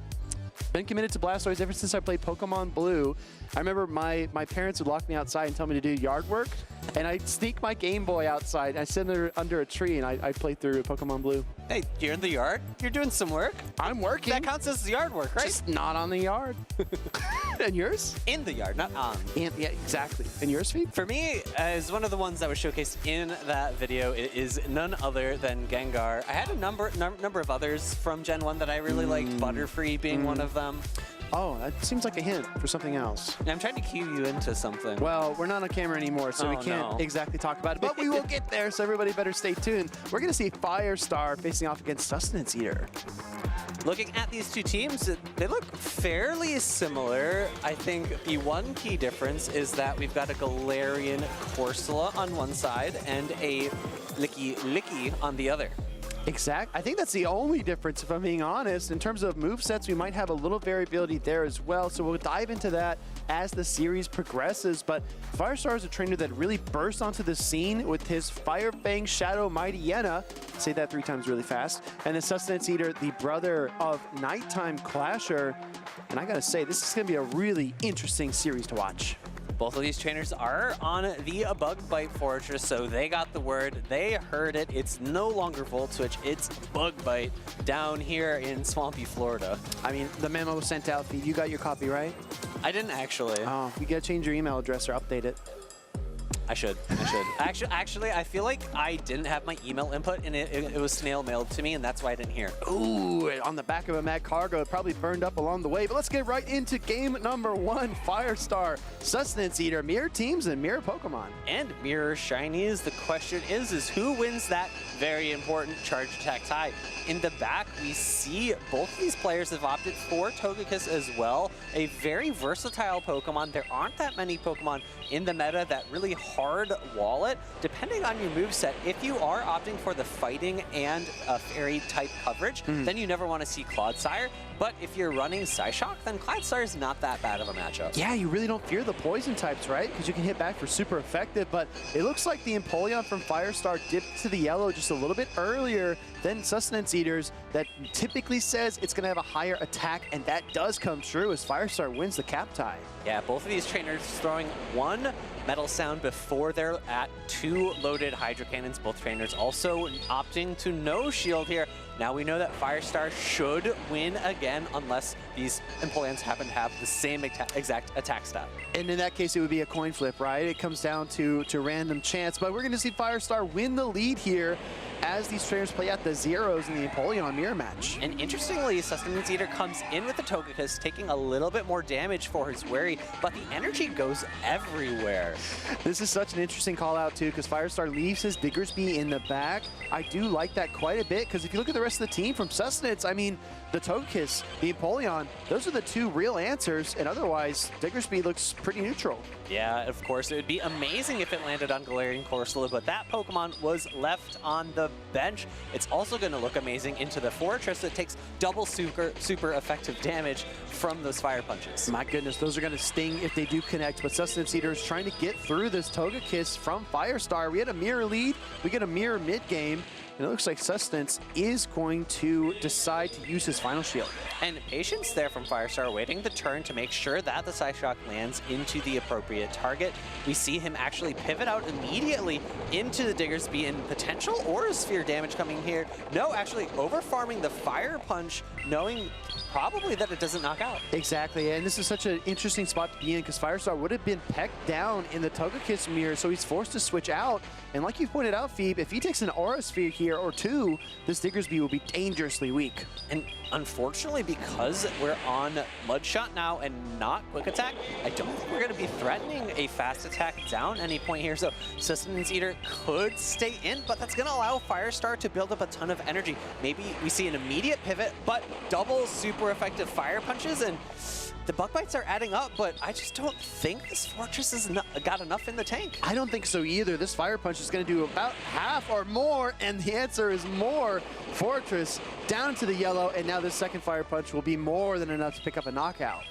been committed to Blastoise ever since I played Pokemon Blue. I remember my parents would lock me outside and tell me to do yard work, and I'd sneak my Game Boy outside. I'd sit under a tree, and I'd play through Pokemon Blue. Hey, you're in the yard? You're doing some work? I'm working. That counts as yard work, right? Just not on the yard. And yours? In the yard, not on. Yeah, exactly. And yours, Phoebe? For me, as one of the ones that was showcased in that video, it is none other than Gengar. I had a number of others from Gen 1 that I really liked, Butterfree being one of them. Oh, that seems like a hint for something else. I'm trying to cue you into something. Well, we're not on camera anymore, so we can't exactly talk about it, but we will get there, so everybody better stay tuned. We're going to see Firestar facing off against Sustenance Eater. Looking at these two teams, they look fairly similar. I think the one key difference is that we've got a Galarian Corsola on one side and a Licky on the other. I think that's the only difference, if I'm being honest. In terms of movesets, we might have a little variability there as well, so we'll dive into that as the series progresses. But Firestar is a trainer that really burst onto the scene with his Fire Fang Shadow Mightyena, say that 3 times really fast, and the Sustenance Eater, the brother of Nighttime Clasher. And I gotta say, this is gonna be a really interesting series to watch. Both of these trainers are on the Bug Bite Fortress, so they got the word, they heard it. It's no longer Volt Switch, it's Bug Bite down here in swampy Florida. I mean, the memo was sent out, Phoebe. You got your copy, right? I didn't actually. Oh, you gotta change your email address or update it. I should. Actually, I feel like I didn't have my email input, and it was snail mailed to me, and that's why I didn't hear. Ooh, on the back of a Mad Cargo, it probably burned up along the way. But let's get right into game number 1. Firestar, Sustenance Eater, mirror teams and mirror Pokemon. And mirror shinies. The question is who wins that very important charge attack tie? In the back, we see both of these players have opted for Togekiss as well. A very versatile Pokemon. There aren't that many Pokemon in the meta that really hard wall it. Depending on your moveset, if you are opting for the fighting and fairy type coverage, then you never want to see Clodsire. But if you're running Psyshock, then Clodsire is not that bad of a matchup. Yeah, you really don't fear the poison types, right? Because you can hit back for super effective, but it looks like the Empoleon from Firestar dipped to the yellow just a little bit earlier than Sustenance Eaters. That typically says it's going to have a higher attack, and that does come true as Firestar wins the cap tie. Yeah, both of these trainers throwing 1 Metal Sound before they're at 2 loaded Hydro Cannons. Both trainers also opting to no shield here. Now we know that Firestar should win again unless these Empoleons happen to have the same exact attack stat. And in that case, it would be a coin flip, right? It comes down to random chance, but we're going to see Firestar win the lead here. as these trainers play out the zeros in the Empoleon mirror match. And interestingly, Sustenance Eater comes in with the Togekiss, taking a little bit more damage for his Wary, but the energy goes everywhere. This is such an interesting call out too, because Firestar leaves his Diggersby in the back. I do like that quite a bit, because if you look at the rest of the team from Sustenance, I mean, the Togekiss, the Empoleon, those are the two real answers, and otherwise, Diggersby looks pretty neutral. Yeah, of course, it would be amazing if it landed on Galarian Corsola, but that Pokemon was left on the bench. It's also going to look amazing into the Fortress that takes double super effective damage from those Fire Punches. My goodness, those are going to sting if they do connect, but Sustenance Eater is trying to get through this Togekiss from Firestar. We had a mirror lead, we get a mirror mid-game, and it looks like Sustenance is going to decide to use his final shield. And patience there from Firestar, waiting the turn to make sure that the Psyshock lands into the appropriate target. We see him actually pivot out immediately into the Diggersby and potential Aura Sphere damage coming here. No, actually over-farming the Fire Punch, knowing probably that it doesn't knock out. Exactly, and this is such an interesting spot to be in, because Firestar would have been pecked down in the Togekiss mirror, so he's forced to switch out. And like you pointed out, Phoebe, if he takes an Aura Sphere here or two, this Diggersby will be dangerously weak. And unfortunately, because we're on Mudshot now and not Quick Attack, I don't think we're going to be threatening a Fast Attack down any point here. So Sustenance Eater could stay in, but that's going to allow Firestar to build up a ton of energy. Maybe we see an immediate pivot, but double super effective Fire Punches, and the Bug Bites are adding up, but I just don't think this Fortress has got enough in the tank. I don't think so either. This Fire Punch is going to do about half or more, and the answer is more. Fortress down to the yellow, and now this second Fire Punch will be more than enough to pick up a knockout.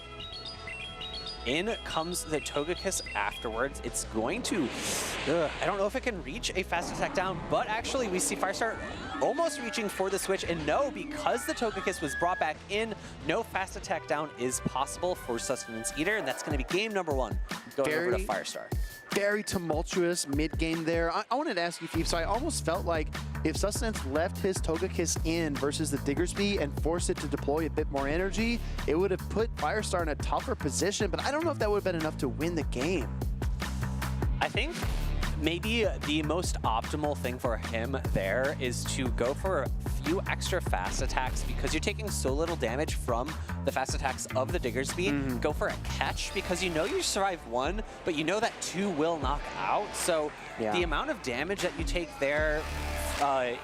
In comes the Togekiss afterwards. It's going to, I don't know if it can reach a Fast Attack down, but actually we see Firestar almost reaching for the switch, and no, because the Togekiss was brought back in, no Fast Attack down is possible for Sustenance Eater, and that's going to be game number one, going over to Firestar. Very tumultuous mid-game there. I wanted to ask you, Phoebe, so I almost felt like if Sustenance left his Togekiss in versus the Diggersby and forced it to deploy a bit more energy, it would have put Firestar in a tougher position, but I don't know if that would have been enough to win the game. I think maybe the most optimal thing for him there is to go for a few extra fast attacks, because you're taking so little damage from the fast attacks of the Diggersby. Go for a catch, because you know you survive one, but you know that two will knock out. So the amount of damage that you take there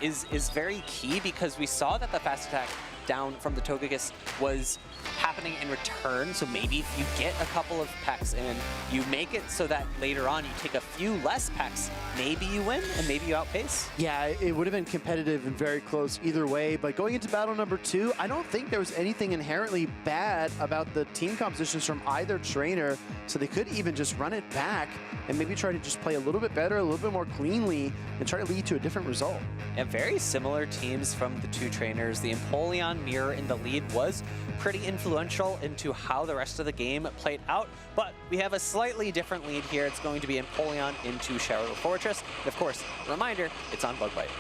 is very key, because we saw that the fast attack down from the Togekiss was happening in return. So maybe if you get a couple of pecks in, you make it so that later on you take a few less pecks, maybe you win and maybe you outpace. Yeah, it would have been competitive and very close either way, but going into battle number 2, I don't think there was anything inherently bad about the team compositions from either trainer, so they could even just run it back and maybe try to just play a little bit better, a little bit more cleanly, and try to lead to a different result. And very similar teams from the two trainers. The Empoleon mirror in the lead was pretty influential into how the rest of the game played out, but we have a slightly different lead here. It's going to be Empoleon into Shadow Fortress. And of course, reminder, it's on Bug Bite.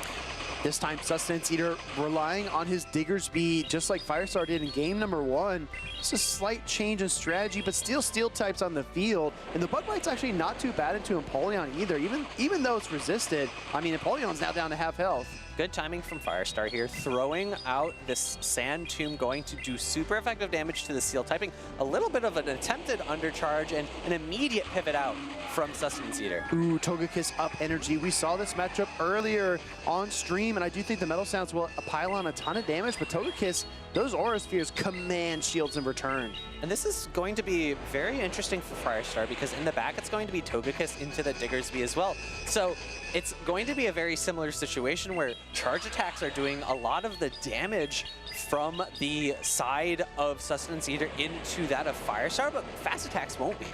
This time, Sustenance Eater relying on his Diggersby, just like Firestar did in game number 1. Just a slight change in strategy, but still Steel types on the field. And the Bug Bite's actually not too bad into Empoleon either, even though it's resisted. I mean, Empoleon's now down to half health. Good timing from Firestar here, throwing out this Sand Tomb, going to do super effective damage to the Steel typing. A little bit of an attempted undercharge and an immediate pivot out from Sustenance Eater. Ooh, Togekiss up energy. We saw this matchup earlier on stream, and I do think the Metal Sounds will pile on a ton of damage, but Togekiss, those Aura Spheres command shields in return. And this is going to be very interesting for Firestar, because in the back it's going to be Togekiss into the Diggersby as well. So it's going to be a very similar situation where charge attacks are doing a lot of the damage from the side of Sustenance Eater into that of Firestar, but fast attacks won't be.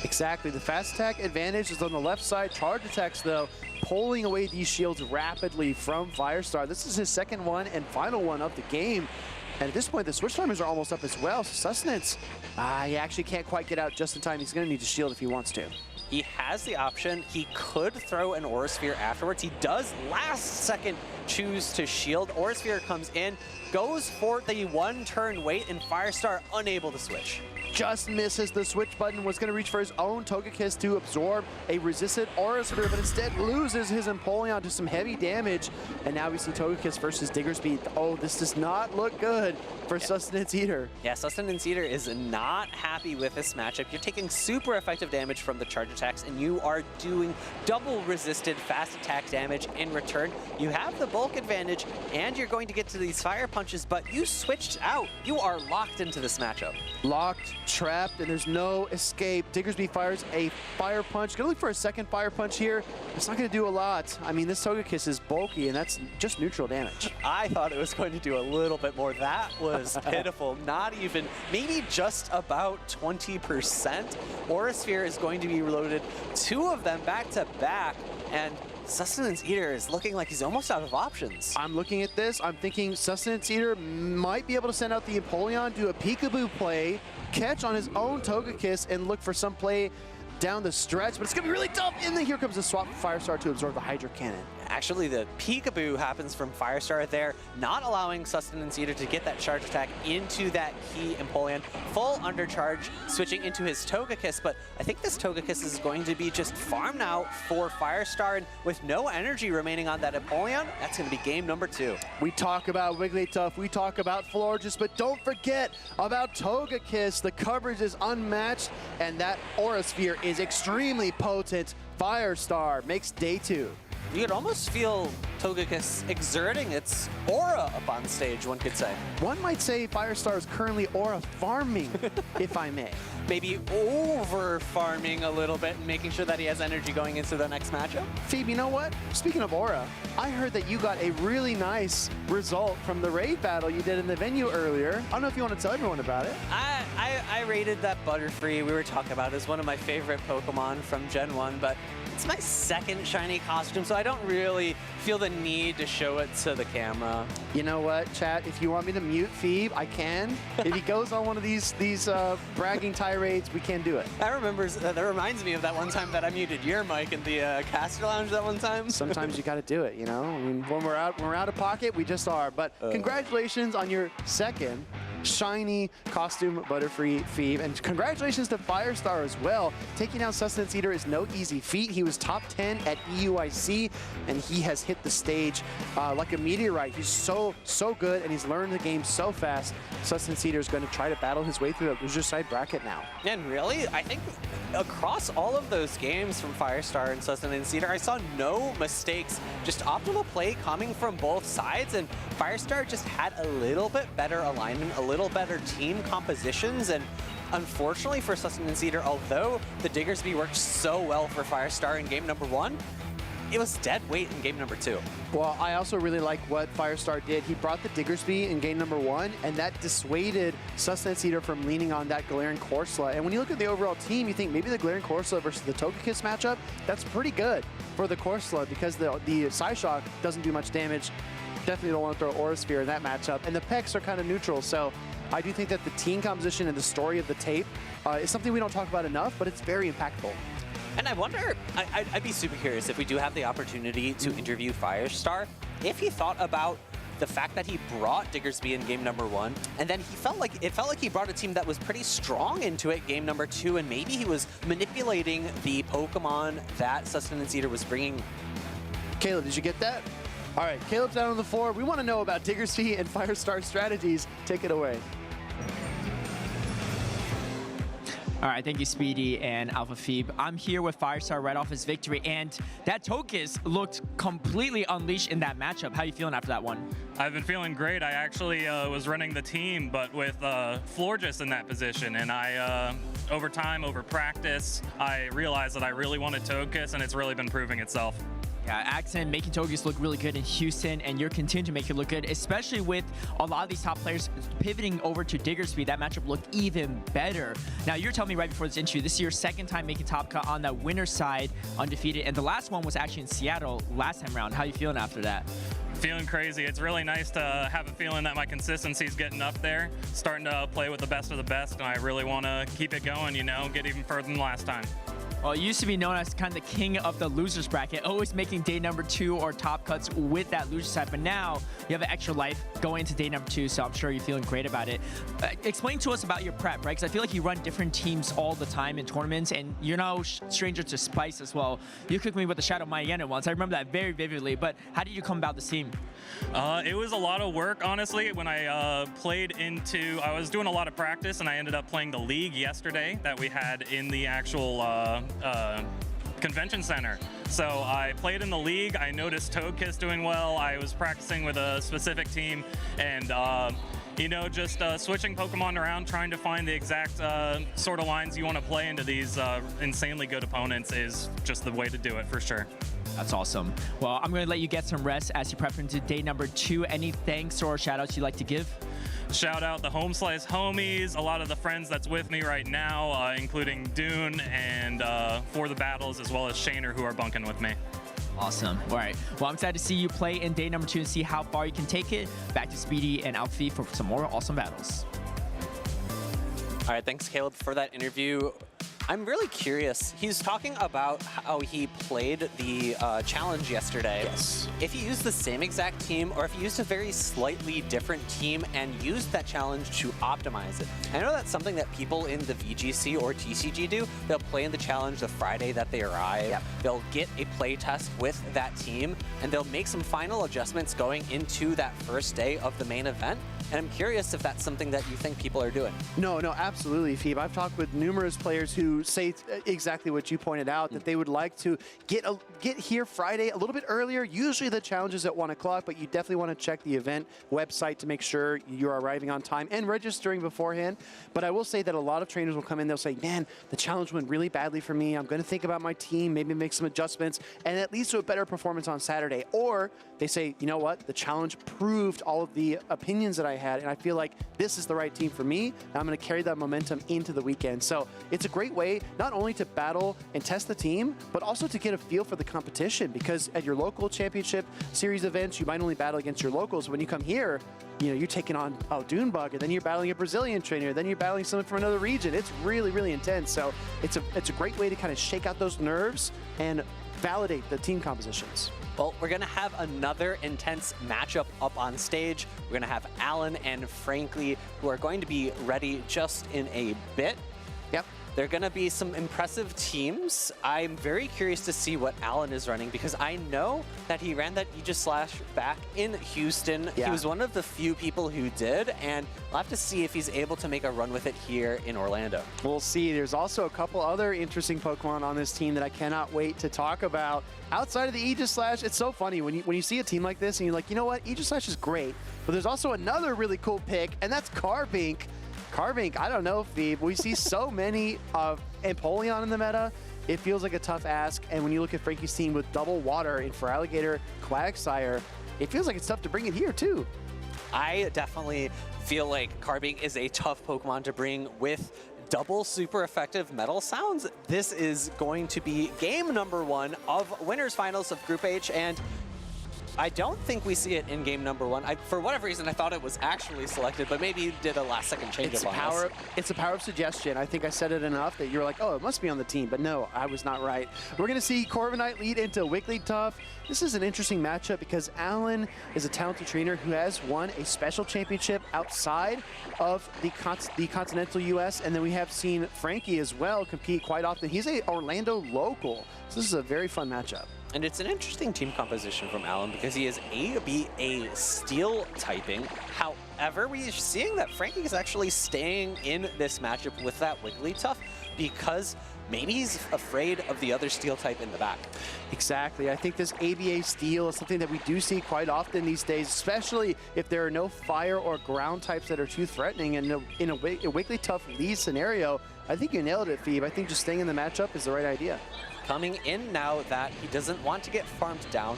Exactly. The fast attack advantage is on the left side. Charge attacks, though, pulling away these shields rapidly from Firestar. This is his second one and final one of the game. And at this point, the switch timers are almost up as well. So Sustenance, he actually can't quite get out just in time. He's going to need to shield if he wants to. He has the option. He could throw an Aura Sphere afterwards. He does last second choose to shield. Aura Sphere comes in, goes for the one-turn wait, and Firestar unable to switch. just misses the switch button, was going to reach for his own Togekiss to absorb a resisted Aura Sphere, but instead loses his Empoleon to some heavy damage. And now we see Togekiss versus Diggersby. Oh, this does not look good for Sustenance Eater. Yeah, Sustenance Eater is not happy with this matchup. You're taking super effective damage from the charge attacks, and you are doing double resisted fast attack damage in return. You have the bulk advantage, and you're going to get to these fire punches, but you switched out. You are locked into this matchup. Locked, trapped, and there's no escape. Diggersby fires a fire punch. Gonna look for a second fire punch here. It's not gonna do a lot. I mean, this Togekiss is bulky, and that's just neutral damage. I thought it was going to do a little bit more. That was pitiful. Not even, maybe just about 20%. Aura Sphere is going to be reloaded. 2 of them back to back, and Sustenance Eater is looking like he's almost out of options. I'm looking at this. I'm thinking Sustenance Eater might be able to send out the Empoleon, do a peekaboo play, catch on his own Togekiss, and look for some play down the stretch, but it's gonna be really tough. And then here comes the swap Firestar to absorb the Hydro Cannon. Actually, the peekaboo happens from Firestar there, not allowing Sustenance Eater to get that charge attack into that key Empoleon. Full undercharge, switching into his Togekiss, but I think this Togekiss is going to be just farmed out for Firestar, and with no energy remaining on that Empoleon, that's going to be game number 2. We talk about Wigglytuff, we talk about Florges, but don't forget about Togekiss. The coverage is unmatched, and that Aura Sphere is extremely potent. Firestar makes day 2. You could almost feel Togekiss exerting its aura up on stage, one could say. One might say Firestar is currently aura farming, if I may. Maybe over farming a little bit and making sure that he has energy going into the next matchup. Phoebe, you know what? Speaking of aura, I heard that you got a really nice result from the raid battle you did in the venue earlier. I don't know if you want to tell everyone about it. I rated that Butterfree we were talking about as one of my favorite Pokemon from Gen 1, but it's my second shiny costume, so I don't really feel the need to show it to the camera. You know what, chat? If you want me to mute Phoebe, I can. If he goes on one of these bragging tirades, we can do it. That reminds me of that one time that I muted your mic in the caster lounge that one time. Sometimes you got to do it, you know. I mean, when we're out of pocket, we just are. But congratulations on your second shiny costume Butterfree Phoebe, and congratulations to Firestar as well. Taking down Sustenance Eater is no easy feat. He was top 10 at EUIC, and he has hit the stage like a meteorite. He's so good, and he's learned the game so fast. Sustenance Eater is going to try to battle his way through the loser side bracket now. And really, I think across all of those games from Firestar and Sustenance Eater, I saw no mistakes, just optimal play coming from both sides, and Firestar just had a little bit better alignment, a little better team compositions, and unfortunately for Sustenance Eater, although the Diggersby worked so well for Firestar in game number 1, it was dead weight in game number 2. Well, I also really like what Firestar did. He brought the Diggersby in game number 1, and that dissuaded Sustenance Eater from leaning on that Galarian Corsola. And when you look at the overall team, you think maybe the Galarian Corsola versus the Togekiss matchup, that's pretty good for the Corsola because the Psyshock doesn't do much damage. Definitely don't want to throw Aura Sphere in that matchup. And the Pecs are kind of neutral, so I do think that the team composition and the story of the tape is something we don't talk about enough, but it's very impactful. And I wonder, I'd be super curious if we do have the opportunity to interview Firestar, if he thought about the fact that he brought Diggersby in game number 1, and then it felt like he brought a team that was pretty strong into it game number 2, and maybe he was manipulating the Pokemon that Sustenance Eater was bringing. Caleb, did you get that? All right, Caleb's down on the floor. We want to know about Diggersby and Firestar strategies. Take it away. All right, thank you, Speedy and Alpha Phoebe. I'm here with Firestar right off his victory, and that Togekiss looked completely unleashed in that matchup. How are you feeling after that one? I've been feeling great. I actually was running the team, but with Florges in that position, and over time, over practice, I realized that I really wanted Togekiss, and it's really been proving itself. Yeah, Accent making Togekiss look really good in Houston, and you're continuing to make it look good, especially with a lot of these top players pivoting over to Diggersby. That matchup looked even better. Now, you're telling me right before this interview, this is your second time making top cut on that winner's side, undefeated, and the last one was actually in Seattle last time around. How are you feeling after that? Feeling crazy. It's really nice to have a feeling that my consistency is getting up there, starting to play with the best of the best, and I really want to keep it going, you know, get even further than last time. Well, it used to be known as kind of the king of the losers bracket, always making day number 2 or top cuts with that loser side. But now you have an extra life going into day number 2, so I'm sure you're feeling great about it. Explain to us about your prep, right? Because I feel like you run different teams all the time in tournaments, and you're no stranger to Spice as well. You cooked me with the Shadow Mayenne once. I remember that very vividly. But how did you come about this team? It was a lot of work, honestly. When I I was doing a lot of practice, and I ended up playing the league yesterday that we had in the actual convention center. So I played in the league. I noticed Togekiss doing well. I was practicing with a specific team, and just switching Pokemon around, trying to find the exact sort of lines you want to play into these insanely good opponents is just the way to do it for sure. That's awesome. Well, I'm going to let you get some rest as you prep into day number 2. Any thanks or shout outs you'd like to give? Shout out the Home Slice homies, a lot of the friends that's with me right now, including Dune and For the Battles, as well as Shaner, who are bunking with me. Awesome. All right. Well, I'm excited to see you play in day number 2 and see how far you can take it. Back to Speedy and Alfie for some more awesome battles. All right, thanks, Caleb, for that interview. I'm really curious. He's talking about how he played the challenge yesterday. Yes. If he used the same exact team, or if he used a very slightly different team and used that challenge to optimize it. I know that's something that people in the VGC or TCG do. They'll play in the challenge the Friday that they arrive. Yep. They'll get a play test with that team, and they'll make some final adjustments going into that first day of the main event. And I'm curious if that's something that you think people are doing. No, absolutely, Phoebe. I've talked with numerous players who say exactly what you pointed out, that they would like to get here Friday a little bit earlier. Usually the challenge is at 1 o'clock, but you definitely want to check the event website to make sure you're arriving on time and registering beforehand. But I will say that a lot of trainers will come in, they'll say, man, the challenge went really badly for me. I'm going to think about my team, maybe make some adjustments, and it leads to a better performance on Saturday. Or they say, you know what, the challenge proved all of the opinions that I had, and I feel like this is the right team for me, and I'm going to carry that momentum into the weekend. So it's a great way not only to battle and test the team, but also to get a feel for the competition, because at your local championship series events, you might only battle against your locals. When you come here, you're taking on Dune Bug, and then you're battling a Brazilian trainer, then you're battling someone from another region. It's really, really intense. So it's a great way to kind of shake out those nerves and validate the team compositions. Well, we're going to have another intense matchup up on stage. We're going to have Alan and Frankly, who are going to be ready just in a bit. Yep. They're going to be some impressive teams. I'm very curious to see what Alan is running, because I know that he ran that Aegis Slash back in Houston. Yeah. He was one of the few people who did, and I'll have to see if he's able to make a run with it here in Orlando. We'll see. There's also a couple other interesting Pokemon on this team that I cannot wait to talk about. Outside of the Aegis Slash, it's so funny when you see a team like this and you're like, you know what, Aegis Slash is great, but there's also another really cool pick, and that's Carbink. Carbink, I don't know, Phoebe. We see so many of Empoleon in the meta. It feels like a tough ask. And when you look at Frankie's team with double water and for Alligator, Quagsire, it feels like it's tough to bring it here too. I definitely feel like Carbink is a tough Pokemon to bring with double super effective metal sounds. This is going to be game number 1 of winners finals of Group H, and I don't think we see it in game number 1. For whatever reason, I thought it was actually selected, but maybe you did a last-second change It's a power of suggestion. I think I said it enough that you're like, oh, it must be on the team. But no, I was not right. We're going to see Corviknight lead into Wigglytuff. This is an interesting matchup because Alan is a talented trainer who has won a special championship outside of the continental U.S. And then we have seen Frankie as well compete quite often. He's a Orlando local. So this is a very fun matchup. And it's an interesting team composition from Alan because he is A steel typing. However, we're seeing that Frankie is actually staying in this matchup with that Wigglytuff because maybe he's afraid of the other steel type in the back. Exactly. I think this ABA steel is something that we do see quite often these days, especially if there are no fire or ground types that are too threatening. And in a Wigglytuff lead scenario, I think you nailed it, Phoebe. I think just staying in the matchup is the right idea. Coming in now that he doesn't want to get farmed down,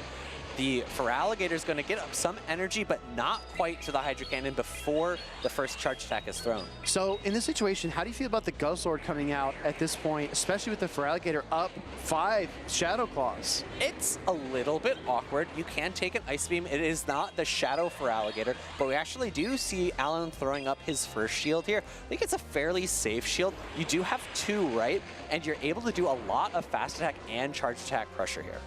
The Feraligatr is going to get up some energy, but not quite to the Hydro Cannon before the first charge attack is thrown. So in this situation, how do you feel about the Guzzlord coming out at this point, especially with the Feraligatr up 5 Shadow Claws? It's a little bit awkward. You can take an Ice Beam. It is not the Shadow Feraligatr, but we actually do see Alan throwing up his first shield here. I think it's a fairly safe shield. You do have 2, right? And you're able to do a lot of fast attack and charge attack pressure here.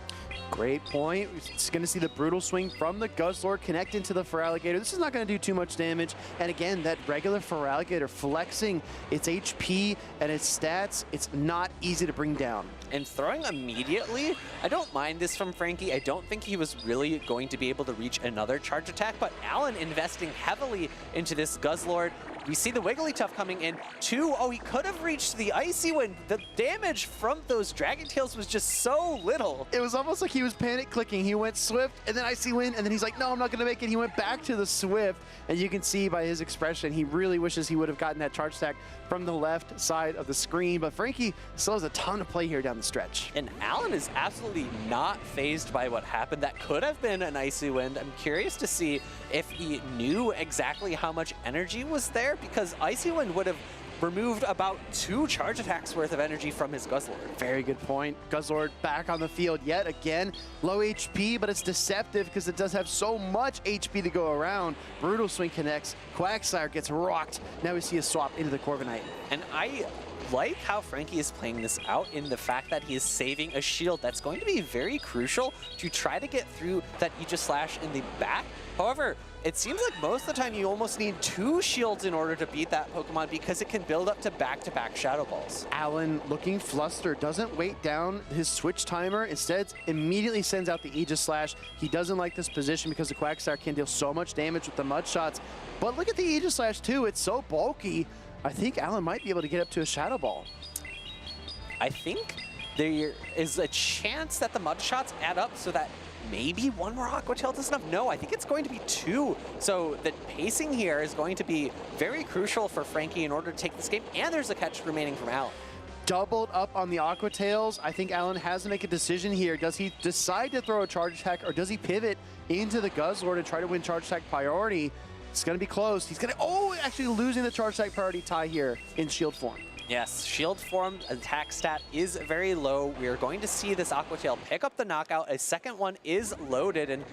Great point. It's going to see the Brutal Swing from the Guzzlord connect into the Feraligatr. This is not going to do too much damage. And again, that regular Feraligatr flexing its HP and its stats, it's not easy to bring down. And throwing immediately, I don't mind this from Frankie. I don't think he was really going to be able to reach another charge attack, but Alan investing heavily into this Guzzlord. We see the Wigglytuff coming in. 2, oh, he could have reached the Icy Wind. The damage from those Dragon Tails was just so little. It was almost like he was panic clicking. He went Swift and then Icy Wind, and then he's like, no, I'm not going to make it. He went back to the Swift, and you can see by his expression, he really wishes he would have gotten that charge attack from the left side of the screen. But Frankie still has a ton of play here down the stretch. And Alan is absolutely not phased by what happened. That could have been an Icy Wind. I'm curious to see if he knew exactly how much energy was there, because Icy Wind would have removed about 2 charge attacks worth of energy from his Guzzlord. Very good point. Guzzlord back on the field yet again. Low HP, but it's deceptive because it does have so much HP to go around. Brutal Swing connects. Quagsire gets rocked. Now we see a swap into the Corviknight. And I like how Frankie is playing this out in the fact that he is saving a shield that's going to be very crucial to try to get through that Aegislash in the back. However, it seems like most of the time you almost need 2 shields in order to beat that Pokemon because it can build up to back-to-back Shadow Balls. Alan looking flustered, doesn't wait down his switch timer, instead immediately sends out the Aegislash. He doesn't like this position because the Quagsire can deal so much damage with the Mud Shots. But look at the Aegislash too, it's so bulky. I think Alan might be able to get up to a Shadow Ball. I think there is a chance that the Mud Shots add up so that maybe 1 more Aqua Tail is enough. No, I think it's going to be 2. So the pacing here is going to be very crucial for Frankie in order to take this game. And there's a catch remaining from Alan. Doubled up on the Aqua Tails. I think Alan has to make a decision here. Does he decide to throw a charge attack, or does he pivot into the Guzzlord and try to win charge attack priority? It's going to be close. He's going to, oh, actually losing the charge attack priority tie here in shield form. Yes, shield form attack stat is very low. We are going to see this Aqua Tail pick up the knockout. A second one is loaded, and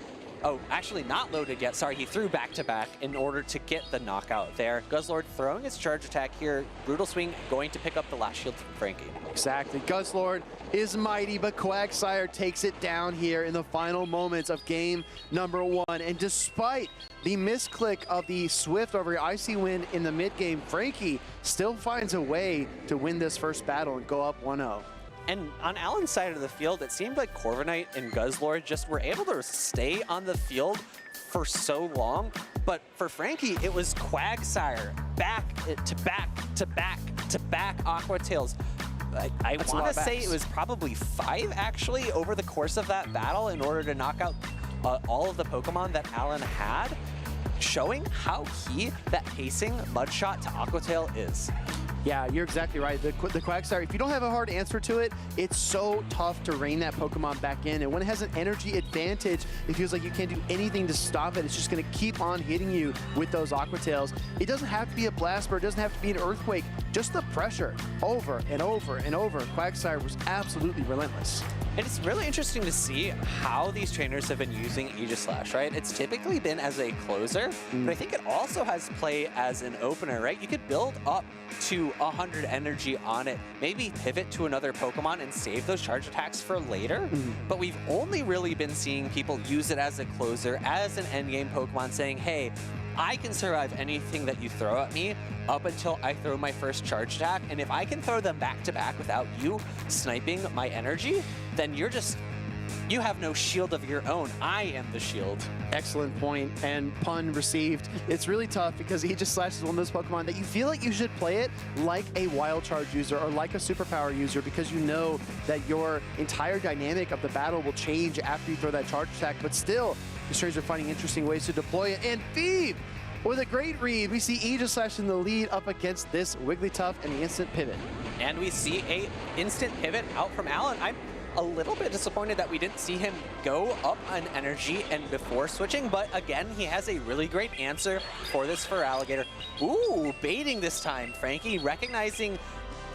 oh, actually not loaded yet. Sorry, he threw back-to-back in order to get the knockout there. Guzzlord throwing his charge attack here. Brutal Swing going to pick up the last shield from Frankie. Exactly. Guzzlord is mighty, but Quagsire takes it down here in the final moments of game number 1. And despite the misclick of the Swift over Icy Wind in the mid-game, Frankie still finds a way to win this first battle and go up 1-0. And on Alan's side of the field, it seemed like Corviknight and Guzzlord just were able to stay on the field for so long. But for Frankie, it was Quagsire back to back to back to back Aqua Tails. I want to say it was probably 5 actually over the course of that battle in order to knock out all of the Pokemon that Alan had, showing how key that pacing Mudshot to Aqua Tail is. Yeah, you're exactly right. The Quagsire, if you don't have a hard answer to it, it's so tough to rein that Pokemon back in. And when it has an energy advantage, it feels like you can't do anything to stop it. It's just going to keep on hitting you with those Aqua Tails. It doesn't have to be a Blast Burst. It doesn't have to be an Earthquake. Just the pressure over and over and over. Quagsire was absolutely relentless. And it's really interesting to see how these trainers have been using Aegislash, right? It's typically been as a closer, but I think it also has play as an opener, right? You could build up to 100 energy on it, maybe pivot to another Pokemon and save those charge attacks for later. But we've only really been seeing people use it as a closer, as an endgame Pokemon, saying, hey, I can survive anything that you throw at me up until I throw my first charge attack. And if I can throw them back to back without you sniping my energy, then you have no shield of your own. I am the shield. Excellent point, and pun received. It's really tough because Aegislash is one of those Pokemon that you feel like you should play it like a Wild Charge user or like a Superpower user, because you know that your entire dynamic of the battle will change after you throw that charge attack. But still, these trainers are finding interesting ways to deploy it. And Phoebe, with a great read, we see Aegislash in the lead up against this Wigglytuff and the instant pivot. And we see a instant pivot out from Alan. I'm a little bit disappointed that we didn't see him go up on energy and before switching, but again, he has a really great answer for this for Alligator. Ooh, baiting this time, Frankie, recognizing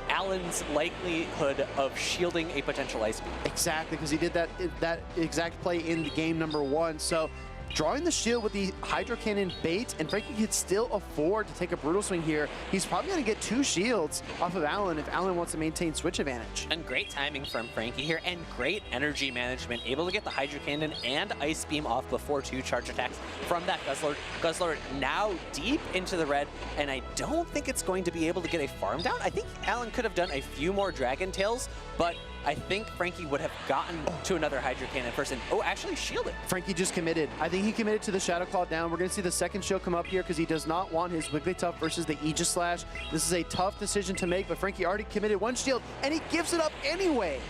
Alan's likelihood of shielding a potential ice beam. Exactly, because he did that exact play in the game number 1. So drawing the shield with the Hydro Cannon bait, and Frankie could still afford to take a brutal swing here. He's probably going to get 2 shields off of Alan if Alan wants to maintain switch advantage. And great timing from Frankie here, and great energy management, able to get the Hydro Cannon and Ice Beam off before 2 charge attacks from that Guzzlord. Guzzlord now deep into the red, and I don't think it's going to be able to get a farm down. I think Alan could have done a few more Dragon Tails, but I think Frankie would have gotten to another Hydro Cannon first and, oh, actually shielded. Frankie just committed. I think he committed to the Shadow Claw down. We're going to see the second shield come up here because he does not want his Wigglytuff versus the Aegis Slash. This is a tough decision to make, but Frankie already committed 1 shield, and he gives it up anyway.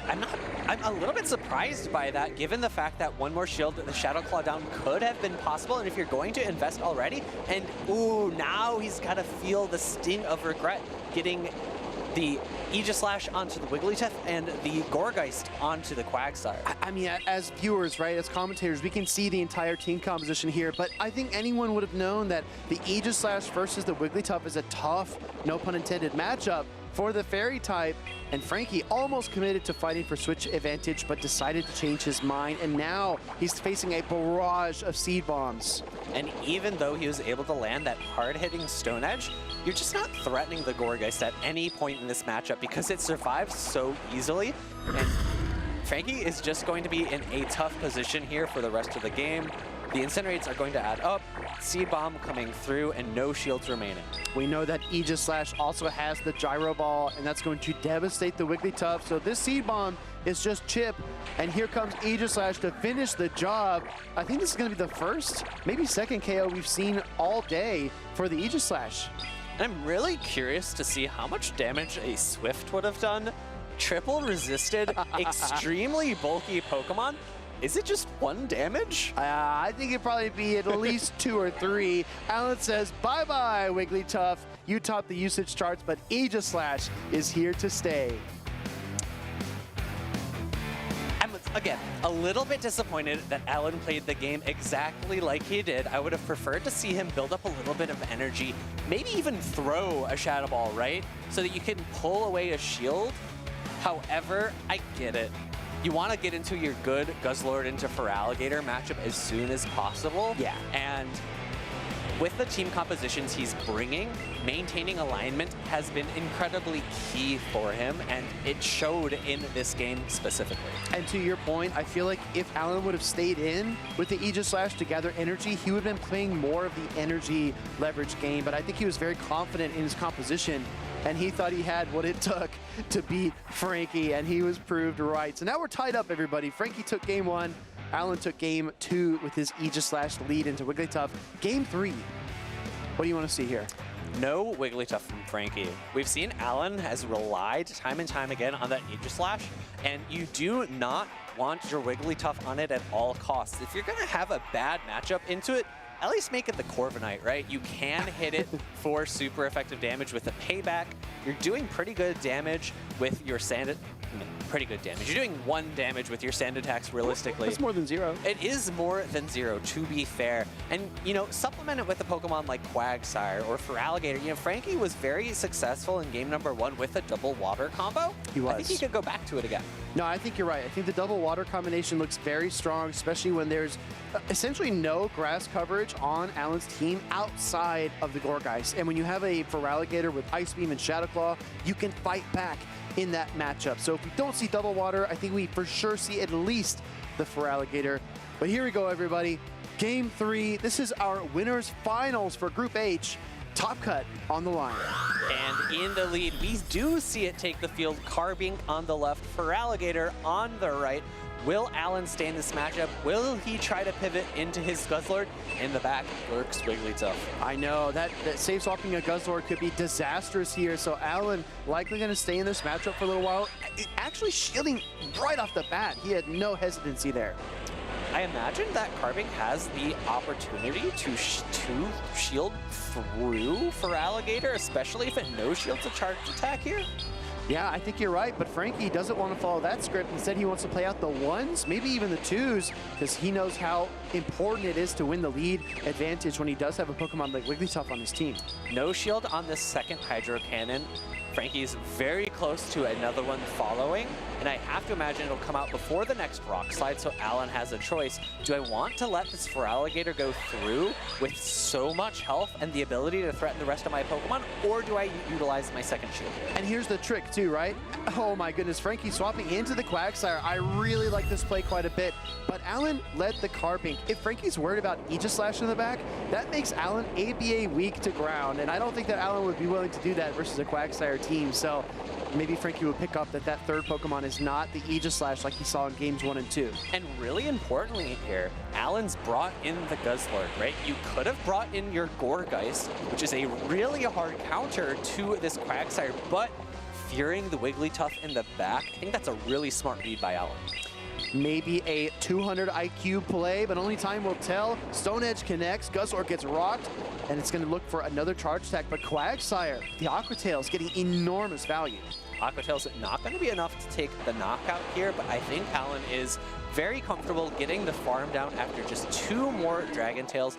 I'm a little bit surprised by that, given the fact that 1 more shield, the Shadow Claw down could have been possible, and if you're going to invest already, and ooh, now he's got to feel the sting of regret getting the Aegis Slash onto the Wigglytuff and the Gourgeist onto the Quagsire. I mean, as viewers, right, as commentators, we can see the entire team composition here, but I think anyone would have known that the Aegis Slash versus the Wigglytuff is a tough, no pun intended, matchup for the Fairy type, and Frankie almost committed to fighting for switch advantage, but decided to change his mind, and now he's facing a barrage of Seed Bombs. And even though he was able to land that hard-hitting Stone Edge, you're just not threatening the Gourgeist at any point in this matchup because it survives so easily, and Frankie is just going to be in a tough position here for the rest of the game. The Incinerates are going to add up, Seed Bomb coming through, and no shields remaining. We know that Aegis Slash also has the Gyro Ball, and that's going to devastate the Wigglytuff. So this Seed Bomb is just chip, and here comes Aegis Slash to finish the job. I think this is going to be the first, maybe second KO we've seen all day for the Aegis Slash. I'm really curious to see how much damage a Swift would have done. Triple resisted, extremely bulky Pokemon. Is it just 1 damage? I think it'd probably be at least 2 or 3. Alan says, bye-bye, Wigglytuff. You top the usage charts, but Aegis Slash is here to stay. I'm, again, a little bit disappointed that Alan played the game exactly like he did. I would have preferred to see him build up a little bit of energy, maybe even throw a Shadow Ball, right? So that you can pull away a shield. However, I get it. You want to get into your good Guzzlord into Feraligatr matchup as soon as possible. Yeah. And with the team compositions he's bringing, maintaining alignment has been incredibly key for him, and it showed in this game specifically. And to your point, I feel like if Alan would have stayed in with the Aegis Slash to gather energy, he would have been playing more of the energy leverage game, but I think he was very confident in his composition, and he thought he had what it took to beat Frankie, and he was proved right. So now we're tied up, everybody. Frankie took game 1. Alan took game 2 with his Aegis Slash lead into Wigglytuff. Game 3, what do you want to see here? No Wigglytuff from Frankie. We've seen Alan has relied time and time again on that Aegis Slash, and you do not want your Wigglytuff on it at all costs. If you're going to have a bad matchup into it, at least make it the Corviknight, right? You can hit it for super effective damage with a payback. You're doing pretty good damage with your pretty good damage. You're doing 1 damage with your sand attacks realistically. That's more than 0. It is more than 0, to be fair. And, you know, supplement it with a Pokemon like Quagsire or Feraligatr. You know, Frankie was very successful in game number 1 with a double water combo. He was. I think he could go back to it again. No, I think you're right. I think the double water combination looks very strong, especially when there's essentially no grass coverage on Alan's team outside of the Gourgeist. And when you have a Feraligatr with Ice Beam and Shadow Claw, you can fight back in that matchup. So if we don't see double water, I think we for sure see at least the Feraligatr. But here we go, everybody. Game 3. This is our winners finals for Group H. Top Cut on the line. And in the lead, we do see it take the field. Carbink on the left, Feraligatr on the right. Will Alan stay in this matchup? Will he try to pivot into his Guzzlord? In the back lurks Wigglytuff. I know, that safe swapping a Guzzlord could be disastrous here, so Alan likely going to stay in this matchup for a little while. Actually shielding right off the bat. He had no hesitancy there. I imagine that Carbink has the opportunity to shield through Feraligatr, especially if it no shields a charged attack here. Yeah, I think you're right, but Frankie doesn't want to follow that script. Instead, he wants to play out the 1s, maybe even the 2s, because he knows how important it is to win the lead advantage when he does have a Pokemon like Wigglytuff on his team. No shield on this second Hydro Cannon. Frankie's very close to another one following, and I have to imagine it'll come out before the next Rock Slide, so Alan has a choice. Do I want to let this Feraligatr go through with so much health and the ability to threaten the rest of my Pokemon, or do I utilize my second shield here? And here's the trick too, right? Oh my goodness, Frankie swapping into the Quagsire. I really like this play quite a bit, but Alan led the Carbink. If Frankie's worried about Aegislash in the back, that makes Alan ABA weak to ground, and I don't think that Alan would be willing to do that versus a Quagsire team, so maybe Frankie would pick up that that third Pokemon is not the Aegislash like he saw in games 1 and 2. And really importantly here, Alan's brought in the Guzzlord, right? You could have brought in your Gourgeist, which is a really hard counter to this Quagsire, but fearing the Wigglytuff in the back, I think that's a really smart read by Alan. Maybe a 200 IQ play, but only time will tell. Stone Edge connects, Guzzlord gets rocked, and it's going to look for another charge attack. But Quagsire, the Aqua Tail's getting enormous value. Aqua Tail's not going to be enough to take the knockout here, but I think Alan is very comfortable getting the farm down after just 2 more Dragon Tails.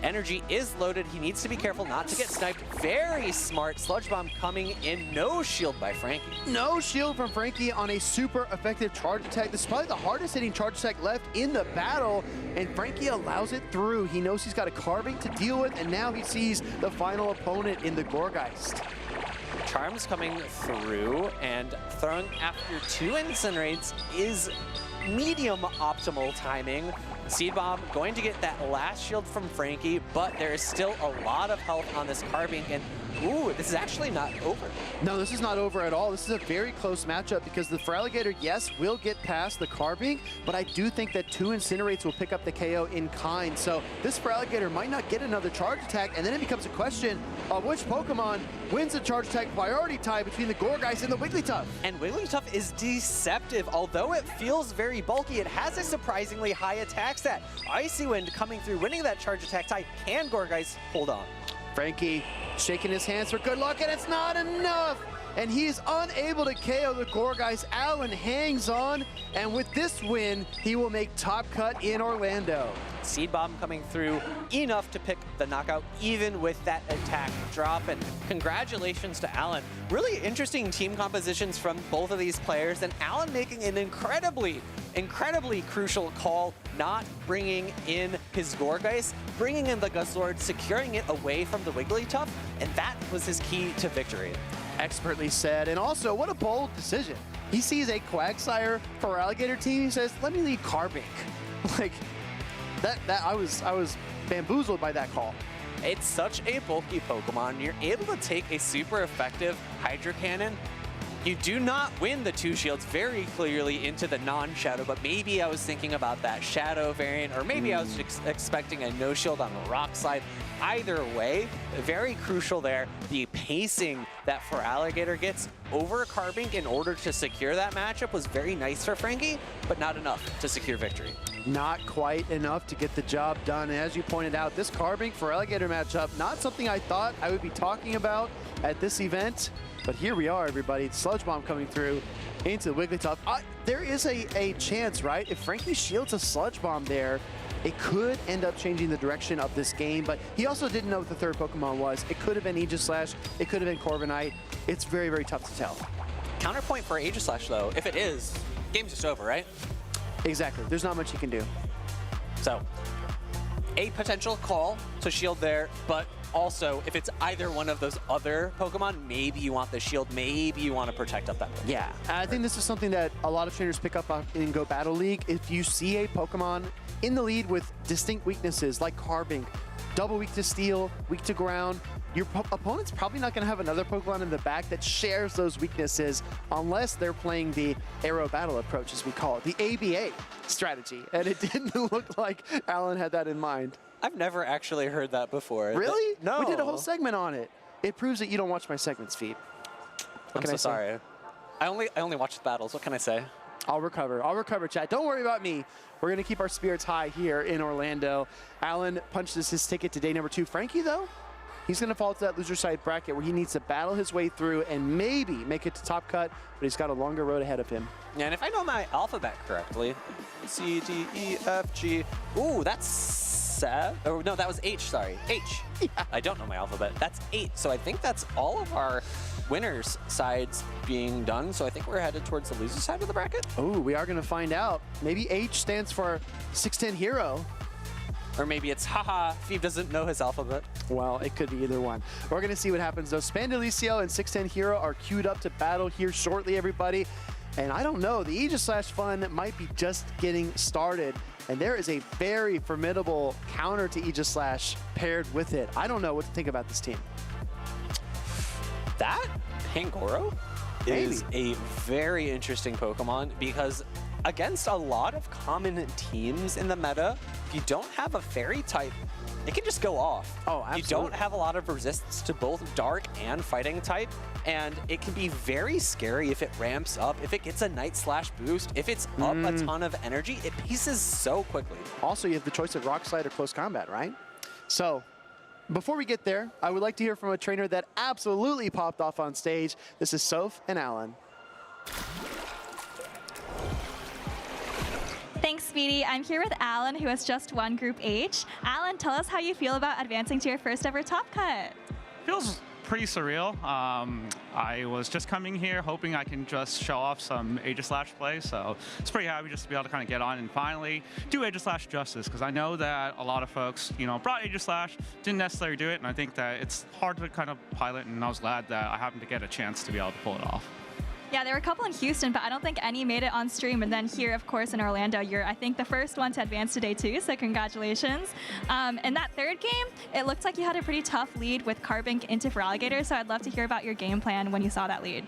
Energy is loaded. He needs to be careful not to get sniped. Very smart. Sludge Bomb coming in. No shield by Frankie. No shield from Frankie on a super effective charge attack. This is probably the hardest hitting charge attack left in the battle, and Frankie allows it through. He knows he's got a Carbink to deal with, and now he sees the final opponent in the Gourgeist. Charm's coming through, and throwing after 2 Incinerates is medium optimal timing. Seed Bomb going to get that last shield from Frankie, but there is still a lot of health on this Carbink, and ooh, this is actually not over. No, this is not over at all. This is a very close matchup because the Feraligatr, yes, will get past the Carbink, but I do think that 2 Incinerates will pick up the KO in kind. So this Feraligatr might not get another charge attack, and then it becomes a question of which Pokemon wins the charge attack priority tie between the Gourgeist and the Wigglytuff. And Wigglytuff is deceptive. Although it feels very bulky, it has a surprisingly high attack stat. Icy Wind coming through, winning that charge attack tie. Can Gourgeist hold on? Frankie shaking his hands for good luck, and it's not enough. And he's unable to KO the Gourgeist. Alan hangs on, and with this win, he will make top cut in Orlando. Seed Bomb coming through, enough to pick the knockout, even with that attack drop. And congratulations to Alan. Really interesting team compositions from both of these players, and Alan making an incredibly crucial call, not bringing in his Gourgeist, bringing in the Guzzlord, securing it away from the Wigglytuff, and that was his key to victory. Expertly said, and also what a bold decision. He sees a Quagsire Feraligatr team, he says, let me lead Carbink. Like, I was bamboozled by that call. It's such a bulky Pokemon. You're able to take a super effective Hydro Cannon. You do not win the 2 shields very clearly into the non-Shadow, but maybe I was thinking about that Shadow variant, or maybe I was expecting a no shield on the Rock Slide. Either way, very crucial there. The pacing that Feraligatr gets over Carbink in order to secure that matchup was very nice for Frankie, but not enough to secure victory. Not quite enough to get the job done. And as you pointed out, this Carbink Feraligatr matchup, not something I thought I would be talking about at this event, but here we are, everybody. Sludge Bomb coming through into the Wigglytuff. There is a chance, right? If Frankie shields a Sludge Bomb there, it could end up changing the direction of this game, but he also didn't know what the third Pokemon was. It could have been Aegislash, it could have been Corviknight. It's very, very tough to tell. Counterpoint for Aegislash, though, if it is, game's just over, right? Exactly. There's not much he can do. So, a potential call to shield there, but also, if it's either one of those other Pokemon, maybe you want the shield, maybe you want to protect up that Pokemon. Yeah, I think this is something that a lot of trainers pick up in Go Battle League. If you see a Pokemon in the lead with distinct weaknesses like Carbink, double weak to steel, weak to ground, your opponent's probably not going to have another Pokemon in the back that shares those weaknesses unless they're playing the Aero Battle approach, as we call it, the ABA strategy. And it didn't look like Alan had that in mind. I've never actually heard that before. Really? No. We did a whole segment on it. It proves that you don't watch my segments, feed. I'm so sorry. I only watch the battles. What can I say? I'll recover, chat. Don't worry about me. We're going to keep our spirits high here in Orlando. Alan punches his ticket to day number 2. Frankie, though, He's going to fall to that loser side bracket where he needs to battle his way through and maybe make it to top cut, but he's got a longer road ahead of him. Yeah, and if I know my alphabet correctly, C, D, E, F, G. Ooh, that's 7. Oh, no, that was H, sorry. H. Yeah. I don't know my alphabet. That's 8. So I think that's all of our winners' sides being done. So I think we're headed towards the loser side of the bracket. Oh, we are going to find out. Maybe H stands for 610 Hero. Or maybe it's haha, Phoebe doesn't know his alphabet. Well, it could be either one. We're going to see what happens though. Spandalicio and 610 Hero are queued up to battle here shortly, everybody. And I don't know, the Aegis fun might be just getting started. And there is a very formidable counter to Aegis paired with it. I don't know what to think about this team. That Pangoro is a very interesting Pokemon because against a lot of common teams in the meta, if you don't have a fairy type, it can just go off. Oh, absolutely. You don't have a lot of resistance to both dark and fighting type, and it can be very scary if it ramps up, if it gets a Night Slash boost, if it's up a ton of energy, it pieces so quickly. Also, you have the choice of Rock Slide or Close Combat, right? So, before we get there, I would like to hear from a trainer that absolutely popped off on stage. This is Soph and Alan. Thanks, Speedy. I'm here with Alan, who has just won Group H. Alan, tell us how you feel about advancing to your first ever top cut. Feels pretty surreal. I was just coming here hoping I can just show off some Aegis play, so it's pretty happy just to be able to kind of get on and finally do Aegis justice, because I know that a lot of folks, you know, brought Aegis didn't necessarily do it, and I think that it's hard to kind of pilot, and I was glad that I happened to get a chance to be able to pull it off. Yeah, there were a couple in Houston, but I don't think any made it on stream. And then here, of course, in Orlando, you're, I think, the first one to advance to day 2, so congratulations. In that third game, it looked like you had a pretty tough lead with Carbink into Feraligatr, so I'd love to hear about your game plan when you saw that lead.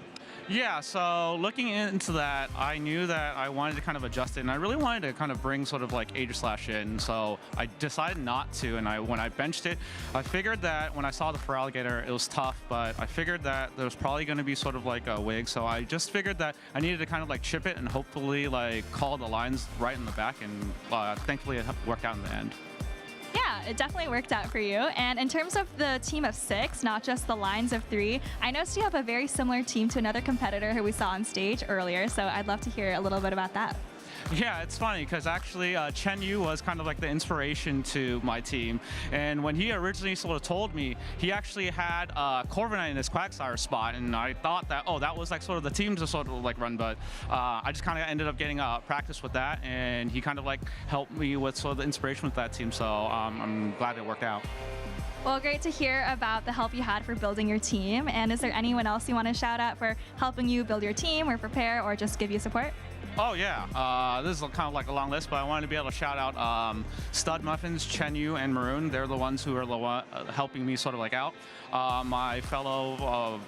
Yeah, so looking into that, I knew that I wanted to kind of adjust it, and I really wanted to kind of bring sort of like Aegis in, so I decided not to, and when I benched it, I figured that when I saw the Feraligatr, it was tough, but I figured that there was probably going to be sort of like a wig, so I just figured that I needed to kind of like chip it and hopefully like call the lines right in the back, and thankfully it worked out in the end. Yeah, it definitely worked out for you. And in terms of the team of 6, not just the lines of 3, I noticed you have a very similar team to another competitor who we saw on stage earlier, so I'd love to hear a little bit about that. Yeah, it's funny because actually Chen was kind of like the inspiration to my team, and when he originally sort of told me, he actually had Corviknight in his Quagsire spot, and I thought that, oh, that was like sort of the team to sort of like run, but I just kind of ended up getting practice with that, and he kind of like helped me with sort of the inspiration with that team, so I'm glad it worked out. Well, great to hear about the help you had for building your team, and is there anyone else you want to shout out for helping you build your team or prepare or just give you support? Oh yeah, this is kind of like a long list, but I wanted to be able to shout out Stud Muffins, Chen Yu, and Maroon. They're the ones who are helping me sort of like out. My fellow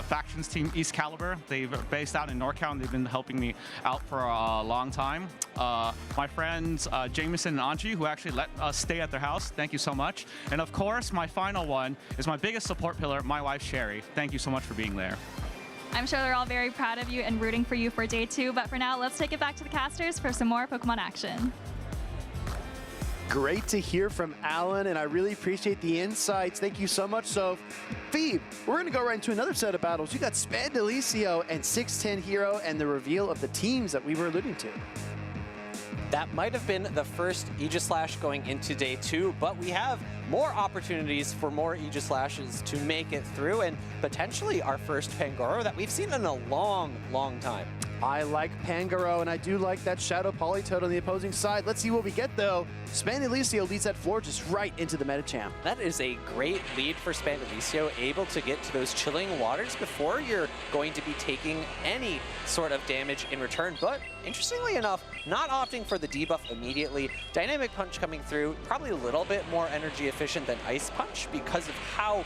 factions team, East Caliber, they're based out in NorCal, and they've been helping me out for a long time. My friends Jameson and Anji, who actually let us stay at their house, thank you so much. And of course, my final one is my biggest support pillar, my wife Sherry. Thank you so much for being there. I'm sure they're all very proud of you and rooting for you for day 2, but for now, let's take it back to the casters for some more Pokemon action. Great to hear from Alan, and I really appreciate the insights. Thank you so much, Soph. Phoebe, we're going to go right into another set of battles. You got Spandalicio and 610 Hero and the reveal of the teams that we were alluding to. That might have been the first Aegis going into day 2, but we have more opportunities for more Aegis to make it through, and potentially our first Pangoro that we've seen in a long, long time. I like Pangoro, and I do like that Shadow Politoed on the opposing side. Let's see what we get, though. Spandalicio leads that floor just right into the Medicham. That is a great lead for Spandalicio, able to get to those chilling waters before you're going to be taking any sort of damage in return. But interestingly enough, not opting for the debuff immediately. Dynamic Punch coming through, probably a little bit more energy efficient than Ice Punch because of how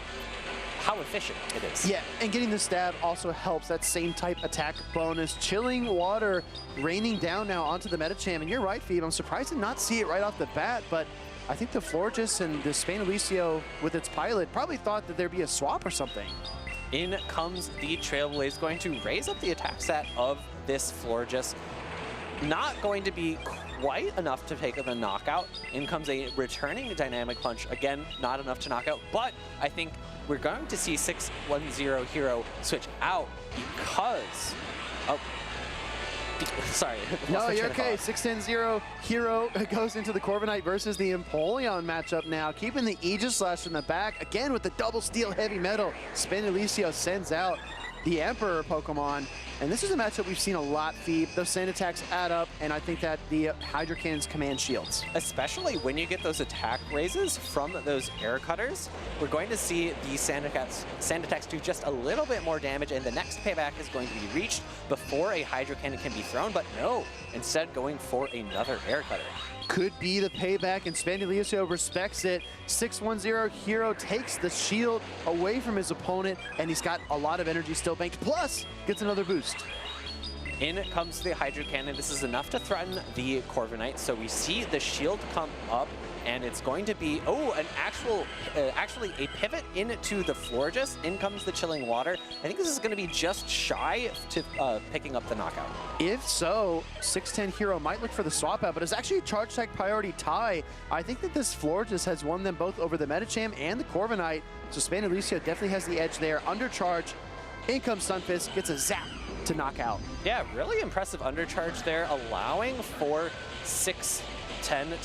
efficient it is. Yeah, and getting the stab also helps. That same type attack bonus. Chilling water raining down now onto the Medicham. And you're right, Phoebe, I'm surprised to not see it right off the bat, but I think the Florges and the Spandalicio with its pilot probably thought that there'd be a swap or something. In comes the Trailblaze, going to raise up the attack stat of this Florges. Not going to be quite enough to take the knockout. In comes a returning dynamic punch. Again, not enough to knock out, but I think we're going to see 6-1-0 Hero switch out because... Oh. Sorry. No, you're okay. 6-10-0 Hero goes into the Corviknight versus the Empoleon matchup now, keeping the Aegis Slash in the back. Again with the double steel heavy metal. Spinelicio sends out the Emperor Pokemon. And this is a matchup we've seen a lot, Phoebe. Those sand attacks add up, and I think that the Hydro Cannons command shields. Especially when you get those attack raises from those air cutters, we're going to see the sand attacks do just a little bit more damage, and the next payback is going to be reached before a Hydro Cannon can be thrown, but no, instead going for another air cutter. Could be the payback, and Spinelicio respects it. 6-1-0 Hero takes the shield away from his opponent, and he's got a lot of energy still banked, plus gets another boost. In comes the Hydro Cannon. This is enough to threaten the Corviknight, so we see the shield come up, and it's going to be, actually a pivot into the Florges. In comes the Chilling Water. I think this is going to be just shy to picking up the knockout. If so, 6-10 Hero might look for the swap out, but it's actually a charge tag priority tie. I think that this Florges has won them both over the Medicham and the Corviknight, so Spinelicio definitely has the edge there. Undercharge, in comes Stunfisk, gets a zap to knock out. Yeah, really impressive undercharge there, allowing for 6-10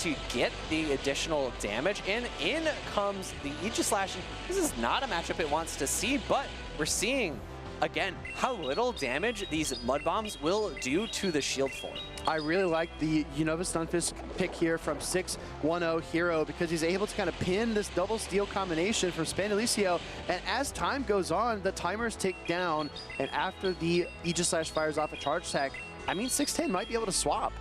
to get the additional damage. And in comes the Aegis Slash. This is not a matchup it wants to see, but we're seeing, again, how little damage these Mud Bombs will do to the shield form. I really like the Unova Stunfisk pick here from 6-1-0 Hero because he's able to kind of pin this double steel combination from Spinelicio. And as time goes on, the timers tick down. And after the Aegis Slash fires off a charge tag, I mean, 6-10 might be able to swap.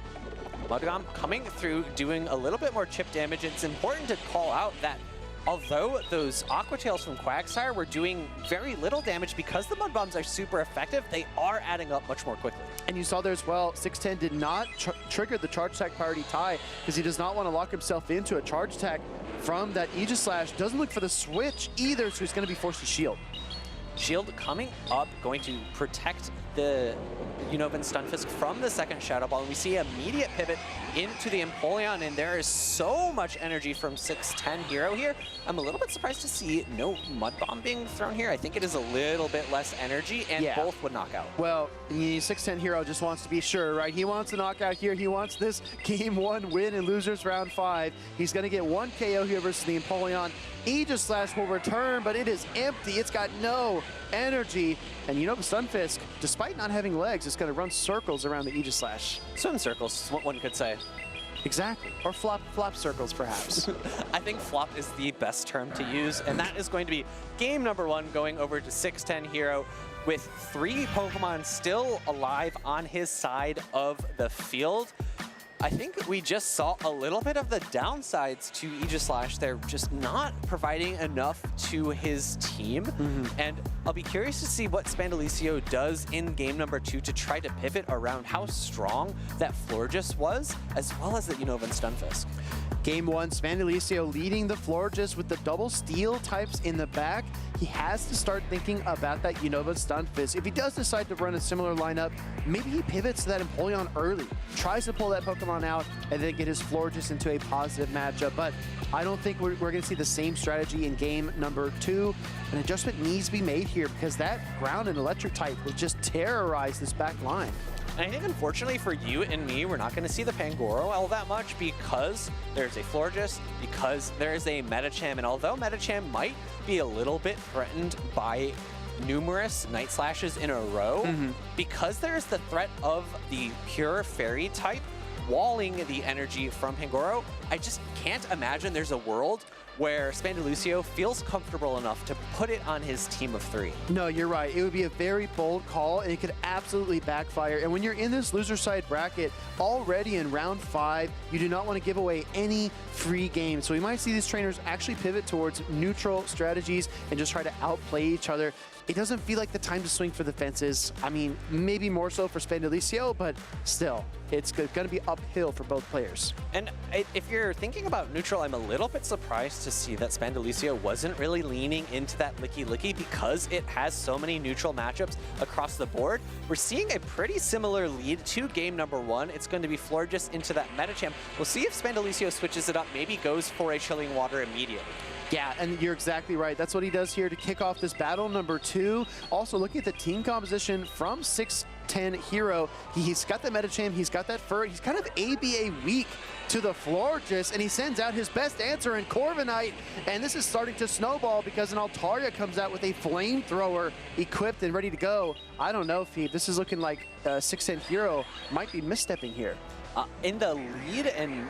Mud Bomb coming through, doing a little bit more chip damage. It's important to call out that although those Aqua Tails from Quagsire were doing very little damage, because the Mud Bombs are super effective, they are adding up much more quickly. And you saw there as well, 6-10 did not trigger the charge tag priority tie because he does not want to lock himself into a charge tag from that Aegis Slash. Doesn't look for the switch either, so he's going to be forced to shield. Shield coming up, going to protect the Unovan Stunfisk from the second Shadow Ball. And we see immediate pivot into the Empoleon, and there is so much energy from 6-10 Hero here. I'm a little bit surprised to see no Mud Bomb being thrown here. I think it is a little bit less energy, and both would knock out. Well, the 6-10 Hero just wants to be sure, right? He wants to knock out here. He wants this Game 1 win in Losers Round 5. He's going to get one KO here versus the Empoleon. Aegis Slash will return, but it is empty. It's got no energy. And you know, Stunfisk, despite not having legs, is going to run circles around the Aegis Slash. Swim circles is what one could say. Exactly. Or flop circles, perhaps. I think flop is the best term to use, and that is going to be game number 1 going over to 6-10 Hero with 3 Pokemon still alive on his side of the field. I think we just saw a little bit of the downsides to Aegis Slash. They're just not providing enough to his team. And I'll be curious to see what Spinelicio does in game number 2 to try to pivot around how strong that Florges was, as well as the Unovan Stunfisk. Game 1, Spinelicio leading the Florges with the double steel types in the back. He has to start thinking about that Unova Stunfisk. If he does decide to run a similar lineup, maybe he pivots to that Empoleon early, tries to pull that Pokemon out, and then get his Florges into a positive matchup. But I don't think we're going to see the same strategy in game number 2. An adjustment needs to be made here because that ground and electric type will just terrorize this back line. And I think unfortunately for you and me, we're not going to see the Pangoro all that much because there's a Florges, because there is a Medicham, and although Medicham might be a little bit threatened by numerous Night Slashes in a row, because there's the threat of the pure Fairy type walling the energy from Pangoro, I just can't imagine there's a world where Spinelicio feels comfortable enough to put it on his team of 3. No, you're right. It would be a very bold call, and it could absolutely backfire. And when you're in this loser side bracket already in round 5, you do not want to give away any free games. So we might see these trainers actually pivot towards neutral strategies and just try to outplay each other. it doesn't feel like the time to swing for the fences. I mean, maybe more so for Spandalicio, but still, it's going to be uphill for both players. And if you're thinking about neutral, I'm a little bit surprised to see that Spandalicio wasn't really leaning into that licky because it has so many neutral matchups across the board. We're seeing a pretty similar lead to game number 1. It's going to be Florges into that Medicham. We'll see if Spandalicio switches it up, maybe goes for a Chilling Water immediately. Yeah, and you're exactly right. That's what he does here to kick off this battle number 2. Also, looking at the team composition from 6'10 Hero, he's got the Medicham, he's got that Fur, he's kind of ABA weak to the Florges, and he sends out his best answer in Corviknight, and this is starting to snowball because an Altaria comes out with a flamethrower equipped and ready to go. I don't know, Phoebe. This is looking like 6'10 Hero might be misstepping here. In the lead and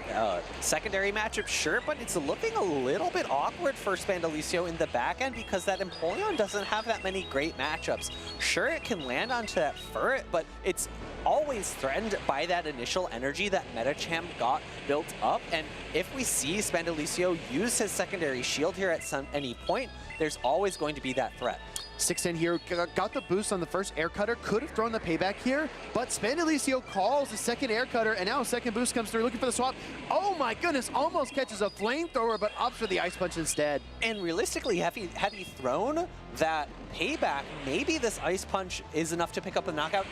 secondary matchup, sure, but it's looking a little bit awkward for Spandalicio in the back end because that Empoleon doesn't have that many great matchups. Sure, it can land onto that Furret, but it's always threatened by that initial energy that Medicham got built up, and if we see Spandalicio use his secondary shield here at any point, there's always going to be that threat. 6'10 here got the boost on the first air cutter, could have thrown the payback here, but Spandalicio calls the second air cutter, and now a second boost comes through, looking for the swap. Oh my goodness, almost catches a flamethrower, but opts for the Ice Punch instead. And realistically, had he thrown that payback, maybe this Ice Punch is enough to pick up the knockout.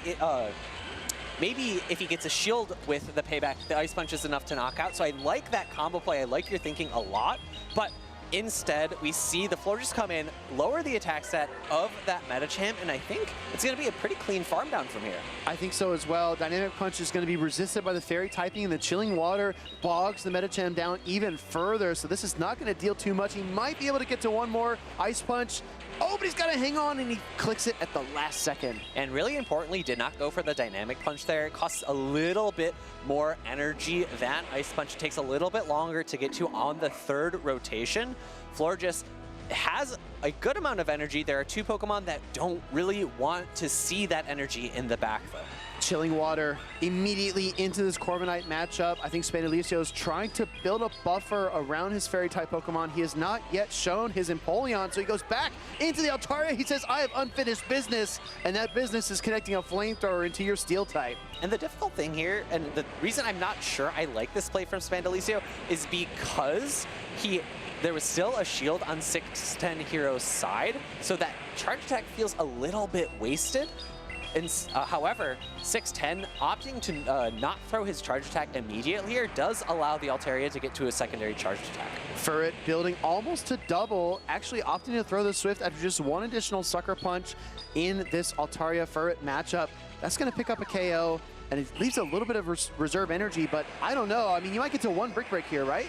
Maybe if he gets a shield with the payback, the Ice Punch is enough to knock out. So I like that combo play. I like your thinking a lot, but instead, we see the Florges come in, lower the attack stat of that Medicham, and I think it's going to be a pretty clean farm down from here. I think so as well. Dynamic Punch is going to be resisted by the Fairy typing, and the Chilling Water bogs the Medicham down even further, so this is not going to deal too much. He might be able to get to one more Ice Punch. Oh, but he's got to hang on, and he clicks it at the last second. And really importantly, did not go for the Dynamic Punch there. It costs a little bit more energy than Ice Punch. It takes a little bit longer to get to on the third rotation. Florges has a good amount of energy. There are two Pokemon that don't really want to see that energy in the back, though. Chilling Water immediately into this Corviknight matchup. I think Spandalicio is trying to build a buffer around his Fairy-type Pokemon. He has not yet shown his Empoleon, so he goes back into the Altaria. He says, I have unfinished business, and that business is connecting a Flamethrower into your Steel-type. And the difficult thing here, and the reason I'm not sure I like this play from Spandalicio, is because there was still a shield on 6'10 Hero's side, so that charge attack feels a little bit wasted. And, however, 6'10 opting to not throw his charge attack immediately here does allow the Altaria to get to a secondary charge attack. Furret building almost to double, actually opting to throw the Swift after just one additional Sucker Punch in this Altaria Furret matchup. That's going to pick up a KO, and it leaves a little bit of reserve energy, but I don't know. I mean, you might get to one Brick Break here, right?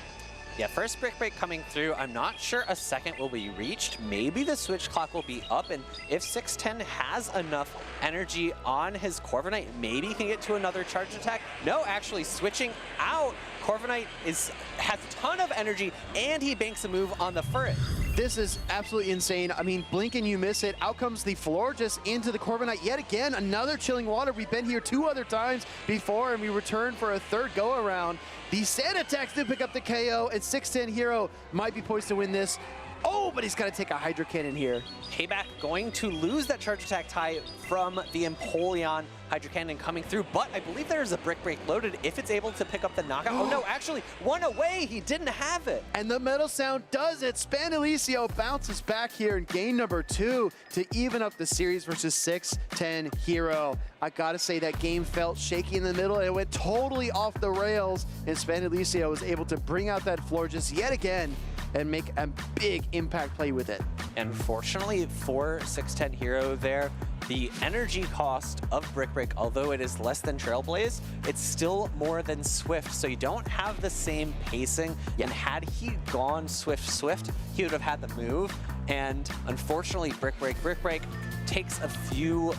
Yeah, first Brick Break coming through. I'm not sure a second will be reached. Maybe the switch clock will be up, and if 6'10 has enough energy on his Corviknight, maybe he can get to another charge attack. No, actually switching out. Corviknight has a ton of energy, and he banks a move on the Furret. This is absolutely insane. I mean, blink and you miss it. Out comes the Florges into the Corviknight yet again. Another Chilling Water. We've been here 2 other times before, and we return for a third go-around. The Sand attacks do pick up the KO, and 6'10 Hero might be poised to win this. Oh, but he's got to take a Hydro Cannon here. Payback going to lose that charge attack tie from the Empoleon. Hydro Cannon coming through, but I believe there's a Brick Break loaded if it's able to pick up the knockout. Oh no, actually, one away, he didn't have it. And the Metal Sound does it. Spandalicio bounces back here in game number 2 to even up the series versus 6'10 Hero. I gotta say that game felt shaky in the middle, and it went totally off the rails, and Spandalicio was able to bring out that Florges yet again and make a big impact play with it. And fortunately for 6'10 Hero there, the energy cost of Brick Break, although it is less than Trailblaze, it's still more than Swift, so you don't have the same pacing. And had he gone Swift, he would have had the move. And unfortunately, Brick Break takes a few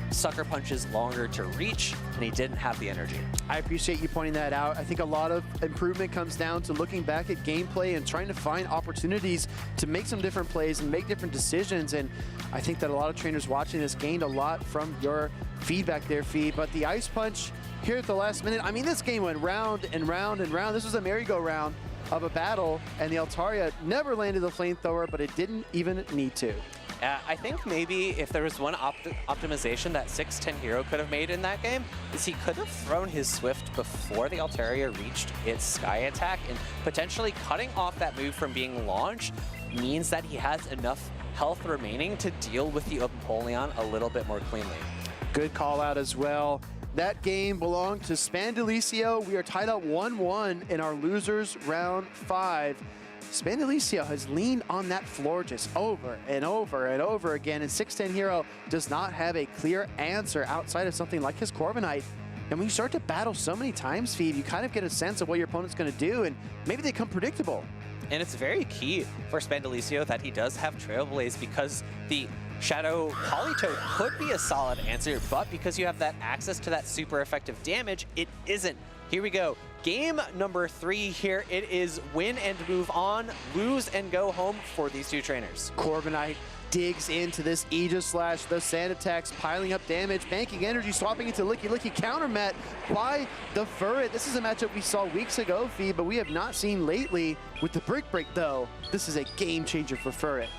Sucker Punches longer to reach, and he didn't have the energy. I appreciate you pointing that out. I think a lot of improvement comes down to looking back at gameplay and trying to find opportunities to make some different plays and make different decisions. And I think that a lot of trainers watching this gained a lot from your feedback there, Fee. But the Ice Punch here at the last minute, I mean, this game went round and round and round. This was a merry-go-round of a battle, and the Altaria never landed the Flamethrower, but it didn't even need to. I think maybe if there was one optimization that 6'10 Hero could have made in that game, is he could have thrown his Swift before the Altaria reached its Sky attack, and potentially cutting off that move from being launched means that he has enough health remaining to deal with the Empoleon a little bit more cleanly. Good call out as well. That game belonged to Spandalicio. We are tied up 1-1 in our losers round 5. Spandalicio has leaned on that Florges over and over and over again, and 6'10 Hero does not have a clear answer outside of something like his Corviknight. And when you start to battle so many times, Phoebe, you kind of get a sense of what your opponent's going to do, and maybe they become predictable. And it's very key for Spandalicio that he does have Trailblaze, because the Shadow Politoed could be a solid answer, but because you have that access to that super effective damage, it isn't. Here we go. Game number 3 here. It is win and move on, lose and go home for these two trainers. Corviknight digs into this Aegislash, the sand attacks, piling up damage, banking energy, swapping into Licky Licky, counter met by the Furret. This is a matchup we saw weeks ago, Phoebe, but we have not seen lately. With the Brick Break, though, this is a game changer for Furret.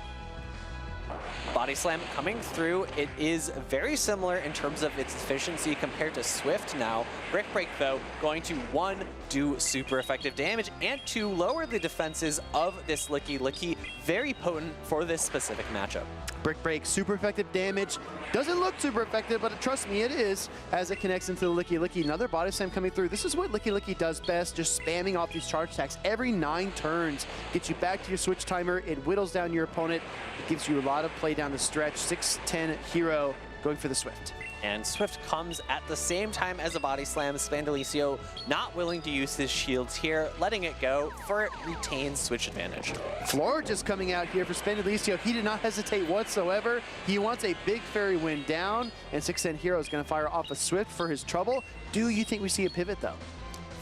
Body Slam coming through. It is very similar in terms of its efficiency compared to Swift now. Brick Break, though, going to 1, do super effective damage, and 2, lower the defenses of this Licky Licky. Very potent for this specific matchup. Brick Break, super effective damage. Doesn't look super effective, but trust me, it is, as it connects into the Licky Licky. Another Body Slam coming through. This is what Licky Licky does best, just spamming off these charge attacks every 9 turns. Gets you back to your switch timer. It whittles down your opponent. It gives you a lot of play down the stretch. 6'10 Hero going for the Swift. And Swift comes at the same time as a Body Slam. Spandalicio not willing to use his shields here, letting it go for it retains switch advantage. Florges coming out here for Spandalicio. He did not hesitate whatsoever. He wants a big fairy wind down, and 6'10 Hero is going to fire off a Swift for his trouble. Do you think we see a pivot, though?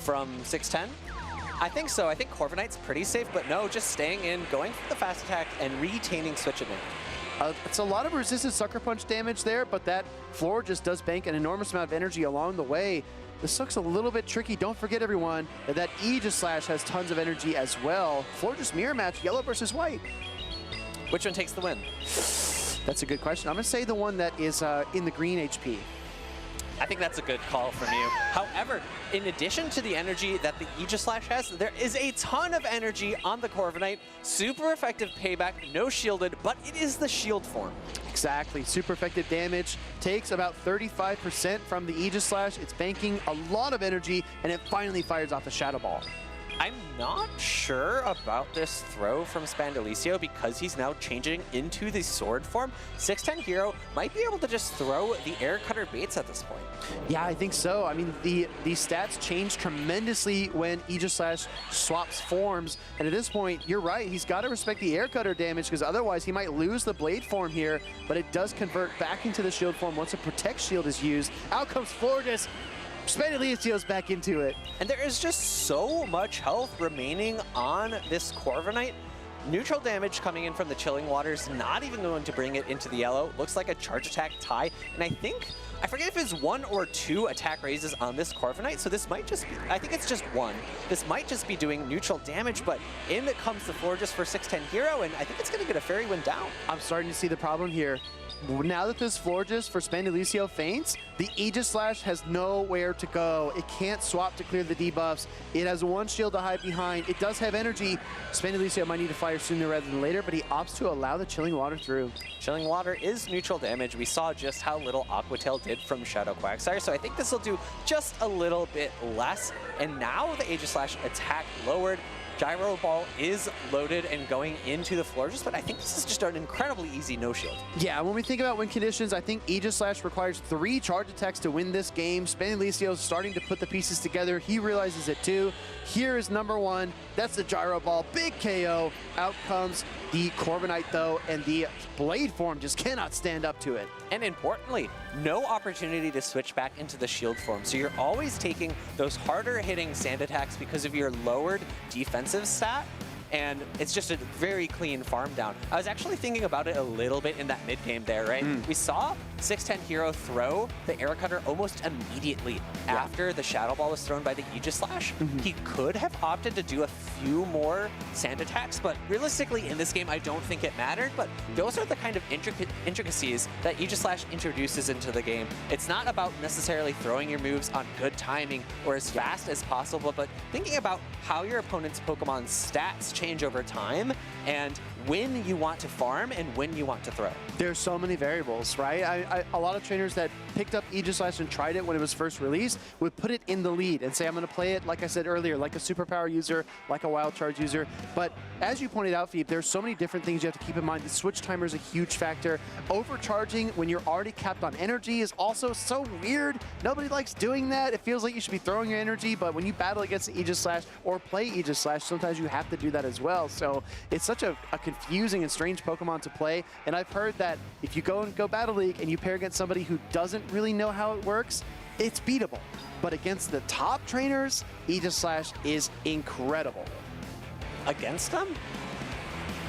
From 6'10? I think so. I think Corviknight's pretty safe, but no, just staying in, going for the fast attack, and retaining switch advantage. It's a lot of resisted Sucker Punch damage there, but that floor just does bank an enormous amount of energy along the way. This looks a little bit tricky. Don't forget, everyone, that Aegislash has tons of energy as well. Floor just mirror match, yellow versus white. Which one takes the win? That's a good question. I'm going to say the one that is in the green HP. I think that's a good call from you. However, in addition to the energy that the Aegislash has, there is a ton of energy on the Corviknight. Super effective payback, no shielded, but it is the shield form. Exactly, super effective damage. Takes about 35% from the Aegislash. It's banking a lot of energy, and it finally fires off the Shadow Ball. I'm not sure about this throw from Spandalicio because he's now changing into the sword form. 6'10 Hero might be able to just throw the air cutter baits at this point. Yeah, I think so. I mean, the stats change tremendously when Aegislash swaps forms. And at this point, you're right. He's got to respect the air cutter damage because otherwise he might lose the blade form here. But it does convert back into the shield form once a protect shield is used. Out comes Florges. Spandaliocio's back into it. And there is just so much health remaining on this Corviknight. Neutral damage coming in from the Chilling Waters, not even going to bring it into the yellow. Looks like a charge attack tie. And I forget if it's 1 or 2 attack raises on this Corviknight, so this might just be, I think it's just 1. This might just be doing neutral damage, but in comes the Florges for 6'10 Hero, and I think it's going to get a fairy wind down. I'm starting to see the problem here. Now that this Florges for Spandalicio faints, the Aegislash has nowhere to go. It can't swap to clear the debuffs. It has 1 shield to hide behind. It does have energy. Spandalicio might need to fire sooner rather than later, but he opts to allow the Chilling Water through. Chilling Water is neutral damage. We saw just how little Aquatail did from Shadow Quagsire, so I think this will do just a little bit less. And now the Aegislash attack lowered. Gyro Ball is loaded and going into the Florges, but I think this is just an incredibly easy no-shield. Yeah, when we think about win conditions, I think Aegislash requires 3 charge attacks to win this game. Spandalicio starting to put the pieces together. He realizes it too. Here is number 1. That's the Gyro Ball. Big KO. Out comes the Corviknight, though, and the blade form just cannot stand up to it. And importantly, no opportunity to switch back into the shield form. So you're always taking those harder hitting sand attacks because of your lowered defensive stat. and it's just a very clean farm down. I was actually thinking about it a little bit in that mid game there, right? We saw 610 Hero throw the Air Cutter almost immediately after the Shadow Ball was thrown by the Aegis Slash. He could have opted to do a few more sand attacks, but realistically in this game, I don't think it mattered. But those are the kind of intricacies that Aegis Slash introduces into the game. It's not about necessarily throwing your moves on good timing or as fast as possible, but thinking about how your opponent's Pokemon's stats change over time and when you want to farm and when you want to throw. There's so many variables, right? A lot of trainers that picked up Aegis Slash and tried it when it was first released would put it in the lead and say, I'm going to play it, like I said earlier, like a superpower user, like a wild charge user. But as you pointed out, Phoebe, there's so many different things you have to keep in mind. The switch timer is a huge factor. Overcharging when you're already capped on energy is also so weird. Nobody likes doing that. It feels like you should be throwing your energy, but when you battle against the Aegis Slash or play Aegis Slash, sometimes you have to do that as well. So it's such a confusing and strange Pokemon to play. And I've heard that if you go Battle League and you pair against somebody who doesn't really know how it works, it's beatable. But against the top trainers, Aegis Slash is incredible. Against them?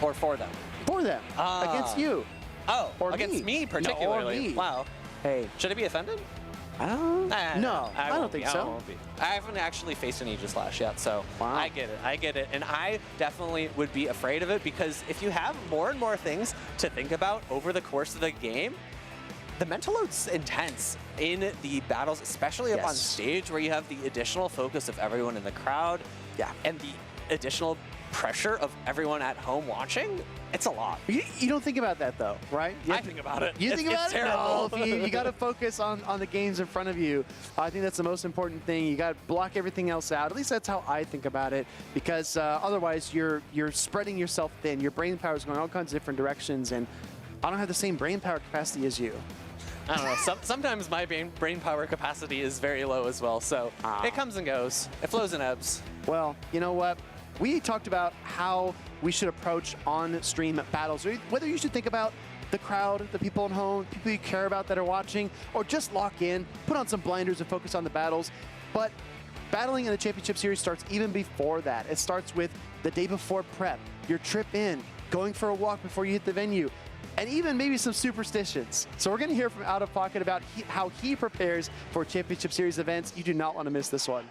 Or for them? For them. Against you. Oh, or against me particularly. No, or me. Wow. Hey. Should I be offended? No, I don't think so. Won't be. I haven't actually faced an Aegis Slash yet, so I get it. And I definitely would be afraid of it because if you have more and more things to think about over the course of the game, the mental load's intense in the battles, especially up on stage where you have the additional focus of everyone in the crowd and the additional pressure of everyone at home watching. It's a lot. You don't think about that though, right? I think about it. You think about it's it? terrible. No, you got to focus on the games in front of you. I think that's the most important thing. You got to block everything else out. At least that's how I think about it, because otherwise you're spreading yourself thin. Your brain power is going all kinds of different directions, and I don't have the same brain power capacity as you. I don't know. Sometimes my brain power capacity is very low as well, so it comes and goes. It flows and ebbs. Well, you know what? We talked about how we should approach on-stream battles, whether you should think about the crowd, the people at home, people you care about that are watching, or just lock in, put on some blinders and focus on the battles. But battling in the championship series starts even before that. It starts with the day before prep, your trip in, going for a walk before you hit the venue, and even maybe some superstitions. So we're going to hear from Out of Pocket about how he prepares for championship series events. You do not want to miss this one.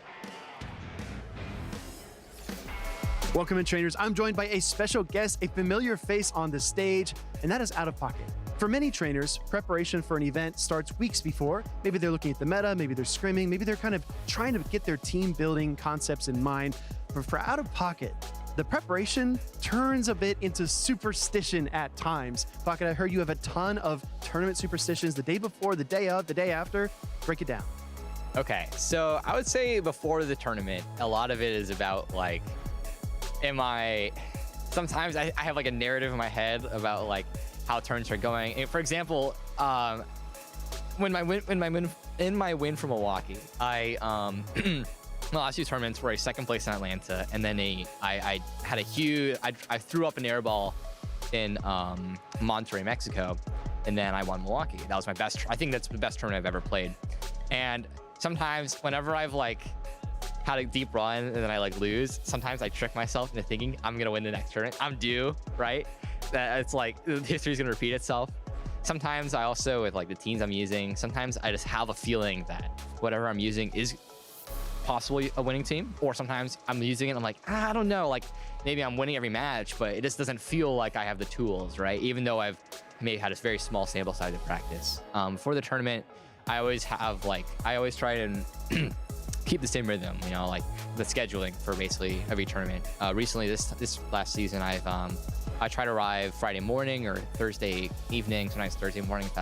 Welcome in, trainers. I'm joined by a special guest, a familiar face on the stage, and that is Out of Pocket. For many trainers, preparation for an event starts weeks before. Maybe they're looking at the meta, maybe they're scrimming, maybe they're kind of trying to get their team building concepts in mind. But for Out of Pocket, the preparation turns a bit into superstition at times. Pocket, I heard you have a ton of tournament superstitions the day before, the day of, the day after. Break it down. Okay, so I would say before the tournament, a lot of it is about like, sometimes I have like a narrative in my head about like how turns are going. And for example, in my win from Milwaukee, the last two tournaments were a second place in Atlanta, and then I threw up an air ball in Monterrey, Mexico, and then I won Milwaukee. That was my best. I think that's the best tournament I've ever played. And sometimes whenever I've like had a deep run and then I like lose, sometimes I trick myself into thinking I'm gonna win the next tournament. I'm due, right? That it's like history's gonna repeat itself. Sometimes I also, with like the teams I'm using, sometimes I just have a feeling that whatever I'm using is possibly a winning team, or sometimes I'm using it and I'm like, I don't know, like maybe I'm winning every match, but it just doesn't feel like I have the tools, right? Even though I've maybe had a very small sample size of practice. For the tournament, I always try to keep the same rhythm, you know, like the scheduling for basically every tournament. Recently, this last season, I try to arrive Friday morning or Thursday evening, sometimes Thursday morning if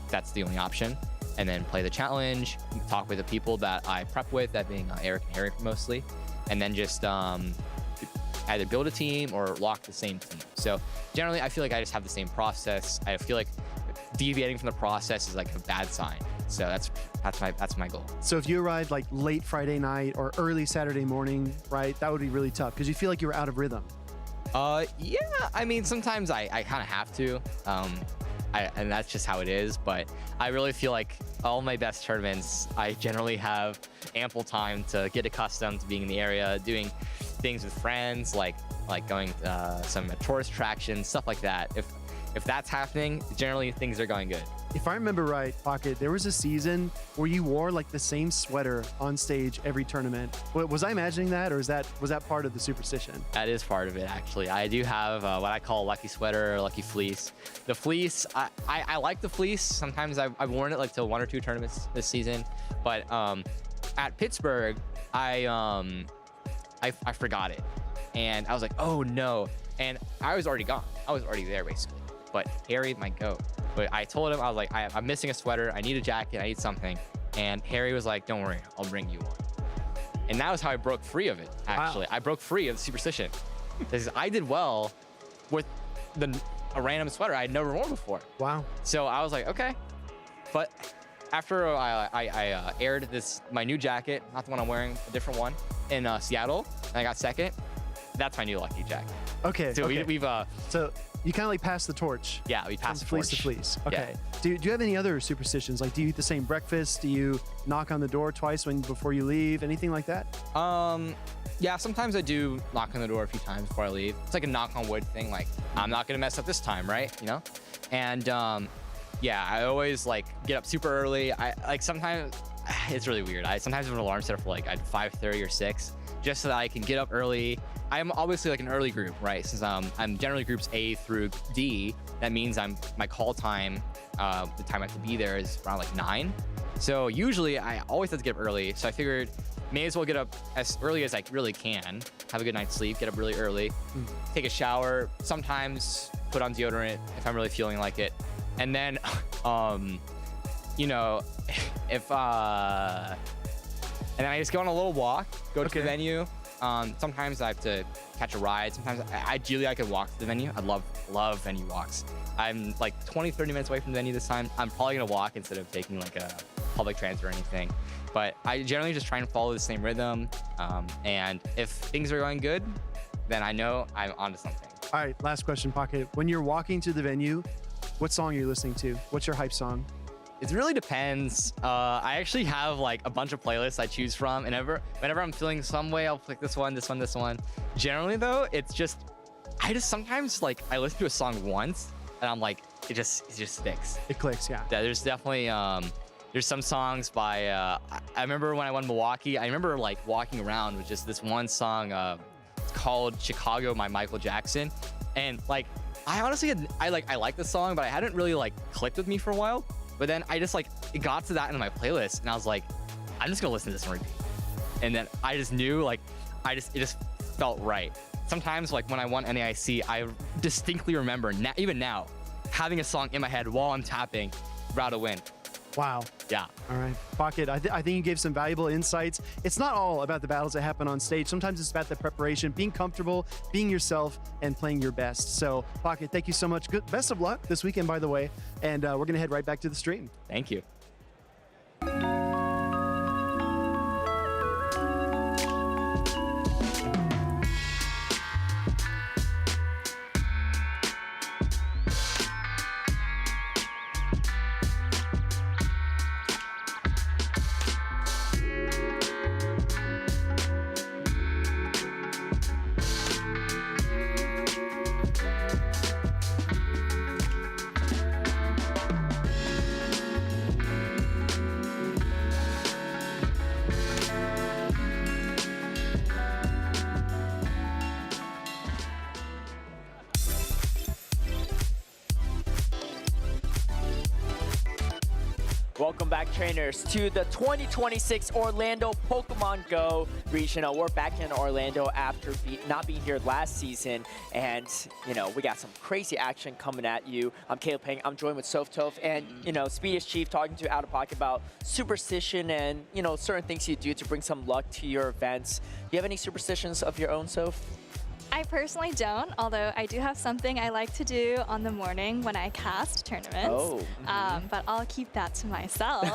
that's the only option, and then play the challenge, talk with the people that I prep with, that being Eric and Harry mostly, and then just either build a team or lock the same team. So generally, I feel like I just have the same process. I feel like deviating from the process is like a bad sign. So that's my goal. So if you arrived like late Friday night or early Saturday morning, right, that would be really tough because you feel like you were out of rhythm. Yeah, I mean, sometimes I kind of have to, and that's just how it is. But I really feel like all my best tournaments, I generally have ample time to get accustomed to being in the area, doing things with friends, like like going some tourist attractions, stuff like that. If that's happening, generally things are going good. If I remember right, Pocket, there was a season where you wore like the same sweater on stage every tournament. Was I imagining that, or was that part of the superstition? That is part of it, actually. I do have what I call a lucky sweater or lucky fleece. The fleece, I like the fleece. Sometimes I've worn it like to 1 or 2 tournaments this season, but at Pittsburgh, I forgot it, and I was like, oh no, and I was already gone. I was already there basically. But Harry, my goat. But I told him, I was like, I'm missing a sweater. I need a jacket. I need something. And Harry was like, don't worry, I'll bring you one. And that was how I broke free of it, actually. Wow. I broke free of the superstition. Because I did well with a random sweater I had never worn before. Wow. So I was like, okay. But after I aired my new jacket, not the one I'm wearing, a different one, in Seattle, and I got second, that's my new lucky jacket. Okay. So okay. we've so you kind of like passed the torch. Yeah, we passed the fleece torch. to fleece. Okay. Yeah. Do you have any other superstitions? Like, do you eat the same breakfast? Do you knock on the door twice before you leave? Anything like that? Yeah, sometimes I do knock on the door a few times before I leave. It's like a knock on wood thing. Like, I'm not gonna mess up this time, right? You know? And yeah, I always like get up super early. I like sometimes it's really weird. I sometimes have an alarm set up for like at 5:30 or 6, just so that I can get up early. I'm obviously like an early group, right? Since I'm generally groups A through D, that means my call time, the time I have to be there is around like 9. So usually I always have to get up early. So I figured may as well get up as early as I really can, have a good night's sleep, get up really early, take a shower, sometimes put on deodorant if I'm really feeling like it. And then, you know, and then I just go on a little walk, go to the venue. Sometimes I have to catch a ride. Sometimes, ideally, I could walk to the venue. I love venue walks. I'm like 20, 30 minutes away from the venue this time. I'm probably gonna walk instead of taking like a public transit or anything. But I generally just try and follow the same rhythm. And if things are going good, then I know I'm onto something. All right, last question, Pocket. When you're walking to the venue, what song are you listening to? What's your hype song? It really depends. I actually have like a bunch of playlists I choose from, and whenever I'm feeling some way, I'll pick this one, this one, this one. Generally though, it's just, I just sometimes like, I listen to a song once, and I'm like, it just sticks. It clicks, yeah. Yeah, there's definitely, there's some songs by, I remember when I won Milwaukee, I remember like walking around with just this one song, it's called Chicago by Michael Jackson. And like, I honestly, I like the song, but I hadn't really like clicked with me for a while. But then I just like, it got to that in my playlist, and I was like, I'm just gonna listen to this and repeat. And then I just knew, like, it just felt right. Sometimes, like when I won NAIC, I distinctly remember, even now, having a song in my head while I'm tapping, about to win. Wow. Yeah. All right. Pocket, I think you gave some valuable insights. It's not all about the battles that happen on stage. Sometimes it's about the preparation, being comfortable, being yourself, and playing your best. So, Pocket, thank you so much. Best of luck this weekend, by the way. And we're going to head right back to the stream. Thank you. Welcome back, trainers, to the 2026 Orlando Pokemon Go Regional. We're back in Orlando after not being here last season, and you know we got some crazy action coming at you. I'm Caleb Peng. I'm joined with Softoph, and you know Speediest Chief talking to Out of Pocket about superstition and you know certain things you do to bring some luck to your events. Do you have any superstitions of your own, Soph? I personally don't, although I do have something I like to do on the morning when I cast tournaments. Oh. But I'll keep that to myself.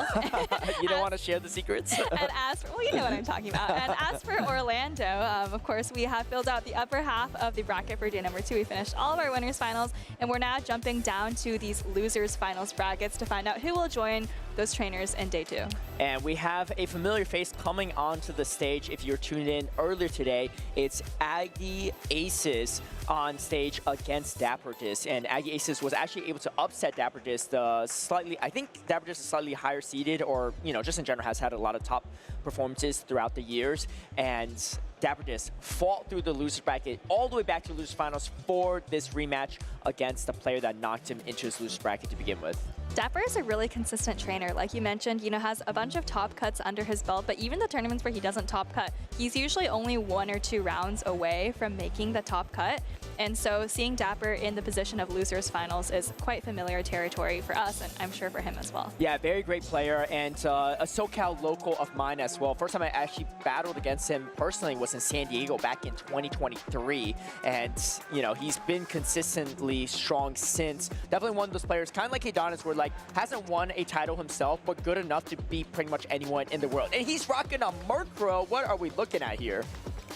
You don't want to share the secrets? And as for, well, you know what I'm talking about. And as for Orlando, of course, we have filled out the upper half of the bracket for day number 2. We finished all of our winners finals, and we're now jumping down to these losers finals brackets to find out who will join those trainers in day 2. And we have a familiar face coming onto the stage. If you're tuned in earlier today, it's Aggie Aces on stage against Dapper-Dis. And Aggie Aces was actually able to upset Dapper-Dis. I think Dapper-Dis is slightly higher seeded, or just in general has had a lot of top performances throughout the years. And Dapper-Dis fought through the loser's bracket all the way back to the loser's finals for this rematch against the player that knocked him into his loser's bracket to begin with. Dapper is a really consistent trainer. Like you mentioned, has a bunch of top cuts under his belt, but even the tournaments where he doesn't top cut, he's usually only 1 or 2 rounds away from making the top cut. And so seeing Dapper in the position of losers finals is quite familiar territory for us, and I'm sure for him as well. Yeah, very great player, and a SoCal local of mine as well. First time I actually battled against him personally was in San Diego back in 2023, and he's been consistently strong since. Definitely one of those players, kind of like Adonis, where hasn't won a title himself, but good enough to beat pretty much anyone in the world. And he's rocking a Murkrow. What are we looking at here?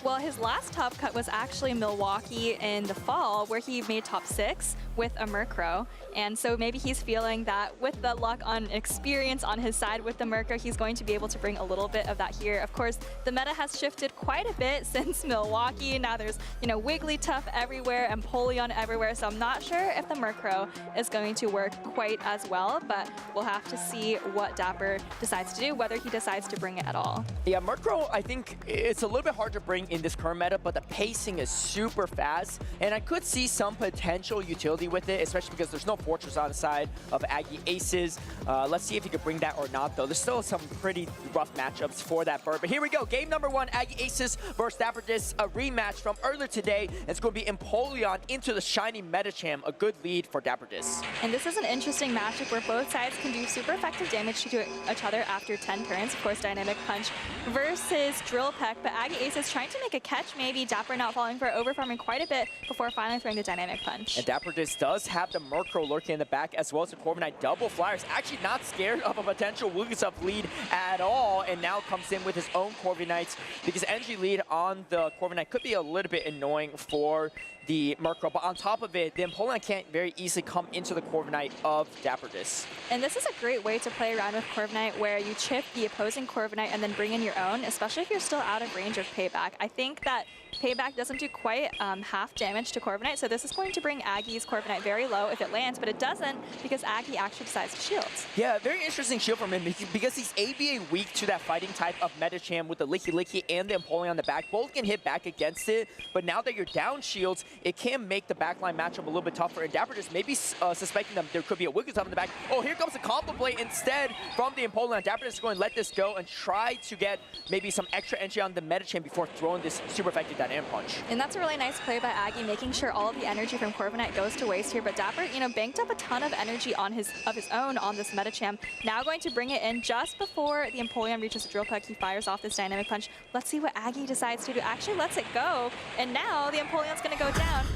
Well, his last top cut was actually Milwaukee in the fall, where he made top 6 with a Murkrow. And so maybe he's feeling that with the luck on experience on his side with the Murkrow, he's going to be able to bring a little bit of that here. Of course, the meta has shifted quite a bit since Milwaukee. Now there's, Wigglytuff everywhere and Empoleon everywhere. So I'm not sure if the Murkrow is going to work quite as well, but we'll have to see what Dapper decides to do, whether he decides to bring it at all. Yeah, Murkrow, I think it's a little bit hard to bring in this current meta, but the pacing is super fast, and I could see some potential utility with it, especially because there's no Fortress on the side of Aggie Aces. Let's see if he could bring that or not, though. There's still some pretty rough matchups for that bird, but here we go. Game number 1, Aggie Aces versus Dapper-Dis, a rematch from earlier today. It's going to be Empoleon into the shiny Medicham, a good lead for Dapper-Dis. And this is an interesting matchup where both sides can do super effective damage to each other after 10 turns. Of course, Dynamic Punch versus Drill Peck, but Aggie Aces trying to make a catch, maybe Dapper not falling for it, overfarming quite a bit before finally throwing the Dynamic Punch. And Dapper-Dis does have the Murkrow lurking in the back, as well as the Corviknight double flyers. Actually not scared of a potential Wigglytuff lead at all, and now comes in with his own Corviknights, because energy lead on the Corviknight could be a little bit annoying for the Murkrow, but on top of it, the Empoleon can't very easily come into the Corviknight of Dapper-Dis. And this is a great way to play around with Corviknight, where you chip the opposing Corviknight and then bring in your own, especially if you're still out of range of Payback. I think that Payback doesn't do quite half damage to Corviknight, so this is going to bring Aggie's Corviknight very low if it lands, but it doesn't because Aggie actually decides to shield. Yeah, very interesting shield from him because he's ABA weak to that fighting type of Medicham with the Licky and the Empoleon on the back. Both can hit back against it, but now that you're down shields, it can make the backline matchup a little bit tougher, and Dapper-Dis maybe suspecting them there could be a Wigglytuff in the back. Oh, here comes a combo play instead from the Empoleon. Dapper-Dis is going to let this go and try to get maybe some extra entry on the Medicham before throwing this super effective Dynamic Punch. And that's a really nice play by Aggie, making sure all of the energy from Corviknight goes to waste here, but Dapper, banked up a ton of energy of his own on this Medicham. Now going to bring it in just before the Empoleon reaches the Drill Peck. He fires off this Dynamic Punch. Let's see what Aggie decides to do. Actually lets it go, and now the Empoleon's going to go down.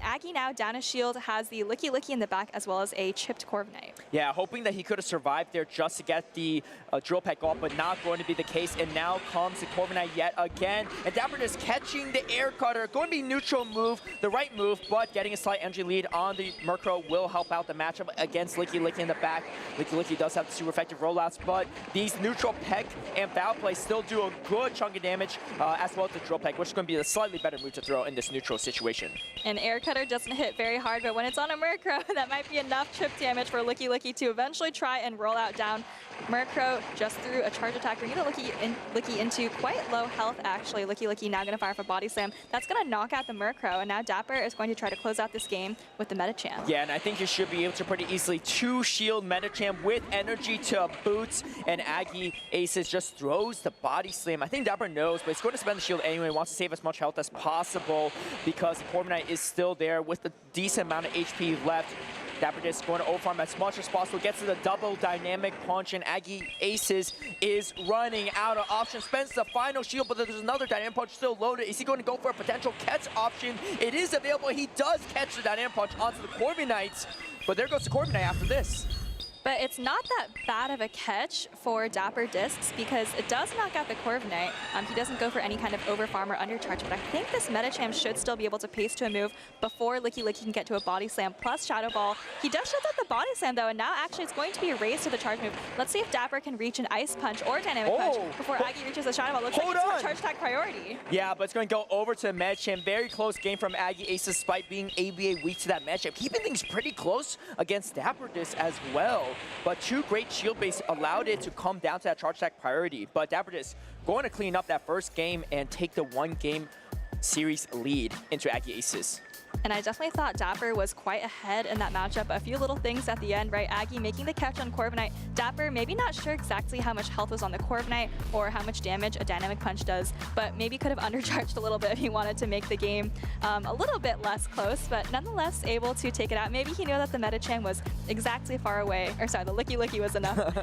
Aggie now down his shield, has the Licky in the back as well as a chipped Corviknight. Yeah, hoping that he could have survived there just to get the Drill Peck off, but not going to be the case. And now comes the Corviknight yet again. And Dapper-Dis catching the Air Cutter. Going to be neutral move, the right move, but getting a slight energy lead on the Murkrow will help out the matchup against Licky in the back. Licky does have the super effective rollouts, but these neutral Peck and Foul Play still do a good chunk of damage, as well as the Drill Peck, which is going to be a slightly better move to throw in this neutral situation. And Air Cutter doesn't hit very hard, but when it's on a Murkrow, that might be enough chip damage for Licky to eventually try and roll out down. Murkrow just threw a charge attack, bringing the Licky into quite low health, actually. Licky now going to fire for Body Slam. That's going to knock out the Murkrow, and now Dapper is going to try to close out this game with the Medicham. Yeah, and I think you should be able to pretty easily two-shield Medicham with energy to boots, and Aggie Aces just throws the Body Slam. I think Dapper knows, but he's going to spend the shield anyway. Wants to save as much health as possible because Corviknight is still there with a decent amount of HP left. Dapper-Dis going to overfarm as much as possible, gets to the double Dynamic Punch, and Aggie Aces is running out of options. Spends the final shield, but there's another Dynamic Punch still loaded. Is he going to go for a potential catch option? It is available. He does catch the Dynamic Punch onto the Corviknights, but there goes the Corviknight after this. But it's not that bad of a catch for Dapper Discs because it does knock out the Corviknight. He doesn't go for any kind of overfarm or undercharge, but I think this Metachamp should still be able to pace to a move before Licky Licky can get to a Body Slam plus Shadow Ball. He does shield out the Body Slam though, and now actually it's going to be a race to the charge move. Let's see if Dapper can reach an Ice Punch or Dynamic Punch before Aggie reaches the Shadow Ball. Looks like it's for charge attack priority. Yeah, but it's going to go over to the Metachamp. Very close game from Aggie Aces despite being ABA weak to that Metachamp. Keeping things pretty close against Dapper Disc as well. But two great shield base allowed it to come down to that charge attack priority. But Dapper Disc going to clean up that first game and take the 1-game series lead into Aggie Aces. And I definitely thought Dapper was quite ahead in that matchup. A few little things at the end, right? Aggie making the catch on Corviknight. Dapper maybe not sure exactly how much health was on the Corviknight or how much damage a Dynamic Punch does, but maybe could have undercharged a little bit if he wanted to make the game a little bit less close, but nonetheless able to take it out. Maybe he knew that the Metachamp was exactly far away, or sorry, the Licky Licky was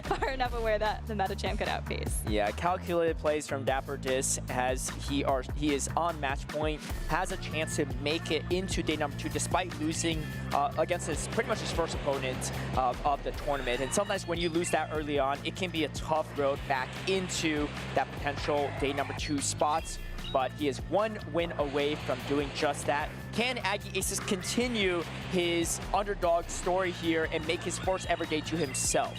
far enough away that the Metachamp could outpace. Yeah, calculated plays from Dapper Disc as he is on match point, has a chance to make it into day number 2 despite losing against pretty much his first opponent of the tournament. And sometimes when you lose that early on, it can be a tough road back into that potential day number 2 spots. But he is 1 win away from doing just that. Can Aggie Aces continue his underdog story here and make his first ever day to himself?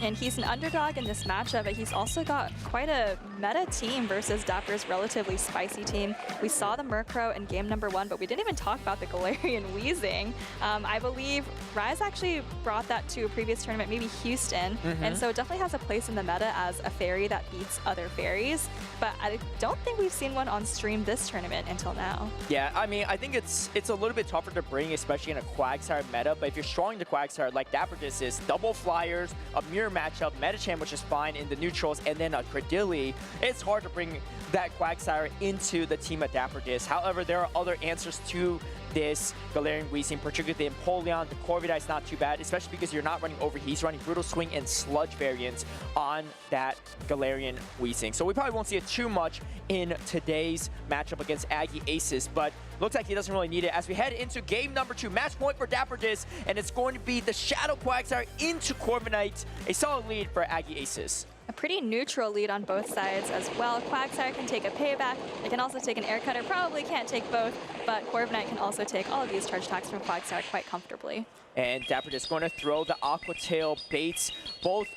And he's an underdog in this matchup, but he's also got quite a meta team versus Dapper's relatively spicy team. We saw the Murkrow in game number 1, but we didn't even talk about the Galarian Weezing. I believe Rise actually brought that to a previous tournament, maybe Houston, and so it definitely has a place in the meta as a fairy that beats other fairies. But I don't think we've seen one on stream this tournament until now. Yeah, I mean, I think it's a little bit tougher to bring, especially in a Quagsire meta, but if you're strong to Quagsire like Dapper Disc is, double flyers, a mirror matchup, Metachamp, which is fine in the neutrals, and then a Credilli, it's hard to bring that Quagsire into the team of Dapper Disc. However, there are other answers to this Galarian Weezing, particularly the Empoleon. The Corviknight is not too bad, especially because you're not running Overheat. He's running Brutal Swing and Sludge variants on that Galarian Weezing. So we probably won't see it too much in today's matchup against Aggie Aces, but looks like he doesn't really need it as we head into game number 2. Match point for Dapper Disc, and it's going to be the Shadow Quagsire into Corviknight. A solid lead for Aggie Aces. A pretty neutral lead on both sides as well. Quagsire can take a payback. It can also take an air cutter. Probably can't take both, but Corviknight can also take all of these charge attacks from Quagsire quite comfortably. And Dapper Disc going to throw the Aqua Tail baits. Both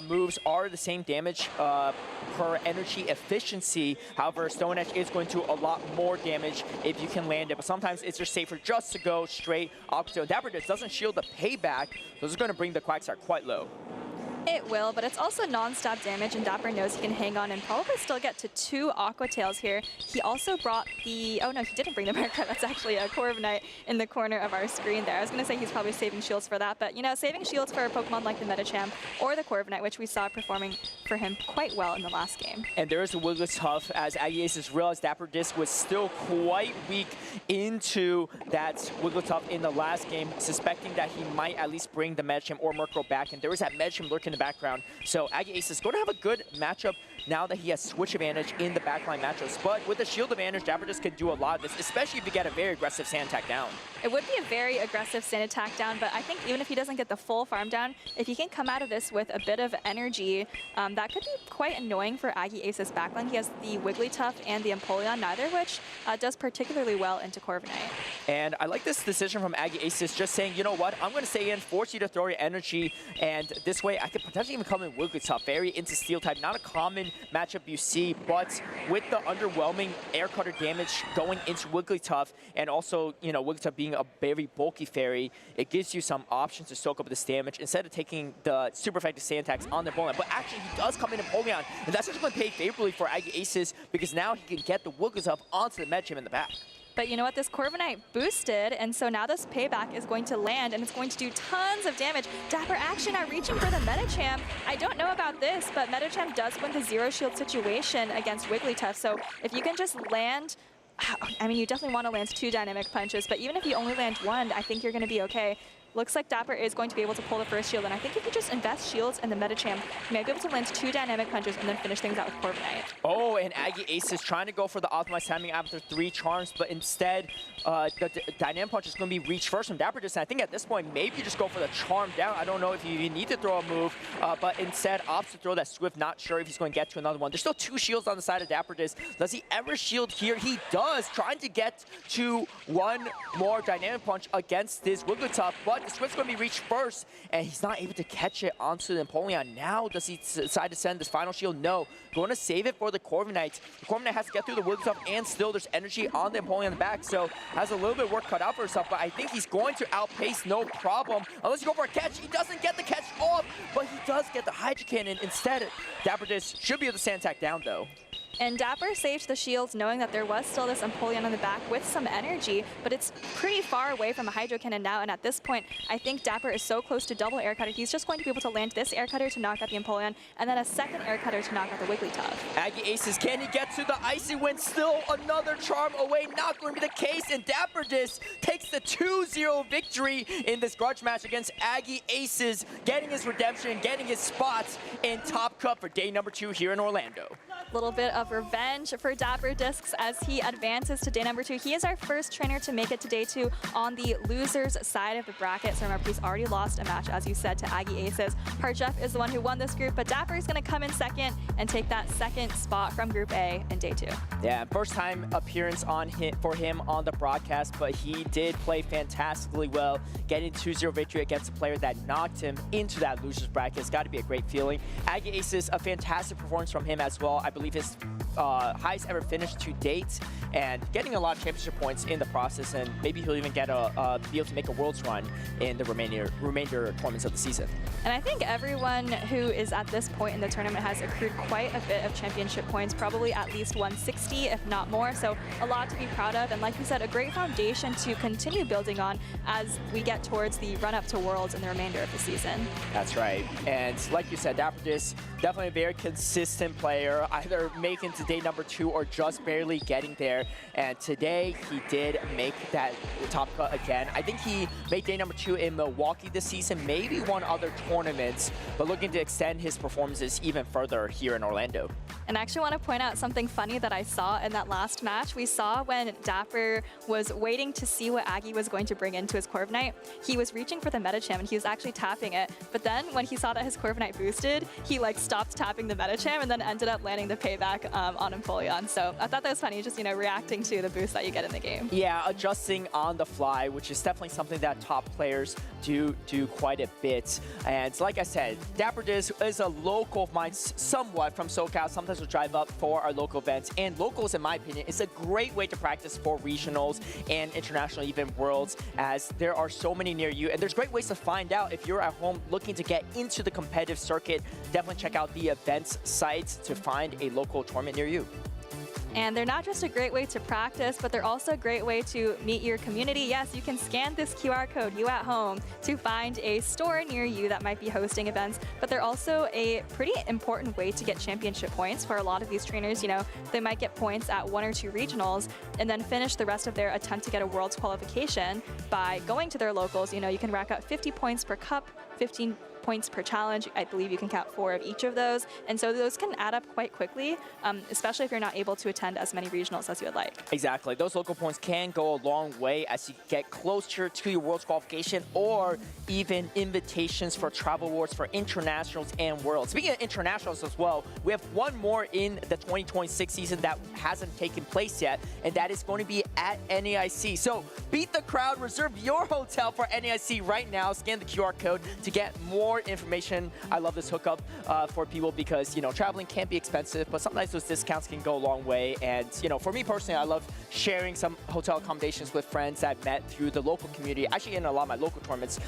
moves are the same damage per energy efficiency. However, Stone Edge is going to do a lot more damage if you can land it. But sometimes it's just safer just to go straight Aqua Tail. Dapper Disc doesn't shield the payback, so this is going to bring the Quagsire quite low. It will, but it's also non-stop damage, and Dapper knows he can hang on and probably still get to 2 Aqua Tails here. He also brought the... Oh no, he didn't bring the Murkrow. That's actually a Corviknight in the corner of our screen there. I was going to say he's probably saving shields for that, but you know, saving shields for a Pokemon like the Metachamp or the Corviknight, which we saw performing for him quite well in the last game. And there is a Wigglytuff as Aggie Aces realized Dapper Disc was still quite weak into that Wigglytuff in the last game, suspecting that he might at least bring the Metachamp or Murkrow back, and there was that Metachamp lurking in the background. So Aggie Aces is going to have a good matchup now that he has switch advantage in the backline matchups. But with the shield advantage, Dapper Disc can do a lot of this, especially if you get a very aggressive sand attack down. It would be a very aggressive sand attack down, but I think even if he doesn't get the full farm down, if he can come out of this with a bit of energy, that could be quite annoying for Aggie Aces backline. He has the Wigglytuff and the Empoleon, neither of which does particularly well into Corviknight. And I like this decision from Aggie Aces, just saying, you know what, I'm going to stay in, force you to throw your energy, and this way I could potentially even come in Wigglytuff, very into Steel type, not a common matchup you see, but with the underwhelming air cutter damage going into Wigglytuff, and also, you know, Wigglytuff being a very bulky fairy, it gives you some options to soak up this damage instead of taking the super effective sand attacks on the Empoleon. But actually, he does come in Empoleon, and that's just going to pay favorably for Aggie Aces because now he can get the Wigglytuff onto the Metachamp in the back. But you know what, this Corviknight boosted, and so now this payback is going to land, and it's going to do tons of damage. Dapper actually now reaching for the Metachamp. I don't know about this, but Metachamp does win the zero shield situation against Wigglytuff, so if you can just land, I mean, you definitely want to land 2 dynamic punches, but even if you only land 1, I think you're going to be okay. looks like Dapper is going to be able to pull the first shield, and I think if you just invest shields in the Medicham, you may be able to land 2 dynamic punches and then finish things out with Corviknight. Oh, and Aggie Aces trying to go for the optimized timing after 3 charms, but instead the dynamic punch is going to be reached first from Dapper. And I think at this point, maybe you just go for the charm down. I don't know if you even need to throw a move, but instead opts to throw that Swift. Not sure if he's going to get to another one. There's still 2 shields on the side of Dapper. Does he ever shield here? He does, trying to get to 1 more dynamic punch against this Wigglytuff, but the Swift's going to be reached first, and he's not able to catch it onto the Empoleon. Now, does he decide to send this final shield? No. Going to save it for the Corviknight. The Corviknight has to get through the Wigglytuff, and still there's energy on the Empoleon in the back, so has a little bit of work cut out for himself, but I think he's going to outpace no problem. Unless you go for a catch, he doesn't get the catch off, but he does get the Hydro Cannon instead. Dapper should be able to stand attack down, though. And Dapper saved the shields knowing that there was still this Empoleon on the back with some energy, but it's pretty far away from a Hydro Cannon now, and at this point, I think Dapper is so close to double Air Cutter, he's just going to be able to land this Air Cutter to knock out the Empoleon, and then a second Air Cutter to knock out the Wigglytuff. Aggie Aces, can he get to the Icy Wind? Still another charm away, not going to be the case, and Dapper takes the 2-0 victory in this grudge match against Aggie Aces, getting his redemption, getting his spots in Top Cup for day number 2 here in Orlando. A little bit of revenge for Dapper Discs as he advances to day number 2. He is our first trainer to make it to day 2 on the losers side of the bracket. So remember, he's already lost a match, as you said, to Aggie Aces. Jeff is the one who won this group, but Dapper is going to come in second and take that second spot from Group A in day 2. Yeah, first time appearance for him on the broadcast, but he did play fantastically well, getting 2-0 victory against a player that knocked him into that losers bracket. It's got to be a great feeling. Aggie Aces, a fantastic performance from him as well. I believe his highest ever finish to date, and getting a lot of championship points in the process, and maybe he'll even get be able to make a Worlds run in the remainder tournaments of the season. And I think everyone who is at this point in the tournament has accrued quite a bit of championship points, probably at least 160, if not more, so a lot to be proud of, and like you said, a great foundation to continue building on as we get towards the run-up to Worlds in the remainder of the season. That's right, and like you said, Dapper definitely a very consistent player, either making to day number 2 or just barely getting there, and today he did make that top cut again. I think he made day number 2 in Milwaukee this season, maybe won other tournaments, but looking to extend his performances even further here in Orlando. And I actually want to point out something funny that I saw in that last match. We saw when Dapper was waiting to see what Aggie was going to bring into his Corviknight, he was reaching for the Medicham and he was actually tapping it, but then when he saw that his Corviknight boosted, he like stopped tapping the Medicham and then ended up landing the payback on Empoleon. So I thought that was funny, just, you know, reacting to the boost that you get in the game. Yeah, adjusting on the fly, which is definitely something that top players do quite a bit. And like I said, Dapper is a local of mine somewhat from SoCal. Sometimes we'll drive up for our local events, and locals, in my opinion, is a great way to practice for regionals and international, even Worlds, as there are so many near you, and there's great ways to find out if you're at home looking to get into the competitive circuit. Definitely check out the events sites to find a local tournament near you. And they're not just a great way to practice, but they're also a great way to meet your community. Yes, you can scan this QR code, you at home, to find a store near you that might be hosting events, but they're also a pretty important way to get championship points for a lot of these trainers. You know, they might get points at 1 or 2 regionals and then finish the rest of their attempt to get a Worlds qualification by going to their locals. You know, you can rack up 50 points per cup, 15 points per challenge. I believe you can count 4 of each of those. And so those can add up quite quickly, especially if you're not able to attend as many regionals as you would like. Exactly. Those local points can go a long way as you get closer to your Worlds qualification or even invitations for travel awards for internationals and Worlds. Speaking of internationals as well, we have one more in the 2026 season that hasn't taken place yet, and that is going to be at NAIC. So beat the crowd, reserve your hotel for NAIC right now, scan the QR code to get more information. I love this hookup for people because, you know, traveling can be expensive, but sometimes those discounts can go a long way. And, you know, for me personally, I love sharing some hotel accommodations with friends I've met through the local community, actually in a lot of my local tournaments,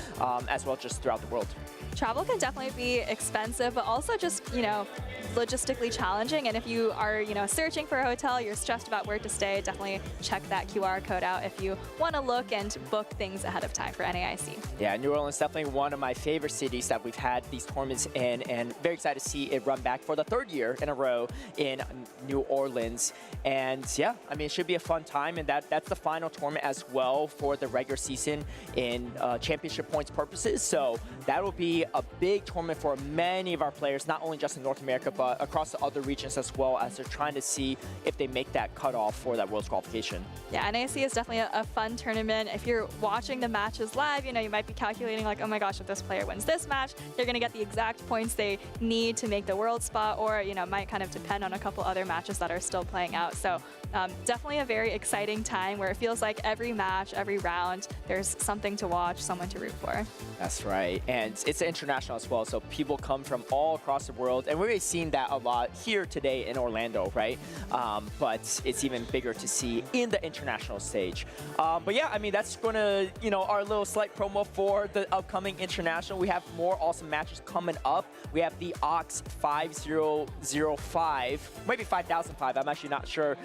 as well just throughout the world. Travel can definitely be expensive, but also just, you know, logistically challenging. And if you are, you know, searching for a hotel, you're stressed about where to stay, definitely check that QR code out if you want to look and book things ahead of time for NAIC. Yeah, New Orleans is definitely one of my favorite cities that that we've had these tournaments in, and very excited to see it run back for the 3rd year in a row in New Orleans. And yeah, I mean, it should be a fun time, and that's the final tournament as well for the regular season in championship points purposes. So that will be a big tournament for many of our players, not only just in North America, but across the other regions as well, as they're trying to see if they make that cutoff for that World's qualification. Yeah, NAC is definitely a fun tournament. If you're watching the matches live, you know, you might be calculating like, oh my gosh, if this player wins this match, they're going to get the exact points they need to make the world spot, or, you know, it might kind of depend on a couple other matches that are still playing out. So definitely a very exciting time where it feels like every match, every round, there's something to watch, someone to root for. That's right. And it's international as well, so people come from all across the world, and we've really seen that a lot here today in Orlando, right? But it's even bigger to see in the international stage. But yeah, I mean, that's going to, you know, our little slight promo for the upcoming international. We have more awesome matches coming up. We have the Ox 5005, maybe 5005. I'm actually not sure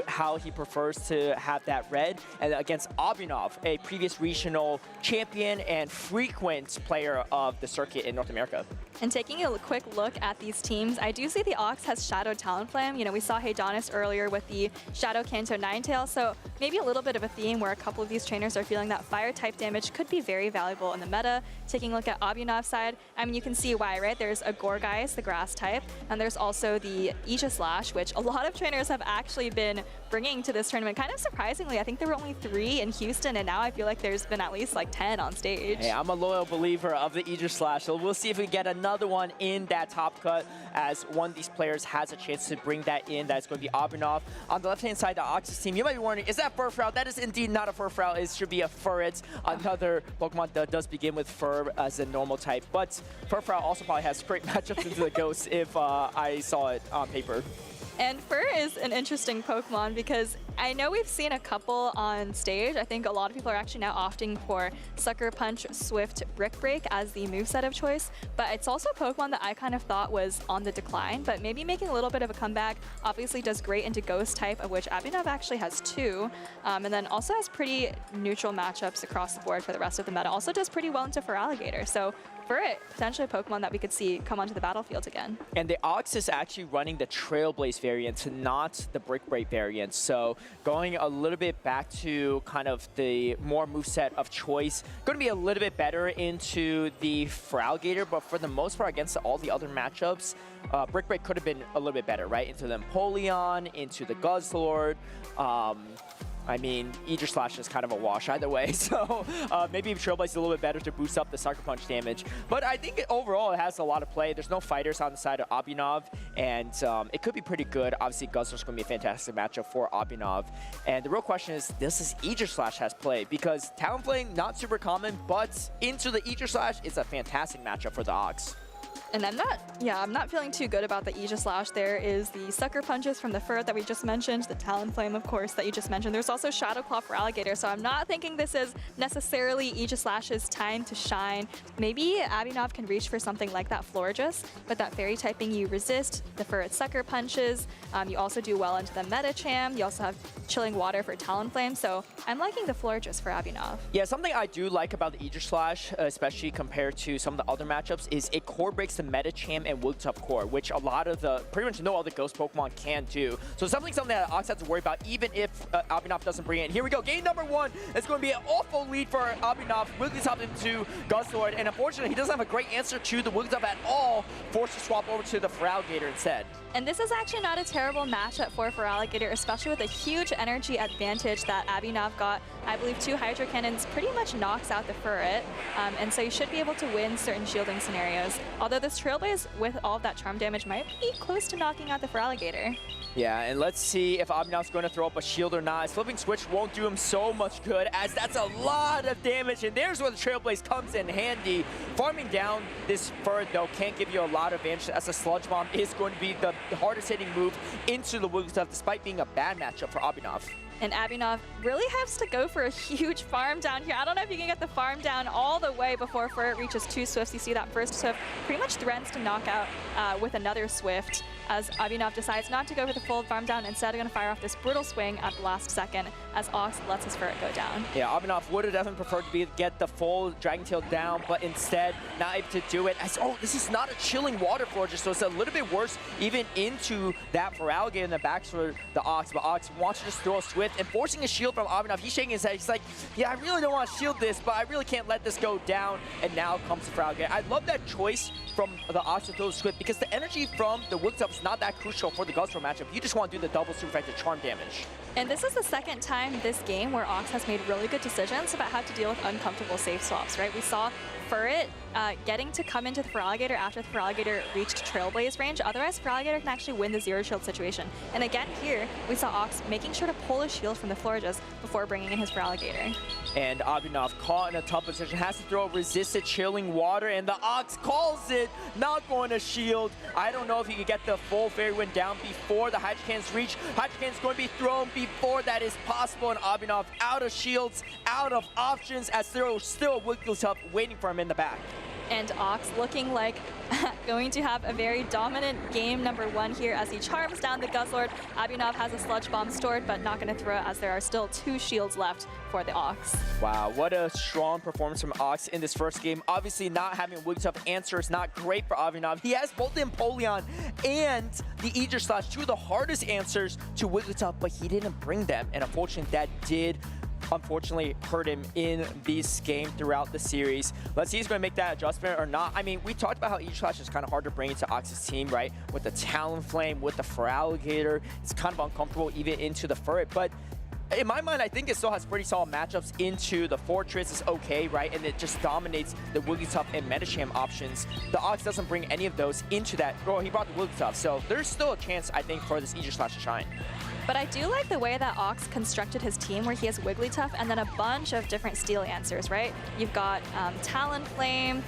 how he prefers to have that read. And against Abinov, a previous regional champion and frequent player of the circuit in North America. And taking a quick look at these teams, I do see the Ox has Shadow Talonflame. You know, we saw Heidonis earlier with the Shadow Kanto Ninetale, so maybe a little bit of a theme where a couple of these trainers are feeling that fire type damage could be very valuable in the meta. Taking a look at Abinov's side, I mean, you can see why, right? There's a Gorgeist, the grass type, and there's also the Aegislash, which a lot of trainers have actually been bringing to this tournament. Kind of surprisingly, I think there were only 3 in Houston, and now I feel like there's been at least like 10 on stage. Hey, I'm a loyal believer of the Aegislash, so we'll see if we get another one in that top cut, as one of these players has a chance to bring that in. That's going to be Abinov. On the left-hand side, the Oxys team, you might be wondering, is that Furfrou? That is indeed not a Furfrou. It should be a Furret, another Pokemon that does begin with Fur as a normal type. But Furfrou also probably has great matchups into the Ghost if I saw it on paper. And Fur is an interesting Pokemon because I know we've seen a couple on stage. I think a lot of people are actually now opting for Sucker Punch, Swift, Brick Break as the moveset of choice. But it's also a Pokemon that I kind of thought was on the decline, but maybe making a little bit of a comeback. Obviously does great into Ghost type, of which Abinov actually has 2. And then also has pretty neutral matchups across the board for the rest of the meta. Also does pretty well into Feraligatr. So for it, potentially a Pokemon that we could see come onto the battlefield again. And the Ox is actually running the Trailblaze variant, not the Brick Break variant. So going a little bit back to kind of the more moveset of choice, going to be a little bit better into the Feraligatr, but for the most part against all the other matchups, Brick Break could have been a little bit better, right? Into the Empoleon, into the Guzzlord. I mean, Aegislash is kind of a wash either way, so maybe Trailblaze is a little bit better to boost up the Sucker Punch damage. But I think overall it has a lot of play. There's no fighters on the side of Abinov, and it could be pretty good. Obviously, Guzzler's going to be a fantastic matchup for Abinov. And the real question is, this Aegislash has play, because Talonflame, not super common, but into the Aegislash is a fantastic matchup for the Ox. And I'm not feeling too good about the Aegislash. There is the Sucker Punches from the Fur that we just mentioned, the Talonflame, of course, that you just mentioned. There's also Shadow Claw for Alligator, so I'm not thinking this is necessarily Aegislash's time to shine. Maybe Abinov can reach for something like that Florges, but that Fairy typing you resist, the Fur Sucker Punches. You also do well into the Metacham. You also have Chilling Water for Talonflame, so I'm liking the Florges for Abinov. Yeah, something I do like about the Aegislash, especially compared to some of the other matchups, is it core breaks the Metacham and Wigglytuff core, which a lot of pretty much no other Ghost Pokemon can do. So something that Ox has to worry about, even if Abinov doesn't bring it in. Here we go, game number 1. It's going to be an awful lead for Abinov. Wigglytuff into Guzzlord, and unfortunately, he doesn't have a great answer to the Wigglytuff at all. Forced to swap over to the Feraligatr instead. And this is actually not a terrible matchup for Feraligatr, especially with a huge energy advantage that Abinov got. I believe 2 Hydro Cannons pretty much knocks out the Furret, and so you should be able to win certain shielding scenarios. Although this Trailblaze, with all of that charm damage, might be close to knocking out the Feraligatr. Yeah, and let's see if Abinov's going to throw up a shield or not. Flipping Switch won't do him so much good, as that's a lot of damage, and there's where the Trailblaze comes in handy. Farming down this Fur, though, can't give you a lot of advantage, as the Sludge Bomb is going to be the hardest hitting move into the Wigglytuff, despite being a bad matchup for Abinov. And Abhinav really has to go for a huge farm down here. I don't know if you can get the farm down all the way before Furret reaches 2 Swifts. You see that first Swift pretty much threatens to knock out with another Swift, as Abhinav decides not to go for the full farm down. Instead, going to fire off this brutal swing at the last second as Ox lets his Furret go down. Yeah, Abhinav would have definitely preferred to get the full Dragon Tail down, but instead not able to do it. As, oh, this is not a chilling water Florges, so it's a little bit worse even into that Feraligatr in the back for the Ox, but Ox wants to just throw a Swift and forcing a shield from Abhinav. He's shaking his head. He's like, yeah, I really don't want to shield this, but I really can't let this go down. And now comes the Feraligatr. I love that choice from the Ox to throw Swift because the energy from the Wigglytuff is not that crucial for the Guzzler matchup. You just want to do the double super effective charm damage. And this is the second time this game where Ox has made really good decisions about how to deal with uncomfortable safe swaps, right? We saw Furret getting to come into the Feraligatr after the Feraligatr reached Trailblaze range. Otherwise, Feraligatr can actually win the zero shield situation. And again here, we saw Ox making sure to pull a shield from the Florges before bringing in his Feraligatr. And Abhinav caught in a tough position, has to throw resisted chilling water, and the Ox calls it, not going to shield. I don't know if he could get the full Fairy Wind down before the Hydrocan's reach. Hydrocan's going to be thrown before that is possible, and Abhinav out of shields, out of options, as there is still Wigglytuff waiting for him in the back. And Ox looking like going to have a very dominant game number 1 here as he charms down the Guzzlord. Abhinav has a Sludge Bomb stored, but not going to throw it as there are still 2 shields left for the Ox. Wow, what a strong performance from Ox in this first game. Obviously, not having Wigglytuff answer is not great for Abhinav. He has both the Empoleon and the Aegis Slash, 2 of the hardest answers to Wigglytuff, but he didn't bring them. And unfortunately, that did unfortunately hurt him in this game throughout the series. Let's see if he's going to make that adjustment or not. I mean, we talked about how Aegis Slash is kind of hard to bring into Ox's team, right? With the Talonflame, with the Feraligatr, it's kind of uncomfortable even into the Furret, but in my mind, I think it still has pretty solid matchups into the Fortress. Is okay, right? And it just dominates the Wigglytuff and Medicham options. The Ox doesn't bring any of those into that. Oh, he brought the Wigglytuff, so there's still a chance, I think, for this Aegis Slash to shine. But I do like the way that Ox constructed his team, where he has Wigglytuff and then a bunch of different steel answers, right? You've got Talonflame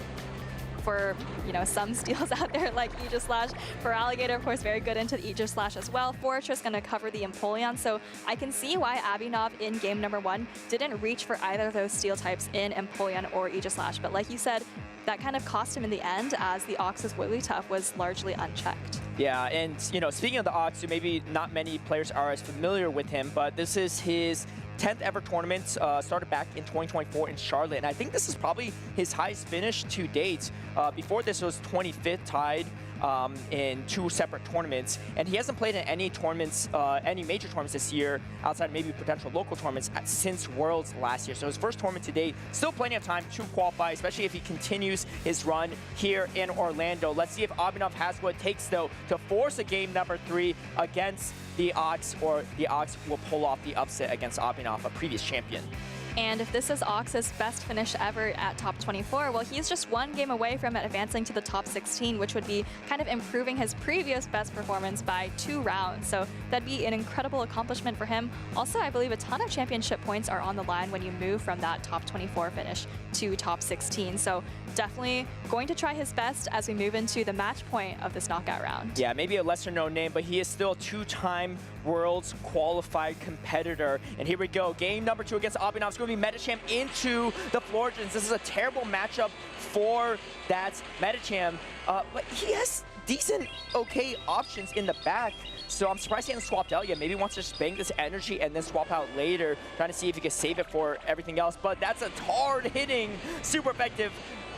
for, you know, some steals out there like Aegis Slash. Feraligatr, of course, very good into the Aegis Slash as well. Fortress going to cover the Empoleon, so I can see why Abhinav in game number 1 didn't reach for either of those steel types in Empoleon or Aegis Slash. But like you said, that kind of cost him in the end, as the Ox's Wigglytuff was largely unchecked. Yeah, and you know, speaking of the Ox, maybe not many players are as familiar with him, but this is his 10th ever tournament, started back in 2024 in Charlotte, and I think this is probably his highest finish to date. Before this, it was 25th tied in 2 separate tournaments, and he hasn't played in any tournaments, any major tournaments this year, outside maybe potential local tournaments, since Worlds last year. So his first tournament to date, still plenty of time to qualify, especially if he continues his run here in Orlando. Let's see if Abhinav has what it takes, though, to force a game number 3 against the Ox, or the Ox will pull off the upset against Abhinav, a previous champion. And if this is Ox's best finish ever at top 24, well, he's just 1 game away from advancing to the top 16, which would be kind of improving his previous best performance by 2 rounds. So that'd be an incredible accomplishment for him. Also, I believe a ton of championship points are on the line when you move from that top 24 finish to top 16. So definitely going to try his best as we move into the match point of this knockout round. Yeah, maybe a lesser known name, but he is still a 2-time Worlds qualified competitor. And here we go, game number 2 against Abhinav. It's going to be Medicham into the Florgens. This is a terrible matchup for that Medicham, but he has decent, okay options in the back. So I'm surprised he hasn't swapped out yet. Maybe he wants to just bang this energy and then swap out later, trying to see if he can save it for everything else. But that's a hard-hitting, super effective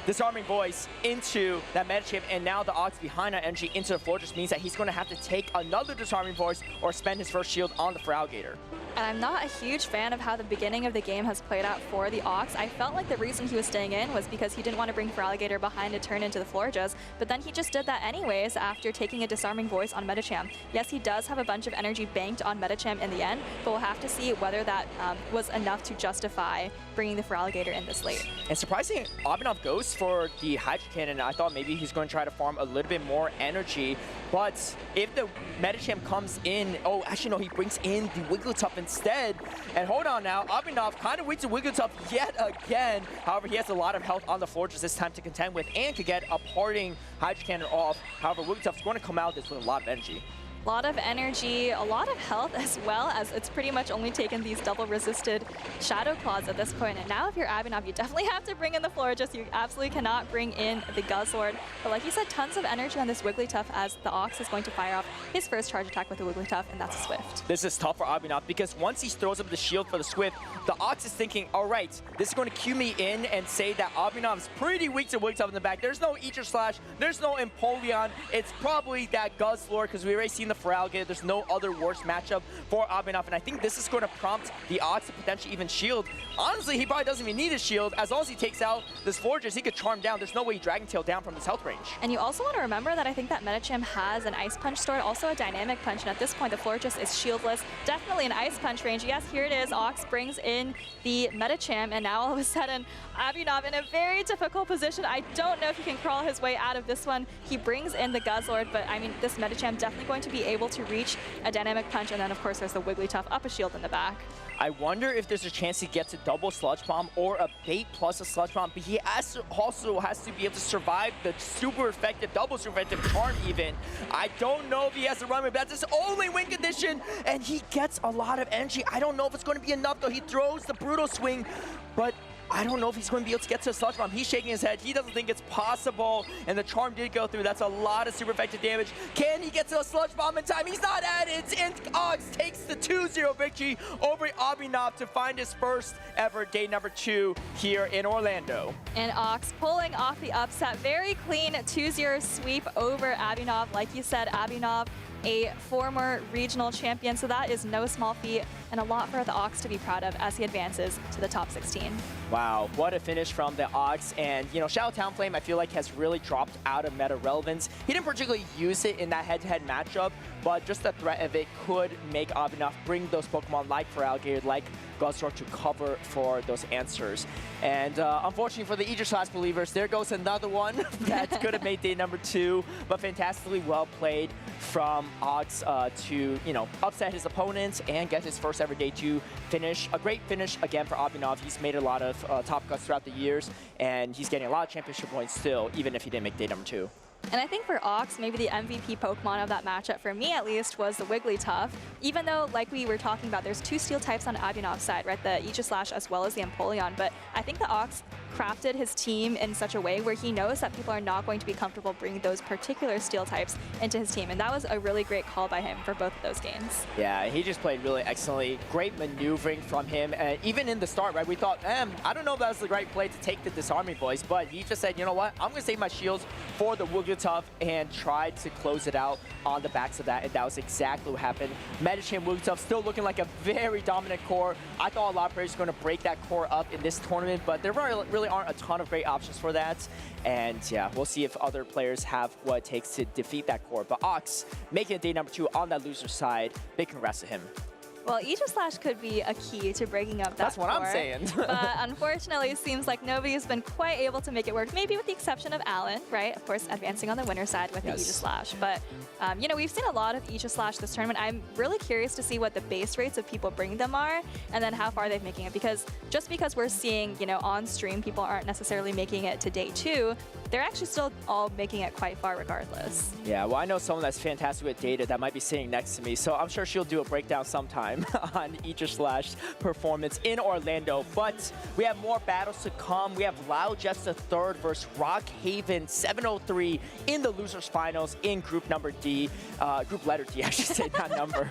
Disarming Voice into that Medicham, and now the Ox behind that energy into the floor just means that he's going to have to take another Disarming Voice or spend his first shield on the Feraligatr. And I'm not a huge fan of how the beginning of the game has played out for the Ox. I felt like the reason he was staying in was because he didn't want to bring Feraligatr behind to turn into the Florges, but then he just did that anyways after taking a Disarming Voice on Medicham. Yes, he does have a bunch of energy banked on Medicham in the end, but we'll have to see whether that was enough to justify bringing the Feraligatr in this late. And surprisingly, Abhinav goes for the Hydro Cannon. I thought maybe he's going to try to farm a little bit more energy, but if the Medicham comes in, oh, actually no, he brings in the Wigglytuff instead. And hold on now, Abhinav kind of waits to Wigglytuff yet again. However, he has a lot of health on the floor just this time to contend with and could get a parting Hydro Cannon off. However, Wigglytuff's going to come out this with a lot of energy. A lot of energy, a lot of health as well, as it's pretty much only taken these double resisted Shadow Claws at this point. And now if you're Abhinav, you definitely have to bring in the Florges. You absolutely cannot bring in the Guzzlord. But like you said, tons of energy on this Wigglytuff as the Ox is going to fire off his first charge attack with the Wigglytuff, and that's a Swift. This is tough for Abhinav because once he throws up the shield for the Swift, the Ox is thinking, all right, this is going to cue me in and say that Abhinav is pretty weak to Wigglytuff in the back. There's no Aegislash, there's no Empoleon. It's probably that Guzzlord because we already seen the Feraligatr. There's no other worse matchup for Abhinav, and I think this is going to prompt the Ox to potentially even shield. Honestly, he probably doesn't even need a shield. As long as he takes out this Florges, he could charm down. There's no way he Dragon Tail down from his health range. And you also want to remember that I think that Medicham has an Ice Punch stored, also a Dynamic Punch, and at this point the Florges is shieldless. Definitely an Ice Punch range. Yes, here it is. Ox brings in the Medicham, and now all of a sudden Abhinav in a very difficult position. I don't know if he can crawl his way out of this one. He brings in the Guzzlord, but I mean, this Medicham definitely going to be able to reach a Dynamic Punch, and then of course there's the Wigglytuff up a shield in the back. I wonder if there's a chance he gets a double Sludge Bomb or a bait plus a Sludge Bomb, but he also has to be able to survive the super effective, double super effective Charm even. I don't know if he has to run with, that's his only win condition, and he gets a lot of energy. I don't know if it's going to be enough though. He throws the Brutal Swing, but I don't know if he's going to be able to get to a Sludge Bomb. He's shaking his head. He doesn't think it's possible, and the Charm did go through. That's a lot of super effective damage. Can he get to a Sludge Bomb in time? He's not at it, and Ox takes the 2-0 victory over Abhinav to find his first ever day number 2 here in Orlando. And Ox pulling off the upset. Very clean 2-0 sweep over Abhinav. Like you said, Abhinav, a former regional champion, so that is no small feat and a lot for the Ox to be proud of as he advances to the top 16. Wow, what a finish from the Ox. And, you know, Shadow Talonflame, I feel like has really dropped out of meta relevance. He didn't particularly use it in that head-to-head matchup, but just the threat of it could make Abhinav bring those Pokemon like Feraligatr, like Guzzlord to cover for those answers. And unfortunately for the Aegislash believers, there goes another one that could have made day number 2, but fantastically well played from Ox to, you know, upset his opponents and get his first ever day 2 finish. A great finish again for Abhinav. He's made a lot of top cuts throughout the years, and he's getting a lot of championship points still, even if he didn't make day number 2. And I think for Ox, maybe the MVP Pokemon of that matchup, for me at least, was the Wigglytuff. Even though, like we were talking about, there's 2 steel types on Abhinav's side, right? The Aegislash as well as the Empoleon. But I think the Ox crafted his team in such a way where he knows that people are not going to be comfortable bringing those particular steel types into his team. And that was a really great call by him for both of those games. Yeah, he just played really excellently. Great maneuvering from him. And even in the start, right, we thought, I don't know if that was the right play to take the Disarming Voice, but he just said, you know what, I'm going to save my shields for the Wigglytuff and tried to close it out on the backs of that, and that was exactly what happened. Medicham Wigglytuff still looking like a very dominant core. I thought a lot of players were going to break that core up in this tournament, but there really aren't a ton of great options for that. And yeah, we'll see if other players have what it takes to defeat that core. But Ox making it day number 2 on that loser side. Big congrats to him. Well, Aegislash could be a key to breaking up that That's what core, I'm saying. But unfortunately, it seems like nobody's been quite able to make it work, maybe with the exception of Alan, right? Of course, advancing on the winner's side with the Aegislash. But, you know, we've seen a lot of Aegislash this tournament. I'm really curious to see what the base rates of people bringing them are and then how far they're making it. Because just because we're seeing, you know, on stream, people aren't necessarily making it to day 2, they're actually still all making it quite far regardless. Yeah, well, I know someone that's fantastic with data that might be sitting next to me, so I'm sure she'll do a breakdown sometime on Aegislash's performance in Orlando. But we have more battles to come. We have Lyle Jeffs III versus Rockhaven 703 in the losers finals in group number D. Group letter D, I should say, not number.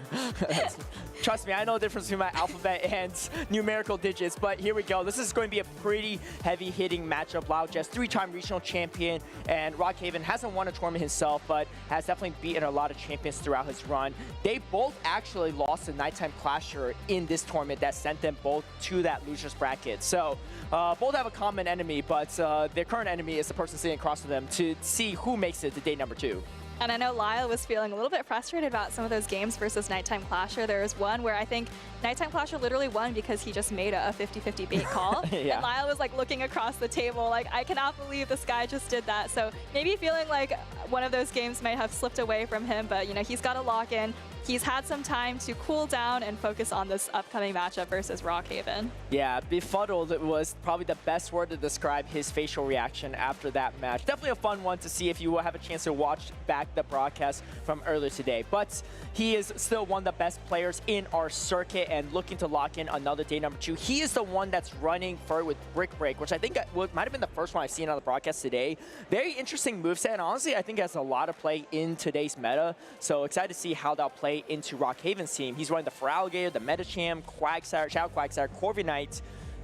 Trust me, I know the difference between my alphabet and numerical digits, but here we go. This is going to be a pretty heavy-hitting matchup. Lyle Jeffs, 3-time regional champion, and Rockhaven hasn't won a tournament himself, but has definitely beaten a lot of champions throughout his run. They both actually lost a nighttime clasher in this tournament that sent them both to that losers bracket. So both have a common enemy, but their current enemy is the person sitting across from them to see who makes it to day number 2. And I know Lyle was feeling a little bit frustrated about some of those games versus Nighttime Clasher. There was one where I think Nighttime Clasher literally won because he just made a 50-50 bait call. Yeah. And Lyle was like looking across the table like, I cannot believe this guy just did that. So maybe feeling like one of those games might have slipped away from him, but he's got to lock in. He's had some time to cool down and focus on this upcoming matchup versus Rockhaven. Yeah, befuddled was probably the best word to describe his facial reaction after that match. Definitely a fun one to see if you will have a chance to watch back the broadcast from earlier today. But he is still one of the best players in our circuit and looking to lock in another day number 2. He is the one that's running forward with Brick Break, which I think might have been the first one I've seen on the broadcast today. Very interesting moveset, and honestly, I think has a lot of play in today's meta. So excited to see how that'll play into Rockhaven's team. He's running the Feraligatr, the Medicham, Quagsire, Shadow Quagsire, Corviknight,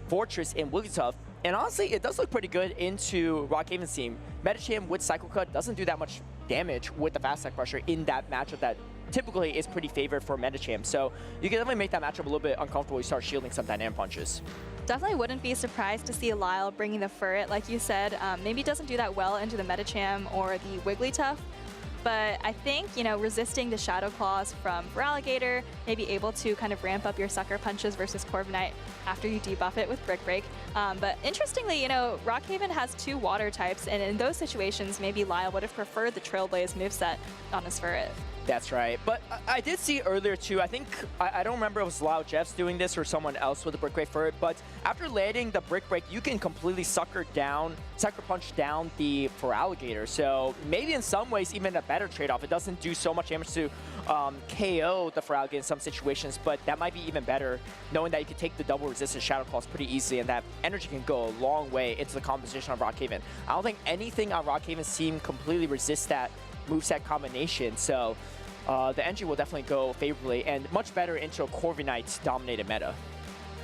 Fortress, and Wigglytuff. And honestly, it does look pretty good into Rockhaven's team. Medicham with Cycle Cut doesn't do that much damage with the Fast Attack Pressure in that matchup that typically is pretty favored for Medicham. So you can definitely make that matchup a little bit uncomfortable. You start shielding some dynamic punches. Definitely wouldn't be surprised to see Lyle bringing the Furret, like you said. Maybe doesn't do that well into the Medicham or the Wigglytuff. But I think, resisting the Shadow Claws from Feraligatr, maybe able to kind of ramp up your Sucker Punches versus Corviknight after you debuff it with Brick Break. But interestingly, Rockhaven has 2 water types, and in those situations, maybe Lyle would have preferred the Trailblaze moveset on his Furret. That's right. But I did see earlier too, I think, I don't remember if it was Lyle Jeffs doing this or someone else with the Brick Break for it, but after landing the Brick Break, you can completely Sucker Punch down the Feraligatr. So maybe in some ways even a better trade-off. It doesn't do so much damage to KO the Feraligatr in some situations, but that might be even better knowing that you can take the double resistance Shadow Claws pretty easily, and that energy can go a long way into the composition of Rockhaven. I don't think anything on Rockhaven's team completely resists that moveset combination, so the energy will definitely go favorably and much better into a Corviknight dominated meta.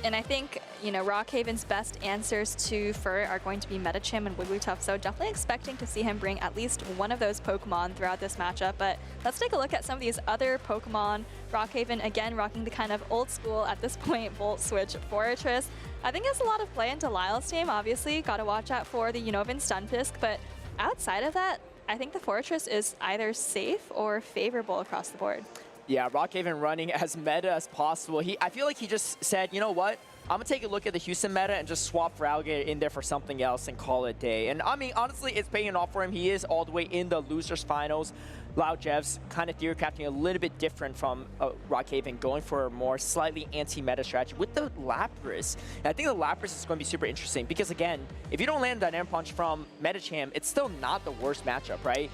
And I think, Rockhaven's best answers to Furret are going to be Medicham and Wigglytuff, so definitely expecting to see him bring at least one of those Pokemon throughout this matchup. But let's take a look at some of these other Pokemon. Rockhaven, again, rocking the kind of old school, at this point, Volt Switch Fortress. I think there's a lot of play into Lyle's team, obviously. Got to watch out for the Unova Stunfisk, but outside of that, I think the Fortress is either safe or favorable across the board. Yeah, Rockhaven running as meta as possible. I feel like he just said, you know what? I'm going to take a look at the Houston meta and just swap Feraligatr in there for something else and call it a day. And I mean, honestly, it's paying off for him. He is all the way in the losers finals. Lyle Jeffs kind of theory crafting a little bit different from Rockhaven, going for a more slightly anti-meta strategy with the Lapras. And I think the Lapras is going to be super interesting because, again, if you don't land Dynamic Punch from Medicham, it's still not the worst matchup, right?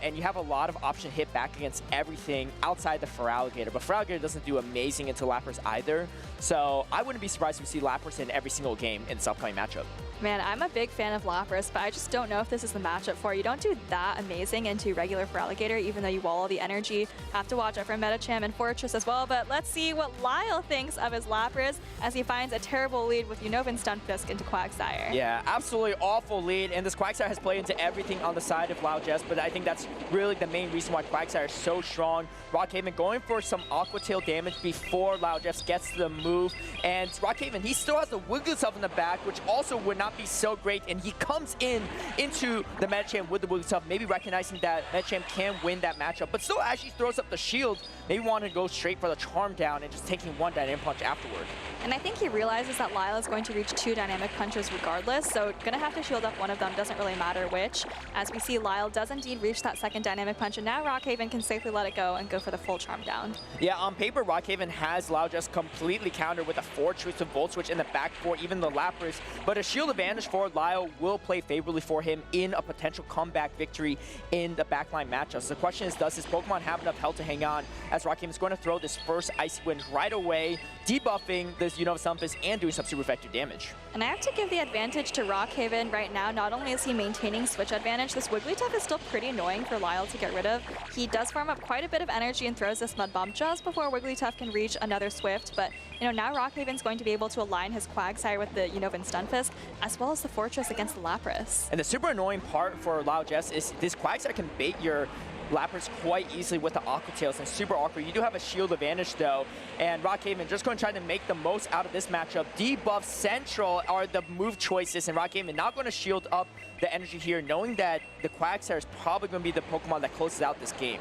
And you have a lot of option hit back against everything outside the Feraligatr. But Feraligatr doesn't do amazing into Lapras either. So I wouldn't be surprised if we see Lapras in every single game in this upcoming matchup. Man, I'm a big fan of Lapras, but I just don't know if this is the matchup for you. Don't do that amazing into regular Feraligatr, even though you wall all the energy. Have to watch out for Medicham and Fortress as well, but let's see what Lyle thinks of his Lapras as he finds a terrible lead with Unovan Stunfisk into Quagsire. Yeah, absolutely awful lead, and this Quagsire has played into everything on the side of Lyle Jeffs, but I think that's really the main reason why Quagsire is so strong. Rockhaven going for some Aqua Tail damage before Lyle Jeffs gets to the move, and Rockhaven, he still has the Wigglytuff in the back, which also would not be so great, and he comes into the Medicham with the Wigglytuff, maybe recognizing that Medicham can win that matchup, but still actually throws up the shield. Maybe wanting to go straight for the charm down and just taking one dynamic punch afterward. And I think he realizes that Lyle is going to reach 2 dynamic punches regardless, so gonna have to shield up one of them, doesn't really matter which. As we see, Lyle does indeed reach that second dynamic punch, and now Rockhaven can safely let it go and go for the full charm down. Yeah, on paper, Rockhaven has Lyle just completely countered with a Fortress and Volt Switch in the back for even the Lapras, but a shield advantage for Lyle will play favorably for him in a potential comeback victory in the backline matchup. So the question is, does his Pokemon have enough health to hang on, as Rockhaven is going to throw this first Icy Wind right away, debuffing this Unova Stunfisk and doing some super effective damage. And I have to give the advantage to Rockhaven right now. Not only is he maintaining switch advantage, this Wigglytuff is still pretty annoying for Lyle to get rid of. He does farm up quite a bit of energy and throws this Mud Bomb just before Wigglytuff can reach another Swift, but now Rockhaven's going to be able to align his Quagsire with the Unovan Stunfisk, as well as the Fortress against the Lapras. And the super annoying part for Lyle Jeffs is this Quagsire can bait your Lapras quite easily with the Aqua Tails, and super awkward. You do have a shield advantage though, and Rockhaven just going to try to make the most out of this matchup. Debuff Central are the move choices, and Rockhaven not going to shield up the energy here, knowing that the Quagsire is probably going to be the Pokemon that closes out this game.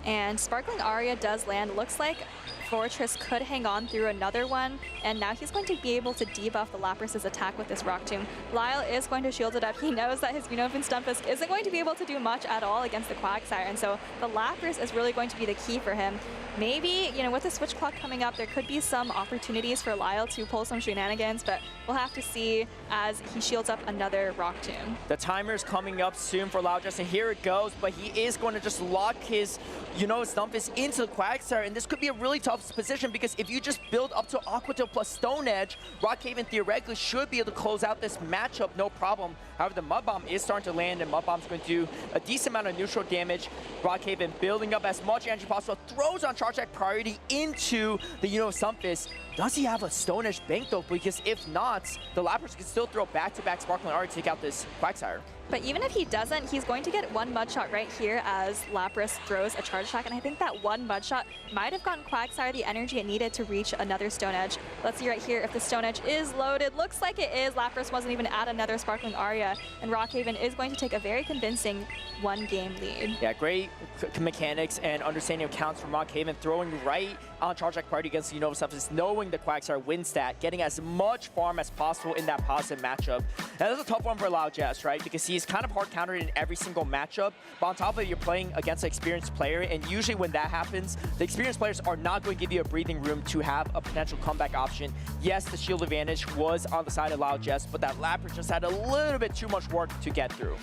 And Sparkling Aria does land. Looks like Fortress could hang on through another one, and now he's going to be able to debuff the Lapras' attack with this Rock Tomb. Lyle is going to shield it up. He knows that his Unova Stunfisk isn't going to be able to do much at all against the Quagsire, and so the Lapras is really going to be the key for him. Maybe, you know, with the Switch Clock coming up, there could be some opportunities for Lyle to pull some shenanigans, but we'll have to see as he shields up another Rock Tomb. The timer's coming up soon for Lyle Jeffs, and here it goes, but he is going to just lock his, you know, Stunfisk into the Quagsire, and this could be a really tough position because if you just build up to Aqua Tail plus Stone Edge, Rockhaven theoretically should be able to close out this matchup no problem. However, the Mud Bomb is starting to land, and Mud Bomb's going to do a decent amount of neutral damage. Rockhaven building up as much energy possible, throws on Charge Attack priority into the Stunfisk. Does he have a Stone Edge bank though? Because if not, the Lapras can still throw back-to-back Sparkling Aura to take out this Quagsire. But even if he doesn't, he's going to get one Mud Shot right here as Lapras throws a Charge Attack, and I think that one Mud Shot might have gotten Quagsire the energy it needed to reach another Stone Edge. Let's see right here if the Stone Edge is loaded. Looks like it is. Lapras wasn't even at another Sparkling Aria, and Rockhaven is going to take a very convincing one-game lead. Yeah, great mechanics and understanding of counts from Rockhaven, throwing right on Charge Attack priority against the Unova Stunfisk, knowing the Quagsire win stat, getting as much farm as possible in that positive matchup. Now, that's a tough one for Lyle Jeffs, right? Because he's kind of hard countered in every single matchup, but on top of it, you're playing against an experienced player, and usually when that happens, the experienced players are not going to give you a breathing room to have a potential comeback option. Yes, the shield advantage was on the side of Lyle Jeffs, but that Lapras just had a little bit too much work to get through.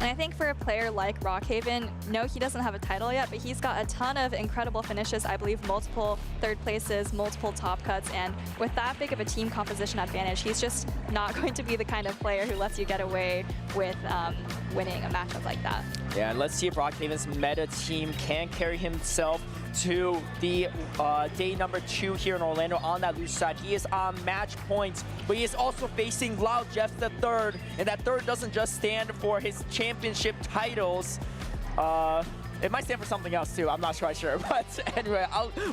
And I think for a player like Rockhaven, no, he doesn't have a title yet, but he's got a ton of incredible finishes. I believe multiple third places, multiple top cuts, and with that big of a team composition advantage, he's just not going to be the kind of player who lets you get away with winning a matchup like that. Yeah, and let's see if Rockhaven's meta team can carry himself to the day number 2 here in Orlando on that loose side. He is on match points, but he is also facing Lyle Jeffs the third, and that third doesn't just stand for his championship titles. It might stand for something else too, I'm not quite sure. But anyway,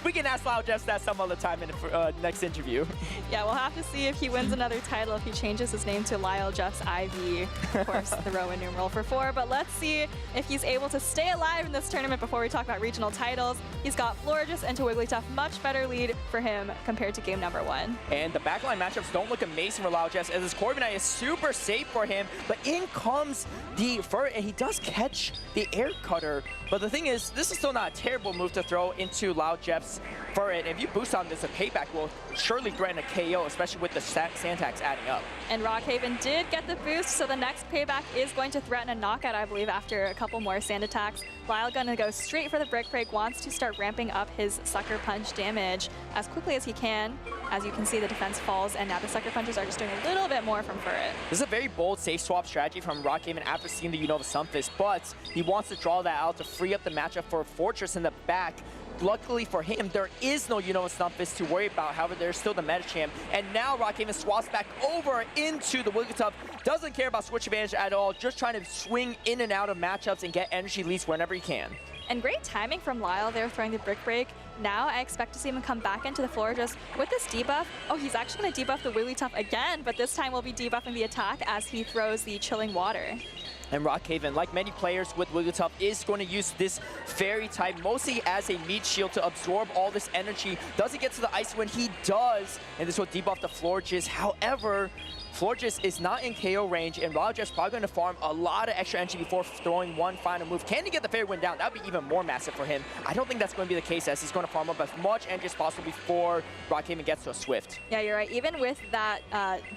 we can ask Lyle Jeffs that some other time in the next interview. Yeah, we'll have to see if he wins another title, if he changes his name to Lyle Jeffs IV, of course, the Roman numeral for 4. But let's see if he's able to stay alive in this tournament before we talk about regional titles. He's got Florges into Wigglytuff, much better lead for him compared to game number 1. And the backline matchups don't look amazing for Lyle Jeffs, as this Corviknight is super safe for him, but in comes the Furret, and he does catch the Air Cutter. But the thing is, this is still not a terrible move to throw into Lyle Jeffs' Furret. If you boost on this, a payback will surely threaten a KO, especially with the Sandtax adding up. And Rockhaven did get the boost, so the next payback is going to threaten a knockout, I believe, after a couple more Sand attacks. Lyle gonna go straight for the Brick Break, wants to start ramping up his Sucker Punch damage as quickly as he can. As you can see, the defense falls, and now the Sucker Punches are just doing a little bit more from Furret. This is a very bold safe swap strategy from Rockhaven after seeing the Unova Stunfisk, but he wants to draw that out to free up the matchup for Fortress in the back. Luckily for him, there is no Unova Stunfisk to worry about. However, there's still the meta champ. And now Rockhaven swaps back over into the Wigglytuff. Doesn't care about switch advantage at all. Just trying to swing in and out of matchups and get energy leads whenever he can. And great timing from Lyle there, throwing the Brick Break. Now I expect to see him come back into the floor just with this debuff. Oh, he's actually going to debuff the Wigglytuff again, but this time we'll be debuffing the attack as he throws the Chilling Water. And Rockhaven, like many players with Wigglytuff, is going to use this Fairy type mostly as a meat shield to absorb all this energy. Does he get to the ice when he does? And this will debuff the Florges. However, Florges is not in KO range, and Lyle Jeffs probably going to farm a lot of extra energy before throwing one final move. Can he get the Fairy Wind down? That would be even more massive for him. I don't think that's going to be the case, as he's going to farm up as much energy as possible before Rockhaven gets to a Swift. Yeah, you're right. Even with that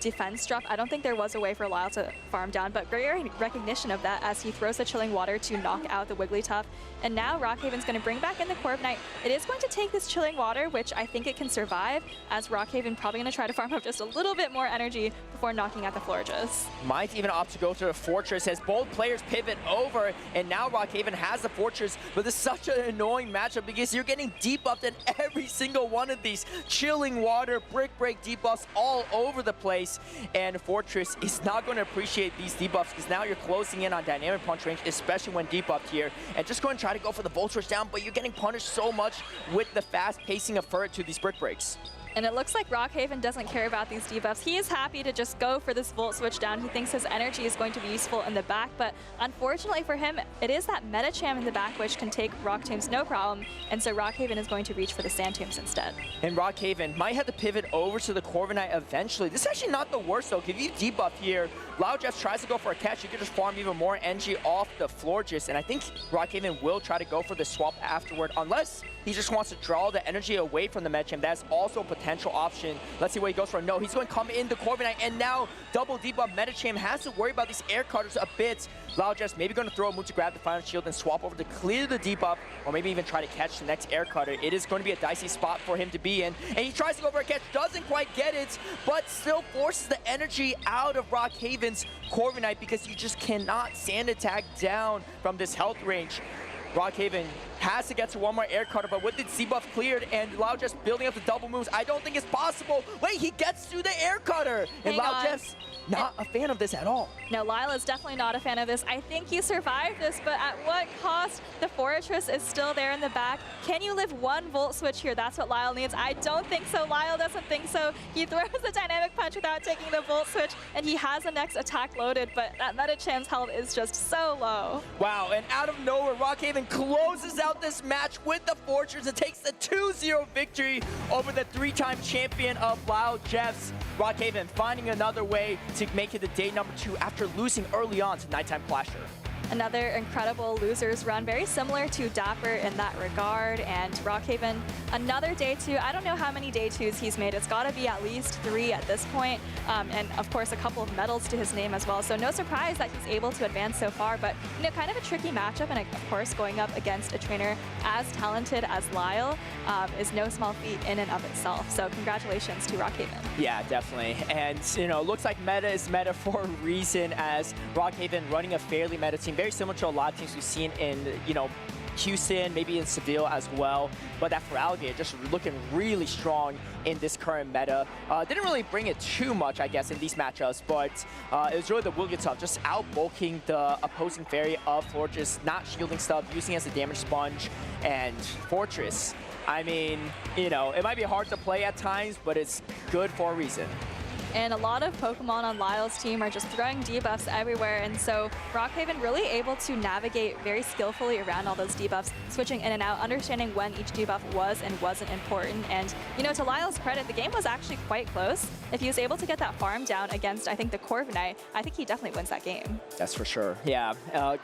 defense drop, I don't think there was a way for Lyle to farm down, but great recognition of that as he throws the Chilling Water to knock out the Wigglytuff. And now Rockhaven's going to bring back in the Corviknight. It is going to take this Chilling Water, which I think it can survive, as Rockhaven probably going to try to farm up just a little bit more energy before knocking out the Florges. Might even opt to go to the Fortress as both players pivot over, and now Rockhaven has the Fortress, but this is such an annoying matchup because you're getting debuffed in every single one of these Chilling Water, Brick Break debuffs all over the place, and Fortress is not going to appreciate these debuffs because now you're closing in on Dynamic Punch range, especially when debuffed here, and just going to try to go for the Volt Rush down, but you're getting punished so much with the fast pacing of Furret to these Brick Breaks. And it looks like Rockhaven doesn't care about these debuffs. He is happy to just go for this Volt Switch down. He thinks his energy is going to be useful in the back, but unfortunately for him, it is that Medicham in the back which can take Rock Tombs no problem, and so Rockhaven is going to reach for the Sand Tombs instead. And Rockhaven might have to pivot over to the Corviknight eventually. This is actually not the worst though. Give you debuff here. Lyle Jeffs tries to go for a catch. You can just farm even more energy off the Florges, and I think Rockhaven will try to go for the swap afterward, unless he just wants to draw the energy away from the Medicham. That's also a potential option. Let's see what he goes for. No, he's going to come in the Corviknight, and now double debuff. Medicham has to worry about these air cutters a bit. Lyle Jeffs maybe going to throw a move to grab the final shield and swap over to clear the debuff, or maybe even try to catch the next air cutter. It is going to be a dicey spot for him to be in, and he tries to go for a catch, doesn't quite get it, but still forces the energy out of Rockhaven's Corviknight because you just cannot sand attack down from this health range. Rockhaven has to get to one more air cutter, but with the debuff cleared and Lyle Jeffs building up the double moves, I don't think it's possible. Wait, he gets to the air cutter, and Lyle Jeffs not a fan of this at all. No, Lyle is definitely not a fan of this. I think he survived this, but at what cost? The Fortress is still there in the back. Can you live one Volt Switch here? That's what Lyle needs. I don't think so. Lyle doesn't think so. He throws the Dynamic Punch without taking the Volt Switch, and he has the next attack loaded, but that Medicham's health is just so low. Wow, and out of nowhere, Rockhaven closes out this match with the Fortress and takes the 2-0 victory over the 3-time champion of Lyle Jeffs. Rockhaven finding another way to make it to day number 2 after losing early on to Nighttime Flasher. Another incredible losers run, very similar to Dapper in that regard, and Rockhaven, another day 2. I don't know how many day 2s he's made. It's got to be at least 3 at this point, and of course a couple of medals to his name as well, so no surprise that he's able to advance so far, but you know, kind of a tricky matchup, and of course going up against a trainer as talented as Lyle is no small feat in and of itself, so congratulations to Rockhaven. Yeah, definitely, and you know, looks like meta is meta for a reason, as Rockhaven running a fairly meta team, very similar to a lot of teams we've seen in, you know, Houston, maybe in Seville as well, but that for Alligator just looking really strong in this current meta. Didn't really bring it too much, I guess, in these matchups, but it was really the Wigglytuff just out-bulking the opposing fairy of Fortress, not shielding stuff, using it as a damage sponge, and Fortress, I mean, you know, it might be hard to play at times, but it's good for a reason. And a lot of Pokemon on Lyle's team are just throwing debuffs everywhere, and so Rockhaven really able to navigate very skillfully around all those debuffs, switching in and out, understanding when each debuff was and wasn't important. And, you know, to Lyle's credit, the game was actually quite close. If he was able to get that farm down against, I think, the Corviknight, I think he definitely wins that game. That's for sure. Yeah,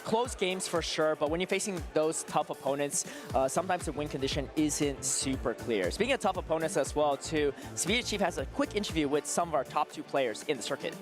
close games for sure, but when you're facing those tough opponents, sometimes the win condition isn't super clear. Speaking of tough opponents as well, too, Speedy Chief has a quick interview with some of our top 2 players in the circuit.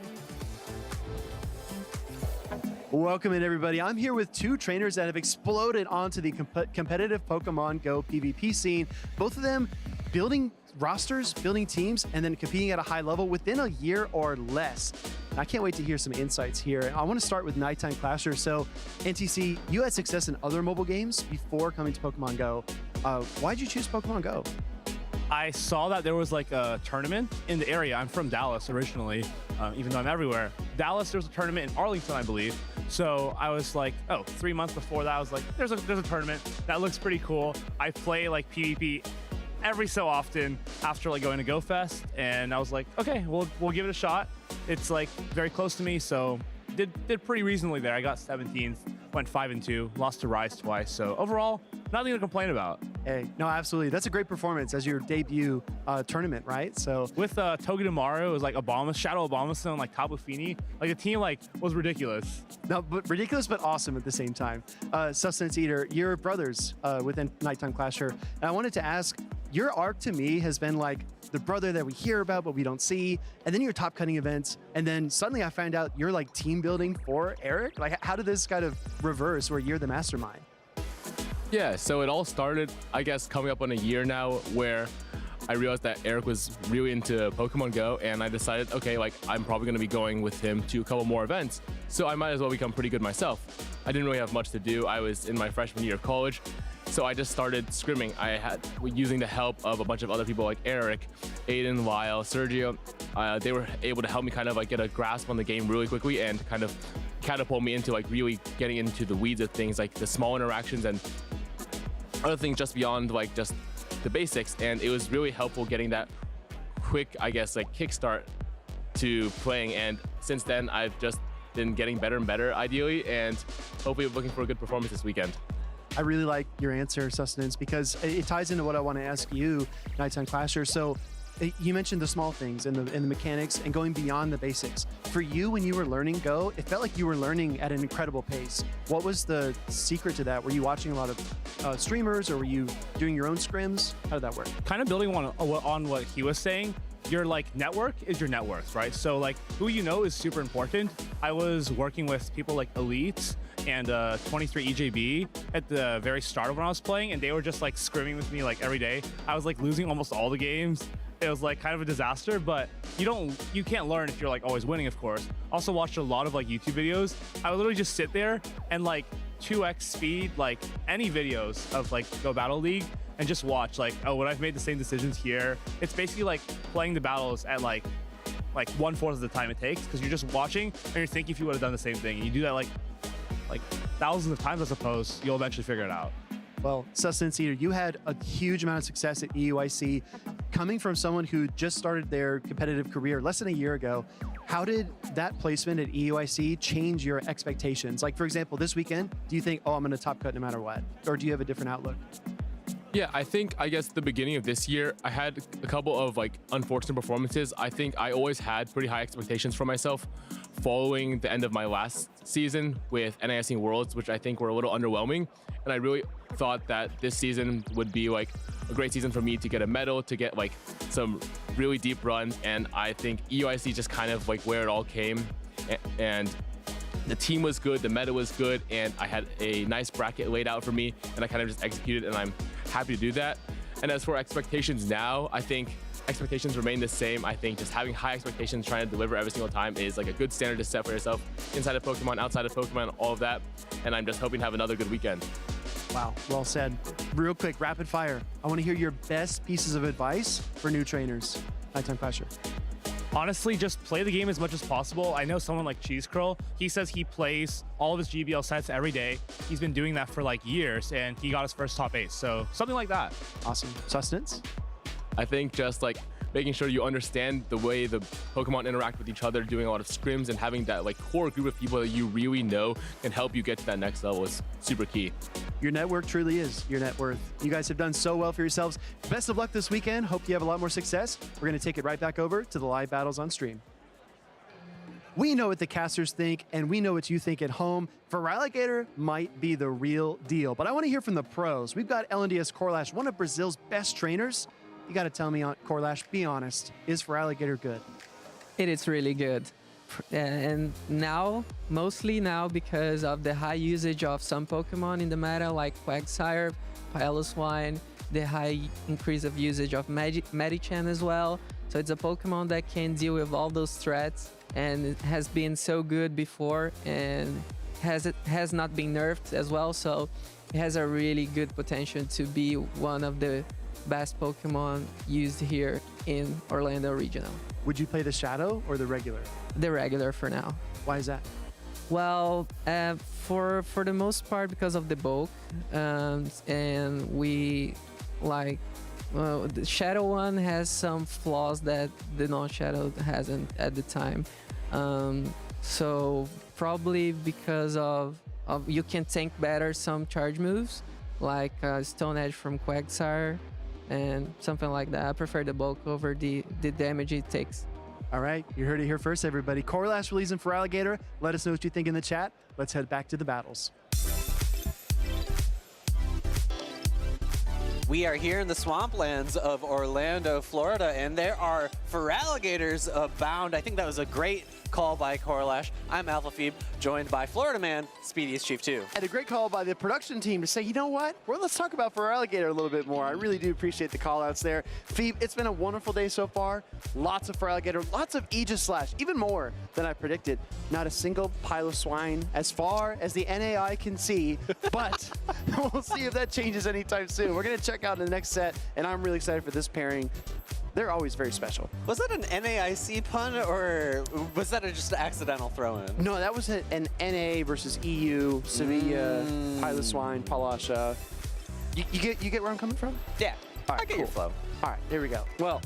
Welcome in, everybody. I'm here with 2 trainers that have exploded onto the competitive Pokemon Go PvP scene. Both of them building rosters, building teams, and then competing at a high level within a year or less. I can't wait to hear some insights here. I want to start with Nighttime Clasher. So, NTC, you had success in other mobile games before coming to Pokemon Go. Why'd you choose Pokemon Go? I saw that there was like a tournament in the area. I'm from Dallas originally, even though I'm everywhere. Dallas, there was a tournament in Arlington, I believe. So I was like, oh, 3 months before that, I was like, there's a tournament. That looks pretty cool. I play like PvP every so often after like going to Go Fest, and I was like, okay, we'll give it a shot. It's like very close to me, so did pretty reasonably there. I got 17th, went 5-2, lost to Rise twice. So overall, nothing to complain about. Hey, no, absolutely. That's a great performance as your debut tournament, right? So with Togedemaru, it was like Shadow Obamastone, like Tapu Fini. Like the team like was ridiculous. No, but ridiculous, but awesome at the same time. Sustenance Eater, your brothers within Nighttime Clasher. And I wanted to ask, your arc to me has been like the brother that we hear about but we don't see, and then your top cutting events, and then suddenly I find out you're like team building for Eric. Like, how did this kind of reverse where you're the mastermind? Yeah, so it all started, I guess, coming up on a year now, where I realized that Eric was really into Pokemon Go, and I decided, okay, like I'm probably going to be going with him to a couple more events, so I might as well become pretty good myself. I didn't really have much to do. I was in my freshman year of college, so I just started scrimming. I had, using the help of a bunch of other people like Eric, Aiden, Lyle, Sergio. They were able to help me kind of like get a grasp on the game really quickly and kind of catapult me into like really getting into the weeds of things, like the small interactions and other things just beyond like just the basics. And it was really helpful getting that quick, I guess, like kickstart to playing. And since then, I've just been getting better and better, ideally, and hopefully looking for a good performance this weekend. I really like your answer, Sustenance, because it ties into what I want to ask you, Nighttime Clasher. So you mentioned the small things and the mechanics and going beyond the basics. For you, when you were learning Go, it felt like you were learning at an incredible pace. What was the secret to that? Were you watching a lot of streamers, or were you doing your own scrims? How did that work? Kind of building on what he was saying, your like network is your net worth, right? So like who you know is super important. I was working with people like Elite and 23 EJB at the very start of when I was playing, and they were just like scrimming with me like every day. I was like losing almost all the games. It was like kind of a disaster, but you can't learn if you're like always winning, of course. Also watched a lot of like YouTube videos. I would literally just sit there and like 2x speed like any videos of like Go Battle League and just watch like, oh, when I've made the same decisions here. It's basically like playing the battles at like 1/4 of the time it takes, because you're just watching and you're thinking if you would have done the same thing. And you do that like thousands of times, I suppose, you'll eventually figure it out. Well, Sustenance Eater, you had a huge amount of success at EUIC. Coming from someone who just started their competitive career less than a year ago, how did that placement at EUIC change your expectations? Like, for example, this weekend, do you think, oh, I'm going to top cut no matter what? Or do you have a different outlook? Yeah, I guess the beginning of this year, I had a couple of like unfortunate performances. I think I always had pretty high expectations for myself following the end of my last season with NISC Worlds, which I think were a little underwhelming. And I really thought that this season would be like a great season for me to get a medal, to get like some really deep runs. And I think EUIC just kind of like where it all came. And the team was good, the meta was good, and I had a nice bracket laid out for me, and I kind of just executed, and I'm happy to do that. And as for expectations now, I think expectations remain the same. I think just having high expectations, trying to deliver every single time is like a good standard to set for yourself inside of Pokemon, outside of Pokemon, all of that. And I'm just hoping to have another good weekend. Wow, well said. Real quick, rapid fire. I want to hear your best pieces of advice for new trainers. Nighttime Clasher. Honestly, just play the game as much as possible. I know someone like Cheese Curl, he says he plays all of his GBL sets every day. He's been doing that for like years, and he got his first top 8. So something like that. Awesome. Sustenance? I think just like making sure you understand the way the Pokemon interact with each other, doing a lot of scrims, and having that like core group of people that you really know can help you get to that next level is super key. Your network truly is your net worth. You guys have done so well for yourselves. Best of luck this weekend. Hope you have a lot more success. We're going to take it right back over to the live battles on stream. We know what the casters think, and we know what you think at home. Feraligatr might be the real deal, but I want to hear from the pros. We've got LNDS Corlash, one of Brazil's best trainers. You got to tell me, Corlash, be honest, is Feraligatr good? It is really good. And now, mostly now, because of the high usage of some Pokemon in the meta, like Quagsire, Piloswine, the high increase of usage of Medicham as well. So it's a Pokemon that can deal with all those threats, and it has been so good before, and has not been nerfed as well. So it has a really good potential to be one of the best Pokemon used here in Orlando Regional. Would you play the Shadow or the regular? The regular for now. Why is that? Well, for the most part, because of the bulk, and we like the Shadow one has some flaws that the non-Shadow hasn't at the time. So probably because of you can tank better some charge moves like Stone Edge from Quagsire and something like that. I prefer the bulk over the damage it takes. All right, you heard it here first, everybody. Corlash releasing Feraligatr. Let us know what you think in the chat. Let's head back to the battles. We are here in the swamplands of Orlando, Florida, and there are Feraligatrs abound. I think that was a great call by Corlash. I'm Alpha Phoebe, joined by Florida man, Speediest Chief 2. And a great call by the production team to say, you know what? Well, let's talk about Feraligatr a little bit more. I really do appreciate the call outs there. Phoebe, it's been a wonderful day so far. Lots of Feraligatr, lots of Aegislash, even more than I predicted. Not a single Piloswine as far as the NAI can see, but we'll see if that changes anytime soon. We're going to check out in the next set, and I'm really excited for this pairing. They're always very special. Was that an NAIC pun, or was that just an accidental throw-in? No, that was an NA versus EU, Sevilla, Piloswine, Palasha. You get where I'm coming from? Yeah, All right, I get your flow. All right, here we go. Well,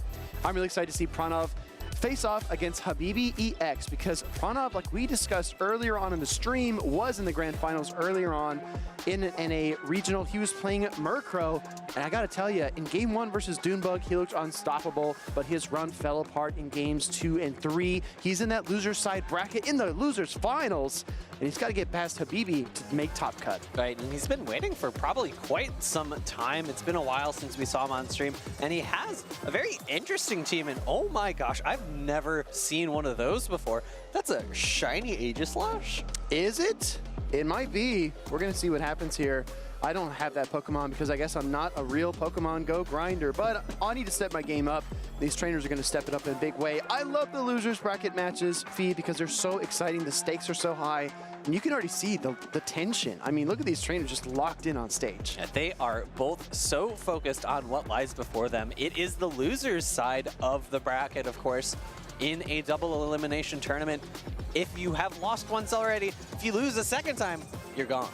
I'm really excited to see Pranav face off against Habibi EX because Pranav, like we discussed earlier on in the stream, was in the grand finals earlier on in a regional. He was playing Murkrow, and I gotta tell you, in game 1 versus Dune Bug, he looked unstoppable, but his run fell apart in games 2 and 3. He's in that loser side bracket in the losers finals, and he's got to get past Habibi to make top cut. Right, and he's been waiting for probably quite some time. It's been a while since we saw him on stream, and he has a very interesting team, and oh my gosh, I've never seen one of those before. That's a shiny Aegislash. Is it? It might be. We're gonna see what happens here. I don't have that Pokemon because I guess I'm not a real Pokemon Go grinder, but I need to step my game up. These trainers are gonna step it up in a big way. I love the losers bracket matches, Fee, because they're so exciting. The stakes are so high, and you can already see the tension. I mean, look at these trainers just locked in on stage. Yeah, they are both so focused on what lies before them. It is the losers side of the bracket, of course, in a double elimination tournament. If you have lost once already, if you lose a second time, you're gone.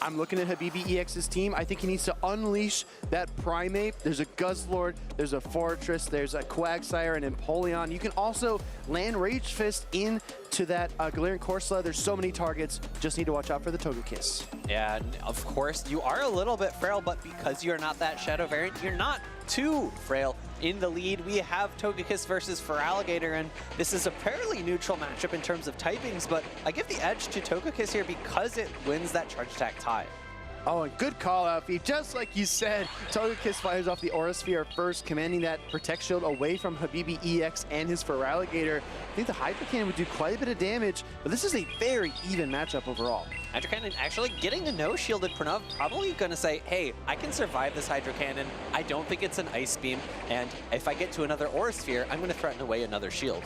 I'm looking at Habibi EX's team. I think he needs to unleash that Primate. There's a Guzzlord, there's a Fortress, there's a Quagsire, and Empoleon. You can also land Rage Fist into that Galarian Corsola. There's so many targets. Just need to watch out for the Togekiss. Yeah, and of course, you are a little bit frail, but because you're not that Shadow variant, you're not too frail. In the lead, we have Togekiss versus Feraligatr, and this is a fairly neutral matchup in terms of typings, but I give the edge to Togekiss here because it wins that charge attack tie. Oh, and good call out, Fee. Just like you said, Togekiss fires off the Aura Sphere first, commanding that Protect Shield away from Habibi EX and his Feraligatr. I think the Hydro Cannon would do quite a bit of damage, but this is a very even matchup overall. Hydro Cannon actually getting a no-shielded Pranav, probably going to say, hey, I can survive this Hydro Cannon. I don't think it's an Ice Beam, and if I get to another Aura Sphere, I'm going to threaten away another shield.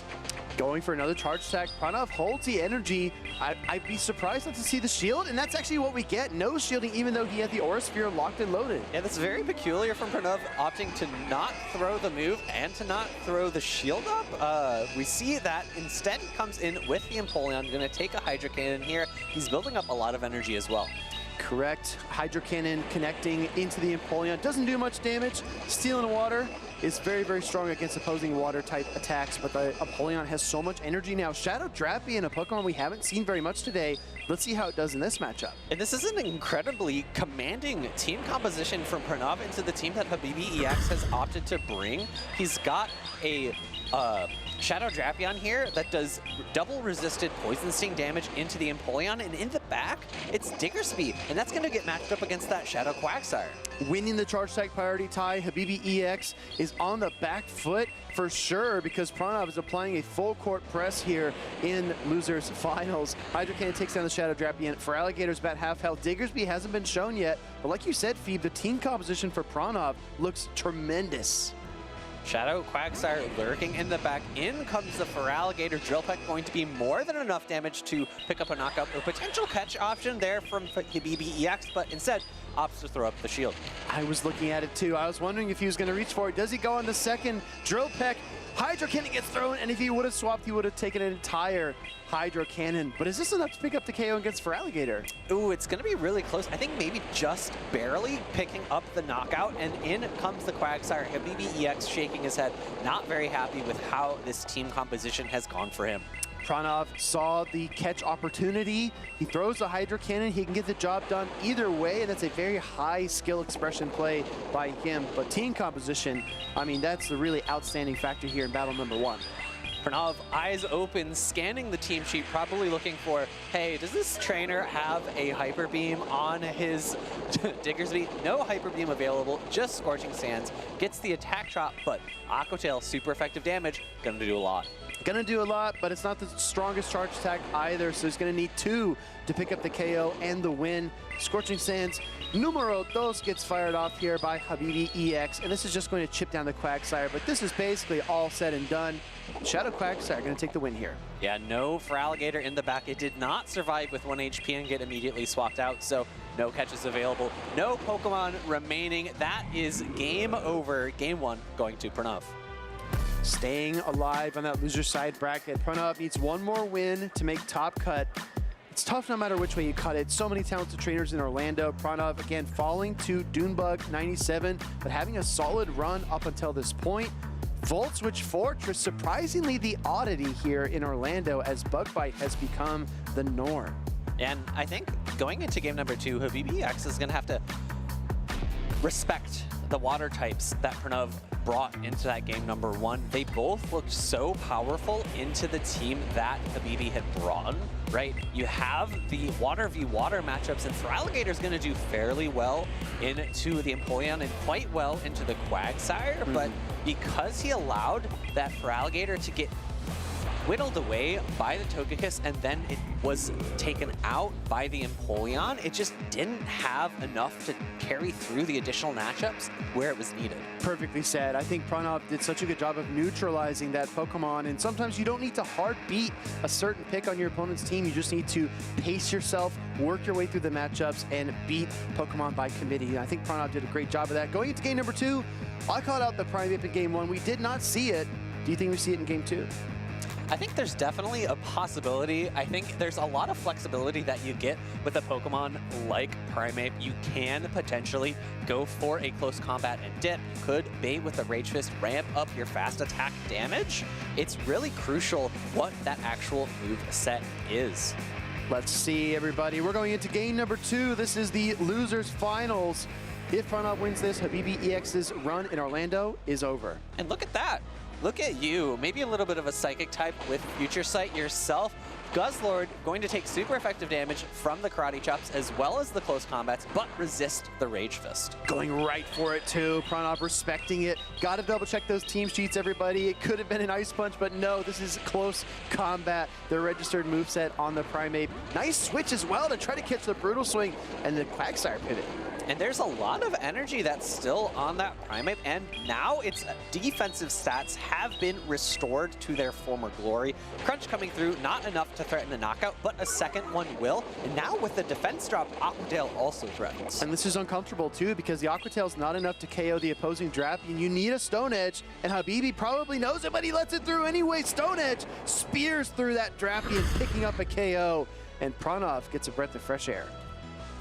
Going for another charge attack. Pranav holds the energy. I'd be surprised not to see the shield, and that's actually what we get. No shielding, even though he had the Aura Sphere locked and loaded. Yeah, that's very peculiar from Pranav, opting to not throw the move and to not throw the shield up. We see that instead he comes in with the Empoleon, going to take a Hydro Cannon here. He's building up a lot of energy as well. Correct. Hydro Cannon connecting into the Empoleon. Doesn't do much damage. Stealing Water is very, very strong against opposing water-type attacks, but the Empoleon has so much energy now. Shadow Drappy in a Pokemon we haven't seen very much today. Let's see how it does in this matchup. And this is an incredibly commanding team composition from Pranav into the team that Habibi EX has opted to bring. He's got a Shadow Drapion here that does double resisted Poison Sting damage into the Empoleon, and in the back, it's Diggersby, and that's going to get matched up against that Shadow Quagsire. Winning the charge attack priority tie, Habibi EX is on the back foot for sure because Pranav is applying a full court press here in losers finals. Hydro Cannon takes down the Shadow Drapion. Feraligator's about half health. Diggersby hasn't been shown yet, but like you said, Phoebe, the team composition for Pranav looks tremendous. Shadow Quagsire lurking in the back. In comes the Feraligatr. Drill Peck going to be more than enough damage to pick up a knockout. A potential catch option there from Habibi EX, but instead opts to throw up the shield. I was looking at it too. I was wondering if he was going to reach for it. Does he go on the second? Drill Peck. Hydro Cannon gets thrown, and if he would have swapped, he would have taken an entire Hydro Cannon. But is this enough to pick up the KO against Feraligatr? Ooh, it's going to be really close. I think maybe just barely picking up the knockout, and in comes the Quagsire. Habibi EX shaking his head, not very happy with how this team composition has gone for him. Pranav saw the catch opportunity. He throws a Hydro Cannon. He can get the job done either way, and that's a very high skill expression play by him. But team composition, I mean, that's the really outstanding factor here in battle number 1. Pranav, eyes open, scanning the team sheet, probably looking for, hey, does this trainer have a Hyper Beam on his Diggersby? No Hyper Beam available, just Scorching Sands. Gets the attack drop, but Aqua Tail, super effective damage, gonna do a lot. Gonna do a lot, but it's not the strongest charge attack either, so he's gonna need 2 to pick up the KO and the win. Scorching Sands numero 2 gets fired off here by Habibi EX, and this is just going to chip down the Quagsire, but this is basically all said and done. Shadow Quagsire gonna take the win here. Yeah, no Feraligatr in the back. It did not survive with 1 HP and get immediately swapped out, so no catches available. No Pokemon remaining. That is game over. Game 1 going to Pranav. Staying alive on that loser side bracket. Pranav needs 1 more win to make top cut. It's tough no matter which way you cut it. So many talented trainers in Orlando. Pranav, again, falling to Dunebug 97, but having a solid run up until this point. Volt Switch Fortress, surprisingly the oddity here in Orlando as Bug Bite has become the norm. And I think going into game number 2, Habibi EX is going to have to respect the water types that Pranav brought into that game number 1. They both looked so powerful into the team that Habibi had brought, right? You have the water v water matchups, and Feraligator's going to do fairly well into the Empoleon and quite well into the Quagsire, but because he allowed that Feraligator to get whittled away by the Togekiss and then it was taken out by the Empoleon, it just didn't have enough to carry through the additional matchups where it was needed. Perfectly said. I think Pranav did such a good job of neutralizing that Pokemon, and sometimes you don't need to hard beat a certain pick on your opponent's team. You just need to pace yourself, work your way through the matchups, and beat Pokemon by committee. And I think Pranav did a great job of that. Going into game number 2, I called out the Primeape in game 1. We did not see it. Do you think we see it in game 2? I think there's definitely a possibility. I think there's a lot of flexibility that you get with a Pokemon like Primeape. You can potentially go for a close combat and dip. You could bait with the Rage Fist, ramp up your fast attack damage. It's really crucial what that actual move set is. Let's see, everybody. We're going into game number 2. This is the losers finals. If Pranav wins this, Habibi EX's run in Orlando is over. And look at that. Look at you, maybe a little bit of a Psychic type with Future Sight yourself. Guzzlord going to take super effective damage from the Karate Chops as well as the close combats, but resist the Rage Fist. Going right for it too. Pranav respecting it. Got to double check those team sheets, everybody. It could have been an Ice Punch, but no, this is close combat. The registered moveset on the Primeape. Nice switch as well to try to catch the Brutal Swing and the Quagsire pivot. And there's a lot of energy that's still on that Primeape, and now its defensive stats have been restored to their former glory. Crunch coming through, not enough to threaten the knockout, but a second one will. And now with the defense drop, Aqua Tail also threatens. And this is uncomfortable too, because the Aqua Tail's not enough to KO the opposing Drapion. You need a Stone Edge, and Habibi probably knows it, but he lets it through anyway. Stone Edge spears through that Drapion, picking up a KO, and Pranav gets a breath of fresh air.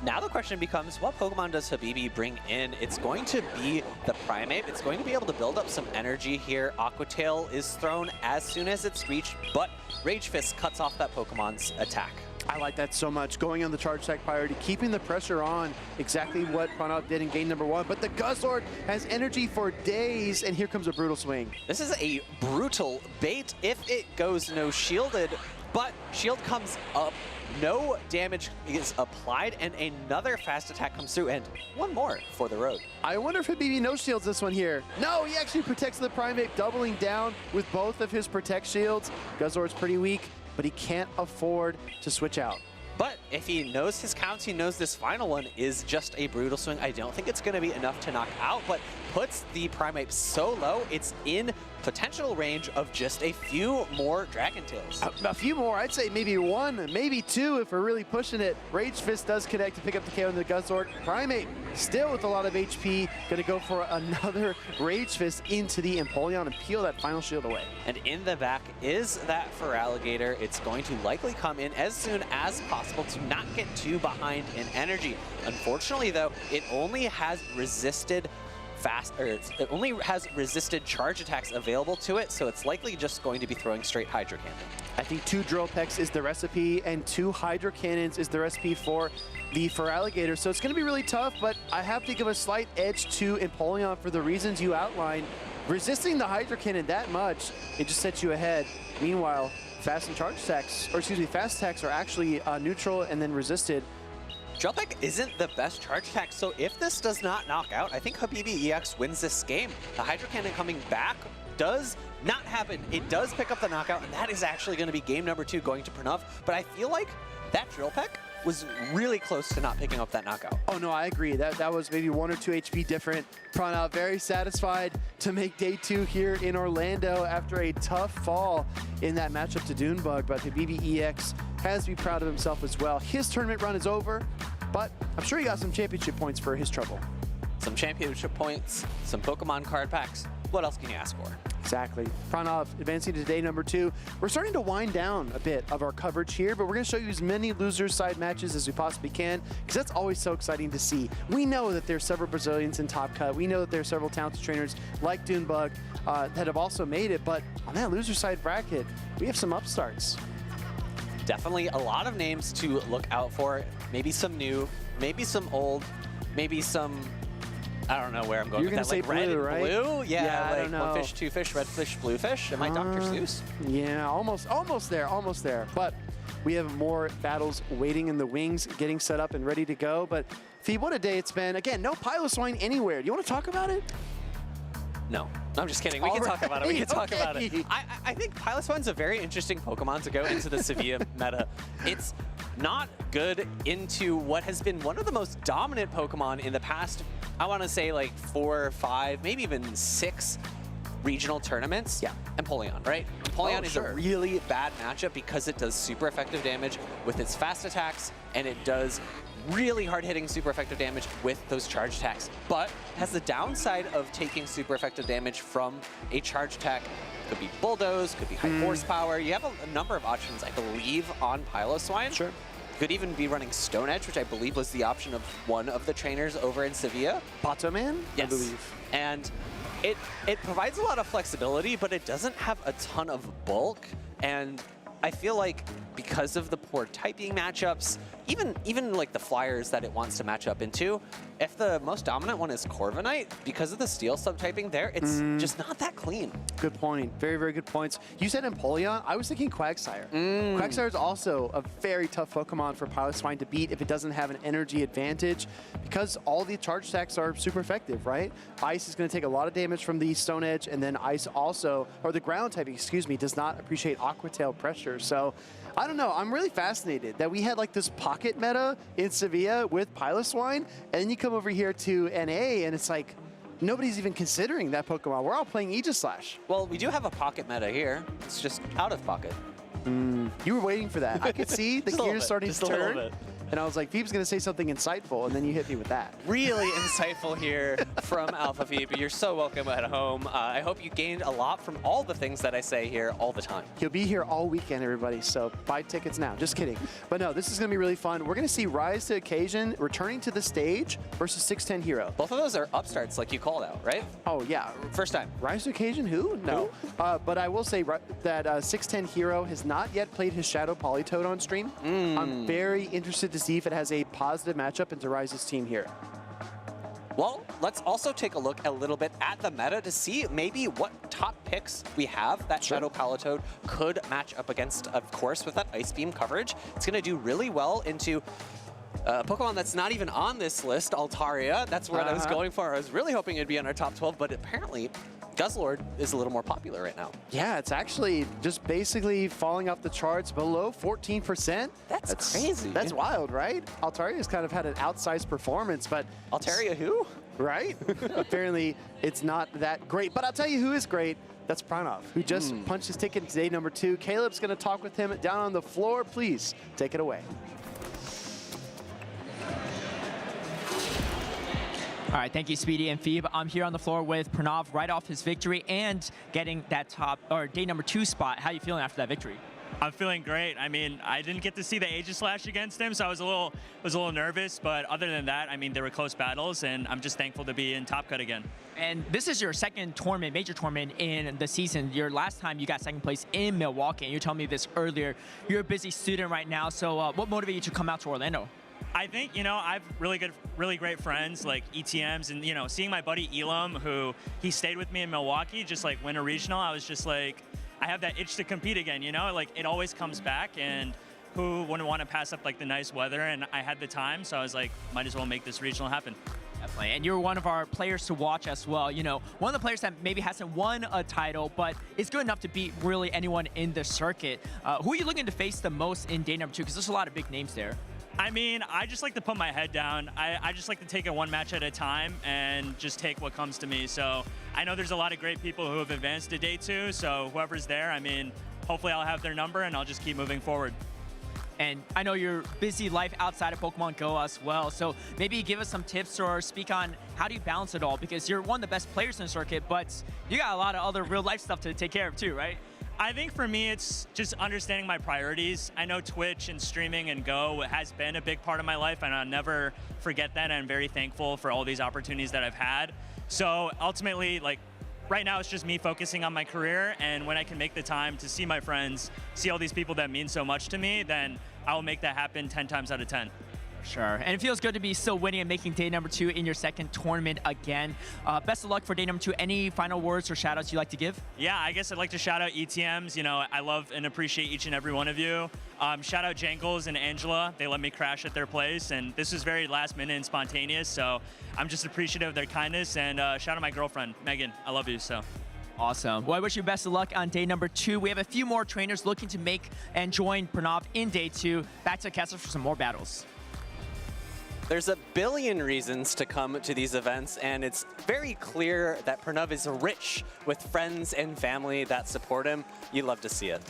Now the question becomes, what Pokemon does Habibi bring in? It's going to be the Primeape. It's going to be able to build up some energy here. Aqua Tail is thrown as soon as it's reached, but Rage Fist cuts off that Pokemon's attack. I like that so much. Going on the charge attack priority, keeping the pressure on, exactly what Pranav did in game number 1. But the Guzzlord has energy for days, and here comes a Brutal Swing. This is a brutal bait if it goes no shielded, but shield comes up. No damage is applied, and another fast attack comes through, and one more for the road. I wonder if Habibi no shields this one here. No, he actually protects the Primeape, doubling down with both of his Protect shields. Guzzlord's pretty weak, but he can't afford to switch out. But if he knows his counts, he knows this final one is just a Brutal Swing. I don't think it's going to be enough to knock out, but puts the Primeape so low, it's in potential range of just a few more Dragon Tails. A few more, I'd say maybe 1, maybe 2 if we're really pushing it. Rage Fist does connect to pick up the KO on the Guzzlord. Primeape still with a lot of HP, gonna go for another Rage Fist into the Empoleon and peel that final shield away. And in the back is that Feraligator. It's going to likely come in as soon as possible to not get too behind in energy. Unfortunately though, it only has resisted it only has resisted charge attacks available to it, so it's likely just going to be throwing straight Hydro Cannon. I think 2 Drill Pecks is the recipe, and 2 Hydro Cannons is the recipe for the Feraligator. So it's going to be really tough, but I have to give a slight edge to Empoleon for the reasons you outlined. Resisting the Hydro Cannon that much, it just sets you ahead. Meanwhile, fast attacks are actually neutral and then resisted. Drill Peck isn't the best charge attack, so if this does not knock out, I think Habibi EX wins this game. The Hydro Cannon coming back does not happen. It does pick up the knockout, and that is actually going to be game number 2 going to Pranav. But I feel like that Drill Peck was really close to not picking up that knockout. Oh no, I agree. That was maybe 1 or 2 HP different. Pranav very satisfied to make day 2 here in Orlando after a tough fall in that matchup to Dune Bug, but Habibi EX has to be proud of himself as well. His tournament run is over, but I'm sure he got some championship points for his trouble. Some championship points, some Pokemon card packs. What else can you ask for? Exactly. Pranav advancing to day number 2. We're starting to wind down a bit of our coverage here, but we're going to show you as many losers side matches as we possibly can, because that's always so exciting to see. We know that there's several Brazilians in Top Cut. We know that there's several talented trainers like Dune Bug that have also made it, but on that loser side bracket, we have some upstarts. Definitely a lot of names to look out for. Maybe some new, maybe some old, maybe some... I don't know where I'm going You're with gonna that. say Like blue, red right? and blue? Yeah, I like don't know. 1 fish, 2 fish, red fish, blue fish. Am I Dr. Seuss? Yeah, almost there. But we have more battles waiting in the wings, getting set up and ready to go. But Phoebe, what a day it's been. Again, no Piloswine anywhere. Do you want to talk about it? No, I'm just kidding. We can talk about it. We can talk about it. Okay. I think Piloswine's a very interesting Pokemon to go into the Sevilla meta. It's not good into what has been one of the most dominant Pokemon in the past, I want to say like 4 or 5, maybe even 6 regional tournaments. Yeah. Empoleon, right? Empoleon is a really bad matchup because it does super effective damage with its fast attacks, and it does really hard-hitting super effective damage with those charge attacks, but has the downside of taking super effective damage from a charge attack. Could be Bulldoze, could be high horsepower. You have a number of options, I believe, on Piloswine. Sure. Could even be running Stone Edge, which I believe was the option of one of the trainers over in Sevilla. Batoman, yes. I believe. And it provides a lot of flexibility, but it doesn't have a ton of bulk. And I feel like because of the poor typing matchups, even like the flyers that it wants to match up into, if the most dominant one is Corviknight, because of the steel subtyping there, it's just not that clean. Good point. Very, very good points. You said Empoleon. I was thinking Quagsire. Quagsire is also a very tough Pokemon for Piloswine to beat if it doesn't have an energy advantage, because all the charge attacks are super effective, right? Ice is going to take a lot of damage from the Stone Edge, and then Ice also, or the ground typing, excuse me, does not appreciate Aqua Tail pressure. So I don't know. I'm really fascinated that we had like this pocket meta in Sevilla with Piloswine, and then you come over here to NA, and it's like nobody's even considering that Pokemon. We're all playing Aegislash. Well, we do have a pocket meta here. It's just out of pocket. You were waiting for that. I could see the gears starting to turn. A little bit. And I was like, Phoebe's going to say something insightful, and then you hit me with that. Really insightful here from Alpha Phoebe. You're so welcome at home. I hope you gained a lot from all the things that I say here all the time. He'll be here all weekend, everybody, so buy tickets now. Just kidding. But no, this is going to be really fun. We're going to see Rise to Occasion returning to the stage versus 610 Hero. Both of those are upstarts like you called out, right? Oh, yeah. First time. Rise to Occasion, who? No. But I will say that 610 Hero has not yet played his Shadow Politoed on stream. I'm very interested to see if it has a positive matchup into Rise's team here. Well, let's also take a look a little bit at the meta to see maybe what top picks we have that Shadow Politoed could match up against, of course, with that Ice Beam coverage. It's going to do really well into Pokemon that's not even on this list, Altaria. That's what I was going for. I was really hoping it'd be on our top 12, but apparently Guzzlord is a little more popular right now. Yeah, it's actually just basically falling off the charts below 14%. That's crazy. That's wild, right? Altaria's kind of had an outsized performance, but... Altaria who? Right? Apparently, it's not that great. But I'll tell you who is great. That's Pranav, who just punched his ticket to day number 2. Caleb's going to talk with him down on the floor. Please take it away. All right, thank you, Speedy and Phoebe. I'm here on the floor with Pranav right off his victory and getting that top or day number 2 spot. How are you feeling after that victory? I'm feeling great. I mean, I didn't get to see the Aegislash against him, so I was a little nervous. But other than that, I mean, there were close battles, and I'm just thankful to be in Top Cut again. And this is your second tournament, major tournament in the season. Your last time you got second place in Milwaukee, and you told me this earlier. You're a busy student right now, so what motivated you to come out to Orlando? I think, you know, I have really great friends like ETMs, and, you know, seeing my buddy Elam, who he stayed with me in Milwaukee, just like win a regional, I was just like, I have that itch to compete again, you know, like it always comes back, and who wouldn't want to pass up like the nice weather, and I had the time, so I was like, might as well make this regional happen. Definitely, and you're one of our players to watch as well. You know, one of the players that maybe hasn't won a title, but is good enough to beat really anyone in the circuit. Who are you looking to face the most in day number 2? Because there's a lot of big names there. I mean, I just like to put my head down. I just like to take it one match at a time and just take what comes to me. So I know there's a lot of great people who have advanced to day 2. So whoever's there, I mean, hopefully I'll have their number and I'll just keep moving forward. And I know your busy life outside of Pokemon Go as well. So maybe give us some tips or speak on how do you balance it all? Because you're one of the best players in the circuit, but you got a lot of other real life stuff to take care of too, right? I think for me, it's just understanding my priorities. I know Twitch and streaming and Go has been a big part of my life, and I'll never forget that. And I'm very thankful for all these opportunities that I've had. So ultimately, like, right now it's just me focusing on my career, and when I can make the time to see my friends, see all these people that mean so much to me, then I will make that happen 10 times out of 10. Sure, and it feels good to be still winning and making day number 2 in your second tournament again. Best of luck for day number 2. Any final words or shout outs you'd like to give? Yeah, I guess I'd like to shout out ETMs. You know, I love and appreciate each and every one of you. Shout out Jangles and Angela. They let me crash at their place, and this was very last minute and spontaneous, so I'm just appreciative of their kindness. And shout out my girlfriend, Megan. I love you, so. Awesome. Well, I wish you best of luck on day number 2. We have a few more trainers looking to make and join Pranav in day 2. Back to the castle for some more battles. There's a billion reasons to come to these events, and it's very clear that Pranav is rich with friends and family that support him. You love to see it.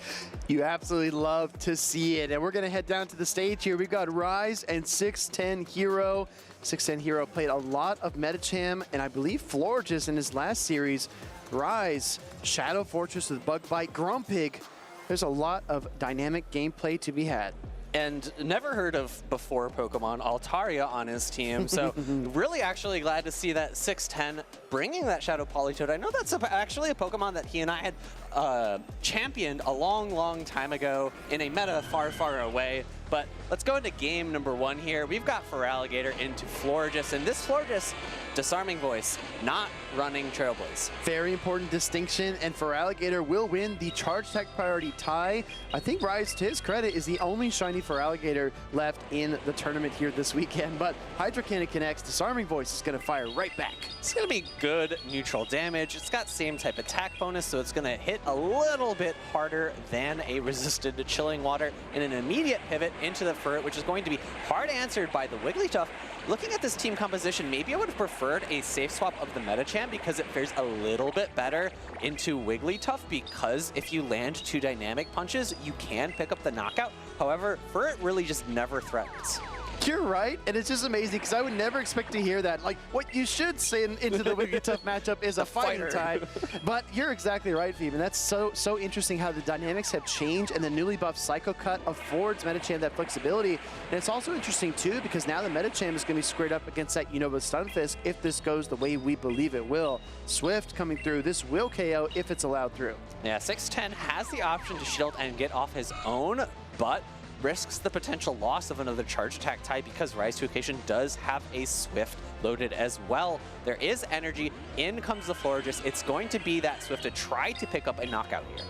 You absolutely love to see it. And we're going to head down to the stage here. We've got Rise and 610 Hero. 610 Hero played a lot of Medicham, and I believe Florges in his last series. Rise, Shadow Fortress with Bug Bite, Grumpig. There's a lot of dynamic gameplay to be had. And never heard of before Pokemon Altaria on his team. So really actually glad to see that 610 bringing that Shadow Politoed. I know that's actually a Pokemon that he and I had championed a long time ago in a meta far away. But let's go into game number 1 here. We've got Feraligatr into Florges, and this Florges, Disarming Voice, not running Trailblaze. Very important distinction, and Feraligatr will win the Charge Attack priority tie. I think Rise, to his credit, is the only shiny Feraligatr left in the tournament here this weekend, but Hydro Cannon connects, Disarming Voice is going to fire right back. It's going to be good neutral damage. It's got same type attack bonus, so it's going to hit a little bit harder than a resisted to Chilling Water, and an immediate pivot into the Furret, which is going to be hard answered by the Wigglytuff. Looking at this team composition, maybe I would have preferred a safe swap of the Medicham because it fares a little bit better into Wigglytuff, because if you land 2 dynamic punches, you can pick up the knockout. However, Furret really just never threatens. You're right, and it's just amazing because I would never expect to hear that. Like, what you should say into the Wigglytuff matchup is a fighting type. But you're exactly right, Phoebe, and that's so interesting how the dynamics have changed, and the newly buffed Psycho Cut affords Medicham that flexibility. And it's also interesting, too, because now the Medicham is going to be squared up against that Unova Stunfisk if this goes the way we believe it will. Swift coming through. This will KO if it's allowed through. Yeah, 610 has the option to shield and get off his own, but risks the potential loss of another charge attack tie because Rise to Occasion does have a Swift loaded as well. There is energy. In comes the Florges. It's going to be that Swift to try to pick up a knockout here.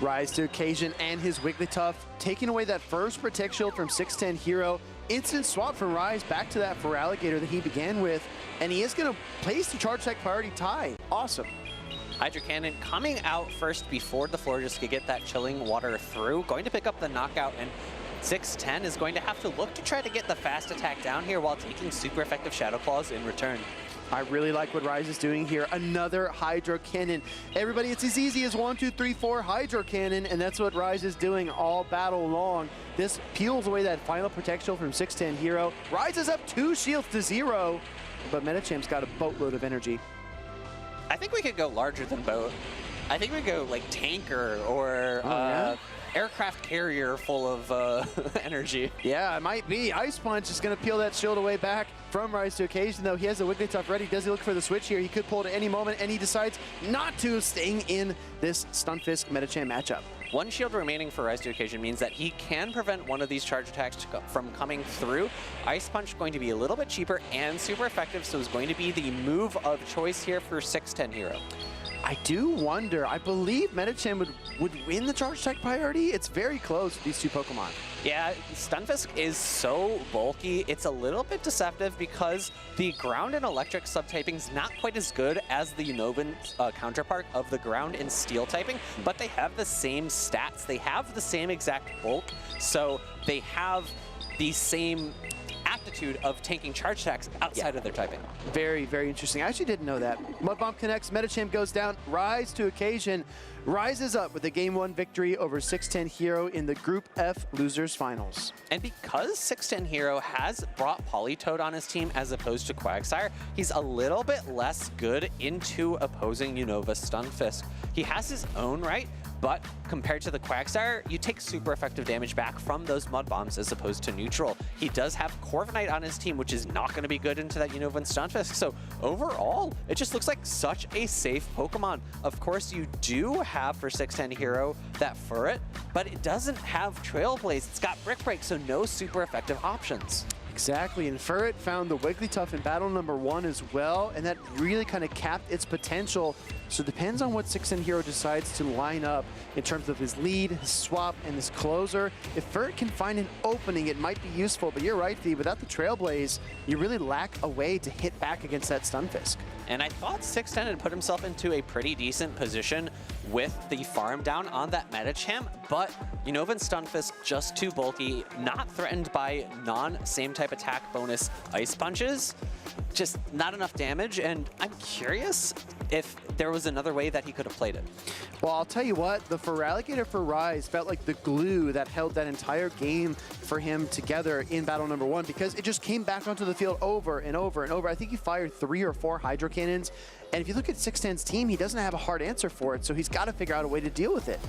Rise to Occasion and his Wigglytuff taking away that first Protect Shield from 610 Hero. Instant swap from Rise back to that Feraligatr that he began with, and he is going to place the charge attack priority tie. Awesome. Hydro Cannon coming out first before the Florges could get that Chilling Water through. Going to pick up the knockout, and 610 is going to have to look to try to get the fast attack down here while taking super effective Shadow Claws in return. I really like what Rise is doing here. Another Hydro Cannon. Everybody, it's as easy as 1, 2, 3, 4 Hydro Cannon, and that's what Rise is doing all battle long. This peels away that final Protect Shield from 610 Hero. Rise is up 2 shields to 0, but Medicham's got a boatload of energy. I think we could go larger than boat. I think we go like tanker or aircraft carrier full of energy. Yeah, it might be. Ice Punch is going to peel that shield away back from Rise to Occasion, though. He has the Wigglytuff ready. Does he look for the switch here? He could pull it at any moment, and he decides not to, staying in this Stunfisk Medicham matchup. 1 shield remaining for Rise to Occasion means that he can prevent one of these charge attacks from coming through. Ice Punch going to be a little bit cheaper and super effective, so it's going to be the move of choice here for 610 Hero. I do wonder, I believe Medicham would win the charge attack priority. It's very close with these 2 Pokemon. Yeah, Stunfisk is so bulky, it's a little bit deceptive because the ground and electric subtyping is not quite as good as the Unovan counterpart of the ground and steel typing, but they have the same stats. They have the same exact bulk, so they have the same aptitude of tanking charge attacks outside of their typing. Very, very interesting. I actually didn't know that. Mud Bomb connects, Metachamp goes down, Rise to occasion, rises up with a Game 1 victory over 610 Hero in the Group F Losers Finals. And because 610 Hero has brought Politoed on his team as opposed to Quagsire, he's a little bit less good into opposing Unova Stunfisk. He has his own right, but compared to the Quagsire, you take super effective damage back from those Mud Bombs as opposed to neutral. He does have Corviknight on his team, which is not going to be good into that Unova Stunfisk. So overall, it just looks like such a safe Pokemon. Of course, you do have for 610 Hero that Furret, but it doesn't have Trailblaze. It's got Brick Break, so no super effective options. Exactly, and Furret found the Wigglytuff in battle number 1 as well, and that really kind of capped its potential. So it depends on what 610 Hero decides to line up in terms of his lead, his swap, and his closer. If Furret can find an opening, it might be useful, but you're right, Steve, without the Trailblaze, you really lack a way to hit back against that Stunfisk. And I thought 610 had put himself into a pretty decent position with the farm down on that Metachamp, but Unova Stunfisk just too bulky, not threatened by non-same type attack bonus Ice Punches. Just not enough damage, and I'm curious if there was another way that he could have played it. Well, I'll tell you what, the Feraligatr for Rise felt like the glue that held that entire game for him together in battle number 1, because it just came back onto the field over and over and over. I think he fired 3 or 4 Hydro Cannons, and if you look at 610's team, he doesn't have a hard answer for it, so he's got to figure out a way to deal with it.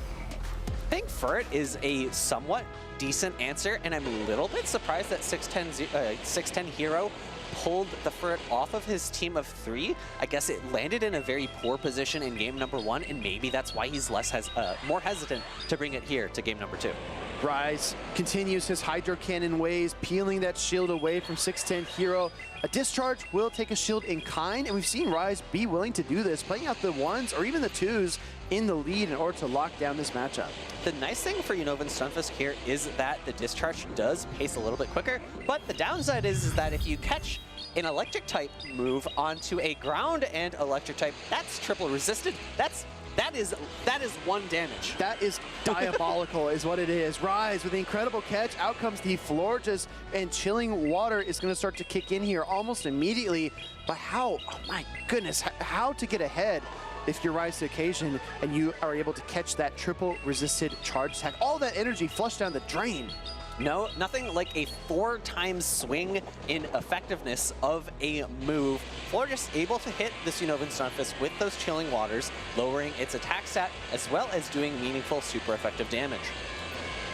I think Furret is a somewhat decent answer, and I'm a little bit surprised that 610 Hero pulled the Furret off of his team of 3. I guess it landed in a very poor position in game number 1, and maybe that's why he's more hesitant to bring it here to game number 2. Rise continues his Hydro Cannon ways, peeling that shield away from 610 Hero. A discharge will take a shield in kind, and we've seen Rise be willing to do this, playing out the 1s or even the 2s in the lead in order to lock down this matchup. The nice thing for Unova Stunfisk here is that the discharge does pace a little bit quicker, but the downside is that if you catch an electric type move onto a ground and electric type, that's triple resisted. That is 1 damage. That is diabolical is what it is. Rise with the incredible catch. Out comes the Florges, and Chilling Water is going to start to kick in here almost immediately. But how, oh my goodness, how to get ahead if you Rise to occasion and you are able to catch that triple resisted charge attack. All that energy flushed down the drain. No, nothing like a 4-time swing in effectiveness of a move. Florges able to hit this Unova Stunfisk with those Chilling Waters, lowering its attack stat as well as doing meaningful super effective damage.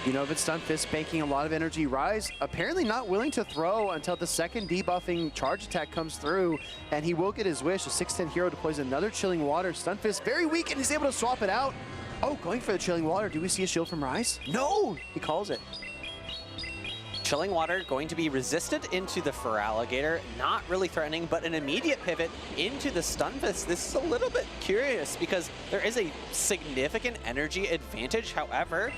Unova Stunfisk banking a lot of energy. Rise apparently not willing to throw until the second debuffing charge attack comes through, and he will get his wish. A 610 Hero deploys another Chilling Water. Stunfisk very weak, and he's able to swap it out. Oh, going for the Chilling Water. Do we see a shield from Rise? No, he calls it. Chilling Water going to be resisted into the Feraligatr, not really threatening, but an immediate pivot into the Stunfisk. This is a little bit curious because there is a significant energy advantage. However,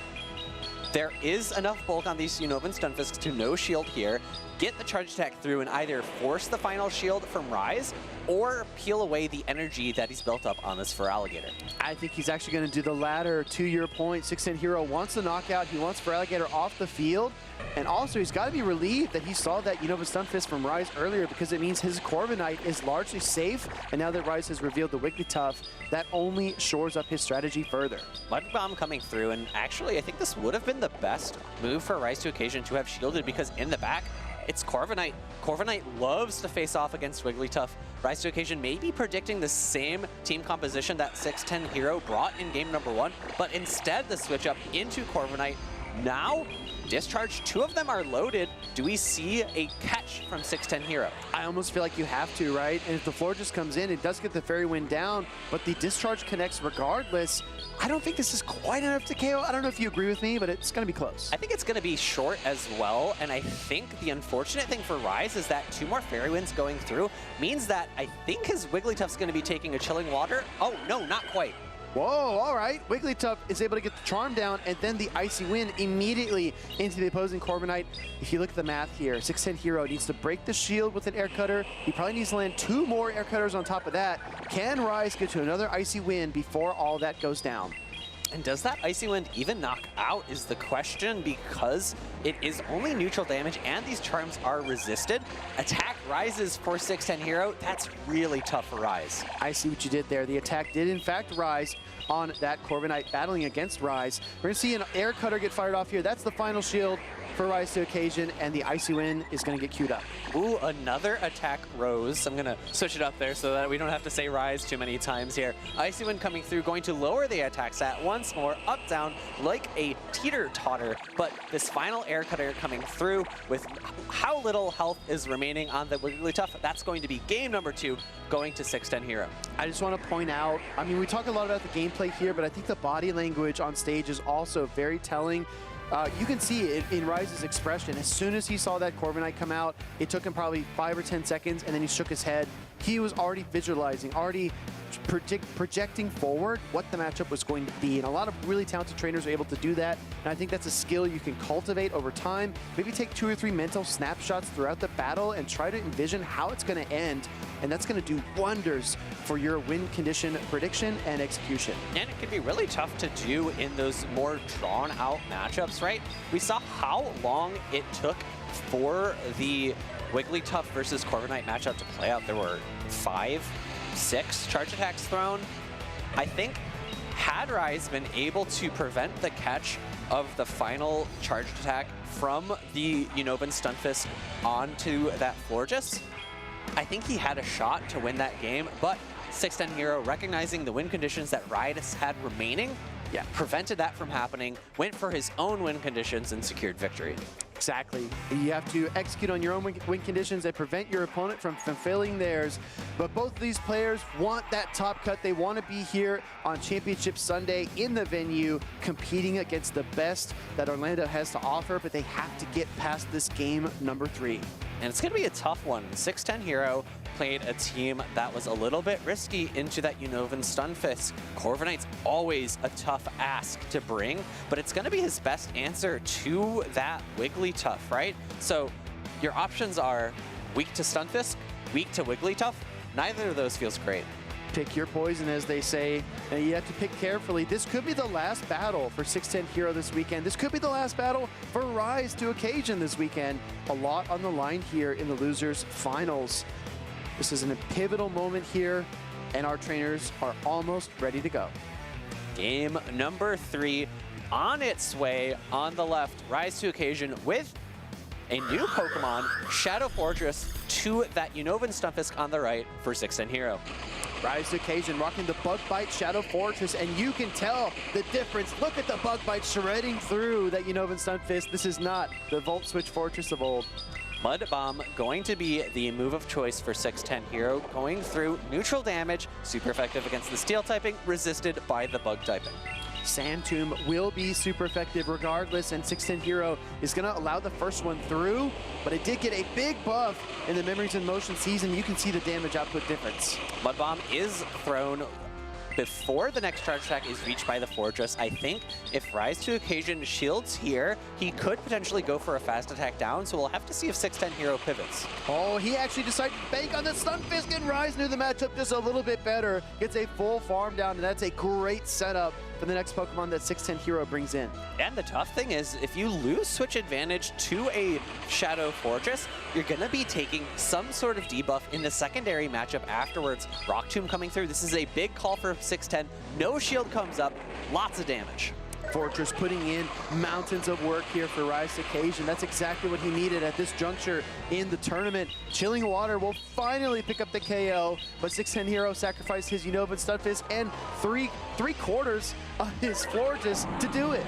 there is enough bulk on these Unova Stunfisks to no shield here, get the charge attack through and either force the final shield from Rise or peel away the energy that he's built up on this Feraligatr. I think he's actually going to do the latter. To your point, 610 Hero wants the knockout. He wants Feraligatr off the field. And also, he's got to be relieved that he saw that Unova Stunfisk from Rise earlier, because it means his Corviknight is largely safe. And now that Rise has revealed the Wigglytuff, that only shores up his strategy further. Mud Bomb coming through, and actually, I think this would have been the best move for Rise to occasion to have shielded, because in the back, it's Corviknight. Corviknight loves to face off against Wigglytuff. Rise to occasion may be predicting the same team composition that 610 Hero brought in game number 1, but instead the switch up into Corviknight. Now, Discharge, 2 of them are loaded. Do we see a catch from 610 Hero? I almost feel like you have to, right? And if the floor just comes in, it does get the Fairy Wind down, but the Discharge connects regardless. I don't think this is quite enough to KO. I don't know if you agree with me, but it's going to be close. I think it's going to be short as well, and I think the unfortunate thing for Rise is that 2 more Fairy Winds going through means that I think his Wigglytuff's going to be taking a Chilling Water. Oh, no, not quite. Whoa, all right. Wigglytuff is able to get the Charm down and then the Icy Wind immediately into the opposing Corviknight. If you look at the math here, 610 Hero needs to break the shield with an Air Cutter. He probably needs to land 2 more Air Cutters on top of that. Can Rise get to another Icy Wind before all that goes down? And does that Icy Wind even knock out is the question, because it is only neutral damage and these charms are resisted. Attack rises for 610 Hero. That's really tough for Rise. I see what you did there. The attack did in fact rise on that Corviknight battling against Rise. We're gonna see an air cutter get fired off here. That's the final shield for Rise to Occasion, and the Icy Wind is gonna get queued up. Ooh, another attack rose. I'm gonna switch it up there so that we don't have to say Rise too many times here. Icy Wind coming through, going to lower the attack stat once more, up, down, like a teeter-totter. But this final air cutter coming through with how little health is remaining on the Wigglytuff, that's going to be game number 2, going to 610 Hero. I just want to point out, I mean, we talk a lot about the gameplay here, but I think the body language on stage is also very telling. You can see it in Rise's expression. As soon as he saw that Corviknight come out, it took him probably 5 or 10 seconds, and then he shook his head. He was already visualizing, already projecting forward what the matchup was going to be. And a lot of really talented trainers are able to do that. And I think that's a skill you can cultivate over time. Maybe take 2 or 3 mental snapshots throughout the battle and try to envision how it's going to end. And that's going to do wonders for your win condition prediction and execution. And it can be really tough to do in those more drawn out matchups, right? We saw how long it took for the Wigglytuff versus Corviknight matchup to play out. There were 5, 6 charge attacks thrown. I think had Rise been able to prevent the catch of the final charged attack from the Unova Stunfisk onto that Florges, I think he had a shot to win that game, but 610 Hero, recognizing the win conditions that Riot had remaining, prevented that from happening, went for his own win conditions and secured victory. Exactly. You have to execute on your own win conditions and prevent your opponent from fulfilling theirs. But both of these players want that top cut. They want to be here on Championship Sunday in the venue, competing against the best that Orlando has to offer, but they have to get past this game number 3. And it's going to be a tough one. 610 Hero played a team that was a little bit risky into that Unovan Stunfisk. Corviknight's always a tough ask to bring, but it's going to be his best answer to that Wigglytuff, right? So your options are weak to Stunfisk, weak to Wigglytuff. Neither of those feels great. Pick your poison, as they say, and you have to pick carefully. This could be the last battle for 610 Hero this weekend. This could be the last battle for Rise to Occasion this weekend. A lot on the line here in the losers finals. This is a pivotal moment here, and our trainers are almost ready to go. Game number 3 on its way on the left. Rise to Occasion with a new Pokemon, Shadow Fortress, to that Unovan Stunfisk on the right for 610 Hero. Rise to Occasion rocking the Bug Bite Shadow Fortress, and you can tell the difference. Look at the Bug Bite shredding through that Unovan Stunfisk. This is not the Volt Switch Fortress of old. Mud Bomb going to be the move of choice for 610 Hero, going through neutral damage, super effective against the Steel typing, resisted by the Bug typing. Sand Tomb will be super effective regardless, and 610 Hero is going to allow the first one through, but it did get a big buff in the Memories in Motion season. You can see the damage output difference. Mud Bomb is thrown before the next charge attack is reached by the Fortress. I think if Rise to Occasion shields here, he could potentially go for a fast attack down, so we'll have to see if 610 Hero pivots. Oh, he actually decided to bank on the Stunfisk, and Rise knew the matchup just a little bit better. Gets a full farm down, and that's a great setup for the next Pokemon that 610 Hero brings in. And the tough thing is, if you lose switch advantage to a Shadow Fortress, you're going to be taking some sort of debuff in the secondary matchup afterwards. Rock Tomb coming through. This is a big call for 610. No shield comes up. Lots of damage. Fortress putting in mountains of work here for Rise to Occasion. That's exactly what he needed at this juncture in the tournament. Chilling Water will finally pick up the KO, but 610 Hero sacrificed his Unova Stunfisk and three quarters of his Florges to do it.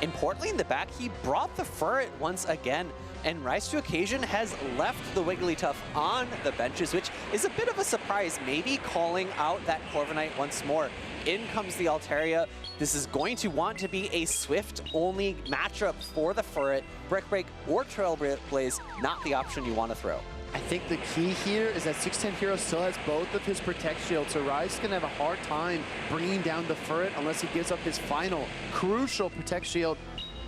Importantly, in the back, he brought the Furret once again, and Rise to Occasion has left the Wigglytuff on the benches, which is a bit of a surprise, maybe calling out that Corviknight once more. In comes the Altaria. This is going to want to be a Swift-only matchup for the Furret. Brick Break or Trailblaze, not the option you want to throw. I think the key here is that 610 Hero still has both of his Protect Shields, so Rise is going to have a hard time bringing down the Furret unless he gives up his final crucial Protect Shield.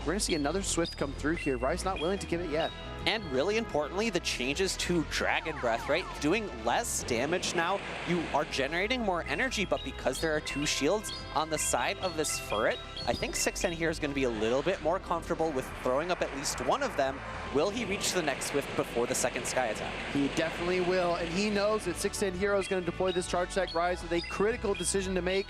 We're going to see another Swift come through here. Rise not willing to give it yet. And really importantly, the changes to Dragon Breath, right? Doing less damage now, you are generating more energy, but because there are 2 shields on the side of this Furret, I think 610 here is going to be a little bit more comfortable with throwing up at least one of them. Will he reach the next Swift before the second Sky attack? He definitely will, and he knows that 610 Hero is going to deploy this charge attack Rise with a critical decision to make.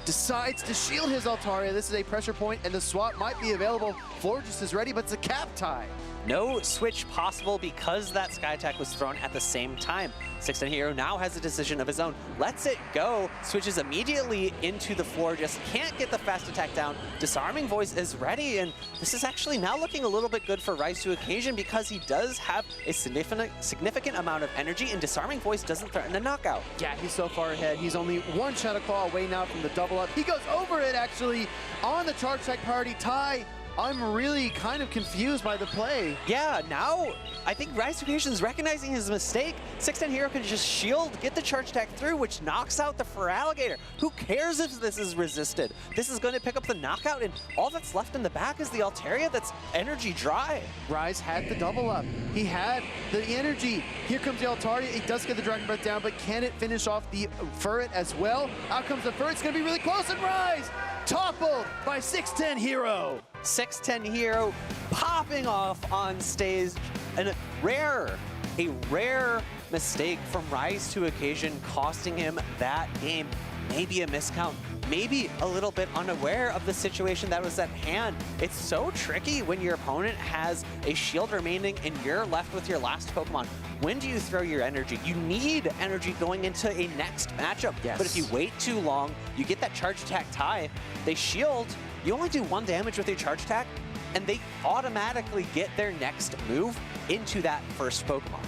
Decides to shield his Altaria. This is a pressure point, and the swap might be available. Florges is ready, but it's a cap tie. No switch possible because that Sky attack was thrown at the same time. 610 Hero now has a decision of his own. Lets it go, switches immediately into the floor, just can't get the fast attack down. Disarming Voice is ready, and this is actually now looking a little bit good for Rise to Occasion because he does have a significant amount of energy, and Disarming Voice doesn't threaten a knockout. Yeah, he's so far ahead. He's only 1 Shadow Claw away now from the double up. He goes over it, actually, on the charge attack priority tie. I'm really kind of confused by the play. Yeah, now I think Rise to Occasion is recognizing his mistake. 610 Hero can just shield, get the charge attack through, which knocks out the Feraligatr. Who cares if this is resisted? This is going to pick up the knockout, and all that's left in the back is the Altaria that's energy dry. Rise had the double up. He had the energy. Here comes the Altaria. He does get the Dragon Breath down, but can it finish off the Furret as well? Out comes the Furret. It's going to be really close, and Rise toppled by 610 Hero. 610 Hero popping off on stage, and a rare mistake from Rise to Occasion costing him that game. Maybe a miscount, maybe a little bit unaware of the situation that was at hand. It's so tricky when your opponent has a shield remaining and you're left with your last Pokemon. When do you throw your energy? You need energy going into a next matchup. Yes. But if you wait too long, you get that charge attack tie, they shield, you only do 1 damage with your charge attack, and they automatically get their next move into that first Pokemon.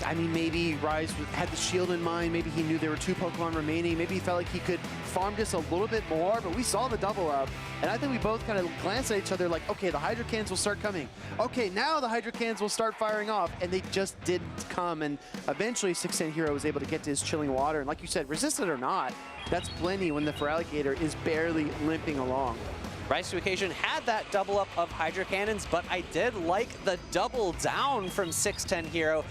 I mean, maybe Rise had the shield in mind. Maybe he knew there were 2 Pokemon remaining. Maybe he felt like he could farm this a little bit more, but we saw the double up, and I think we both kind of glanced at each other like, okay, the Hydro Cannons will start coming. Okay, now the Hydro Cannons will start firing off, and they just didn't come, and eventually 610 Hero was able to get to his Chilling Water, and like you said, resisted or not, that's plenty when the Feraligatr is barely limping along. Rise to Occasion had that double up of Hydro Cannons, but I did like the double down from 610 Hero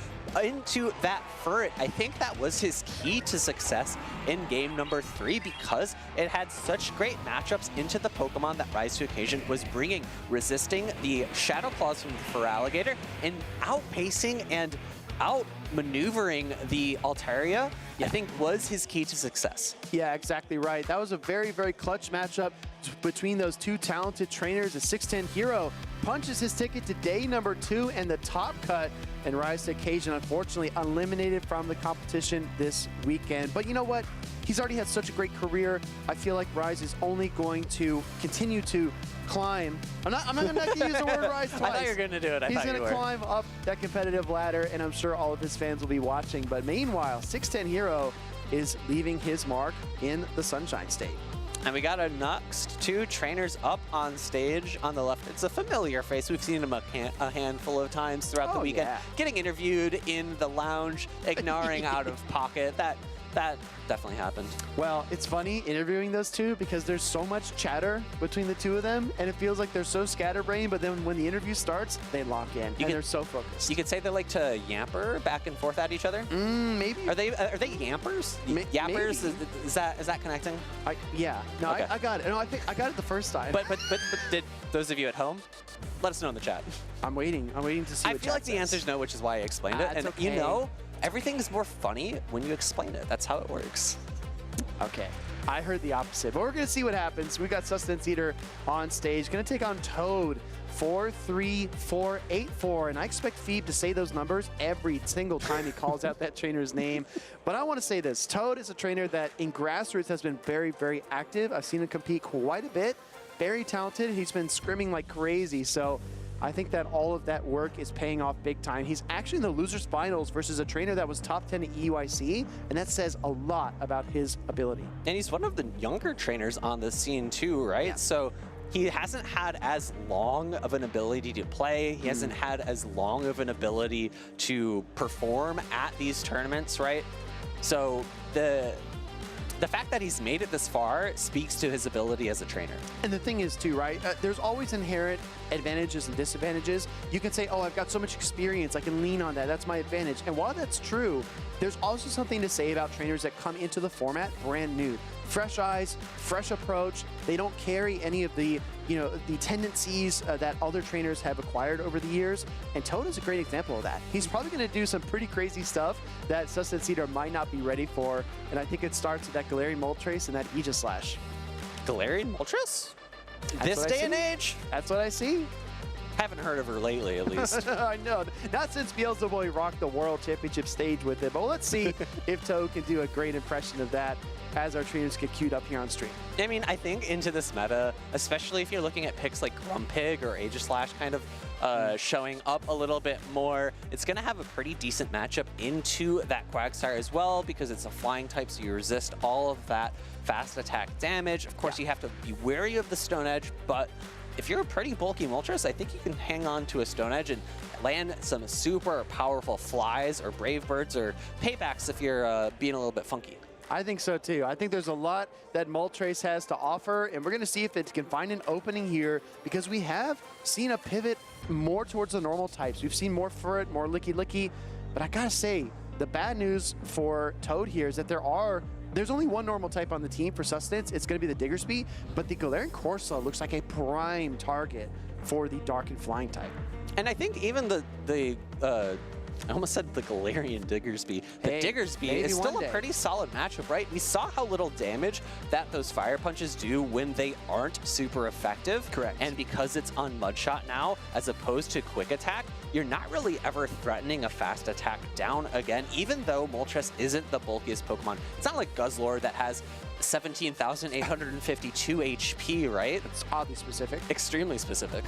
into that Furret. I think that was his key to success in game number 3 because it had such great matchups into the Pokemon that Rise to Occasion was bringing, resisting the Shadow Claws from the Feraligatr and outpacing and outmaneuvering the Altaria, I think was his key to success. Yeah, exactly right. That was a very, very clutch matchup between those 2 talented trainers. The 610 Hero punches his ticket to day number 2 and the top cut, and Rise to Occasion, unfortunately, eliminated from the competition this weekend. But you know what? He's already had such a great career. I feel like Rise is only going to continue to climb. I'm not going to use the word Rise twice. I thought you were going to do it. He's going to climb up that competitive ladder, and I'm sure all of his fans will be watching. But meanwhile, 610 Hero is leaving his mark in the Sunshine State. And we got our next 2 trainers up on stage on the left. It's a familiar face. We've seen him a handful of times throughout the weekend. Yeah. Getting interviewed in the lounge, ignoring out of pocket. That definitely happened. Well, it's funny interviewing those 2 because there's so much chatter between the 2 of them, and it feels like they're so scatterbrained, but then when the interview starts, they lock in, and they're so focused. You could say they like to yamper back and forth at each other? Maybe. Are they yampers? Yappers? Is that connecting? Yeah. No, okay. I got it. No, I think I got it the first time. But did those of you at home? Let us know in the chat. I'm waiting to see what I feel like the answers know, which is why I explained it. And okay. You know, everything is more funny when you explain it. That's how it works. Okay. I heard the opposite, but we're going to see what happens. We got Sustenance Eater on stage. Going to take on Toad. 4-3-4-8-4, and I expect Phoebe to say those numbers every single time he calls out that trainer's name. But I want to say this. Toad is a trainer that in grassroots has been very, very active. I've seen him compete quite a bit. Very talented. He's been scrimming like crazy. So I think that all of that work is paying off big time. He's actually in the losers finals versus a trainer that was top 10 at EUIC, and that says a lot about his ability. And he's one of the younger trainers on the scene too, right? Yeah. So he hasn't had as long of an ability to play. He hasn't had as long of an ability to perform at these tournaments, right? So the fact that he's made it this far speaks to his ability as a trainer. And the thing is too, right? There's always inherent advantages and disadvantages. You can say, oh, I've got so much experience, I can lean on that, that's my advantage. And while that's true, there's also something to say about trainers that come into the format brand new. Fresh eyes, fresh approach. They don't carry any of the, the tendencies that other trainers have acquired over the years. And Toad is a great example of that. He's probably going to do some pretty crazy stuff that Sustenance Eater might not be ready for. And I think it starts with that Galarian Moltres and that Aegis Slash. Galarian Moltres? This day and age? That's what I see. Haven't heard of her lately, at least. I know. Not since Beelzebub rocked the World Championship stage with it. But let's see if Toad can do a great impression of that as our trainers get queued up here on stream. I mean, I think into this meta, especially if you're looking at picks like Grumpig or Aegis Slash kind of showing up a little bit more, it's going to have a pretty decent matchup into that Quagsire as well, because it's a flying type, so you resist all of that fast attack damage. Of course, you have to be wary of the Stone Edge, but if you're a pretty bulky Moltres, I think you can hang on to a Stone Edge and land some super powerful flies or Brave Birds or paybacks if you're being a little bit funky. I think so too. I think there's a lot that Moltres has to offer, and we're going to see if it can find an opening here, because we have seen a pivot more towards the normal types. We've seen more Furret, more Licky, but I gotta say, the bad news for Toad here is that there's only one normal type on the team for Sustenance. It's going to be the Diggersby, but the Galarian Corsola looks like a prime target for the Dark and Flying type. And I think even I almost said the Galarian Diggersby. The Diggersby is still a pretty solid matchup, right? We saw how little damage that those Fire Punches do when they aren't super effective. Correct. And because it's on Mudshot now, as opposed to Quick Attack, you're not really ever threatening a fast attack down again, even though Moltres isn't the bulkiest Pokemon. It's not like Guzzlord that has 17,852 HP, right? It's oddly specific. Extremely specific.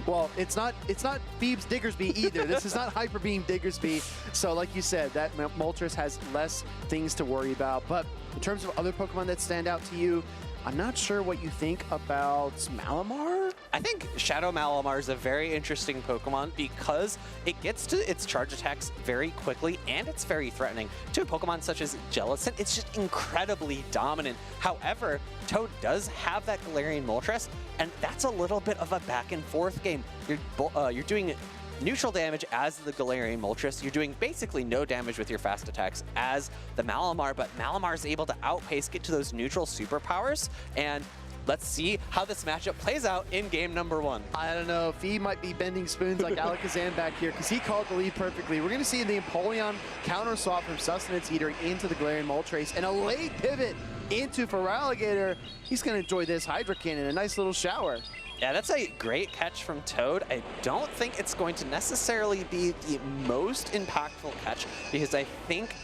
Well, it's not Beeb's Diggersby either. This is not Hyper Beam Diggersby. So like you said, that Moltres has less things to worry about. But in terms of other Pokemon that stand out to you, I'm not sure what you think about Malamar. I think Shadow Malamar is a very interesting Pokemon because it gets to its charge attacks very quickly and it's very threatening. To a Pokemon such as Jellicent, it's just incredibly dominant. However, Toad does have that Galarian Moltres, and that's a little bit of a back and forth game. You're doing neutral damage as the Galarian Moltres. You're doing basically no damage with your fast attacks as the Malamar, but Malamar is able to outpace, get to those neutral superpowers, and let's see how this matchup plays out in game number 1. I don't know if he might be bending spoons like Alakazam back here, because he called the lead perfectly. We're going to see the Empoleon counter swap from Sustenance Eater into the Galarian Moltres, and a late pivot into Feraligatr. He's going to enjoy this Hydro Cannon, a nice little shower. Yeah, that's a great catch from Toad. I don't think it's going to necessarily be the most impactful catch, because I think...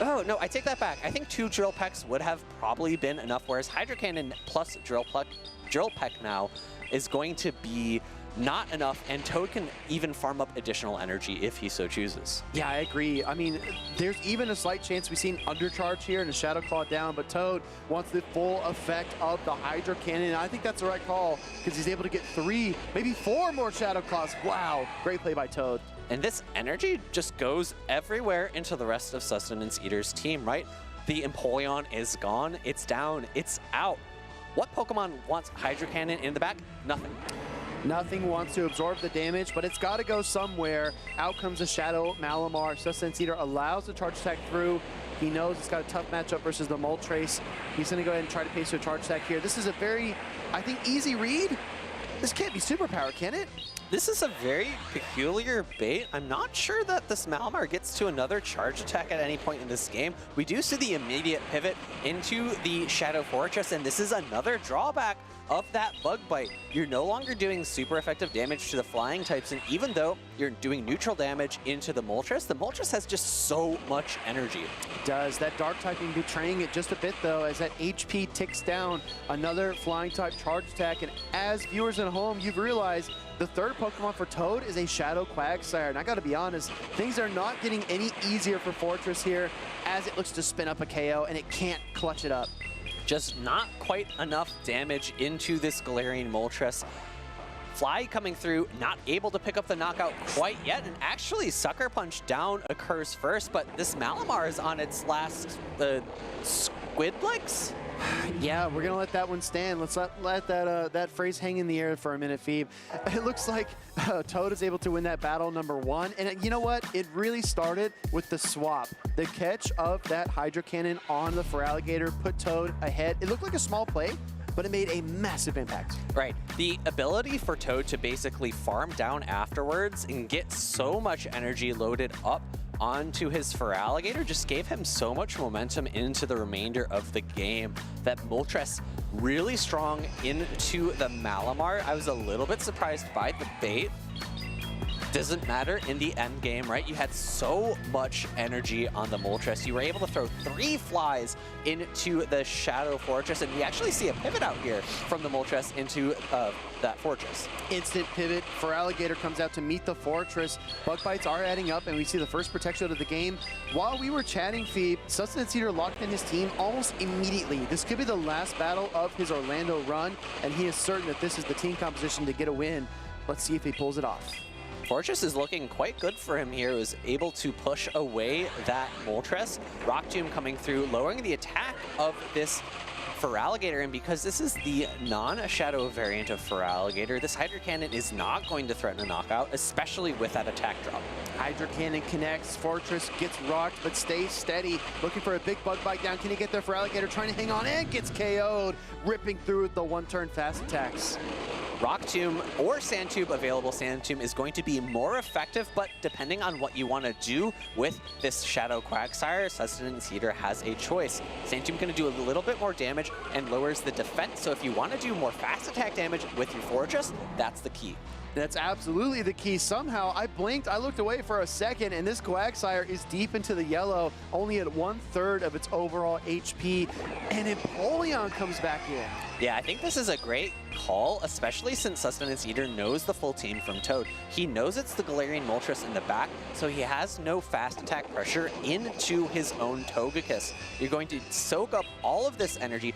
Oh, no, I take that back. I think 2 Drill Pecks would have probably been enough, whereas Hydro Cannon plus Drill Peck now is going to be not enough, and Toad can even farm up additional energy if he so chooses. Yeah, I agree. I mean, there's even a slight chance we've seen Undercharge here and a Shadow Claw down, but Toad wants the full effect of the Hydro Cannon, and I think that's the right call, because he's able to get 3, maybe 4 more Shadow Claws. Wow, great play by Toad. And this energy just goes everywhere into the rest of Sustenance Eater's team, right? The Empoleon is gone, it's down, it's out. What Pokemon wants Hydro Cannon in the back? Nothing. Nothing wants to absorb the damage, but it's got to go somewhere. Out comes a Shadow Malamar. Sustenance Eater allows the charge attack through. He knows it's got a tough matchup versus the Moltres. He's going to go ahead and try to pace to a charge attack here. This is a very, I think, easy read. This can't be superpower, can it? This is a very peculiar bait. I'm not sure that this Malamar gets to another charge attack at any point in this game. We do see the immediate pivot into the Shadow Fortress, and this is another drawback of that Bug Bite. You're no longer doing super effective damage to the flying types, and even though you're doing neutral damage into the Moltres has just so much energy. It does. That Dark typing betraying it just a bit, though, as that HP ticks down. Another flying type charge attack, and as viewers at home, you've realized the third Pokemon for Toad is a Shadow Quagsire. And I gotta be honest, things are not getting any easier for Fortress here as it looks to spin up a KO, and it can't clutch it up. Just not quite enough damage into this Galarian Moltres. Fly coming through, not able to pick up the knockout quite yet, and actually Sucker Punch down occurs first, but this Malamar is on its last Squidblix? Yeah, we're gonna let that one stand. Let's let that phrase hang in the air for a minute, Phoebe. It looks like Toad is able to win that battle number 1, and you know what? It really started with the swap. The catch of that Hydro Cannon on the Feraligatr put Toad ahead. It looked like a small play, but it made a massive impact. Right. The ability for Toad to basically farm down afterwards and get so much energy loaded up onto his Feraligatr just gave him so much momentum into the remainder of the game that Moltres really strong into the Malamar. I was a little bit surprised by the bait. Doesn't matter in the end game, right? You had so much energy on the Moltres. You were able to throw 3 flies into the Shadow Fortress, and we actually see a pivot out here from the Moltres into that fortress. Instant pivot. Feraligatr comes out to meet the fortress. Bug bites are adding up, and we see the first protection of the game. While we were chatting, Phoebe, Sustenance Eater locked in his team almost immediately. This could be the last battle of his Orlando run, and he is certain that this is the team composition to get a win. Let's see if he pulls it off. Fortress is looking quite good for him here. He was able to push away that Moltres. Rock Tomb coming through, lowering the attack of this Feraligatr, and because this is the non-Shadow variant of Feraligatr, this Hydro Cannon is not going to threaten a knockout, especially with that attack drop. Hydro Cannon connects, Fortress gets rocked, but stays steady, looking for a big bug bite down. Can he get there? Feraligatr trying to hang on and gets KO'd, ripping through the one-turn fast attacks. Rock Tomb or Sand Tube available. Sand Tomb is going to be more effective, but depending on what you want to do with this Shadow Quagsire, Sustenance Eater has a choice. Sand Tomb going to do a little bit more damage and lowers the defense, so if you want to do more fast attack damage with your Fortress, that's the key. That's absolutely the key. Somehow, I blinked, I looked away for a second, and this Quagsire is deep into the yellow, only at 1/3 of its overall HP, and Empoleon comes back in. Yeah, I think this is a great call, especially since Sustenance Eater knows the full team from Toad. He knows it's the Galarian Moltres in the back, so he has no fast attack pressure into his own Togekiss. You're going to soak up all of this energy.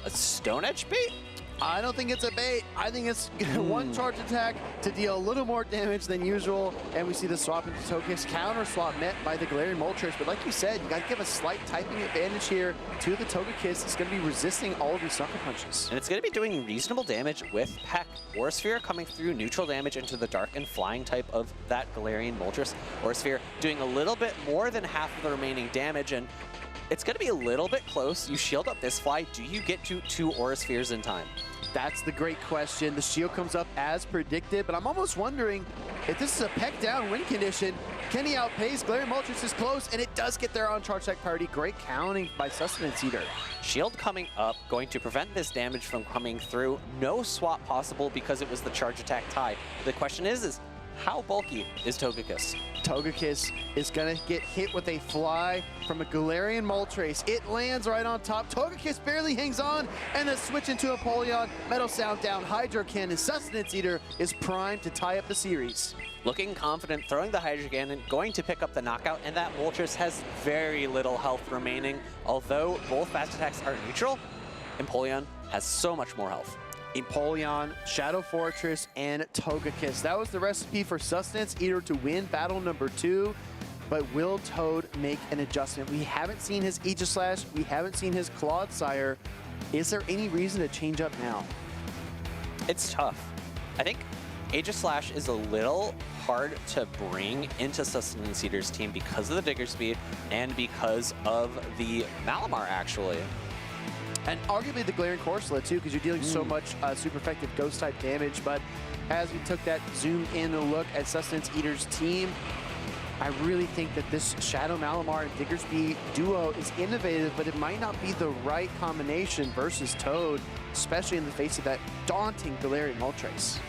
A Stone Edge bait? I don't think it's a bait. I think it's one charge attack to deal a little more damage than usual. And we see the swap into Togekiss. Counter swap met by the Galarian Moltres. But like you said, you got to give a slight typing advantage here to the Togekiss. It's going to be resisting all of these sucker punches. And it's going to be doing reasonable damage with Peck. Aura Sphere coming through, neutral damage into the dark and flying type of that Galarian Moltres. Aura Sphere doing a little bit more than half of the remaining damage. And it's going to be a little bit close. You shield up this fly. Do you get to 2 Aura Spheres in time? That's the great question. The shield comes up as predicted, but I'm almost wondering if this is a peck down win condition. Can he outpace? Galarian Moltres is close, and it does get there on charge attack priority. Great counting by Sustenance Eater. Shield coming up, going to prevent this damage from coming through. No swap possible because it was the charge attack tie. The question is how bulky is Togekiss? Togekiss is gonna get hit with a fly from a Galarian Moltres. It lands right on top. Togekiss barely hangs on, and a switch into Empoleon. Metal Sound down, Hydro Cannon. Sustenance Eater is primed to tie up the series. Looking confident, throwing the Hydro Cannon, going to pick up the knockout, and that Moltres has very little health remaining. Although both fast attacks are neutral, Empoleon has so much more health. Empoleon, Shadow Fortress, and Togekiss. That was the recipe for Sustenance Eater to win battle number 2. But will Toad make an adjustment? We haven't seen his Aegislash. We haven't seen his Clodsire. Is there any reason to change up now? It's tough. I think Aegislash is a little hard to bring into Sustenance Eater's team because of the Digger Speed and because of the Malamar, actually. And arguably the Galarian Corsola too, because you're dealing so much super effective ghost type damage. But as we took that zoom in look at Sustenance Eater's team, I really think that this Shadow Malamar and Diggersby duo is innovative, but it might not be the right combination versus Toad, especially in the face of that daunting Galarian Moltres.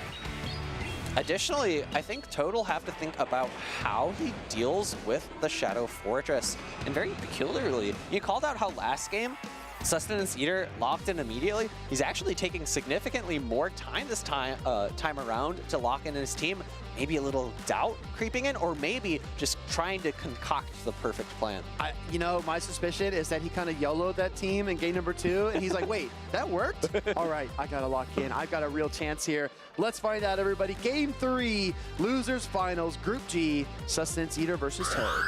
Additionally, I think Toad will have to think about how he deals with the Shadow Fortress. And very peculiarly, you called out how last game, Sustenance Eater locked in immediately. He's actually taking significantly more time this time around to lock in his team. maybe a little doubt creeping in, or maybe just trying to concoct the perfect plan? You know, my suspicion is that he kind of YOLO'd that team in game number 2, and he's like, wait, that worked? All right, I got to lock in. I've got a real chance here. Let's find out, everybody. Game 3, losers finals, Group G, Sustenance Eater versus Toad.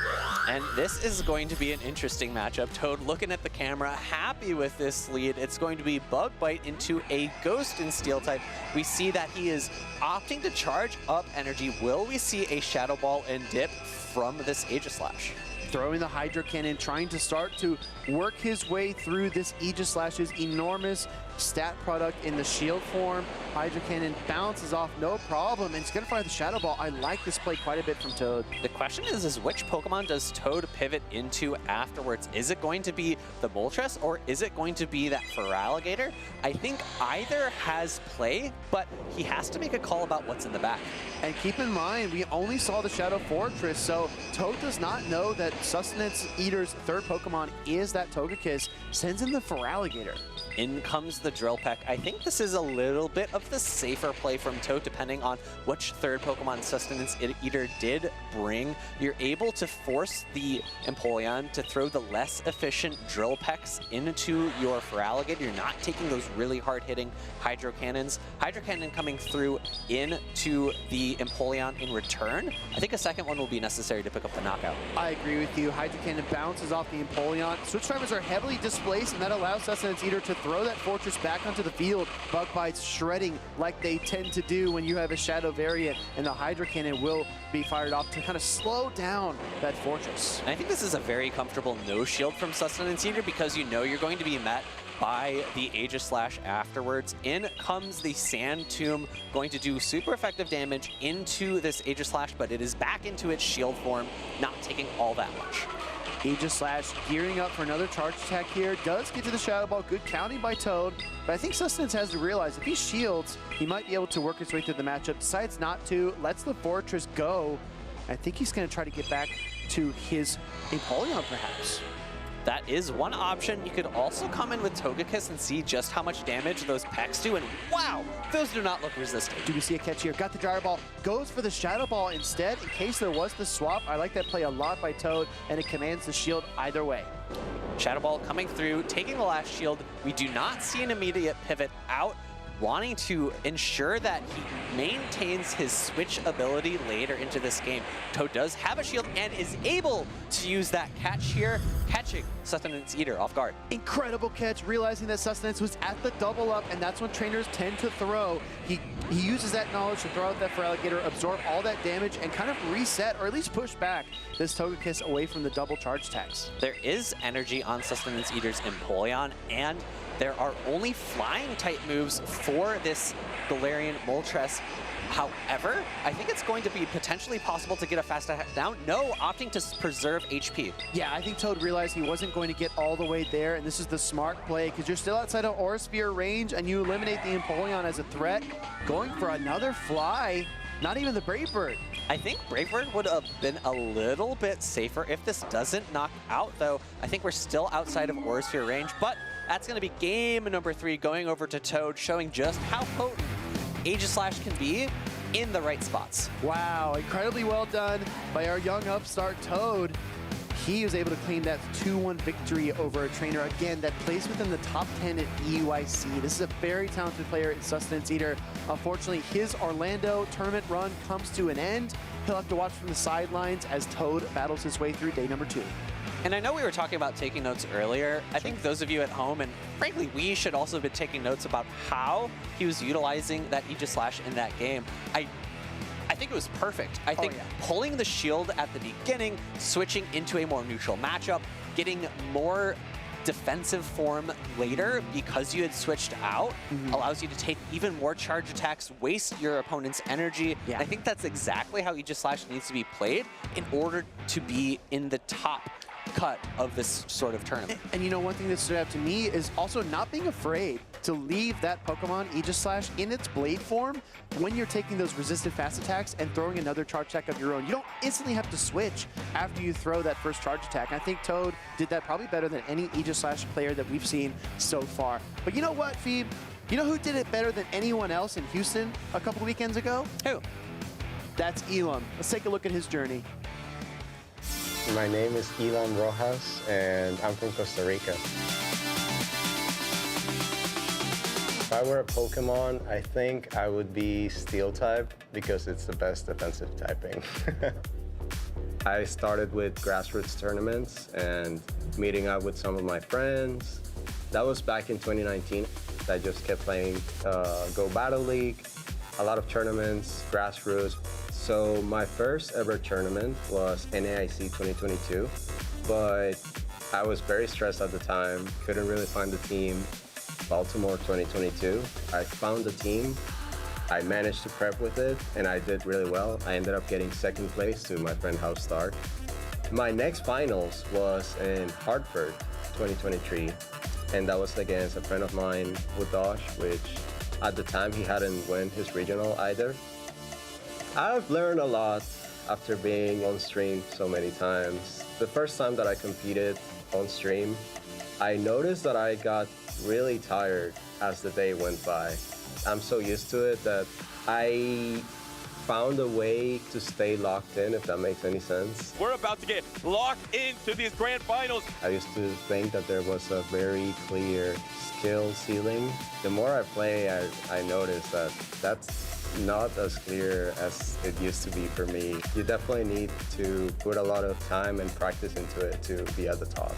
And this is going to be an interesting matchup. Toad looking at the camera, happy with this lead. It's going to be Bug Bite into a Ghost in Steel type. We see that he is opting to charge up energy. Will we see a Shadow Ball and dip from this Aegislash? Throwing the Hydro Cannon, trying to start to work his way through this Aegislash's enormous stat product in the shield form. Hydro Cannon bounces off, no problem, and it's going to find the Shadow Ball. I like this play quite a bit from Toad. The question is which Pokemon does Toad pivot into afterwards? Is it going to be the Moltres, or is it going to be that Feraligatr? I think either has play, but he has to make a call about what's in the back. And keep in mind, we only saw the Shadow Fortress, so Toad does not know that Sustenance Eater's third Pokemon is that Togekiss. Sends in the Feraligatr. In comes the Drill Peck. I think this is a little bit of the safer play from Toad, depending on which third Pokemon Sustenance Eater did bring. You're able to force the Empoleon to throw the less efficient Drill Pecks into your Feraligatr. You're not taking those really hard-hitting Hydro Cannons. Hydro Cannon coming through into the Empoleon in return. I think a second one will be necessary to pick up the knockout. I agree with you. Hydro Cannon bounces off the Empoleon. Switch drivers are heavily displaced, and that allows Sustenance Eater to throw that Fortress back onto the field. Bug Bites shredding like they tend to do when you have a Shadow variant, and the Hydro Cannon will be fired off to kind of slow down that Fortress. And I think this is a very comfortable no shield from Sustenance Eater, because you know you're going to be met by the Aegislash afterwards. In comes the Sand Tomb, going to do super effective damage into this Aegislash, but it is back into its shield form, not taking all that much. Aegislash gearing up for another charge attack here. Does get to the Shadow Ball. Good counting by Toad. But I think Sustenance has to realize if he shields, he might be able to work his way through the matchup. Decides not to. Lets the Fortress go. I think he's going to try to get back to his Empoleon, perhaps. That is one option. You could also come in with Togekiss and see just how much damage those packs do, and wow, those do not look resistant. Do we see a catch here? Got the Gyro Ball, goes for the Shadow Ball instead in case there was the swap. I like that play a lot by Toad, and it commands the shield either way. Shadow Ball coming through, taking the last shield. We do not see an immediate pivot out, wanting to ensure that he maintains his switch ability later into this game. Toad does have a shield and is able to use that catch here, catching Sustenance Eater off guard. Incredible catch, realizing that Sustenance was at the double up, and that's when trainers tend to throw. He uses that knowledge to throw out that Feraligatr, absorb all that damage, and kind of reset, or at least push back this Togekiss away from the double charge attacks. There is energy on Sustenance Eater's Empoleon, and there are only flying type moves for this Galarian Moltres. However, I think it's going to be potentially possible to get a fast attack down. No, opting to preserve HP. Yeah, I think Toad realized he wasn't going to get all the way there, and this is the smart play because you're still outside of Aura Sphere range, and you eliminate the Empoleon as a threat. Going for another fly. Not even the Brave Bird. I think Brave Bird would have been a little bit safer if this doesn't knock out, though. I think we're still outside of Aura Sphere range, but that's going to be game number 3 going over to Toad, showing just how potent Aegislash can be in the right spots. Wow, incredibly well done by our young upstart Toad. He was able to claim that 2-1 victory over a trainer, again, that plays within the top 10 at EUIC. This is a very talented player in Sustenance Eater. Unfortunately, his Orlando tournament run comes to an end. He'll have to watch from the sidelines as Toad battles his way through day number 2. And I know we were talking about taking notes earlier. I think those of you at home, and frankly, we should also have been taking notes about how he was utilizing that Aegislash in that game. I think it was perfect. I think pulling the shield at the beginning, switching into a more neutral matchup, getting more defensive form later because you had switched out allows you to take even more charge attacks, waste your opponent's energy. I think that's exactly how Aegislash needs to be played in order to be in the top cut of this sort of tournament. And you know, one thing that stood out to me is also not being afraid to leave that Pokemon Aegislash in its blade form when you're taking those resisted fast attacks and throwing another charge attack of your own. You don't instantly have to switch after you throw that first charge attack. I think Toad did that probably better than any Aegislash player that we've seen so far. But you know what, Phoebe? You know who did it better than anyone else in Houston a couple weekends ago? Who? That's Elam. Let's take a look at his journey. My name is Elam Rojas, and I'm from Costa Rica. If I were a Pokemon, I think I would be Steel type because it's the best defensive typing. I started with grassroots tournaments and meeting up with some of my friends. That was back in 2019. I just kept playing Go Battle League, a lot of tournaments, grassroots. So my first ever tournament was NAIC 2022, but I was very stressed at the time, couldn't really find the team. Baltimore 2022, I found the team, I managed to prep with it, and I did really well. I ended up getting second place to my friend House Stark. My next finals was in Hartford 2023, and that was against a friend of mine, Wudosh, which at the time he hadn't won his regional either. I've learned a lot after being on stream so many times. The first time that I competed on stream, I noticed that I got really tired as the day went by. I'm so used to it that I found a way to stay locked in, if that makes any sense. We're about to get locked into these grand finals. I used to think that there was a very clear skill ceiling. The more I play, I notice that that's not as clear as it used to be for me. You definitely need to put a lot of time and practice into it to be at the top.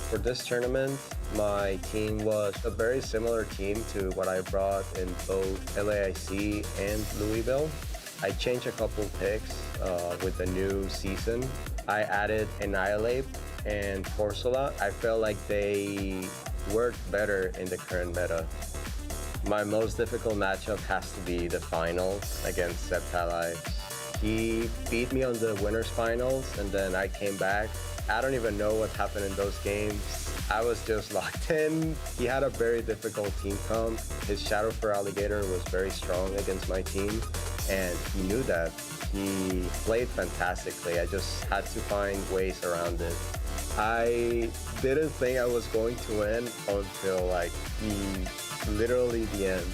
For this tournament, my team was a very similar team to what I brought in both LAIC and Louisville. I changed a couple picks with the new season. I added Annihilate and Corsola. I felt like they worked better in the current meta. My most difficult matchup has to be the finals against Septali. He beat me on the winners finals, and then I came back. I don't even know what happened in those games. I was just locked in. He had a very difficult team comp. His Shadow for Alligator was very strong against my team, and he knew that. He played fantastically. I just had to find ways around it. I didn't think I was going to win until like literally the end.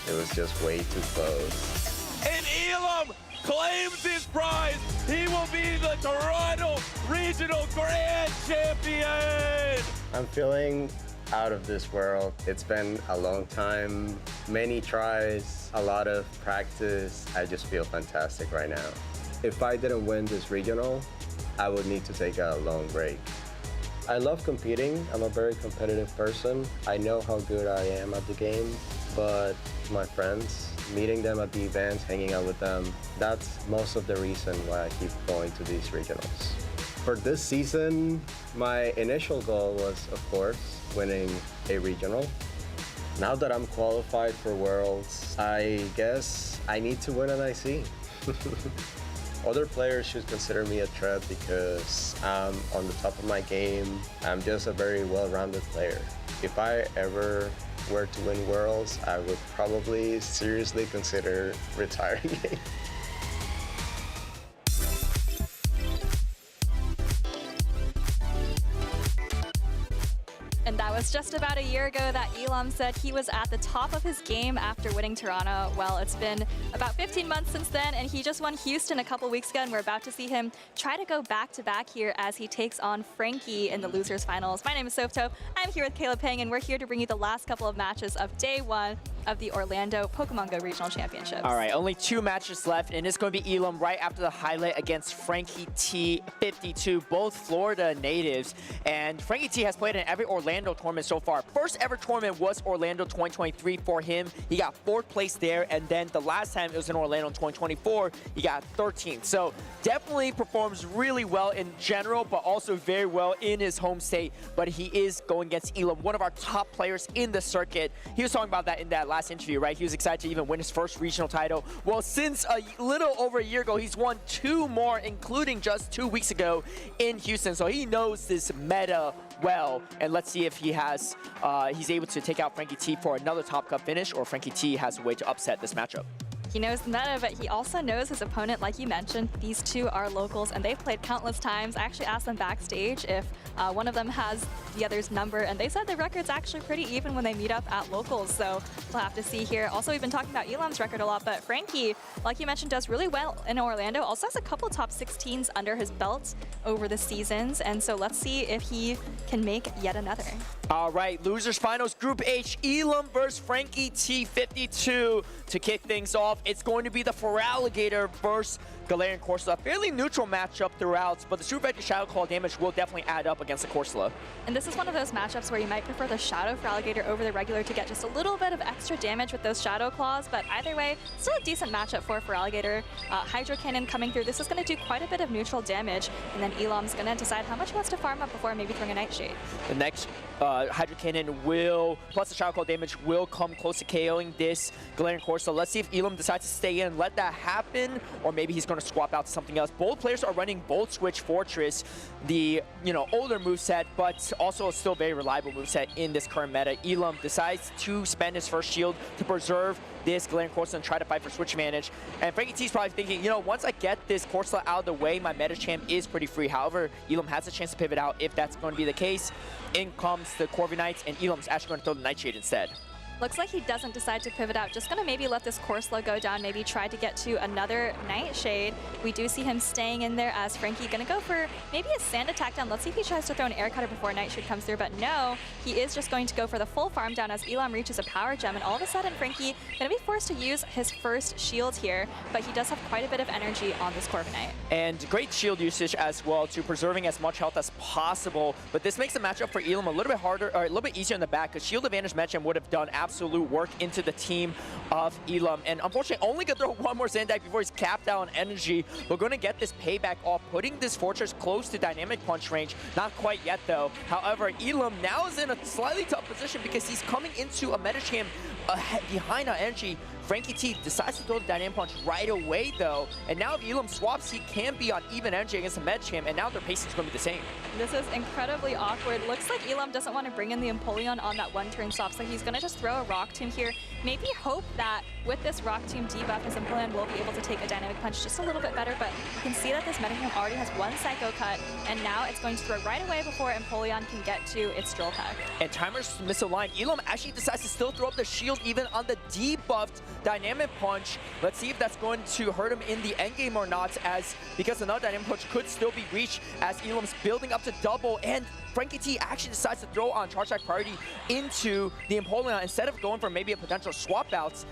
It was just way too close. And Elam claims his prize. He will be the Toronto Regional Grand Champion. I'm feeling out of this world. It's been a long time, many tries, a lot of practice. I just feel fantastic right now. If I didn't win this regional, I would need to take a long break. I love competing. I'm a very competitive person. I know how good I am at the game, but my friends, meeting them at the events, hanging out with them, that's most of the reason why I keep going to these regionals. For this season, my initial goal was, of course, winning a regional. Now that I'm qualified for Worlds, I guess I need to win an IC. Other players should consider me a threat because I'm on the top of my game. I'm just a very well-rounded player. If I ever were to win Worlds, I would probably seriously consider retiring. And that was just about a year ago that Elam said he was at the top of his game after winning Toronto. Well, it's been about 15 months since then, and he just won Houston a couple weeks ago, and we're about to see him try to go back-to-back here as he takes on Frankie in the losers finals. My name is Softo. I'm here with Caleb Pang, and we're here to bring you the last couple of matches of day one of the Orlando Pokemon Go Regional Championships. All right, only 2 matches left, and it's going to be Elam right after the highlight against Frankie T, 52, both Florida natives. And Frankie T has played in every Orlando tournament so far. First ever tournament was Orlando 2023 for him. He got 4th place there, and then the last time it was in Orlando in 2024, he got 13th. So definitely performs really well in general, but also very well in his home state. But he is going against Elam, one of our top players in the circuit. He was talking about that in that last interview, right? He was excited to even win his first regional title. Well, since a little over a year ago, he's won 2 more, including just 2 weeks ago in Houston. So he knows this meta well, and let's see if he has, he's able to take out Frankie T for another Top Cup finish, or Frankie T has a way to upset this matchup. He knows the meta, but he also knows his opponent, like you mentioned. These two are locals, and they've played countless times. I actually asked them backstage if one of them has the other's number, and they said the record's actually pretty even when they meet up at locals, so we'll have to see here. Also, we've been talking about Elam's record a lot, but Frankie, like you mentioned, does really well in Orlando. Also has a couple top 16s under his belt over the seasons, and so let's see if he can make yet another. All right, losers finals, Group H, Elam versus Frankie T52 to kick things off. It's going to be the Feraligatr versus Galarian Corsola. Fairly neutral matchup throughout, but the Super Vector Shadow Claw damage will definitely add up against the Corsola. And this is one of those matchups where you might prefer the Shadow Feraligatr over the regular to get just a little bit of extra damage with those Shadow Claws, but either way, still a decent matchup for Feraligatr. Hydro Cannon coming through. This is going to do quite a bit of neutral damage, and then Elam's going to decide how much he wants to farm up before maybe throwing a Nightshade. The next Hydro Cannon will, plus the Shadow Claw damage, will come close to KOing this Galarian Corsola. Let's see if Elam decides to stay in and let that happen, or maybe he's going to swap out to something else. Both players are running Volt Switch Fortress, the older moveset, but also a still very reliable moveset in this current meta. Elam decides to spend his first shield to preserve this Galarian Corsola and try to fight for switch advantage. And Frankie T's probably thinking, once I get this Corsola out of the way, my meta champ is pretty free. However, Elam has a chance to pivot out if that's going to be the case. In comes the Corviknights, and Elam's actually going to throw the Nightshade instead. Looks like he doesn't decide to pivot out. Just going to maybe let this Corsola go down, maybe try to get to another Nightshade. We do see him staying in there as Frankie going to go for maybe a Sand Attack down. Let's see if he tries to throw an Air Cutter before Nightshade comes through, but no, he is just going to go for the full farm down as Elam reaches a Power Gem, and all of a sudden Frankie going to be forced to use his first shield here, but he does have quite a bit of energy on this Corviknight. And great shield usage as well, to preserving as much health as possible, but this makes the matchup for Elam a little bit harder, or a little bit easier in the back, because shield advantage matchup would have done absolute work into the team of Elam, and unfortunately only gonna throw one more Sand Attack before he's capped out on energy. We're gonna get this payback off, putting this Fortress close to Dynamic Punch range. Not quite yet though. However, Elam now is in a slightly tough position because he's coming into a meta champ behind on energy. Frankie T decides to throw the Dynamic Punch right away though, and now if Elam swaps, he can be on even energy against the Med Champ, and now their pacing is going to be the same. This is incredibly awkward. Looks like Elam doesn't want to bring in the Empoleon on that one-turn swap, so he's going to just throw a Rock Tomb here. Maybe hope that with this Rock Tomb debuff, his Empoleon will be able to take a Dynamic Punch just a little bit better, but you can see that this Metacam already has one Psycho Cut, and now it's going to throw right away before Empoleon can get to its Drill Peck. And Timer's misaligned. Elam actually decides to still throw up the shield even on the debuffed Dynamic Punch. Let's see if that's going to hurt him in the endgame or not, as because another Dynamic Punch could still be reached as Elam's building up to double, and Frankie T actually decides to throw on Charge Attack priority into the Empoleon instead of going for maybe a potential swap outs.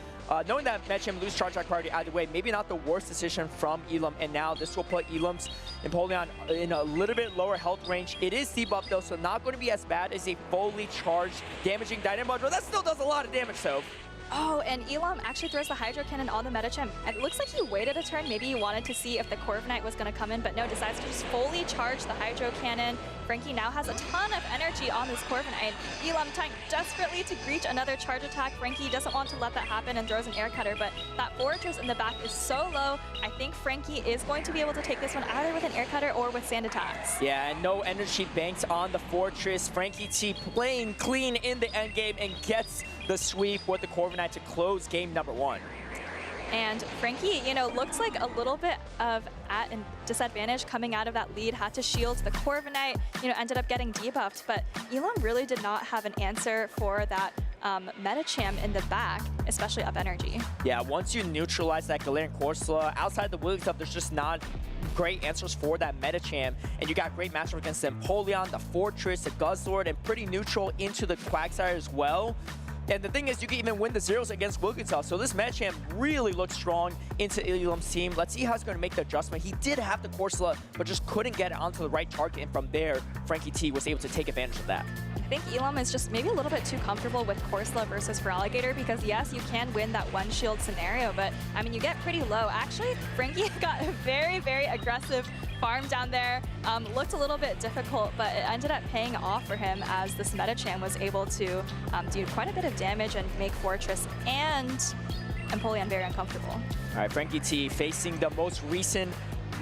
Knowing that Metchem lose Charge Attack priority out of the way, maybe not the worst decision from Elam, and now this will put Elam's Empoleon in a little bit lower health range. It is debuffed though, so not going to be as bad as a fully charged damaging Dynamic Punch, but that still does a lot of damage though. Oh, and Elam actually throws the Hydro Cannon on the Metachamp. It looks like he waited a turn. Maybe he wanted to see if the Corviknight was going to come in, but no, decides to just fully charge the Hydro Cannon. Frankie now has a ton of energy on this Corviknight. Elam trying desperately to reach another charge attack. Frankie doesn't want to let that happen and throws an Air Cutter, but that Fortress in the back is so low. I think Frankie is going to be able to take this one either with an Air Cutter or with Sand Attacks. Yeah, and no energy banks on the Fortress. Frankie T playing clean in the endgame and gets the sweep with the Corviknight to close game number 1. And Frankie, looks like a little bit of at a disadvantage coming out of that lead, had to shield the Corviknight, ended up getting debuffed, but Elam really did not have an answer for that Metacham in the back, especially up energy. Yeah, once you neutralize that Galarian Corsola, outside the Wiggly stuff, there's just not great answers for that Metacham, and you got great matchup against the Empoleon, the Fortress, the Guzzlord, and pretty neutral into the Quagsire as well. And the thing is, you can even win the zeros against Wigglytuff. So this Metachamp really looks strong into Elam's team. Let's see how he's going to make the adjustment. He did have the Corsola, but just couldn't get it onto the right target. And from there, Frankie T was able to take advantage of that. I think Elam is just maybe a little bit too comfortable with Corsola versus Feraligatr, because yes, you can win that one shield scenario, but I mean, you get pretty low. Actually, Frankie got a very, very aggressive farm down there. Looked a little bit difficult, but it ended up paying off for him as this Metacham was able to do quite a bit of damage and make Fortress and Empoleon very uncomfortable. All right, Frankie T facing the most recent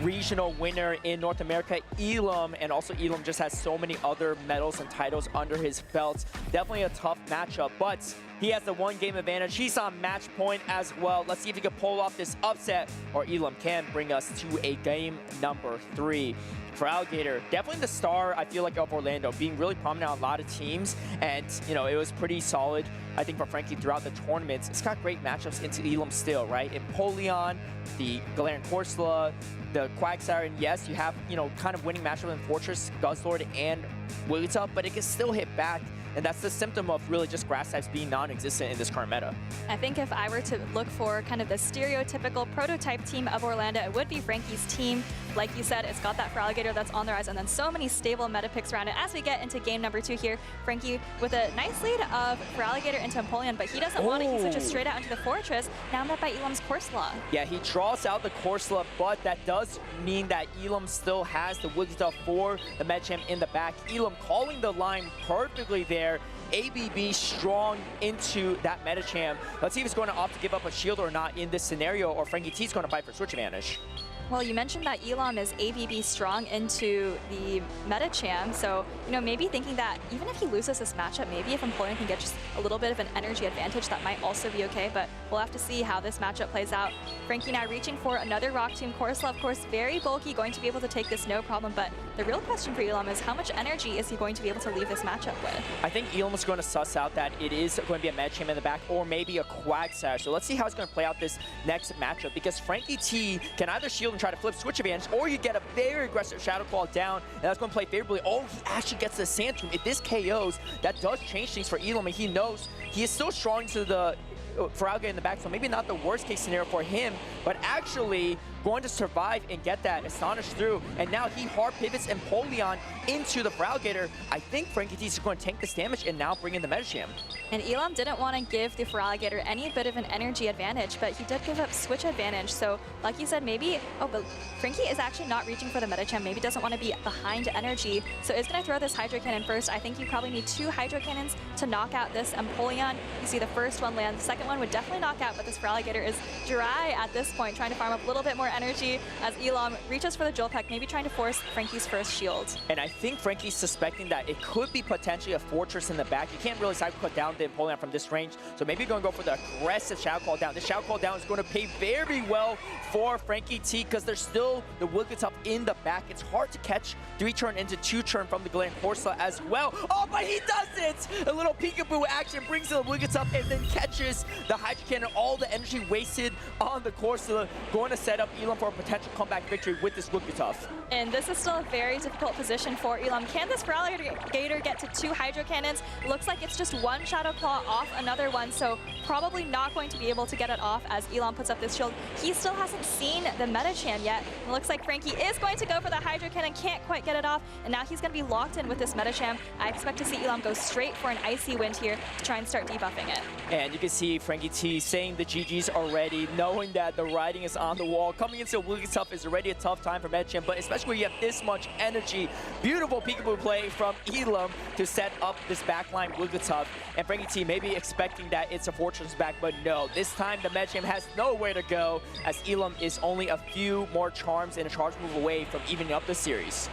regional winner in North America, Elam, and also Elam just has so many other medals and titles under his belt. Definitely a tough matchup, but he has the 1-game advantage. He's on match point as well. Let's see if he can pull off this upset, or Elam can bring us to a game number 3. For Alligator, definitely the star, I feel like, of Orlando, being really prominent on a lot of teams, and, you know, it was pretty solid, I think, for Frankie throughout the tournaments. It's got great matchups into Elam still, right? Empoleon, the Galarian Corsola, the Quagsire, and yes, you have, you know, kind of winning matchup in Fortress, Guzzlord, and Wigglytuff, but it can still hit back. And that's the symptom of really just grass types being non-existent in this current meta. I think if I were to look for kind of the stereotypical prototype team of Orlando, it would be Frankie's team. Like you said, it's got that Feraligatr that's on the rise, and then so many stable meta picks around it. As we get into game number 2 here, Frankie with a nice lead of Feraligatr into Empoleon, but he doesn't want it. He switches straight out into the Fortress, now met by Elam's Corsola. Yeah, he draws out the Corsola, but that does mean that Elam still has the Wigglytuff for the Medicham in the back. Elam calling the line perfectly there. ABB strong into that Medicham. Let's see if he's going to opt to give up a shield or not in this scenario, or Frankie T's going to fight for switch advantage. Well, you mentioned that Elam is ABB strong into the Medicham, so, you know, maybe thinking that even if he loses this matchup, maybe if Empoleon can get just a little bit of an energy advantage, that might also be okay, but we'll have to see how this matchup plays out. Frankie now reaching for another Rock Tomb. Corsola, of course, very bulky, going to be able to take this no problem, but the real question for Elam is how much energy is he going to be able to leave this matchup with? I think Elam is going to suss out that it is going to be a Medicham in the back, or maybe a Quagsire, so let's see how it's going to play out this next matchup, because Frankie T can either shield and try to flip switch advantage, or you get a very aggressive Shadow Claw down, and that's going to play favorably. Oh, he actually gets the Sand Tomb. If this KOs, that does change things for Elam, and he knows he is still strong to the Feraligatr in the back, so maybe not the worst case scenario for him, but actually going to survive and get that Astonish through, and now he hard pivots Empoleon into the Feraligatr. I think Frankie T is going to tank this damage and now bring in the Medicham. And Elam didn't want to give the Feraligatr any bit of an energy advantage, but he did give up switch advantage, so like you said, maybe, oh, but Frankie is actually not reaching for the Medicham, maybe doesn't want to be behind energy, so is going to throw this Hydro Cannon first. I think you probably need 2 Hydro Cannons to knock out this Empoleon. You see the first one land, the second one would definitely knock out, but this Feraligatr is dry at this point, trying to farm up a little bit more energy as Elam reaches for the Jewel Peck, maybe trying to force Frankie's first shield. And I think Frankie's suspecting that it could be potentially a Fortress in the back. You can't really cycle cut down the Empoleon from this range, so maybe you're going to go for the aggressive Shadow Call down. This Shadow Call down is going to pay very well for Frankie T, because there's still the Wigglytuff in the back. It's hard to catch 3-turn into 2-turn from the Galarian Corsola as well. Oh, but he does it! A little peekaboo action brings the Wigglytuff and then catches the Hydro Cannon. All the energy wasted on the Corsola, going to set up Elam for a potential comeback victory with this Wigglytuff. And this is still a very difficult position for Elam. Can this Feraligatr get to 2 Hydro Cannons? Looks like it's just 1 Shadow Claw off another one, so probably not going to be able to get it off as Elam puts up this shield. He still hasn't seen the Medicham yet. It looks like Frankie is going to go for the Hydro Cannon, can't quite get it off, and now he's going to be locked in with this Medicham. I expect to see Elam go straight for an Icy Wind here to try and start debuffing it. And you can see Frankie T saying the GGs already, knowing that the writing is on the wall. Coming into Wigglytuff is already a tough time for Medicham, but especially when you have this much energy. Beautiful peekaboo play from Elam to set up this backline Wigglytuff. And Frankie T maybe expecting that it's a Fortress back, but no. This time the Medicham has nowhere to go, as Elam is only a few more charms and a charge move away from evening up the series.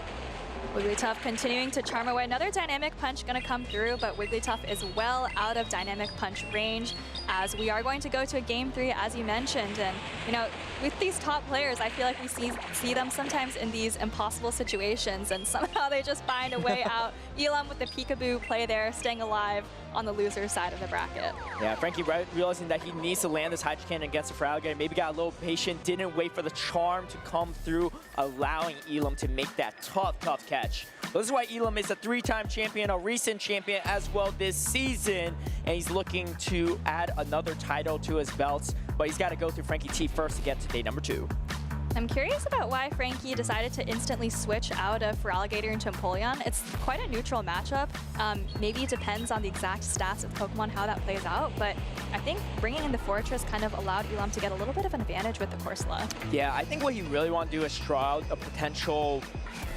Wigglytuff continuing to charm away. Another Dynamic Punch going to come through, but Wigglytuff is well out of Dynamic Punch range, as we are going to go to a Game 3, as you mentioned. And, you know, with these top players, I feel like we see them sometimes in these impossible situations, and somehow they just find a way out. Elam with the peekaboo play there, staying alive on the loser side of the bracket. Yeah, Frankie realizing that he needs to land this Hydro Cannon against the Feraligatr, maybe got a little patient, didn't wait for the charm to come through, allowing Elam to make that tough catch. This is why Elam is a 3-time champion, a recent champion as well this season, and he's looking to add another title to his belts, but he's got to go through Frankie T first to get to day number 2. I'm curious about why Frankie decided to instantly switch out of Feraligatr into Empoleon. It's quite a neutral matchup. Maybe it depends on the exact stats of Pokemon, how that plays out, but I think bringing in the Fortress kind of allowed Elam to get a little bit of an advantage with the Corsola. Yeah, I think what he really wanted to do is draw out a potential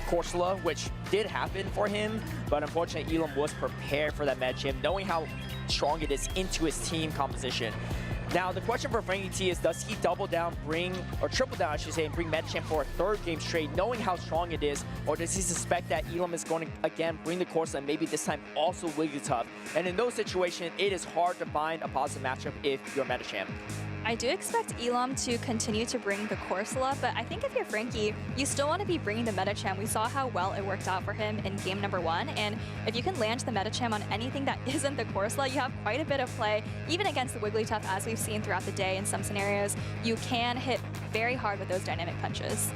Corsola, which did happen for him, but unfortunately Elam was prepared for that Medicham, knowing how strong it is into his team composition. Now, the question for Frankie T is, does he double down, or triple down, I should say, and bring Metachamp for a third game straight, knowing how strong it is, or does he suspect that Elam is going to, again, bring the Corsa and maybe this time also Wigglytuff? And in those situations, it is hard to find a positive matchup if you're Metachamp. I do expect Elam to continue to bring the Corsola, but I think if you're Frankie, you still want to be bringing the Metacham. We saw how well it worked out for him in game number 1, and if you can land the Metacham on anything that isn't the Corsola, you have quite a bit of play, even against the Wigglytuff, as we've seen throughout the day in some scenarios. You can hit very hard with those dynamic punches.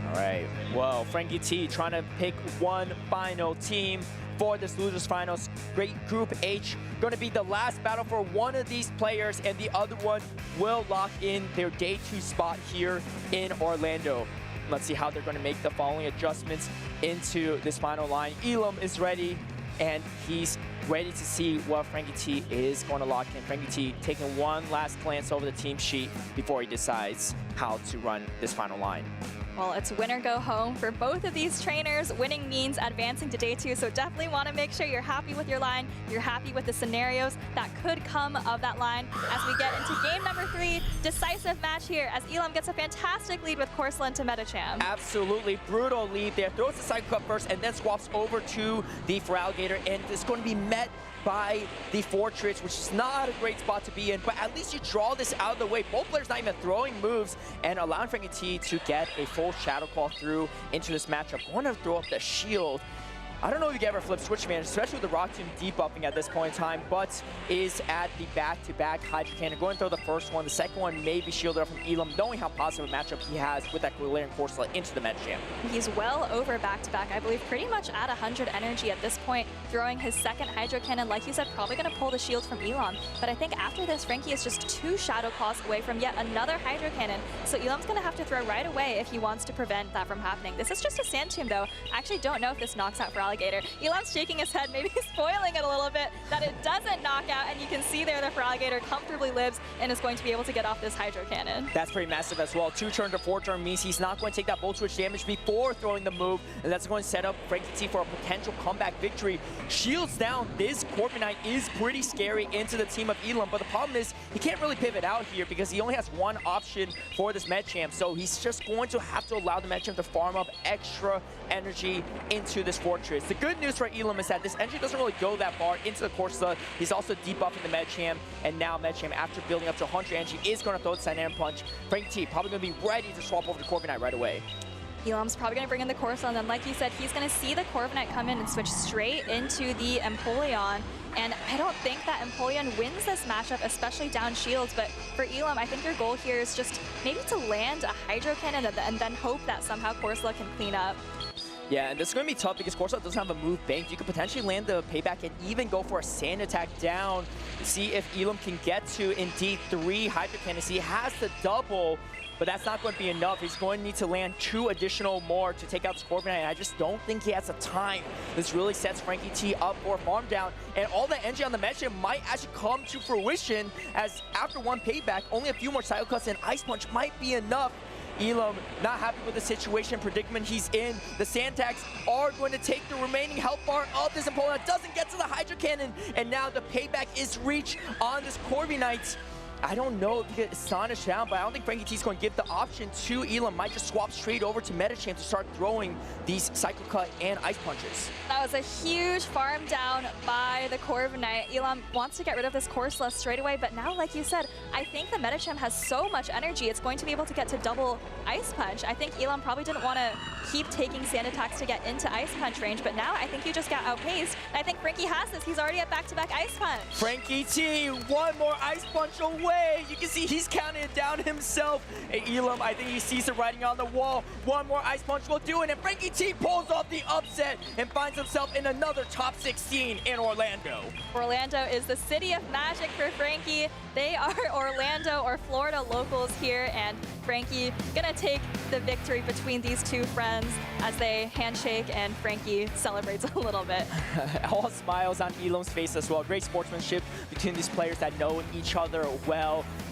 All right, well, Frankie T trying to pick one final team for this losers finals. Great Group H, going to be the last battle for one of these players, and the other one will lock in their day 2 spot here in Orlando. Let's see how they're going to make the following adjustments into this final line. Elam is ready, and he's ready to see what Frankie T is going to lock in. Frankie T taking one last glance over the team sheet before he decides how to run this final line. Well, it's win or go home for both of these trainers. Winning means advancing to day 2, so definitely want to make sure you're happy with your line, you're happy with the scenarios that could come of that line as we get into game number 3, decisive match here as Elam gets a fantastic lead with Corsola into Metacham. Absolutely brutal lead there. Throws the Psycho Cut first and then swaps over to the Feraligatr, and it's going to be met by the Fortress, which is not a great spot to be in, but at least you draw this out of the way. Both players not even throwing moves and allowing Frankie T to get a full Shadow Claw through into this matchup. Want to throw up the shield. I don't know if you can ever flip Switch Man, especially with the Rock Tomb debuffing at this point in time, but is at the back-to-back Hydro Cannon. Going to throw the first one. The second one may be shielded up from Elam, knowing how positive a matchup he has with that Galarian Corsola into the Metacham. He's well over back-to-back, I believe pretty much at 100 energy at this point, throwing his second Hydro Cannon. Like you said, probably going to pull the shield from Elam, but I think after this, Frankie is just 2 Shadow Claws away from yet another Hydro Cannon, so Elam's going to have to throw right away if he wants to prevent that from happening. This is just a Sand Tomb, though. I actually don't know if this knocks out Feraligatr. Elam's shaking his head, maybe spoiling it a little bit, that it doesn't knock out, and you can see there the Feraligatr comfortably lives and is going to be able to get off this Hydro Cannon. That's pretty massive as well. 2 turn to 4 turn means he's not going to take that Volt Switch damage before throwing the move, and that's going to set up Frankie T for a potential comeback victory. Shields down, this Corviknight is pretty scary into the team of Elam, but the problem is he can't really pivot out here because he only has one option for this Metachamp, so he's just going to have to allow the Metachamp to farm up extra energy into this Fortress. The good news for Elam is that this energy doesn't really go that far into the Corsola. He's also debuffing the Metacham, and now Metacham, after building up to 100 energy, is going to throw the Dynamic Punch. Frankie T probably going to be ready to swap over to Corviknight right away. Elam's probably going to bring in the Corsola, and then like you said, he's going to see the Corviknight come in and switch straight into the Empoleon. And I don't think that Empoleon wins this matchup, especially down shields, but for Elam, I think your goal here is just maybe to land a Hydro Cannon and then hope that somehow Corsola can clean up. Yeah, and this is going to be tough because Corsola doesn't have a move banked. You could potentially land the payback and even go for a Sand Attack down to see if Elam can get to, indeed, 3 Hydro Cannons. He has the double, but that's not going to be enough. He's going to need to land 2 additional more to take out this Corviknight, and I just don't think he has the time. This really sets Frankie T up for a farm down, and all that energy on the Metacham might actually come to fruition, as after 1 payback, only a few more Psycho Cuts and Ice Punch might be enough. Elam not happy with the situation, predicament he's in. The Sand Attacks are going to take the remaining health bar of this Empoleon. Doesn't get to the Hydro Cannon, and now the payback is reached on this Corviknight. I don't know if he gets astonished down, but I don't think Frankie T is going to give the option to Elam. Might just swap straight over to Metacham to start throwing these Psycho Cut and Ice Punches. That was a huge farm down by the Corviknight. Elam wants to get rid of this Corsola straight away, but now, like you said, I think the Metacham has so much energy, it's going to be able to get to double Ice Punch. I think Elam probably didn't want to keep taking Sand Attacks to get into Ice Punch range, but now I think you just got outpaced. And I think Frankie has this. He's already at back-to-back Ice Punch. Frankie T, 1 more Ice Punch away. You can see he's counting it down himself. And Elam, I think he sees the writing on the wall. 1 more Ice Punch will do it, and Frankie T pulls off the upset and finds himself in another top 16 in Orlando. Orlando is the city of magic for Frankie. They are Orlando or Florida locals here, and Frankie gonna take the victory between these 2 friends as they handshake, and Frankie celebrates a little bit. All smiles on Elam's face as well. Great sportsmanship between these players that know each other well.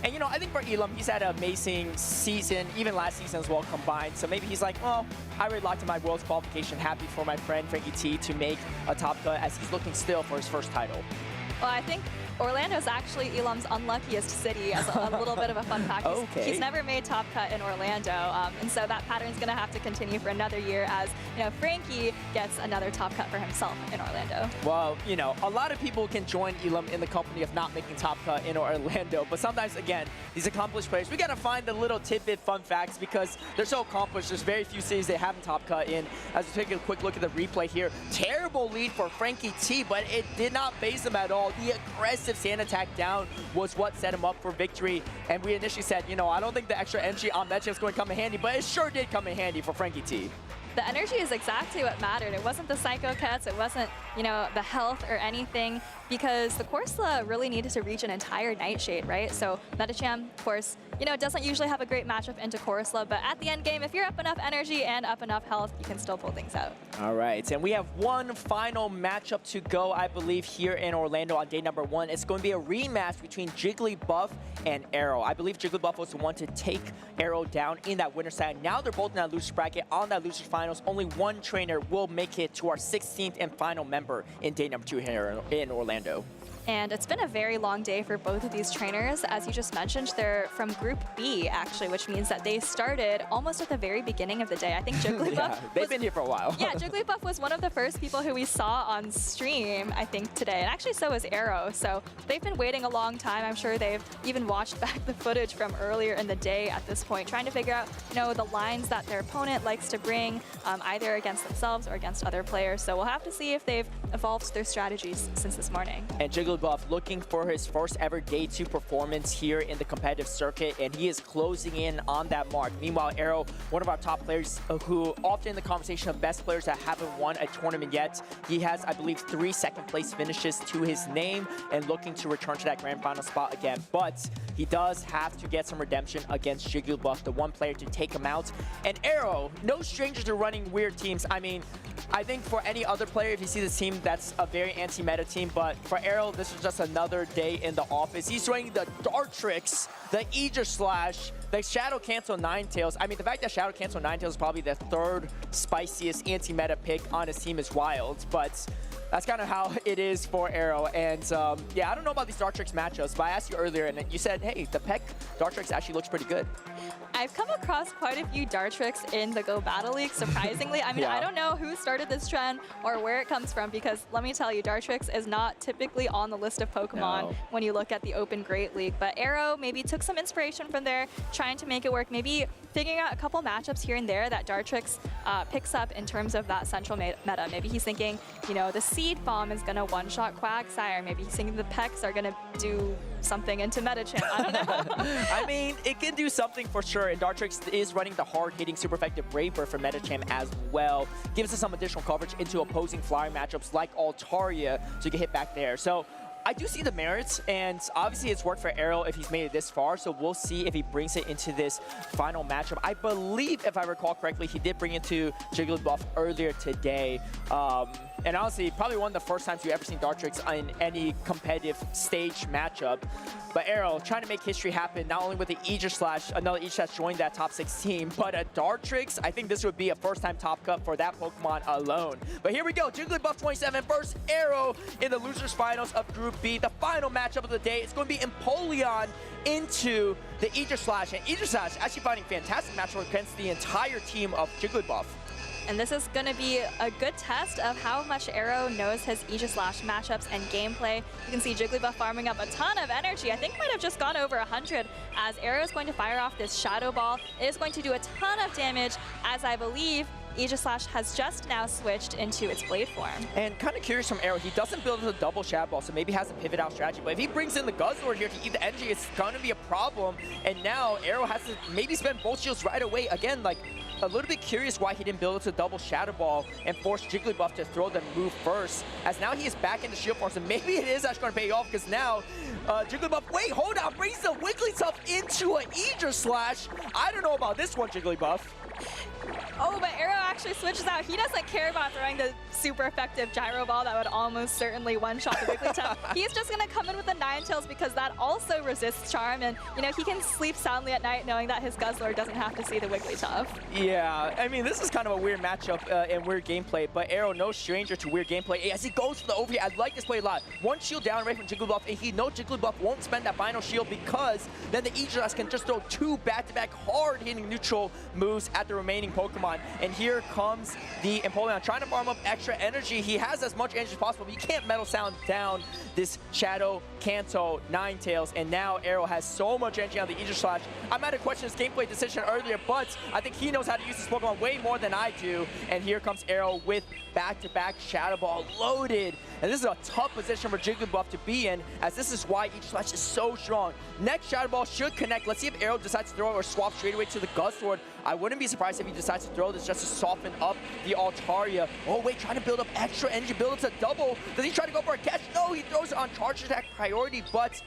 And, you know, I think for Elam, he's had an amazing season, even last season as well combined. So maybe he's like, well, I already locked in my Worlds qualification. Happy for my friend Frankie T to make a top cut as he's looking still for his first title. Well, I think Orlando is actually Elam's unluckiest city, as a little bit of a fun fact. He's never made top cut in Orlando, and so that pattern is going to have to continue for another year as, you know, Frankie gets another top cut for himself in Orlando. Well, you know, a lot of people can join Elam in the company of not making top cut in Orlando, but sometimes, again, these accomplished players, we got to find the little tidbit fun facts because they're so accomplished. There's very few cities they haven't top cut in. As we take a quick look at the replay here, terrible lead for Frankie T, but it did not phase him at all. The aggressive sand attack down was what set him up for victory, and we initially said, you know, I don't think the extra energy on that is going to come in handy, but it sure did come in handy for Frankie T. The energy is exactly what mattered. It wasn't the Psycho Cuts, it wasn't, you know, the health or anything, because the Corsola really needed to reach an entire Nightshade, right? So Medicham, of course, you know, doesn't usually have a great matchup into Corsola, but at the end game, if you're up enough energy and up enough health, you can still pull things out. All right, and we have one final matchup to go, I believe, here in Orlando on day number 1. It's going to be a rematch between JigglyBuff and Arrow. I believe JigglyBuff was the one to take Arrow down in that winner's side. Now they're both in that loser's bracket. On that loser's finals, only one trainer will make it to our 16th and final member in day number 2 here in Orlando. And it's been a very long day for both of these trainers. As you just mentioned, they're from Group B, actually, which means that they started almost at the very beginning of the day. I think JigglyBuff yeah, they've been here for a while. Yeah, JigglyBuff was one of the first people who we saw on stream, I think, today. And actually, so was Arrow. So they've been waiting a long time. I'm sure they've even watched back the footage from earlier in the day at this point, trying to figure out, you know, the lines that their opponent likes to bring, either against themselves or against other players. So we'll have to see if they've evolved their strategies since this morning. And JigglyBuff looking for his first ever day 2 performance here in the competitive circuit, and he is closing in on that mark. Meanwhile, Arrow, one of our top players who often in the conversation of best players that haven't won a tournament yet, he has, I believe, 3 second place finishes to his name and looking to return to that grand final spot again. But he does have to get some redemption against JigglyBuff, the one player to take him out. And Arrow, no stranger to running weird teams. I mean, I think for any other player, if you see this team, that's a very anti-meta team. But for Arrow, this was just another day in the office. He's running the Dartrix, the Aegislash, the Shadow Cancel Ninetales. I mean, the fact that Shadow Cancel Ninetales is probably the 3rd spiciest anti-meta pick on his team is wild. But that's kind of how it is for Arrow. And yeah, I don't know about these Dartrix matchups, but I asked you earlier, and you said, hey, the Peck Dartrix actually looks pretty good. I've come across quite a few Dartrix in the Go Battle League, surprisingly. I mean, I don't know who started this trend or where it comes from, because let me tell you, Dartrix is not typically on the list of Pokemon when you look at the Open Great League. But Arrow maybe took some inspiration from there, trying to make it work, maybe figuring out a couple matchups here and there that Dartrix picks up in terms of that central meta. Maybe he's thinking, you know, the Seed Bomb is going to one-shot Quagsire. Maybe he's thinking the Pecks are going to do something into Medicham. I don't know. I mean, it can do something for sure, and Dartrix is running the hard-hitting, super effective Brave Bird for Medicham as well. Gives us some additional coverage into opposing flying matchups like Altaria, so you can hit back there. So I do see the merits, and obviously it's worked for Arrow if he's made it this far, so we'll see if he brings it into this final matchup. I believe, if I recall correctly, he did bring it to JigglyBuff earlier today. And honestly, probably one of the first times you've ever seen Dartrix in any competitive stage matchup. But Arrow trying to make history happen, not only with the Aegislash, another Aegislash joined that top 16, but a Dartrix, I think this would be a first-time top cut for that Pokemon alone. But here we go, JigglyBuff 27 versus Arrow in the losers finals of Group B. The final matchup of the day is going to be Empoleon into the Aegislash, and Aegislash actually finding fantastic matchup against the entire team of JigglyBuff. And this is going to be a good test of how much Arrow knows his Aegislash matchups and gameplay. You can see JigglyBuff farming up a ton of energy. I think might have just gone over 100 as Arrow is going to fire off this Shadow Ball. It is going to do a ton of damage, as I believe Aegislash has just now switched into its Blade form. And kind of curious from Arrow, he doesn't build a double Shadow Ball, so maybe has a pivot out strategy. But if he brings in the Guzzlord here to eat the energy, it's going to be a problem. And now Arrow has to maybe spend both shields right away. Again, like, a little bit curious why he didn't build it to double Shadow Ball and force JigglyBuff to throw the move first, as now he is back into shield force, and maybe it is actually going to pay off, because now JigglyBuff, wait, hold on, brings the Wigglytuff into an Aegislash. I don't know about this one, JigglyBuff. Oh, but Arrow actually switches out. He doesn't care about throwing the super effective gyro ball that would almost certainly one-shot the Wigglytuff. He's just going to come in with the Ninetales because that also resists Charm, and you know he can sleep soundly at night knowing that his Guzzler doesn't have to see the Wigglytuff. Yeah, I mean, this is kind of a weird matchup and weird gameplay, but Arrow, no stranger to weird gameplay. As he goes for the overheat, I like this play a lot. One shield down right from JigglyBuff, and he knows JigglyBuff won't spend that final shield because then the Aegis can just throw 2 back-to-back hard-hitting neutral moves at the remaining Pokemon. And here comes the Empoleon trying to farm up extra energy. He has as much energy as possible, but you can't Metal Sound down this Shadow, Kanto, Ninetales, and now Arrow has so much energy on the Aegis Slash. I might have questioned his gameplay decision earlier, but I think he knows how to use this Pokemon way more than I do. And here comes Arrow with back-to-back Shadow Ball loaded. And this is a tough position for JigglyBuff to be in, as this is why Aegis Slash is so strong. Next Shadow Ball should connect. Let's see if Arrow decides to throw it or swap straight away to the Guzzlord. I wouldn't be surprised if he decides to throw this just to soften up the Altaria. Oh wait, trying to build up extra energy, build up to double. Does he try to go for a catch? No, he throws it on charge attack priority, but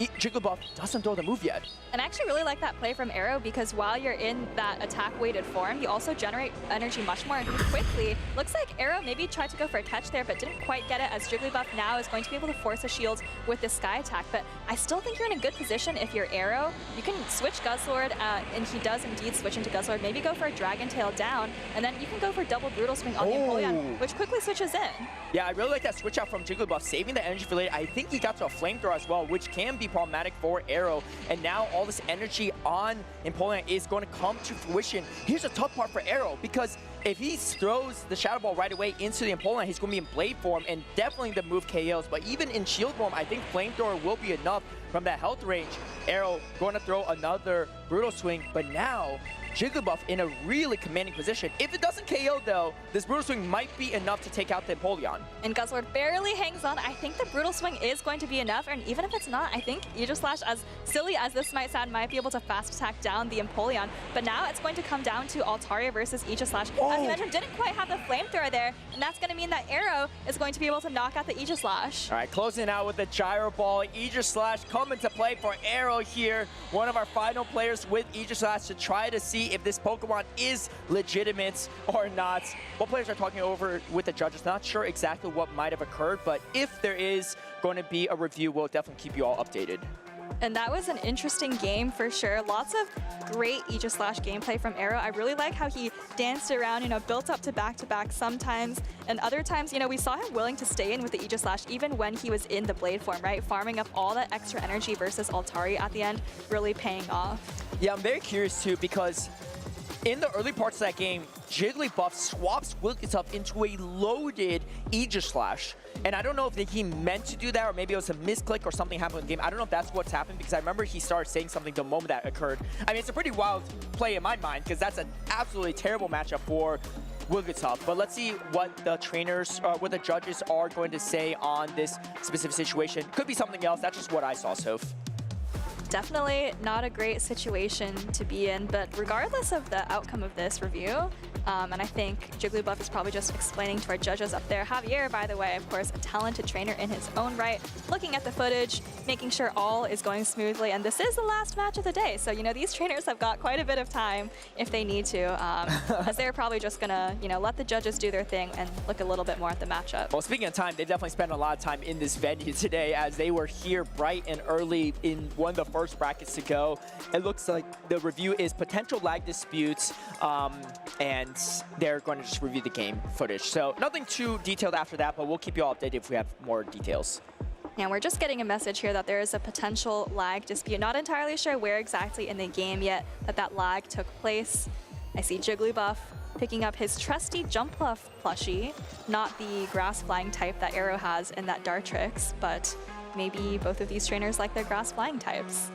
JigglyBuff doesn't throw the move yet. And I actually really like that play from Arrow because while you're in that attack-weighted form, you also generate energy much more quickly. Looks like Arrow maybe tried to go for a catch there, but didn't quite get it, as JigglyBuff now is going to be able to force a shield with the Sky Attack. But I still think you're in a good position if you're Arrow. You can switch Guzzlord, and he does indeed switch into Guzzlord. Maybe go for a Dragon Tail down, and then you can go for double Brutal Swing on the Empoleon, which quickly switches in. Yeah, I really like that switch out from JigglyBuff, saving the energy for later. I think he got to a Flamethrower as well, which can be problematic for Arrow. And now all this energy on Empoleon is going to come to fruition. Here's a tough part for Arrow, because if he throws the Shadow Ball right away into the Empoleon, he's going to be in Blade form, and definitely the move KOs. But even in Shield form, I think Flamethrower will be enough from that health range. Arrow going to throw another Brutal Swing, but now JigglyBuff in a really commanding position. If it doesn't KO though, this Brutal Swing might be enough to take out the Empoleon. And Guzzlord barely hangs on. I think the Brutal Swing is going to be enough, and even if it's not, I think Aegis Slash, as silly as this might sound, might be able to fast attack down the Empoleon. But now it's going to come down to Altaria versus Aegis Slash. As you mentioned, didn't quite have the Flamethrower there, and that's going to mean that Arrow is going to be able to knock out the Aegis Slash. All right, closing out with the Gyro Ball. Aegis Slash coming to play for Arrow here. One of our final players with Aegis Slash to try to see if this Pokemon is legitimate or not. What players are talking over with the judges? Not sure exactly what might have occurred, but if there is going to be a review, we'll definitely keep you all updated. And that was an interesting game for sure. Lots of great Aegis Slash gameplay from Arrow. I really like how he danced around, you know, built up to back sometimes, and other times, you know, we saw him willing to stay in with the Aegis Slash even when he was in the Blade form, right? Farming up all that extra energy versus Altaria at the end, really paying off. Yeah, I'm very curious too, because in the early parts of that game, JigglyBuff swaps Wigglytuff into a loaded Aegis Slash. And I don't know if he meant to do that, or maybe it was a misclick or something happened in the game. I don't know if that's what's happened, because I remember he started saying something the moment that occurred. I mean, it's a pretty wild play in my mind, because that's an absolutely terrible matchup for Wigglytuff. But let's see what the trainers, what the judges are going to say on this specific situation. Could be something else. That's just what I saw, Soph. Definitely not a great situation to be in, but regardless of the outcome of this review, and I think JigglyBuff is probably just explaining to our judges up there. Javier, by the way, of course, a talented trainer in his own right, looking at the footage, making sure all is going smoothly, and this is the last match of the day. So, you know, these trainers have got quite a bit of time if they need to, as they're probably just gonna, you know, let the judges do their thing and look a little bit more at the matchup. Well, speaking of time, they definitely spent a lot of time in this venue today, as they were here bright and early in one of the first brackets to go. It looks like the review is potential lag disputes, and they're going to just review the game footage. So nothing too detailed after that, but we'll keep you all updated if we have more details. And we're just getting a message here that there is a potential lag dispute. Not entirely sure where exactly in the game yet that lag took place. I see JigglyBuff picking up his trusty JigglyBuff plushie, not the grass flying type that Arrow has in that Dartrix, but maybe both of these trainers like their grass flying types.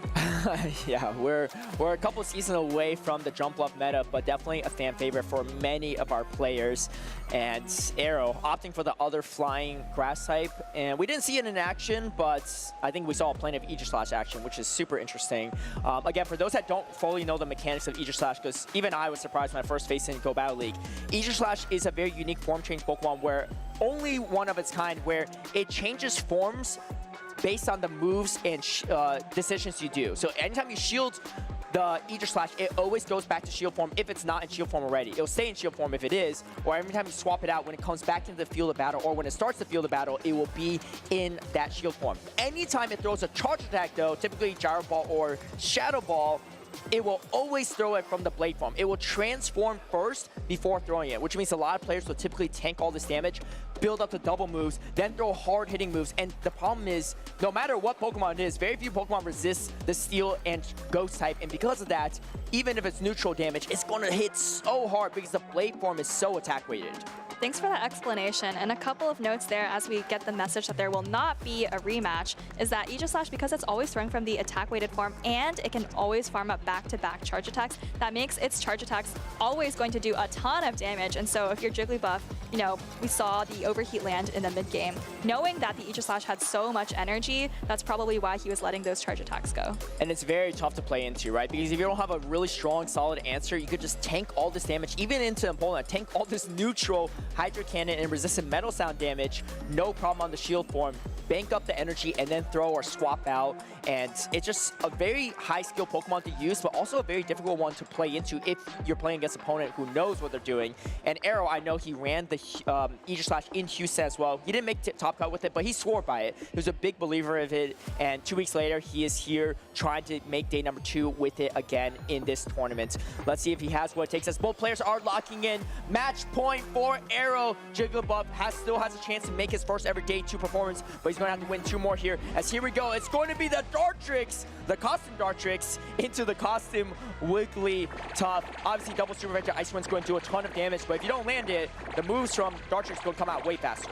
Yeah, we're a couple seasons away from the JigglyBuff meta, but definitely a fan favorite for many of our players. And Arrow opting for the other flying grass type, and we didn't see it in action, but I think we saw plenty of Aegis Slash action, which is super interesting. Again, for those that don't fully know the mechanics of Aegis Slash, because even I was surprised when I first faced it in Go Battle League, Aegis Slash is a very unique form change Pokemon, where only one of its kind, where it changes forms based on the moves and decisions you do. So anytime you shield the Aegis Slash, it always goes back to shield form if it's not in shield form already. It'll stay in shield form if it is, or every time you swap it out, when it comes back into the field of battle, or when it starts the field of battle, it will be in that shield form. Anytime it throws a charge attack though, typically Gyro Ball or Shadow Ball, it will always throw it from the blade form. It will transform first before throwing it, which means a lot of players will typically tank all this damage, build up the double moves, then throw hard-hitting moves. And the problem is, no matter what Pokemon it is, very few Pokemon resist the Steel and Ghost type. And because of that, even if it's neutral damage, it's going to hit so hard because the blade form is so attack-weighted. Thanks for that explanation. And a couple of notes there as we get the message that there will not be a rematch is that Aegis Slash, because it's always throwing from the attack-weighted form and it can always farm up back-to-back charge attacks, that makes its charge attacks always going to do a ton of damage. And so if you're JigglyBuff, you know, we saw the overheat land in the mid-game. Knowing that the Aegis Slash had so much energy, that's probably why he was letting those charge attacks go. And it's very tough to play into, right? Because if you don't have a really strong, solid answer, you could just tank all this damage, even into Epona, tank all this neutral Hydro Cannon and resistant metal sound damage, no problem on the shield form, bank up the energy, and then throw or swap out. And it's just a very high skill Pokemon to use, but also a very difficult one to play into if you're playing against an opponent who knows what they're doing. And Arrow, I know he ran the Aegis Slash in Houston as well. He didn't make top cut with it, but he swore by it. He was a big believer of it. And 2 weeks later, he is here trying to make day number 2 with it again in this tournament. Let's see if he has what it takes, as both players are locking in. Match point for Arrow. JigglyBuff still has a chance to make his first ever day 2 performance, but he's going to have to win 2 more here. As here we go, it's going to be the Dartrix, the costume Dartrix into the costume Wigglytuff. Obviously, double Super Vector Ice Wind's going to do a ton of damage, but if you don't land it, the moves from Dartrix will come out way faster.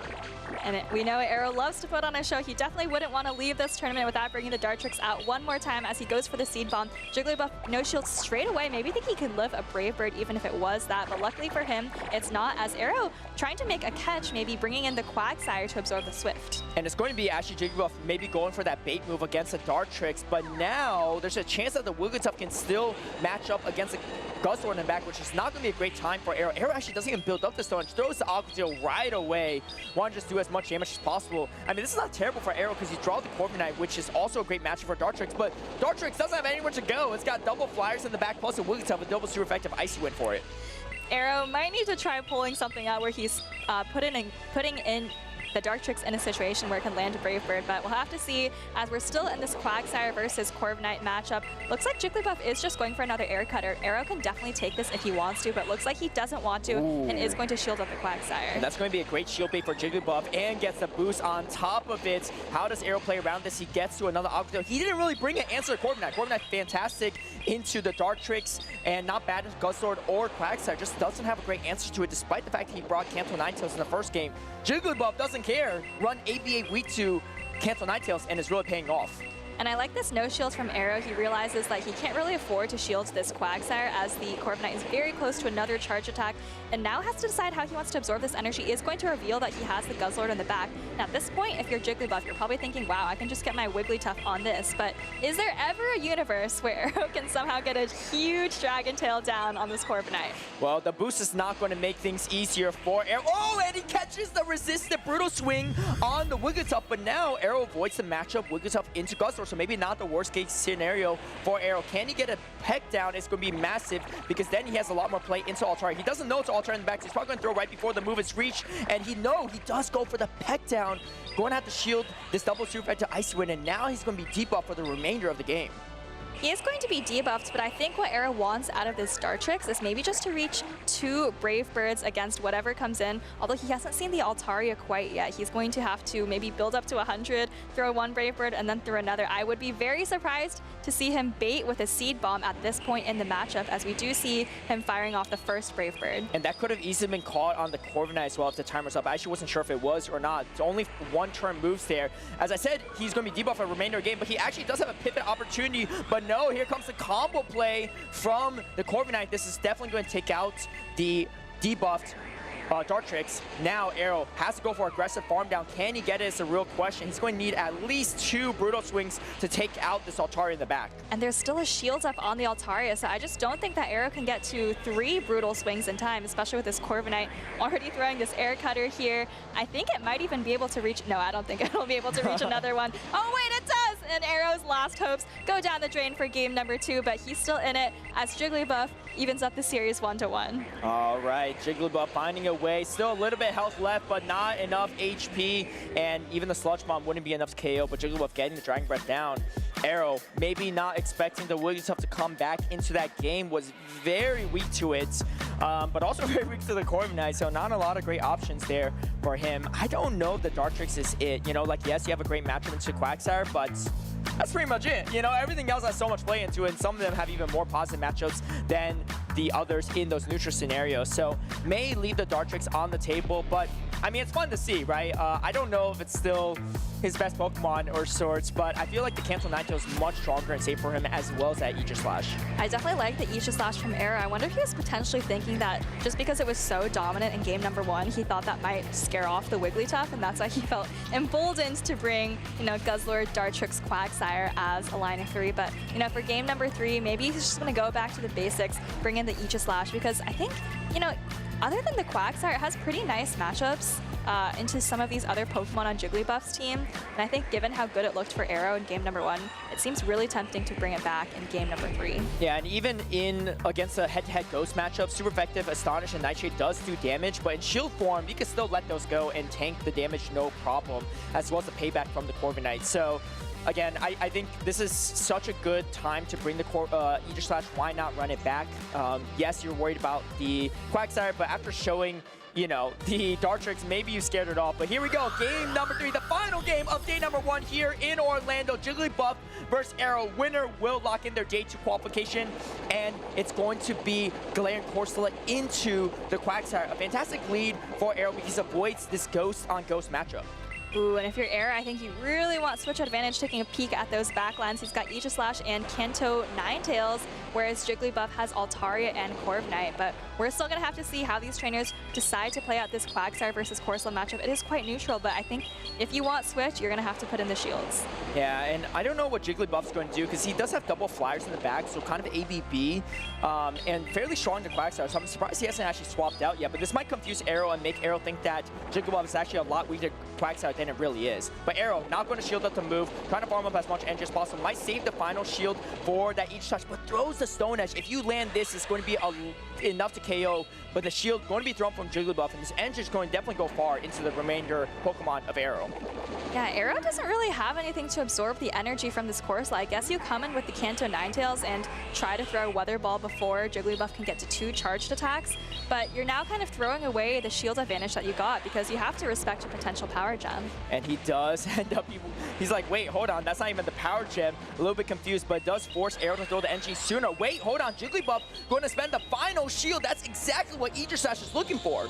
And we know Arrow loves to put on a show. He definitely wouldn't want to leave this tournament without bringing the Dartrix out one more time as he goes for the Seed Bomb. JigglyBuff no shield straight away. Maybe think he could live a Brave Bird even if it was that, but luckily for him, it's not, as Arrow trying to make a catch, maybe bringing in the Quagsire to absorb the Swift. And it's going to be actually JigglyBuff maybe going for that bait move against the Dartrix, but now there's a chance that the Wigglytuff can still match up against the Guzzlord in the back, which is not going to be a great time for Arrow. Arrow actually doesn't even build up the stone, throws the Aqua Tail right away. Want to just do as much damage as possible. I mean, this is not terrible for Arrow because you draw the Corviknight, which is also a great matchup for Dartrix, but Dartrix doesn't have anywhere to go. It's got double Flyers in the back, plus a Wigglytuff, a double super effective Icy Wind for it. Arrow might need to try pulling something out where he's putting in the Dartrix in a situation where it can land a Brave Bird, but we'll have to see as we're still in this Quagsire versus Corviknight matchup. Looks like JigglyBuff is just going for another Air Cutter. Arrow can definitely take this if he wants to, but looks like he doesn't want to and is going to shield up the Quagsire. And that's going to be a great shield bait for JigglyBuff and gets the boost on top of it. How does Arrow play around this? He gets to another Aqua Tail. He didn't really bring an answer to Corviknight. Corviknight fantastic into the Dartrix and not bad as Guzzlord or Quagsire. Just doesn't have a great answer to it despite the fact that he brought Kanto Ninetales in the first game. JigglyBuff doesn't care. Run ABA Week 2 Kanto Ninetales and is really paying off. And I like this no shield from Arrow. He realizes that he can't really afford to shield this Quagsire as the Corviknight is very close to another charge attack and now has to decide how he wants to absorb this energy. He is going to reveal that he has the Guzzlord in the back. Now at this point, if you're JigglyBuff, you're probably thinking, wow, I can just get my Wigglytuff on this. But is there ever a universe where Arrow can somehow get a huge Dragon Tail down on this Corviknight? Well, the boost is not going to make things easier for Arrow. Oh, and he catches the resistant Brutal Swing on the Wigglytuff, but now Arrow avoids the matchup Wigglytuff into Guzzlord. So maybe not the worst case scenario for Arrow. Can he get a peck down? It's going to be massive because then he has a lot more play into Altaria. He doesn't know it's Altaria in the back, so he's probably going to throw right before the move is reached. And he does go for the peck down. Going to have to shield this double super effective Icy Wind, and now he's going to be debuffed for the remainder of the game. He is going to be debuffed, but I think what Arrow wants out of this Dartrix is maybe just to reach 2 Brave Birds against whatever comes in. Although he hasn't seen the Altaria quite yet, he's going to have to maybe build up to 100, throw 1 Brave Bird, and then throw another. I would be very surprised to see him bait with a Seed Bomb at this point in the matchup, as we do see him firing off the first Brave Bird. And that could have easily been caught on the Corviknight as well if the timer's up. I actually wasn't sure if it was or not. It's only 1-turn moves there. As I said, he's going to be debuffed for the remainder of the game, but he actually does have a pivot opportunity. But no, here comes the combo play from the Corviknight. This is definitely going to take out the debuffed Dartrix. Now Arrow has to go for aggressive farm down. Can he get it is a real question. He's going to need at least 2 Brutal Swings to take out this Altaria in the back. And there's still a shield up on the Altaria, so I just don't think that Arrow can get to 3 Brutal Swings in time, especially with this Corviknight already throwing this Air Cutter here. I think it might even be able to reach, no, I don't think it'll be able to reach another one. Oh wait, it does! And Arrow's last hopes go down the drain for game number 2, but he's still in it as JigglyBuff evens up the series 1-1. All right, JigglyBuff finding a way. Still a little bit health left, but not enough HP. And even the Sludge Bomb wouldn't be enough to KO, but JigglyBuff getting the Dragon Breath down. Arrow, maybe not expecting the Wigglytuff to come back into that game, was very weak to it, but also very weak to the Corviknight, so not a lot of great options there for him. I don't know if the Dartrix is it. You know, like, yes, you have a great matchup into Quagsire, but that's pretty much it. You know, everything else has so much play into it, and some of them have even more positive matchups than the others in those neutral scenarios. So may leave the Dartrix on the table, but I mean, it's fun to see, right? I don't know if it's still his best Pokemon or sorts, but I feel like the Kanto Ninetales is much stronger and safe for him, as well as that Aegislash. I definitely like the Aegislash from Arrow. I wonder if he was potentially thinking that just because it was so dominant in game number 1, he thought that might scare off the Wigglytuff, and that's why he felt emboldened to bring, you know, Guzzlord, Dartrix, Quagsire as a line of 3. But, you know, for game number 3, maybe he's just going to go back to the basics, bring in the Aegislash, because I think, you know, other than the Quagsire, it has pretty nice matchups into some of these other Pokemon on JigglyBuff's team. And I think given how good it looked for Arrow in game number 1, it seems really tempting to bring it back in game number 3. Yeah, and even in against a head-to-head Ghost matchup, super effective Astonish and Nightshade does do damage, but in shield form, you can still let those go and tank the damage no problem, as well as the payback from the Corviknight. So again, I think this is such a good time to bring the Aegislash. Why not run it back? Yes, you're worried about the Quagsire, but after showing, you know, the Dartrix, maybe you scared it off. But here we go, game number 3, the final game of day number 1 here in Orlando. JigglyBuff versus Arrow. Winner will lock in their day 2 qualification, and it's going to be Galarian Corsola into the Quagsire. A fantastic lead for Arrow because he avoids this Ghost on Ghost matchup. Ooh, and if you're Arrow, I think you really want Switch Advantage taking a peek at those backlands. He's got Aegislash and Kanto Ninetales, whereas JigglyBuff has Altaria and Corviknight. But we're still going to have to see how these trainers decide to play out this Quagsire versus Corsola matchup. It is quite neutral, but I think if you want Switch, you're going to have to put in the shields. Yeah, and I don't know what JigglyBuff's going to do, because he does have double flyers in the back, so kind of ABB, and fairly strong to Quagsire, so I'm surprised he hasn't actually swapped out yet. But this might confuse Arrow and make Arrow think that JigglyBuff is actually a lot weaker to Quagsire than it really is. But Arrow not going to shield up the move, trying to farm up as much energy as possible. Might save the final shield for that Aegislash, but throws the Stone Edge. If you land this, it's going to be enough to KO, but the shield going to be thrown from JigglyBuff, and this energy is going to definitely go far into the remainder Pokemon of Arrow. Yeah, Arrow doesn't really have anything to absorb the energy from this Corsola. I guess you come in with the Kanto Ninetales and try to throw Weather Ball before JigglyBuff can get to 2 charged attacks, but you're now kind of throwing away the shield advantage that you got, because you have to respect a potential power gem. And he does end up, he's like, wait, hold on, that's not even the power gem. A little bit confused, but it does force Arrow to throw the energy sooner. Wait, hold on, JigglyBuff going to spend the final shield. That's exactly what Aegislash is looking for.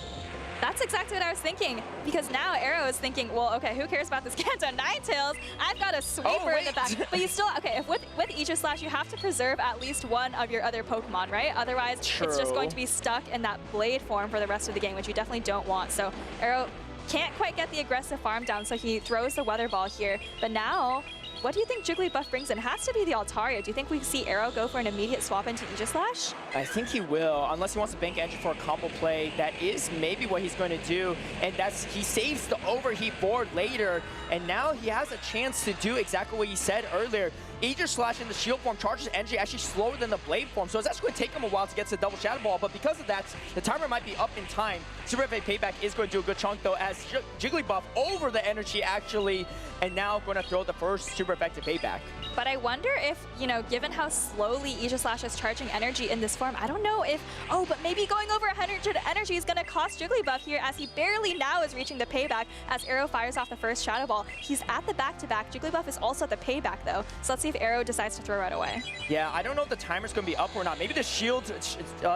That's exactly what I was thinking, because now Arrow is thinking, well, okay, who cares about this Kanto Ninetales? I've got a Sweeper in the back. But you still, okay, if with Aegislash, you have to preserve at least one of your other Pokemon, right? Otherwise, it's just going to be stuck in that Blade form for the rest of the game, which you definitely don't want. So Arrow can't quite get the aggressive farm down, so he throws the Weather Ball here. But now, what do you think JigglyBuff brings in? Has to be the Altaria. Do you think we see Arrow go for an immediate swap into Aegislash? I think he will, unless he wants to bank entry for a combo play. That is maybe what he's going to do, and that's he saves the overheat board later, and now he has a chance to do exactly what he said earlier. Aegislash in the shield form charges energy actually slower than the blade form, so it's actually going to take him a while to get to the double Shadow Ball, but because of that, the timer might be up in time. Super FA Payback is going to do a good chunk though, as JigglyBuff over the energy actually, and now going to throw the first super effective Payback. But I wonder if, you know, given how slowly Aegislash is charging energy in this form, I don't know if, oh, but maybe going over 100 energy is going to cost JigglyBuff here, as he barely now is reaching the Payback as Arrow fires off the first Shadow Ball. He's at the back-to-back. JigglyBuff is also at the Payback though, so let's see if Arrow decides to throw right away. Yeah, I don't know if the timer's going to be up or not. Maybe the shield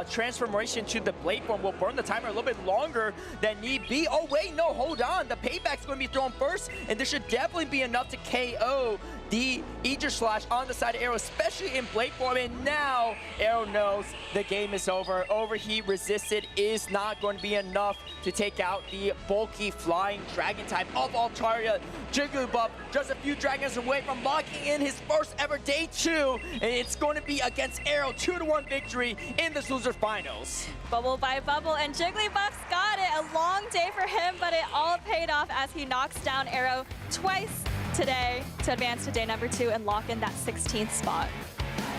transformation to the blade form will burn the timer a little bit longer than need be. Oh wait, no, hold on. The Payback's going to be thrown first, and this should definitely be enough to KO the Aegis Slash on the side of Arrow, especially in Blade form, and now Arrow knows the game is over. Overheat resisted is not going to be enough to take out the bulky flying dragon type of Altaria. JigglyBuff just a few dragons away from locking in his first ever day 2, and it's going to be against Arrow, 2-1 victory in this loser finals. Bubble by bubble, and JigglyBuff's got it. A long day for him, but it all paid off as he knocks down Arrow twice today to advance to day number 2 and lock in that 16th spot.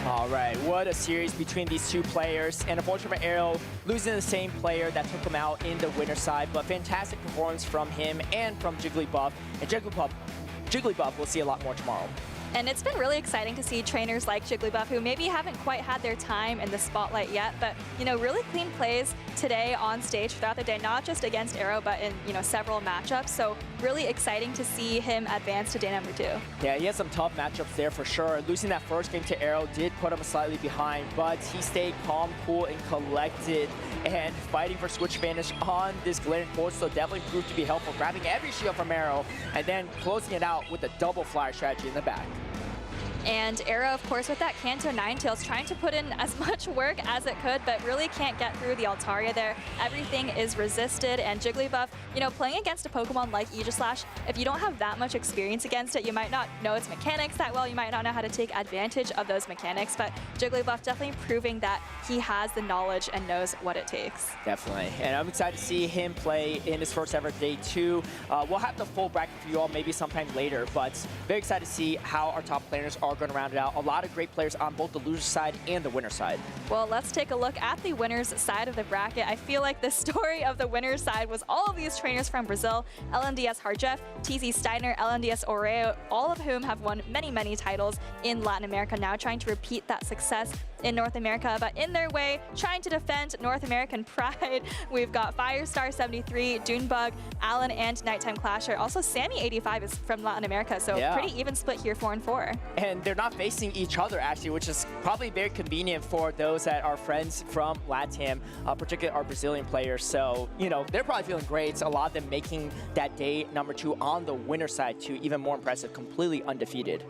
All right, what a series between these two players. And unfortunately for Arrow, losing the same player that took him out in the winner's side, but fantastic performance from him and from JigglyBuff. And JigglyBuff will see a lot more tomorrow. And it's been really exciting to see trainers like JigglyBuff, who maybe haven't quite had their time in the spotlight yet, but, you know, really clean plays today on stage throughout the day, not just against Arrow, but in, you know, several matchups. So really exciting to see him advance to day number 2. Yeah, he had some tough matchups there for sure. Losing that first game to Arrow did put him slightly behind, but he stayed calm, cool, and collected, and fighting for switch advantage on this glaring force, so definitely proved to be helpful, grabbing every shield from Arrow, and then closing it out with a double flyer strategy in the back. And Arrow, of course, with that Kanto Ninetales, trying to put in as much work as it could, but really can't get through the Altaria there. Everything is resisted, and JigglyBuff, you know, playing against a Pokemon like Aegis Slash, if you don't have that much experience against it, you might not know its mechanics that well, you might not know how to take advantage of those mechanics, but JigglyBuff definitely proving that he has the knowledge and knows what it takes. Definitely, and I'm excited to see him play in his first ever day 2. We'll have the full bracket for you all maybe sometime later, but very excited to see how our top players are going to round it out. A lot of great players on both the loser side and the winner side. Well, let's take a look at the winner's side of the bracket. I feel like the story of the winner's side was all of these trainers from Brazil, LNDS Harjeff, TZ Steiner, LNDS Oreo, all of whom have won many, many titles in Latin America, now trying to repeat that success in North America, but in their way, trying to defend North American pride. We've got Firestar 73, Dunebug, Alan, and Nighttime Clasher. Also, Sammy 85 is from Latin America, so pretty even split here, 4-4. And they're not facing each other, actually, which is probably very convenient for those that are friends from LATAM, particularly our Brazilian players. So, you know, they're probably feeling great. A lot of them making that day number 2 on the winner side, too, even more impressive, completely undefeated.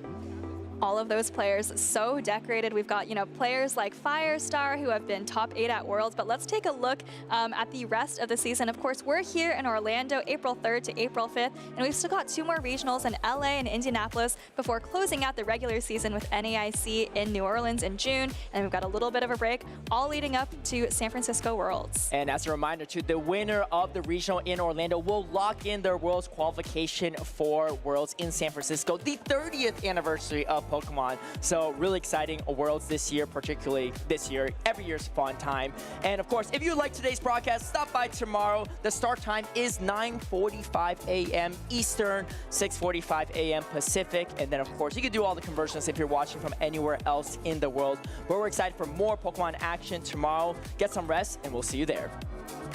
All of those players so decorated. We've got, you know, players like Firestar who have been top 8 at Worlds, but let's take a look at the rest of the season. Of course, we're here in Orlando, April 3rd to April 5th, and we've still got 2 more regionals in LA and Indianapolis before closing out the regular season with NAIC in New Orleans in June, and we've got a little bit of a break, all leading up to San Francisco Worlds. And as a reminder, too, the winner of the regional in Orlando will lock in their Worlds qualification for Worlds in San Francisco, the 30th anniversary of Pokemon. So really exciting Worlds this year, particularly this year. Every year's a fun time. And of course, if you like today's broadcast, stop by tomorrow. The start time is 9:45 a.m. Eastern, 6:45 a.m. Pacific. And then of course, you can do all the conversions if you're watching from anywhere else in the world. But we're excited for more Pokemon action tomorrow. Get some rest, and we'll see you there.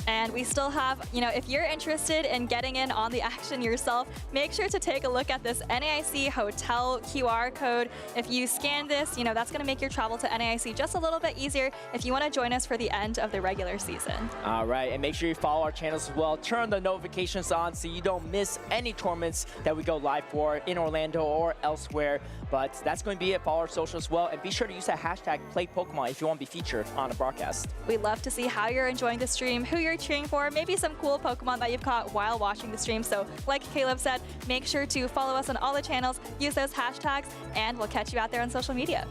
And we still have, you know, if you're interested in getting in on the action yourself, make sure to take a look at this NAIC hotel QR code. If you scan this, you know, that's going to make your travel to NAIC just a little bit easier if you want to join us for the end of the regular season. All right, and make sure you follow our channels as well. Turn the notifications on so you don't miss any tournaments that we go live for in Orlando or elsewhere. But that's going to be it. Follow our socials as well, and be sure to use that hashtag #PlayPokemon if you want to be featured on a broadcast. We'd love to see how you're enjoying the stream, who you're cheering for, maybe some cool Pokemon that you've caught while watching the stream. So like Caleb said, make sure to follow us on all the channels, use those hashtags, and we'll catch you out there on social media.